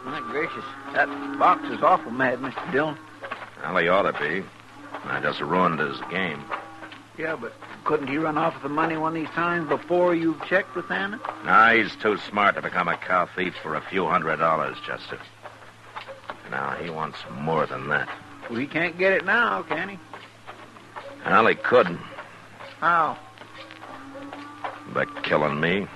My gracious, that Box is awful mad, Mr. Dillon. Well, he ought to be. I just ruined his game. Yeah, but couldn't he run off with the money one of these times before you checked with Anna? Nah, he's too smart to become a cow thief for a few $100, Chester. Now, he wants more than that. Well, he can't get it now, can he? Well, he could. How? By killing me.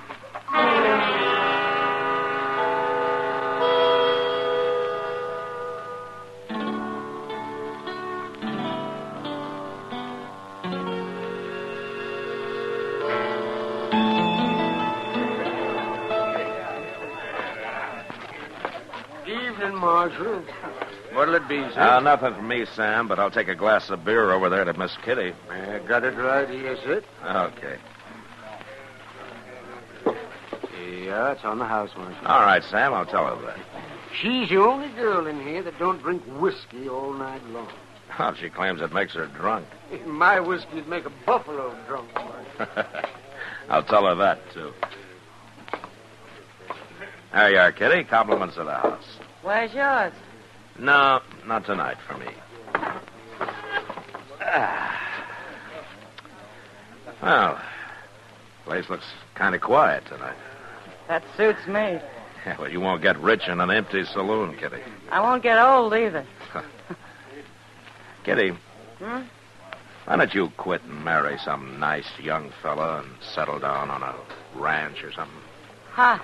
Evening, Marshal. What'll it be, sir? Nothing for me, Sam, but I'll take a glass of beer over there to Miss Kitty. Got it right here, sir. Okay. Yeah, it's on the house, Marshal. All right, Sam, I'll tell her that. She's the only girl in here that don't drink whiskey all night long. Well, she claims it makes her drunk. My whiskey'd make a buffalo drunk, Marshal. I'll tell her that, too. There you are, Kitty. Compliments of the house. Where's yours? No, not tonight for me. Well, place looks kind of quiet tonight. That suits me. Yeah, well, you won't get rich in an empty saloon, Kitty. I won't get old either. Kitty, Hmm? why don't you quit and marry some nice young fella and settle down on a ranch or something? Ha.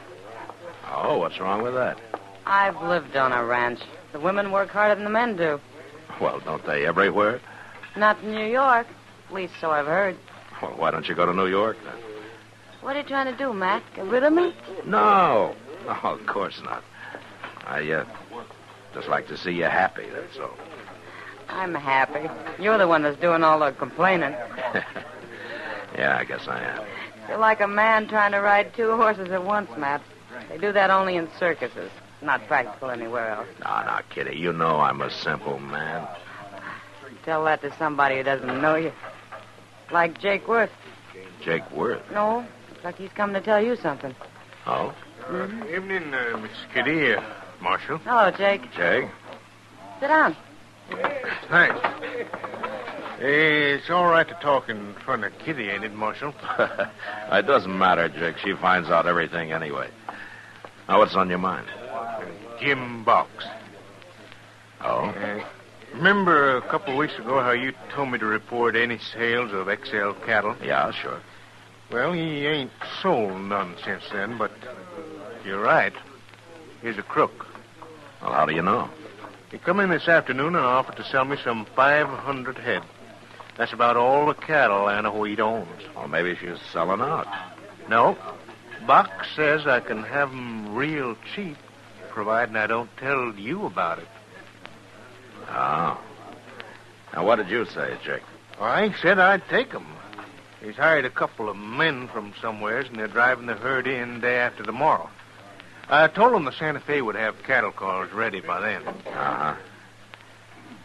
Oh, what's wrong with that? I've lived on a ranch. The women work harder than the men do. Well, don't they everywhere? Not in New York. At least so I've heard. Well, why don't you go to New York, then? What are you trying to do, Matt? Get rid of me? No. No, of course not. I just like to see you happy, that's all. I'm happy. You're the one that's doing all the complaining. Yeah, I guess I am. You're like a man trying to ride two horses at once, Matt. They do that only in circuses. Not practical anywhere else. No, Kitty, you know I'm a simple man. Tell that to somebody who doesn't know you. Like Jake Worth. Jake Worth? No, looks like he's come to tell you something. Oh? Evening, Miss Kitty, Marshal. Hello, Jake. Jake? Sit down. Thanks. It's all right to talk in front of Kitty, ain't it, Marshal? It doesn't matter, Jake. She finds out everything anyway. Now, what's on your mind? Jim Box. Oh? Remember a couple of weeks ago how you told me to report any sales of XL cattle? Yeah, sure. Well, he ain't sold none since then, but you're right. He's a crook. Well, how do you know? He come in this afternoon and offered to sell me some 500 head. That's about all the cattle Anna Wheat owns. Well, maybe she's selling out. No. Box says I can have 'em real cheap, providing I don't tell you about it. Oh. Now, what did you say, Jake? Well, I said I'd take 'em. He's hired a couple of men from somewheres, and they're driving the herd in day after tomorrow. I told them the Santa Fe would have cattle cars ready by then. Uh-huh.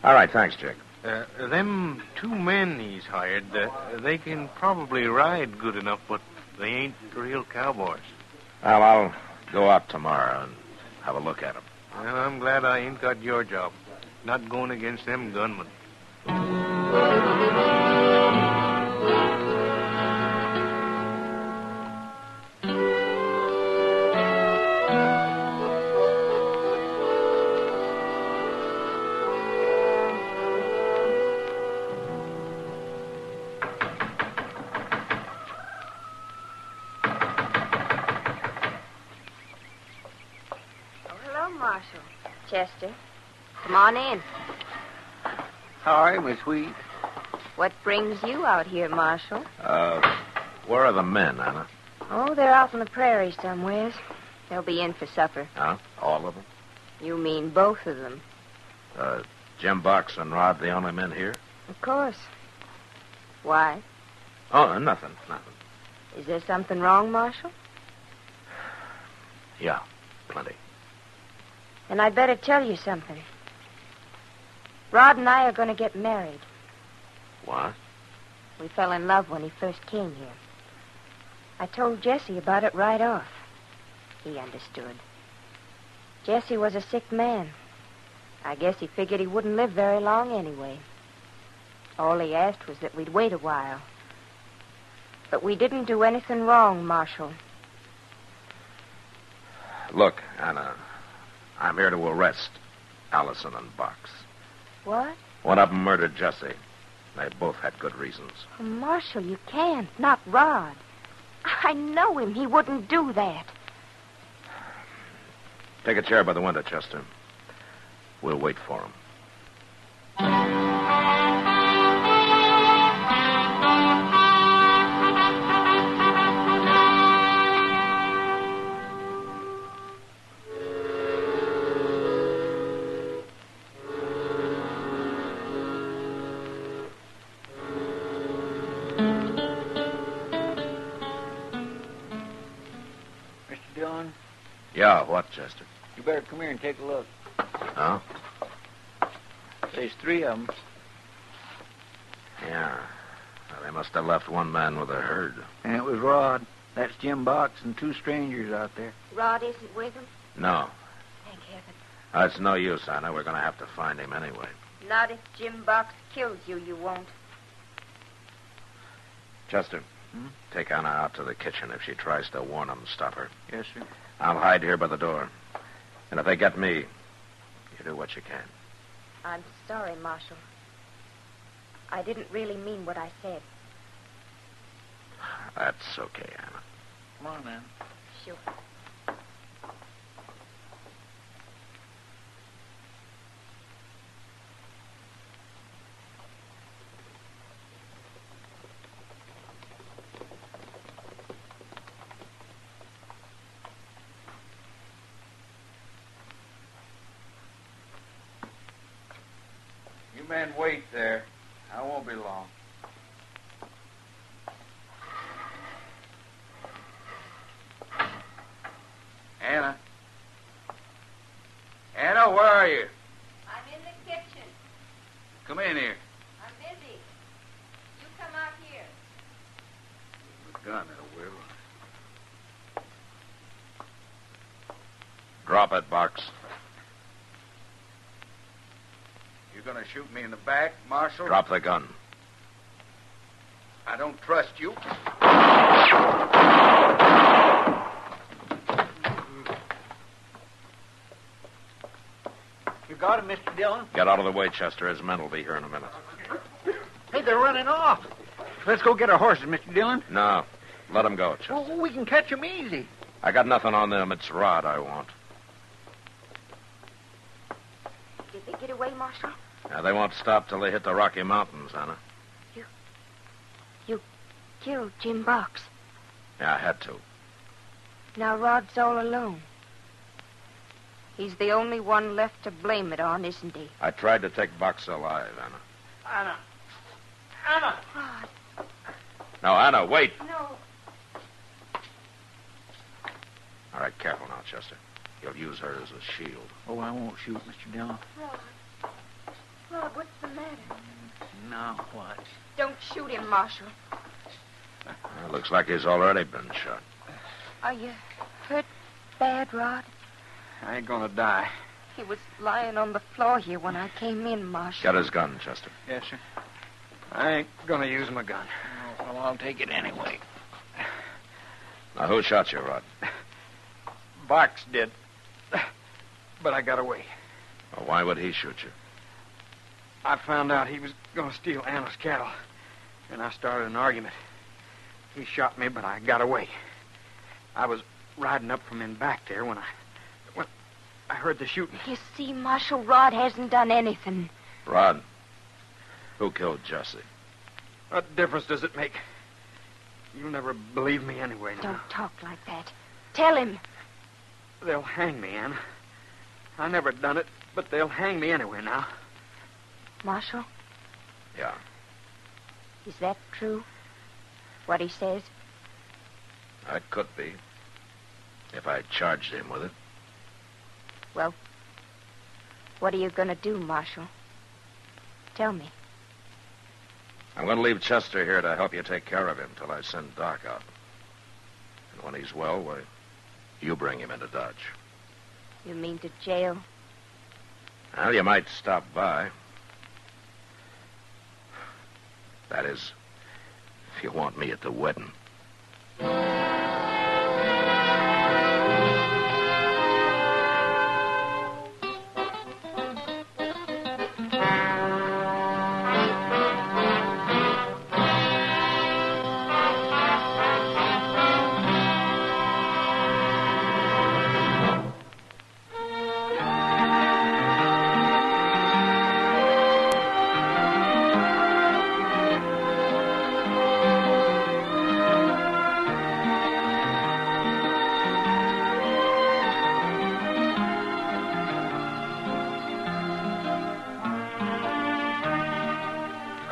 All right, thanks, Jake. Them two men he's hired, they can probably ride good enough, but they ain't real cowboys. Well, I'll go out tomorrow and have a look at them. Well, I'm glad I ain't got your job. Not going against them gunmen. Marshal. Chester, come on in. Hi, Miss Wheat. What brings you out here, Marshal? Where are the men, Anna? Oh, they're out on the prairie somewheres. They'll be in for supper. Huh? All of them? You mean both of them? Jim Box and Rod the only men here? Of course. Why? Oh, nothing. Is there something wrong, Marshal? Yeah, plenty. Then I'd better tell you something. Rod and I are going to get married. What? We fell in love when he first came here. I told Jesse about it right off. He understood. Jesse was a sick man. I guess he figured he wouldn't live very long anyway. All he asked was that we'd wait a while. But we didn't do anything wrong, Marshal. Look, Anna, I'm here to arrest Allison and Box. What? One of them murdered Jesse. They both had good reasons. Oh, Marshal, you can't. Not Rod. I know him. He wouldn't do that. Take a chair by the window, Chester. We'll wait for him. Yeah, what, Chester? You better come here and take a look. Huh? There's three of them. Yeah. Well, they must have left one man with a herd. And it was Rod. That's Jim Box and two strangers out there. Rod isn't with him? No. Thank heaven. It's no use, Anna. We're going to have to find him anyway. Not if Jim Box kills you, you won't. Chester, take Anna out to the kitchen. If she tries to warn them, stop her. Yes, sir. I'll hide here by the door. And if they get me, you do what you can. I'm sorry, Marshal. I didn't really mean what I said. That's okay, Anna. Come on, man. Sure. You men wait there. I won't be long. Anna. Anna, where are you? I'm in the kitchen. Come in here. I'm busy. You come out here. The gun, I will. Drop it, Box. You gonna shoot me in the back, Marshal? Drop the gun. I don't trust you. You got him, Mr. Dillon? Get out of the way, Chester. His men will be here in a minute. Hey, they're running off. Let's go get our horses, Mr. Dillon. No. Let them go, Chester. Well, we can catch them easy. I got nothing on them. It's Rod I want. Did they get away, Marshal? Now, they won't stop till they hit the Rocky Mountains, Anna. You killed Jim Box. Yeah, I had to. Now Rod's all alone. He's the only one left to blame it on, isn't he? I tried to take Box alive, Anna. Anna. Anna. Rod. No, Anna, wait. No. All right, careful now, Chester. You'll use her as a shield. Oh, I won't shoot, Mr. Dillon. Rod, what's the matter? Now what? Don't shoot him, Marshal. Well, looks like he's already been shot. Are you hurt bad, Rod? I ain't gonna die. He was lying on the floor here when I came in, Marshal. Get his gun, Chester. Yes, sir. I ain't gonna use my gun. Oh, well, I'll take it anyway. Now, who shot you, Rod? Box did. But I got away. Well, why would he shoot you? I found out he was gonna steal Anna's cattle. And I started an argument. He shot me, but I got away. I was riding up from in back there when I heard the shooting. You see, Marshal, Rod hasn't done anything. Rod, who killed Jesse? What difference does it make? You'll never believe me anyway now. Don't talk like that. Tell him. They'll hang me, Anna. I never done it, but they'll hang me anyway now. Marshal? Yeah. Is that true? What he says? That could be. If I charged him with it. Well, what are you going to do, Marshal? Tell me. I'm going to leave Chester here to help you take care of him till I send Doc out. And when he's well, why, you bring him into Dodge. You mean to jail? Well, you might stop by. That is, if you want me at the wedding.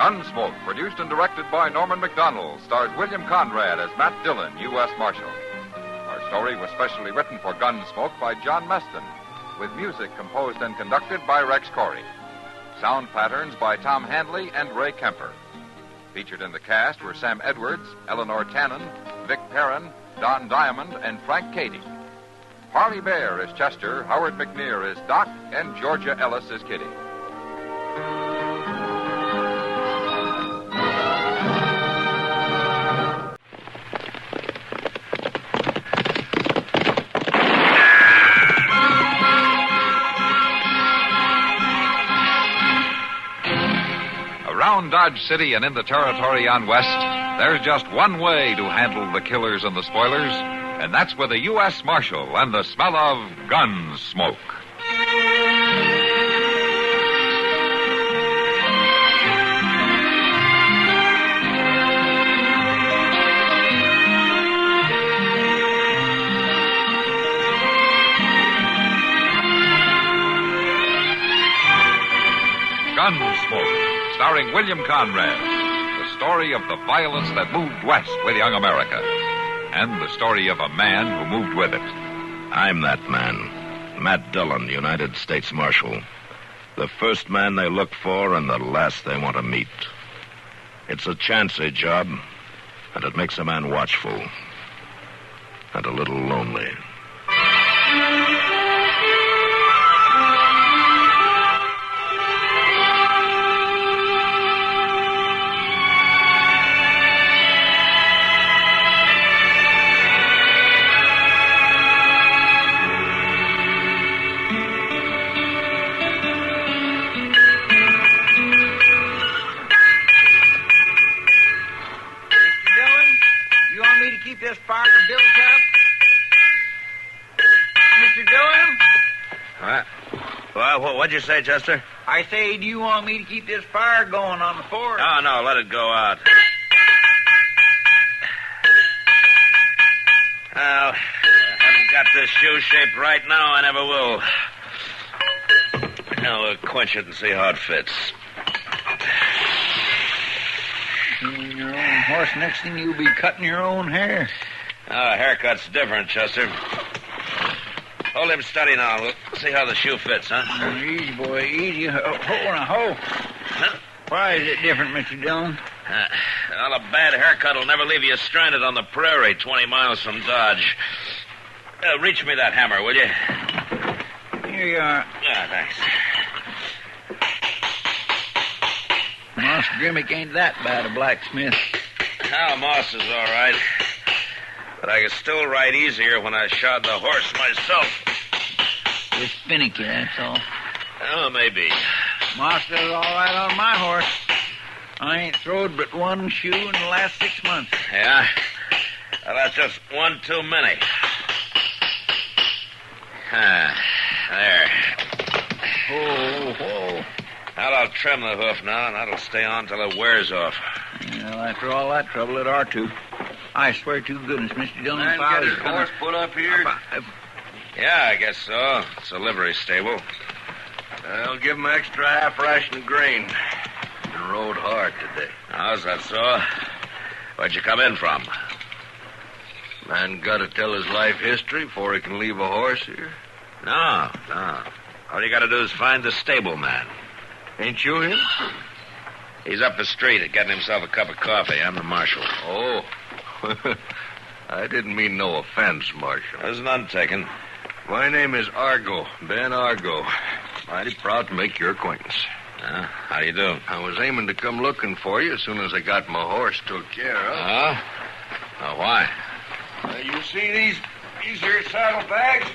Gunsmoke, produced and directed by Norman McDonald, stars William Conrad as Matt Dillon, U.S. Marshal. Our story was specially written for Gunsmoke by John Meston, with music composed and conducted by Rex Corey. Sound patterns by Tom Handley and Ray Kemper. Featured in the cast were Sam Edwards, Eleanor Tannen, Vic Perrin, Don Diamond, and Frank Cady. Harley Bear is Chester, Howard McNear is Doc, and Georgia Ellis is Kitty. Around Dodge City and in the territory on West, there's just one way to handle the killers and the spoilers, and that's with a U.S. Marshal and the smell of gun smoke. Gunsmoke. starring William Conrad. The story of the violence that moved west with young America. And the story of a man who moved with it. I'm that man. Matt Dillon, United States Marshal. The first man they look for and the last they want to meet. It's a chancy job, and it makes a man watchful. And a little lonely. This fire built up? Mr. Dillon? What? What'd you say, Chester? I say, do you want me to keep this fire going on the fort? No, let it go out. Well, I haven't got this shoe shaped right now. I never will. Now, we'll quench it and see how it fits. Your own horse, next thing you'll be cutting your own hair. A haircut's different, Chester. Hold him steady now. We'll see how the shoe fits, huh? Easy, boy, easy. Huh? Why is it different, Mr. Dillon? Well, a bad haircut will never leave you stranded on the prairie 20 miles from Dodge. Reach me that hammer, will you? Here you are. Thanks. Moss Grimmick ain't that bad a blacksmith. Moss is all right. But I could still ride easier when I shod the horse myself. Just finicky, that's all. Oh, maybe. Moss does all right on my horse. I ain't throwed but one shoe in the last 6 months. Yeah? Well, that's just one too many. There. Whoa. Well, I'll trim the hoof now, and that'll stay on till it wears off. Well, after all that trouble, it ought to. I swear to goodness, Mr. Dillon, Man, get his horse put up here? Yeah, I guess so. It's a livery stable. I'll give him extra half ration of grain. Been rode hard today. How's that so? Where'd you come in from? Man got to tell his life history before he can leave a horse here? No. All you got to do is find the stable man. Ain't you him? He's up the street getting himself a cup of coffee. I'm the marshal. Oh. I didn't mean no offense, Marshal. There's none taken. My name is Argo, Ben Argo. Mighty proud to make your acquaintance. How do you do? I was aiming to come looking for you as soon as I got my horse took care of. Why? You see these here saddlebags?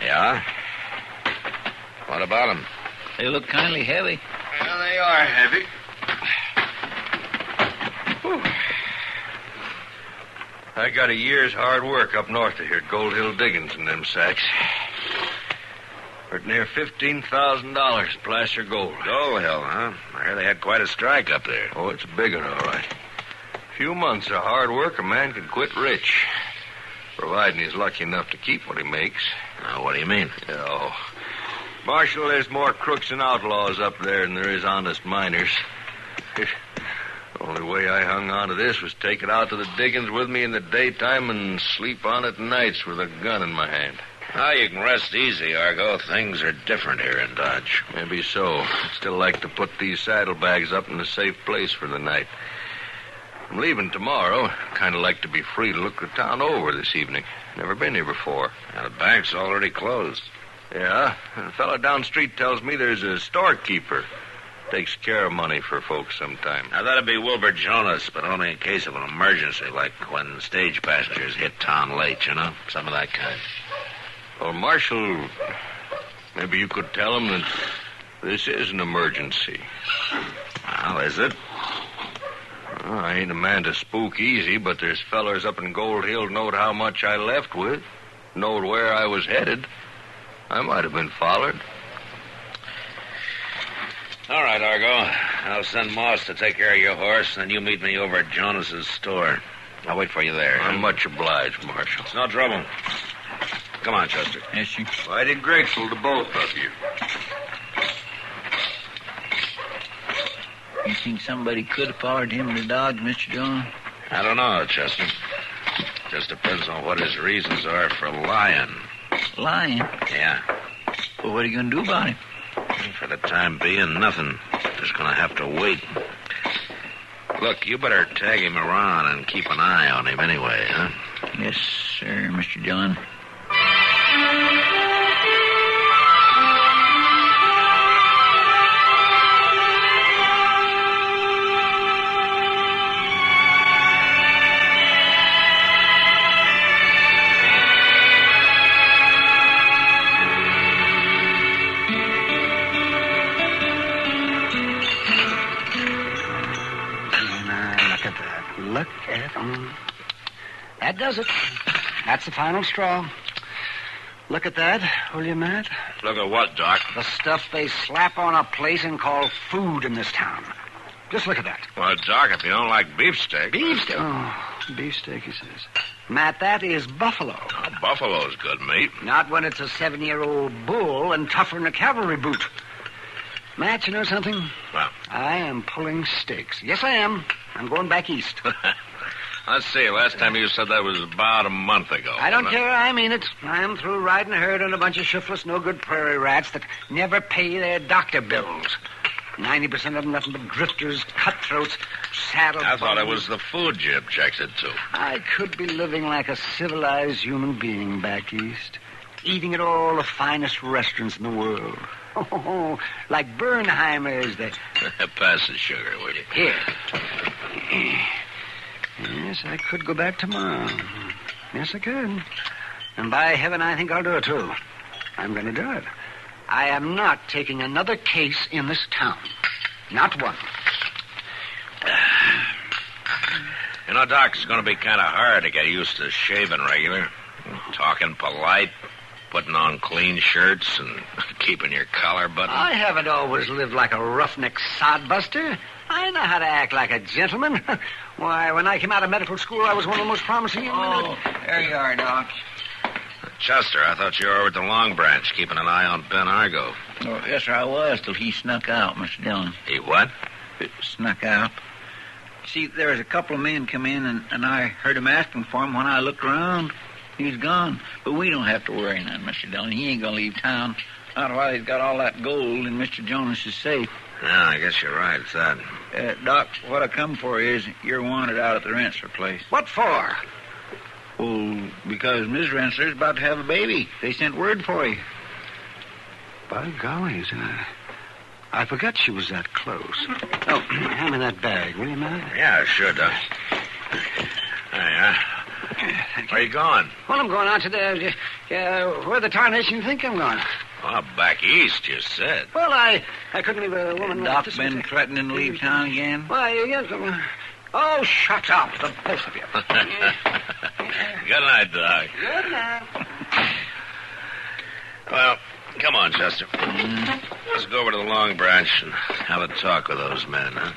Yeah? What about them? They look kindly heavy. Well, they are heavy. Whew. I got a year's hard work up north of here at Gold Hill Diggings in them sacks. For near $15,000 placer gold. Gold Hill, huh? I hear they had quite a strike up there. Oh, it's a big one, all right. A few months of hard work, a man can quit rich. Providing he's lucky enough to keep what he makes. Now, what do you mean? Oh, Marshal, there's more crooks and outlaws up there than there is honest miners. The only way I hung on to this was take it out to the diggings with me in the daytime and sleep on it nights with a gun in my hand. Now, you can rest easy, Argo. Things are different here in Dodge. Maybe so. I'd still like to put these saddlebags up in a safe place for the night. I'm leaving tomorrow. Kind of like to be free to look the town over this evening. Never been here before. Now, the bank's already closed. Yeah, and a fellow down the street tells me there's a storekeeper. Takes care of money for folks sometimes. Now, that'd be Wilbur Jonas, but only in case of an emergency, like when stage passengers hit town late, you know? Some of that kind. Well, Marshal, maybe you could tell him that this is an emergency. Well, is it? Well, I ain't a man to spook easy, but there's fellers up in Gold Hill knowed how much I left with, knowed where I was headed. I might have been followed. All right, Argo. I'll send Moss to take care of your horse, then you meet me over at Jonas's store. I'll wait for you there. I'm much obliged, Marshal. It's no trouble. Come on, Chester. Yes, sir. Mighty grateful to both of you. You think somebody could have followed him to Dodge, Mr. Dillon? I don't know, Chester. Just depends on what his reasons are for lying. Lying? Yeah. Well, what are you going to do about him? For the time being, nothing. Just going to have to wait. Look, you better tag him around and keep an eye on him anyway, huh? Yes, sir, Mr. Dillon. Look at them. That does it. That's the final straw. Look at that, will you, Matt? Look at what, Doc? The stuff they slap on a plate and call food in this town. Just look at that. Well, Doc, if you don't like beefsteak... Beefsteak? Oh, beefsteak, he says. Matt, that is buffalo. Oh, buffalo's good meat. Not when it's a 7-year-old bull and tougher than a cavalry boot. Matt, you know something? Well? I am pulling stakes. Yes, I am. I'm going back east. Let's see. Last time you said that was about a month ago. I don't care. I mean it. I'm through riding a herd on a bunch of shiftless, no-good prairie rats that never pay their doctor bills. 90% of them nothing but drifters, cutthroats, saddle. I thought it was the food you objected to. I could be living like a civilized human being back east, eating at all the finest restaurants in the world. Oh, like Bernheimer's. Pass the sugar, will you? Here. Yes, I could go back tomorrow. Yes, I could. And by heaven, I think I'll do it, too. I'm going to do it. I am not taking another case in this town. Not one. You know, Doc, it's going to be kind of hard to get used to shaving regular, talking polite, putting on clean shirts, and keeping your collar buttoned. I haven't always lived like a roughneck sodbuster. I know how to act like a gentleman. Why, when I came out of medical school, I was one of the most promising young men. Oh, there you are, Doc. Chester, I thought you were over at the Long Branch, keeping an eye on Ben Argo. Oh, yes, sir, I was, till he snuck out, Mr. Dillon. He what? Snuck out. See, there was a couple of men come in, and I heard him asking for him. When I looked around, he's gone. But we don't have to worry none, Mr. Dillon. He ain't going to leave town. Not while he's got all that gold in Mr. Jonas's safe. Yeah, I guess you're right, it's that. Doc, what I come for is you're wanted out at the Rensler place. What for? Oh, because Miss Rensler's about to have a baby. They sent word for you. By golly, I forgot she was that close. Oh, hand me that bag, will you, Matt? Yeah, sure, Doc. There Where are you going? Well, I'm going out to the... where the tarnation you think I'm going? Oh, back east, you said. Well, I couldn't leave a woman... Doc been threatening to leave town again? Why, oh, shut up, the both of you. Good night, Doc. Good night. Well, come on, Chester. Let's go over to the Long Branch and have a talk with those men, huh?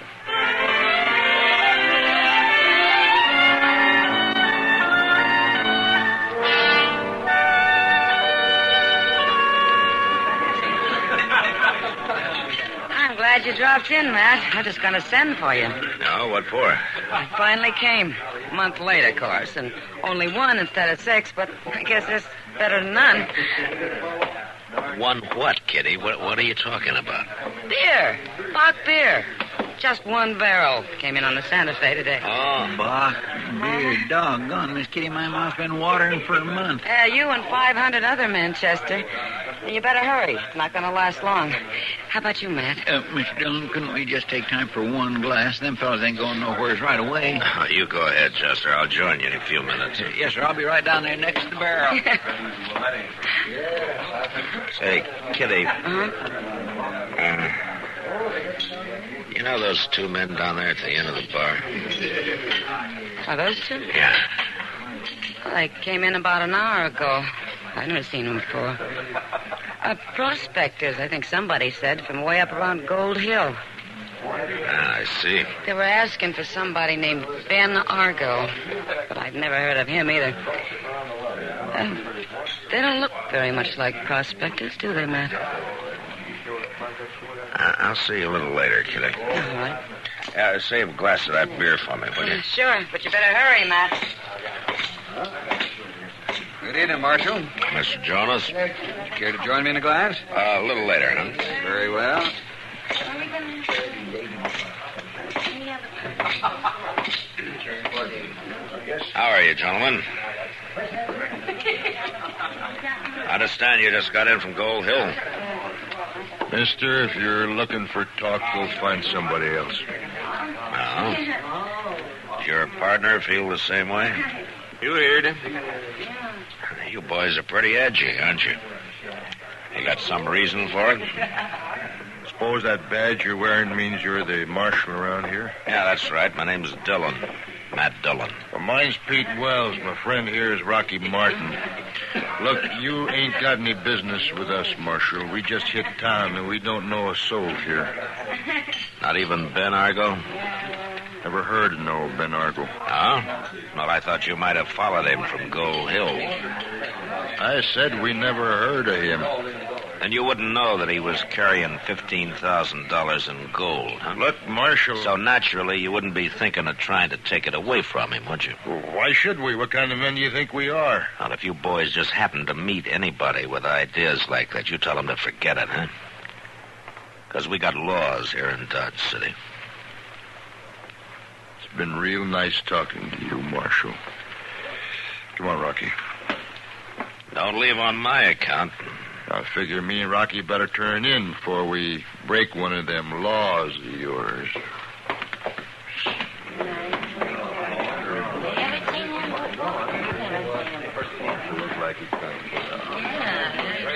I'm glad you dropped in, Matt. I'm just going to send for you. No, what for? I finally came. A month late, of course, and only one instead of 6, but I guess that's better than none. One what, Kitty? What are you talking about? Beer. Bach beer. Just one barrel. Came in on the Santa Fe today. Oh, Bach beer. Doggone, Miss Kitty, my mouth's been watering for a month. You and 500 other men, Chester. You better hurry. It's not going to last long. How about you, Matt? Mr. Dillon, couldn't we just take time for one glass? Them fellas ain't going nowheres right away. Oh, you go ahead, Chester. I'll join you in a few minutes. Yes, sir. I'll be right down there next to the barrel. Say, Kitty. You know those two men down there at the end of the bar? Are those two? Yeah. Well, they came in about an hour ago. I've never seen them before. Prospectors, I think somebody said, from way up around Gold Hill. Ah, I see. They were asking for somebody named Ben Argo, but I've never heard of him either. They don't look very much like prospectors, do they, Matt? I'll see you a little later, kiddo. All right. Save a glass of that beer for me, will you? Sure, but you better hurry, Matt. Good evening, Marshal. Mr. Jonas? Would you care to join me in a glass? A little later, huh? Very well. How are you, gentlemen? I understand you just got in from Gold Hill. Mister, if you're looking for talk, go find somebody else. Oh? Does your partner feel the same way? You heard him. You boys are pretty edgy, aren't you? You got some reason for it? Suppose that badge you're wearing means you're the marshal around here? Yeah, that's right. My name's Dillon. Matt Dillon. Well, mine's Pete Wells. My friend here is Rocky Martin. Look, you ain't got any business with us, Marshal. We just hit town, and we don't know a soul here. Not even Ben Argo? Never heard of no Ben Argo. Oh? Well, I thought you might have followed him from Gold Hill. I said we never heard of him. And you wouldn't know that he was carrying $15,000 in gold, huh? Look, Marshal... So naturally, you wouldn't be thinking of trying to take it away from him, would you? Well, why should we? What kind of men do you think we are? Well, if you boys just happen to meet anybody with ideas like that, you tell them to forget it, huh? Because we got laws here in Dodge City. It's been real nice talking to you, Marshal. Come on, Rocky. Don't leave on my account. I figure me and Rocky better turn in before we break one of them laws of yours.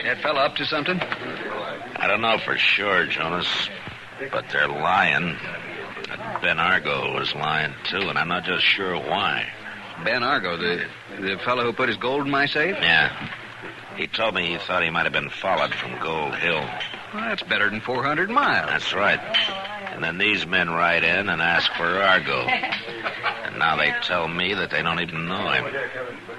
That fella up to something? I don't know for sure, Jonas, but they're lying. And Ben Argo was lying, too, and I'm not just sure why. Ben Argo, the fellow who put his gold in my safe? Yeah. He told me he thought he might have been followed from Gold Hill. Well, that's better than 400 miles. That's right. And then these men ride in and ask for Argo. And now they tell me that they don't even know him.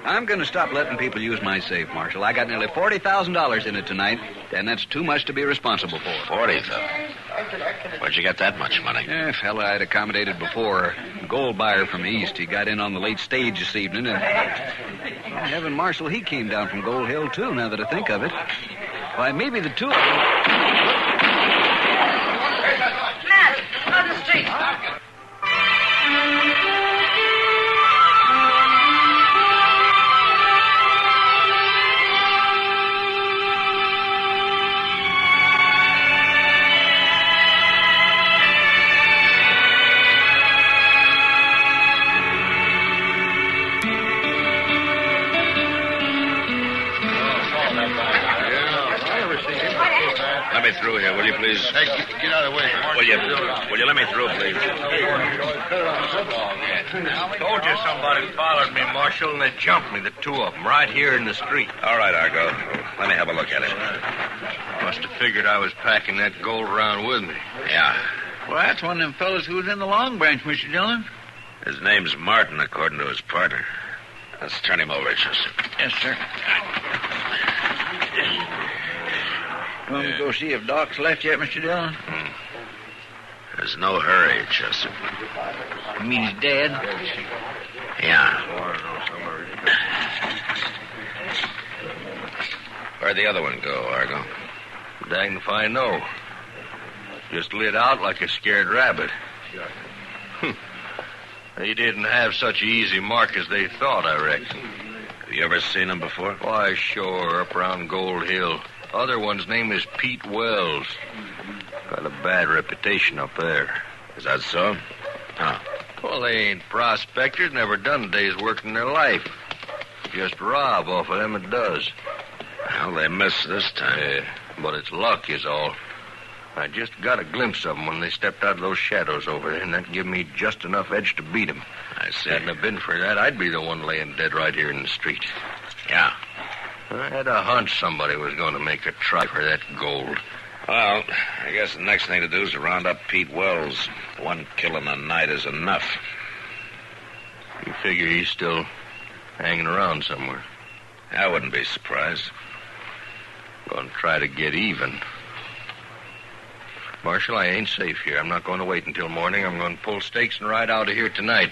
I'm going to stop letting people use my safe, Marshal. I got nearly $40,000 in it tonight, and that's too much to be responsible for. $40,000? Where'd you get that much money? A fella I'd accommodated before, a gold buyer from the east. He got in on the late stage this evening, and... Heaven, Marshal, he came down from Gold Hill, too, now that I think of it. Why, maybe the two of them... Matt, on the street. Let me through here, will you, please? Hey, get out of the way. Will you let me through, please? Told you somebody followed me, Marshal, and they jumped me, the two of them, right here in the street. All right, Argo. Let me have a look at him. Must have figured I was packing that gold around with me. Yeah. Well, that's one of them fellas who was in the Long Branch, Mr. Dillon. His name's Martin, according to his partner. Let's turn him over, Chester. Yes, sir. You want me to go see if Doc's left yet, Mr. Dillon? There's no hurry, Chester. You mean he's dead? Yeah. Where'd the other one go, Argo? Dang if I know. Just lit out like a scared rabbit. He didn't have such an easy mark as they thought, I reckon. Have you ever seen him before? Why, sure, up around Gold Hill. Other one's name is Pete Wells. Got a bad reputation up there. Is that so? Huh. Well, they ain't prospectors, never done a day's work in their life. Just rob off of them it does. Well, they missed this time. Yeah, but it's luck is all. I just got a glimpse of them when they stepped out of those shadows over there, and that give me just enough edge to beat them. I see. Hadn't it been for that, I'd be the one laying dead right here in the street. Yeah. I had a hunch somebody was going to make a try for that gold. Well, I guess the next thing to do is to round up Pete Wells. One kill in a night is enough. You figure he's still hanging around somewhere? I wouldn't be surprised. Going to try to get even. Marshal, I ain't safe here. I'm not going to wait until morning. I'm going to pull stakes and ride out of here tonight.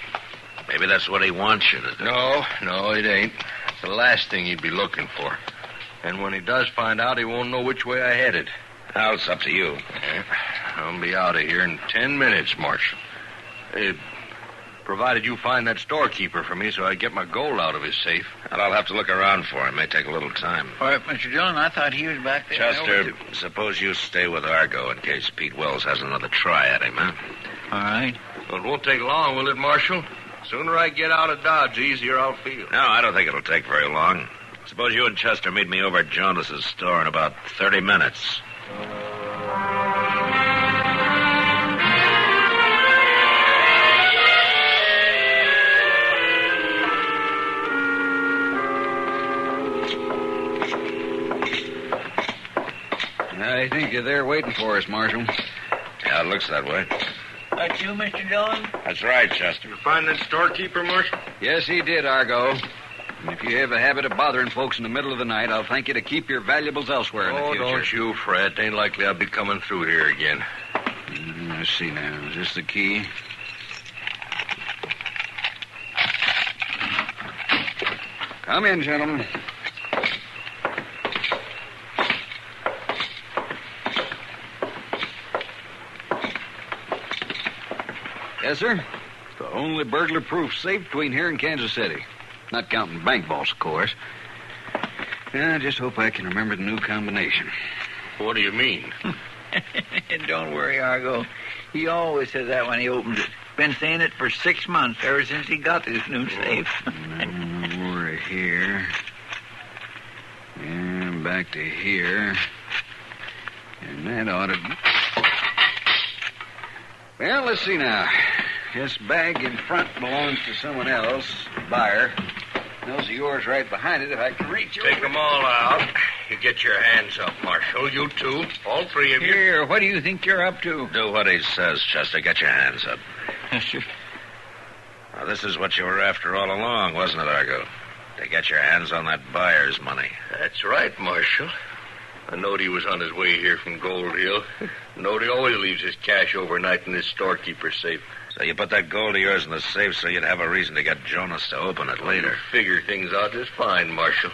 Maybe that's what he wants you to do. No, it ain't. It's the last thing he'd be looking for. And when he does find out, he won't know which way I headed. Now, it's up to you. Yeah, I'll be out of here in 10 minutes, Marshal. Provided you find that storekeeper for me so I get my gold out of his safe. And I'll have to look around for him. May take a little time. All right, Mr. Dillon, I thought he was back there. Chester, suppose you stay with Argo in case Pete Wells has another try at him, huh? All right. Well, it won't take long, will it, Marshal? Sooner I get out of Dodge, the easier I'll feel. No, I don't think it'll take very long. Suppose you and Chester meet me over at Jonas's store in about 30 minutes. I think you're there waiting for us, Marshal. Yeah, it looks that way. That's you, Mr. Dillon? That's right, Chester. You find that storekeeper, Marshal? Yes, he did, Argo. And if you have a habit of bothering folks in the middle of the night, I'll thank you to keep your valuables elsewhere in the future. Don't you fret. Ain't likely I'll be coming through here again. Let's see now. Is this the key? Come in, gentlemen. Yes, sir. It's the only burglar-proof safe between here and Kansas City. Not counting bank vaults, of course. I just hope I can remember the new combination. What do you mean? Don't worry, Argo. He always says that when he opens it. Been saying it for 6 months, ever since he got this new safe. We're here. And back to here. And that ought to... Well, let's see now. This bag in front belongs to someone else, buyer. Those are yours right behind it if I can reach you. Take them all out. You get your hands up, Marshal. You two. All three of you. Here, what do you think you're up to? Do what he says, Chester. Get your hands up. Now, this is what you were after all along, wasn't it, Argo? To get your hands on that buyer's money. That's right, Marshal. I knowed he was on his way here from Gold Hill. Knowed he always leaves his cash overnight in his storekeeper's safe. So you put that gold of yours in the safe so you'd have a reason to get Jonas to open it later. You figure things out just fine, Marshal.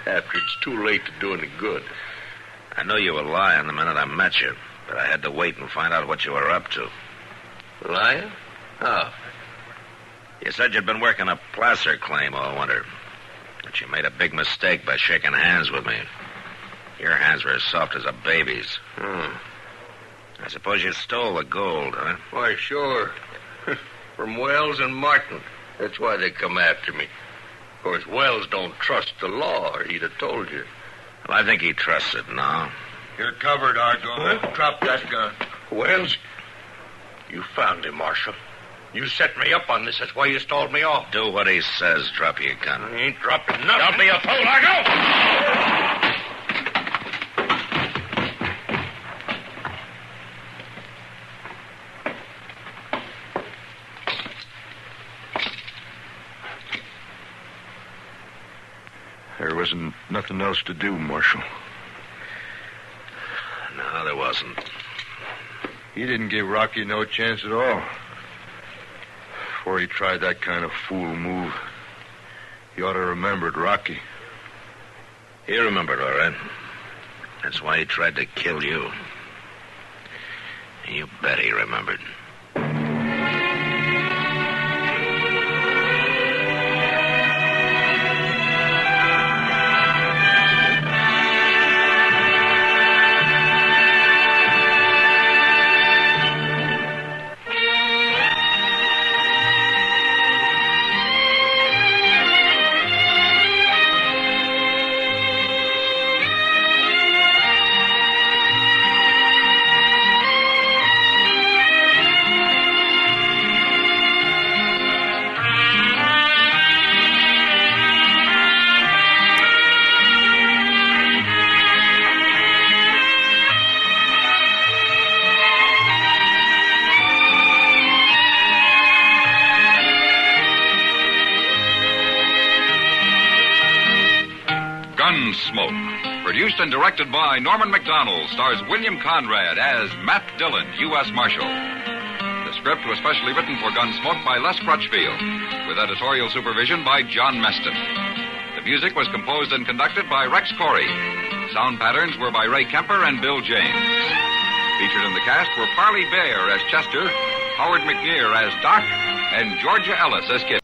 After it's too late to do any good. I knew you were lying the minute I met you, but I had to wait and find out what you were up to. Lying? How? You said you'd been working a placer claim all winter. But you made a big mistake by shaking hands with me. Your hands were as soft as a baby's. I suppose you stole the gold, huh? Why, sure. From Wells and Martin. That's why they come after me. Of course, Wells don't trust the law, or he'd have told you. Well, I think he trusts it now. You're covered, Argo. Huh? Drop that gun. Wells, you found him, Marshal. You set me up on this. That's why you stalled me off. Do what he says. Drop your gun. I ain't dropping nothing. Don't be a fool, Argo! There wasn't nothing else to do, Marshal. No, there wasn't. He didn't give Rocky no chance at all. Before he tried that kind of fool move, he ought to have remembered Rocky. He remembered, all right. That's why he tried to kill you. You bet he remembered. Gunsmoke, Produced and directed by Norman McDonald, stars William Conrad as Matt Dillon, U.S. Marshal. The script was specially written for Gunsmoke by Les Crutchfield, with editorial supervision by John Meston. The music was composed and conducted by Rex Corey. Sound patterns were by Ray Kemper and Bill James. Featured in the cast were Parley Bear as Chester, Howard McNear as Doc, and Georgia Ellis as Kit.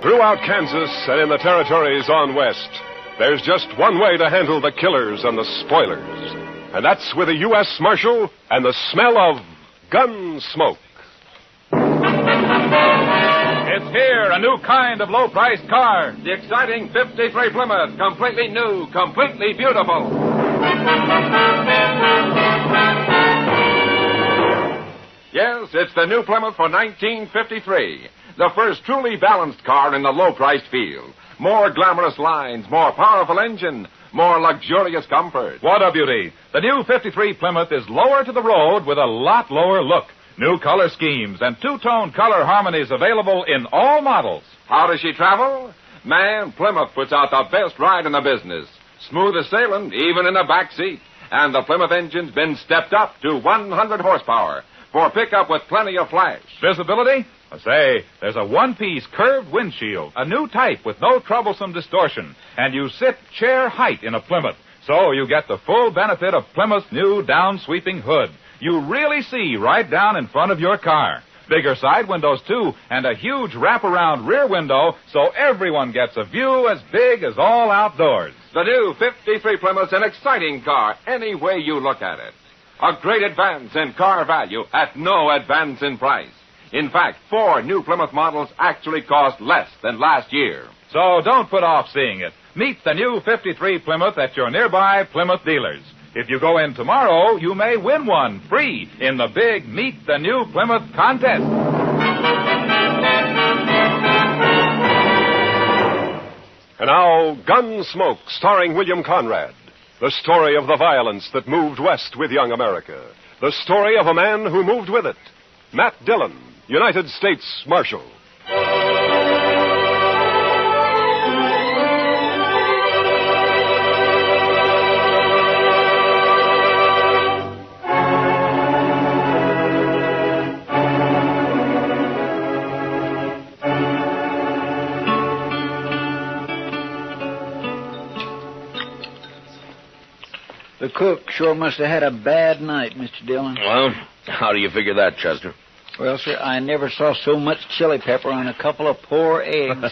Throughout Kansas and in the territories on west, there's just one way to handle the killers and the spoilers. And that's with a U.S. Marshal and the smell of Gunsmoke. It's here, a new kind of low-priced car. The exciting 53 Plymouth, completely new, completely beautiful. Yes, it's the new Plymouth for 1953. The first truly balanced car in the low-priced field. More glamorous lines, more powerful engine, more luxurious comfort. What a beauty. The new 53 Plymouth is lower to the road with a lot lower look. New color schemes and two-tone color harmonies available in all models. How does she travel? Man, Plymouth puts out the best ride in the business. Smooth as sailing, even in the back seat. And the Plymouth engine's been stepped up to 100 horsepower for pickup with plenty of flash. Visibility? Say, there's a one-piece curved windshield, a new type with no troublesome distortion, and you sit chair height in a Plymouth, so you get the full benefit of Plymouth's new down-sweeping hood. You really see right down in front of your car. Bigger side windows, too, and a huge wraparound rear window, so everyone gets a view as big as all outdoors. The new 53 Plymouth's an exciting car, any way you look at it. A great advance in car value at no advance in price. In fact, 4 new Plymouth models actually cost less than last year. So don't put off seeing it. Meet the new 53 Plymouth at your nearby Plymouth dealers. If you go in tomorrow, you may win one free in the big Meet the New Plymouth contest. And now, Gunsmoke, starring William Conrad. The story of the violence that moved west with young America. The story of a man who moved with it. Matt Dillon, United States Marshal. The cook sure must have had a bad night, Mr. Dillon. Well, how do you figure that, Chester? Well, sir, I never saw so much chili pepper on a couple of poor eggs.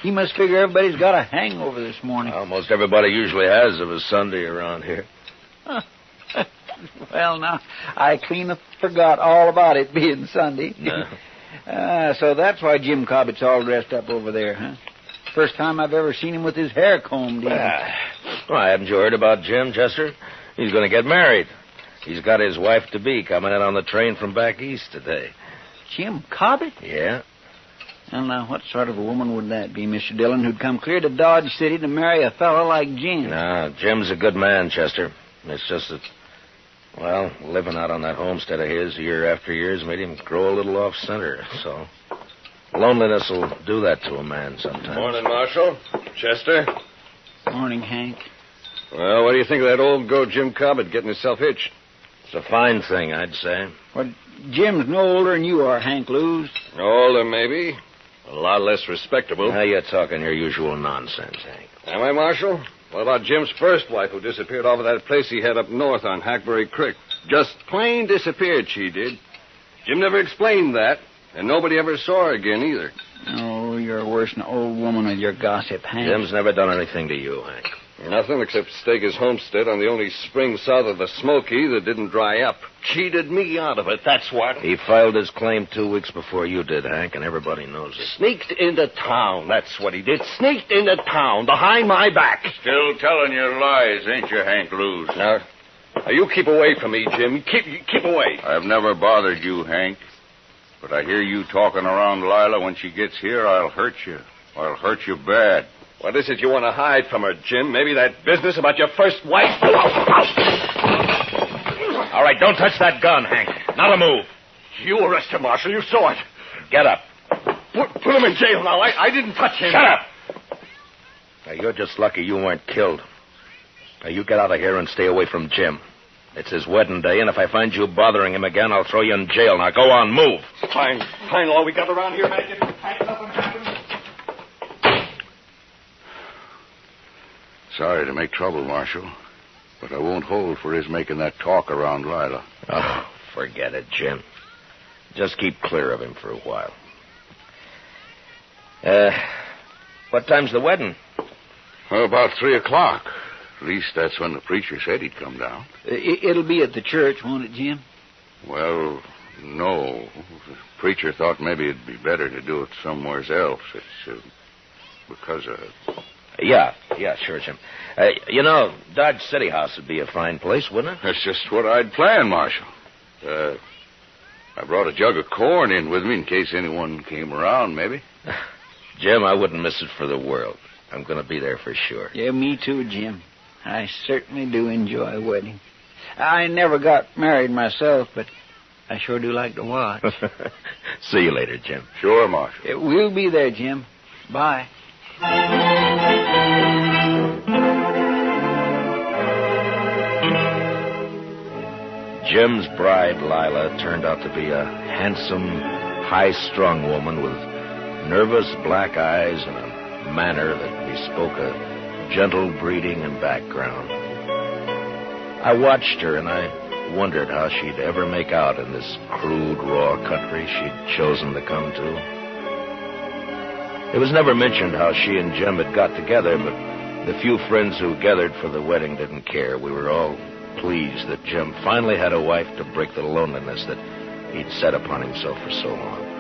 He must figure everybody's got a hangover this morning. Almost everybody usually has of a Sunday around here. Well, now, I clean forgot all about it being Sunday. So that's why Jim Cobbett's all dressed up over there, huh? First time I've ever seen him with his hair combed in. Well, haven't you heard about Jim, Chester? He's going to get married. He's got his wife-to-be coming in on the train from back east today. Jim Cobbett? Yeah. Well, now, what sort of a woman would that be, Mr. Dillon, who'd come clear to Dodge City to marry a fellow like Jim? No, Jim's a good man, Chester. It's just that, well, living out on that homestead of his year after year has made him grow a little off-center, so loneliness will do that to a man sometimes. Morning, Marshal. Chester. Morning, Hank. Well, what do you think of that old goat Jim Cobbett getting himself hitched? It's a fine thing, I'd say. Well, Jim's no older than you are, Hank Lewis. Older, maybe. A lot less respectable. Now you're talking your usual nonsense, Hank. Am I, Marshal? What about Jim's first wife who disappeared off of that place he had up north on Hackberry Creek? Just plain disappeared, she did. Jim never explained that, and nobody ever saw her again either. Oh, you're worse than an old woman with your gossip, Hank. Jim's never done anything to you, Hank. Nothing except stake his homestead on the only spring south of the Smoky that didn't dry up. Cheated me out of it, that's what. He filed his claim 2 weeks before you did, Hank, and everybody knows it. Sneaked into town, that's what he did. Sneaked into town, behind my back. Still telling your lies, ain't you, Hank Lewis? Now, you keep away from me, Jim. Keep away. I've never bothered you, Hank. But I hear you talking around Lila. When she gets here, I'll hurt you. I'll hurt you bad. What is it you want to hide from her, Jim? Maybe that business about your first wife? All right, don't touch that gun, Hank. Not a move. You arrest her, Marshal. You saw it. Get up. Put him in jail now. I didn't touch him. Shut up! Now, you're just lucky you weren't killed. Now, you get out of here and stay away from Jim. It's his wedding day, and if I find you bothering him again, I'll throw you in jail. Now, go on, move. Fine. All we got around here, man. Get packed up and happened. Sorry to make trouble, Marshal, but I won't hold for his making that talk around Lila. Oh, forget it, Jim. Just keep clear of him for a while. What time's the wedding? About 3 o'clock. At least that's when the preacher said he'd come down. It'll be at the church, won't it, Jim? Well, no. The preacher thought maybe it'd be better to do it somewhere else. It's because of... Yeah, sure, Jim. Dodge City House would be a fine place, wouldn't it? That's just what I'd planned, Marshal. I brought a jug of corn in with me in case anyone came around, maybe. Jim, I wouldn't miss it for the world. I'm going to be there for sure. Yeah, me too, Jim. I certainly do enjoy weddings. I never got married myself, but I sure do like to watch. See you later, Jim. Sure, Marshal. We'll be there, Jim. Bye. Jim's bride, Lila, turned out to be a handsome, high-strung woman with nervous black eyes and a manner that bespoke a gentle breeding and background. I watched her, and I wondered how she'd ever make out in this crude, raw country she'd chosen to come to. It was never mentioned how she and Jim had got together, but the few friends who gathered for the wedding didn't care. We were all pleased that Jim finally had a wife to break the loneliness that he'd set upon himself for so long.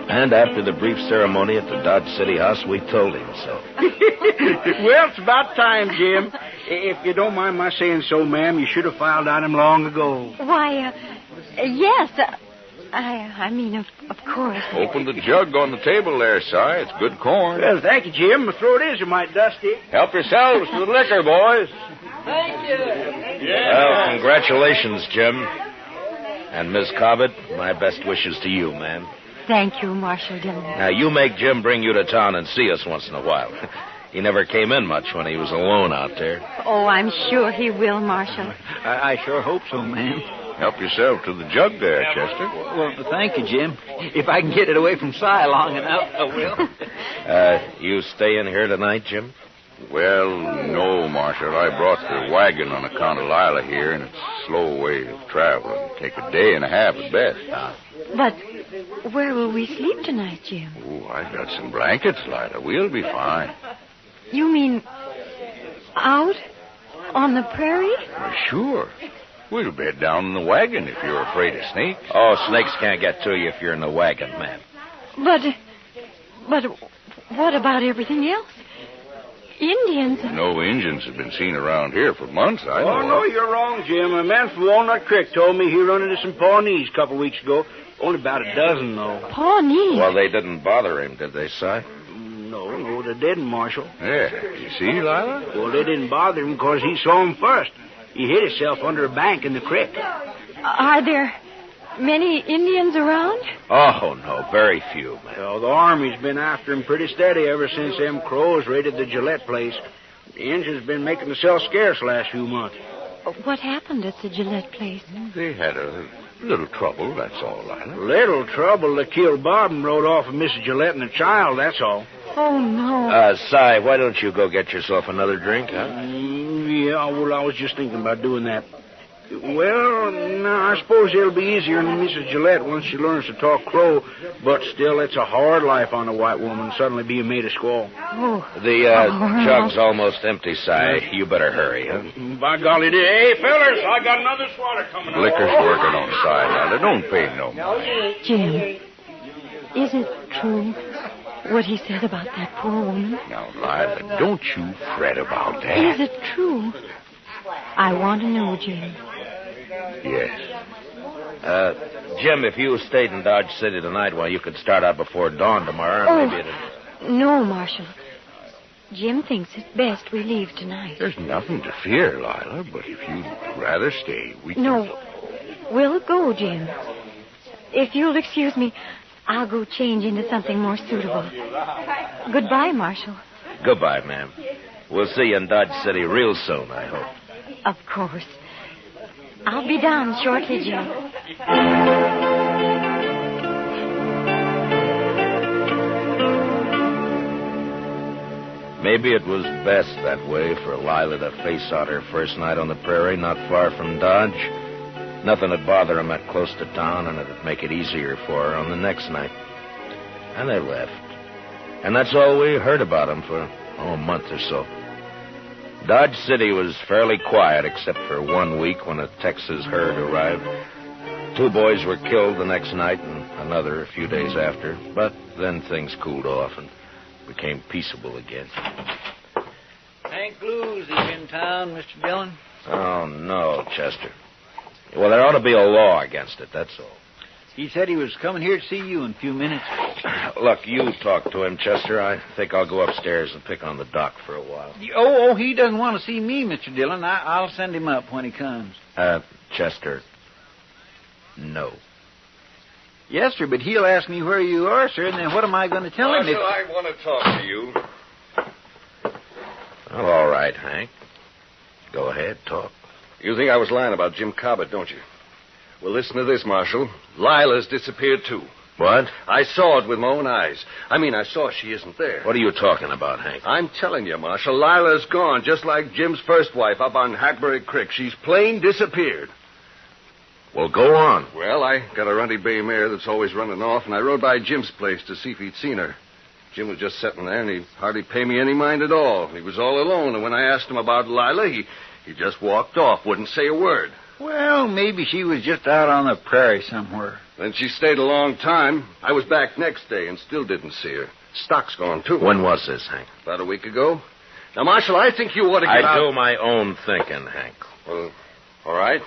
And after the brief ceremony at the Dodge City House, we told him so. Well, it's about time, Jim. If you don't mind my saying so, ma'am, you should have filed on him long ago. Why, yes. I mean, of course. Open the jug on the table there, Si. It's good corn. Well, thank you, Jim. My throat is mighty dusty. Help yourselves to the liquor, boys. Thank you. Well, congratulations, Jim. And Miss Cobbett, my best wishes to you, ma'am. Thank you, Marshal Dillon. Now, you make Jim bring you to town and see us once in a while. He never came in much when he was alone out there. Oh, I'm sure he will, Marshal. I sure hope so, ma'am. Help yourself to the jug there, Chester. Well, thank you, Jim. If I can get it away from Si long enough, I will. You stay in here tonight, Jim? Well, no, Marshal. I brought the wagon on account of Lila here, and it's a slow way of traveling. Take a day and a half at best. But where will we sleep tonight, Jim? Oh, I've got some blankets, Lila. We'll be fine. You mean out on the prairie? Well, sure. We'll bed down in the wagon if you're afraid of snakes. Oh, snakes can't get to you if you're in the wagon, ma'am. But what about everything else? Indians. No Indians have been seen around here for months, I know. Oh, no, you're wrong, Jim. A man from Walnut Creek told me he run into some Pawnees a couple weeks ago. Only about a dozen, though. Pawnees? Well, they didn't bother him, did they, Si? No, they didn't, Marshal. Yeah. You see, Lila? Well, they didn't bother him because he saw him first. He hid himself under a bank in the creek. Are there many Indians around? Oh, no, very few, man. Well, the Army's been after him pretty steady ever since them Crows raided the Gillette place. The Indians been making themselves scarce last few months. What happened at the Gillette place? They had a little trouble, that's all, Lila. Little trouble. They killed Bob and rode off with Mrs. Gillette and the child, that's all. Oh, no. Si, why don't you go get yourself another drink, huh? Yeah, well, I was just thinking about doing that. Well, no, I suppose it'll be easier on Mrs. Gillette once she learns to talk Crow, but still, it's a hard life on a white woman, suddenly being made a squaw. Oh. The jug's almost empty, Si. You better hurry, huh? By golly, hey, fellers, I got another swatter coming. Liquor's working on the side, Lila. Don't pay no mind. Jim, is it true what he said about that poor woman? Now, Lila, don't you fret about that. Is it true? I want to know, Jim. Yes. Jim, if you stayed in Dodge City tonight, well, you could start out before dawn tomorrow. And maybe No, Marshal. Jim thinks it's best we leave tonight. There's nothing to fear, Lila, but if you'd rather stay, we can... No, we'll go, Jim. If you'll excuse me, I'll go change into something more suitable. Goodbye, Marshal. Goodbye, ma'am. We'll see you in Dodge City real soon, I hope. Of course. I'll be down shortly, Jim. Maybe it was best that way for Lila to face out her first night on the prairie, not far from Dodge. Nothing would bother him that close to town, and it'd make it easier for her on the next night. And they left. And that's all we heard about them for, a month or so. Dodge City was fairly quiet, except for 1 week when a Texas herd arrived. 2 boys were killed the next night, and another a few days after. But then things cooled off and became peaceable again. Hank Lewis is in town, Mr. Dillon. Oh, no, Chester. Well, there ought to be a law against it, that's all. He said he was coming here to see you in a few minutes. Look, you talk to him, Chester. I think I'll go upstairs and pick on the doc for a while. Oh, he doesn't want to see me, Mr. Dillon. I'll send him up when he comes. Chester, no. Yes, sir, but he'll ask me where you are, sir, and then what am I going to tell him? Marshal, I want to talk to you. Well, all right, Hank. Go ahead, talk. You think I was lying about Jim Cobbett, don't you? Well, listen to this, Marshal. Lila's disappeared, too. What? I saw it with my own eyes. I saw she isn't there. What are you talking about, Hank? I'm telling you, Marshal, Lila's gone, just like Jim's first wife up on Hackberry Creek. She's plain disappeared. Well, go on. Well, I got a runty bay mare that's always running off, and I rode by Jim's place to see if he'd seen her. Jim was just sitting there, and he hardly paid me any mind at all. He was all alone, and when I asked him about Lila, he just walked off, wouldn't say a word. Well, maybe she was just out on the prairie somewhere. Then she stayed a long time. I was back next day and still didn't see her. Stock's gone, too. When was this, Hank? About a week ago. Now, Marshal, I think you ought to get out... I do my own thinking, Hank. Well, all right.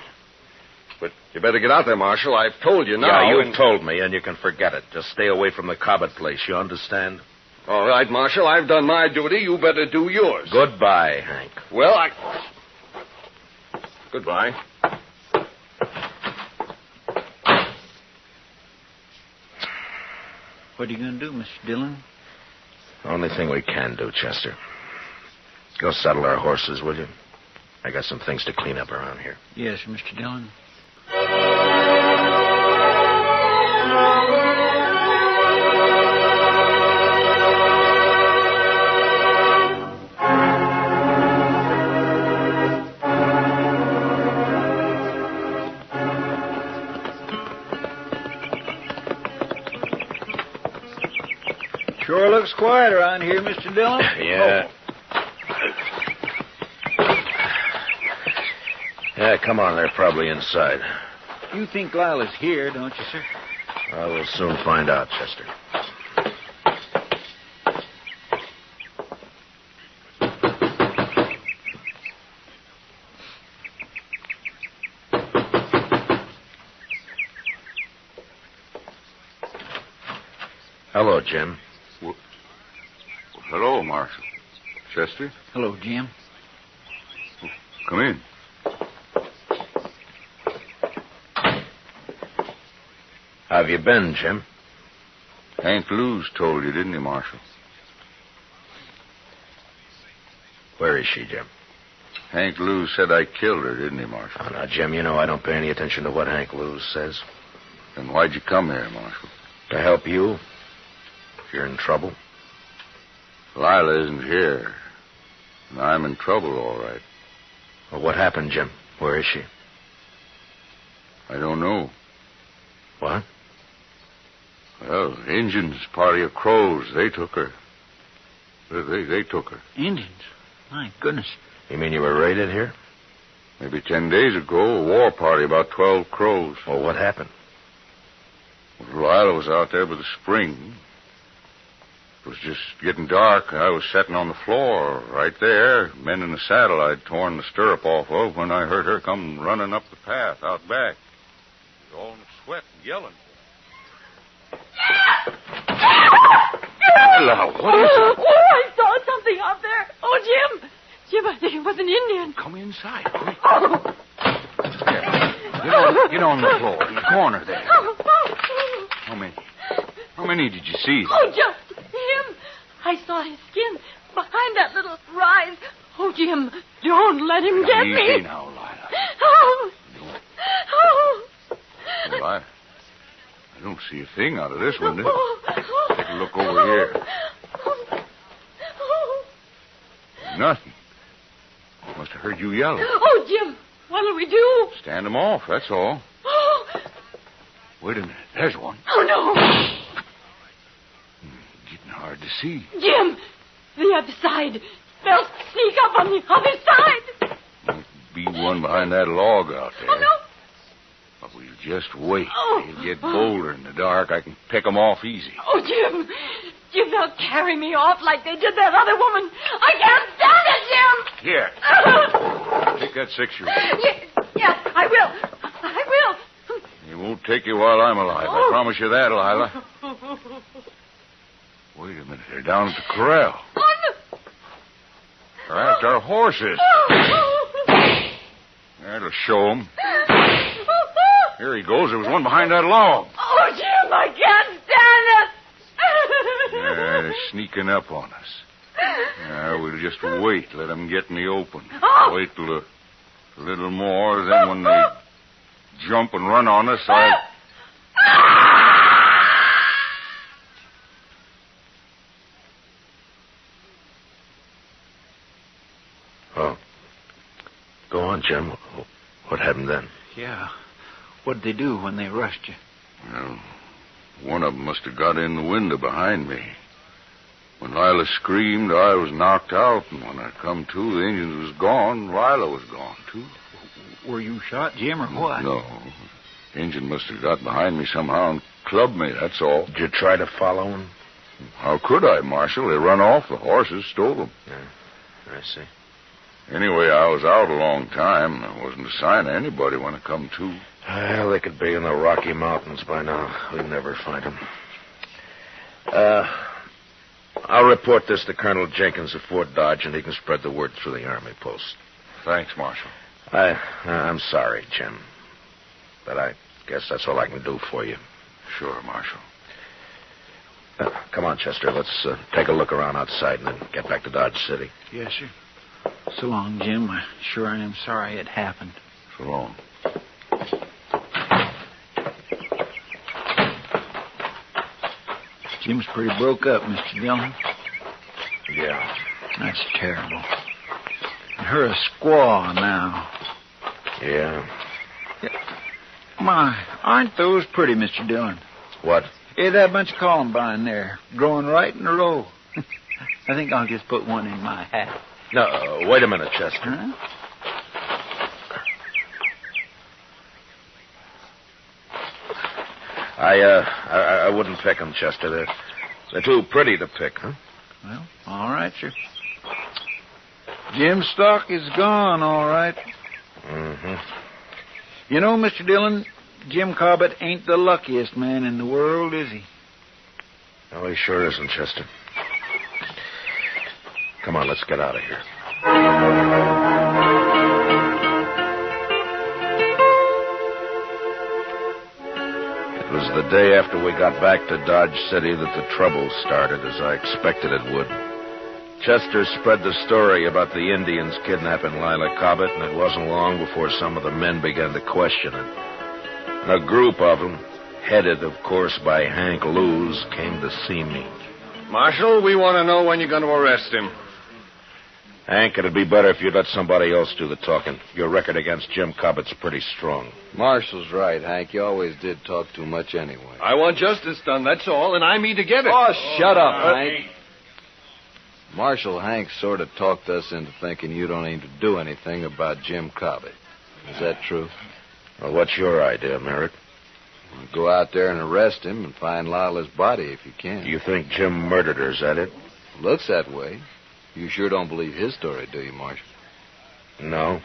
But you better get out there, Marshal. I've told you now. Yeah, you've told me, and you can forget it. Just stay away from the Cobbett place, you understand? All right, Marshal, I've done my duty. You better do yours. Goodbye, Hank. Well, Goodbye. What are you going to do, Mr. Dillon? Only thing we can do, Chester. Go saddle our horses, will you? I got some things to clean up around here. Yes, Mr. Dillon. Sure looks quiet around here, Mr. Dillon. Yeah. Yeah, come on. They're probably inside. You think Lila's here, don't you, sir? I will soon find out, Chester. Hello, Jim. Hello, Marshal. Chester? Hello, Jim. Come in. How have you been, Jim? Hank Lewis told you, didn't he, Marshal? Where is she, Jim? Hank Lewis said I killed her, didn't he, Marshal? Oh, now, Jim, you know I don't pay any attention to what Hank Lewis says. Then why'd you come here, Marshal? To help you. If you're in trouble. Lila isn't here. And I'm in trouble, all right. Well, what happened, Jim? Where is she? I don't know. What? Well, Indians, party of Crows, they took her. They took her. Indians? My goodness. You mean you were raided here? Maybe 10 days ago, a war party, about 12 Crows. Well, what happened? Well, Lila was out there by the spring. It was just getting dark. I was sitting on the floor right there, mending the saddle I'd torn the stirrup off of when I heard her come running up the path out back. She was all in a sweat and yelling. Hello, what is it? Oh, I saw something out there. Oh, Jim. Jim, I think it was an Indian. Come inside, quick. Get on the floor, in the corner there. Come in. How many did you see? Oh, just him. I saw his skin behind that little rise. Oh, Jim, don't let him get me. Easy now, Lila. Oh. Oh. Well, I don't see a thing out of this window. Take a look over here. Nothing. Must have heard you yelling. Oh, Jim, what'll we do? Stand them off, that's all. Oh. Wait a minute. There's one. Oh, no. Getting hard to see. Jim, the other side. They'll sneak up on the other side. Might be one behind that log out there. Oh, no. But we'll just wait. Oh. They'll get bolder in the dark. I can pick them off easy. Oh, Jim. Jim, they'll carry me off like they did that other woman. I can't stand it, Jim. Here. Take that 6-shooter. Yes, I will. I will. It won't take you while I'm alive. I promise you that, Lila. Wait a minute. They're down at the corral. Oh, no. They're after our horses. That'll show them. Here he goes. There was one behind that log. Oh, Jim, I can't stand it. Yeah, they're sneaking up on us. We'll just wait. Let them get in the open. Wait till a little more. Then when they jump and run on us, Oh. Go on, Jim. What happened then? Yeah. What'd they do when they rushed you? Well, one of them must have got in the window behind me. When Lila screamed, I was knocked out, and when I come to, the engine was gone. Lila was gone, too. Were you shot, Jim, or what? No. The engine must have got behind me somehow and clubbed me, that's all. Did you try to follow him? How could I, Marshal? They run off. The horses stole them. Yeah, I see. Anyway, I was out a long time. There wasn't a sign of anybody when I come to. Well, they could be in the Rocky Mountains by now. We'd never find them. I'll report this to Colonel Jenkins at Fort Dodge, and he can spread the word through the Army post. Thanks, Marshal. I'm sorry, Jim. But I guess that's all I can do for you. Sure, Marshal. Come on, Chester. Let's take a look around outside and then get back to Dodge City. Yes, sir. So long, Jim. I sure am sorry it happened. So long. Jim's pretty broke up, Mr. Dillon. Yeah. That's terrible. And her a squaw now. Yeah. My, aren't those pretty, Mr. Dillon? What? Hey, that bunch of columbine there, growing right in a row. I think I'll just put one in my hat. No, wait a minute, Chester. Huh? I wouldn't pick them, Chester. They're too pretty to pick, huh? Well, all right, sir. Jim's stock is gone, all right. Mm-hmm. You know, Mr. Dillon, Jim Cobbett ain't the luckiest man in the world, is he? No, he sure isn't, Chester. Come on, let's get out of here. It was the day after we got back to Dodge City that the trouble started, as I expected it would. Chester spread the story about the Indians kidnapping Lila Cobbett, and it wasn't long before some of the men began to question it. And a group of them, headed, of course, by Hank Lewis, came to see me. Marshal, we want to know when you're going to arrest him. Hank, it'd be better if you'd let somebody else do the talking. Your record against Jim Cobbett's pretty strong. Marshall's right, Hank. You always did talk too much anyway. I want justice done, that's all, and I mean to get it. Oh, shut up, Hank. Marshal, Hank sort of talked us into thinking you don't aim to do anything about Jim Cobbett. Is that true? Well, what's your idea, Merritt? Go out there and arrest him and find Lila's body if you can. You think Jim murdered her, is that it? Looks that way. You sure don't believe his story, do you, Marshal? No,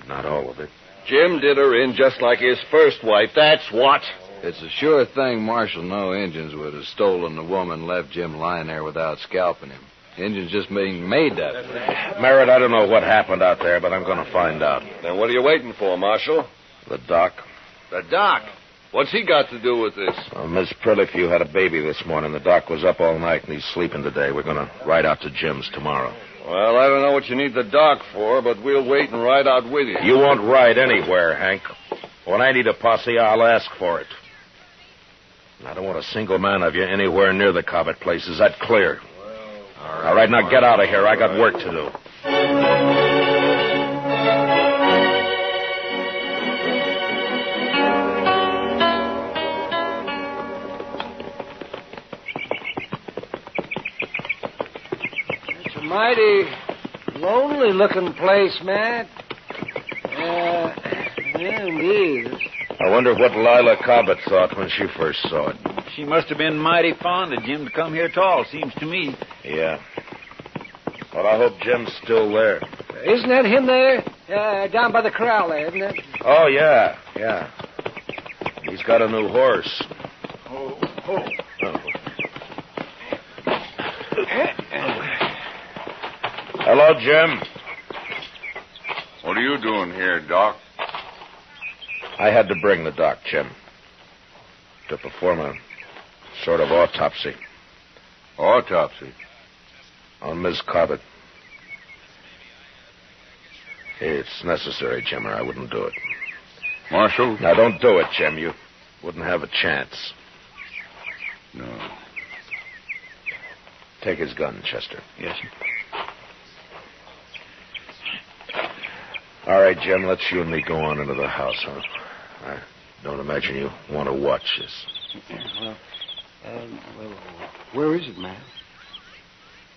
not all of it. Jim did her in just like his first wife, that's what. It's a sure thing, Marshal. No Injuns would have stolen the woman and left Jim lying there without scalping him. Injuns just being made that way. Merritt, I don't know what happened out there, but I'm going to find out. Then what are you waiting for, Marshal? The doc. The doc? What's he got to do with this? Well, Miss Prillifew had a baby this morning. The doc was up all night, and he's sleeping today. We're going to ride out to Jim's tomorrow. Well, I don't know what you need the doc for, but we'll wait and ride out with you. You won't ride anywhere, Hank. When I need a posse, I'll ask for it. And I don't want a single man of you anywhere near the Cobbett place. Is that clear? Well, all right, now get out of here. I got work to do. Mighty lonely-looking place, Matt. Yeah, indeed. I wonder what Lila Cobbett thought when she first saw it. She must have been mighty fond of Jim to come here at all, seems to me. Yeah. Well, I hope Jim's still there. Isn't that him there? Down by the corral there, isn't it? Oh, yeah. He's got a new horse. Oh. Hello, Jim. What are you doing here, Doc? I had to bring the doc, Jim, to perform a sort of autopsy. Autopsy? On Miss Cobbett. It's necessary, Jim, or I wouldn't do it. Marshal? Now, don't do it, Jim. You wouldn't have a chance. No. Take his gun, Chester. Yes, sir. All right, Jim, let's you and me go on into the house, huh? I don't imagine you want to watch this. Well, where is it, man?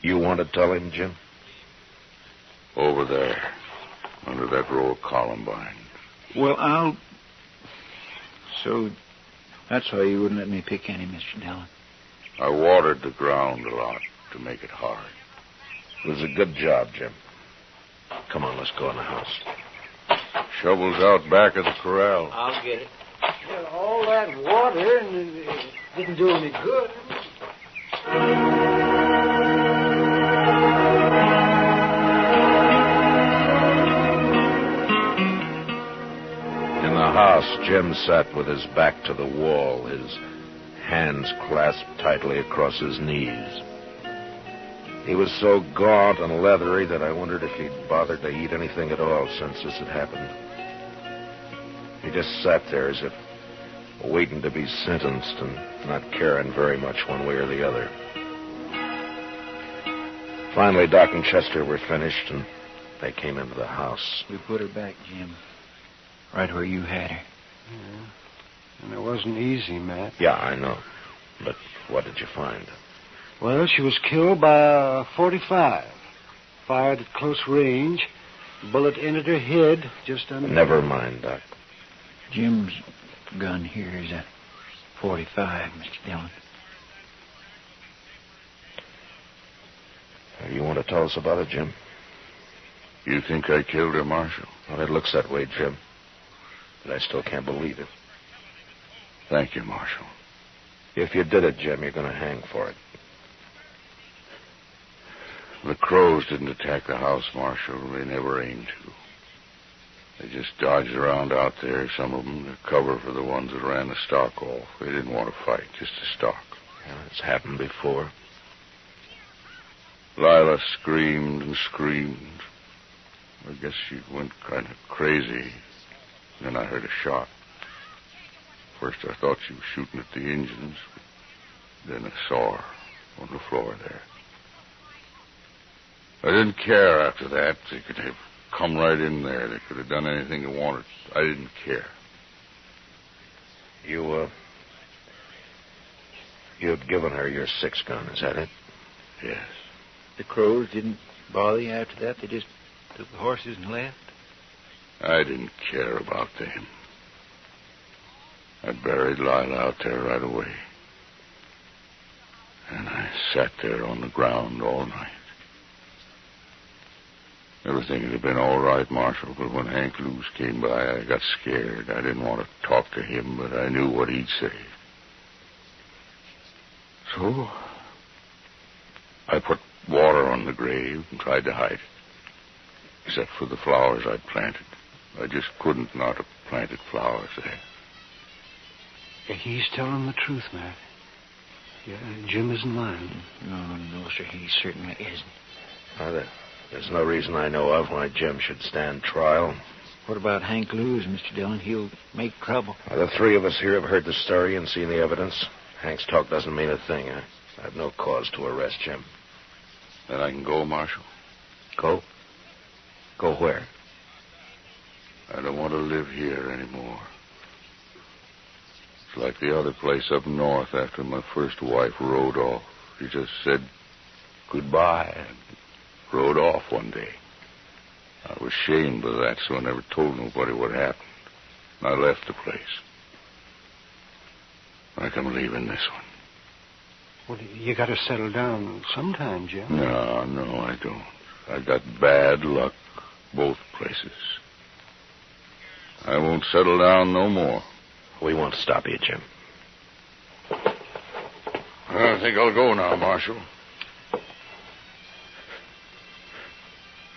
You want to tell him, Jim? Over there, under that row of columbine. Well, So, that's why you wouldn't let me pick any, Mr. Dillon. I watered the ground a lot to make it hard. It was a good job, Jim. Come on, let's go in the house. Shovel's out back of the corral. I'll get it. Well, all that water and it didn't do any good. In the house, Jim sat with his back to the wall, his hands clasped tightly across his knees. He was so gaunt and leathery that I wondered if he'd bothered to eat anything at all since this had happened. He just sat there as if waiting to be sentenced and not caring very much one way or the other. Finally, Doc and Chester were finished, and they came into the house. We put her back, Jim. Right where you had her. Yeah. And it wasn't easy, Matt. Yeah, I know. But what did you find? Well, she was killed by a .45. Fired at close range. Bullet entered her head just under... Never mind, Doc. Jim's gun here is a .45, Mr. Dillon. You want to tell us about it, Jim? You think I killed her, Marshal? Well, it looks that way, Jim. But I still can't believe it. Thank you, Marshal. If you did it, Jim, you're going to hang for it. The crows didn't attack the house, Marshal. They never aimed to. They just dodged around out there, some of them, to cover for the ones that ran the stock off. They didn't want to fight, just to stalk. Yeah, it's happened before. Lila screamed and screamed. I guess she went kind of crazy. Then I heard a shot. First I thought she was shooting at the engines. Then I saw her on the floor there. I didn't care after that. They could have come right in there. They could have done anything they wanted. I didn't care. You had given her your 6-gun, is that it? Yes. The crows didn't bother you after that? They just took the horses and left? I didn't care about them. I buried Lila out there right away. And I sat there on the ground all night. Everything had been all right, Marshal, but when Hank Luce came by, I got scared. I didn't want to talk to him, but I knew what he'd say. So, I put water on the grave and tried to hide it. Except for the flowers I'd planted. I just couldn't not have planted flowers there. He's telling the truth, Matt. Yeah, Jim isn't lying. No, sir, he certainly isn't. There's no reason I know of why Jim should stand trial. What about Hank Lewis, Mr. Dillon? He'll make trouble. The three of us here have heard the story and seen the evidence. Hank's talk doesn't mean a thing. I have no cause to arrest Jim. Then I can go, Marshal. Go? Go where? I don't want to live here anymore. It's like the other place up north after my first wife rode off. She just said goodbye and rode off one day. I was ashamed of that, so I never told nobody what happened. I left the place. Like I'm leaving this one. Well, you got to settle down sometime, Jim. No, I don't. I got bad luck both places. I won't settle down no more. We won't stop you, Jim. I think I'll go now, Marshal.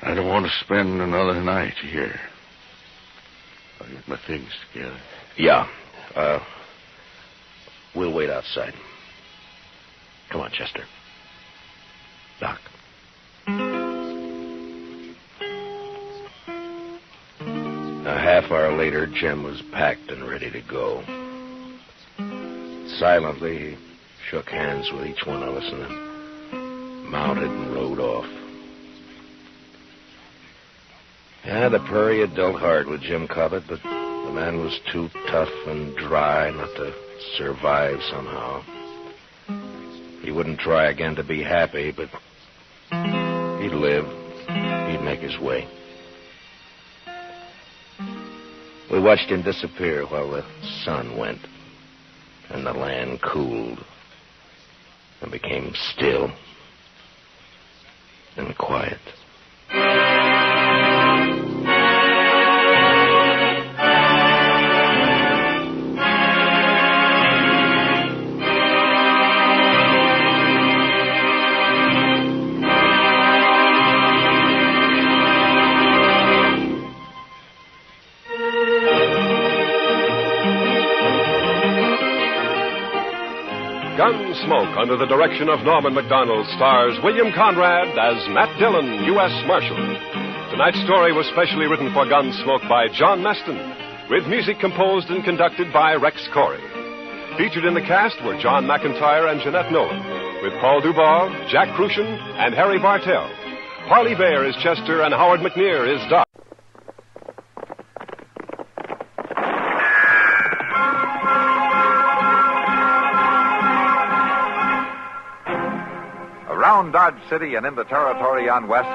I don't want to spend another night here. I'll get my things together. Yeah. We'll wait outside. Come on, Chester. Doc. A half hour later, Jim was packed and ready to go. Silently, he shook hands with each one of us and then mounted and rode off. Yeah, the prairie had dealt hard with Jim Cobbett, but the man was too tough and dry not to survive somehow. He wouldn't try again to be happy, but he'd live. He'd make his way. We watched him disappear while the sun went, and the land cooled and became still and quiet. Gunsmoke, under the direction of Norman Macdonald, stars William Conrad as Matt Dillon, U.S. Marshal. Tonight's story was specially written for Gunsmoke by John Meston, with music composed and conducted by Rex Corey. Featured in the cast were John McIntyre and Jeanette Nolan, with Paul Dubois, Jack Crucian, and Harry Bartell. Harley Bayer is Chester, and Howard McNear is Doc. Around Dodge City and in the territory on West,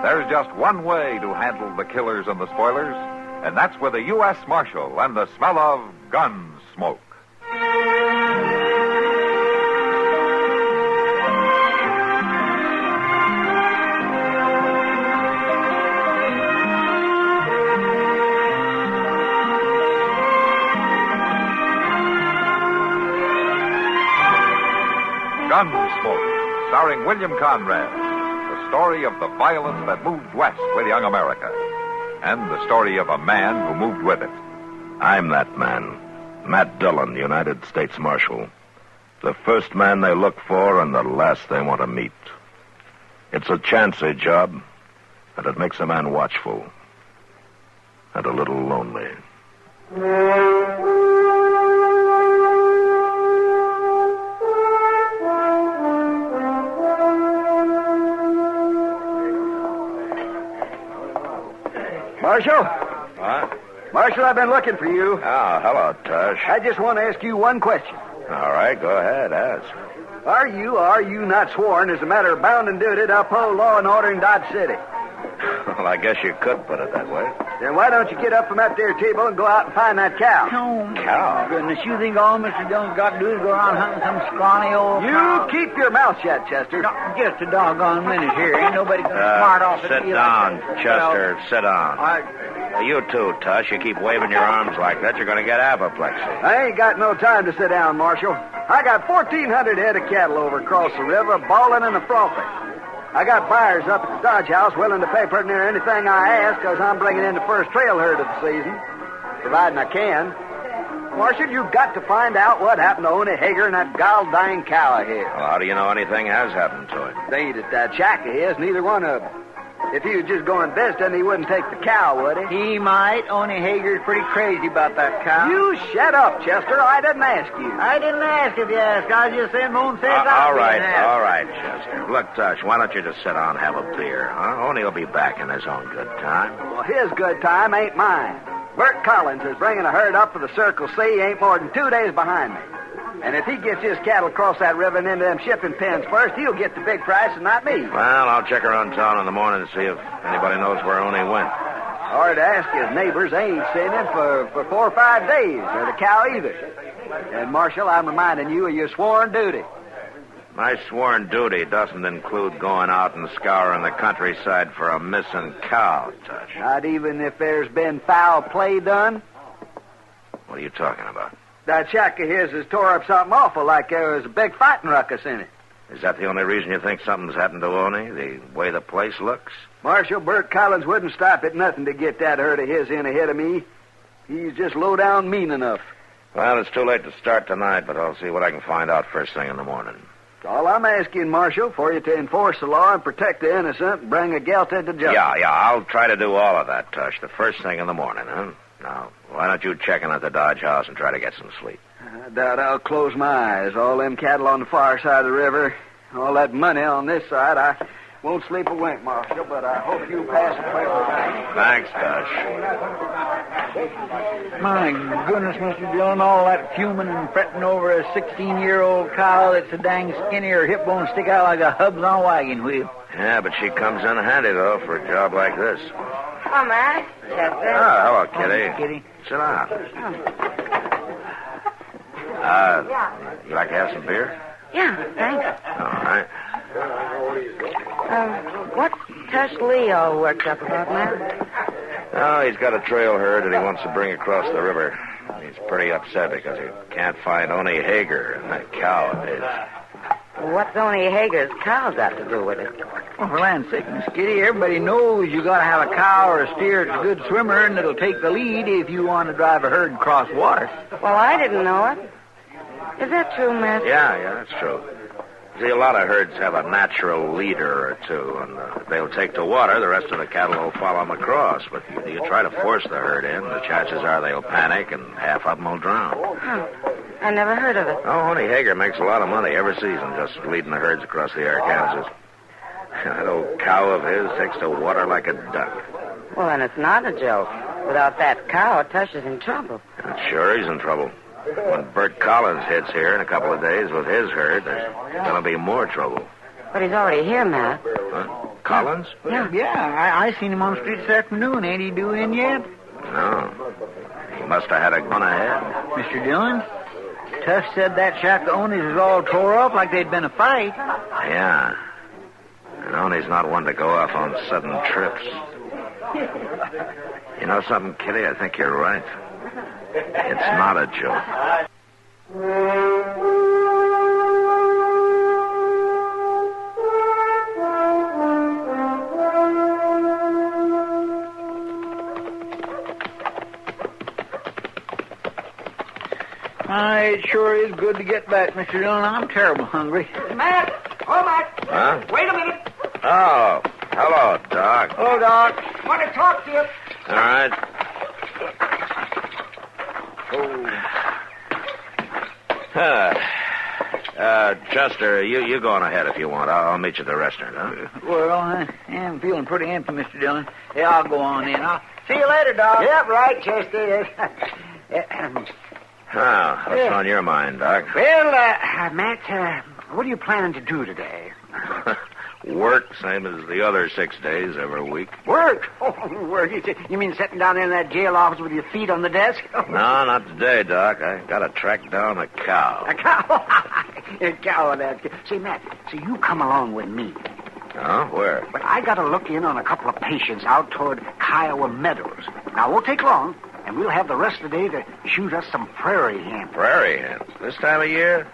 there's just one way to handle the killers and the spoilers, and that's with a U.S. Marshal and the smell of gun smoke. Gunsmoke, starring William Conrad, the story of the violence that moved west with young America, and the story of a man who moved with it. I'm that man, Matt Dillon, United States Marshal. The first man they look for and the last they want to meet. It's a chancy job, and it makes a man watchful and a little lonely. Marshal? What? Marshal, I've been looking for you. Oh, hello, Tush. I just want to ask you one question. All right, go ahead, ask. Are you not sworn as a matter of bound and duty to uphold law and order in Dodge City? Well, I guess you could put it that way. Then why don't you get up from that there table and go out and find that cow? Cow? Goodness, you think all Mr. Dillon's got to do is go around hunting some scrawny old cow? You keep your mouth shut, Chester. No, just a doggone minute here. Ain't nobody going to smart off at Sit me down, like that. Chester. Sit down. You too, Tush. You keep waving your arms like that, you're going to get apoplexy. I ain't got no time to sit down, Marshal. I got 1,400 head of cattle over across the river, bawling and a frothing. I got buyers up at the Dodge House willing to pay pretty near anything I ask because I'm bringing in the first trail herd of the season, providing I can. Marshal, you've got to find out what happened to Oney Hager and that gall-dying cow of his. Well, how do you know anything has happened to him? They ain't at that shack of his, neither one of them. If he was just going visiting, he wouldn't take the cow, would he? He might. Oney Hager's pretty crazy about that cow. You shut up, Chester. I didn't ask you. I didn't ask if you asked. I was just saying my own sense. All right, Chester. Look, Tush, why don't you just sit down and have a beer, huh? Oney will be back in his own good time. Well, his good time ain't mine. Bert Collins is bringing a herd up for the Circle C. He ain't more than 2 days behind me. And if he gets his cattle across that river and into them shipping pens first, he'll get the big price and not me. Well, I'll check around town in the morning and see if anybody knows where Oney went. Or to ask his neighbors, they ain't seen him for 4 or 5 days, or the cow either. And, Marshal, I'm reminding you of your sworn duty. My sworn duty doesn't include going out and scouring the countryside for a missing cow, Tush. Not even if there's been foul play done? What are you talking about? That shack of his has tore up something awful, like there was a big fighting ruckus in it. Is that the only reason you think something's happened to Oney, the way the place looks? Marshal, Bert Collins wouldn't stop at nothing to get that herd of his in ahead of me. He's just low down mean enough. Well, it's too late to start tonight, but I'll see what I can find out first thing in the morning. All I'm asking, Marshal, for you to enforce the law and protect the innocent and bring a guilty to justice. Yeah, I'll try to do all of that, Tush, the first thing in the morning, huh? Now, why don't you check in at the Dodge House and try to get some sleep? I doubt I'll close my eyes. All them cattle on the far side of the river, all that money on this side. I won't sleep a wink, Marshal, but I hope you pass a prayer. Thanks, Tush. My goodness, Mr. Dillon, all that fuming and fretting over a 16-year-old cow that's so dang skinny her hip bones stick out like a hubs on a wagon wheel. Yeah, but she comes in handy, though, for a job like this. Oh, Matt. Chester. Oh, hello, Kitty. Oh, Kitty. Sit down. You like to have some beer? Yeah, thanks. All right. What's Tush Lee all worked up about, Matt? Oh, he's got a trail herd that he wants to bring across the river. He's pretty upset because he can't find Oney Hager and that cow of his. What's Oney Hager's cow got to do with it? Well, for land's sake, Miss Kitty, everybody knows you got to have a cow or a steer that's a good swimmer and it'll take the lead if you want to drive a herd across water. Well, I didn't know it. Is that true, Matt? Yeah, that's true. See, a lot of herds have a natural leader or two, and if they'll take to water, the rest of the cattle will follow them across. But you try to force the herd in, the chances are they'll panic and half of them will drown. Huh. I never heard of it. Oh, Oney Hager makes a lot of money every season just leading the herds across the Arkansas. That old cow of his takes to water like a duck. Well, then it's not a joke. Without that cow, Tush is in trouble. Sure, he's in trouble. When Bert Collins hits here in a couple of days with his herd, there's going to be more trouble. But he's already here, Matt. Huh? Collins? Yeah, I seen him on the street this afternoon. Ain't he due in yet? No. He must have had a gun ahead. Mr. Dillon, Tush said that shack of Oney's was all tore up like they'd been a fight. Yeah. And Oney's not one to go off on sudden trips. You know something, Kitty? I think you're right. It's not a joke. It sure is good to get back, Mr. Dillon. I'm terrible hungry. Matt! Oh, Matt! Huh? Wait a minute. Oh, hello, Doc. Oh, Doc. Want to talk to you. All right. Chester, you go on ahead if you want. I'll meet you at the restaurant, huh? Well, I am feeling pretty empty, Mr. Dillon. Yeah, I'll go on in. I'll see you later, Doc. Yep, right, Chester. What's on your mind, Doc? Well, Matt, what are you planning to do today? Work, same as the other 6 days every week. Work? Oh, work. You mean sitting down there in that jail office with your feet on the desk? No, not today, Doc. I gotta track down a cow. A cow? A cow, that. Say, Matt, you come along with me. Oh, where? But I gotta look in on a couple of patients out toward Kiowa Meadows. Now, it won't take long, and we'll have the rest of the day to shoot us some prairie hens. Prairie hens? This time of year?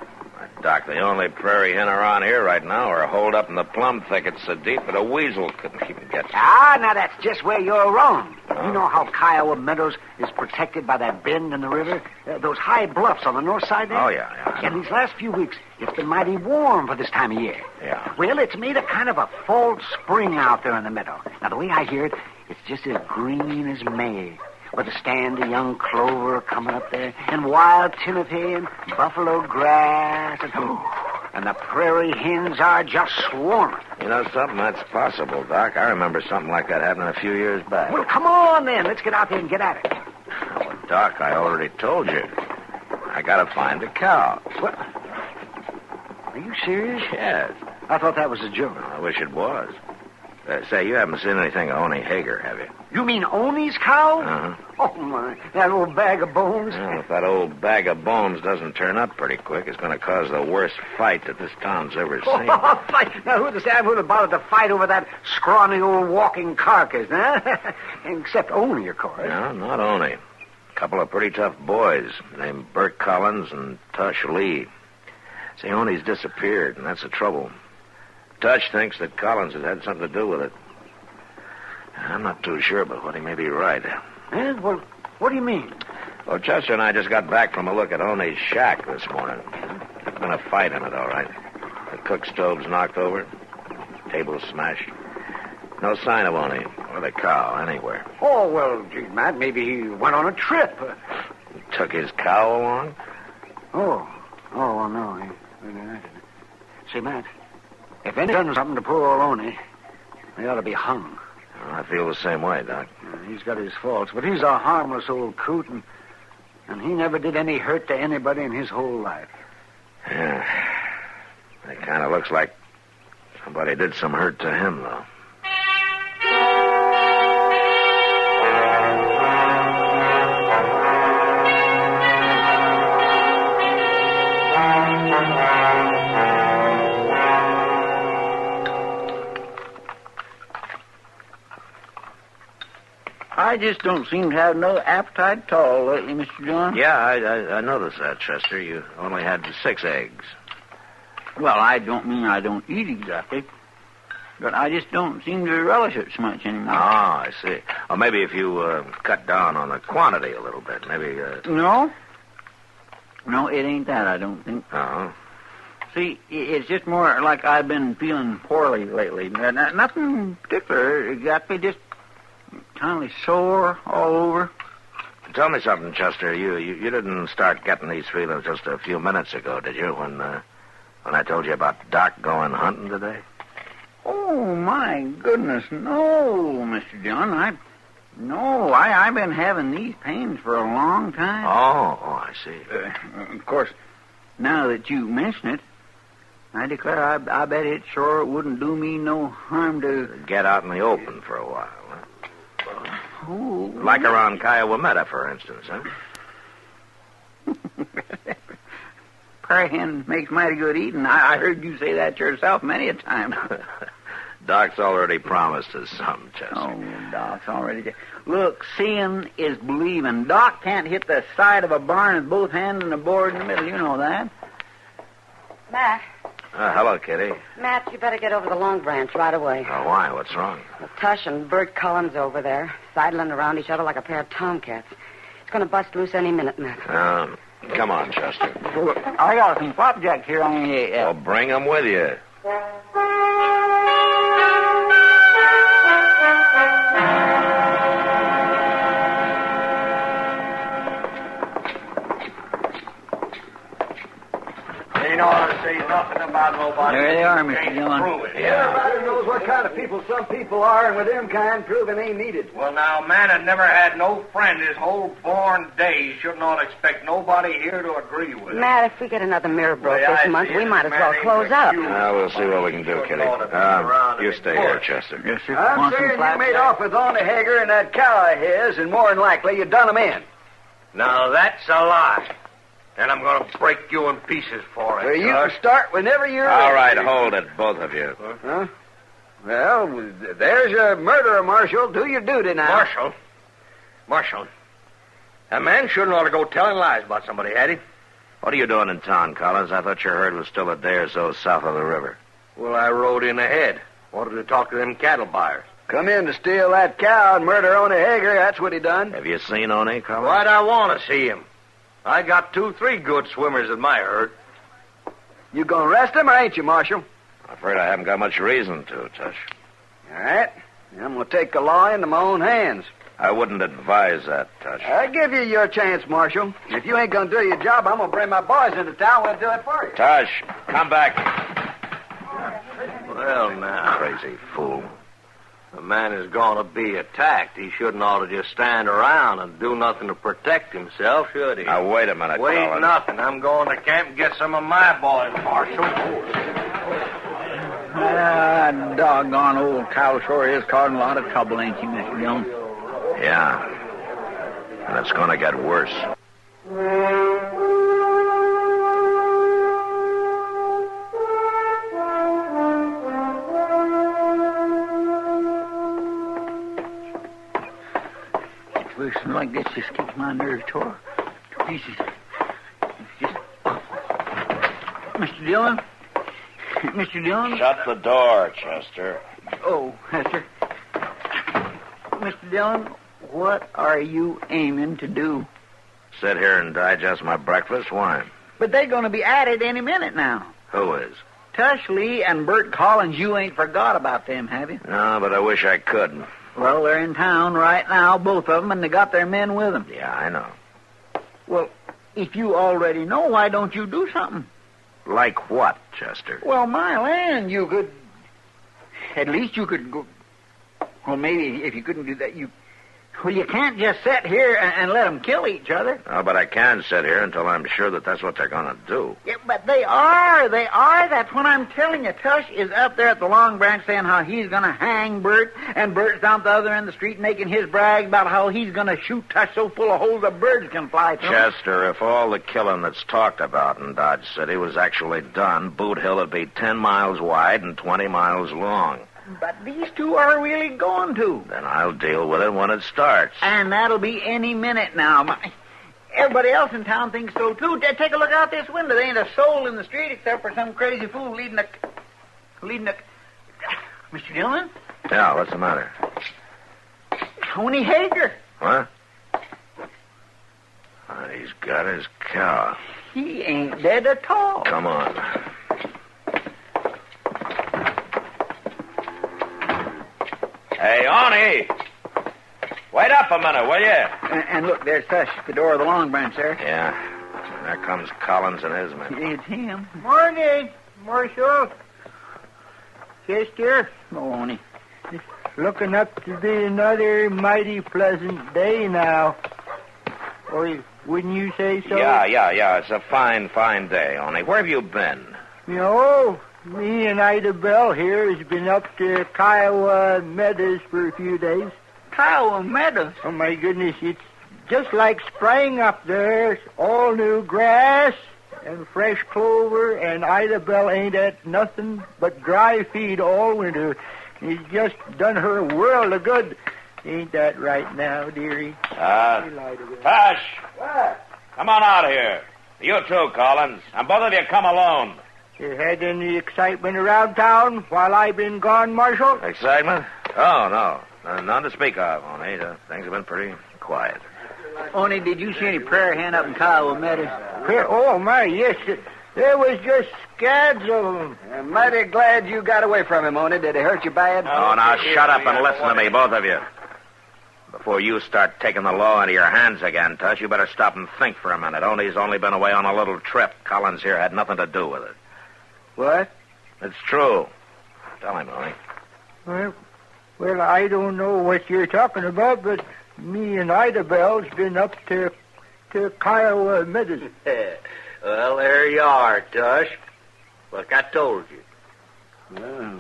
Doc, the only prairie hen around here right now are holed up in the plum thicket so deep that a weasel couldn't even get to. Ah, now that's just where you're wrong. You know how Kiowa Meadows is protected by that bend in the river? Those high bluffs on the north side there? Oh, yeah. And these last few weeks, it's been mighty warm for this time of year. Yeah. Well, it's made a kind of a fall spring out there in the meadow. Now, the way I hear it, it's just as green as May, with a stand of young clover coming up there, and wild timothy and buffalo grass, and the prairie hens are just swarming. You know something? That's possible, Doc. I remember something like that happening a few years back. Well, come on, then. Let's get out there and get at it. Well, Doc, I already told you. I gotta find a cow. What? Are you serious? Yes. I thought that was a joke. I wish it was. Say, you haven't seen anything of Oni Hager, have you? You mean Oni's cow? Uh-huh. Oh, my. That old bag of bones. Well, if that old bag of bones doesn't turn up pretty quick, it's going to cause the worst fight that this town's ever seen. Oh, fight. Now, who'd say I would have bothered to fight over that scrawny old walking carcass, huh? Except Oni, of course. No, not Oni. A couple of pretty tough boys named Bert Collins and Tush Lee. See, Oni's disappeared, and that's the trouble. Tush thinks that Collins has had something to do with it. I'm not too sure, but what he may be right. Eh? Well, what do you mean? Well, Chester and I just got back from a look at Oni's shack this morning. There's been a fight in it, all right. The cook stove's knocked over. Table's smashed. No sign of Oni or the cow anywhere. Oh, well, gee, Matt, maybe he went on a trip. He took his cow along? Oh, well, no. See, Matt, if anyone's done something to poor old Oni, they ought to be hung. I feel the same way, Doc. He's got his faults, but he's a harmless old coot, and he never did any hurt to anybody in his whole life. Yeah. It kind of looks like somebody did some hurt to him, though. I just don't seem to have no appetite at all lately, Mr. John. Yeah, I noticed that, Chester. You only had 6 eggs. Well, I don't mean I don't eat exactly, but I just don't seem to relish it so much anymore. Oh, I see. Or maybe if you cut down on the quantity a little bit, maybe... No, it ain't that, I don't think. Oh. See, it's just more like I've been feeling poorly lately. Nothing particular, exactly, just kind of sore all over. Tell me something, Chester. You didn't start getting these feelings just a few minutes ago, did you, when I told you about Doc going hunting today? Oh, my goodness, no, Mr. John. I've been having these pains for a long time. Oh, I see. Of course, now that you mention it, I declare I bet it sure wouldn't do me no harm to... Get out in the open for a while, huh? Oh. Like around Kiowa Meadow, for instance, huh? Prairie hen makes mighty good eating. I heard you say that yourself many a time. Doc's already promised us something, Chester. Oh, Doc's already... Look, seeing is believing. Doc can't hit the side of a barn with both hands and a board in the middle. You know that. Matt. Hello, Kitty. Matt, you better get over the Long Branch right away. Oh, why? What's wrong? Well, Tush and Bert Collins over there, sidling around each other like a pair of tomcats. It's going to bust loose any minute, Matt. Come on, Chester. I got some flapjacks here on the... Well, bring them with you. Ain't ought to say nothing about nobody. There they are, Mr. Dillon. Everybody knows what kind of people some people are, and with them kind, proving ain't needed. Well, now, man had never had no friend his whole born days. Shouldn't ought to expect nobody here to agree with him. Matt, if we get another mirror broke this month, we might as well close up. We'll see what we can do, Kitty. You stay here, Chester. Yes, sir. I'm saying you made off with Oni Hager and that cow of his, and more than likely you done him in. Now, that's a lie. And I'm going to break you in pieces for it. Well, you can start whenever you're All ready. right, hold it, both of you. Huh? Well, there's your murderer, Marshal. Do your duty now. Marshal. A man shouldn't ought to go telling lies about somebody, had he? What are you doing in town, Collins? I thought your herd was still a day or so south of the river. Well, I rode in ahead. Wanted to talk to them cattle buyers. Come in to steal that cow and murder Oney Hager. That's what he done. Have you seen Oney, Collins? Why'd I want to see him? I got 2-3 good swimmers in my herd. You gonna arrest him or ain't you, Marshal? I'm afraid I haven't got much reason to, Tush. All right. I'm gonna take the law into my own hands. I wouldn't advise that, Tush. I give you your chance, Marshal. If you ain't gonna do your job, I'm gonna bring my boys into town. We'll do it for you. Tush, come back. Well, now. Crazy fool. A man is going to be attacked. He shouldn't ought to just stand around and do nothing to protect himself, should he? Now, wait a minute, Wait Collins. nothing. I'm going to camp and get some of my boys, Marshal. Doggone old cow sure is causing a lot of trouble, ain't she, Mr. Dillon? Yeah. And it's going to get worse. Situation like this just keeps my nerves tore to pieces. It's just awful. Mr. Dillon? Mr. Dillon? Shut the door, Chester. Oh, yes, sir. Mr. Dillon, what are you aiming to do? Sit here and digest my breakfast? Why? But they're going to be at it any minute now. Who is? Tush Lee and Bert Collins, you ain't forgot about them, have you? No, but I wish I could. Well, they're in town right now, both of them, and they got their men with them. Yeah, I know. Well, if you already know, why don't you do something? Like what, Chester? Well, my land, you could... At least you could go... Well, maybe if you couldn't do that, you... Well, you can't just sit here and let them kill each other. Oh, but I can sit here until I'm sure that that's what they're going to do. Yeah, but they are. That's what I'm telling you. Tush is up there at the Long Branch saying how he's going to hang Bert, and Bert's down the other end of the street making his brag about how he's going to shoot Tush so full of holes that birds can fly through. Chester, if all the killing that's talked about in Dodge City was actually done, Boot Hill would be 10 miles wide and 20 miles long. But these two are really going to. Then I'll deal with it when it starts. And that'll be any minute now. Everybody else in town thinks so, too. Take a look out this window. There ain't a soul in the street except for some crazy fool leading a... Mr. Dillon? Yeah, what's the matter? Oney Hager. What? He's got his cow. He ain't dead at all. Come on. Hey, Oney! Wait up a minute, will you? And look, there's Tush at the door of the Long Branch there. Yeah. There comes Collins and his men. It's him. Morning, Marshal. Chester. Oh, Oney. It's looking up to be another mighty pleasant day now. Or wouldn't you say so? Yeah. It's a fine, fine day, Oney. Where have you been? You know, me and Ida Bell here has been up to Kiowa Meadows for a few days. Kiowa Meadows? Oh, my goodness, it's just like spring up there. It's all new grass and fresh clover, and Ida Bell ain't at nothing but dry feed all winter. It's just done her a world of good. Ain't that right now, dearie? Tush! What? Come on out here. You too, Collins. And both of you come alone. You had any excitement around town while I've been gone, Marshal? Excitement? Oh, no. None to speak of, Oney. Things have been pretty quiet. Oney, did you see any prayer hen up in Kiowa Meadows? Oh, my, yes. There was just scads of them. I'm mighty glad you got away from him, Oney. Did he hurt you bad? Oh, now shut up and listen to me, both of you. Before you start taking the law into your hands again, Tush, you better stop and think for a minute. Oney's only been away on a little trip. Collins here had nothing to do with it. What? It's true. Tell him, Oney. Well, I don't know what you're talking about, but me and Ida Bell's been up to Kiowa Meadows. Well, there you are, Tush. Like I told you. Well,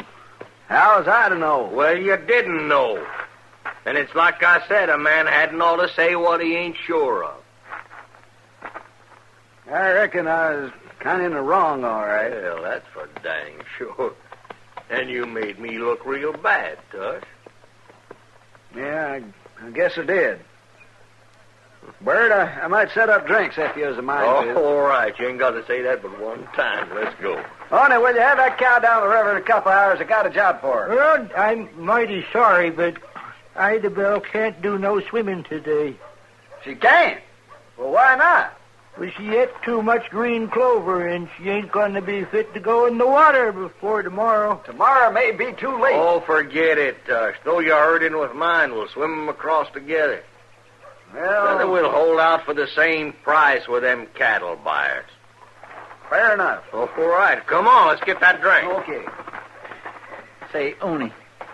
how was I to know? Well, you didn't know. And it's like I said, a man hadn't ought to say what he ain't sure of. I reckon I was kind of in the wrong, all right. Well, that's for dang sure. And you made me look real bad, Tush. Yeah, I guess I did. Bert, I might set up drinks if you was a mind to. All right. You ain't got to say that but one time. Let's go. Honey, will you have that cow down the river in a couple hours? I got a job for her. Well, I'm mighty sorry, but Ida Bell can't do no swimming today. She can't? Well, why not? Well, she ate too much green clover, and she ain't going to be fit to go in the water before tomorrow. Tomorrow may be too late. Oh, forget it. Throw your herd in with mine. We'll swim them across together. Well, Then we'll hold out for the same price with them cattle buyers. Fair enough. All right. Come on. Let's get that drink. Okay. Say, Oni.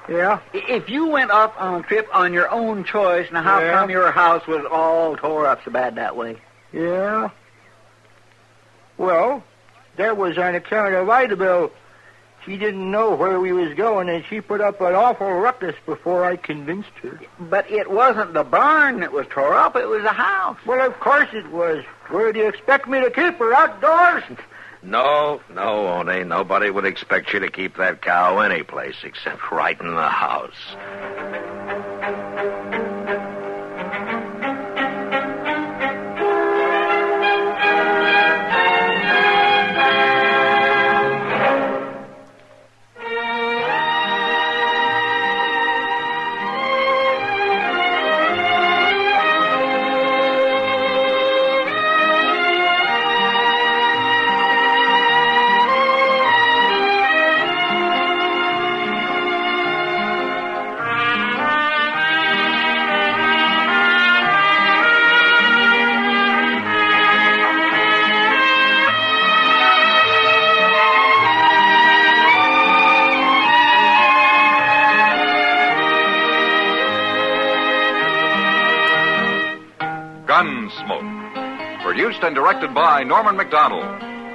Yeah? If you went off on a trip on your own choice, now how come your house was all tore up so bad that way? Yeah? Well, that was on account of Ida Bell. She didn't know where we was going, and she put up an awful ruckus before I convinced her. But it wasn't the barn that was tore up, it was the house. Well, of course it was. Where do you expect me to keep her, outdoors? No, Oney. Nobody would expect you to keep that cow any place except right in the house. Gunsmoke. Produced and directed by Norman McDonald.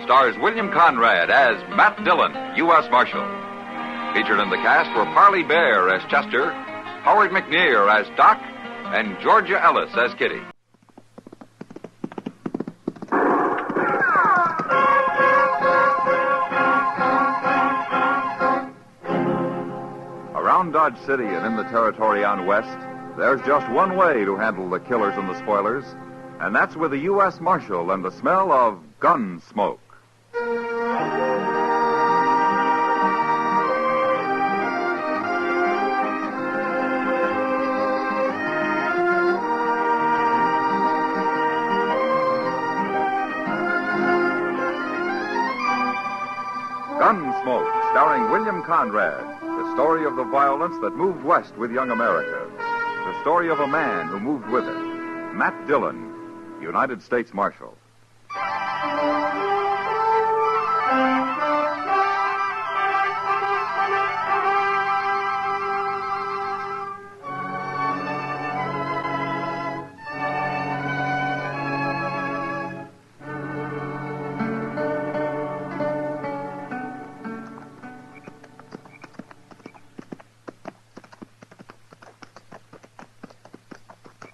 Stars William Conrad as Matt Dillon, U.S. Marshal. Featured in the cast were Parley Bear as Chester, Howard McNear as Doc, and Georgia Ellis as Kitty. Around Dodge City and in the territory on West, there's just one way to handle the killers and the spoilers, and that's with the U.S. Marshal and the smell of gun smoke. Gunsmoke, starring William Conrad, the story of the violence that moved west with young America. The story of a man who moved with it. Matt Dillon, United States Marshal.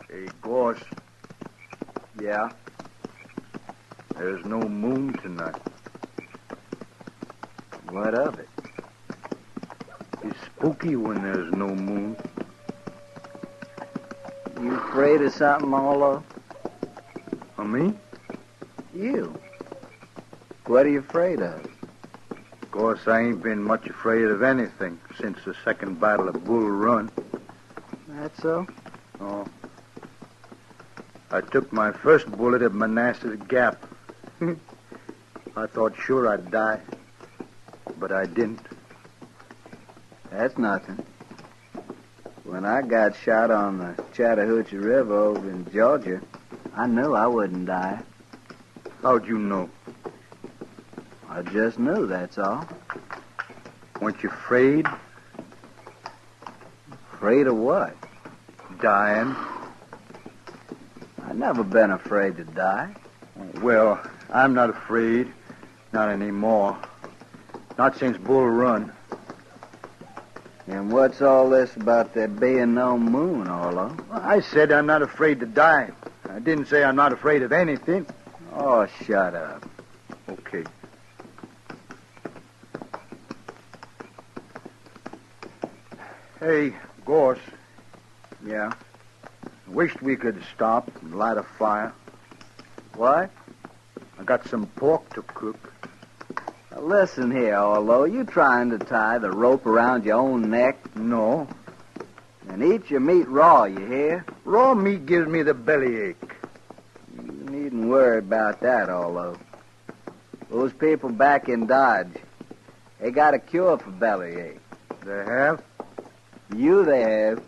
Hey, Gorse. Yeah? There's no moon tonight. What of it? It's spooky when there's no moon. You afraid of something, Marlowe? Of me? You. What are you afraid of? Of course, I ain't been much afraid of anything since the second battle of Bull Run. That so? Oh. I took my first bullet at Manassas Gap. I thought sure I'd die, but I didn't. That's nothing. When I got shot on the Chattahoochee River over in Georgia, I knew I wouldn't die. How'd you know? I just knew, that's all. Weren't you afraid? Afraid of what? Dying. I've never been afraid to die. Well, I'm not afraid. Not anymore. Not since Bull Run. And what's all this about there being no moon, Orlo? I said I'm not afraid to die. I didn't say I'm not afraid of anything. Oh, shut up. Okay. Hey, Gorse. Yeah? Wished we could stop and light a fire. What? I got some pork to cook. Now listen here, Orlo. You trying to tie the rope around your own neck? No. And eat your meat raw, you hear? Raw meat gives me the bellyache. You needn't worry about that, Orlo. Those people back in Dodge, they got a cure for bellyache. They have? They have.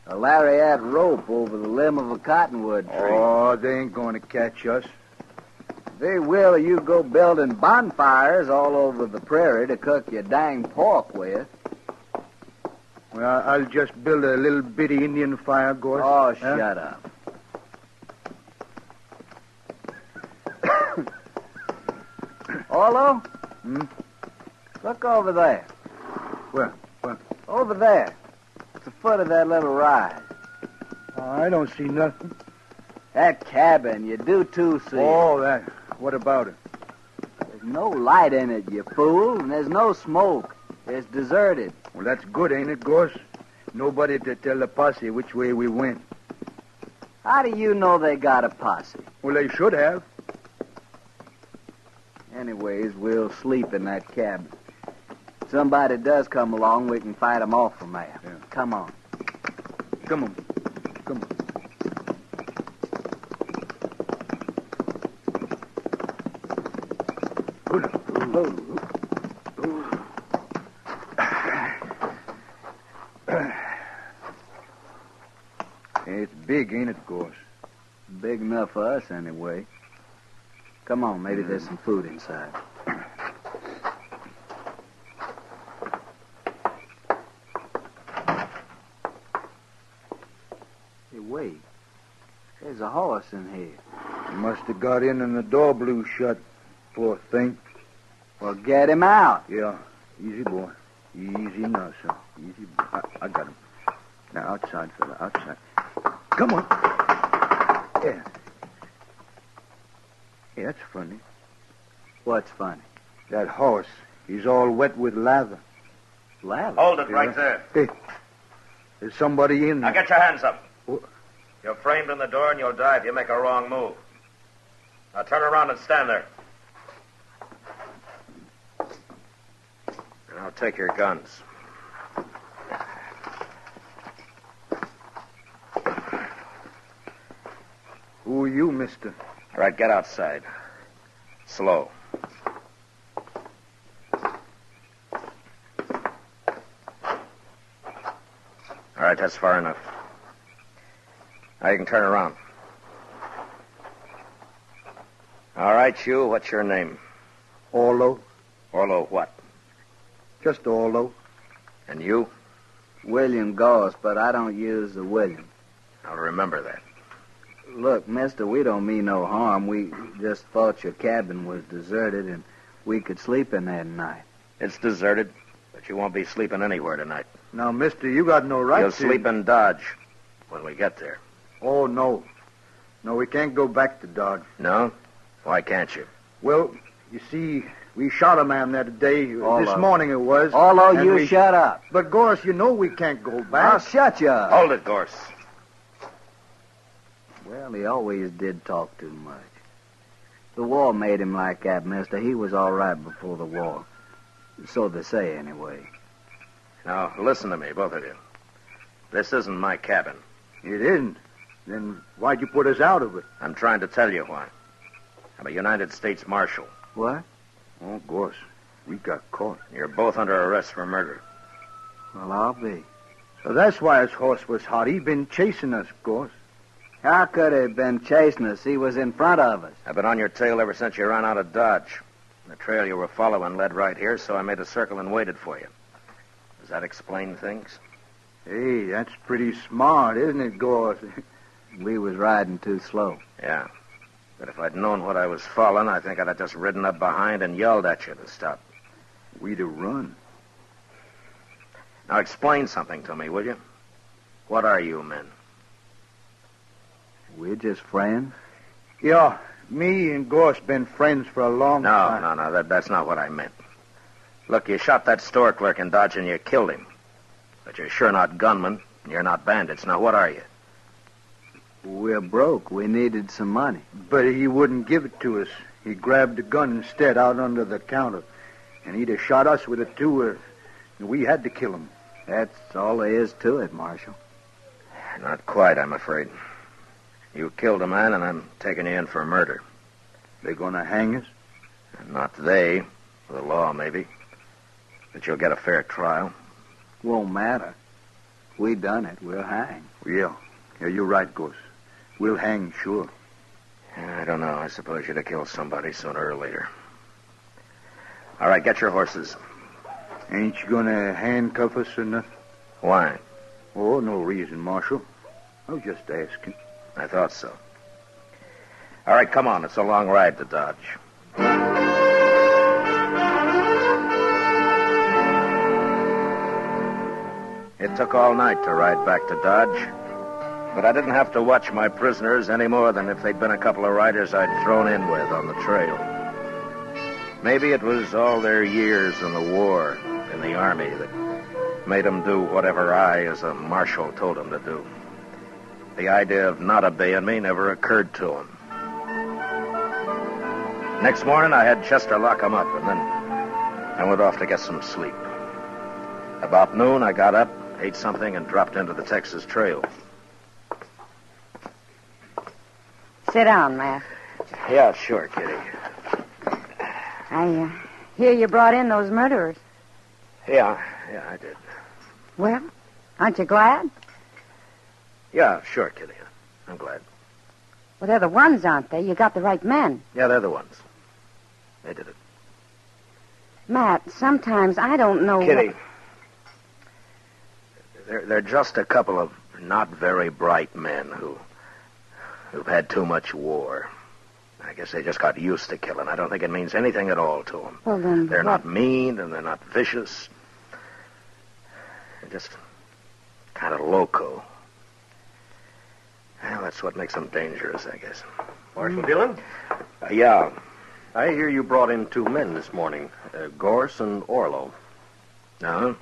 A lariat rope over the limb of a cottonwood tree. Oh, they ain't going to catch us. They will if you go building bonfires all over the prairie to cook your dang pork with. Well, I'll just build a little bitty Indian fire, Gorse. Oh, shut up. Orlo? Look over there. Where? Over there. At the foot of that little rise. I don't see nothing. That cabin, you do too see. Oh, that. What about it? There's no light in it, you fool, and there's no smoke. It's deserted. Well, that's good, ain't it, Gorse? Nobody to tell the posse which way we went. How do you know they got a posse? Well, they should have. Anyways, we'll sleep in that cabin. If somebody does come along, we can fight them off from there. Yeah. Come on. Come on. It's big, ain't it, Gorse? Big enough for us, anyway. Come on, maybe there's some food inside. Hey, wait. There's a horse in here. He must have got in and the door blew shut, poor thing. Well, get him out. Yeah. Easy, boy. Easy now, son. Easy, boy. I got him. Now, outside, fella, outside. Come on. Yeah. Hey, that's funny. What's funny? That horse. He's all wet with lather. Lather? Hold it right there. Hey, there's somebody in there. Now get your hands up. What? You're framed in the door and you'll die if you make a wrong move. Now turn around and stand there. Now take your guns. Who are you, mister? All right, get outside. Slow. All right, that's far enough. Now you can turn around. All right, you, what's your name? Orlo. Orlo what? Just Orlo. And you? William Goss, but I don't use the William. I'll remember that. Look, mister, we don't mean no harm. We just thought your cabin was deserted and we could sleep in there tonight. It's deserted, but you won't be sleeping anywhere tonight. Now, mister, you got no right You'll to... sleep in Dodge when we get there. Oh, no. No, we can't go back to Dodge. No? Why can't you? Well, you see, we shot a man that day. Orlo. This morning it was. Orlo, you shut up. But, Gorse, you know we can't go back. I'll shut you up. Hold it, Gorse. Well, he always did talk too much. The war made him like that, mister. He was all right before the war. So they say, anyway. Now, listen to me, both of you. This isn't my cabin. It isn't. Then why'd you put us out of it? I'm trying to tell you why. I'm a United States Marshal. What? Oh, Gorse, we got caught. You're both under arrest for murder. Well, I'll be. So that's why his horse was hot. He'd been chasing us, Gorse. How could he have been chasing us? He was in front of us. I've been on your tail ever since you ran out of Dodge. The trail you were following led right here, so I made a circle and waited for you. Does that explain things? Hey, that's pretty smart, isn't it, Gorse? We was riding too slow. Yeah. But if I'd known what I was following, I think I'd have just ridden up behind and yelled at you to stop. We'd have run. Now explain something to me, will you? What are you men? We're just friends. Yeah, me and Gorse been friends for a long time. No, that's not what I meant. Look, you shot that store clerk in Dodge and you killed him. But you're sure not gunmen, and you're not bandits. Now, what are you? We're broke. We needed some money. But he wouldn't give it to us. He grabbed a gun instead out under the counter. And he'd have shot us with it, too. We had to kill him. That's all there is to it, Marshal. Not quite, I'm afraid. You killed a man, and I'm taking you in for murder. They're going to hang us? Not they. The law, maybe. But you'll get a fair trial. Won't matter. We done it. We'll hang. Yeah, you're right, Gus. We'll hang, sure. I don't know. I suppose you'd have killed somebody sooner or later. All right, get your horses. Ain't you going to handcuff us or nothing? Why? Oh, no reason, Marshal. I was just asking. I thought so. All right, come on. It's a long ride to Dodge. It took all night to ride back to Dodge, but I didn't have to watch my prisoners any more than if they'd been a couple of riders I'd thrown in with on the trail. Maybe it was all their years in the war, in the Army, that made them do whatever I, as a marshal, told them to do. The idea of not obeying me never occurred to them. Next morning, I had Chester lock them up, and then I went off to get some sleep. About noon, I got up, ate something, and dropped into the Texas Trail. Sit down, Matt. Yeah, sure, Kitty. I hear you brought in those murderers. Yeah, I did. Well, aren't you glad? Yeah, sure, Kitty. I'm glad. Well, they're the ones, aren't they? You got the right men. Yeah, they're the ones. They did it. Matt, sometimes I don't know... Kitty, they're just a couple of not very bright men who've had too much war. I guess they just got used to killing. I don't think it means anything at all to them. Well, then they're not mean, and they're not vicious. They're just kind of loco. Well, that's what makes them dangerous, I guess. Marshal Dillon? Yeah. I hear you brought in 2 men this morning, Gorse and Orlov. No?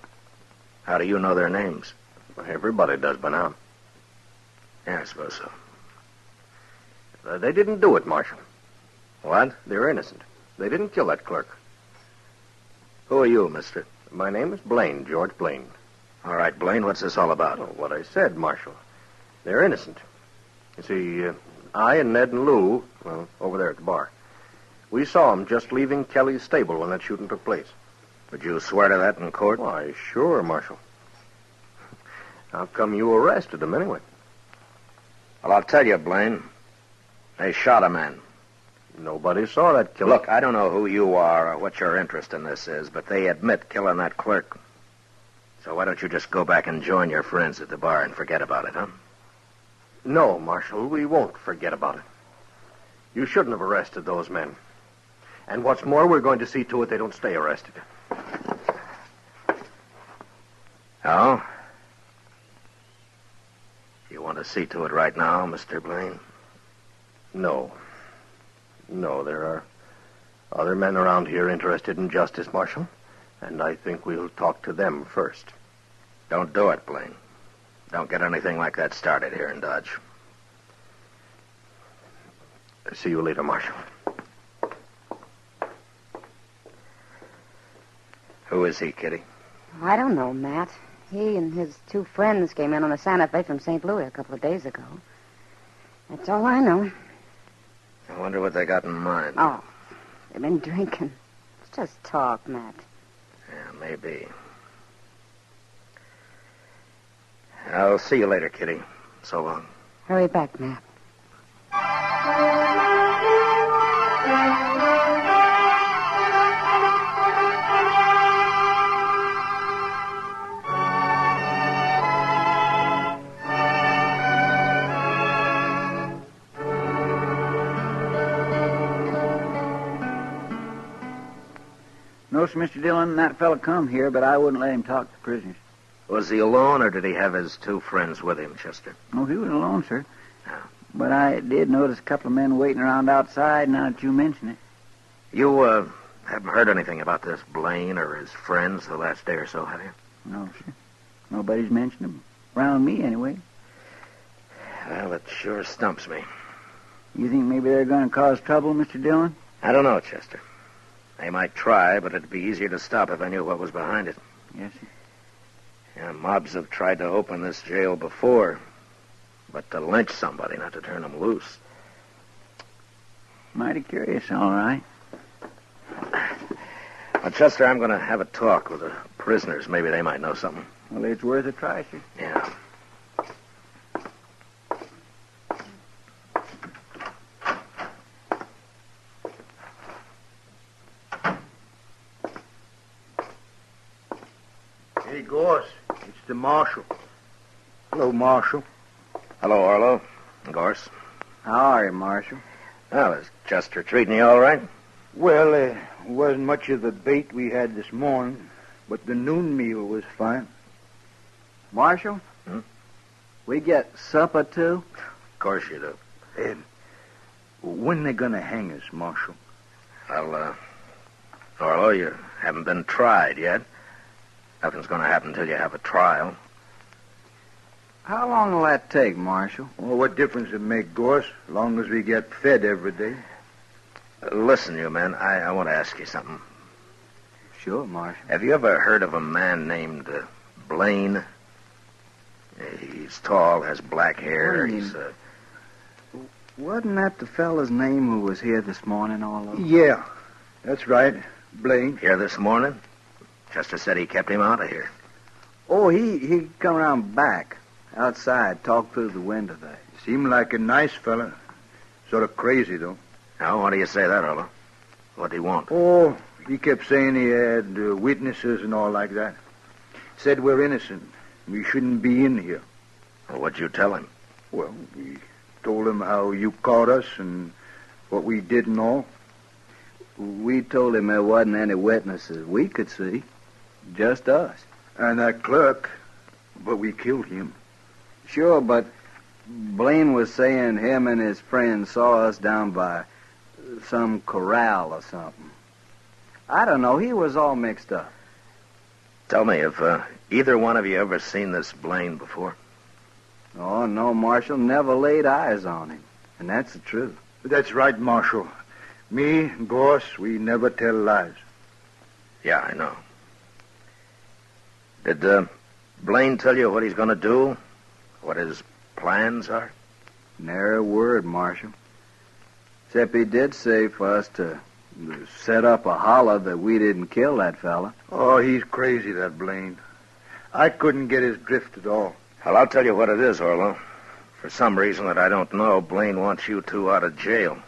How do you know their names? Well, everybody does by now. Yeah, I suppose so. They didn't do it, Marshal. What? They're innocent. They didn't kill that clerk. Who are you, mister? My name is Blaine, George Blaine. All right, Blaine, what's this all about? Oh, what I said, Marshal. They're innocent. You see, I and Ned and Lou, well, over there at the bar, we saw them just leaving Kelly's stable when that shooting took place. Would you swear to that in court? Why, sure, Marshal. How come you arrested them anyway? Well, I'll tell you, Blaine. They shot a man. Nobody saw that killing. Look, I don't know who you are or what your interest in this is, but they admit killing that clerk. So why don't you just go back and join your friends at the bar and forget about it, huh? No, Marshal, we won't forget about it. You shouldn't have arrested those men. And what's more, we're going to see to it they don't stay arrested. Oh? You want to see to it right now, Mr. Blaine? No. No, there are other men around here interested in justice, Marshal. And I think we'll talk to them first. Don't do it, Blaine. Don't get anything like that started here in Dodge. See you later, Marshal. Who is he, Kitty? I don't know, Matt. He and his 2 friends came in on the Santa Fe from St. Louis a couple of days ago. That's all I know. I wonder what they got in mind. Oh, they've been drinking. It's just talk, Matt. Yeah, maybe. I'll see you later, Kitty. So long. Hurry back, Matt. No, sir, Mr. Dillon, that fella come here, but I wouldn't let him talk to prisoners. Was he alone, or did he have his 2 friends with him, Chester? No, he was alone, sir. But I did notice a couple of men waiting around outside now that you mention it. You, haven't heard anything about this Blaine or his friends the last day or so, have you? No, sir. Nobody's mentioned them. Around me, anyway. Well, it sure stumps me. You think maybe they're going to cause trouble, Mr. Dillon? I don't know, Chester. They might try, but it'd be easier to stop if I knew what was behind it. Yes, sir. Yeah, mobs have tried to open this jail before, but to lynch somebody, not to turn them loose. Mighty curious, all right. Well, Chester, I'm going to have a talk with the prisoners. Maybe they might know something. Well, it's worth a try, sir. Yeah. Hey, Gorse, it's the marshal. Hello, Marshal. Hello, Arlo. Gorse. How are you, Marshal? Well, is Chester treating you all right? Well, it wasn't much of the bait we had this morning, but the noon meal was fine. Marshal? We get supper, too? Of course you do. And when they gonna hang us, Marshal? Well, Arlo, you haven't been tried yet. Nothing's going to happen until you have a trial. How long will that take, Marshal? Well, what difference it make, Gorse, as long as we get fed every day? Listen, you men, I want to ask you something. Sure, Marshal. Have you ever heard of a man named Blaine? He's tall, has black hair. Blaine. He's Wasn't that the fella's name who was here this morning, Arlo? Yeah, that's right. Blaine. Here this morning? Chester said he kept him out of here. Oh, he come around back, outside, talked through the window there. Seemed like a nice fella. Sort of crazy, though. Now, why do you say that, Arlo? What do you want? Oh, he kept saying he had witnesses and all like that. Said we're innocent. We shouldn't be in here. Well, what'd you tell him? Well, we told him how you caught us and what we did and all. We told him there wasn't any witnesses we could see. Just us. And that clerk, but we killed him. Sure, but Blaine was saying him and his friends saw us down by some corral or something. I don't know. He was all mixed up. Tell me, have either one of you ever seen this Blaine before? Oh, no, Marshal. Never laid eyes on him. And that's the truth. That's right, Marshal. Me and Gorse, we never tell lies. Yeah, I know. Did Blaine tell you what he's going to do? What his plans are? Nary a word, Marshal. Except he did say for us to set up a holler that we didn't kill that fella. Oh, he's crazy, that Blaine. I couldn't get his drift at all. Well, I'll tell you what it is, Orlo. For some reason that I don't know, Blaine wants you two out of jail.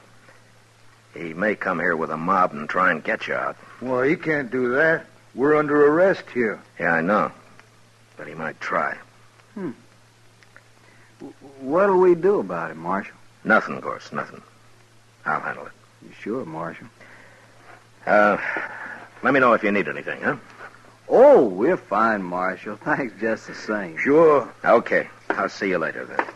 He may come here with a mob and try and get you out. Well, he can't do that. We're under arrest here. Yeah, I know. But he might try. What'll we do about it, Marshal? Nothing, of course, nothing. I'll handle it. You sure, Marshal? Let me know if you need anything, huh? Oh, we're fine, Marshal. Thanks just the same. Sure. Okay. I'll see you later, then.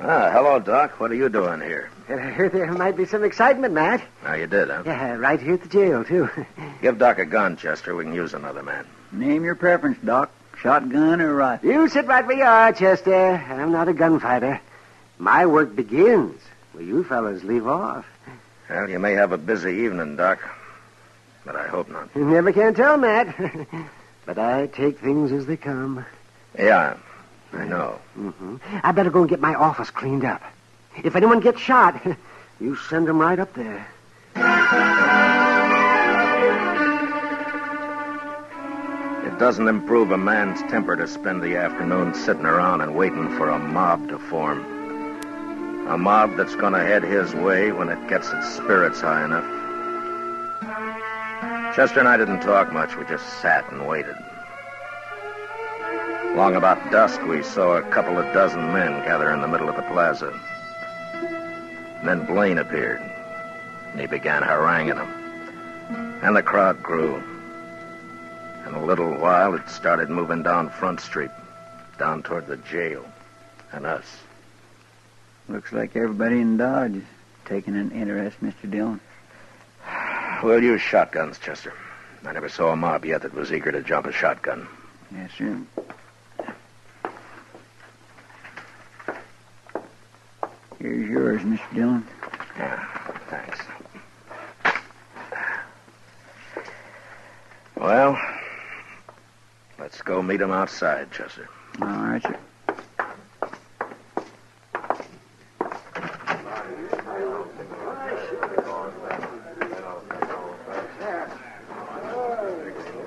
Hello, Doc. What are you doing here? I heard there might be some excitement, Matt. Now, you did, huh? Yeah, right here at the jail, too. Give Doc a gun, Chester. We can use another man. Name your preference, Doc. Shotgun or rifle? You sit right where you are, Chester. I'm not a gunfighter. My work begins where you fellas leave off. Well, you may have a busy evening, Doc. But I hope not. You never can tell, Matt. But I take things as they come. Yeah, I know. Mm-hmm. I better go and get my office cleaned up. If anyone gets shot, you send them right up there. It doesn't improve a man's temper to spend the afternoon sitting around and waiting for a mob to form. A mob that's going to head his way when it gets its spirits high enough. Chester and I didn't talk much. We just sat and waited. Long about dusk, we saw a couple of dozen men gather in the middle of the plaza. And then Blaine appeared, and he began haranguing them. And the crowd grew. In a little while, it started moving down Front Street, down toward the jail, and us. Looks like everybody in Dodge is taking an interest, Mr. Dillon. We'll use shotguns, Chester. I never saw a mob yet that was eager to jump a shotgun. Yes, sir. Here's yours, Mr. Dillon. Yeah, thanks. Well, let's go meet him outside, Chester. All right, sir.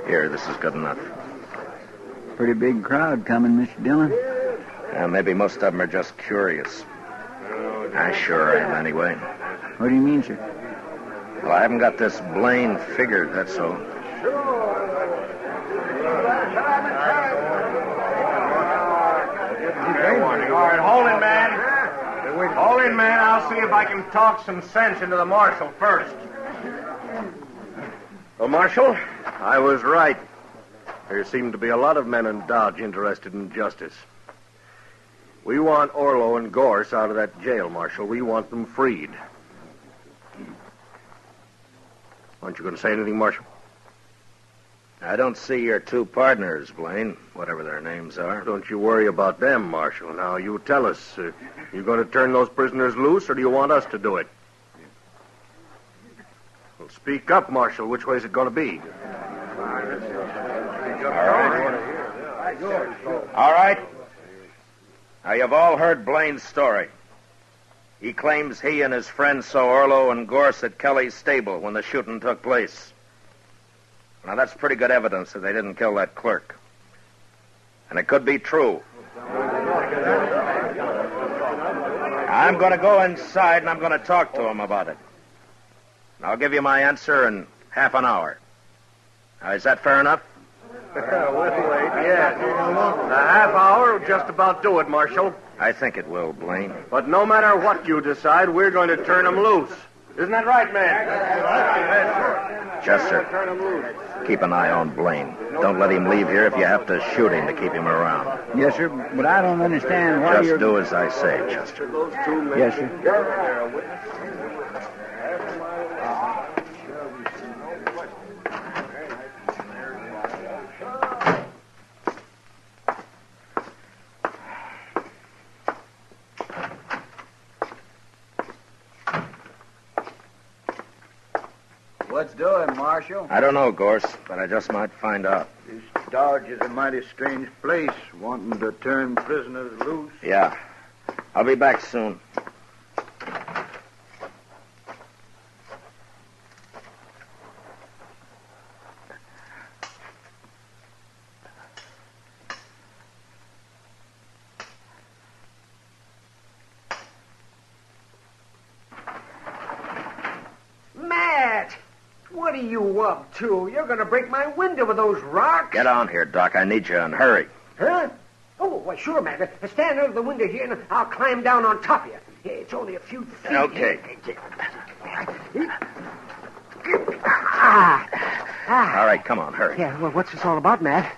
Here, this is good enough. Pretty big crowd coming, Mr. Dillon. Yeah, maybe most of them are just curious. I sure am, anyway. What do you mean, sir? Well, I haven't got this Blaine figured, that's all. All right, hold it, man. Hold it, man. I'll see if I can talk some sense into the marshal first. Well, Marshal, I was right. There seem to be a lot of men in Dodge interested in justice. We want Orlo and Gorse out of that jail, Marshal. We want them freed. Aren't you going to say anything, Marshal? I don't see your two partners, Blaine, whatever their names are. Don't you worry about them, Marshal. Now, you tell us, you going to turn those prisoners loose, or do you want us to do it? Well, speak up, Marshal. Which way is it going to be? All right. Now, you've all heard Blaine's story. He claims he and his friends saw Orlo and Gorse at Kelly's stable when the shooting took place. Now, that's pretty good evidence that they didn't kill that clerk. And it could be true. I'm going to go inside and I'm going to talk to him about it. And I'll give you my answer in half an hour. Now, is that fair enough? We'll wait, yes. A half hour will just about do it, Marshal. I think it will, Blaine. But no matter what you decide, we're going to turn them loose. Isn't that right, man? Chester, keep an eye on Blaine. Don't let him leave here if you have to shoot him to keep him around. Yes, sir, but I don't understand why Just do as I say, Chester. Yes, sir. What's doing, Marshal? I don't know, Gorse, but I just might find out. This Dodge is a mighty strange place, wanting to turn prisoners loose. Yeah. I'll be back soon. What are you up to? You're going to break my window with those rocks. Get on here, Doc. I need you, and hurry. Huh? Oh, why, sure, man. Stand under the window here, and I'll climb down on top of you. It's only a few feet. Okay. All right, come on, hurry. Yeah, well, what's this all about, Matt?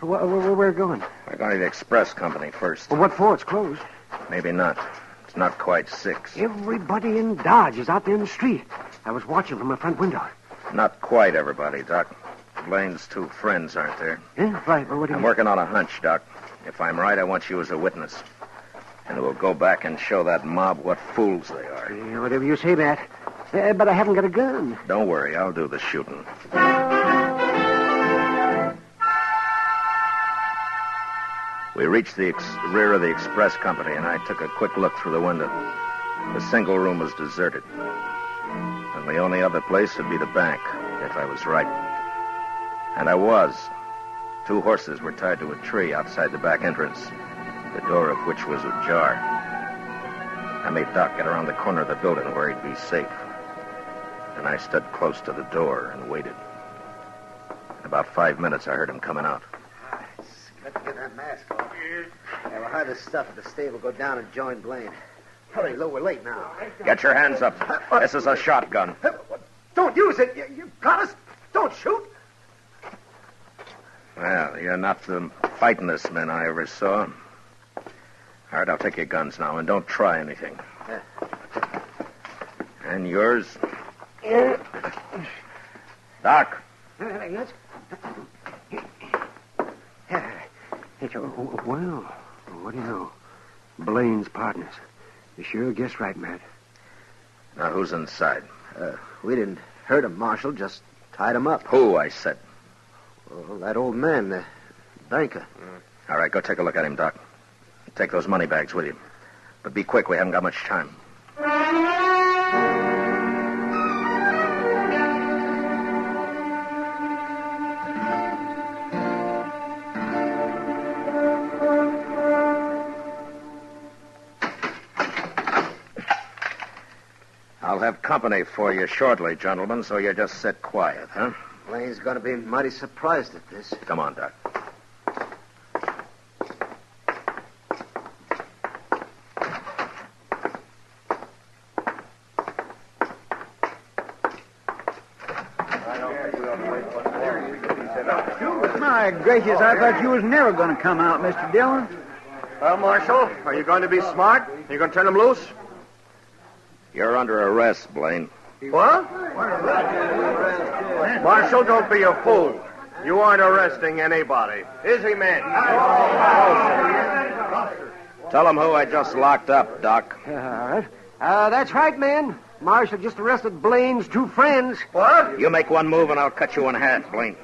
Where we're going? We're going to the express company first. Well, what for? It's closed. Maybe not. It's not quite 6. Everybody in Dodge is out there in the street. I was watching from my front window. Not quite everybody, Doc. Blaine's 2 friends aren't there. Yeah, right. Well, what do you I'm working on a hunch, Doc. If I'm right, I want you as a witness. And we'll go back and show that mob what fools they are. Yeah, whatever you say, Matt. But I haven't got a gun. Don't worry, I'll do the shooting. We reached the rear of the express company, and I took a quick look through the window. The single room was deserted. And the only other place would be the bank, if I was right. And I was. 2 horses were tied to a tree outside the back entrance, the door of which was ajar. I made Doc get around the corner of the building where he'd be safe. And I stood close to the door and waited. In about 5 minutes, I heard him coming out. Let's get that mask off. Yeah, we'll hide this stuff at the stable, go down and join Blaine. Hurry, Lou, we're late now. Get your hands up. This is a shotgun. Don't use it. You got us. Don't shoot. Well, you're not the fightingest men I ever saw. All right, I'll take your guns now, and don't try anything. And yours? Doc, Let's... Well, what do you know? Blaine's partners. You sure guessed right, Matt. Now, who's inside? We didn't hurt him, Marshal. Just tied him up. Who, I said? Well, that old man, the banker. All right, go take a look at him, Doc. Take those money bags with you. But be quick. We haven't got much time. I'll have company for you shortly, gentlemen, so you just sit quiet, huh? Blaine's going to be mighty surprised at this. Come on, Doc. My gracious, I thought you was never going to come out, Mr. Dillon. Well, Marshal, are you going to be smart? Are you going to turn him loose? You're under arrest, Blaine. What? Marshal, don't be a fool. You aren't arresting anybody. Is he, man? Tell him who I just locked up, Doc. All right. That's right, man. Marshal just arrested Blaine's two friends. What? You make one move and I'll cut you in half, Blaine.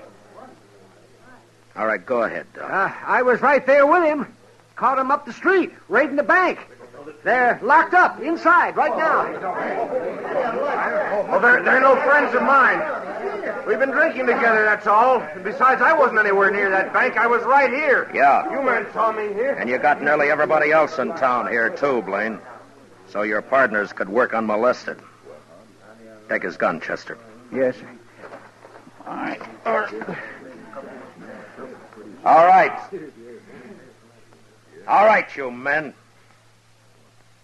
All right, go ahead, Doc. I was right there with him. Caught him up the street, raiding the bank. They're locked up inside right now. Oh, they're no friends of mine. We've been drinking together, that's all. And besides, I wasn't anywhere near that bank. I was right here. Yeah. You men saw me here. And you got nearly everybody else in town here, too, Blaine. So your partners could work unmolested. Take his gun, Chester. Yes, sir. All right. All right. All right, you men.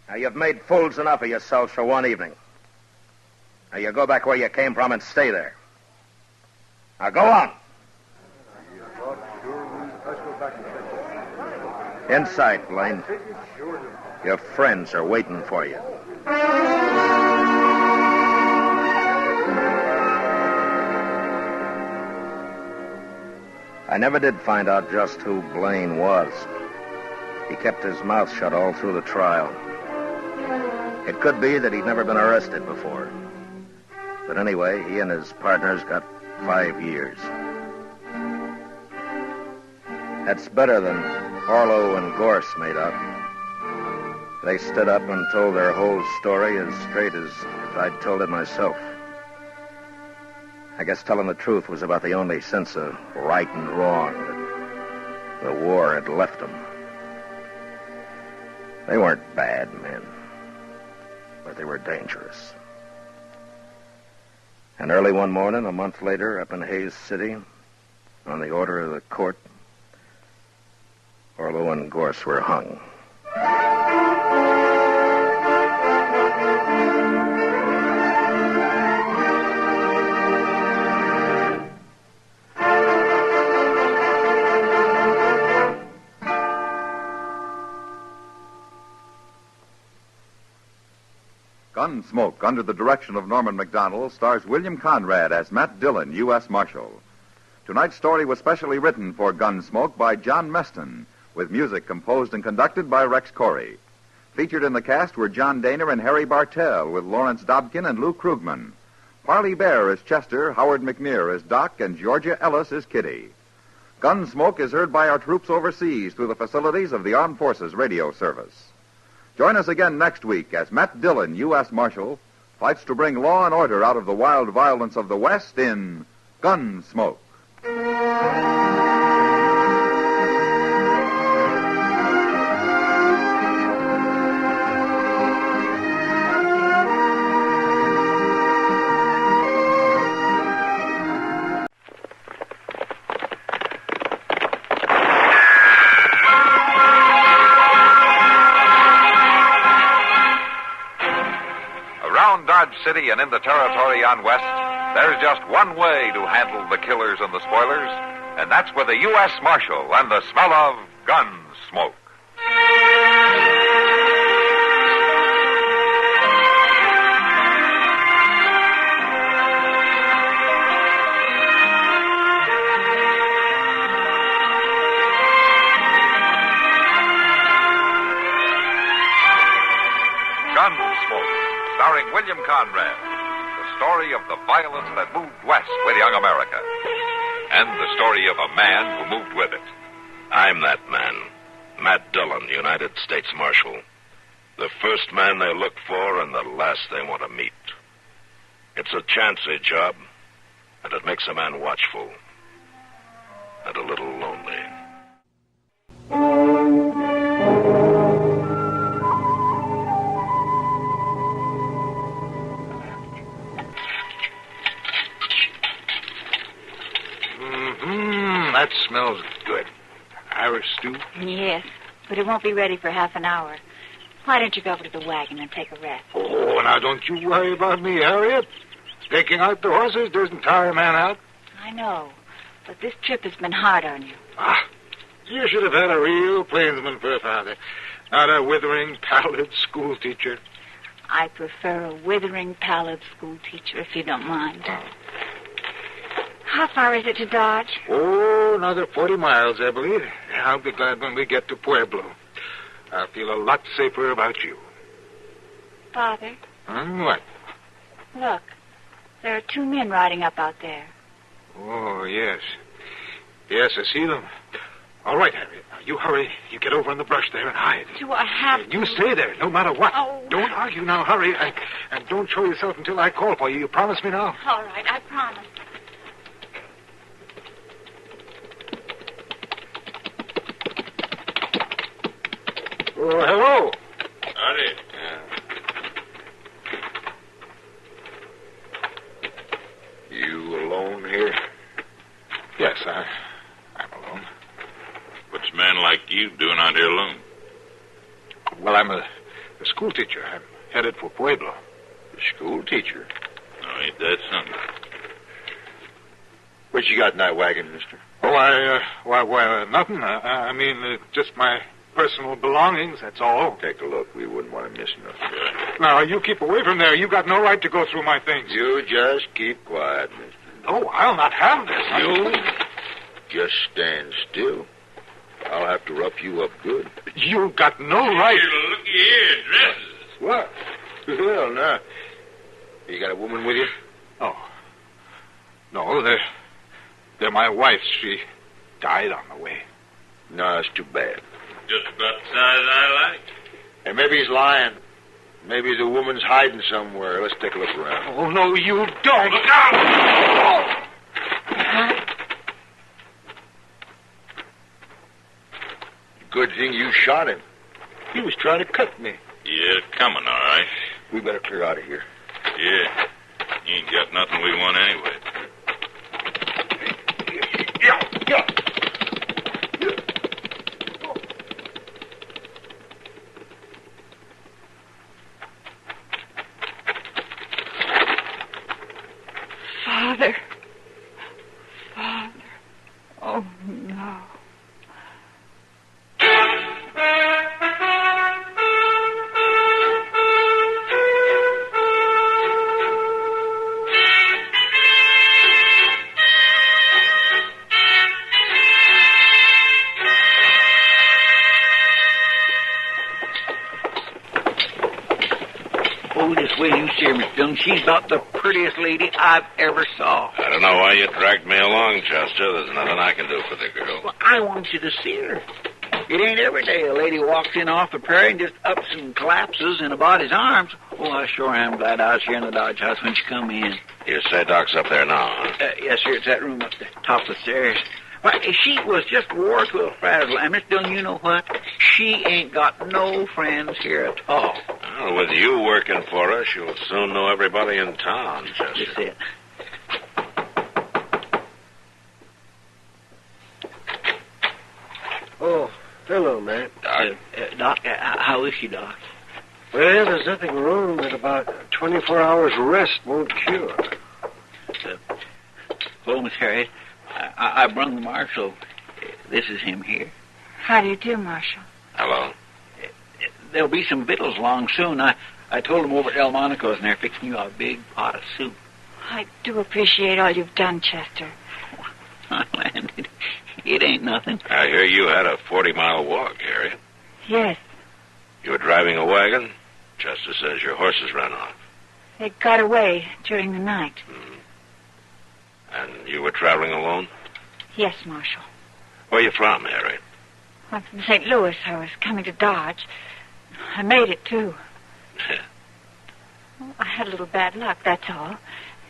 Now, you've made fools enough of yourselves for one evening. Now, you go back where you came from and stay there. Now, go on. Inside, Blaine. Your friends are waiting for you. I never did find out just who Blaine was. He kept his mouth shut all through the trial. It could be that he'd never been arrested before. But anyway, he and his partners got 5 years. That's better than Orlo and Gorse made out. They stood up and told their whole story as straight as if I'd told it myself. I guess telling the truth was about the only sense of right and wrong that the war had left them. They weren't bad men, but they were dangerous. And early one morning, a month later, up in Hayes City, on the order of the court, Orlo and Gorse were hung. Gunsmoke, under the direction of Norman Macdonald, stars William Conrad as Matt Dillon, U.S. Marshal. Tonight's story was specially written for Gunsmoke by John Meston, with music composed and conducted by Rex Corey. Featured in the cast were John Daner and Harry Bartell, with Lawrence Dobkin and Lou Krugman. Parley Bear as Chester, Howard McNear as Doc, and Georgia Ellis as Kitty. Gunsmoke is heard by our troops overseas through the facilities of the Armed Forces Radio Service. Join us again next week as Matt Dillon, U.S. Marshal, fights to bring law and order out of the wild violence of the West in Gunsmoke. Dodge City and in the territory on West, there's just one way to handle the killers and the spoilers, and that's with a U.S. Marshal and the smell of Gunsmoke. Gunsmoke, starring William Conrad. The story of the violence that moved west with young America. And the story of a man who moved with it. I'm that man, Matt Dillon, United States Marshal. The first man they look for and the last they want to meet. It's a chancy job, and it makes a man watchful and a little lonely. That smells good. Irish stew? Yes, but it won't be ready for half an hour. Why don't you go over to the wagon and take a rest? Oh, now don't you worry about me, Harriet. Taking out the horses doesn't tire a man out. I know, but this trip has been hard on you. You should have had a real plainsman for a father, not a withering, pallid school teacher. I prefer a withering, pallid school teacher, if you don't mind. How far is it to Dodge? Oh, another 40 miles, I believe. I'll be glad when we get to Pueblo. I'll feel a lot safer about you. Father? What? Look, there are two men riding up out there. Oh, yes. Yes, I see them. All right, Harriet. Now, you hurry. You get over in the brush there and hide. Do I have to? You stay there, no matter what. Oh. Don't argue now. Hurry. And don't show yourself until I call for you. You promise me now? All right, I promise. Oh, hello. Howdy. You alone here? Yes, I'm alone. What's a man like you doing out here alone? Well, I'm a school teacher. I'm headed for Pueblo. A school teacher? Oh, ain't that something? What you got in that wagon, mister? Oh, well, nothing. I mean, just my personal belongings, that's all. Take a look. We wouldn't want to miss nothing. Now, you keep away from there. You got no right to go through my things. You just keep quiet, mister. No, I'll not have this. You just stand still. I'll have to rough you up good. You got no right. Here, looky here, dresses. What? Well, now, you got a woman with you? Oh. No, they're my wife's. She died on the way. No, that's too bad. Just about the size I like. And maybe he's lying. Maybe the woman's hiding somewhere. Let's take a look around. Oh, no, you don't. Look out! Good thing you shot him. He was trying to cut me. Yeah, coming, all right. We better clear out of here. Yeah. You ain't got nothing we want anyway. Yeah. Father. Oh, no. Oh, this way you see her, Miss Dillon. She's about the prettiest lady I've ever saw. I don't know why you dragged me along, Chester. There's nothing I can do for the girl. Well, I want you to see her. It ain't every day a lady walks in off the prairie and just ups and collapses in a body's arms. Oh, I sure am glad I was here in the Dodge House when she come in. You say Doc's up there now, huh? Yes, sir. It's that room up the top of the stairs. Why, she was just wore to a frazzle. And, Miss Dillon, you know what? She ain't got no friends here at all. Well, with you working for her, she'll soon know everybody in town, Chester. That's it. Oh, hello, Matt. Doc? Doc, how is she, Doc? Well, there's nothing wrong that about 24 hours rest won't cure. Hello, Miss Harriet. I brung the marshal. This is him here. How do you do, Marshal? Hello. There'll be some victuals along soon. I told them over at El Monaco's, and they're fixing you a big pot of soup. I do appreciate all you've done, Chester. Land, it ain't nothing. I hear you had a 40-mile walk, Harriet. Yes. You were driving a wagon? Chester says your horses ran off. They got away during the night. And you were traveling alone? Yes, Marshal. Where are you from, Harriet? I'm from St. Louis. I was coming to Dodge. I made it, too. Well, I had a little bad luck, that's all.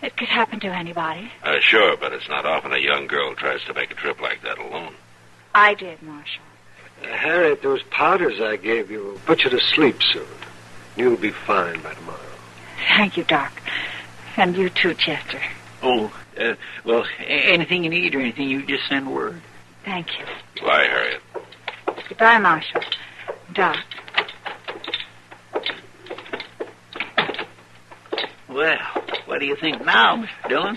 It could happen to anybody. Sure, but it's not often a young girl tries to make a trip like that alone. I did, Marshal. Harriet, those powders I gave you will put you to sleep soon. You'll be fine by tomorrow. Thank you, Doc. And you too, Chester. Oh, well, anything you need or anything, you just send word. Thank you. Bye, Harriet. Goodbye, Marshal. Doc. Well, what do you think now, Mr. Dillon?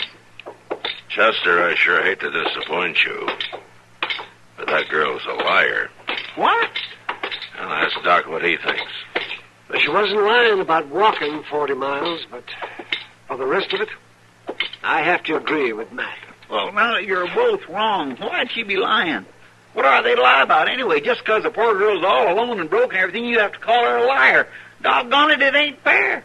Chester, I sure hate to disappoint you, but that girl's a liar. What? And ask Doc what he thinks. She wasn't lying about walking 40 miles, but for the rest of it, I have to agree with Matt. Well, now you're both wrong. Why'd she be lying? What are they to lie about anyway? Just because the poor girl's all alone and broke and everything, you have to call her a liar. Doggone it, it ain't fair.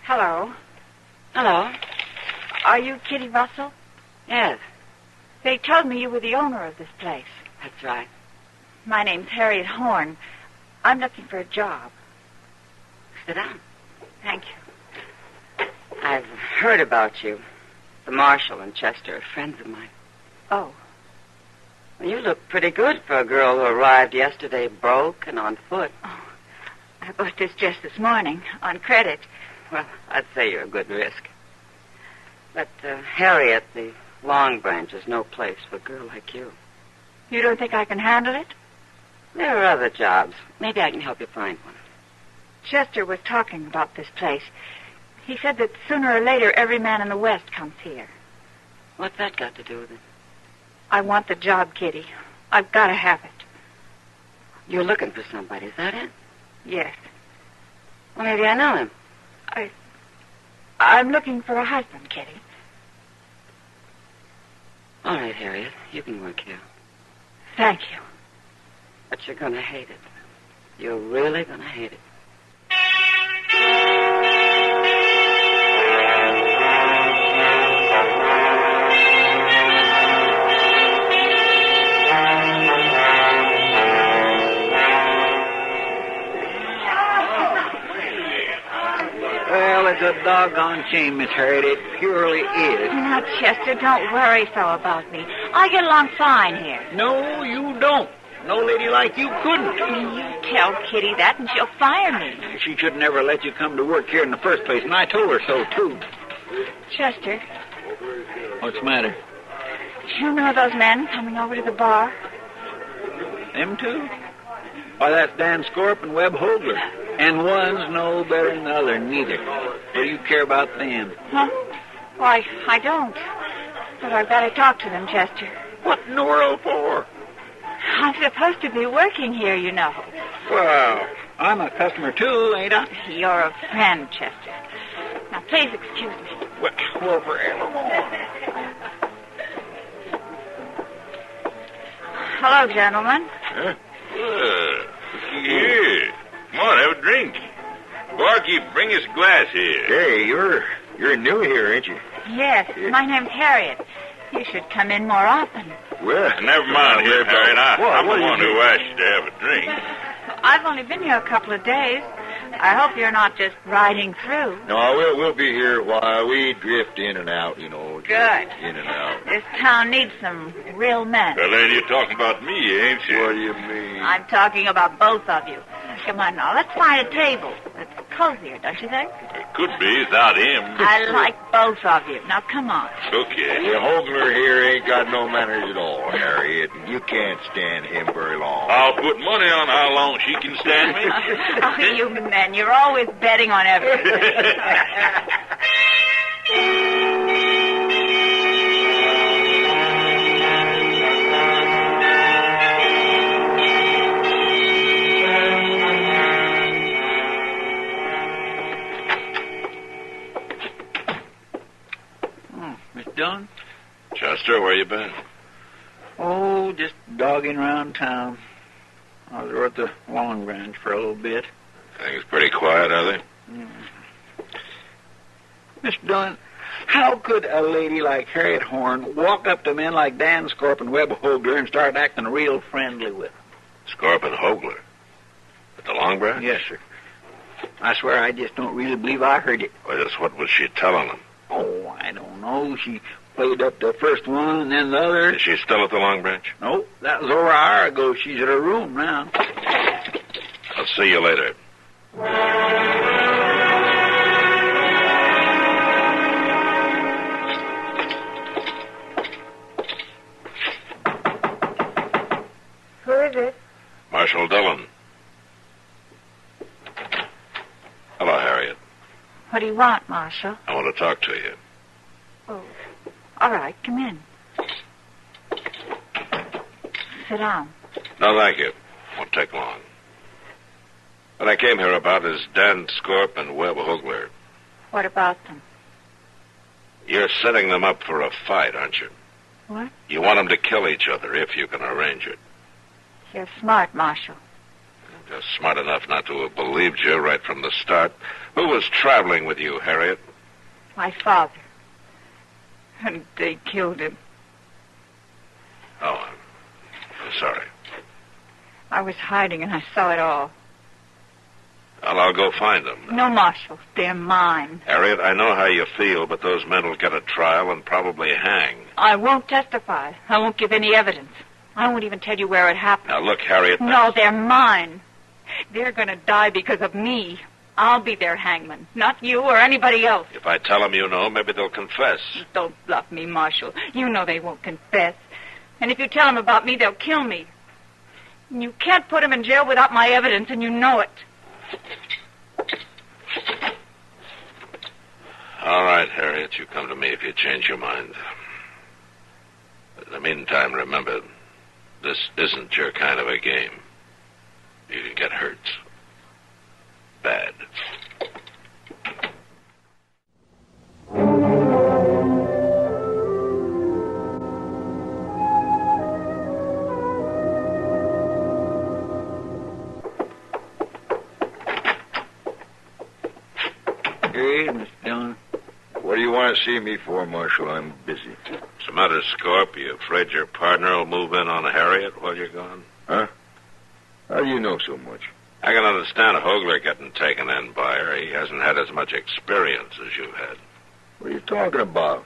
Hello. Hello. Are you Kitty Russell? Yes. They told me you were the owner of this place. That's right. My name's Harriet Horn. I'm looking for a job. Sit down. Thank you. I've heard about you. The marshal and Chester are friends of mine. Oh. Well, you look pretty good for a girl who arrived yesterday broke and on foot. Oh, I bought this just this morning on credit. Well, I'd say you're a good risk. But, Harriet, the Long Branch is no place for a girl like you. You don't think I can handle it? There are other jobs. Maybe I can help you find one. Chester was talking about this place. He said that sooner or later every man in the West comes here. What's that got to do with it? I want the job, Kitty. I've got to have it. You're looking for somebody, is that it? Yes. Well, maybe I know him. I'm looking for a husband, Kitty. All right, Harriet. You can work here. Thank you. But you're going to hate it. You're really going to hate it. Well, it's a doggone shame, Miss Harriet. It purely is. Now, Chester, don't worry so about me. I get along fine here. No, you don't. No lady like you couldn't. You tell Kitty that and she'll fire me. She should never let you come to work here in the first place, and I told her so, too. Chester. What's the matter? You know those men coming over to the bar? Them two? Why, that's Dan Scorp and Webb Hogler. And one's no better than the other, neither. What do you care about them? Huh? Why, I don't. But I've got to talk to them, Chester. What in the world for? I'm supposed to be working here, you know. Well, I'm a customer, too, ain't I? You're a friend, Chester. Now, please excuse me. Well, forevermore. Hello, gentlemen. Huh? Here. Come on, have a drink. Barkeep, bring us a glass here. Hey, you're new here, ain't you? Yes, my name's Harriet. You should come in more often. Well, never mind here, Harriet. I'm the one who asked you to have a drink. I've only been here a couple of days. I hope you're not just riding through. No, we'll be here while we drift in and out, you know. Good. In and out. This town needs some real men. Well, lady, you're talking about me, ain't you? What do you mean? I'm talking about both of you. Come on now, let's find a table. It's cozier, don't you think? It could be without him. I like both of you. Now, come on. Okay. The Hogler here ain't got no manners at all, Harriet. You can't stand him very long. I'll put money on how long she can stand me. Oh, you men, you're always betting on everything. Chester, where you been? Oh, just dogging around town. I was over at the Long Branch for a little bit. Things pretty quiet, are they? Mr. Dillon, how could a lady like Harriet Horn walk up to men like Dan Scorp and Webb Hogler and start acting real friendly with them? Scorp and Hogler? At the Long Branch? Yes, sir. I swear I just don't really believe I heard it. Well, just what was she telling them? Oh, I don't know. She played up the first one and then the other. Is she still at the Long Branch? Nope, that was over an hour ago. She's at her room now. I'll see you later. Who is it? Marshal Dillon. Hello, Harriet. What do you want, Marshal? I want to talk to you. Oh, all right, come in. Sit down. No, thank you. Won't take long. What I came here about is Dan Scorp and Webb Hogler. What about them? You're setting them up for a fight, aren't you? What? You want them to kill each other if you can arrange it. You're smart, Marshal. Just smart enough not to have believed you right from the start. Who was traveling with you, Harriet? My father. And they killed him. Oh, I'm sorry. I was hiding and I saw it all. Well, I'll go find them. No, Marshal. They're mine. Harriet, I know how you feel, but those men will get a trial and probably hang. I won't testify. I won't give any evidence. I won't even tell you where it happened. Now, look, Harriet... No, they're mine. They're going to die because of me. I'll be their hangman, not you or anybody else. If I tell them you know, maybe they'll confess. Don't bluff me, Marshal. You know they won't confess. And if you tell them about me, they'll kill me. And you can't put them in jail without my evidence, and you know it. All right, Harriet, you come to me if you change your mind. But in the meantime, remember, this isn't your kind of a game. You can get hurt. Bad. Hey, Mr. Dillon. What do you want to see me for, Marshal? I'm busy. What's the matter, Scorp? You afraid your partner will move in on Harriet while you're gone? Huh? How do you know so much? I can understand Hogler getting taken in by her. He hasn't had as much experience as you've had. What are you talking about?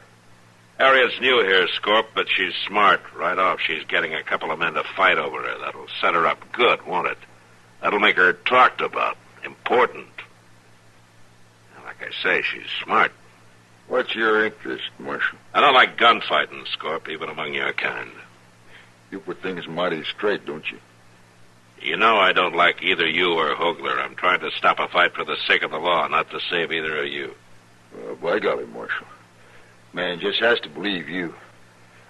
Harriet's new here, Scorp, but she's smart. Right off, she's getting a couple of men to fight over her. That'll set her up good, won't it? That'll make her talked about, important. Like I say, she's smart. What's your interest, Marshal? I don't like gunfighting, Scorp, even among your kind. You put things mighty straight, don't you? You know I don't like either you or Hogler. I'm trying to stop a fight for the sake of the law, not to save either of you. By golly, Marshal. Man just has to believe you.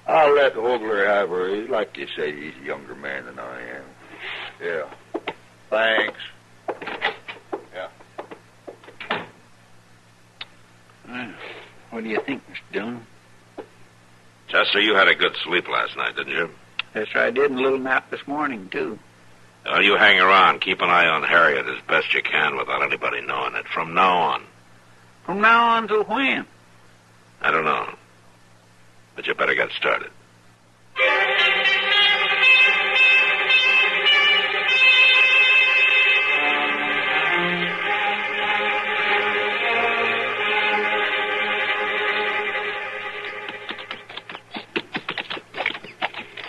I'll let Hogler have her. Like you say, he's a younger man than I am. Yeah. Thanks. Yeah. What do you think, Mr. Dillon? Chester, you had a good sleep last night, didn't you? Yes, sir, I did, and a little nap this morning, too. Well, you hang around. Keep an eye on Harriet as best you can without anybody knowing it. From now on. From now on till when? I don't know. But you better get started.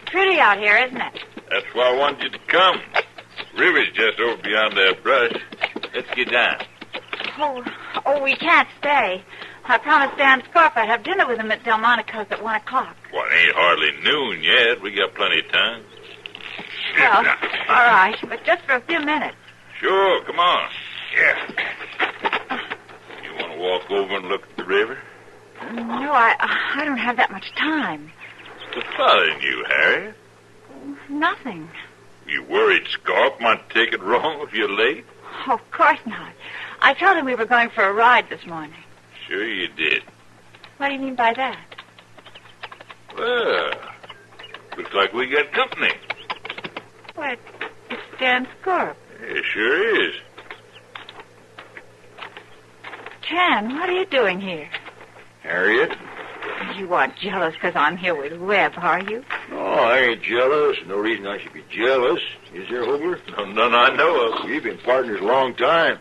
Pretty out here, isn't it? That's why I wanted you to come. River's just over beyond that brush. Let's get down. Oh, we can't stay. I promised Dan Scorp I'd have dinner with him at Delmonico's at 1 o'clock. Well, it ain't hardly noon yet. We got plenty of time. Well, all right, but just for a few minutes. Sure, come on. Yeah. You want to walk over and look at the river? No, I don't have that much time. What's bothering you, Harriet? Nothing. You worried Scorp might take it wrong if you're late? Oh, of course not. I told him we were going for a ride this morning. Sure you did. What do you mean by that? Well, looks like we got company. What? It's Dan Scorp. It sure is. Dan, what are you doing here? Harriet? You aren't jealous because I'm here with Webb, are you? Oh, I ain't jealous. No reason I should be jealous. Is there, Hogler? None I know of. We've been partners a long time.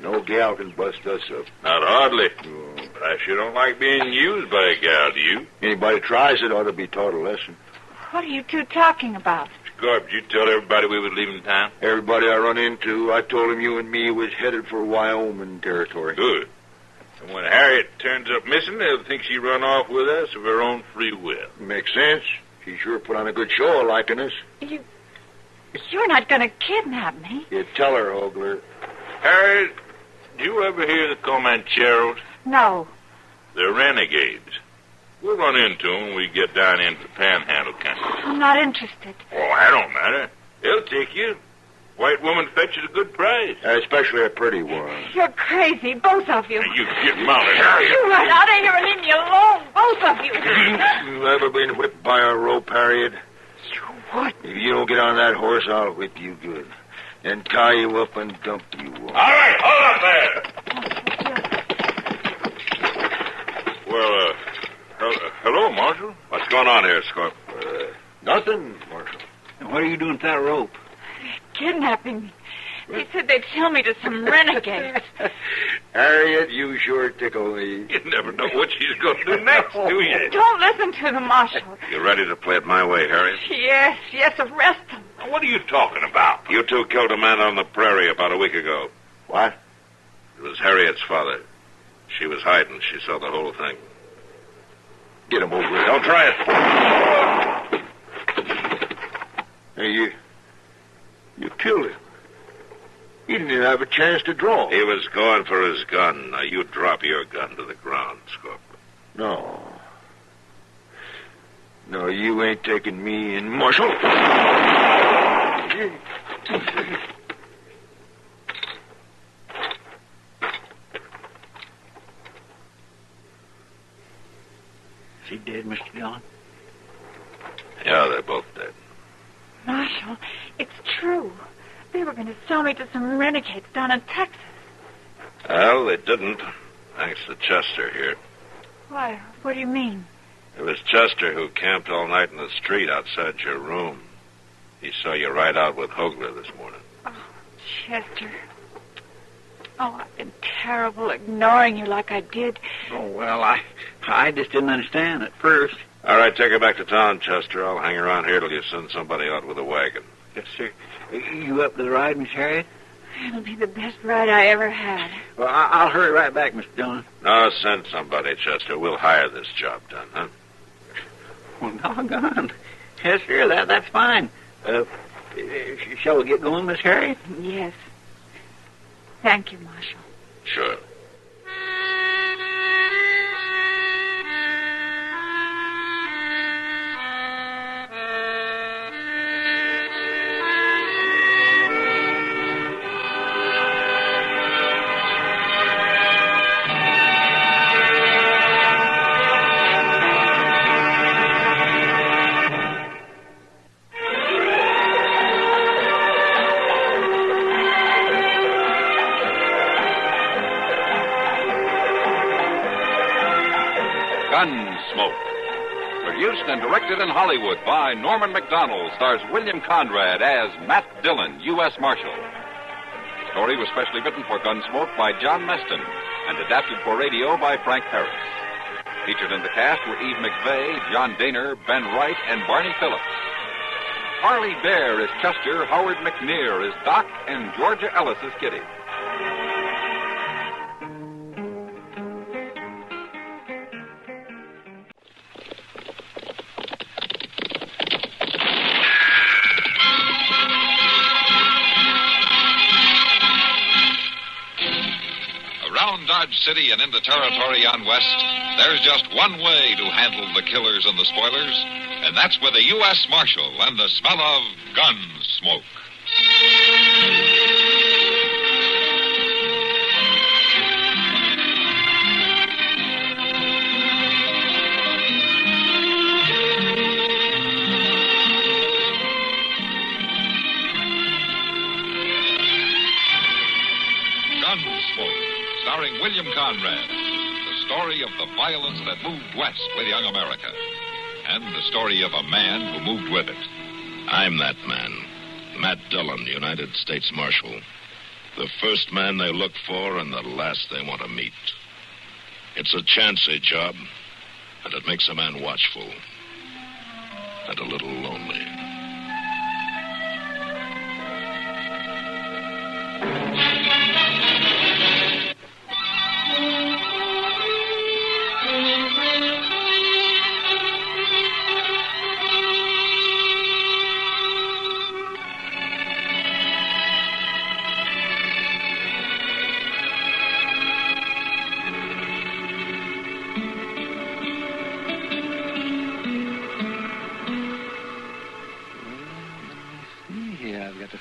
No gal can bust us up. Not hardly. But I sure don't like being used by a gal, do you? Anybody tries it ought to be taught a lesson. What are you two talking about? Scorp, did you tell everybody we was leaving town? Everybody I run into, I told them you and me was headed for Wyoming territory. Good. And when Harriet turns up missing, they'll think she run off with us of her own free will. Makes sense. She sure put on a good show of liking us. You're not going to kidnap me. You tell her, Hogler. Harriet, did you ever hear the Comancheros? No. They're renegades. We'll run into them when we get down into the Panhandle country. I'm not interested. Oh, that don't matter. They'll take you. White woman fetches a good price. Especially a pretty one. You're crazy, both of you. You get mounted, Harriet. You run out of here and leave me alone, both of you. You ever been whipped by a rope, Harriet? What? If you don't get on that horse, I'll whip you good. And tie you up and dump you. All right, hold up there. Well, hello, Marshal. What's going on here, Scorp? Nothing, Marshal. And what are you doing with that rope? Kidnapping me. They said they'd sell me to some renegades. Harriet, you sure tickle me. You never know what she's going to do next, do you? Don't listen to the marshal. You ready to play it my way, Harriet? Yes, arrest him. What are you talking about? You two killed a man on the prairie about a week ago. What? It was Harriet's father. She was hiding. She saw the whole thing. Get him over here. Don't try it. Hey, you killed him. He didn't even have a chance to draw. He was going for his gun. Now, you drop your gun to the ground, Scorp. No. No, you ain't taking me in, Marshal. Is he dead, Mr. Dillon? Yeah, they're both dead. Marshal, it's true. They were going to sell me to some renegades down in Texas. Well, they didn't. Thanks to Chester here. Why? What do you mean? It was Chester who camped all night in the street outside your room. He saw you ride out with Hogler this morning. Oh, Chester. Oh, I've been terrible ignoring you like I did. Oh, well, I just didn't understand at first. All right, take her back to town, Chester. I'll hang around here till you send somebody out with a wagon. Yes, sir. You up to the ride, Miss Harriet? It'll be the best ride I ever had. Well, I'll hurry right back, Mr. Dillon. No, send somebody, Chester. We'll hire this job done, huh? Well, doggone. Yes, sir, that's fine. Shall we get going, Miss Harriet? Yes. Thank you, Marshal. Sure. Gunsmoke. Produced and directed in Hollywood by Norman Macdonald, stars William Conrad as Matt Dillon, U.S. Marshal. The story was specially written for Gunsmoke by John Meston and adapted for radio by Frank Harris. Featured in the cast were Eve McVeigh, John Daner, Ben Wright, and Barney Phillips. Harley Bear is Chester, Howard McNear is Doc, and Georgia Ellis is Kitty. Around Dodge City and into territory on west, there's just one way to handle the killers and the spoilers, and that's with a U.S. Marshal and the smell of gun smoke. Gunsmoke, starring William Conrad. The story of the violence that moved west with young America. And the story of a man who moved with it. I'm that man, Matt Dillon, United States Marshal. The first man they look for and the last they want to meet. It's a chancy job, and it makes a man watchful and a little lonely.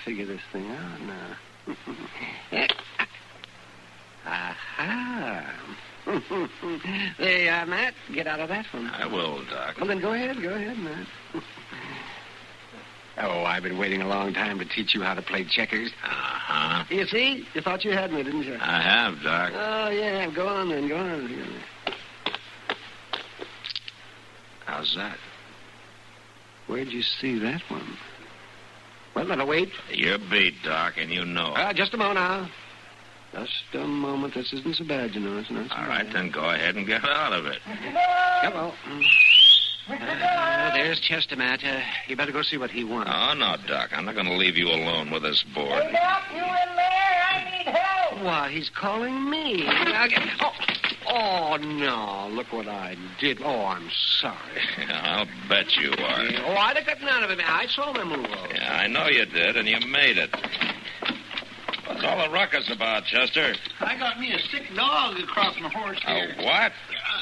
Figure this thing out now. Aha. There you are, Matt. Get out of that one. I will, Doc. Well, then go ahead, Matt. Oh, I've been waiting a long time to teach you how to play checkers. Uh-huh. You see? You thought you had me, didn't you? I have, Doc. Oh, yeah. Go on, then. Go on. How's that? Where'd you see that one? Well, then, wait. You're beat, Doc, and you know it. Just a moment now. Just a moment. This isn't so bad, you know. It's not so All bad. right, then go ahead and get out of it. Hello. There's Chester, Matt. You better go see what he wants. Oh, no, Doc. I'm not going to leave you alone with this board. Hey, Doc, you in there? I need help. Why, he's calling me. Oh, no. Look what I did. Oh, I'm sorry. I'll bet you are. Oh, I'd have got none of it. I saw my move. Yeah, I know you did, and you made it. What's all the ruckus about, Chester? I got me a sick dog across my horse here. A what?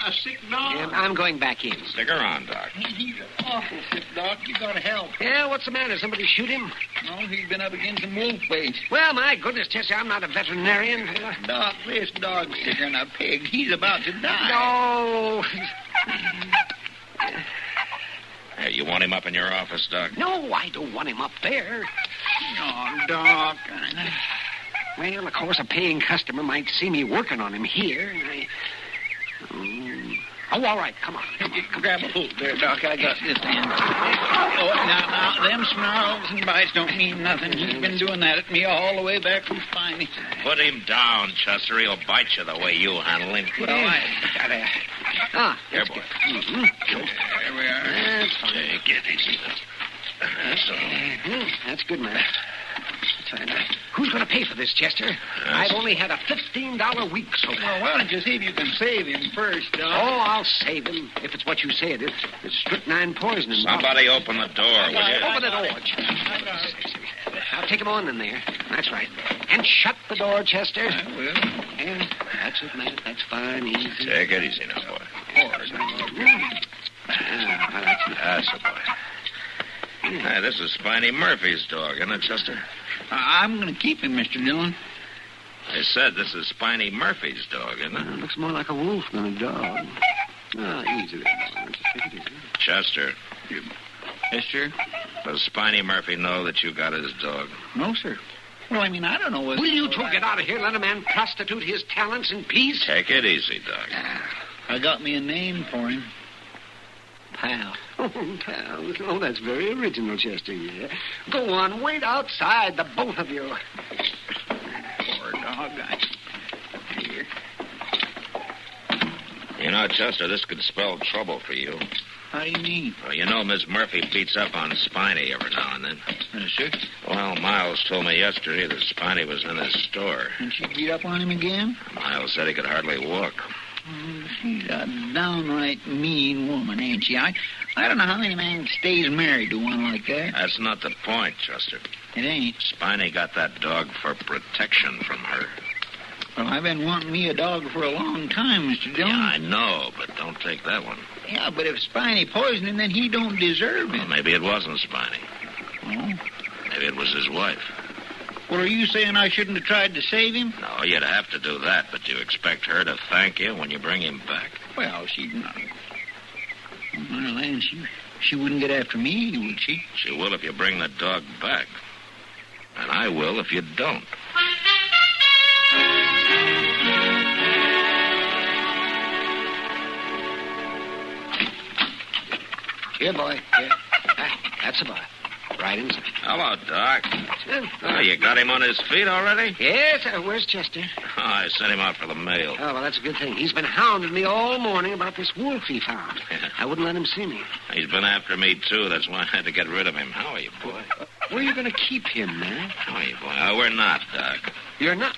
A sick dog. Yeah, I'm going back in. Stick around, Doc. He's an awful sick dog. You gotta help. Yeah, what's the matter? Somebody shoot him? No, he's been up against some wolf bait. Well, my goodness, Chester, I'm not a veterinarian. Doc, this dog's sicker than a pig. He's about to die. No. Hey, you want him up in your office, Doc? No, I don't want him up there. Oh, Doc. Well, of course, a paying customer might see me working on him here, and I... Oh, all right, come on. Grab a hold there, Doc. I got this end. Oh, now, them snarls and bites don't mean nothing. He's been doing that at me all the way back from Spiny. Put him down, Chester. He'll bite you the way you handle him. Well, Here, boy. Mm-hmm. There we are. That's fine. Take it easy. That's all. That's good, man. Who's going to pay for this, Chester? I've only had a $15 week so far. Well, why don't you see if you can save him first, Doc? Oh, I'll save him, if it's what you say it is. It's strychnine poisoning. Somebody open the door, will you? Open the door, Chester. I'll take him on in there. That's right. And shut the door, Chester. I will. And that's it, man. That's fine, easy. Take it easy now, boy. That's a boy. Hey, this is Spiny Murphy's dog, isn't it, Chester? I'm going to keep him, Mr. Dillon. I said this is Spiny Murphy's dog, isn't it? It looks more like a wolf than a dog. Easy there, boy. Just take it easy. Chester. Yes, sir? Does Spiny Murphy know that you got his dog? No, sir. Well, I mean, I don't know what... Will you two get out of here? Let a man prostitute his talents in peace? Take it easy, Doc. I got me a name for him. Pal. Oh, pal. Oh, that's very original, Chester, yeah. Go on, wait outside, the both of you. Poor dog. Here. You know, Chester, this could spell trouble for you. How do you mean? Well, you know Miss Murphy beats up on Spiny every now and then. Yes, sir. Well, Miles told me yesterday that Spiny was in his store. And she beat up on him again? Miles said he could hardly walk. She's a downright mean woman, ain't she? I don't know how any man stays married to one like that. That's not the point, Chester. It ain't. Spiny got that dog for protection from her. Well, I've been wanting me a dog for a long time, Mr. Dillon. Yeah, I know, but don't take that one. Yeah, but if Spiny poisoned him, then he don't deserve it. Well, maybe it wasn't Spiny. Oh? Maybe it was his wife. Well, are you saying I shouldn't have tried to save him? No, you'd have to do that, but you expect her to thank you when you bring him back? Well, she'd not. Well, then, she wouldn't get after me, would she? She will if you bring the dog back. And I will if you don't. Here, boy. Here. That's a boy. Right inside. Hello, Doc. Oh, you got him on his feet already? Yes, where's Chester? Oh, I sent him out for the mail. Oh, well, that's a good thing. He's been hounding me all morning about this wolf he found. I wouldn't let him see me. He's been after me, too. That's why I had to get rid of him. How are you, boy? Where are you going to keep him, man? How are you, boy? Oh, we're not, Doc. You're not?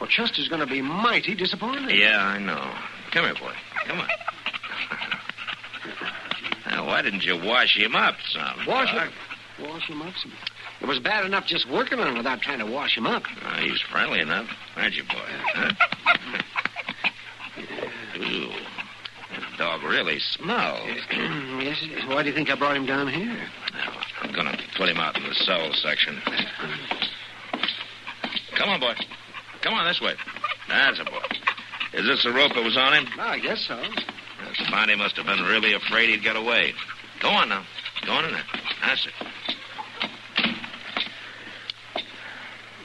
Well, Chester's going to be mighty disappointed. Yeah, I know. Come here, boy. Come on. Now, why didn't you wash him up some? Wash Doc? him? Wash him up some. It was bad enough just working on him without trying to wash him up. He's friendly enough, aren't you, boy? Huh? Ooh, that dog really smells. Yes. Why do you think I brought him down here? Now, I'm going to put him out in the cell section. Come on, boy. Come on, this way. That's a boy. Is this the rope that was on him? I guess so. Spiny must have been really afraid he'd get away. Go on now. Go on in there. That's it.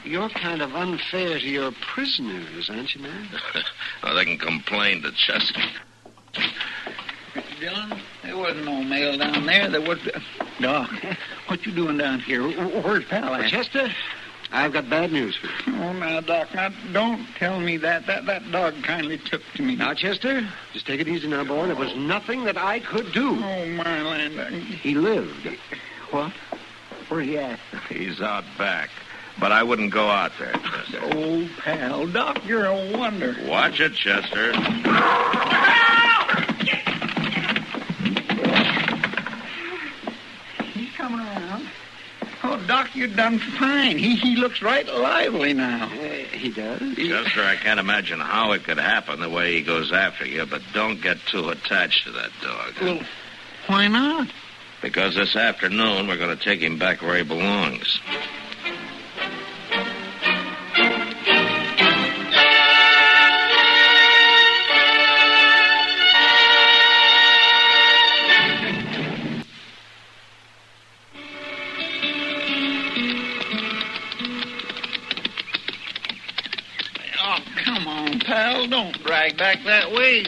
You're kind of unfair to your prisoners, aren't you, man? Oh, they can complain to Chester. Mr. Dillon, there wasn't no mail down there. There was... Doc, what you doing down here? Where's Pal at? Chester, I've got bad news for you. Oh, now, Doc, now, don't tell me that. That dog kindly took to me. Now, Chester, just take it easy now, boy. There was nothing that I could do. Oh, my land. He lived. What? Where's he at? He's out back. But I wouldn't go out there, Chester. Oh, Pal, Doc, you're a wonder. Watch it, Chester. He's coming around. Oh, Doc, you've done fine. He looks right lively now. He does? Chester, I can't imagine how it could happen the way he goes after you, but don't get too attached to that dog. Well, why not? Because this afternoon we're going to take him back where he belongs. Pal, don't drag back that way.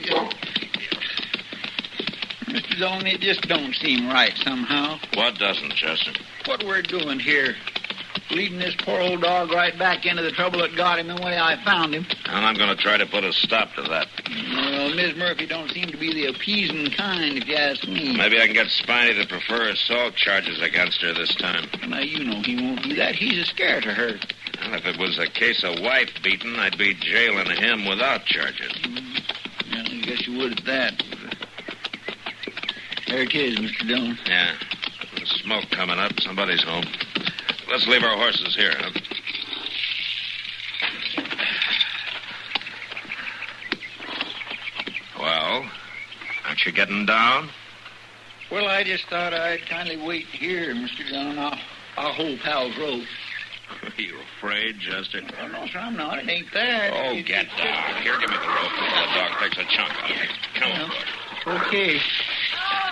Mr. Dillon, it just don't seem right somehow. What doesn't, Chester? What we're doing here. Leading this poor old dog right back into the trouble that got him the way I found him. And I'm going to try to put a stop to that. Well, Miss Murphy don't seem to be the appeasing kind, if you ask me. Maybe I can get Spiny to prefer assault charges against her this time. Now, you know he won't do that. He's a scare to her. Well, if it was a case of wife beating, I'd be jailing him without charges. Well, I guess you would at that. There it is, Mr. Dillon. Yeah. There's smoke coming up. Somebody's home. Let's leave our horses here, huh? Well, aren't you getting down? Well, I just thought I'd kindly wait here, Mr. Dillon. I'll hold Pal's rope. Are you afraid, Chester? Oh, no, sir, I'm not. It ain't that. Oh, get down. Here, give me the rope before the dog takes a chunk out of it. Come on, boy. Okay.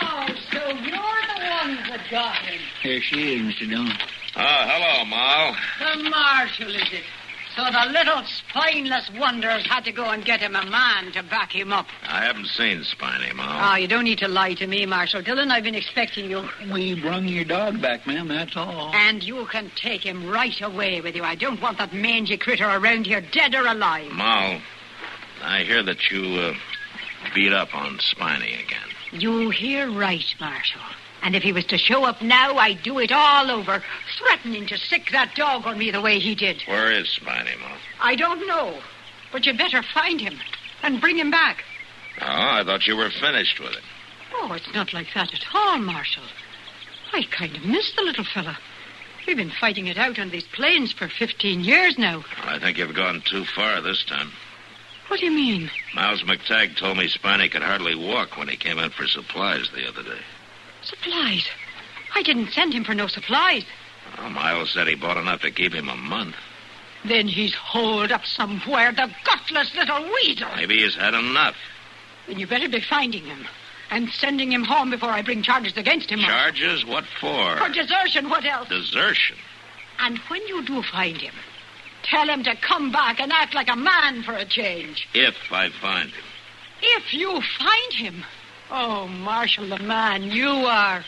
Oh, so you're the ones that got him. Here she is, Mr. Dillon. Oh, hello, Mal. The marshal, is it? So the little spineless wonders had to go and get him a man to back him up. I haven't seen Spiny, Mal. Oh, you don't need to lie to me, Marshal Dillon. I've been expecting you. We brung your dog back, ma'am, that's all. And you can take him right away with you. I don't want that mangy critter around here, dead or alive. Mal, I hear that you beat up on Spiny again. You hear right, Marshal. And if he was to show up now, I'd do it all over, threatening to sick that dog on me the way he did. Where is Spiny, Mal? I don't know, but you'd better find him and bring him back. Oh, I thought you were finished with it. Oh, it's not like that at all, Marshal. I kind of miss the little fella. We've been fighting it out on these plains for 15 years now. I think you've gone too far this time. What do you mean? Miles McTagg told me Spiny could hardly walk when he came in for supplies the other day. Supplies? I didn't send him for no supplies. Well, Miles said he bought enough to keep him a month. Then he's holed up somewhere, the gutless little weasel. Maybe he's had enough. Then you better be finding him and sending him home before I bring charges against him. Charges? What for? For desertion, what else? Desertion? And when you do find him, tell him to come back and act like a man for a change. If I find him. If you find him. Oh, Marshal, the man you are.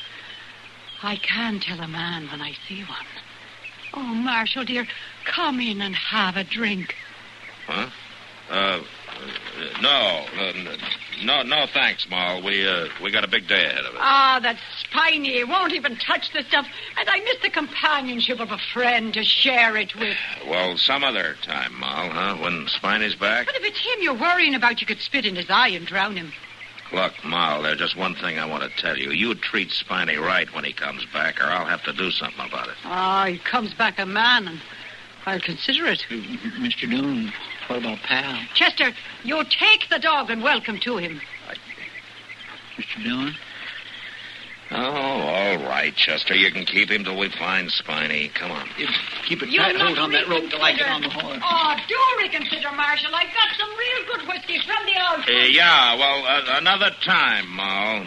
I can tell a man when I see one. Oh, Marshal, dear, come in and have a drink. Huh? No, thanks, Moll. We got a big day ahead of us. Ah, that Spiny. He won't even touch the stuff. And I miss the companionship of a friend to share it with. Well, some other time, Moll, huh? When Spiney's back? But if it's him you're worrying about, you could spit in his eye and drown him. Look, Moll, there's just one thing I want to tell you. You treat Spiny right when he comes back, or I'll have to do something about it. Ah, he comes back a man, and I'll consider it. Mr. Dillon, what about Pal? Chester, you take the dog and welcome to him. Mr. Dillon? Oh, all right, Chester. You can keep him till we find Spiny. Come on. Keep a tight hold on that rope till I get on the horse. Oh, do reconsider, Marshal. I've got some real good whiskey from the old... Yeah, well, another time, Moll.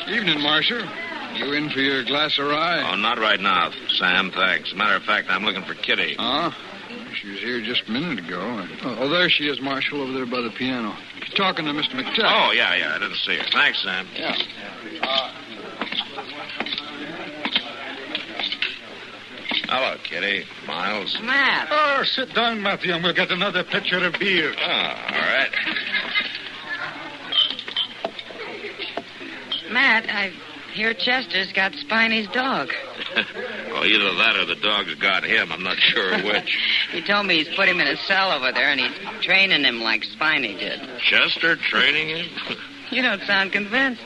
Evening, Marshal. You in for your glass of rye? Oh, not right now, Sam, thanks. Matter of fact, I'm looking for Kitty. Huh? She was here just a minute ago. Oh, there she is, Marshal, over there by the piano. She's talking to Mr. McTaggart. Oh, yeah, I didn't see her. Thanks, Sam. Yeah. Hello, Kitty. Miles. Matt. Oh, sit down, Matthew, and we'll get another pitcher of beer. Oh, all right. Matt, I hear Chester's got Spiney's dog. Well, either that or the dog's got him. I'm not sure which. He told me he's put him in a cell over there, and he's training him like Spiney did. Chester training him? You don't sound convinced.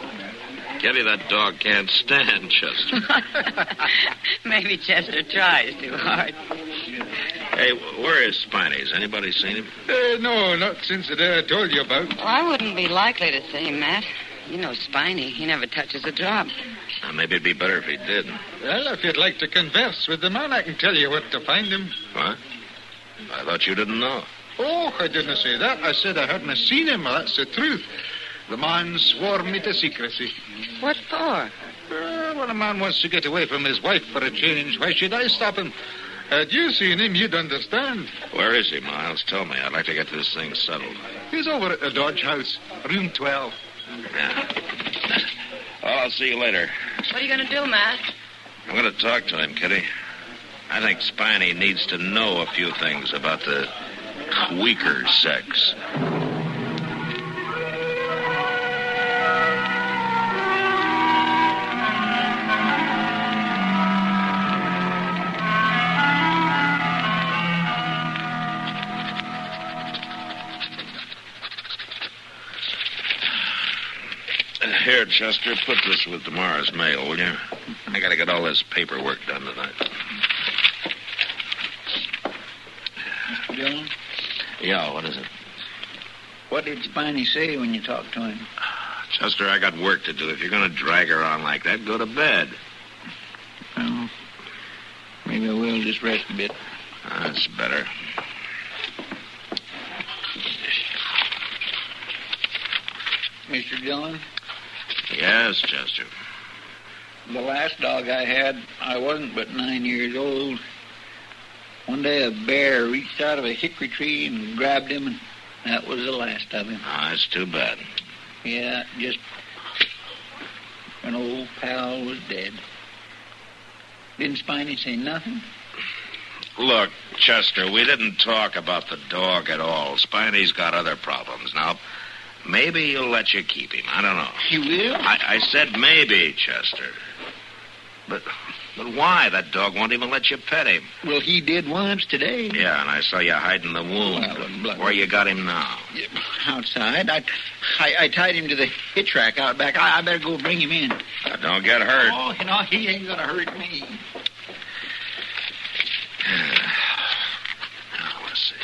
Kitty, that dog can't stand Chester. Maybe Chester tries too hard. Hey, where is Spiny? Has anybody seen him? No, not since the day I told you about. Well, I wouldn't be likely to see him, Matt. You know Spiny. He never touches a drop. Maybe it'd be better if he did. Well, if you'd like to converse with the man, I can tell you where to find him. What? I thought you didn't know. Oh, I didn't say that. I said I hadn't seen him. That's the truth. The man swore me to secrecy. What for? When a man wants to get away from his wife for a change, why should I stop him? Had you seen him, you'd understand. Where is he, Miles? Tell me. I'd like to get this thing settled. He's over at the Dodge House, room 12. Yeah. Well, I'll see you later. What are you going to do, Matt? I'm going to talk to him, Kitty. I think Spiny needs to know a few things about the weaker sex. Here, Chester, put this with tomorrow's mail, will you? I gotta get all this paperwork done tonight. Dillon? Yeah, what is it? What did Spiny say when you talked to him? Chester, I got work to do. If you're gonna drag her on like that, go to bed. Well, maybe I will just rest a bit. That's better. Mr. Dillon? Yes, Chester. The last dog I had, I wasn't but 9 years old. One day a bear reached out of a hickory tree and grabbed him, and that was the last of him. Oh, that's too bad. Yeah, just an old pal was dead. Didn't Spiny say nothing? Look, Chester, we didn't talk about the dog at all. Spiny's got other problems. Now, maybe he'll let you keep him. I don't know. He will? I said maybe, Chester. But why? That dog won't even let you pet him. Well, he did once today. Yeah, and I saw you hiding the wound. Where you got him now? Outside. I tied him to the hitch rack out back. I better go bring him in. Don't get hurt. Oh, you know, he ain't gonna hurt me. Now, let's see.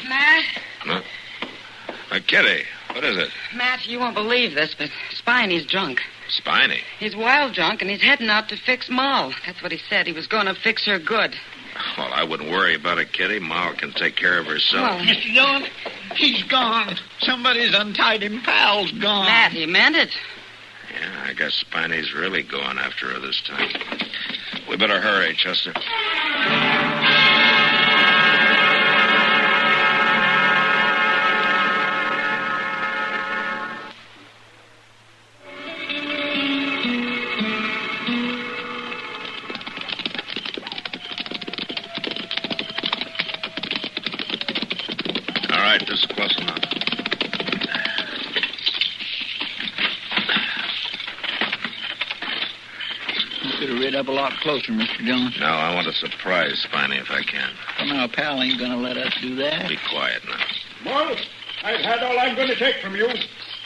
Matt? Huh? Kitty, what is it? Matt, you won't believe this, but Spiney's drunk. Spiny? He's wild drunk, and he's heading out to fix Moll. That's what he said. He was going to fix her good. Well, I wouldn't worry about it, Kitty. Ma can take care of herself. Well, Mr. Dillon, he's gone. Somebody's untied him. Pal's gone. Matt, he meant it. Yeah, I guess Spiny's really going after her this time. We better hurry, Chester. All right, this is close enough. You could have rid up a lot closer, Mr. Dillon. No, I want to surprise Spiny if I can. Well, now, pal ain't going to let us do that. Be quiet now. Well, I've had all I'm going to take from you.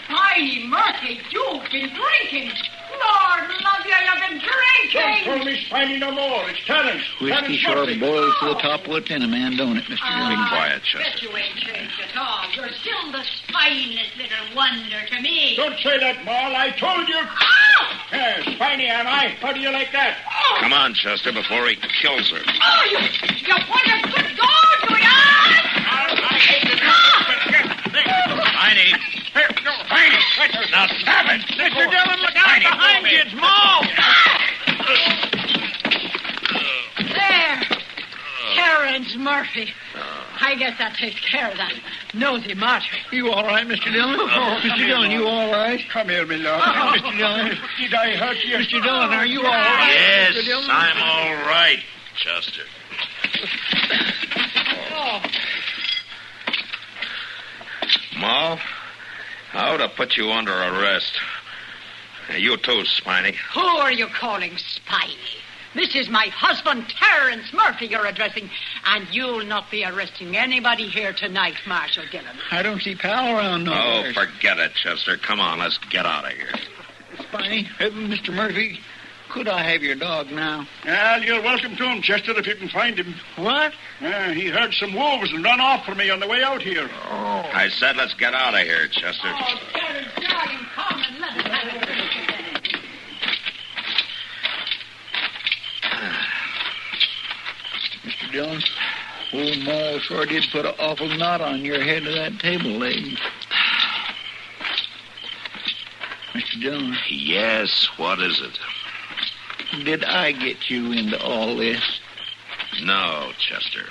Spiny Murphy, you've been drinking. Lord love you, you've been drinking. Don't call me Spiny no more. It's Terrence. Whiskey Terrence sure Murphy. boils to the top of a tin, a man, don't it, Mr. Dillon? Be quiet, Bet Chester. you ain't changed at all. You're still the spineless little wonder to me. Don't say that, Moll. I told you. Spiny, am I? How do you like that? Come on, Chester, before he kills her. Oh, you want a good dog, do ya? Spiny! Spiny! Now stop it! Mr. Dillon, look out behind you. It's Moll. There. Terrence Murphy. I guess that takes care of that nosy martyr. You all right, Mr. Dillon? Mr. Dillon, you all right? Come here, my lord. Mr. Dillon. Did I hurt you? Mr. Dillon, are you all right? Yes, Mr. Dillon? I'm all right, Chester. Ma, I ought to put you under arrest. You too, Spiny. Who are you calling Spiny? This is my husband, Terrence Murphy, you're addressing, and you'll not be arresting anybody here tonight, Marshal Dillon. I don't see pal around no Oh, more. forget it, Chester. Come on, let's get out of here. Spiny, Mr. Murphy, could I have your dog now? Well, you're welcome to him, Chester, if you can find him. What? He heard some wolves and ran off from me on the way out here. Oh. I said let's get out of here, Chester. Oh, Terrence, darling, come and let us have a drink. Mr. Dillon, old Moll sure did put an awful knot on your head of that table leg. Mr. Dillon. Yes, what is it? Did I get you into all this? No, Chester.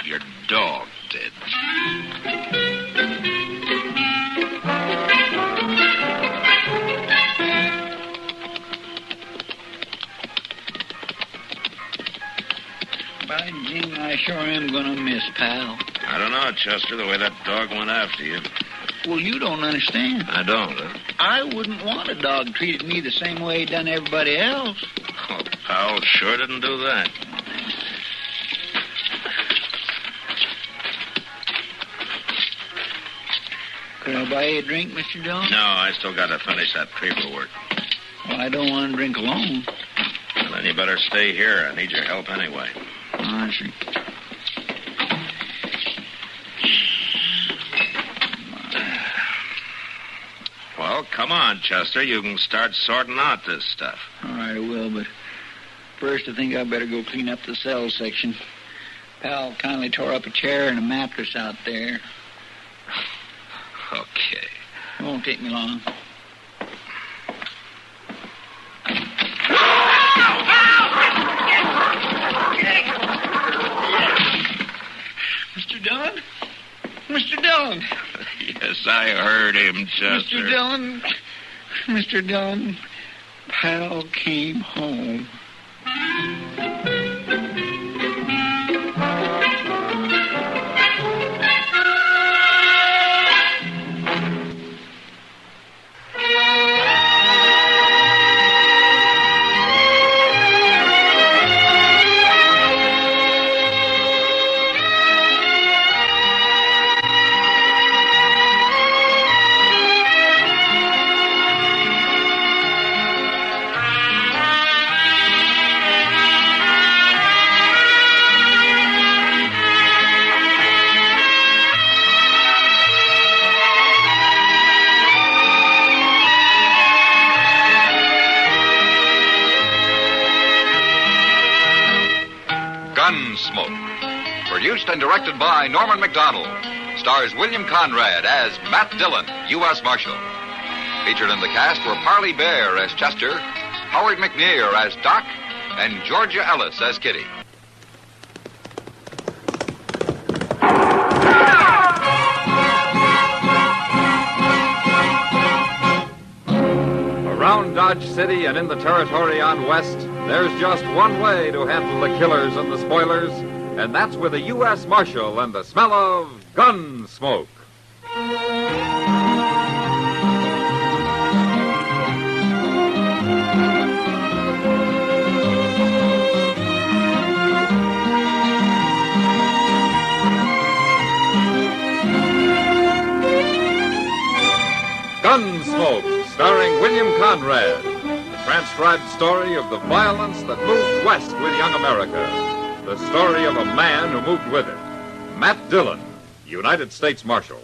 Your dog did. By jing, I sure am going to miss pal. I don't know, Chester, the way that dog went after you. Well, you don't understand. I don't, huh? I wouldn't want a dog treated me the same way he done everybody else. Oh, pal sure didn't do that. Could I buy you a drink, Mr. Dillon? No, I still got to finish that paperwork. Well, I don't want to drink alone. Well, then you better stay here. I need your help anyway. I see. Well, come on, Chester. You can start sorting out this stuff. All right, I will, but first I think I better go clean up the cell section. Pal kindly tore up a chair and a mattress out there. Okay. It won't take me long. Mr. Dillon? Mr. Dillon! Yes, I heard him, Chester. Mr. Dillon! Mr. Dillon, pal came home. Gunsmoke. Produced and directed by Norman McDonald. Stars William Conrad as Matt Dillon, U.S. Marshal. Featured in the cast were Parley Bear as Chester, Howard McNear as Doc, and Georgia Ellis as Kitty. Around Dodge City and in the territory on West, there's just one way to handle the killers and the spoilers, and that's with a U.S. Marshal and the smell of gun smoke. Gunsmoke, starring William Conrad. The transcribed story of the violence that moved west with young America. The story of a man who moved with it. Matt Dillon, United States Marshal.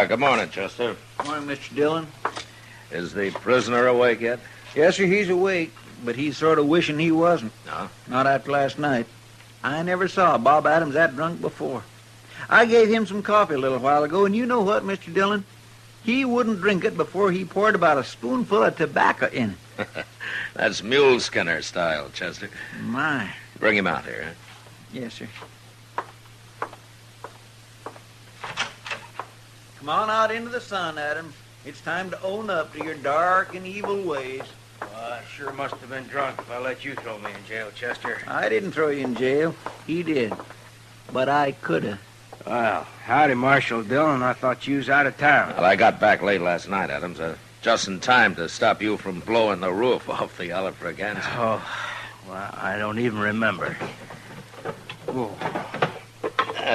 Good morning, Chester. Morning, Mr. Dillon. Is the prisoner awake yet? Yes, sir, he's awake, but he's sort of wishing he wasn't. No? Not after last night. I never saw Bob Adams that drunk before. I gave him some coffee a little while ago, and you know what, Mr. Dillon? He wouldn't drink it before he poured about a spoonful of tobacco in it. That's mule skinner style, Chester. My. Bring him out here, huh? Yes, sir. Come on out into the sun, Adams. It's time to own up to your dark and evil ways. Well, I sure must have been drunk if I let you throw me in jail, Chester. I didn't throw you in jail. He did. But I could have. Well, howdy, Marshal Dillon. I thought you was out of town. Well, I got back late last night, Adams. Just in time to stop you from blowing the roof off the Olive Braganza. Oh, well, I don't even remember. Whoa.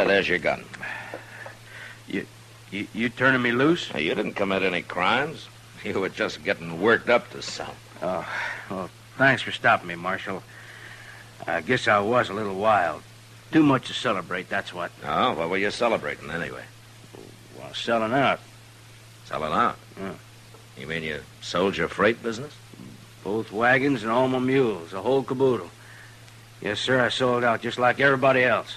There's your gun. You turning me loose? You didn't commit any crimes. You were just getting worked up to some. Oh, well, thanks for stopping me, Marshal. I guess I was a little wild. Too much to celebrate, that's what. Oh, what were you celebrating anyway? Well, selling out. Selling out? Yeah. You mean you sold your freight business? Both wagons and all my mules, the whole caboodle. Yes, sir, I sold out just like everybody else.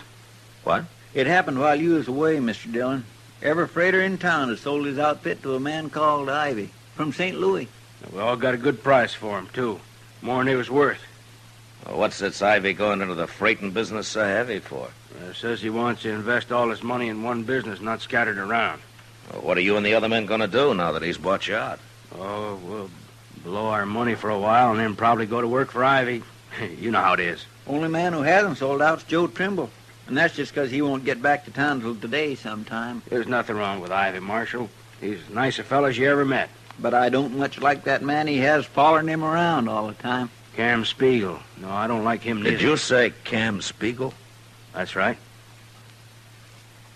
What? It happened while you was away, Mr. Dillon. Every freighter in town has sold his outfit to a man called Ivy from St. Louis. We all got a good price for him, too. More than he was worth. Well, what's this Ivy going into the freighting business so heavy for? Says he wants to invest all his money in one business, not scattered around. Well, what are you and the other men going to do now that he's bought you out? Oh, we'll blow our money for a while and then probably go to work for Ivy. You know how it is. Only man who hasn't sold out's Joe Trimble. And that's just because he won't get back to town till today sometime. There's nothing wrong with Ivy, Marshal. He's as nice a fellow as you ever met. But I don't much like that man he has following him around all the time. Cam Spiegel. No, I don't like him neither. Did you say Cam Spiegel? That's right.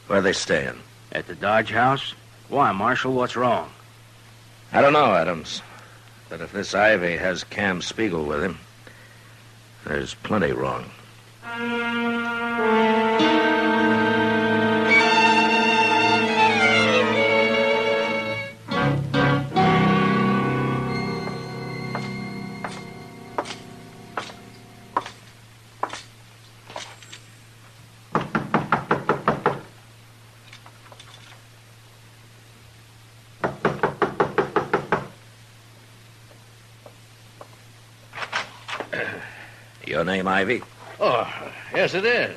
Where are they staying? At the Dodge House? Why, Marshal, what's wrong? I don't know, Adams. But if this Ivy has Cam Spiegel with him, there's plenty wrong. Your name, Ivy? Oh, yes, it is.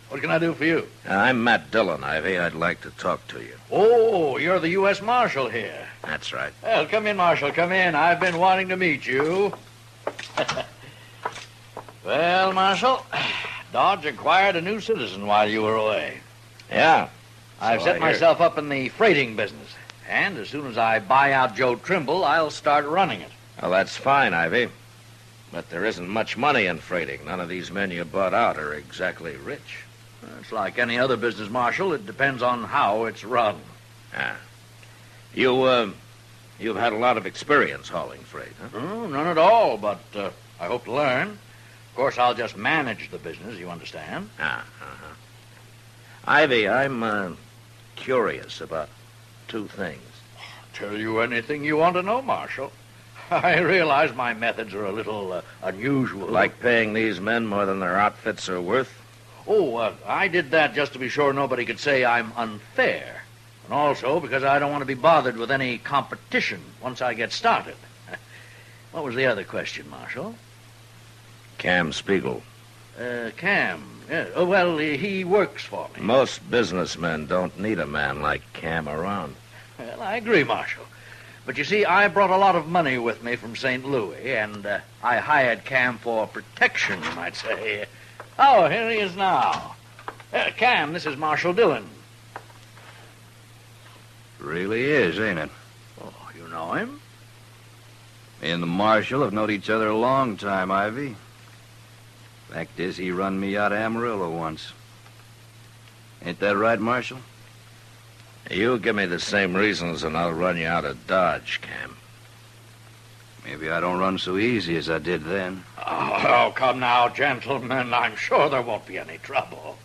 What can I do for you? I'm Matt Dillon, Ivy. I'd like to talk to you. Oh, you're the U.S. Marshal here. That's right. Well, come in, Marshal, come in. I've been wanting to meet you. Well, Marshal, Dodge acquired a new citizen while you were away. Yeah. I've set myself up in the freighting business. And as soon as I buy out Joe Trimble, I'll start running it. Well, that's fine, Ivy. But there isn't much money in freighting. None of these men you bought out are exactly rich. It's like any other business, Marshal. It depends on how it's run. Ah. You've had a lot of experience hauling freight, huh? Oh, none at all, but I hope to learn. Of course, I'll just manage the business, you understand? Ivy, I'm curious about two things. Tell you anything you want to know, Marshal. I realize my methods are a little unusual. Like paying these men more than their outfits are worth? Oh, I did that just to be sure nobody could say I'm unfair. And also because I don't want to be bothered with any competition once I get started. What was the other question, Marshal? Cam Spiegel. Cam. Yeah. Oh, well, he works for me. Most businessmen don't need a man like Cam around. Well, I agree, Marshal. But you see, I brought a lot of money with me from St. Louis, and I hired Cam for protection, you might say. Oh, here he is now. Cam, this is Marshal Dillon. Really is, ain't it? Oh, you know him? Me and the Marshal have known each other a long time, Ivy. Fact is, he run me out of Amarillo once. Ain't that right, Marshal? You give me the same reasons and I'll run you out of Dodge, Cam. Maybe I don't run so easy as I did then. Oh, come now, gentlemen. I'm sure there won't be any trouble.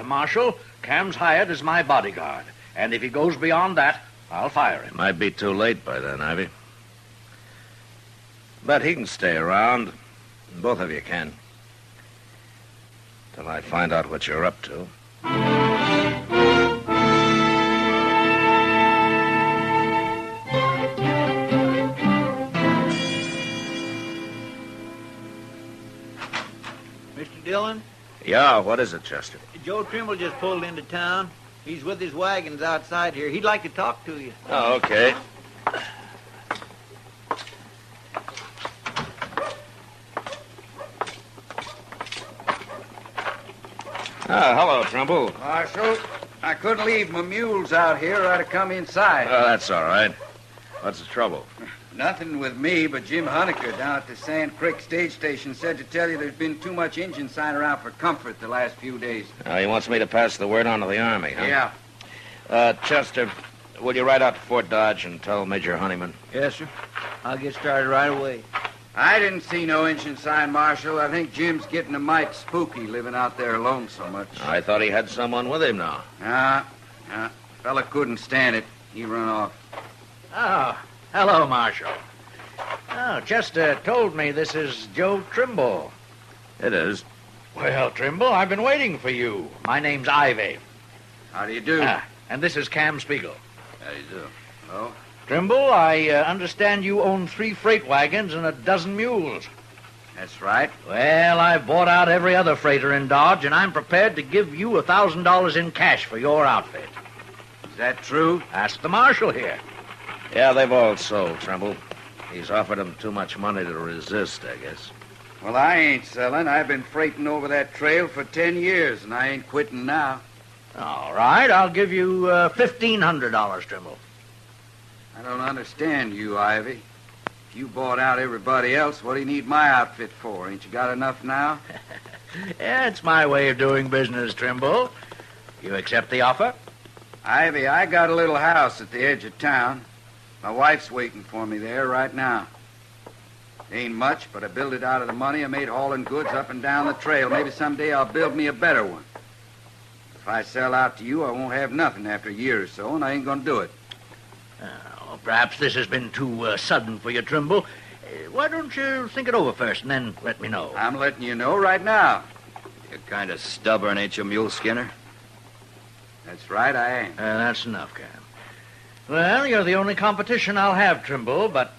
Marshal, Cam's hired as my bodyguard. And if he goes beyond that, I'll fire him. Might be too late by then, Ivy. But he can stay around. Both of you can. Till I find out what you're up to. Mr. Dillon? Yeah, what is it, Chester? Joe Trimble just pulled into town. He's with his wagons outside here. He'd like to talk to you. Oh, okay. Hello, Trimble. Marshal, I couldn't leave my mules out here or I'd have come inside. Oh, that's all right. What's the trouble? Nothing with me, but Jim Honecker down at the Sand Creek stage station said to tell you there's been too much engine sign around for comfort the last few days. He wants me to pass the word on to the Army, huh? Yeah. Chester, will you ride out to Fort Dodge and tell Major Honeyman? Yes, sir. I'll get started right away. I didn't see no engine sign, Marshal. I think Jim's getting a mite spooky living out there alone so much. I thought he had someone with him now. Fella couldn't stand it. He run off. Oh, hello, Marshal. Oh, Chester told me this is Joe Trimble. It is. Well, Trimble, I've been waiting for you. My name's Ivy. How do you do? And this is Cam Spiegel. How do you do? Oh? Trimble, I understand you own 3 freight wagons and a dozen mules. That's right. Well, I've bought out every other freighter in Dodge, and I'm prepared to give you $1,000 in cash for your outfit. Is that true? Ask the marshal here. Yeah, they've all sold, Trimble. He's offered them too much money to resist, I guess. Well, I ain't selling. I've been freighting over that trail for 10 years, and I ain't quitting now. All right, I'll give you $1,500, Trimble. I don't understand you, Ivy. If you bought out everybody else, what do you need my outfit for? Ain't you got enough now? Yeah, it's my way of doing business, Trimble. You accept the offer? Ivy, I got a little house at the edge of town. My wife's waiting for me there right now. Ain't much, but I built it out of the money I made hauling goods up and down the trail. Maybe someday I'll build me a better one. If I sell out to you, I won't have nothing after a year or so, and I ain't gonna do it. Perhaps this has been too sudden for you, Trimble. Why don't you think it over first and then let me know? I'm letting you know right now. You're kind of stubborn, ain't you, Mule Skinner? That's right, I am. That's enough, Cam. Well, you're the only competition I'll have, Trimble, but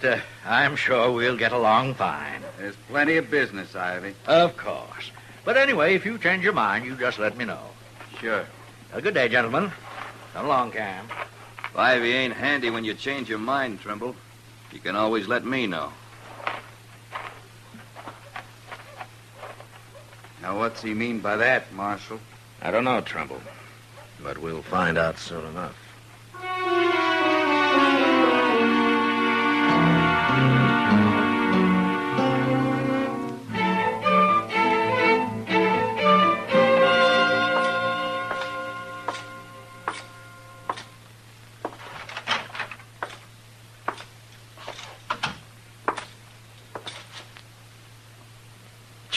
I'm sure we'll get along fine. There's plenty of business, Ivy. Of course. But anyway, if you change your mind, you just let me know. Sure. Good day, gentlemen. Come along, Cam. If Ivy ain't handy when you change your mind, Trimble, you can always let me know. Now, what's he mean by that, Marshal? I don't know, Trimble, but we'll find out soon enough.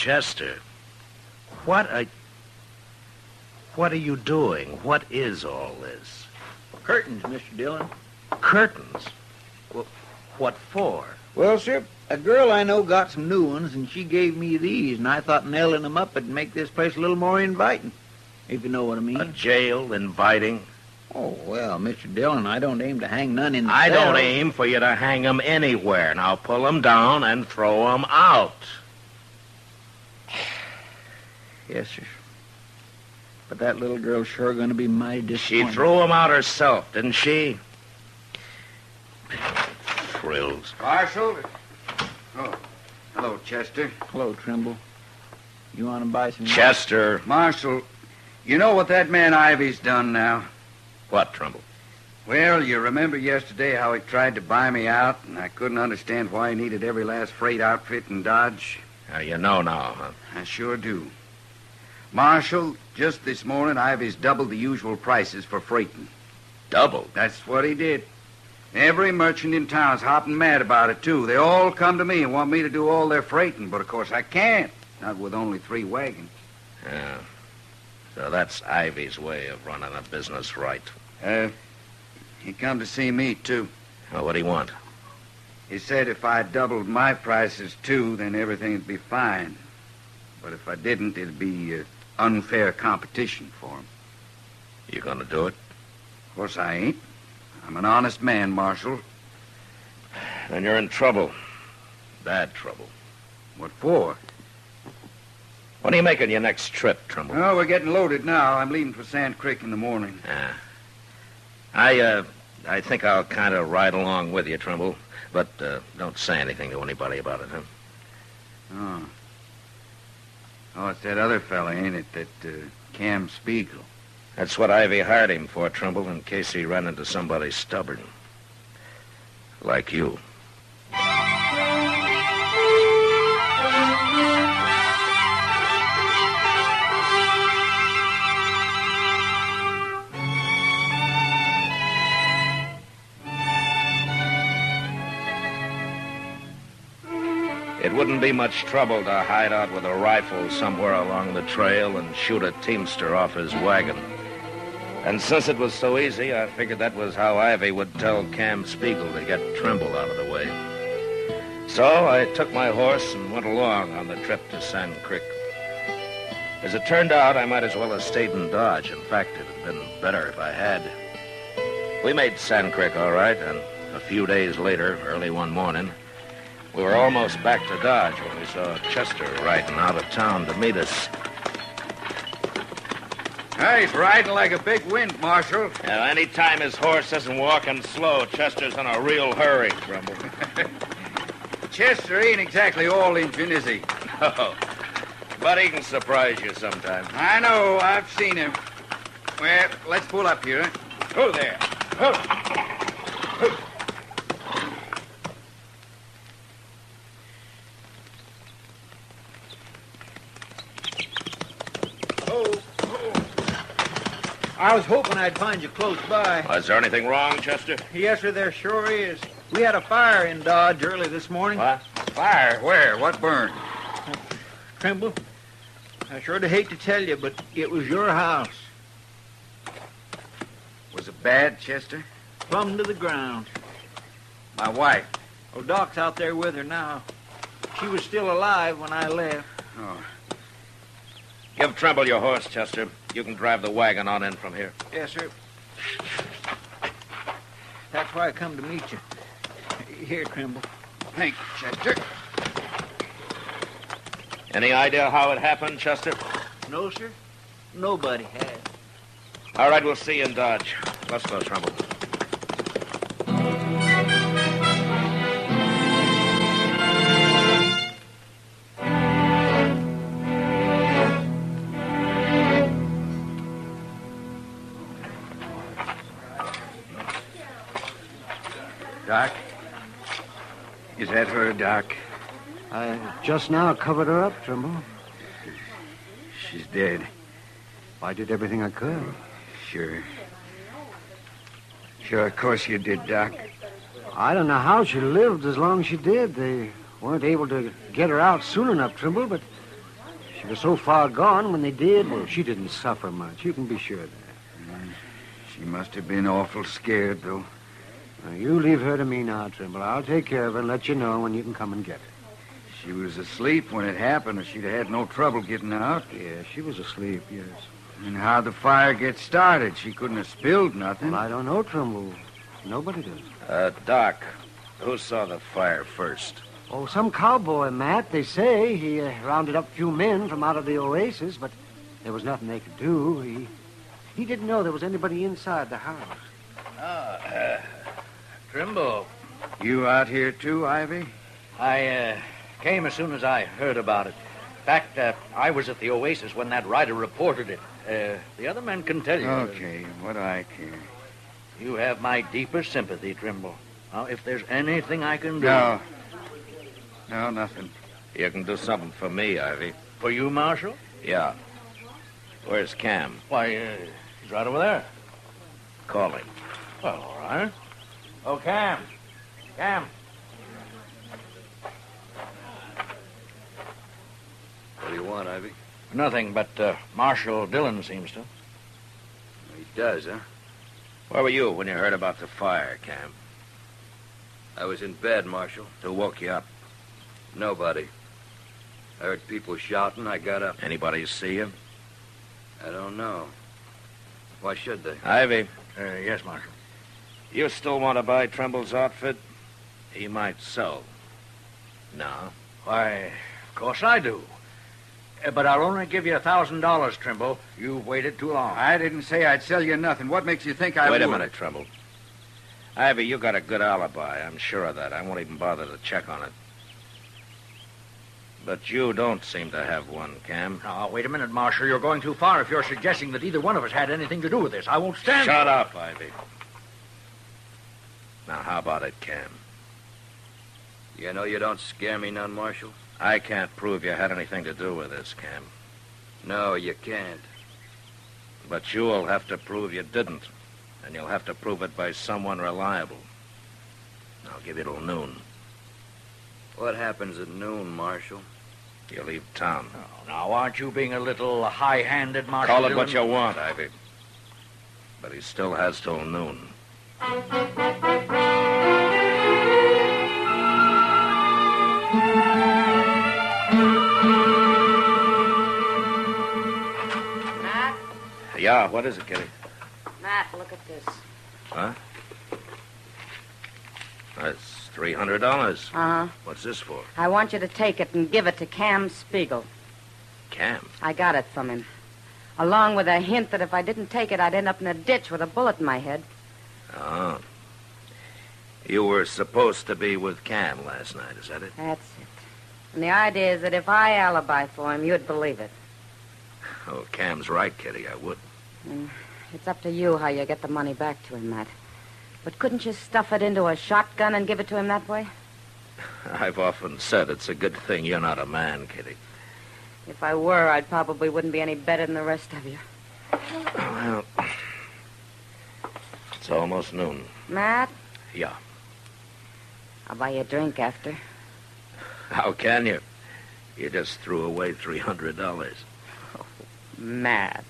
Chester, what are you doing? What is all this? Curtains, Mr. Dillon. Curtains? Well, what for? Well, sir, a girl I know got some new ones, and she gave me these, and I thought nailing them up would make this place a little more inviting, if you know what I mean. A jail inviting? Oh, well, Mr. Dillon, I don't aim to hang none in the I cell. don't aim for you to hang them anywhere. Now pull them down and throw them out. Yes, sir. But that little girl's sure going to be mighty disappointed. She threw them out herself, didn't she? Thrills. Marshal? Oh, hello, Chester. Hello, Trimble. You want to buy some... Chester. Marshal, you know what that man Ivy's done now? What, Trimble? Well, you remember yesterday how he tried to buy me out, and I couldn't understand why he needed every last freight outfit in Dodge? You know now, huh? I sure do. Marshal, just this morning, Ivy's doubled the usual prices for freighting. Doubled? That's what he did. Every merchant in town's hopping mad about it, too. They all come to me and want me to do all their freighting, but of course I can't. Not with only 3 wagons. Yeah. So that's Ivy's way of running a business right. He come to see me, too. Well, what'd he want? He said if I doubled my prices, too, then everything'd be fine. But if I didn't, it'd be unfair competition for him. You gonna do it? Of course I ain't. I'm an honest man, Marshal. Then you're in trouble. Bad trouble. What for? When are you making your next trip, Trimble? Oh, we're getting loaded now. I'm leaving for Sand Creek in the morning. I think I'll kind of ride along with you, Trimble. But don't say anything to anybody about it, huh? Oh, it's that other fella, ain't it? That Cam Spiegel. That's what Ivy hired him for, Trimble, in case he ran into somebody stubborn. Like you. It wouldn't be much trouble to hide out with a rifle somewhere along the trail and shoot a teamster off his wagon. And since it was so easy, I figured that was how Ivy would tell Cam Spiegel to get Trimble out of the way. So I took my horse and went along on the trip to Sand Creek. As it turned out, I might as well have stayed in Dodge. In fact, it had been better if I had. We made Sand Creek all right, and a few days later, early one morning, we were almost back to Dodge when we saw Chester riding out of town to meet us. Hey, he's riding like a big wind, Marshal. Any time his horse isn't walking slow, Chester's in a real hurry, Trimble. Chester ain't exactly all Injun, is he? No, but he can surprise you sometimes. I know. I've seen him. Well, let's pull up here. Go there. I was hoping I'd find you close by. Is there anything wrong, Chester? Yes, sir, there sure is. We had a fire in Dodge early this morning. What? Fire? Where? What burned? Trimble, I sure do hate to tell you, but it was your house. Was it bad, Chester? Plumb to the ground. My wife? Oh, Doc's out there with her now. She was still alive when I left. Oh. Give Trimble your horse, Chester. You can drive the wagon on in from here. Yes, sir. That's why I come to meet you. Here, Trimble. Thank you, Chester. Any idea how it happened, Chester? No, sir. Nobody has. All right, we'll see you in Dodge. Let's go, Trimble. Doc? Is that her, Doc? I just now covered her up, Trimble. She's dead. I did everything I could. Sure. Sure, of course you did, Doc. I don't know how she lived as long as she did. They weren't able to get her out soon enough, Trimble, but She was so far gone when they did. Well, she didn't suffer much. You can be sure of that. She must have been awful scared, though. Now, you leave her to me now, Trimble. I'll take care of her and let you know when you can come and get her. She was asleep when it happened, or she'd have had no trouble getting out. Yeah, she was asleep, yes. And how'd the fire get started? She couldn't have spilled nothing. Well, I don't know, Trimble. Nobody does. Doc, who saw the fire first? Oh, some cowboy, Matt. They say he rounded up a few men from out of the oasis, but there was nothing they could do. He didn't know there was anybody inside the house. Trimble. You out here too, Ivy? I came as soon as I heard about it. In fact, I was at the oasis when that rider reported it. The other men can tell you. Okay, what I care. You have my deepest sympathy, Trimble. Now, if there's anything I can do... No, nothing. You can do something for me, Ivy. For you, Marshal? Yeah. Where's Cam? Why, he's right over there. Call him. Well, all right. Oh, Cam. Cam. What do you want, Ivy? Nothing, but Marshal Dillon seems to. He does, huh? Where were you when you heard about the fire, Cam? I was in bed, Marshal. Who woke you up? Nobody. I heard people shouting. I got up. Anybody see you? I don't know. Why should they? Ivy. Yes, Marshal. You still want to buy Trimble's outfit? He might sell. No. Why, of course I do. But I'll only give you $1,000, Trimble. You've waited too long. I didn't say I'd sell you nothing. What makes you think I would? Wait a minute, Trimble. Ivy, you got a good alibi. I'm sure of that. I won't even bother to check on it. But you don't seem to have one, Cam. Now, wait a minute, Marshal. You're going too far if you're suggesting that either one of us had anything to do with this. I won't stand... Shut up, Ivy. Now, how about it, Cam? You know you don't scare me none, Marshal. I can't prove you had anything to do with this, Cam. No, you can't. But you'll have to prove you didn't. And you'll have to prove it by someone reliable. I'll give you till noon. What happens at noon, Marshal? You leave town. Oh, now, aren't you being a little high-handed, Marshal? Call it Dillon? what you want, Ivy. But he still has till noon. Matt? Yeah, what is it, Kitty? Matt, look at this. Huh? That's $300. Uh-huh. What's this for? I want you to take it and give it to Cam Spiegel. Cam? I got it from him. Along with a hint that if I didn't take it, I'd end up in a ditch with a bullet in my head. Oh. You were supposed to be with Cam last night, is that it? That's it. And the idea is that if I alibi for him, you'd believe it. Oh, Cam's right, Kitty, I would. And it's up to you how you get the money back to him, Matt. But couldn't you stuff it into a shotgun and give it to him that way? I've often said it's a good thing you're not a man, Kitty. If I were, I probably wouldn't be any better than the rest of you. Well, it's almost noon. Matt? Yeah. I'll buy you a drink after. How can you? You just threw away $300. Oh, Matt.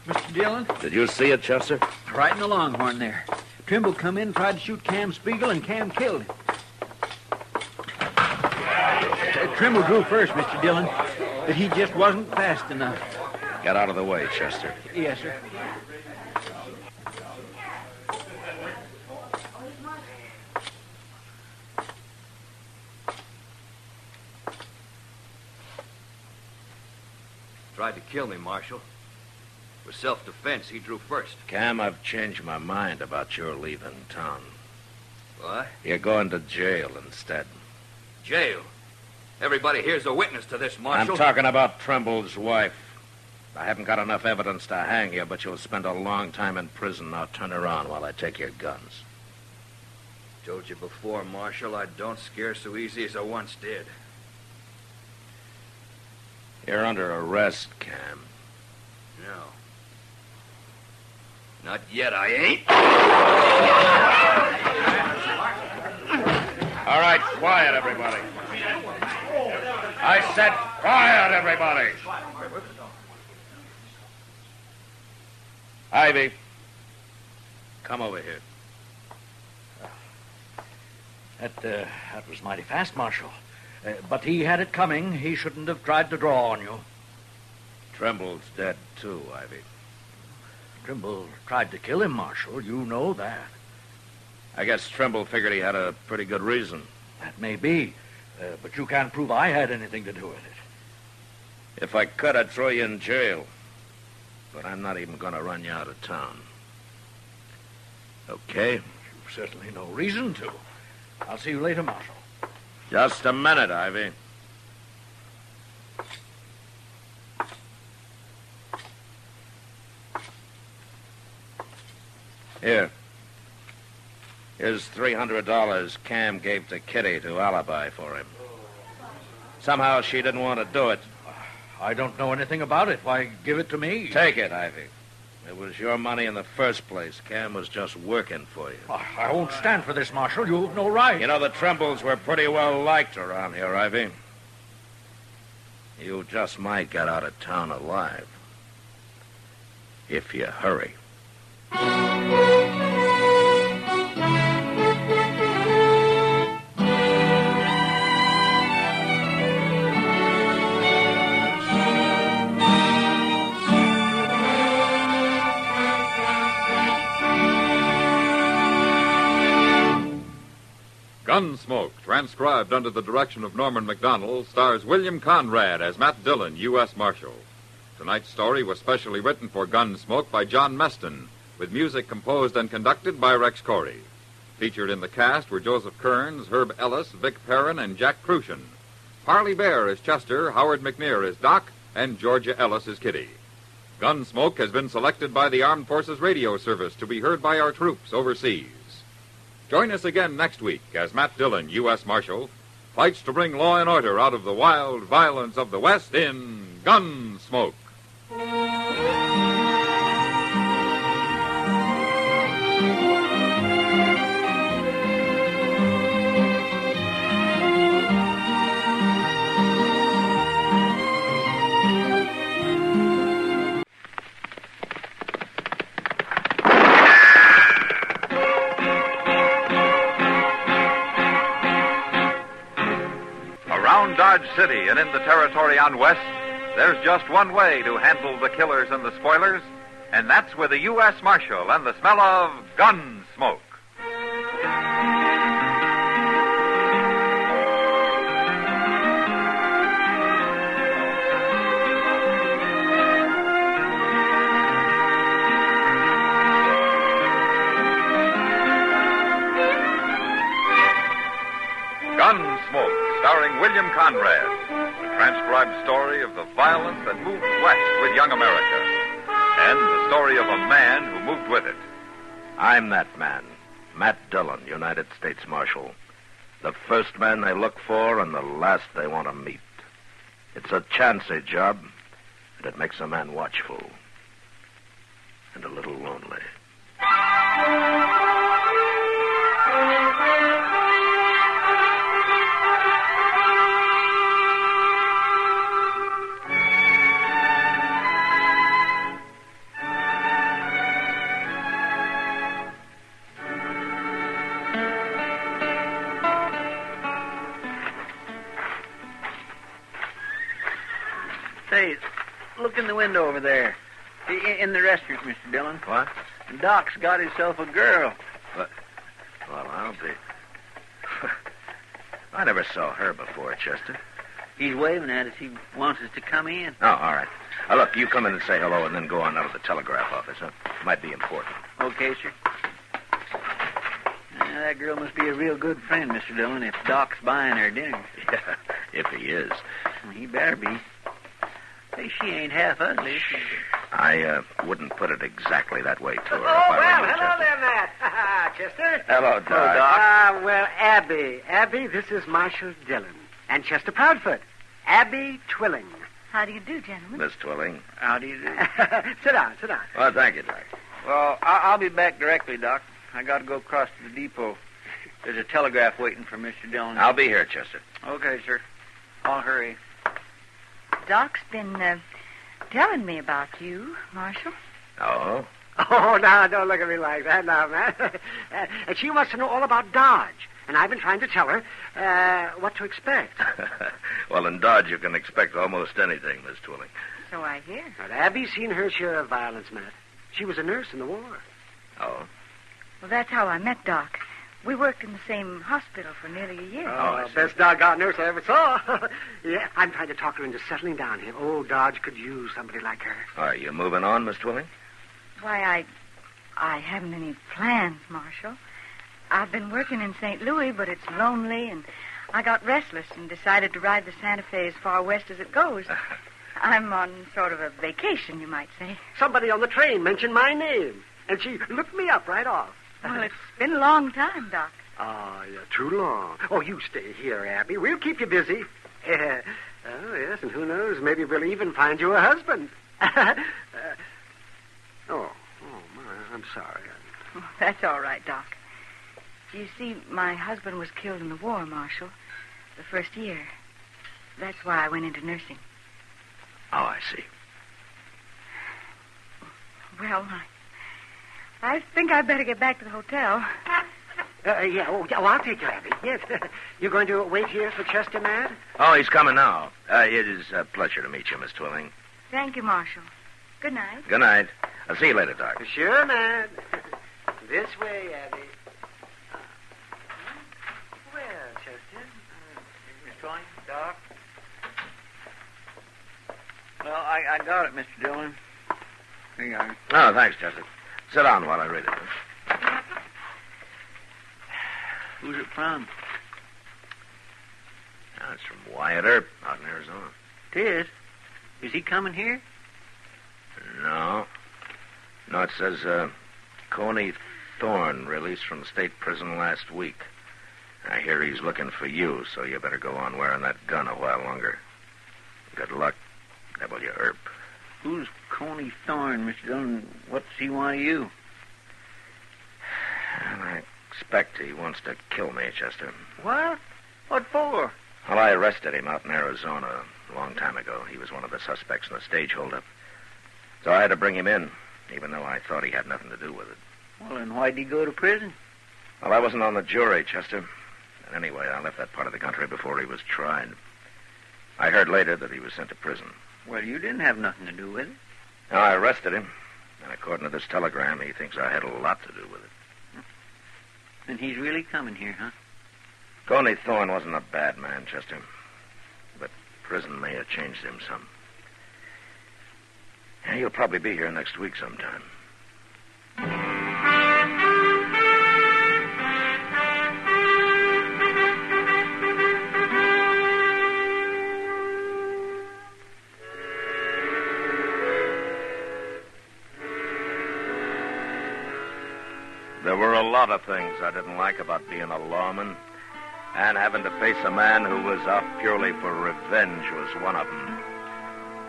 Mr. Dillon? Did you see it, Chester? Right in the Longhorn there. Trimble come in, tried to shoot Cam Spiegel, and Cam killed him. Trimble drew first, Mr. Dillon, but he just wasn't fast enough. Get out of the way, Chester. Yes, sir. Tried to kill me, Marshal. For self-defense, he drew first. Cam, I've changed my mind about your leaving town. What? You're going to jail instead. Jail? Everybody here's a witness to this, Marshal. I'm talking about Trimble's wife. I haven't got enough evidence to hang you, but you'll spend a long time in prison. Now turn around while I take your guns. Told you before, Marshal, I don't scare so easy as I once did. You're under arrest, Cam. No. Not yet, I ain't. All right, quiet, everybody. I said quiet, everybody. Ivy, come over here. That was mighty fast, Marshal. But he had it coming. He shouldn't have tried to draw on you. Trimble's dead, too, Ivy. Trimble tried to kill him, Marshal. You know that. I guess Trimble figured he had a pretty good reason. That may be. But you can't prove I had anything to do with it. If I could, I'd throw you in jail. But I'm not even going to run you out of town. Okay? You've certainly no reason to. I'll see you later, Marshal. Just a minute, Ivy. Here. Here's $300 Cam gave to Kitty to alibi for him. Somehow she didn't want to do it. I don't know anything about it. Why, give it to me. Take it, Ivy. It was your money in the first place. Cam was just working for you. I won't stand for this, Marshal. You've no right. You know, the Trimbles were pretty well liked around here, Ivy. You just might get out of town alive. If you hurry. Gunsmoke, transcribed under the direction of Norman Macdonnell, stars William Conrad as Matt Dillon, U.S. Marshal. Tonight's story was specially written for Gunsmoke by John Meston, with music composed and conducted by Rex Corey. Featured in the cast were Joseph Kearns, Herb Ellis, Vic Perrin, and Jack Crucian. Parley Bear is Chester, Howard McNear is Doc, and Georgia Ellis is Kitty. Gunsmoke has been selected by the Armed Forces Radio Service to be heard by our troops overseas. Join us again next week as Matt Dillon, U.S. Marshal, fights to bring law and order out of the wild violence of the West in Gunsmoke. Around Dodge City and in the territory on West, there's just one way to handle the killers and the spoilers, and that's with a U.S. Marshal and the smell of Gunsmoke. Gunsmoke, starring William Conrad, the transcribed story of the violence that moved west with young America, and the story of a man who moved with it. I'm that man, Matt Dillon, United States Marshal. The first man they look for and the last they want to meet. It's a chancy job, and it makes a man watchful and a little lonely. Say, look in the window over there. In the restaurant, Mr. Dillon. What? Doc's got himself a girl. What? Well, I'll be... I never saw her before, Chester. He's waving at us. He wants us to come in. Oh, all right. Look, you come in and say hello and then go on out of the telegraph office, huh? Might be important. Okay, sir. That girl must be a real good friend, Mr. Dillon, if Doc's buying her dinner. Yeah, if he is. Well, he better be. Hey, she ain't half ugly. I wouldn't put it exactly that way to her. Oh, well, hello there, Matt. Chester. Hello, Doc. Well, Abby. Abby, this is Marshal Dillon. And Chester Proudfoot. Abby Twilling. How do you do, gentlemen? Miss Twilling. How do you do? Sit down, sit down. Well, thank you, Doc. Well, I'll be back directly, Doc. I got to go across to the depot. There's a telegraph waiting for Mr. Dillon. I'll be here, Chester. Okay, sir. I'll hurry. Doc's been telling me about you, Marshal. Oh? Oh, now, don't look at me like that now, Matt. And she wants to know all about Dodge. And I've been trying to tell her what to expect. Well, in Dodge, you can expect almost anything, Miss Twilling. So I hear. But Abby's seen her share of violence, Matt. She was a nurse in the war. Oh? Well, that's how I met Doc. We worked in the same hospital for nearly a year. Oh, best doggone nurse I ever saw. Yeah, I'm trying to talk her into settling down here. Old Dodge could use somebody like her. Are you moving on, Miss Twilling? Why, I haven't any plans, Marshal. I've been working in St. Louis, but it's lonely, and I got restless and decided to ride the Santa Fe as far west as it goes. I'm on sort of a vacation, you might say. Somebody on the train mentioned my name, and she looked me up right off. Well, it's been a long time, Doc. Oh, yeah, too long. Oh, you stay here, Abby. We'll keep you busy. Oh, yes, and who knows, maybe we'll even find you a husband. My, I'm sorry. Oh, that's all right, Doc. You see, my husband was killed in the war, Marshal, the first year. That's why I went into nursing. Oh, I see. Well, I think I'd better get back to the hotel. Yeah, I'll take you, Abby. Yes. You're going to wait here for Chester, Matt? Oh, he's coming now. It is a pleasure to meet you, Miss Twilling. Thank you, Marshal. Good night. Good night. I'll see you later, Doc. Sure, Matt. This way, Abby. Well, Chester. Miss Twilling, Doc. Well, I got it, Mr. Dillon. Here you are. Oh, thanks, Chester. Sit down while I read it. Who's it from? It's from Wyatt Earp out in Arizona. Tis? Is he coming here? No. No, it says, Coney Thorne released from state prison last week. I hear he's looking for you, so you better go on wearing that gun a while longer. Good luck, W. Earp. Who's Coney Thorne, Mr. Dillon? What's he want of you? I expect he wants to kill me, Chester. What? What for? Well, I arrested him out in Arizona a long time ago. He was one of the suspects in the stage holdup. So I had to bring him in, even though I thought he had nothing to do with it. Well, then why'd he go to prison? Well, I wasn't on the jury, Chester. And anyway, I left that part of the country before he was tried. I heard later that he was sent to prison. Well, you didn't have nothing to do with it. Now, I arrested him. And according to this telegram, he thinks I had a lot to do with it. And he's really coming here, huh? Coney Thorne wasn't a bad man, Chester. But prison may have changed him some. Yeah, he'll probably be here next week sometime. There were a lot of things I didn't like about being a lawman, and having to face a man who was out purely for revenge was one of them.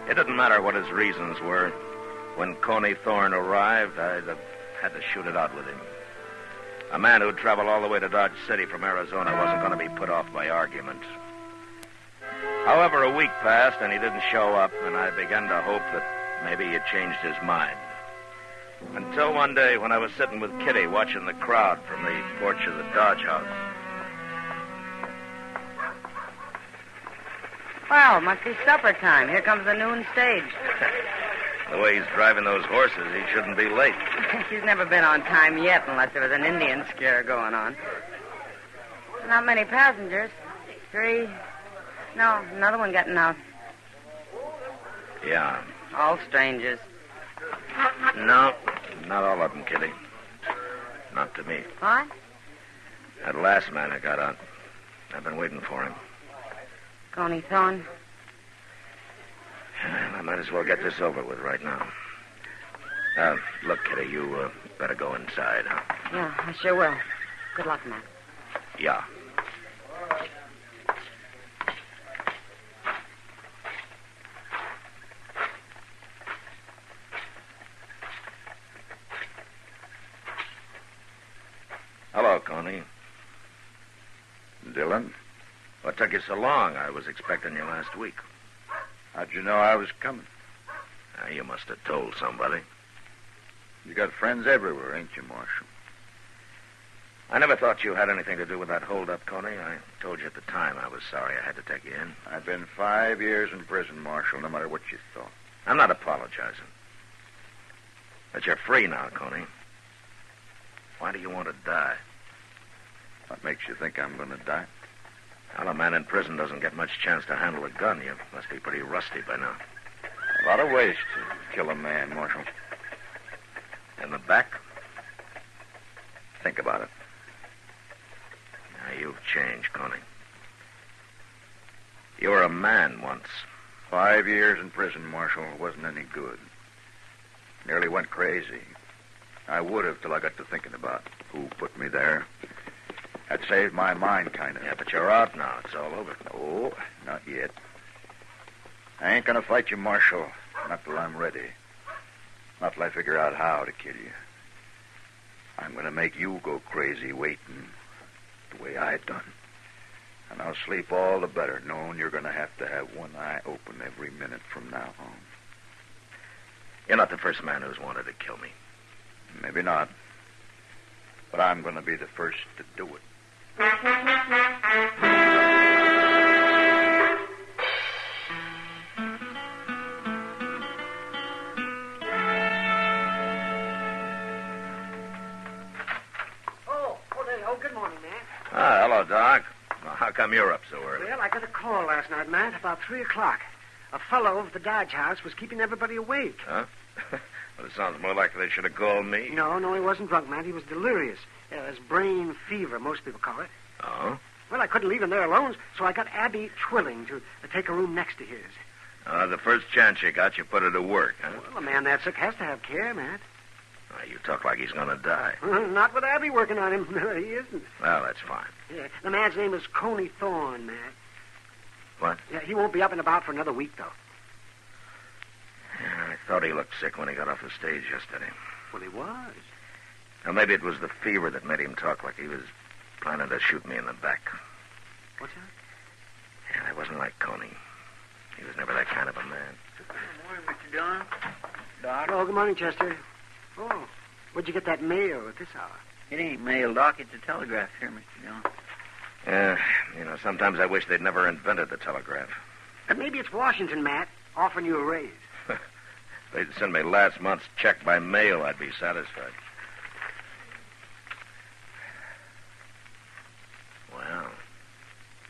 It didn't matter what his reasons were. When Coney Thorne arrived, I'd have had to shoot it out with him. A man who'd traveled all the way to Dodge City from Arizona wasn't going to be put off by argument. However, a week passed, and he didn't show up, and I began to hope that maybe he had changed his mind. Until one day when I was sitting with Kitty watching the crowd from the porch of the Dodge house. Well, must be supper time. Here comes the noon stage. The way he's driving those horses, he shouldn't be late. He's never been on time yet unless there was an Indian scare going on. Not many passengers. 3. No, another one getting out. Yeah. All strangers. No, not all of them, Kitty. Not to me. What? That last man that got out. I've been waiting for him. Coney Thorne? Well, I might as well get this over with right now. Look, Kitty, you better go inside, huh? Yeah, I sure will. Good luck, Matt. Yeah. Hello, Coney. Dillon? What took you so long? I was expecting you last week. How'd you know I was coming? You must have told somebody. You got friends everywhere, ain't you, Marshal? I never thought you had anything to do with that hold-up, Coney. I told you at the time I was sorry I had to take you in. I've been 5 years in prison, Marshal, no matter what you thought. I'm not apologizing. But you're free now, Coney. Why do you want to die? What makes you think I'm going to die? Well, a man in prison doesn't get much chance to handle a gun. You must be pretty rusty by now. A lot of ways to kill a man, Marshal. In the back? Think about it. Now, you've changed, Coney. You were a man once. 5 years in prison, Marshal, wasn't any good. Nearly went crazy. I would have till I got to thinking about who put me there. That saved my mind, kind of. Yeah, but you're out now. It's all over. No, not yet. I ain't going to fight you, Marshal. Not till I'm ready. Not till I figure out how to kill you. I'm going to make you go crazy waiting the way I done. And I'll sleep all the better knowing you're going to have one eye open every minute from now on. You're not the first man who's wanted to kill me. Maybe not. But I'm going to be the first to do it. Good morning, man. Hello, Doc. Well, how come you're up so early? Well, I got a call last night, Matt, about 3 o'clock. A fellow over at the Dodge House was keeping everybody awake. Huh? Well, it sounds more like they should have called me. No, he wasn't drunk, Matt. He was delirious. It was brain fever, most people call it. Oh? Well, I couldn't leave him there alone, so I got Abby Twilling to take a room next to his. The first chance you got, you put her to work, huh? Well, a man that sick has to have care, Matt. You talk like he's going to die. Not with Abby working on him. No, he isn't. Well, that's fine. Yeah, the man's name is Coney Thorne, Matt. What? Yeah, he won't be up and about for another week, though. Yeah, I thought he looked sick when he got off the stage yesterday. Well, he was. Now, maybe it was the fever that made him talk like he was planning to shoot me in the back. What's that? Yeah, I wasn't like Coney. He was never that kind of a man. Good morning, Mr. Dillon. Doc. Oh, good morning, Chester. Oh, where'd you get that mail at this hour? It ain't mail, Doc. It's a telegraph here, Mr. Dillon. Sometimes I wish they'd never invented the telegraph. And maybe it's Washington, Matt, offering you a raise. If they'd send me last month's check by mail, I'd be satisfied.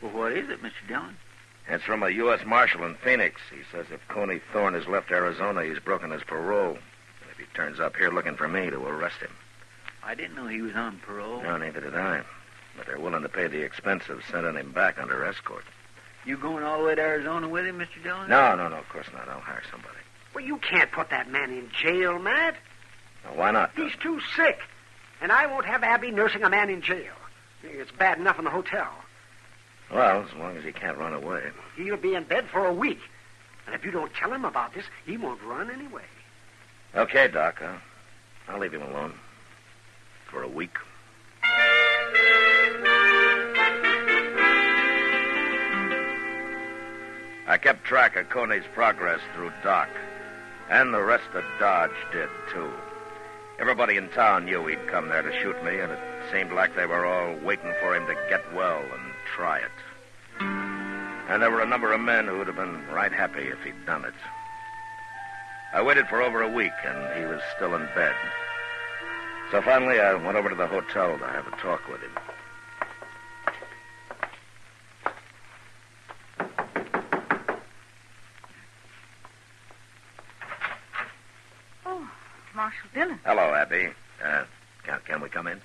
Well, what is it, Mr. Dillon? It's from a U.S. Marshal in Phoenix. He says if Coney Thorne has left Arizona, he's broken his parole. And if he turns up here looking for me, to arrest him. I didn't know he was on parole. No, neither did I. But they're willing to pay the expense of sending him back under escort. You going all the way to Arizona with him, Mr. Dillon? No, of course not. I'll hire somebody. Well, you can't put that man in jail, Matt. Now, why not? He's too sick. And I won't have Abby nursing a man in jail. It's bad enough in the hotel. Well, as long as he can't run away. He'll be in bed for a week. And if you don't tell him about this, he won't run anyway. Okay, Doc. I'll leave him alone. For a week. I kept track of Coney's progress through Doc. And the rest of Dodge did, too. Everybody in town knew he'd come there to shoot me, and it seemed like they were all waiting for him to get well and try it. And there were a number of men who would have been right happy if he'd done it. I waited for over a week, and he was still in bed. So finally, I went over to the hotel to have a talk with him. Oh, Marshal Dillon. Hello, Abby. Can we come in?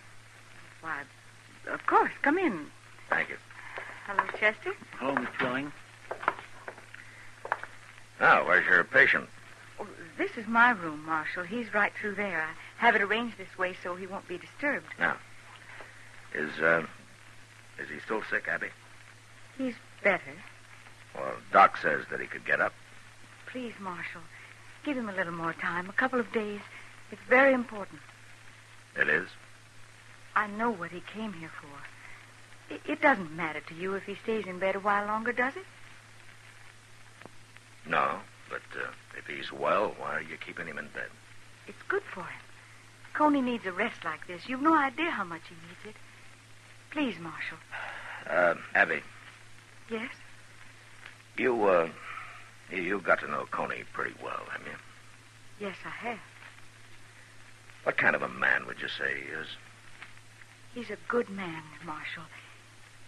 Why, of course. Come in. Thank you. Hello, Chester. Hello, Miss Twilling. Now, where's your patient? Oh, this is my room, Marshal. He's right through there. I have it arranged this way so he won't be disturbed. Now, is he still sick, Abby? He's better. Well, Doc says that he could get up. Please, Marshal, give him a little more time, a couple of days. It's very important. It is? I know what he came here for. It doesn't matter to you if he stays in bed a while longer, does it? No, but if he's well, why are you keeping him in bed? It's good for him. Coney needs a rest like this. You've no idea how much he needs it. Please, Marshal. Abby. Yes? You got to know Coney pretty well, haven't you? Yes, I have. What kind of a man would you say he is? He's a good man, Marshal.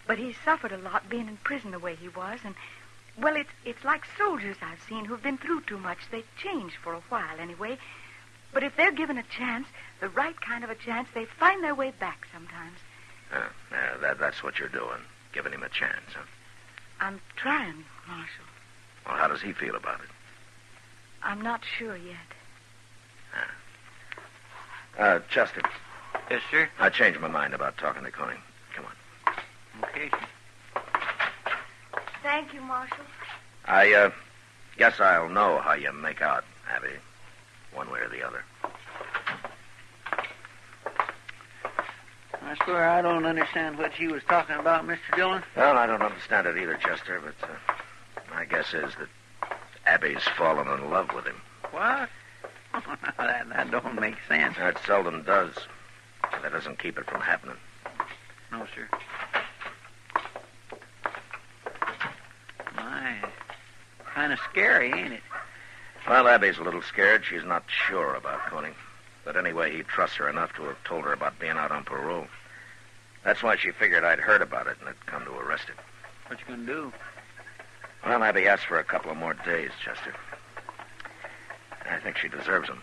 But he's suffered a lot being in prison the way he was, and, well, it's like soldiers I've seen who've been through too much. They change for a while, anyway. But if they're given a chance, the right kind of a chance, they find their way back sometimes. That's what you're doing, giving him a chance, huh? I'm trying, Marshal. Well, how does he feel about it? I'm not sure yet. Chester. Yes, sir? I changed my mind about talking to Coney. Come on. Okay, sir. Thank you, Marshal. I guess I'll know how you make out, Abby, one way or the other. I swear I don't understand what you was talking about, Mr. Dillon. Well, I don't understand it either, Chester, but my guess is that Abby's fallen in love with him. What? That don't make sense. It seldom does. That doesn't keep it from happening. No, sir. My, kind of scary, ain't it? Well, Abby's a little scared. She's not sure about Coney. But anyway, he trusts her enough to have told her about being out on parole. That's why she figured I'd heard about it and had come to arrest him. What you gonna do? Well, Abby asked for a couple of more days, Chester. I think she deserves them.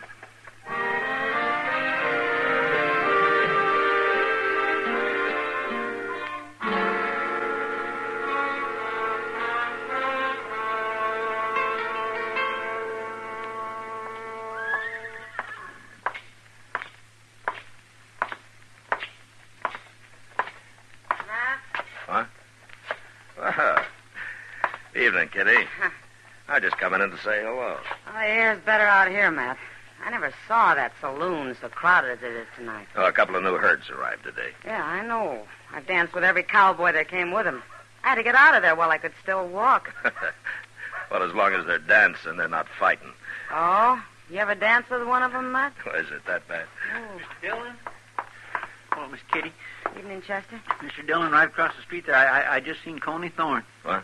Evening, Kitty. I just coming in to say hello. Oh, the air's better out here, Matt. I never saw that saloon so crowded as it is tonight. Oh, a couple of new herds arrived today. Yeah, I know. I've danced with every cowboy that came with him. I had to get out of there while I could still walk. Well, as long as they're dancing, they're not fighting. Oh? You ever dance with one of them, Matt? Is it that bad? Oh. Mr. Dillon? Oh, Miss Kitty. Evening, Chester. Mr. Dillon, right across the street there. I just seen Coney Thorne. What?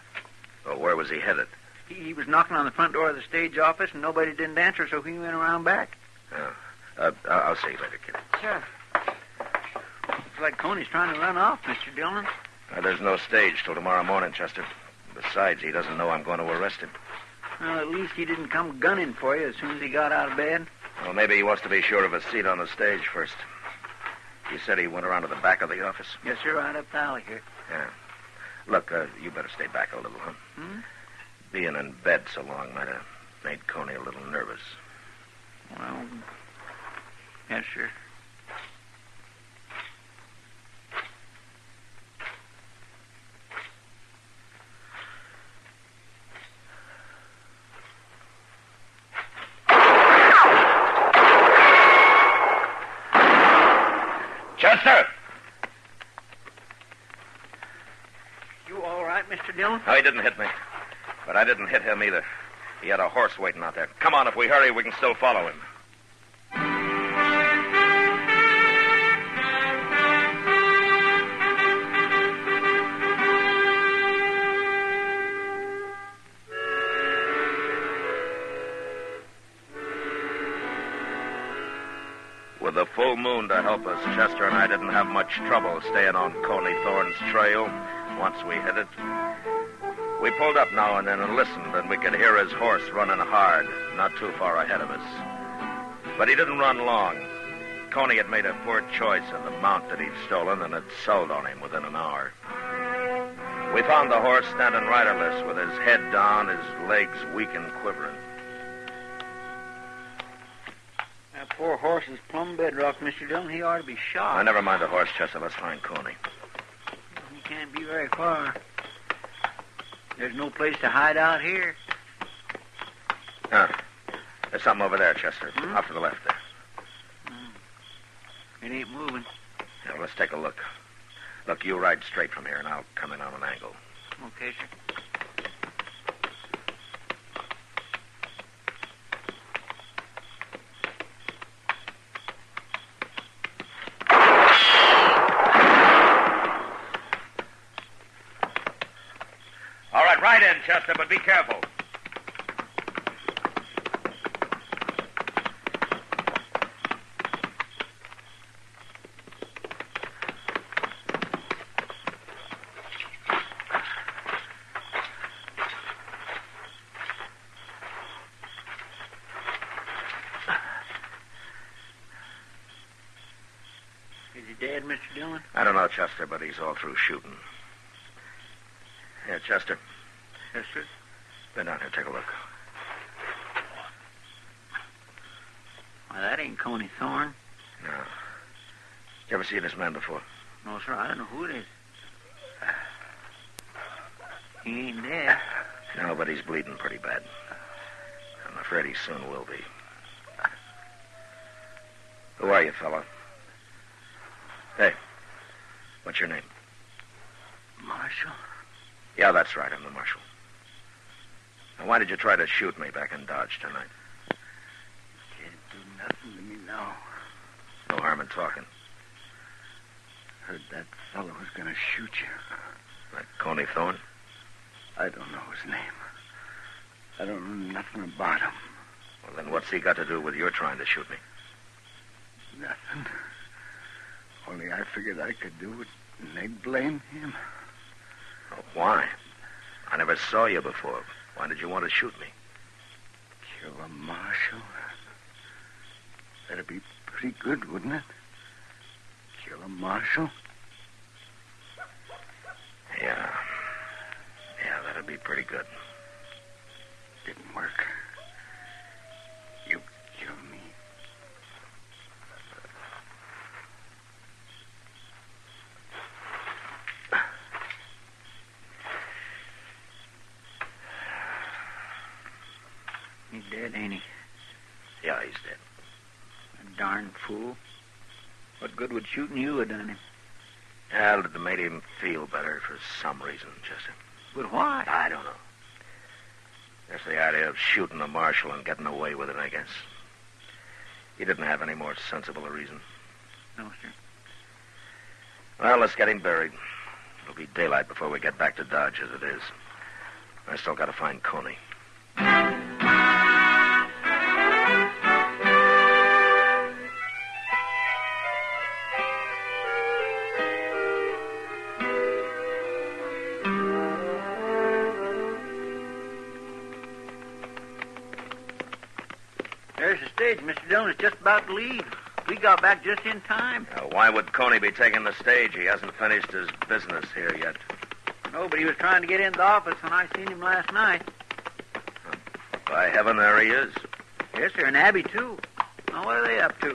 Oh, where was he headed? He was knocking on the front door of the stage office, and nobody didn't answer, so he went around back. Oh. I'll see you later, Kitty. Sure. Looks like Coney's trying to run off, Mr. Dillon. There's no stage till tomorrow morning, Chester. Besides, he doesn't know I'm going to arrest him. Well, at least he didn't come gunning for you as soon as he got out of bed. Well, maybe he wants to be sure of a seat on the stage first. He said he went around to the back of the office. Yes, sir, right up the alley here. Yeah. Look, you better stay back a little, huh? Hmm? Being in bed so long might have made Coney a little nervous. Well, yes, sir. Chester! You all right, Mr. Dillon? No, he didn't hit me. But I didn't hit him either. He had a horse waiting out there. Come on, if we hurry, we can still follow him. With the full moon to help us, Chester and I didn't have much trouble staying on Coney Thorne's trail once we hit it. We pulled up now and then and listened, and we could hear his horse running hard, not too far ahead of us. But he didn't run long. Coney had made a poor choice in the mount that he'd stolen, and had sold on him within an hour. We found the horse standing riderless with his head down, his legs weak and quivering. That poor horse is plumb bedrock, Mr. Dillon. He ought to be shot. Never mind the horse, Chester. Let's find Coney. He can't be very far. There's no place to hide out here. There's something over there, Chester. Off to the left there. It ain't moving. Yeah, let's take a look. Look, you ride straight from here, and I'll come in on an angle. Okay, sir. All right, ride in, Chester, but be careful. Is he dead, Mr. Dillon? I don't know, Chester, but he's all through shooting. Yeah, Chester. Yes, sir. Been down here, take a look. Why, that ain't Coney Thorne. No. You ever seen this man before? No, sir, I don't know who it is. He ain't dead. No, but he's bleeding pretty bad. I'm afraid he soon will be. Who are you, fella? Hey, what's your name? Marshal. Yeah, that's right. I'm the marshal. Now, why did you try to shoot me back in Dodge tonight? Can't do nothing to me now. No harm in talking. Heard that fellow was going to shoot you. Like Coney Thorne? I don't know his name. I don't know nothing about him. Well, then what's he got to do with your trying to shoot me? Nothing. Only I figured I could do it, and they'd blame him. Oh, why? I never saw you before. Why did you want to shoot me? Kill a marshal? That'd be pretty good, wouldn't it? Kill a marshal? Yeah. Yeah, that'd be pretty good. Didn't work. You killed me. He's dead, ain't he? Yeah, he's dead. A darn fool. What good would shooting you have done him? Well, it made him feel better for some reason, Chester. But why? I don't know. Just the idea of shooting a marshal and getting away with it, I guess. He didn't have any more sensible a reason. No, sir. Well, let's get him buried. It'll be daylight before we get back to Dodge, as it is. I still got to find Coney. There's the stage. Mr. Dillon is just about to leave. We got back just in time. Now, why would Coney be taking the stage? He hasn't finished his business here yet. No, but he was trying to get into the office when I seen him last night. By heaven, there he is. Yes, sir, and Abby, too. Now, what are they up to?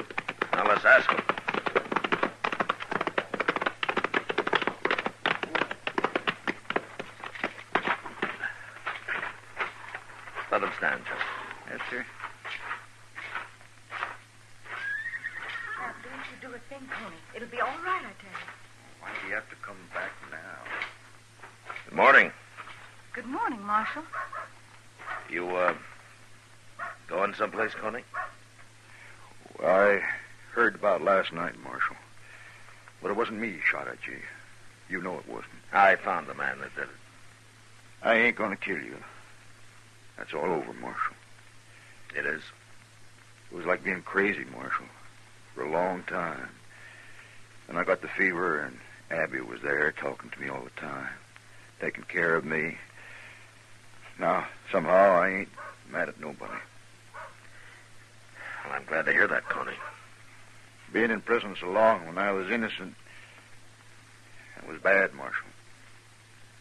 Now, let's ask him. Let him stand, Chester. Yes, sir. Now, don't you do a thing, Coney. It'll be all right, I tell you. Why do you have to come back now? Good morning. Good morning, Marshal. You, going someplace, Coney? Well, I heard about last night, Marshal. But it wasn't me shot at you. You know it wasn't. I found the man that did it. I ain't gonna kill you. That's all over, Marshal. It is? It was like being crazy, Marshal, for a long time. And I got the fever, and Abby was there talking to me all the time, taking care of me. Now, somehow, I ain't mad at nobody. Well, I'm glad to hear that, Coney. Being in prison so long when I was innocent, that was bad, Marshal.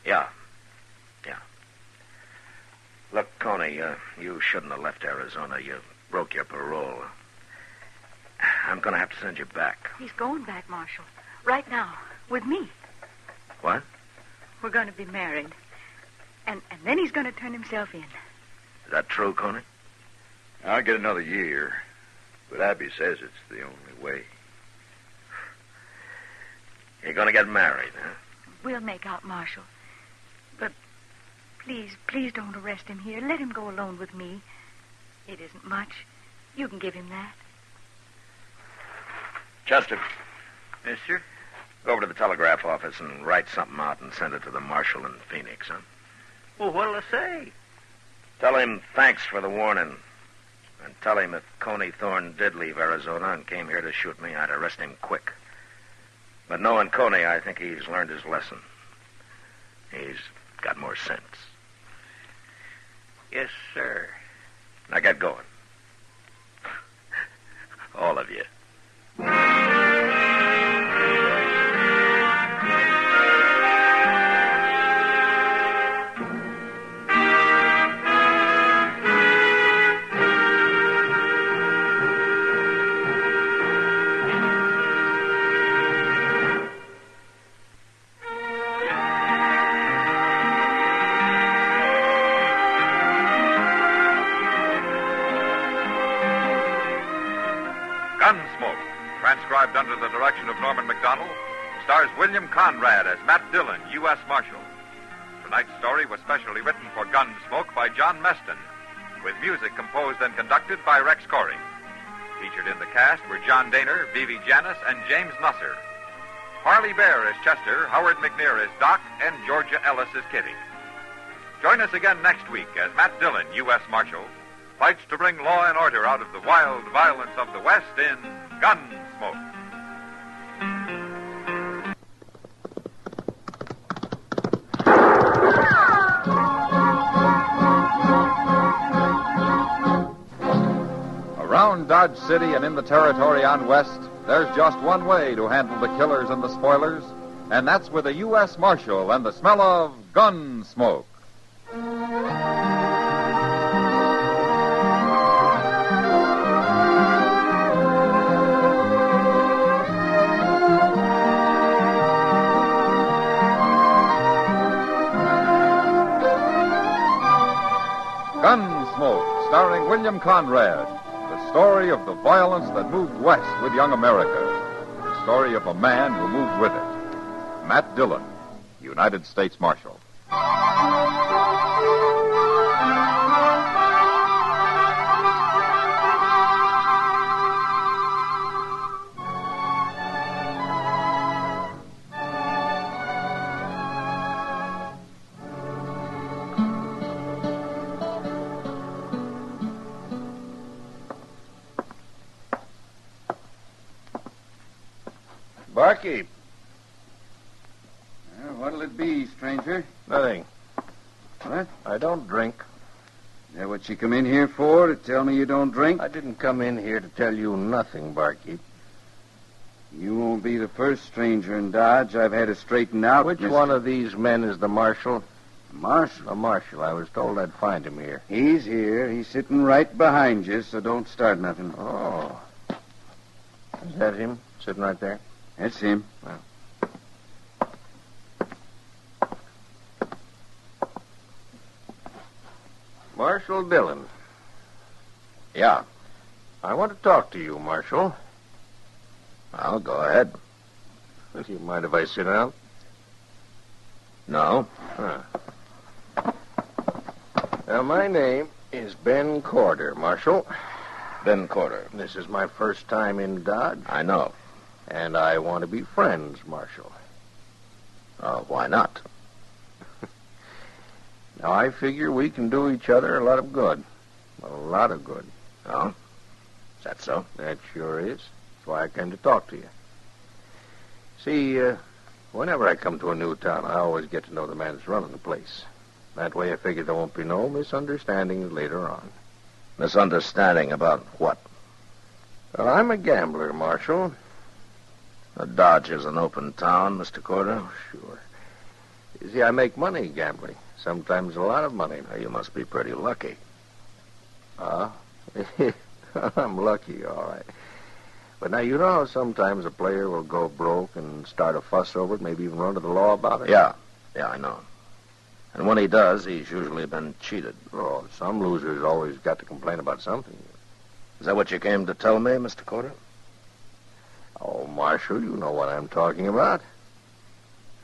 Yeah. Look, Coney, you shouldn't have left Arizona. You broke your parole. I'm going to have to send you back. He's going back, Marshal. Right now. With me. What? We're going to be married. And then he's going to turn himself in. Is that true, Coney? I'll get another year. But Abby says it's the only way. You're going to get married, huh? We'll make out, Marshal. But please don't arrest him here. Let him go alone with me. It isn't much. You can give him that. Chester. Yes, sir? Go over to the telegraph office and write something out and send it to the marshal in Phoenix, huh? Well, what'll I say? Tell him thanks for the warning. And tell him if Coney Thorne did leave Arizona and came here to shoot me, I'd arrest him quick. But knowing Coney, I think he's learned his lesson. He's got more sense. Yes, sir. Now get going. All of you. Gunsmoke, transcribed under the direction of Norman Macdonald, stars William Conrad as Matt Dillon, U.S. Marshal. Tonight's story was specially written for Gunsmoke by John Meston, with music composed and conducted by Rex Corey. Featured in the cast were John Daner, Vivi Janis, and James Nusser. Harley Bear as Chester, Howard McNear as Doc, and Georgia Ellis as Kitty. Join us again next week as Matt Dillon, U.S. Marshal, fights to bring law and order out of the wild violence of the West in Gunsmoke. Around Dodge City and in the territory on West, there's just one way to handle the killers and the spoilers, and that's with a U.S. Marshal and the smell of Gunsmoke. Gunsmoke, starring William Conrad. The story of the violence that moved west with young America. The story of a man who moved with it. Matt Dillon, United States Marshal. Barkeep. Well, what'll it be, stranger? Nothing. What? I don't drink. Is that what you come in here for, to tell me you don't drink? I didn't come in here to tell you nothing, Barkeep. You won't be the first stranger in Dodge I've had to straighten out. Which one of these men is the marshal? Marshal? The marshal. I was told I'd find him here. He's here. He's sitting right behind you, so don't start nothing. Oh. Is that him, sitting right there? That's him. Well. Marshal Dillon. Yeah. I want to talk to you, Marshal. Well, go ahead. Do you mind if I sit down? No. Huh. Now, my name is Ben Corder, Marshal. Ben Corder. This is my first time in Dodge. I know. And I want to be friends, Marshal. Why not? Now, I figure we can do each other a lot of good. A lot of good. Oh? Is that so? That sure is. That's why I came to talk to you. See, whenever I come to a new town, I always get to know the man that's running the place. That way I figure there won't be no misunderstandings later on. Misunderstanding about what? Well, I'm a gambler, Marshal. Dodge is an open town, Mr. Corder. Oh, sure. You see, I make money gambling. Sometimes a lot of money. Now, you must be pretty lucky. I'm lucky, all right. But now, you know how sometimes a player will go broke and start a fuss over it, maybe even run to the law about it? Yeah, I know. And when he does, he's usually been cheated. Oh, some losers always got to complain about something. Is that what you came to tell me, Mr. Corder? Oh, Marshal, you know what I'm talking about.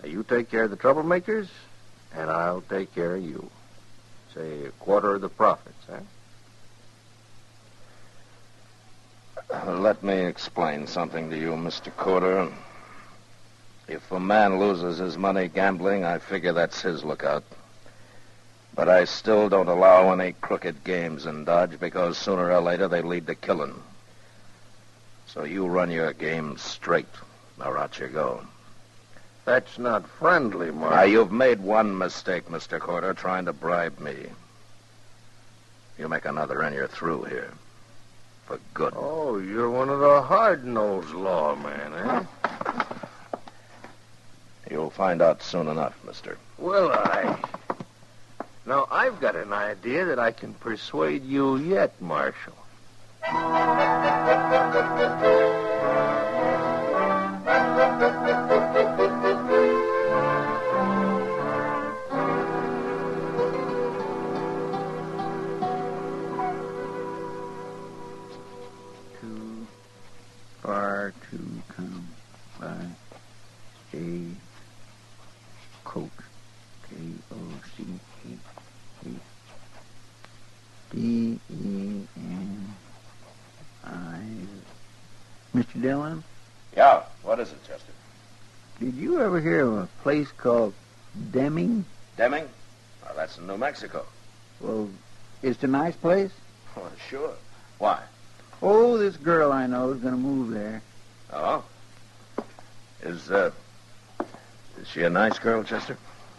Now, you take care of the troublemakers, and I'll take care of you. Say, a quarter of the profits, huh? Let me explain something to you, Mr. Corder. If a man loses his money gambling, I figure that's his lookout. But I still don't allow any crooked games in Dodge because sooner or later they lead to killing. So you run your game straight, or out you go. That's not friendly, Marshal. Now, you've made one mistake, Mr. Corder, trying to bribe me. You make another and you're through here. For good. Oh, you're one of the hard-nosed lawmen, eh? You'll find out soon enough, mister. Will I? Now, I've got an idea that I can persuade you yet, Marshal. Too far to come by a Coke. K-O-C-H-E-D-E-N-I. Mr. Dillon? Yeah, what is it, Chester? Did you ever hear of a place called Deming? Deming? Well, that's in New Mexico. Well, is it a nice place? Oh, sure. Why? Oh, this girl I know is going to move there. Oh? Is she a nice girl, Chester?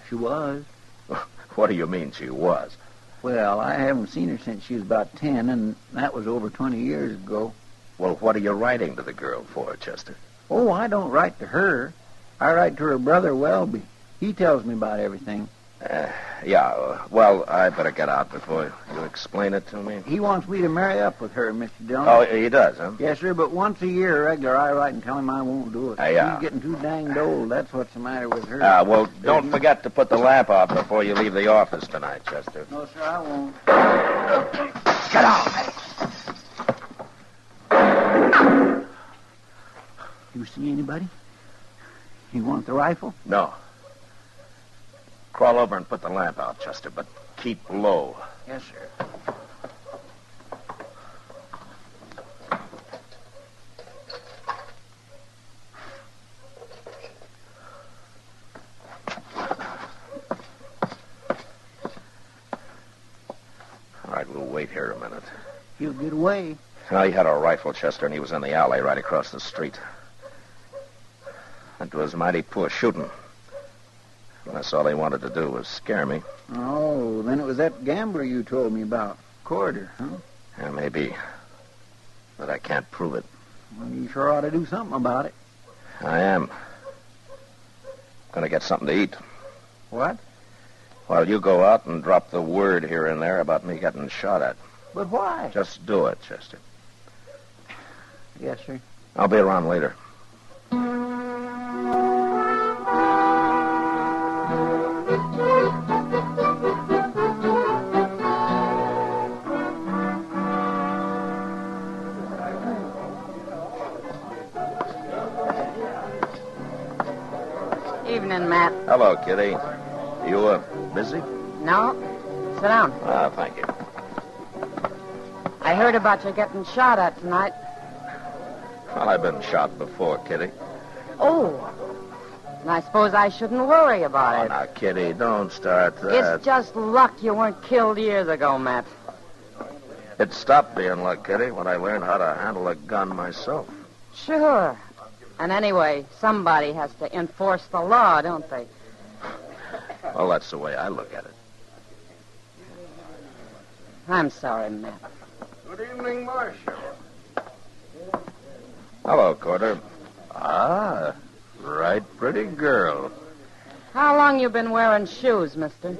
She was. What do you mean she was? Well, I haven't seen her since she was about 10, and that was over 20 years ago. Well, what are you writing to the girl for, Chester? Oh, I don't write to her. I write to her brother, Welby. He tells me about everything. Well, I better get out before you explain it to me. He wants me to marry up with her, Mr. Dillon. Oh, he does, huh? Yes, sir, but once a year, regular, I write and tell him I won't do it. Yeah. She's getting too danged old. That's what's the matter with her. Well, don't forget to put the lamp out before you leave the office tonight, Chester. No, sir, I won't. Get out! You see anybody? You want the rifle? No. Crawl over and put the lamp out, Chester, but keep low. Yes, sir. All right, we'll wait here a minute. He'll get away. Well, he had a rifle, Chester, and he was in the alley right across the street. It was mighty poor shooting. That's all he wanted to do was scare me. Oh, then it was that gambler you told me about. Corder, huh? Yeah, maybe. But I can't prove it. Well, you sure ought to do something about it. I am. Gonna get something to eat. What? Well, you go out and drop the word here and there about me getting shot at. But why? Just do it, Chester. Yes, sir. I'll be around later. Evening, Matt. Hello, Kitty. You, busy? No? Sit down. Thank you. I heard about you getting shot at tonight. Well, I've been shot before, Kitty. Oh. And I suppose I shouldn't worry about it. Now, Kitty, don't start that. It's just luck you weren't killed years ago, Matt. It stopped being luck, Kitty, when I learned how to handle a gun myself. Sure. And anyway, somebody has to enforce the law, don't they? Well, that's the way I look at it. I'm sorry, Matt. Good evening, Marshal. Hello, Corder. Ah, right pretty girl. How long you been wearing shoes, mister?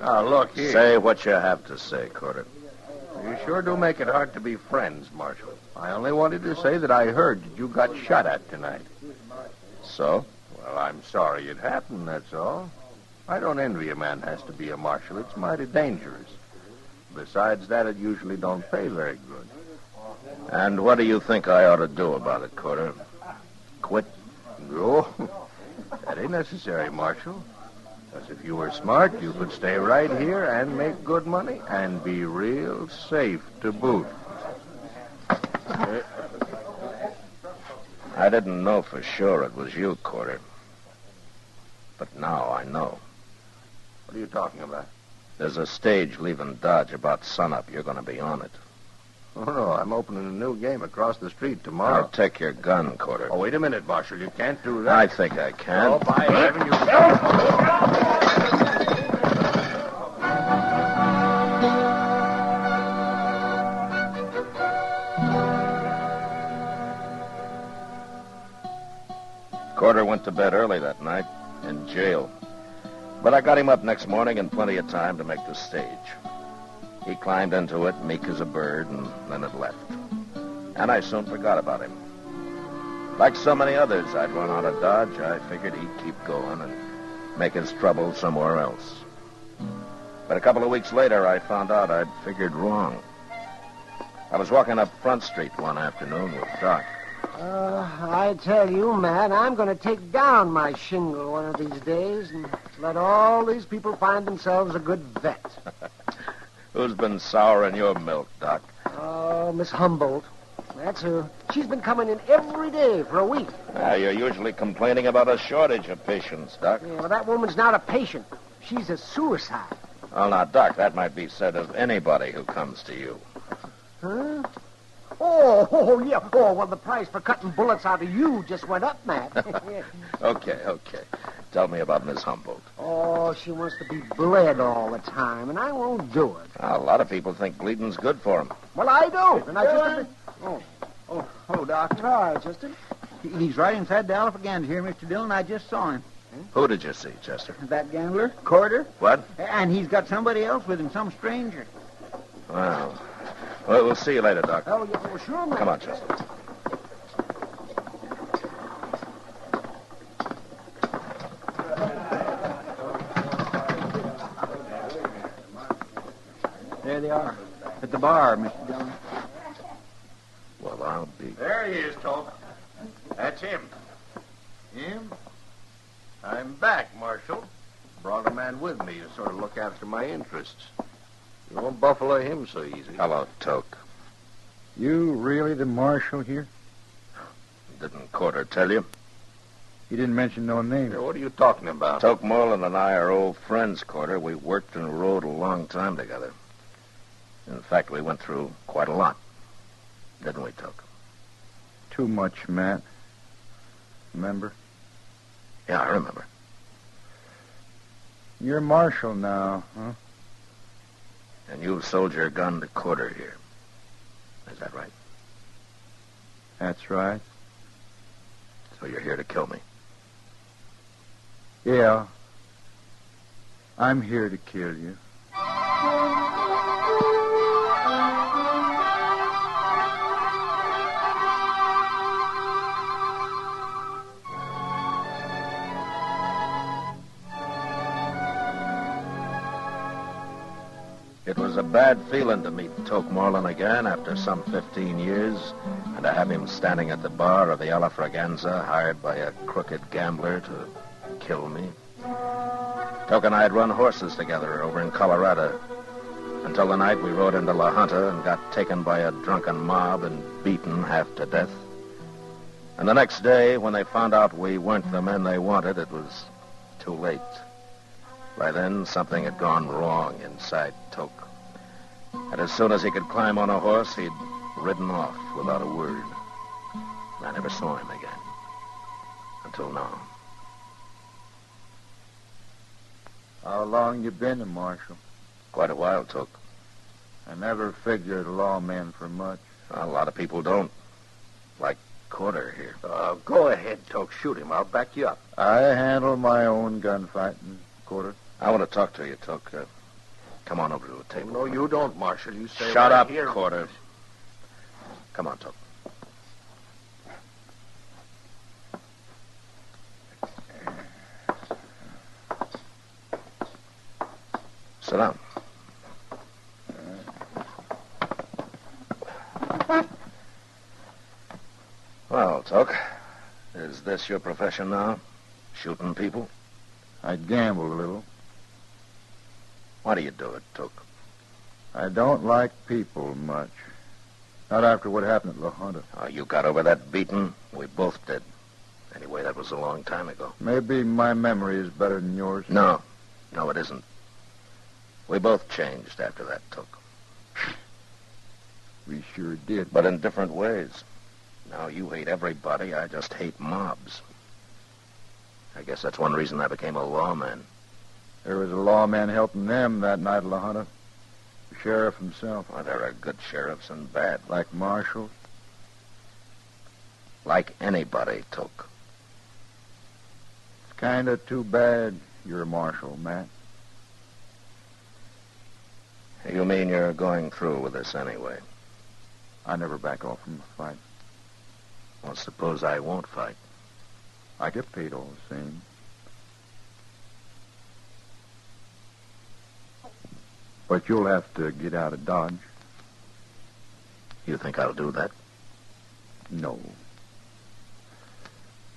Now, look here. Say what you have to say, Corder. You sure do make it hard to be friends, Marshal. I only wanted to say that I heard that you got shot at tonight. So? Well, I'm sorry it happened, that's all. I don't envy a man has to be a marshal. It's mighty dangerous. Besides that, it usually don't pay very good. And what do you think I ought to do about it, Corder? Quit? No. That ain't necessary, Marshal. Because if you were smart, you could stay right here and make good money and be real safe to boot. I didn't know for sure it was you, Corder. But now I know. What are you talking about? There's a stage leaving Dodge about sunup. You're going to be on it. Oh, no, I'm opening a new game across the street tomorrow. I'll take your gun, Corder. Oh, wait a minute, Marshal. You can't do that. I think I can. Oh, by heaven, you... Corder went to bed early that night, in jail. But I got him up next morning in plenty of time to make the stage. He climbed into it, meek as a bird, and then it left. And I soon forgot about him. Like so many others I'd run out of Dodge, I figured he'd keep going and make his trouble somewhere else. But a couple of weeks later, I found out I'd figured wrong. I was walking up Front Street one afternoon with Doc. I tell you, Matt, I'm going to take down my shingle one of these days and let all these people find themselves a good vet. Who's been souring your milk, Doc? Oh, Miss Humboldt. That's her. She's been coming in every day for a week. You're usually complaining about a shortage of patients, Doc. Yeah, well, that woman's not a patient. She's a suicide. Well, now, Doc, that might be said of anybody who comes to you. Huh? Oh, yeah. Oh, well, the price for cutting bullets out of you just went up, Matt. Okay. Tell me about Miss Humboldt. Oh, she wants to be bled all the time, and I won't do it. A lot of people think bleeding's good for them. Well, I don't, and I just... Oh, Doctor. All right, Chester. He's right inside the Alpha here, Mr. Dillon. I just saw him. Who did you see, Chester? That gambler, Corder. What? And he's got somebody else with him, some stranger. Well, we'll see you later, Doc. Oh, yeah, well, sure, man. Come on, Chester. There they are. At the bar, Mr. Dillon. Well, I'll be... There he is, Toke. That's him. Him? I'm back, Marshal. Brought a man with me to sort of look after my interests. You won't buffalo him so easy. Hello, Toke. You really the marshal here? Didn't Corder tell you? He didn't mention no name. What are you talking about? Toke Moreland and I are old friends, Corder. We worked and rode a long time together. In fact, we went through quite a lot. Didn't we, Toke? Too much, Matt. Remember? Yeah, I remember. You're marshal now, huh? And you've sold your gun to Corder here. Is that right? That's right. So you're here to kill me? Yeah. I'm here to kill you. It was a bad feeling to meet Toke Moreland again after some 15 years, and to have him standing at the bar of the Alla Fraganza, hired by a crooked gambler to kill me. Toke and I had run horses together over in Colorado, until the night we rode into La Junta and got taken by a drunken mob and beaten half to death. And the next day, when they found out we weren't the men they wanted, it was too late. By then, something had gone wrong inside Toke. And as soon as he could climb on a horse, he'd ridden off without a word. I never saw him again. Until now. How long you been a marshal? Quite a while, Toke. I never figured lawmen for much. A lot of people don't. Like Quarter here. Go ahead, Toke. Shoot him. I'll back you up. I handle my own gunfighting, Quarter. I want to talk to you, Toke. Come on over to the table. No, you don't, Marshal. You stay Shut right up, here. Quarter. Come on, Toke. Sit down. Well, Toke, is this your profession now? Shooting people? I gamble a little. Why do you do it, Toke? I don't like people much. Not after what happened at La Junta. Oh, you got over that beating? We both did. Anyway, that was a long time ago. Maybe my memory is better than yours. No, it isn't. We both changed after that, Toke. We sure did. But in different ways. Now you hate everybody. I just hate mobs. I guess that's one reason I became a lawman. There was a lawman helping them that night at La Junta. The sheriff himself. Oh, there are good sheriffs and bad. Like marshals? Like anybody, Toke. It's kind of too bad you're a marshal, Matt. You mean you're going through with this anyway? I never back off from a fight. Well, suppose I won't fight. I get paid all the same. But you'll have to get out of Dodge. You think I'll do that? No.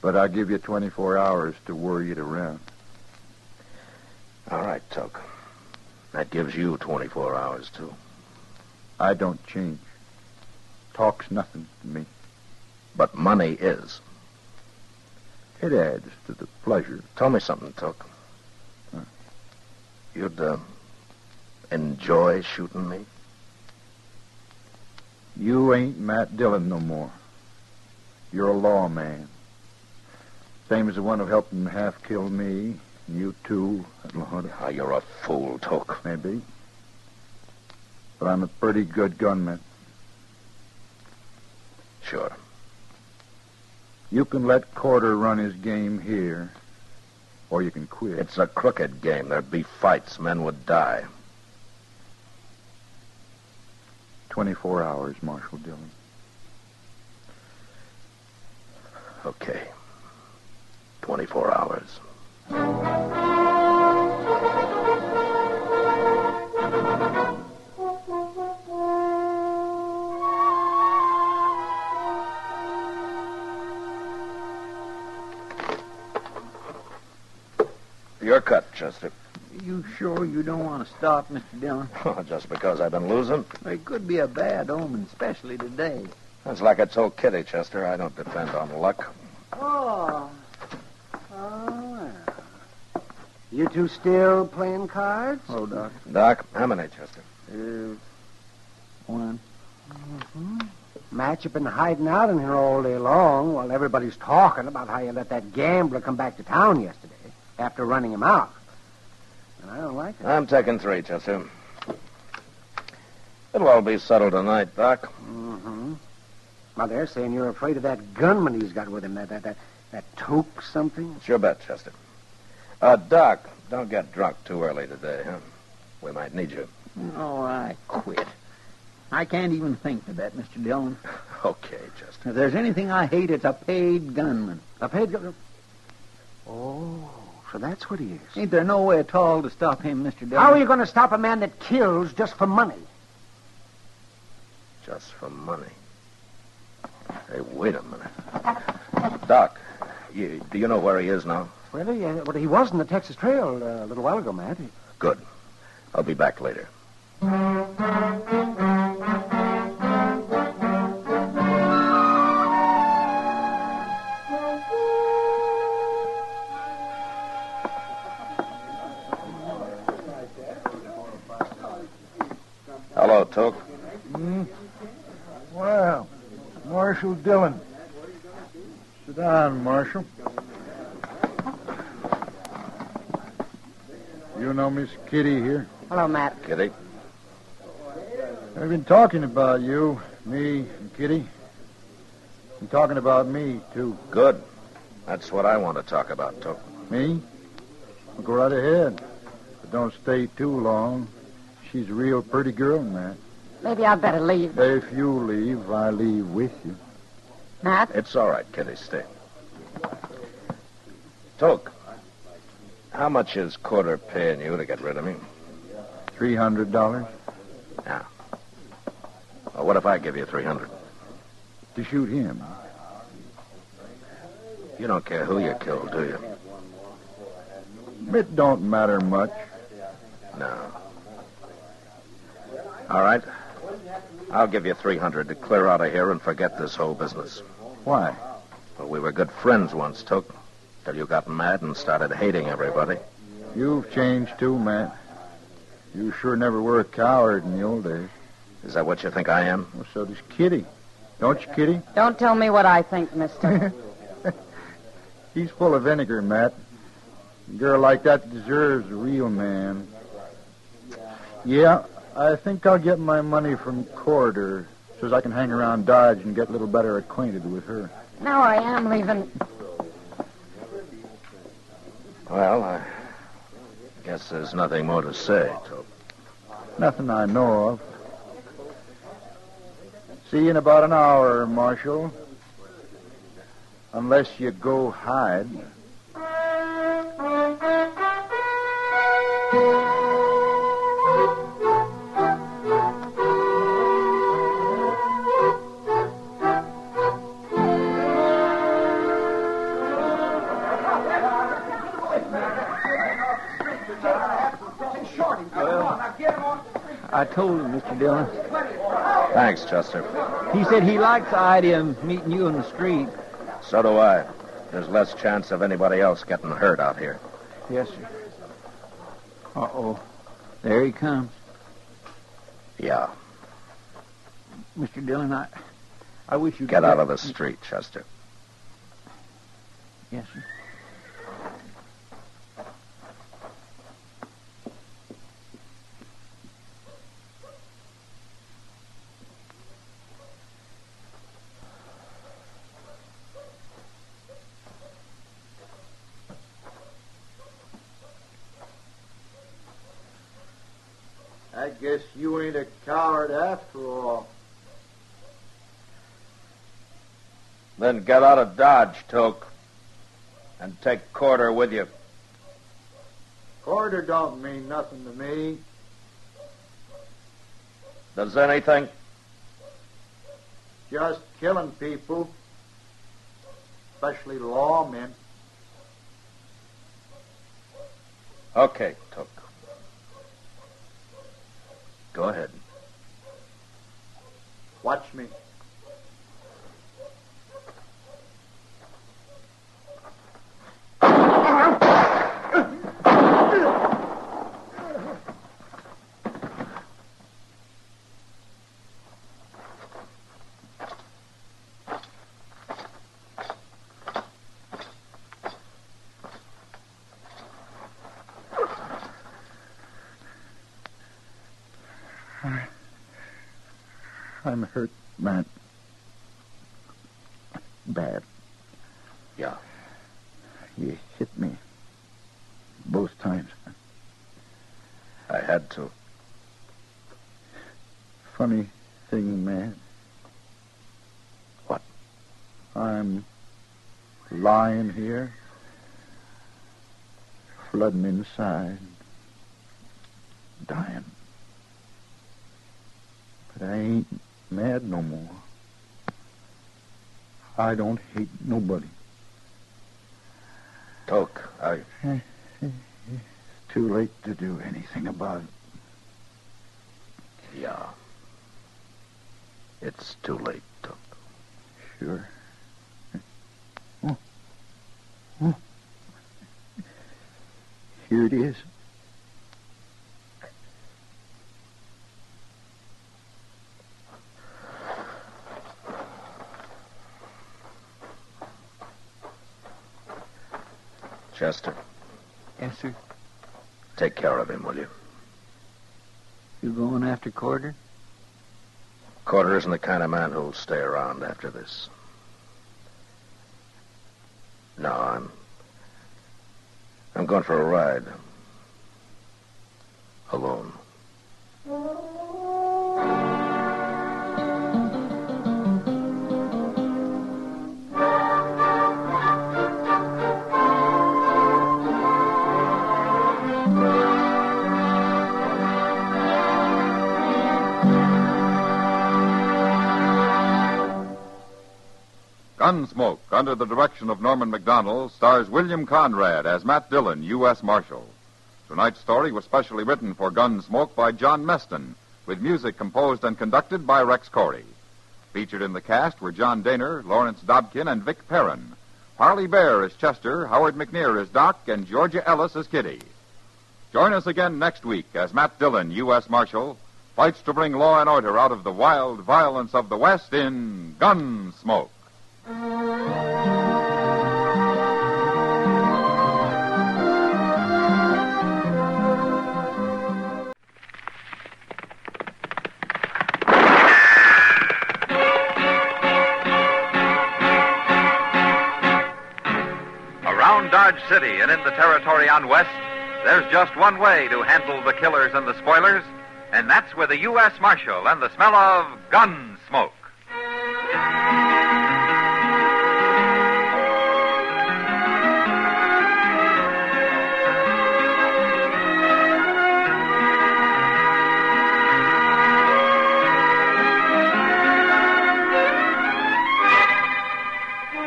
But I'll give you 24 hours to worry it around. All right, Toke. That gives you 24 hours, too. I don't change. Talk's nothing to me. But money is. It adds to the pleasure. Tell me something, Toke. Huh? You'd, enjoy shooting me? You ain't Matt Dillon no more. You're a lawman. Same as the one who helped him half kill me, and you too, at La Junta. Oh, you're a fool, Toke. Maybe. But I'm a pretty good gunman. Sure. You can let Quarter run his game here, or you can quit. It's a crooked game. There'd be fights. Men would die. 24 hours, Marshal Dillon. Okay. 24 hours. Your cut, Chester. You sure you don't want to stop, Mr. Dillon? Just because I've been losing? It could be a bad omen, especially today. That's like I told Kitty, Chester. I don't depend on luck. Oh, well. You two still playing cards? Oh, Doc. Doc, how many, Chester? One. Mm-hmm. Matt, you've been hiding out in here all day long while everybody's talking about how you let that gambler come back to town yesterday after running him out. And I don't like it. I'm taking 3, Chester. It'll all be settled tonight, Doc. Mm-hmm. Well, they're saying you're afraid of that gunman he's got with him, that Toke something. It's your bet, Chester. Doc, don't get drunk too early today, huh? We might need you. Oh, I quit. I can't even think to bet, Mr. Dillon. Okay, Chester. If there's anything I hate, it's a paid gunman. A paid gunman? Oh, so that's what he is. Ain't there no way at all to stop him, Mr. Dillon? How are you going to stop a man that kills just for money? Just for money? Hey, wait a minute. Doc, do you know where he is now? Really? Well, he was in the Texas Trail a little while ago, Matt. Good. I'll be back later. Hello, Toke. Well, Marshal Dillon. Sit down, Marshal. You know Miss Kitty here? Hello, Matt. Kitty? I've been talking about you, me and Kitty. I'm talking about me, too. Good. That's what I want to talk about, Took. Me? Well, go right ahead. But don't stay too long. She's a real pretty girl, Matt. Maybe I'd better leave. If you leave, I leave with you. Matt? It's all right, Kitty. Stay. Took, how much is Corder paying you to get rid of me? $300. Yeah. Well, what if I give you $300? To shoot him. You don't care who you kill, do you? It don't matter much. No. All right. I'll give you $300 to clear out of here and forget this whole business. Why? Well, we were good friends once, Took, till you got mad and started hating everybody. You've changed, too, Matt. You sure never were a coward in the old days. Is that what you think I am? Well, so does Kitty. Don't you, Kitty? Don't tell me what I think, mister. He's full of vinegar, Matt. A girl like that deserves a real man. Yeah, I think I'll get my money from Corder so as I can hang around Dodge and get a little better acquainted with her. No, I am leaving. Well, I guess there's nothing more to say, Took. Nothing I know of. See you in about an hour, Marshal. Unless you go hide. I told him, Mr. Dillon. Thanks, Chester. He said he likes the idea of meeting you in the street. So do I. There's less chance of anybody else getting hurt out here. Yes, sir. Uh-oh. There he comes. Yeah. Mr. Dillon, I wish you'd... Get out of the street, Chester. Yes, sir. I guess you ain't a coward after all. Then get out of Dodge, Toke, and take Corder with you. Corder don't mean nothing to me. Does anything? Just killing people, especially lawmen. Okay, Toke. Go ahead. Watch me. I'm hurt, Matt. Bad. Yeah. You hit me. Both times. I had to. Funny thing, man. What? I'm lying here, flooding inside, dying. But I ain't mad no more. I don't hate nobody. Toke, It's too late to do anything about it. Yeah. It's too late, Toke. Sure. Oh. Here it is. Chester. Yes, sir. Take care of him, will you? You going after Corder? Corder isn't the kind of man who'll stay around after this. No, I'm going for a ride. Alone. Gunsmoke, under the direction of Norman Macdonald, stars William Conrad as Matt Dillon, U.S. Marshal. Tonight's story was specially written for Gunsmoke by John Meston, with music composed and conducted by Rex Corey. Featured in the cast were John Daner, Lawrence Dobkin, and Vic Perrin. Harley Bear as Chester, Howard McNear as Doc, and Georgia Ellis as Kitty. Join us again next week as Matt Dillon, U.S. Marshal, fights to bring law and order out of the wild violence of the West in Gunsmoke. Around Dodge City and in the territory on West, there's just one way to handle the killers and the spoilers, and that's with a U.S. Marshal and the smell of Gunsmoke.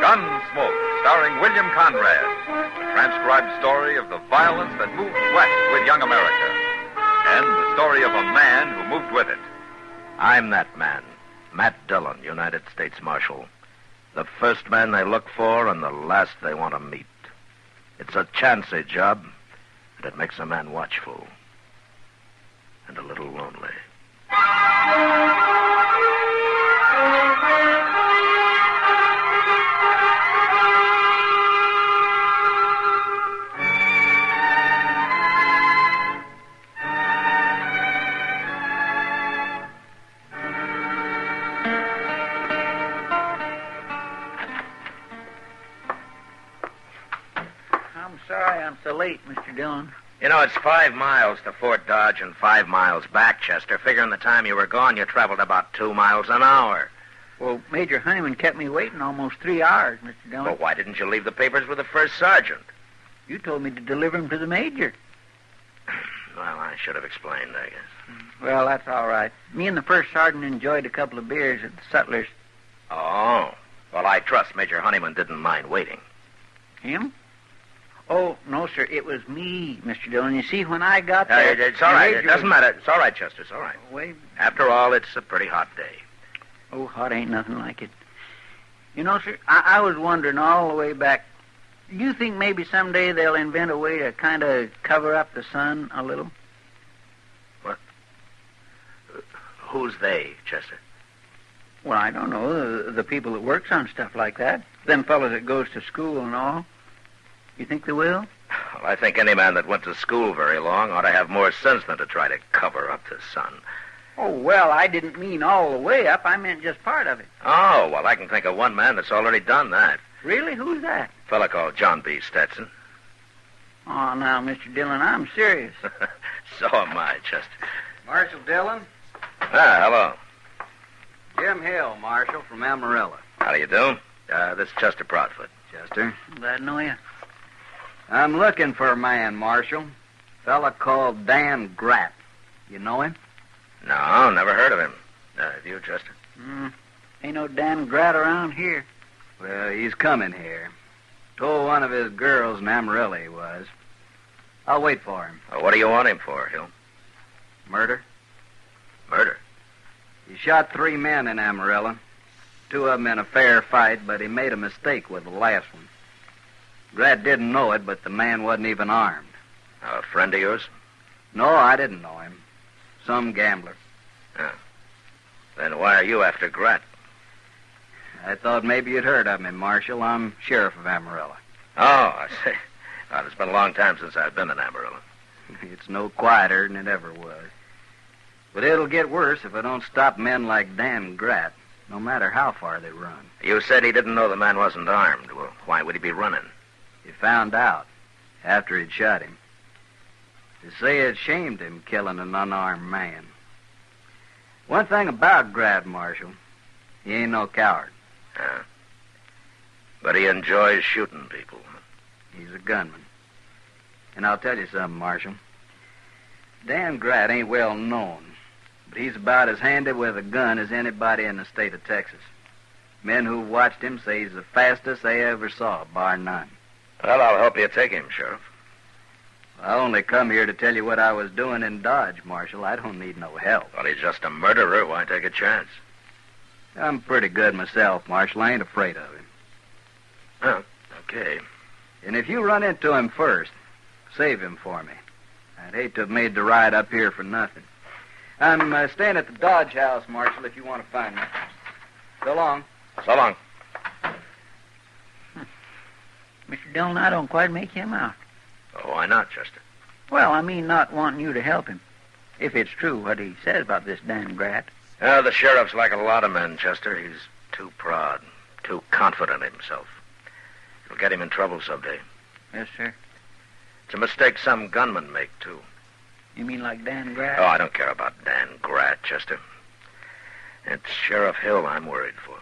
Gunsmoke, starring William Conrad, a transcribed story of the violence that moved west with young America, and the story of a man who moved with it. I'm that man, Matt Dillon, United States Marshal. The first man they look for and the last they want to meet. It's a chancy job, and it makes a man watchful and a little lonely. Sorry I'm so late, Mr. Dillon. You know, it's 5 miles to Fort Dodge and 5 miles back, Chester. Figuring the time you were gone, you traveled about 2 miles an hour. Well, Major Honeyman kept me waiting almost 3 hours, Mr. Dillon. Well, why didn't you leave the papers with the first sergeant? You told me to deliver them to the Major. Well, I should have explained, I guess. Well, that's all right. Me and the first sergeant enjoyed a couple of beers at the Sutler's. Oh. Well, I trust Major Honeyman didn't mind waiting. Him? Oh, no, sir. It was me, Mr. Dillon. You see, when I got there... It's all right. It doesn't matter. It's all right, Chester. It's all right. Wait. After all, it's a pretty hot day. Oh, hot ain't nothing like it. You know, sir, I was wondering all the way back, do you think maybe someday they'll invent a way to kind of cover up the sun a little? What? Who's they, Chester? Well, I don't know. The people that works on stuff like that. Them fellows that goes to school and all. You think they will? Well, I think any man that went to school very long ought to have more sense than to try to cover up the sun. Oh, well, I didn't mean all the way up. I meant just part of it. Oh, well, I can think of one man that's already done that. Really? Who's that? A fella called John B. Stetson. Oh, now, Mr. Dillon, I'm serious. So am I, Chester. Marshal Dillon? Hello. Jim Hill, Marshal, from Amarillo. How do you do? This is Chester Proudfoot. Chester? Glad to know you. I'm looking for a man, Marshal. Fella called Dan Gratt. You know him? No, never heard of him. Have you, Chester? Ain't no Dan Gratt around here. Well, he's coming here. Told one of his girls in Amarillo he was. I'll wait for him. What do you want him for, Hill? Murder? Murder? He shot 3 men in Amarillo. 2 of them in a fair fight, but he made a mistake with the last one. Gratt didn't know it, but the man wasn't even armed. A friend of yours? No, I didn't know him. Some gambler. Then why are you after Gratt? I thought maybe you'd heard of me, Marshal. I'm sheriff of Amarillo. Oh, I see. Well, it's been a long time since I've been in Amarillo. It's no quieter than it ever was. But it'll get worse if I don't stop men like Dan Gratt, no matter how far they run. You said he didn't know the man wasn't armed. Well, why would he be running? He found out after he'd shot him. They say it shamed him killing an unarmed man. One thing about Grad, Marshal, he ain't no coward. But he enjoys shooting people. He's a gunman. And I'll tell you something, Marshal. Dan Grad ain't well known, but he's about as handy with a gun as anybody in the state of Texas. Men who watched him say he's the fastest they ever saw, bar none. Well, I'll help you take him, Sheriff. I only come here to tell you what I was doing in Dodge, Marshal. I don't need no help. Well, he's just a murderer. Why take a chance? I'm pretty good myself, Marshal. I ain't afraid of him. Oh, okay. And if you run into him first, save him for me. I'd hate to have made the ride up here for nothing. I'm staying at the Dodge house, Marshal, if you want to find me. So long. So long. Mr. Dillon, I don't quite make him out. Oh, why not, Chester? Well, I mean not wanting you to help him. If it's true what he says about this Dan Grad. The sheriff's like a lot of men, Chester. He's too proud, too confident in himself. It'll get him in trouble someday. Yes, sir. It's a mistake some gunmen make, too. You mean like Dan Grad? Oh, I don't care about Dan Grad, Chester. It's Sheriff Hill I'm worried for.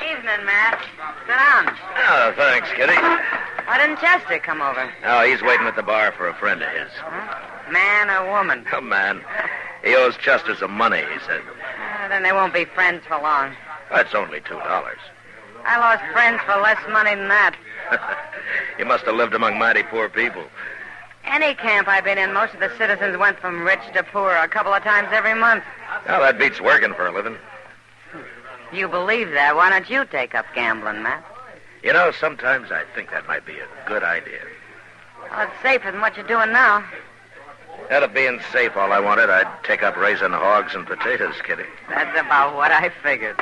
Evening, Matt. Sit down. Oh, thanks, Kitty. Why didn't Chester come over? Oh, he's waiting at the bar for a friend of his. Huh? Man or woman? Oh, man. He owes Chester some money, he said. Then they won't be friends for long. That's only $2. I lost friends for less money than that. You must have lived among mighty poor people. Any camp I've been in, most of the citizens went from rich to poor a couple of times every month. Well, that beats working for a living. You believe that? Why don't you take up gambling, Matt? You know, sometimes I think that might be a good idea. Well, it's safer than what you're doing now. Instead of being safe, all I wanted, I'd take up raising hogs and potatoes, Kitty. That's about what I figured.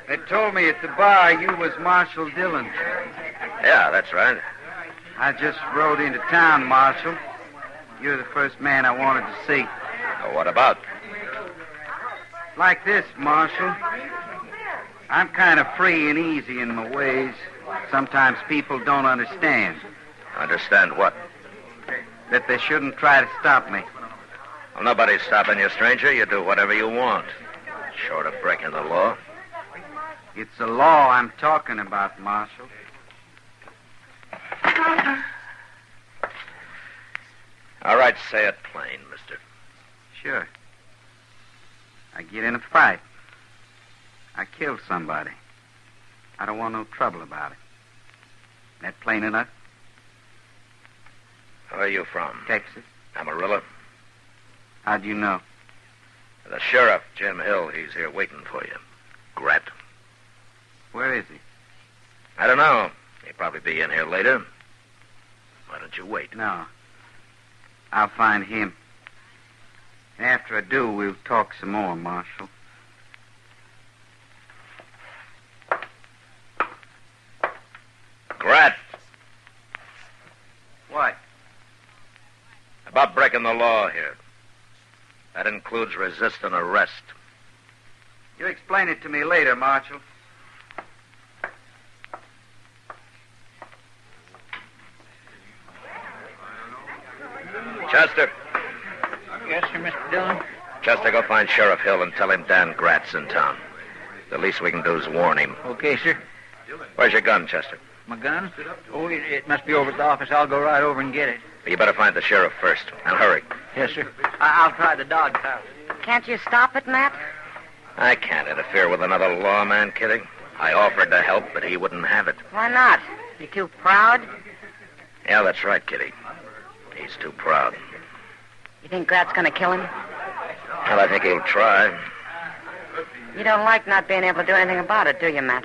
They told me at the bar you was Marshal Dillon. Yeah, that's right. I just rode into town, Marshal. You're the first man I wanted to see. Well, what about? Like this, Marshal. I'm kind of free and easy in my ways. Sometimes people don't understand. Understand what? That they shouldn't try to stop me. Well, nobody's stopping you, stranger. You do whatever you want. Short of breaking the law. It's the law I'm talking about, Marshal. All right, say it plain, mister. Sure. I get in a fight. I kill somebody. I don't want no trouble about it. That plain enough? Where are you from? Texas. Amarillo? How'd you know? The sheriff, Jim Hill, he's here waiting for you. Grat. Where is he? I don't know. He'll probably be in here later. Why don't you wait? No. I'll find him. And after I do, we'll talk some more, Marshal. Grat. What? About breaking the law here. That includes resisting arrest. You explain it to me later, Marshal. Chester. Yes, sir, Mr. Dillon. Chester, go find Sheriff Hill and tell him Dan Grat's in town. The least we can do is warn him. Okay, sir. Where's your gun, Chester? My gun? Oh, it must be over at the office. I'll go right over and get it. You better find the sheriff first. And hurry. Yes, sir. I'll try the Dodge house. Can't you stop it, Matt? I can't interfere with another lawman, Kitty. I offered to help, but he wouldn't have it. Why not? You too proud? Yeah, that's right, Kitty. He's too proud. You think Grat's going to kill him? Well, I think he'll try. You don't like not being able to do anything about it, do you, Matt?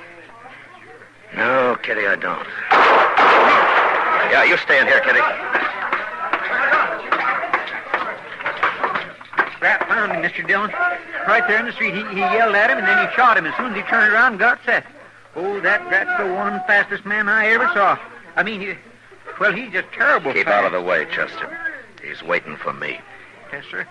No, Kitty, I don't. Yeah, you stay in here, Kitty. Grat found him, Mr. Dillon. Right there in the street. He yelled at him, and then he shot him. As soon as he turned around and got set. Oh, that Grat's the one fastest man I ever saw. I mean, he's just terrible Keep fast. out of the way, Chester. He's waiting for me. Yes, sir.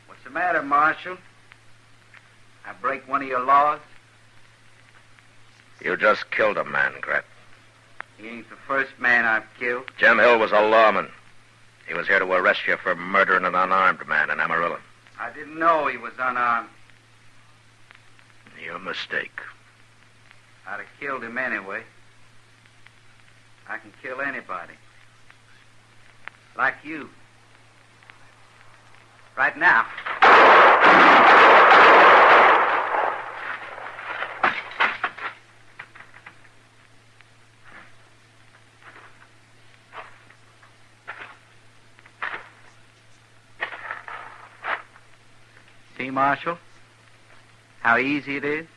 What's the matter, Marshal? I break one of your laws? You just killed a man, Grat. He ain't the first man I've killed. Jim Hill was a lawman. He was here to arrest you for murdering an unarmed man in Amarillo. I didn't know he was unarmed. Your mistake. I'd have killed him anyway. I can kill anybody. Like you. Right now. See, Marshal, how easy it is?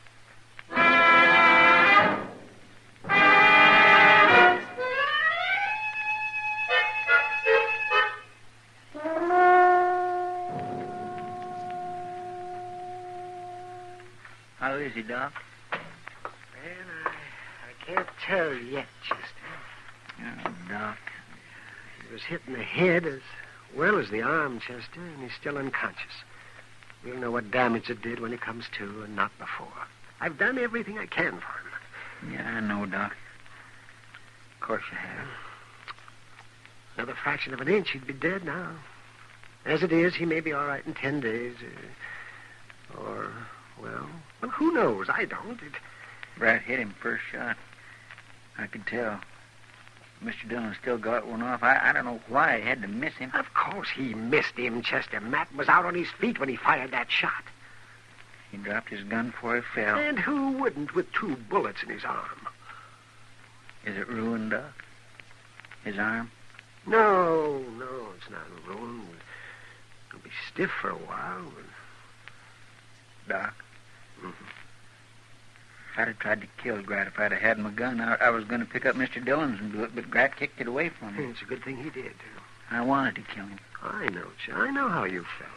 How is he, Doc? Well, I can't tell yet, Chester. Oh, Doc. He was hit in the head as well as the arm, Chester, and he's still unconscious. We'll know what damage it did when he comes to, and not before. I've done everything I can for him. Yeah, I know, Doc. Of course you have. Another fraction of an inch, he'd be dead now. As it is, he may be all right in 10 days. Well, who knows? I don't. Brad hit him first shot. I could tell. Mr. Dillon still got one off. I don't know why he had to miss him. Of course he missed him, Chester. Matt was out on his feet when he fired that shot. He dropped his gun before he fell. And who wouldn't with 2 bullets in his arm? Is it ruined, Doc? His arm? No, it's not ruined. It'll be stiff for a while. Doc? Mm-hmm. If I'd have tried to kill Grat if I'd have had my gun, I was going to pick up Mr. Dillon's and do it, but Grat kicked it away from me. It's a good thing he did. I wanted to kill him. I know, I know how you felt.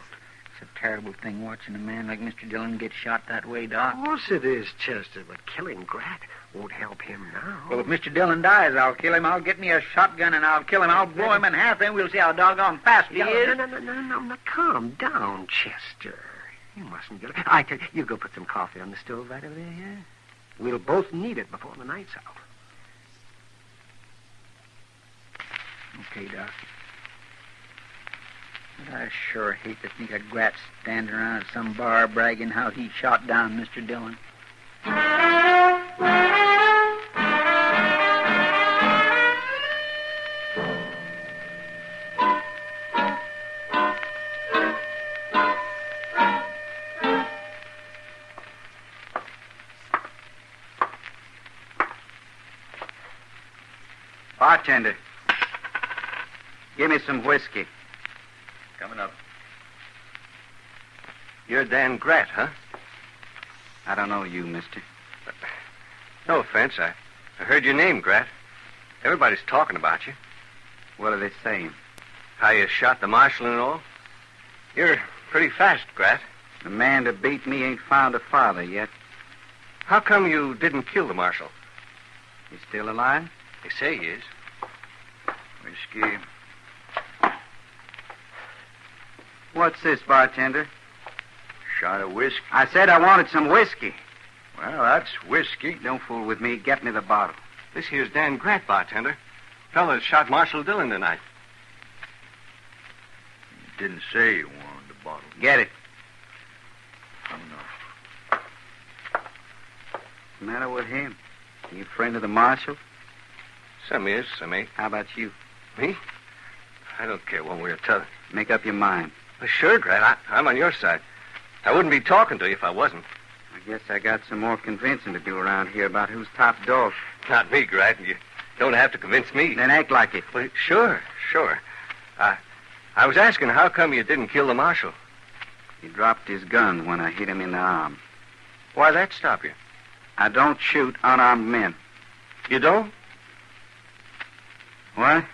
It's a terrible thing watching a man like Mr. Dillon get shot that way, Doc. Of course it is, Chester, but killing Grat won't help him now. Well, if Mr. Dillon dies, I'll kill him. I'll get me a shotgun and I'll kill him. I'll blow him in half, then we'll see how doggone fast he is. No, calm down, Chester. You mustn't get... I tell you, you go put some coffee on the stove right over there, yeah? We'll both need it before the night's out. Okay, Doc. But I sure hate to think of Grat standing around at some bar bragging how he shot down Mr. Dillon. Bartender, give me some whiskey. Coming up. You're Dan Grat, huh? I don't know you, mister. No offense. I heard your name, Grat. Everybody's talking about you. What are they saying? How you shot the marshal and all. You're pretty fast, Grat. The man that beat me ain't found a father yet. How come you didn't kill the marshal? He's still alive? They say he is. Whiskey. What's this, bartender? Shot of whiskey. I said I wanted some whiskey. Well, that's whiskey. Don't fool with me. Get me the bottle. This here's Dan Grat, bartender. Fella that shot Marshal Dillon tonight. You didn't say you wanted the bottle. Get it. Oh, no. What's the matter with him? You a friend of the marshal? Some is, some ain't. How about you? Me? I don't care one way or t'other. Make up your mind. Well, sure, Grat. I'm on your side. I wouldn't be talking to you if I wasn't. I guess I got some more convincing to do around here about who's top dog. Not me, Grat. You don't have to convince me. Then act like it. Well, sure. I was asking how come you didn't kill the marshal. He dropped his gun when I hit him in the arm. Why'd that stop you? I don't shoot unarmed men. You don't? What?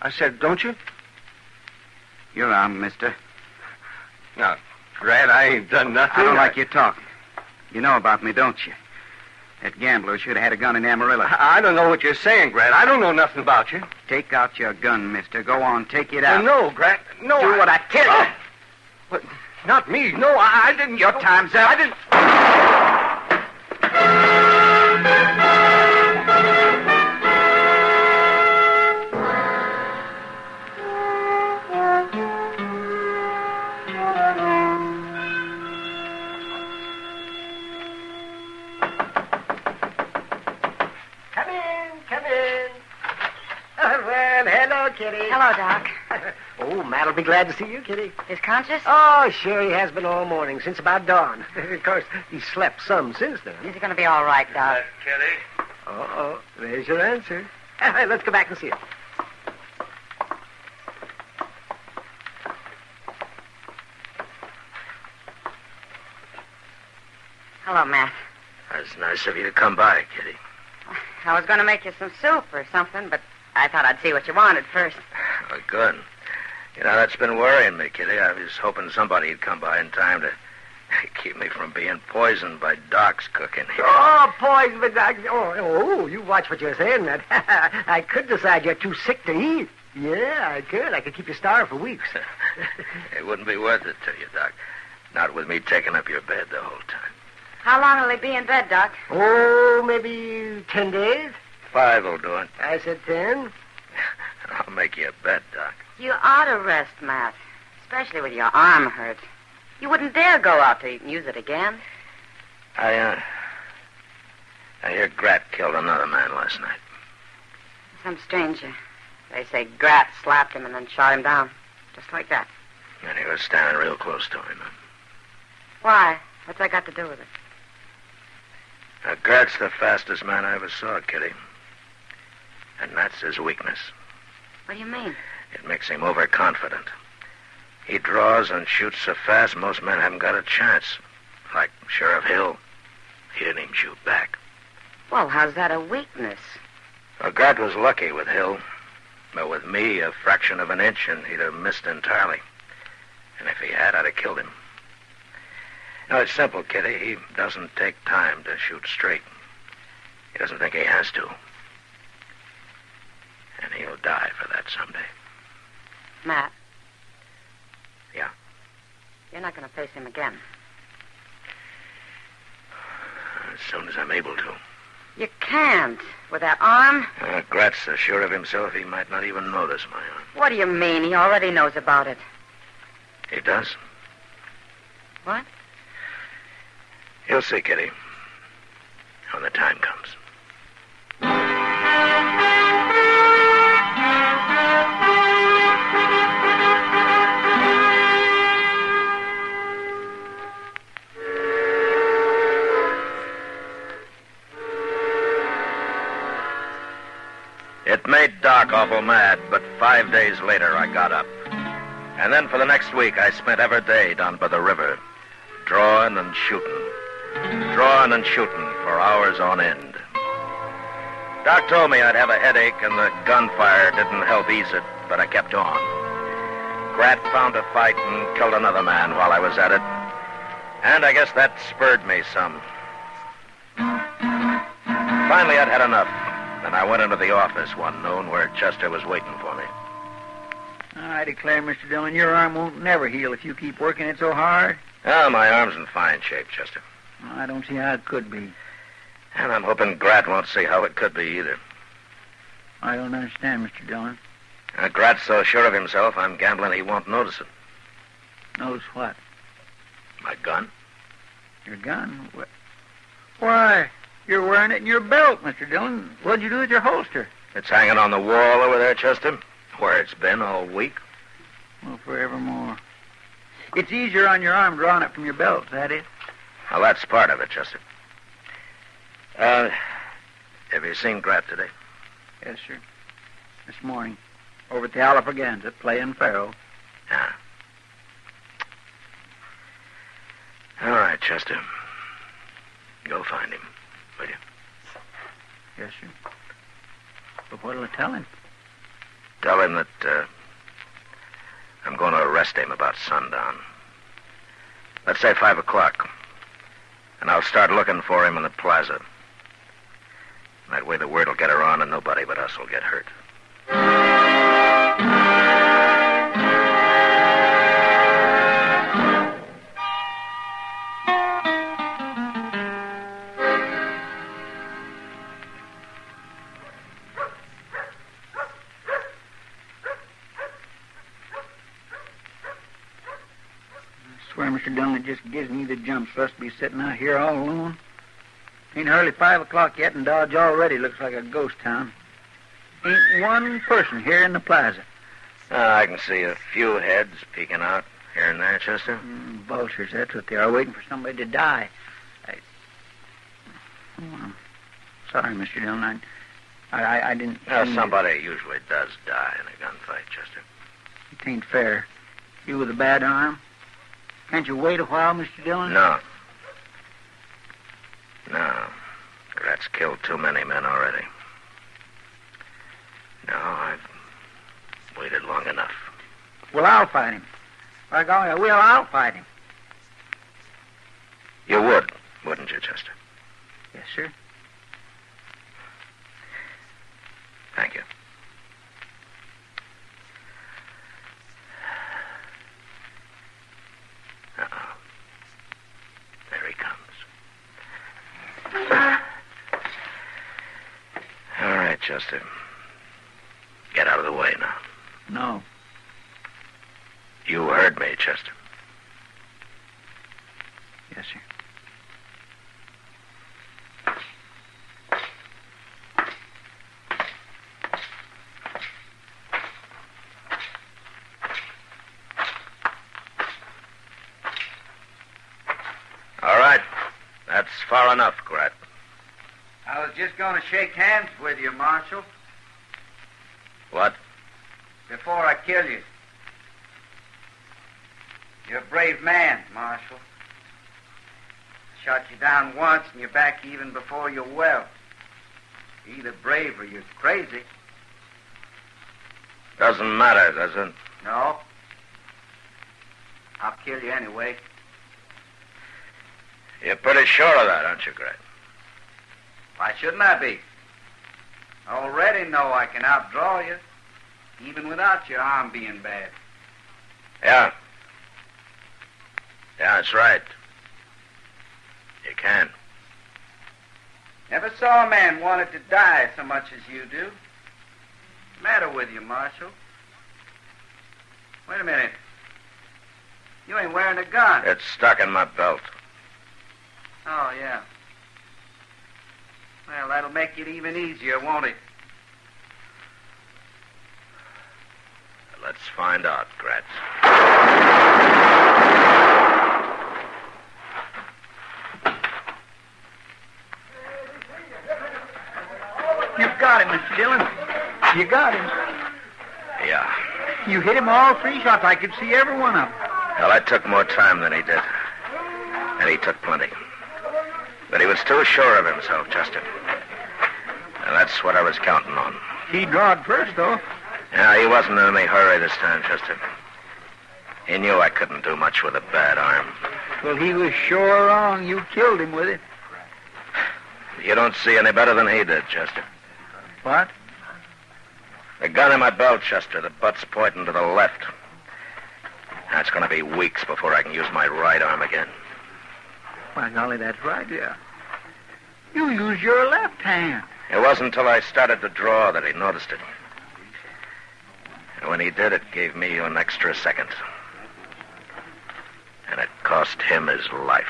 I said, don't you? You're armed, mister. No, Grant, I ain't done nothing. I don't like you talking. You know about me, don't you? That gambler should have had a gun in Amarillo. I don't know what you're saying, Grant. I don't know nothing about you. Take out your gun, mister. Go on, take it out. No, Grant. No, Do what I tell you. But not me. No, I didn't. Your time's up. I didn't. Kitty. Hello, Doc. Oh, Matt'll be glad to see you, Kitty. Is conscious? Oh, sure, he has been all morning, since about dawn. Of course, he slept some since then. Is he going to be all right, Doc? Kitty? Uh-oh, there's your answer. Let's go back and see him. Hello, Matt. That's nice of you to come by, Kitty. I was going to make you some soup or something, but I thought I'd see what you wanted first. Oh, good. You know, that's been worrying me, Kitty. I was hoping somebody'd come by in time to keep me from being poisoned by Doc's cooking here. Oh, poison, but you watch what you're saying, Matt. I could decide you're too sick to eat. Yeah, I could. I could keep you starved for weeks. It wouldn't be worth it to you, Doc. Not with me taking up your bed the whole time. How long will he be in bed, Doc? Oh, maybe 10 days. 5 will do it. I said 10. I'll make you a bet, Doc. You ought to rest, Matt. Especially with your arm hurt. You wouldn't dare go out to use it again. I hear Grat killed another man last night. Some stranger. They say Grat slapped him and then shot him down. Just like that. And he was standing real close to him. Why? What's that got to do with it? Grat's the fastest man I ever saw, Kitty. And that's his weakness. What do you mean? It makes him overconfident. He draws and shoots so fast, most men haven't got a chance. Like Sheriff Hill. He didn't even shoot back. Well, how's that a weakness? Well, Grat was lucky with Hill. But with me, a fraction of an inch, and he'd have missed entirely. And if he had, I'd have killed him. No, it's simple, Kitty. He doesn't take time to shoot straight. He doesn't think he has to. And he'll die for that someday. Matt. Yeah? You're not going to face him again. As soon as I'm able to. You can't. With that arm? Grat's so sure of himself he might not even notice my arm. What do you mean? He already knows about it. He does? What? You'll see, Kitty. When the time comes. It made Doc awful mad, but 5 days later I got up. And then for the next week I spent every day down by the river, drawing and shooting. Drawing and shooting for hours on end. Doc told me I'd have a headache and the gunfire didn't help ease it, but I kept on. Grat found a fight and killed another man while I was at it. And I guess that spurred me some. Finally, I'd had enough, and I went into the office one noon where Chester was waiting for me. I declare, Mr. Dillon, your arm won't never heal if you keep working it so hard. Oh, my arm's in fine shape, Chester. I don't see how it could be. And I'm hoping Grat won't see how it could be either. I don't understand, Mr. Dillon. Grat's so sure of himself, I'm gambling he won't notice it. Notice what? My gun. Your gun? Why, you're wearing it in your belt, Mr. Dillon. What'd you do with your holster? It's hanging on the wall over there, Chester, where it's been all week. Well, forevermore. It's easier on your arm drawing it from your belt, is that it? Well, that's part of it, Chester. Have you seen Grat today? Yes, sir. This morning. Over at the Alafraganza, playing faro. Yeah. Chester. Go find him, will you? Yes, sir. But what'll I tell him? Tell him that I'm going to arrest him about sundown. Let's say 5 o'clock. And I'll start looking for him in the plaza. That way the word will get around and nobody but us will get hurt. I swear, Mr. Dillon, it just gives me the jumps for us to be sitting out here all alone. Ain't hardly 5 o'clock yet, and Dodge already looks like a ghost town. Ain't one person here in the plaza. I can see a few heads peeking out here and there, Chester. Vultures, that's what they are, waiting for somebody to die. I'm sorry, Mr. Dillon. I didn't... somebody usually does die in a gunfight, Chester. It ain't fair. You with a bad arm? Can't you wait a while, Mr. Dillon? No. Gratz killed too many men already. No, I've waited long enough. Well, I'll fight him. By golly, I will. I'll fight him. You would, wouldn't you, Chester? Yes, sir. Thank you. Uh-oh. There he comes. All right, Chester. Get out of the way now. No. You heard me, Chester. Yes, sir. All right. That's far enough, Grat. I was just going to shake hands with you, Marshal. What? Before I kill you. You're a brave man, Marshal. Shot you down once and you're back even before you're well. You're either brave or you're crazy. Doesn't matter, does it? No. I'll kill you anyway. You're pretty sure of that, aren't you, Grat? Why shouldn't I be? I already know I can outdraw you, even without your arm being bad. Yeah. Yeah, that's right. You can. Never saw a man wanted to die so much as you do. What's the matter with you, Marshal? Wait a minute. You ain't wearing a gun. It's stuck in my belt. Oh, yeah. Well, that'll make it even easier, won't it? Let's find out, Gratz. You've got him, Mr. Dillon. You got him. Yeah. You hit him all 3 shots. I could see every one of them. Well, I took more time than he did. And he took plenty. But he was too sure of himself, Chester. And that's what I was counting on. He drawed first, though. Yeah, he wasn't in any hurry this time, Chester. He knew I couldn't do much with a bad arm. Well, he was sure wrong. You killed him with it. You don't see any better than he did, Chester. What? The gun in my belt, Chester. The butt's pointing to the left. That's going to be weeks before I can use my right arm again. By golly, that's right, yeah. You use your left hand. It wasn't until I started to draw that he noticed it. And when he did, it gave me an extra second. And it cost him his life.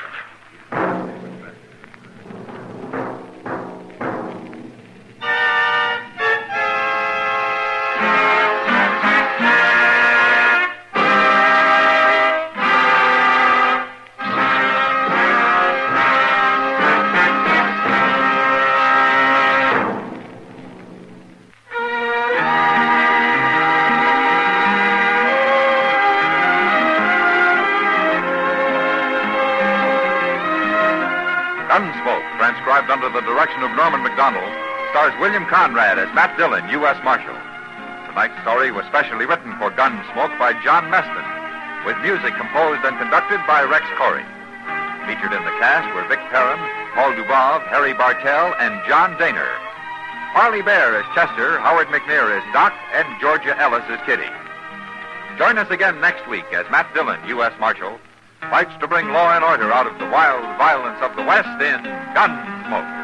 developed under the direction of Norman McDonald, stars William Conrad as Matt Dillon, U.S. Marshal. Tonight's story was specially written for Gunsmoke by John Meston, with music composed and conducted by Rex Corey. Featured in the cast were Vic Perrin, Paul Dubov, Harry Bartell, and John Daner. Parley Bear as Chester, Howard McNear as Doc, and Georgia Ellis as Kitty. Join us again next week as Matt Dillon, U.S. Marshal, fights to bring law and order out of the wild violence of the West in Gunsmoke.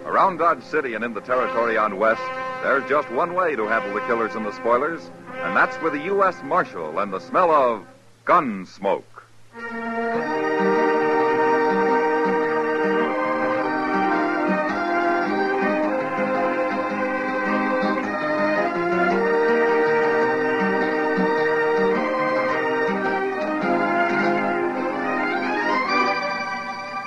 Around Dodge City and in the territory on West, there's just one way to handle the killers and the spoilers, and that's with a U.S. Marshal and the smell of Gunsmoke.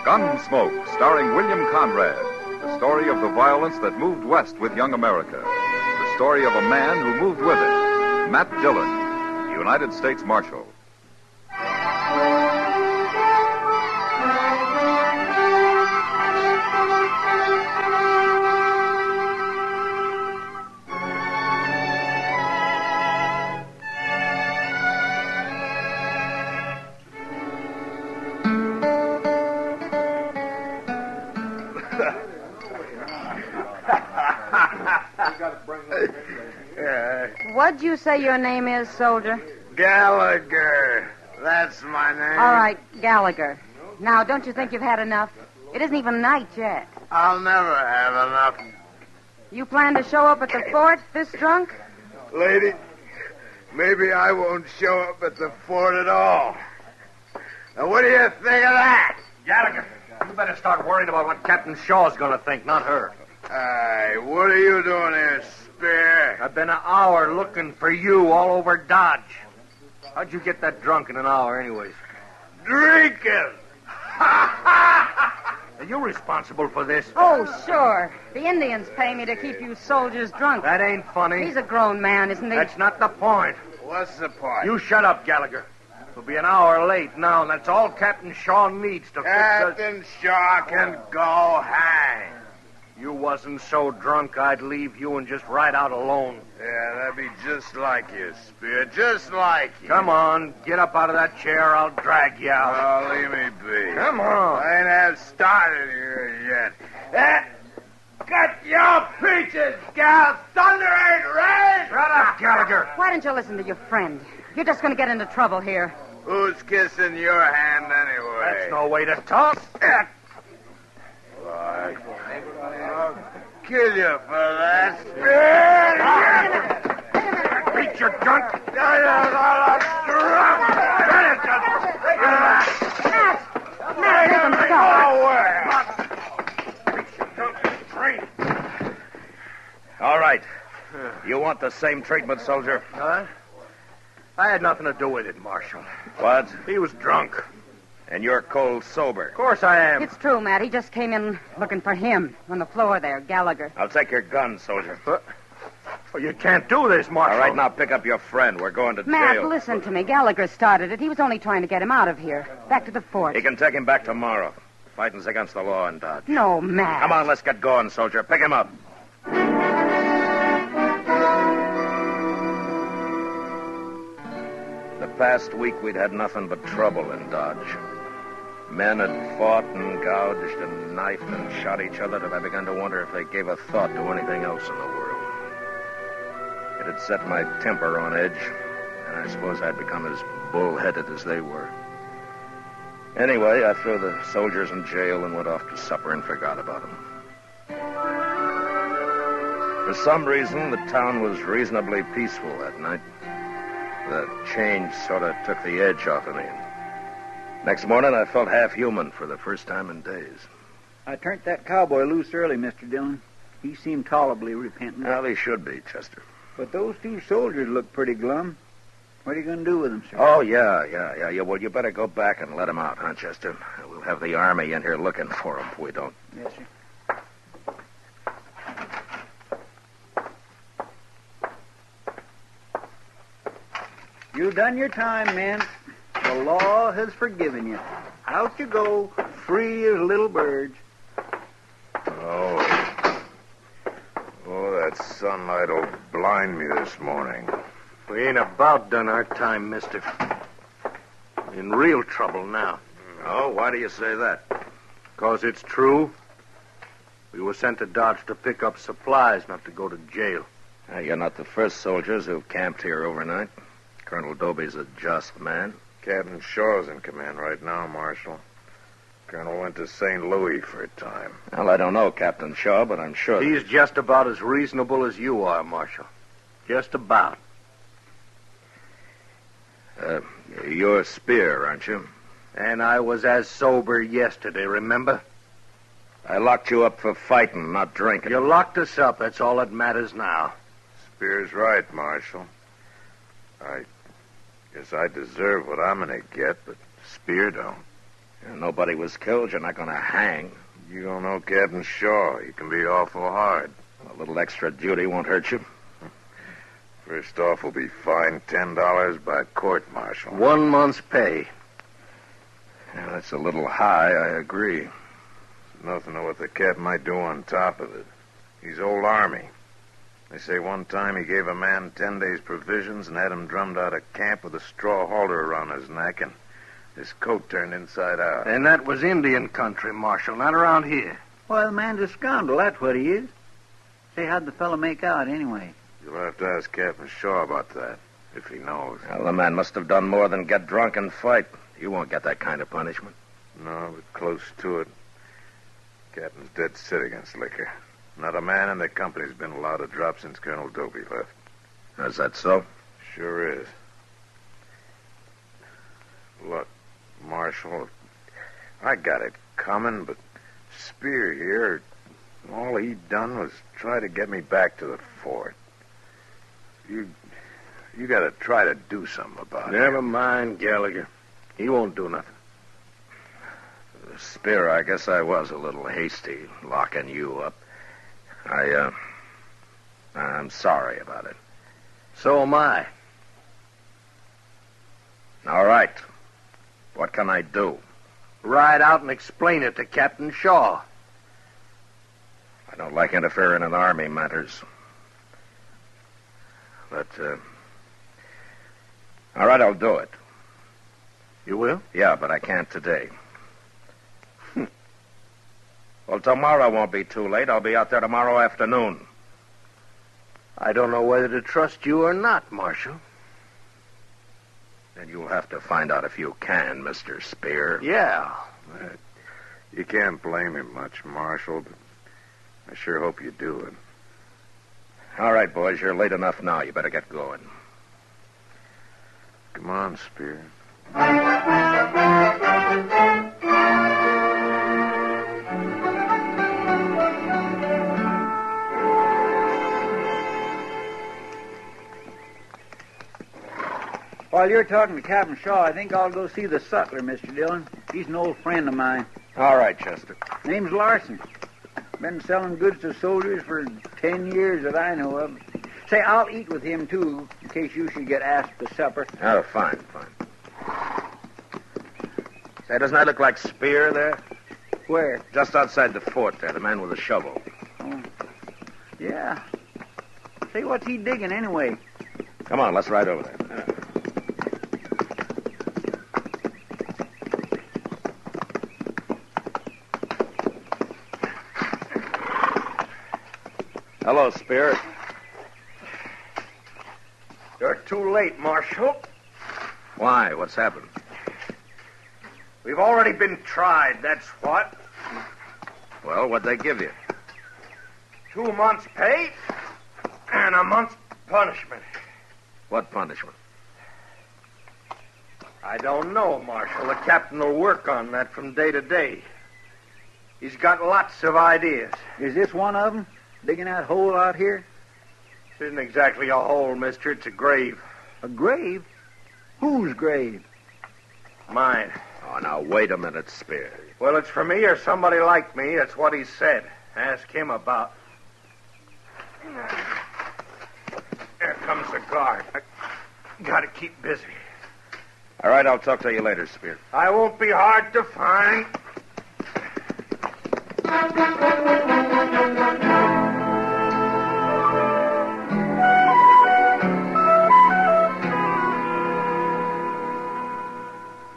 Gunsmoke, starring William Conrad. The story of the violence that moved west with young America. The story of a man who moved with it. Matt Dillon, United States Marshal. What'd you say your name is, soldier? Gallagher. That's my name. All right, Gallagher. Now, don't you think you've had enough? It isn't even night yet. I'll never have enough. You plan to show up at the fort this drunk? Lady, maybe I won't show up at the fort at all. Now, what do you think of that? Gallagher, you better start worrying about what Captain Shaw's going to think, not her. Hey, what are you doing here, Spear? I've been an hour looking for you all over Dodge. How'd you get that drunk in an hour, anyways? Drinking! Are you responsible for this? Oh, sure. The Indians pay me to keep you soldiers drunk. That ain't funny. He's a grown man, isn't he? That's not the point. What's the point? You shut up, Gallagher. We'll be an hour late now, and that's all Captain Shaw needs to fix us. Captain Shaw can go hang. You wasn't so drunk I'd leave you and just ride out alone. Yeah, that'd be just like you, Spear. Just like you. Come on, get up out of that chair. I'll drag you out. Oh, leave me be. Come on. I ain't have started here yet. Cut your peaches, gal. Thunder ain't rain. Shut up, Gallagher. Why don't you listen to your friend? You're just going to get into trouble here. Who's kissing your hand anyway? That's no way to talk. I'll kill you for that. Beat your drunk. All right. You want the same treatment, soldier? Huh? I had nothing to do with it, Marshal. What? He was drunk. And you're cold sober. Of course I am. It's true, Matt. He just came in looking for him on the floor there, Gallagher. I'll take your gun, soldier. Well, you can't do this, Marshal. All right, now pick up your friend. We're going to Matt, jail. listen to me. Gallagher started it. He was only trying to get him out of here. Back to the fort. He can take him back tomorrow. Fighting's against the law in Dodge. No, Matt. Come on, let's get going, soldier. Pick him up. The past week, we'd had nothing but trouble in Dodge. Men had fought and gouged and knifed and shot each other that I began to wonder if they gave a thought to anything else in the world. It had set my temper on edge, and I suppose I'd become as bull-headed as they were. Anyway, I threw the soldiers in jail and went off to supper and forgot about them. For some reason, the town was reasonably peaceful that night. The change sort of took the edge off of me. Next morning, I felt half human for the first time in days. I turned that cowboy loose early, Mr. Dillon. He seemed tolerably repentant. Well, he should be, Chester. But those two soldiers look pretty glum. What are you going to do with them, sir? Oh, yeah. Well, you better go back and let him out, huh, Chester? We'll have the Army in here looking for him if we don't. Yes, sir. You've done your time, men. The law has forgiven you. Out you go, free as little birds. Oh, that sunlight'll blind me this morning. We ain't about done our time, mister. In real trouble now. Oh, why do you say that? 'Cause it's true. We were sent to Dodge to pick up supplies, not to go to jail. You're not the first soldiers who've camped here overnight. Colonel Dobie's a just man. Captain Shaw's in command right now, Marshal. Colonel went to St. Louis for a time. Well, I don't know Captain Shaw, but I'm sure... He's just about as reasonable as you are, Marshal. Just about. You're Spear, aren't you? And I was as sober yesterday, remember? I locked you up for fighting, not drinking. You locked us up. That's all that matters now. Spear's right, Marshal. I guess I deserve what I'm going to get, but Spear don't. Nobody was killed. You're not going to hang. You don't know Captain Shaw. He can be awful hard. A little extra duty won't hurt you. First off, we'll be fined $10 by court, Marshal. 1 month's pay. Yeah, that's a little high, I agree. There's nothing to what the cat might do on top of it. He's old Army. They say one time he gave a man 10 days' provisions and had him drummed out of camp with a straw halter around his neck and his coat turned inside out. And that was Indian country, Marshal, not around here. Well, the man's a scoundrel, that's what he is. Say, how'd the fellow make out, anyway? You'll have to ask Captain Shaw about that, if he knows. Well, the man must have done more than get drunk and fight. You won't get that kind of punishment. No, but close to it. Captain's dead set against liquor. Not a man in the company's been allowed to drop since Colonel Dobie left. Is that so? Sure is. Look, Marshal, I got it coming, but Spear here, all he done was try to get me back to the fort. You got to try to do something about it. Never mind, Gallagher. He won't do nothing. Spear, I guess I was a little hasty locking you up. I'm sorry about it. So am I. All right. What can I do? Ride out and explain it to Captain Shaw. I don't like interfering in Army matters. But, all right, I'll do it. You will? Yeah, but I can't today. Well, tomorrow won't be too late. I'll be out there tomorrow afternoon. I don't know whether to trust you or not, Marshal. Then you'll have to find out if you can, Mr. Spear. Yeah. You can't blame him much, Marshal, but I sure hope you do it. All right, boys, you're late enough now. You better get going. Come on, Spear. While you're talking to Captain Shaw, I think I'll go see the sutler, Mr. Dillon. He's an old friend of mine. All right, Chester. Name's Larson. Been selling goods to soldiers for 10 years that I know of. Say, I'll eat with him, too, in case you should get asked to supper. Oh, fine. Say, doesn't that look like Spear there? Where? Just outside the fort there, the man with the shovel. Oh, yeah. Say, what's he digging anyway? Come on, let's ride over there. Hello, Spear. You're too late, Marshal. Why? What's happened? We've already been tried, that's what. Well, what'd they give you? 2 months' pay and a month's punishment. What punishment? I don't know, Marshal. The captain will work on that from day to day. He's got lots of ideas. Is this one of them? Digging that hole out here? This isn't exactly a hole, mister. It's a grave. A grave? Whose grave? Mine. Oh, now, wait a minute, Spear. Well, it's for me or somebody like me. That's what he said. Ask him about. There comes the guard. Gotta keep busy. All right, I'll talk to you later, Spear. I won't be hard to find.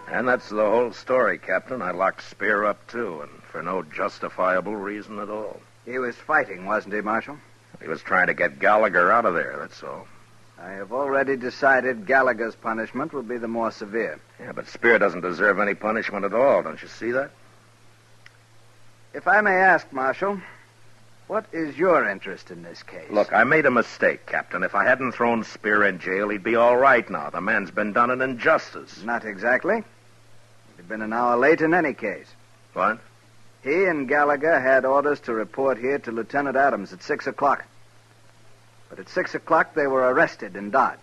And that's the whole story, Captain. I locked Spear up, too, and for no justifiable reason at all. He was fighting, wasn't he, Marshal? He was trying to get Gallagher out of there, that's all. I have already decided Gallagher's punishment will be the more severe. Yeah, but Spear doesn't deserve any punishment at all. Don't you see that? If I may ask, Marshal, what is your interest in this case? Look, I made a mistake, Captain. If I hadn't thrown Spear in jail, he'd be all right now. The man's been done an injustice. Not exactly. He'd been an hour late in any case. What? He and Gallagher had orders to report here to Lieutenant Adams at 6 o'clock. But at 6 o'clock, they were arrested in Dodge.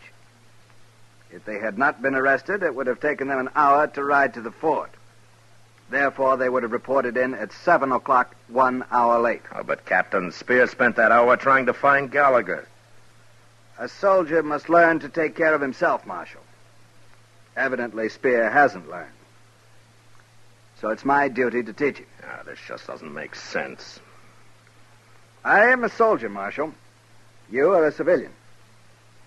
If they had not been arrested, it would have taken them an hour to ride to the fort. Therefore, they would have reported in at 7 o'clock, 1 hour late. Oh, but Captain, Spear spent that hour trying to find Gallagher. A soldier must learn to take care of himself, Marshal. Evidently, Spear hasn't learned. So it's my duty to teach him. This just doesn't make sense. I am a soldier, Marshal. You are a civilian.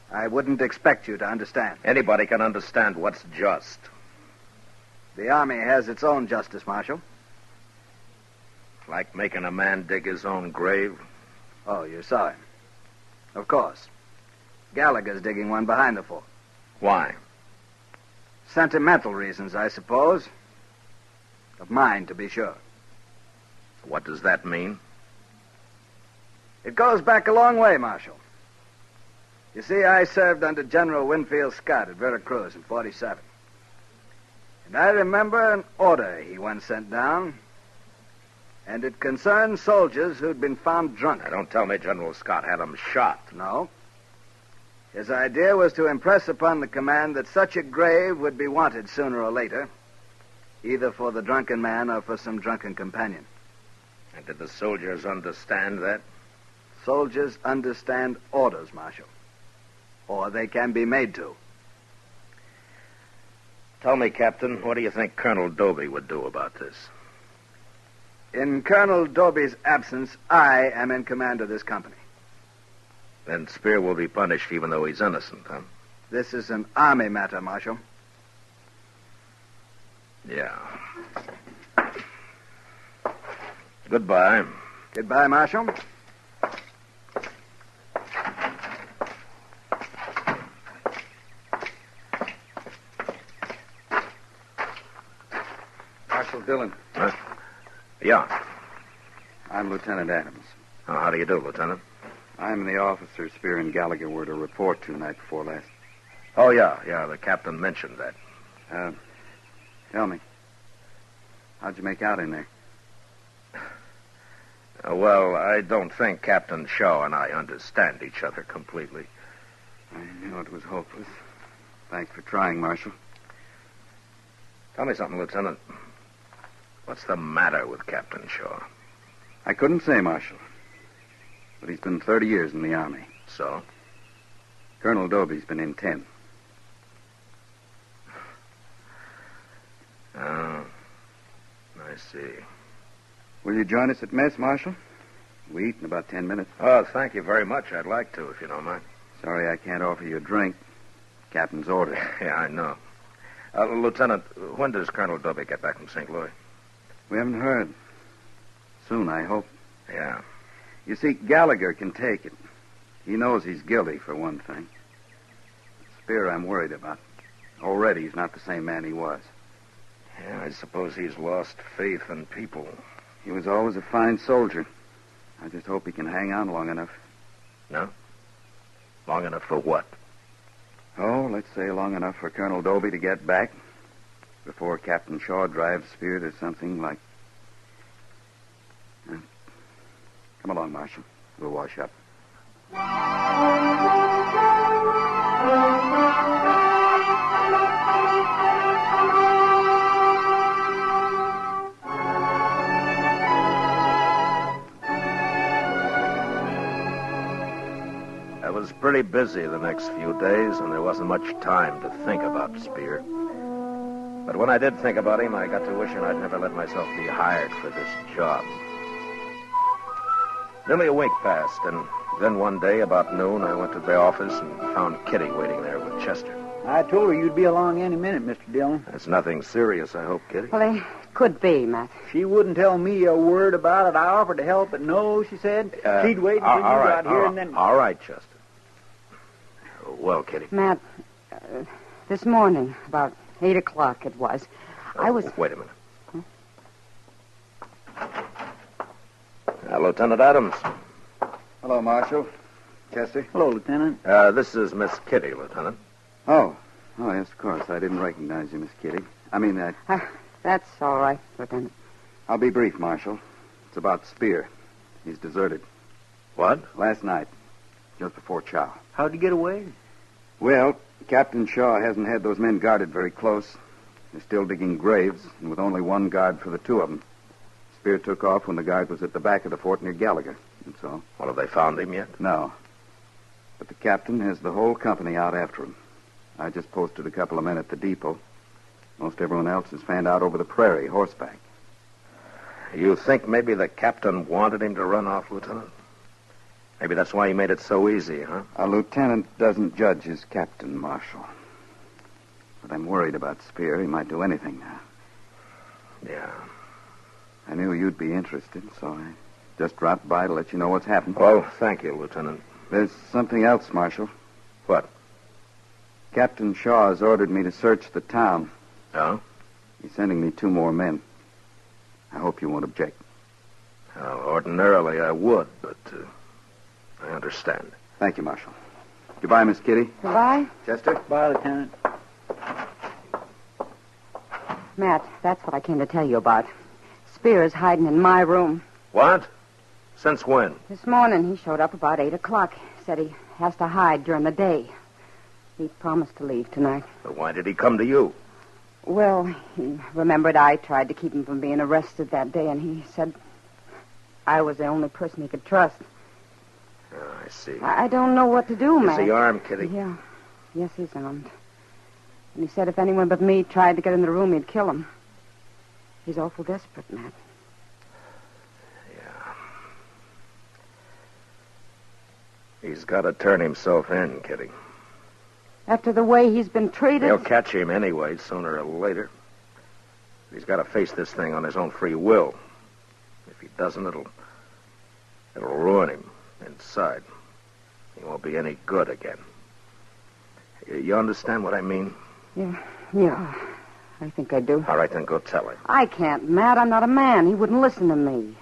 I wouldn't expect you to understand. Anybody can understand what's just. The Army has its own justice, Marshal. Like making a man dig his own grave? Oh, you saw him. Of course. Gallagher's digging one behind the fort. Why? Sentimental reasons, I suppose. Of mine, to be sure. What does that mean? It goes back a long way, Marshal. You see, I served under General Winfield Scott at Veracruz in 47. And I remember an order he once sent down, and it concerned soldiers who'd been found drunk. Now, don't tell me General Scott had them shot. No. His idea was to impress upon the command that such a grave would be wanted sooner or later, either for the drunken man or for some drunken companion. And did the soldiers understand that? Soldiers understand orders, Marshal. Or they can be made to. Tell me, Captain, what do you think Colonel Doby would do about this? In Colonel Doby's absence, I am in command of this company. Then Spear will be punished even though he's innocent, huh? This is an Army matter, Marshal. Yeah. Goodbye. Goodbye, Marshal. Marshal Dillon. Huh? Yeah. I'm Lieutenant Adams. Oh, how do you do, Lieutenant? I'm the officer Spear and Gallagher were to report to night before last. Oh, yeah, the captain mentioned that. Tell me, how'd you make out in there? Well, I don't think Captain Shaw and I understand each other completely. I knew it was hopeless. Thanks for trying, Marshal. Tell me something, Lieutenant. What's the matter with Captain Shaw? I couldn't say, Marshal. But he's been 30 years in the Army. So? Colonel Doby's been in 10. Oh, I see. Will you join us at mess, Marshal? We eat in about 10 minutes. Oh, thank you very much. I'd like to, if you don't mind. Sorry I can't offer you a drink. Captain's orders. Yeah, I know. Lieutenant, when does Colonel Doby get back from St. Louis? We haven't heard. Soon, I hope. Yeah. You see, Gallagher can take it. He knows he's guilty, for one thing. Spear, I'm worried about. Already, he's not the same man he was. Yeah, I suppose he's lost faith in people. He was always a fine soldier. I just hope he can hang on long enough. No? Long enough for what? Oh, let's say long enough for Colonel Doby to get back before Captain Shaw drives Spear to something like... Come along, Marshal. We'll wash up. I was pretty pretty busy the next few days, and there wasn't much time to think about Spear. But when I did think about him, I got to wishing I'd never let myself be hired for this job. Nearly a week passed, and then one day, about noon, I went to the office and found Kitty waiting there with Chester. I told her you'd be along any minute, Mr. Dillon. It's nothing serious, I hope, Kitty. Well, it could be, Matt. She wouldn't tell me a word about it. I offered to help, but no, she said. She'd wait until you got here and then... All right, Chester. Well, Kitty. Matt, this morning, about 8 o'clock it was, I was... Wait a minute. Lieutenant Adams. Hello, Marshal. Chester. Hello, Lieutenant. This is Miss Kitty, Lieutenant. Oh, yes, of course. I didn't recognize you, Miss Kitty. That's all right, Lieutenant. I'll be brief, Marshal. It's about Spear. He's deserted. What? Last night, just before chow. How'd he get away? Well, Captain Shaw hasn't had those men guarded very close. They're still digging graves, and with only one guard for the two of them. Spear took off when the guard was at the back of the fort near Gallagher, and so... Well, have they found him yet? No. But the captain has the whole company out after him. I just posted a couple of men at the depot. Most everyone else is fanned out over the prairie, horseback. You think maybe the captain wanted him to run off, Lieutenant? Maybe that's why he made it so easy, huh? A lieutenant doesn't judge his captain, Marshal. But I'm worried about Spear. He might do anything now. Yeah. I knew you'd be interested, so I just dropped by to let you know what's happened. Well, thank you, Lieutenant. There's something else, Marshal. What? Captain Shaw has ordered me to search the town. Oh? He's sending me 2 more men. I hope you won't object. Well, ordinarily I would, but I understand. Thank you, Marshal. Goodbye, Miss Kitty. Goodbye. Chester? Bye, Lieutenant. Matt, that's what I came to tell you about. Spear's hiding in my room. What? Since when? This morning he showed up about 8 o'clock. Said he has to hide during the day. He promised to leave tonight. But why did he come to you? Well, he remembered I tried to keep him from being arrested that day, and he said I was the only person he could trust. Oh, I see. I don't know what to do, Matt. Is he armed, Kitty? Yeah. Yes, he's armed. And he said if anyone but me tried to get in the room, he'd kill him. He's awful desperate, Matt. Yeah. He's got to turn himself in, Kitty. After the way he's been treated... They'll catch him anyway, sooner or later. He's got to face this thing on his own free will. If he doesn't, it'll ruin him inside. He won't be any good again. You understand what I mean? Yeah, I think I do. All right, then go tell him. I can't, Matt. I'm not a man. He wouldn't listen to me.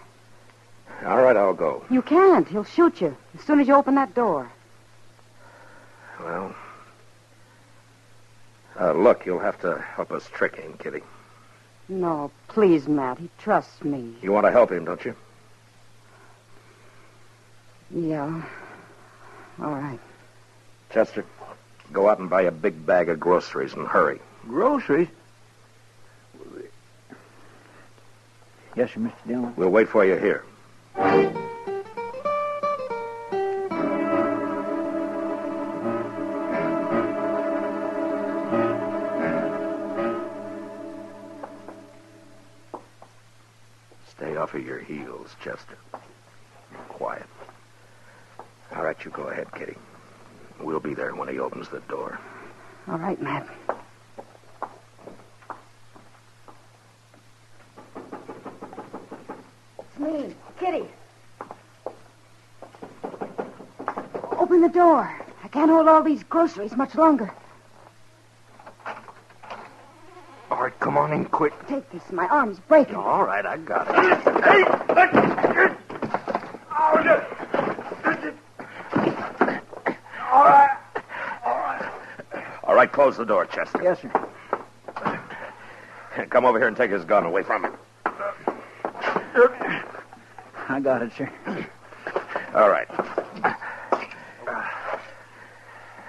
All right, I'll go. You can't. He'll shoot you as soon as you open that door. Well, look, you'll have to help us trick him, Kitty. No, please, Matt. He trusts me. You want to help him, don't you? Yeah. All right. Chester, go out and buy a big bag of groceries and hurry. Groceries? Yes, sir, Mr. Dillon. We'll wait for you here. Stay off of your heels, Chester. Quiet. All right, you go ahead, Kitty. We'll be there when he opens the door. All right, Matt. It's me, Kitty. Open the door. I can't hold all these groceries much longer. All right, come on in quick. Take this. My arm's breaking. All right, I got it. All right, close the door, Chester. Yes, sir. Come over here and take his gun away from him. I got it, sir. All right.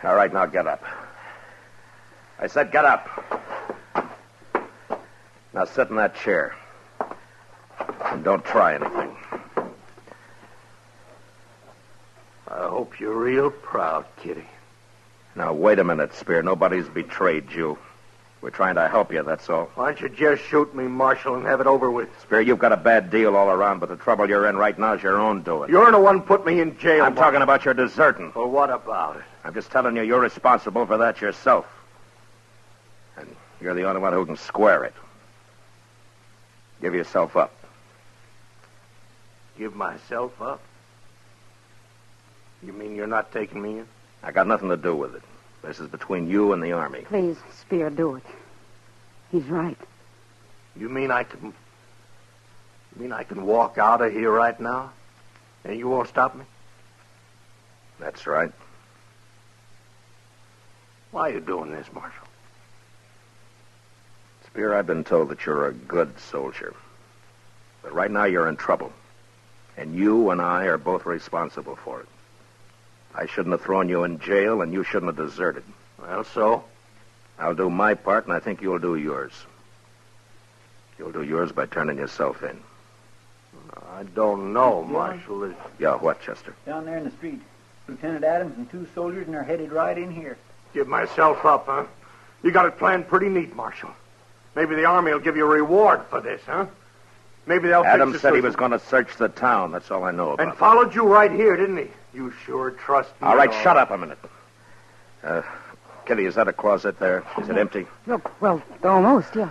All right, now get up. I said get up. Now sit in that chair. And don't try anything. I hope you real proud, Kitty. Now, wait a minute, Spear. Nobody's betrayed you. We're trying to help you, that's all. Why don't you just shoot me, Marshal, and have it over with? Spear, you've got a bad deal all around, but the trouble you're in right now is your own doing. You're the one put me in jail. I'm talking about your deserting. Well, what about it? I'm just telling you, you're responsible for that yourself. And you're the only one who can square it. Give yourself up. Give myself up? You mean you're not taking me in? I got nothing to do with it. This is between you and the Army. Please, Spear, do it. He's right. You mean I can walk out of here right now? And you won't stop me? That's right. Why are you doing this, Marshal? Spear, I've been told that you're a good soldier. But right now you're in trouble. And you and I are both responsible for it. I shouldn't have thrown you in jail, and you shouldn't have deserted. Well, so? I'll do my part, and I think you'll do yours. You'll do yours by turning yourself in. I don't know, Marshal. Yeah, what, Chester? Down there in the street. Lieutenant Adams and 2 soldiers, and they're headed right in here. Give myself up, huh? You got it planned pretty neat, Marshal. Maybe the Army will give you a reward for this, huh? Maybe they'll Adams fix said it he was going to search the town. That's all I know about. And followed you right here, didn't he? You sure trust me. All right, shut up a minute. Kitty, is that a closet there? Is it empty? Look, well, almost, yeah.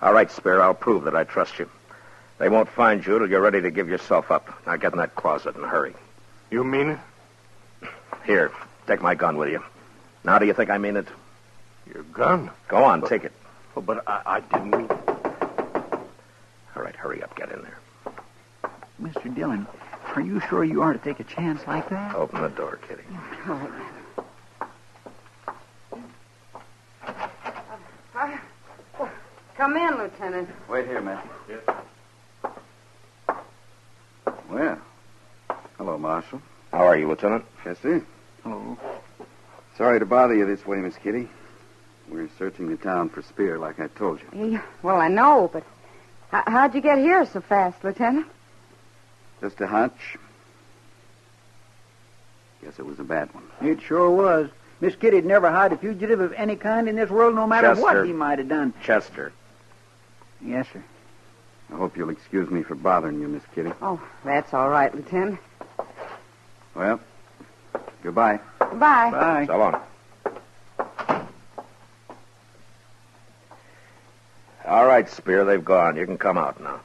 All right, Spear, I'll prove that I trust you. They won't find you till you're ready to give yourself up. Now get in that closet and hurry. You mean it? Here, take my gun with you. Now do you think I mean it? Your gun? Go on, take it. Oh, but I didn't mean it. All right, hurry up, get in there. Mr. Dillon, are you sure you are to take a chance like that? Open the door, Kitty. All right. Come in, Lieutenant. Wait here, man. Yes. Well, hello, Marshal. How are you, Lieutenant? Chester. Hello. Sorry to bother you this way, Miss Kitty. We're searching the town for Spear, like I told you. Yeah, well, I know, but how'd you get here so fast, Lieutenant? Just a hunch. Guess it was a bad one. It sure was. Miss Kitty'd never hide a fugitive of any kind in this world, no matter what he might have done. Chester. Yes, sir. I hope you'll excuse me for bothering you, Miss Kitty. Oh, that's all right, Lieutenant. Well, goodbye. Bye. Bye. So long. All right, Spear, they've gone. You can come out now.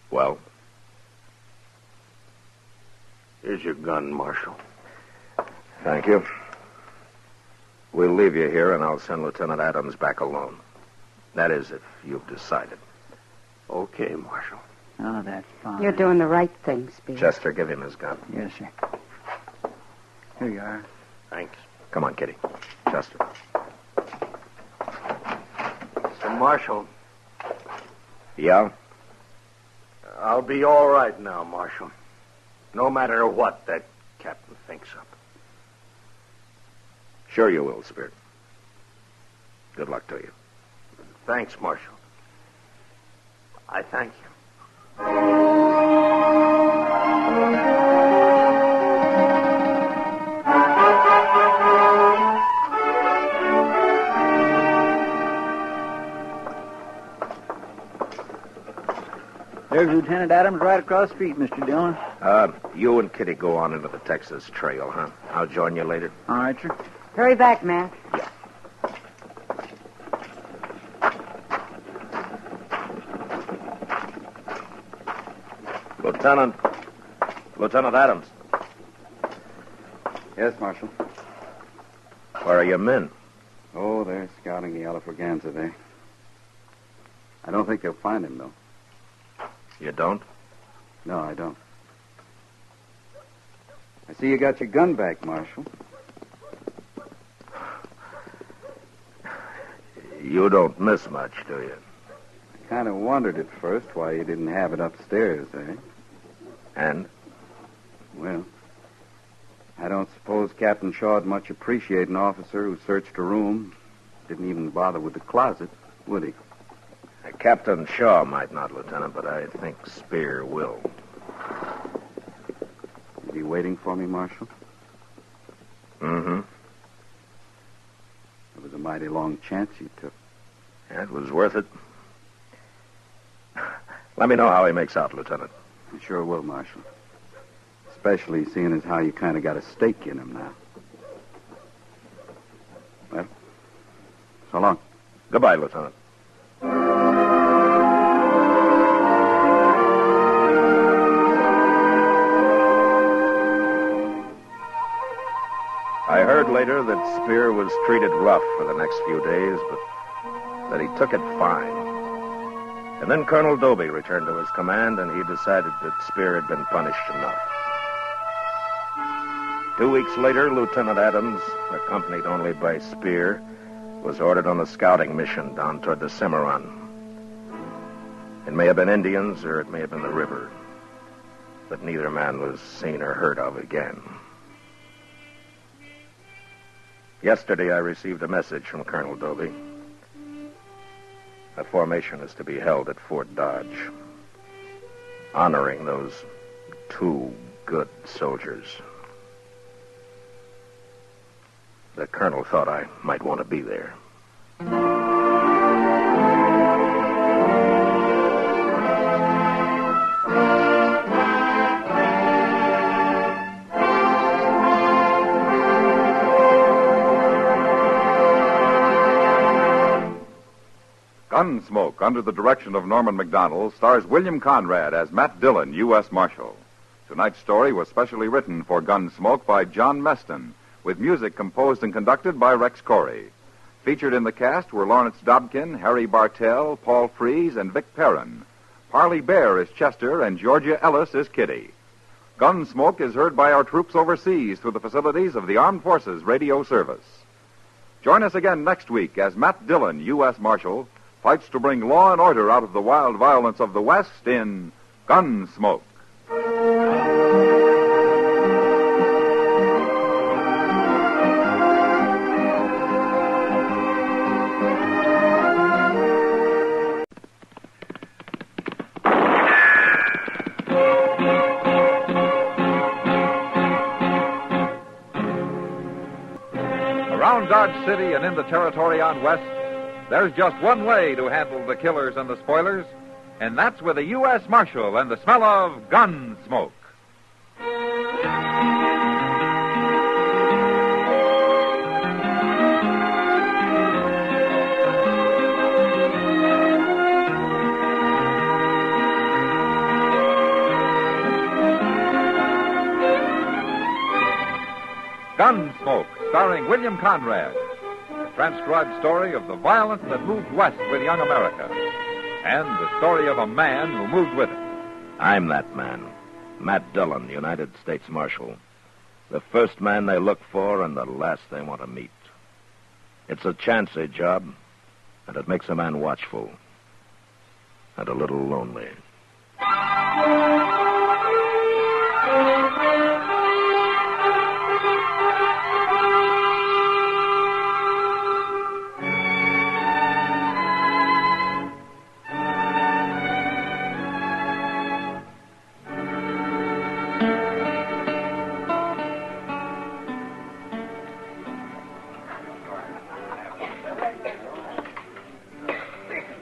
Well? Here's your gun, Marshal. Thank you. We'll leave you here, and I'll send Lieutenant Adams back alone. That is, if you've decided. Okay, Marshal. Oh, that's fine. You're doing the right thing, Spear. Chester, give him his gun. Yes, sir. Here you are. Thanks. Come on, Kitty. Chester. So, Marshal, Yeah? I'll be all right now, Marshal. No matter what that captain thinks of. Sure you will, Spear. Good luck to you. Thanks, Marshal. I thank you. There's Lieutenant Adams right across the street, Mr. Dillon. You and Kitty go on into the Texas Trail, huh? I'll join you later. All right, sir. Hurry back, Matt. Lieutenant Adams. Yes, Marshal. Where are your men? Oh, they're scouting the Alafraganza there. I don't think they'll find him, though. You don't? No, I don't. I see you got your gun back, Marshal. You don't miss much, do you? I kind of wondered at first why you didn't have it upstairs, eh? And? Well, I don't suppose Captain Shaw'd much appreciate an officer who searched a room, didn't even bother with the closet, would he? Captain Shaw might not, Lieutenant, but I think Spear will. Is he waiting for me, Marshal? Mm-hmm. It was a mighty long chance you took. Yeah, it was worth it. Let me know how he makes out, Lieutenant. I sure will, Marshal. Especially seeing as how you kind of got a stake in him now. Well, so long. Goodbye, Lieutenant. I heard later that Spear was treated rough for the next few days, but that he took it fine. And then Colonel Doby returned to his command, and he decided that Spear had been punished enough. 2 weeks later, Lieutenant Adams, accompanied only by Spear, was ordered on a scouting mission down toward the Cimarron. It may have been Indians, or it may have been the river, but neither man was seen or heard of again. Yesterday, I received a message from Colonel Doby. A formation is to be held at Fort Dodge, honoring those 2 good soldiers. The colonel thought I might want to be there. Gunsmoke, under the direction of Norman McDonald, stars William Conrad as Matt Dillon, U.S. Marshal. Tonight's story was specially written for Gunsmoke by John Meston, with music composed and conducted by Rex Corey. Featured in the cast were Lawrence Dobkin, Harry Bartell, Paul Frees, and Vic Perrin. Parley Bear is Chester, and Georgia Ellis is Kitty. Gunsmoke is heard by our troops overseas through the facilities of the Armed Forces Radio Service. Join us again next week as Matt Dillon, U.S. Marshal, fights to bring law and order out of the wild violence of the West in Gunsmoke. Around Dodge City and in the territory on West, there's just one way to handle the killers and the spoilers, and that's with a U.S. Marshal and the smell of gun smoke. Gunsmoke, starring William Conrad. A transcribed story of the violence that moved west with young America. And the story of a man who moved with it. I'm that man, Matt Dillon, United States Marshal. The first man they look for and the last they want to meet. It's a chancy job, and it makes a man watchful. And a little lonely.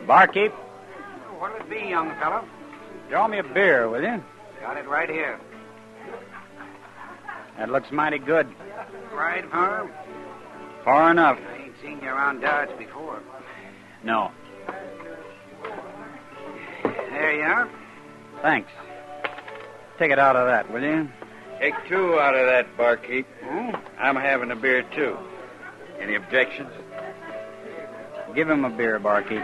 Barkeep, What'll it be, young fellow? draw me a beer, will you? Got it right here. That looks mighty good. Right, Farm? Far enough. I ain't seen you around Dodge before. No. There you are. Thanks. Take it out of that, will you? Take 2 out of that, barkeep. Hmm? I'm having a beer, too. Any objections? Give him a beer, barkeep.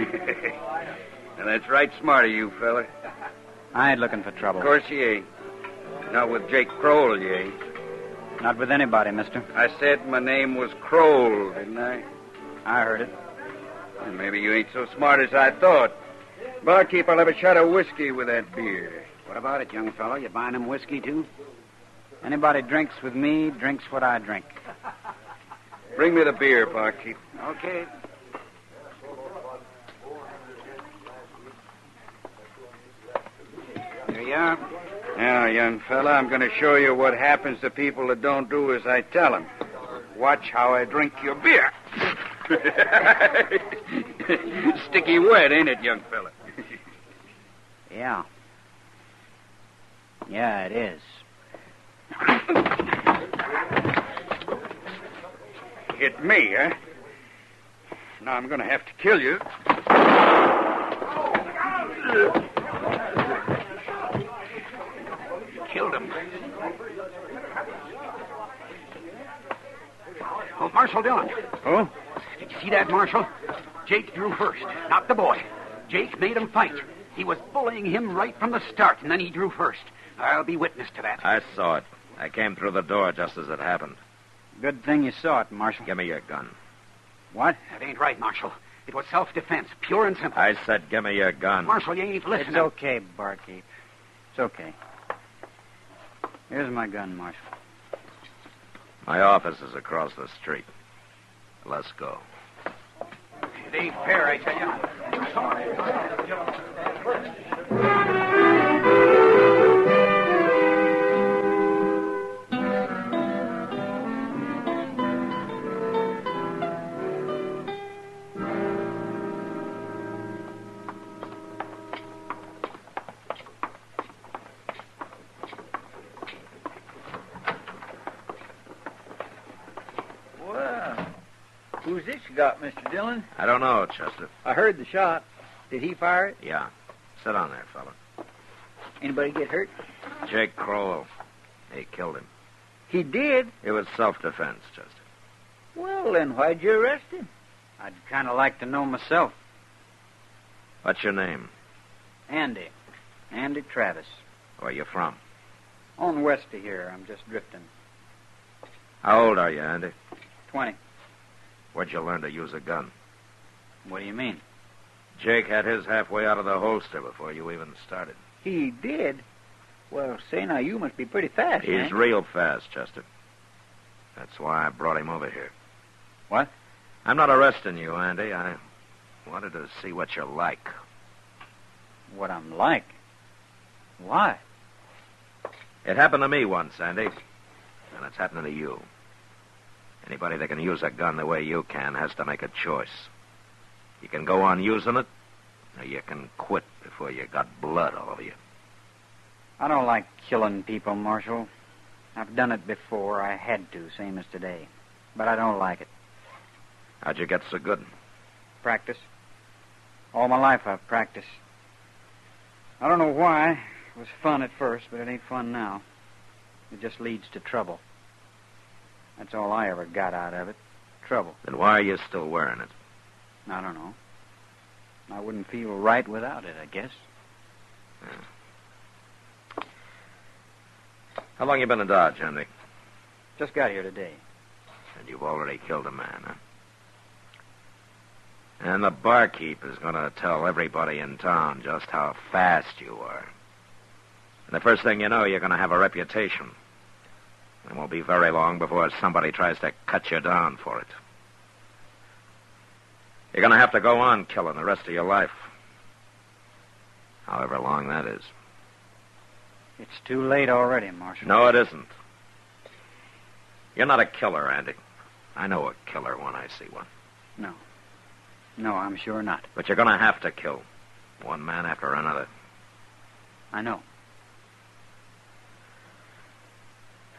And that's right smart of you, fella. I ain't looking for trouble. Of course you ain't. Not with Jake Kroll, you ain't. Not with anybody, mister. I said my name was Kroll, didn't I? I heard it. Well, maybe you ain't so smart as I thought. Barkeep, I'll have a shot of whiskey with that beer. What about it, young fellow? You buying him whiskey, too? Anybody drinks with me drinks what I drink. Bring me the beer, barkeep. Okay. Yeah? Now, young fella, I'm going to show you what happens to people that don't do as I tell them. Watch how I drink your beer. Sticky wet, ain't it, young fella? Yeah. Yeah, it is. Hit me, huh? Now I'm going to have to kill you. Killed him. Oh, Marshal Dillon. Oh? Did you see that, Marshal? Jake drew first, not the boy. Jake made him fight. He was bullying him right from the start, and then he drew first. I'll be witness to that. I saw it. I came through the door just as it happened. Good thing you saw it, Marshal. Give me your gun. What? That ain't right, Marshal. It was self-defense, pure and simple. I said give me your gun. Marshal, you ain't listening. It's okay, Barkeep. It's okay. Here's my gun, Marshal. My office is across the street. Let's go. It ain't fair, I tell you. Well, who's this you got, Mr. Dillon? I don't know, Chester. I heard the shot. Did he fire it? Yeah. Sit on there, fella. Anybody get hurt? Jake Crowell. They killed him. He did? It was self-defense, Chester. Well, then why'd you arrest him? I'd kind of like to know myself. What's your name? Andy. Andy Travis. Where you from? On west of here. I'm just drifting. How old are you, Andy? 20. Where'd you learn to use a gun? What do you mean? Jake had his halfway out of the holster before you even started. He did? Well, say now, you must be pretty fast, He's man. real fast, Chester. That's why I brought him over here. What? I'm not arresting you, Andy. I wanted to see what you're like. What I'm like? Why? It happened to me once, Andy. And it's happening to you. Anybody that can use a gun the way you can has to make a choice. You can go on using it, or you can quit before you got blood all over you. I don't like killing people, Marshal. I've done it before. I had to, same as today. But I don't like it. How'd you get so good? Practice. All my life I've practiced. I don't know why. It was fun at first, but it ain't fun now. It just leads to trouble. That's all I ever got out of it. Trouble. Then why are you still wearing it? I don't know. I wouldn't feel right without it, I guess. Yeah. How long you been in Dodge, Andy? Just got here today. And you've already killed a man, huh? And the barkeep is going to tell everybody in town just how fast you are. And the first thing you know, you're going to have a reputation. It won't be very long before somebody tries to cut you down for it. You're going to have to go on killing the rest of your life. However long that is. It's too late already, Marshal. No, it isn't. You're not a killer, Andy. I know a killer when I see one. No. No, I'm sure not. But you're going to have to kill. One man after another. I know.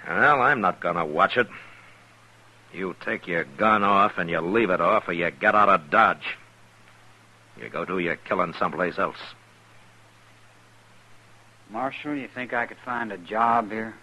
Well, I'm not going to watch it. You take your gun off and you leave it off, or you get out of Dodge. You go do your killing someplace else. Marshal, you think I could find a job here?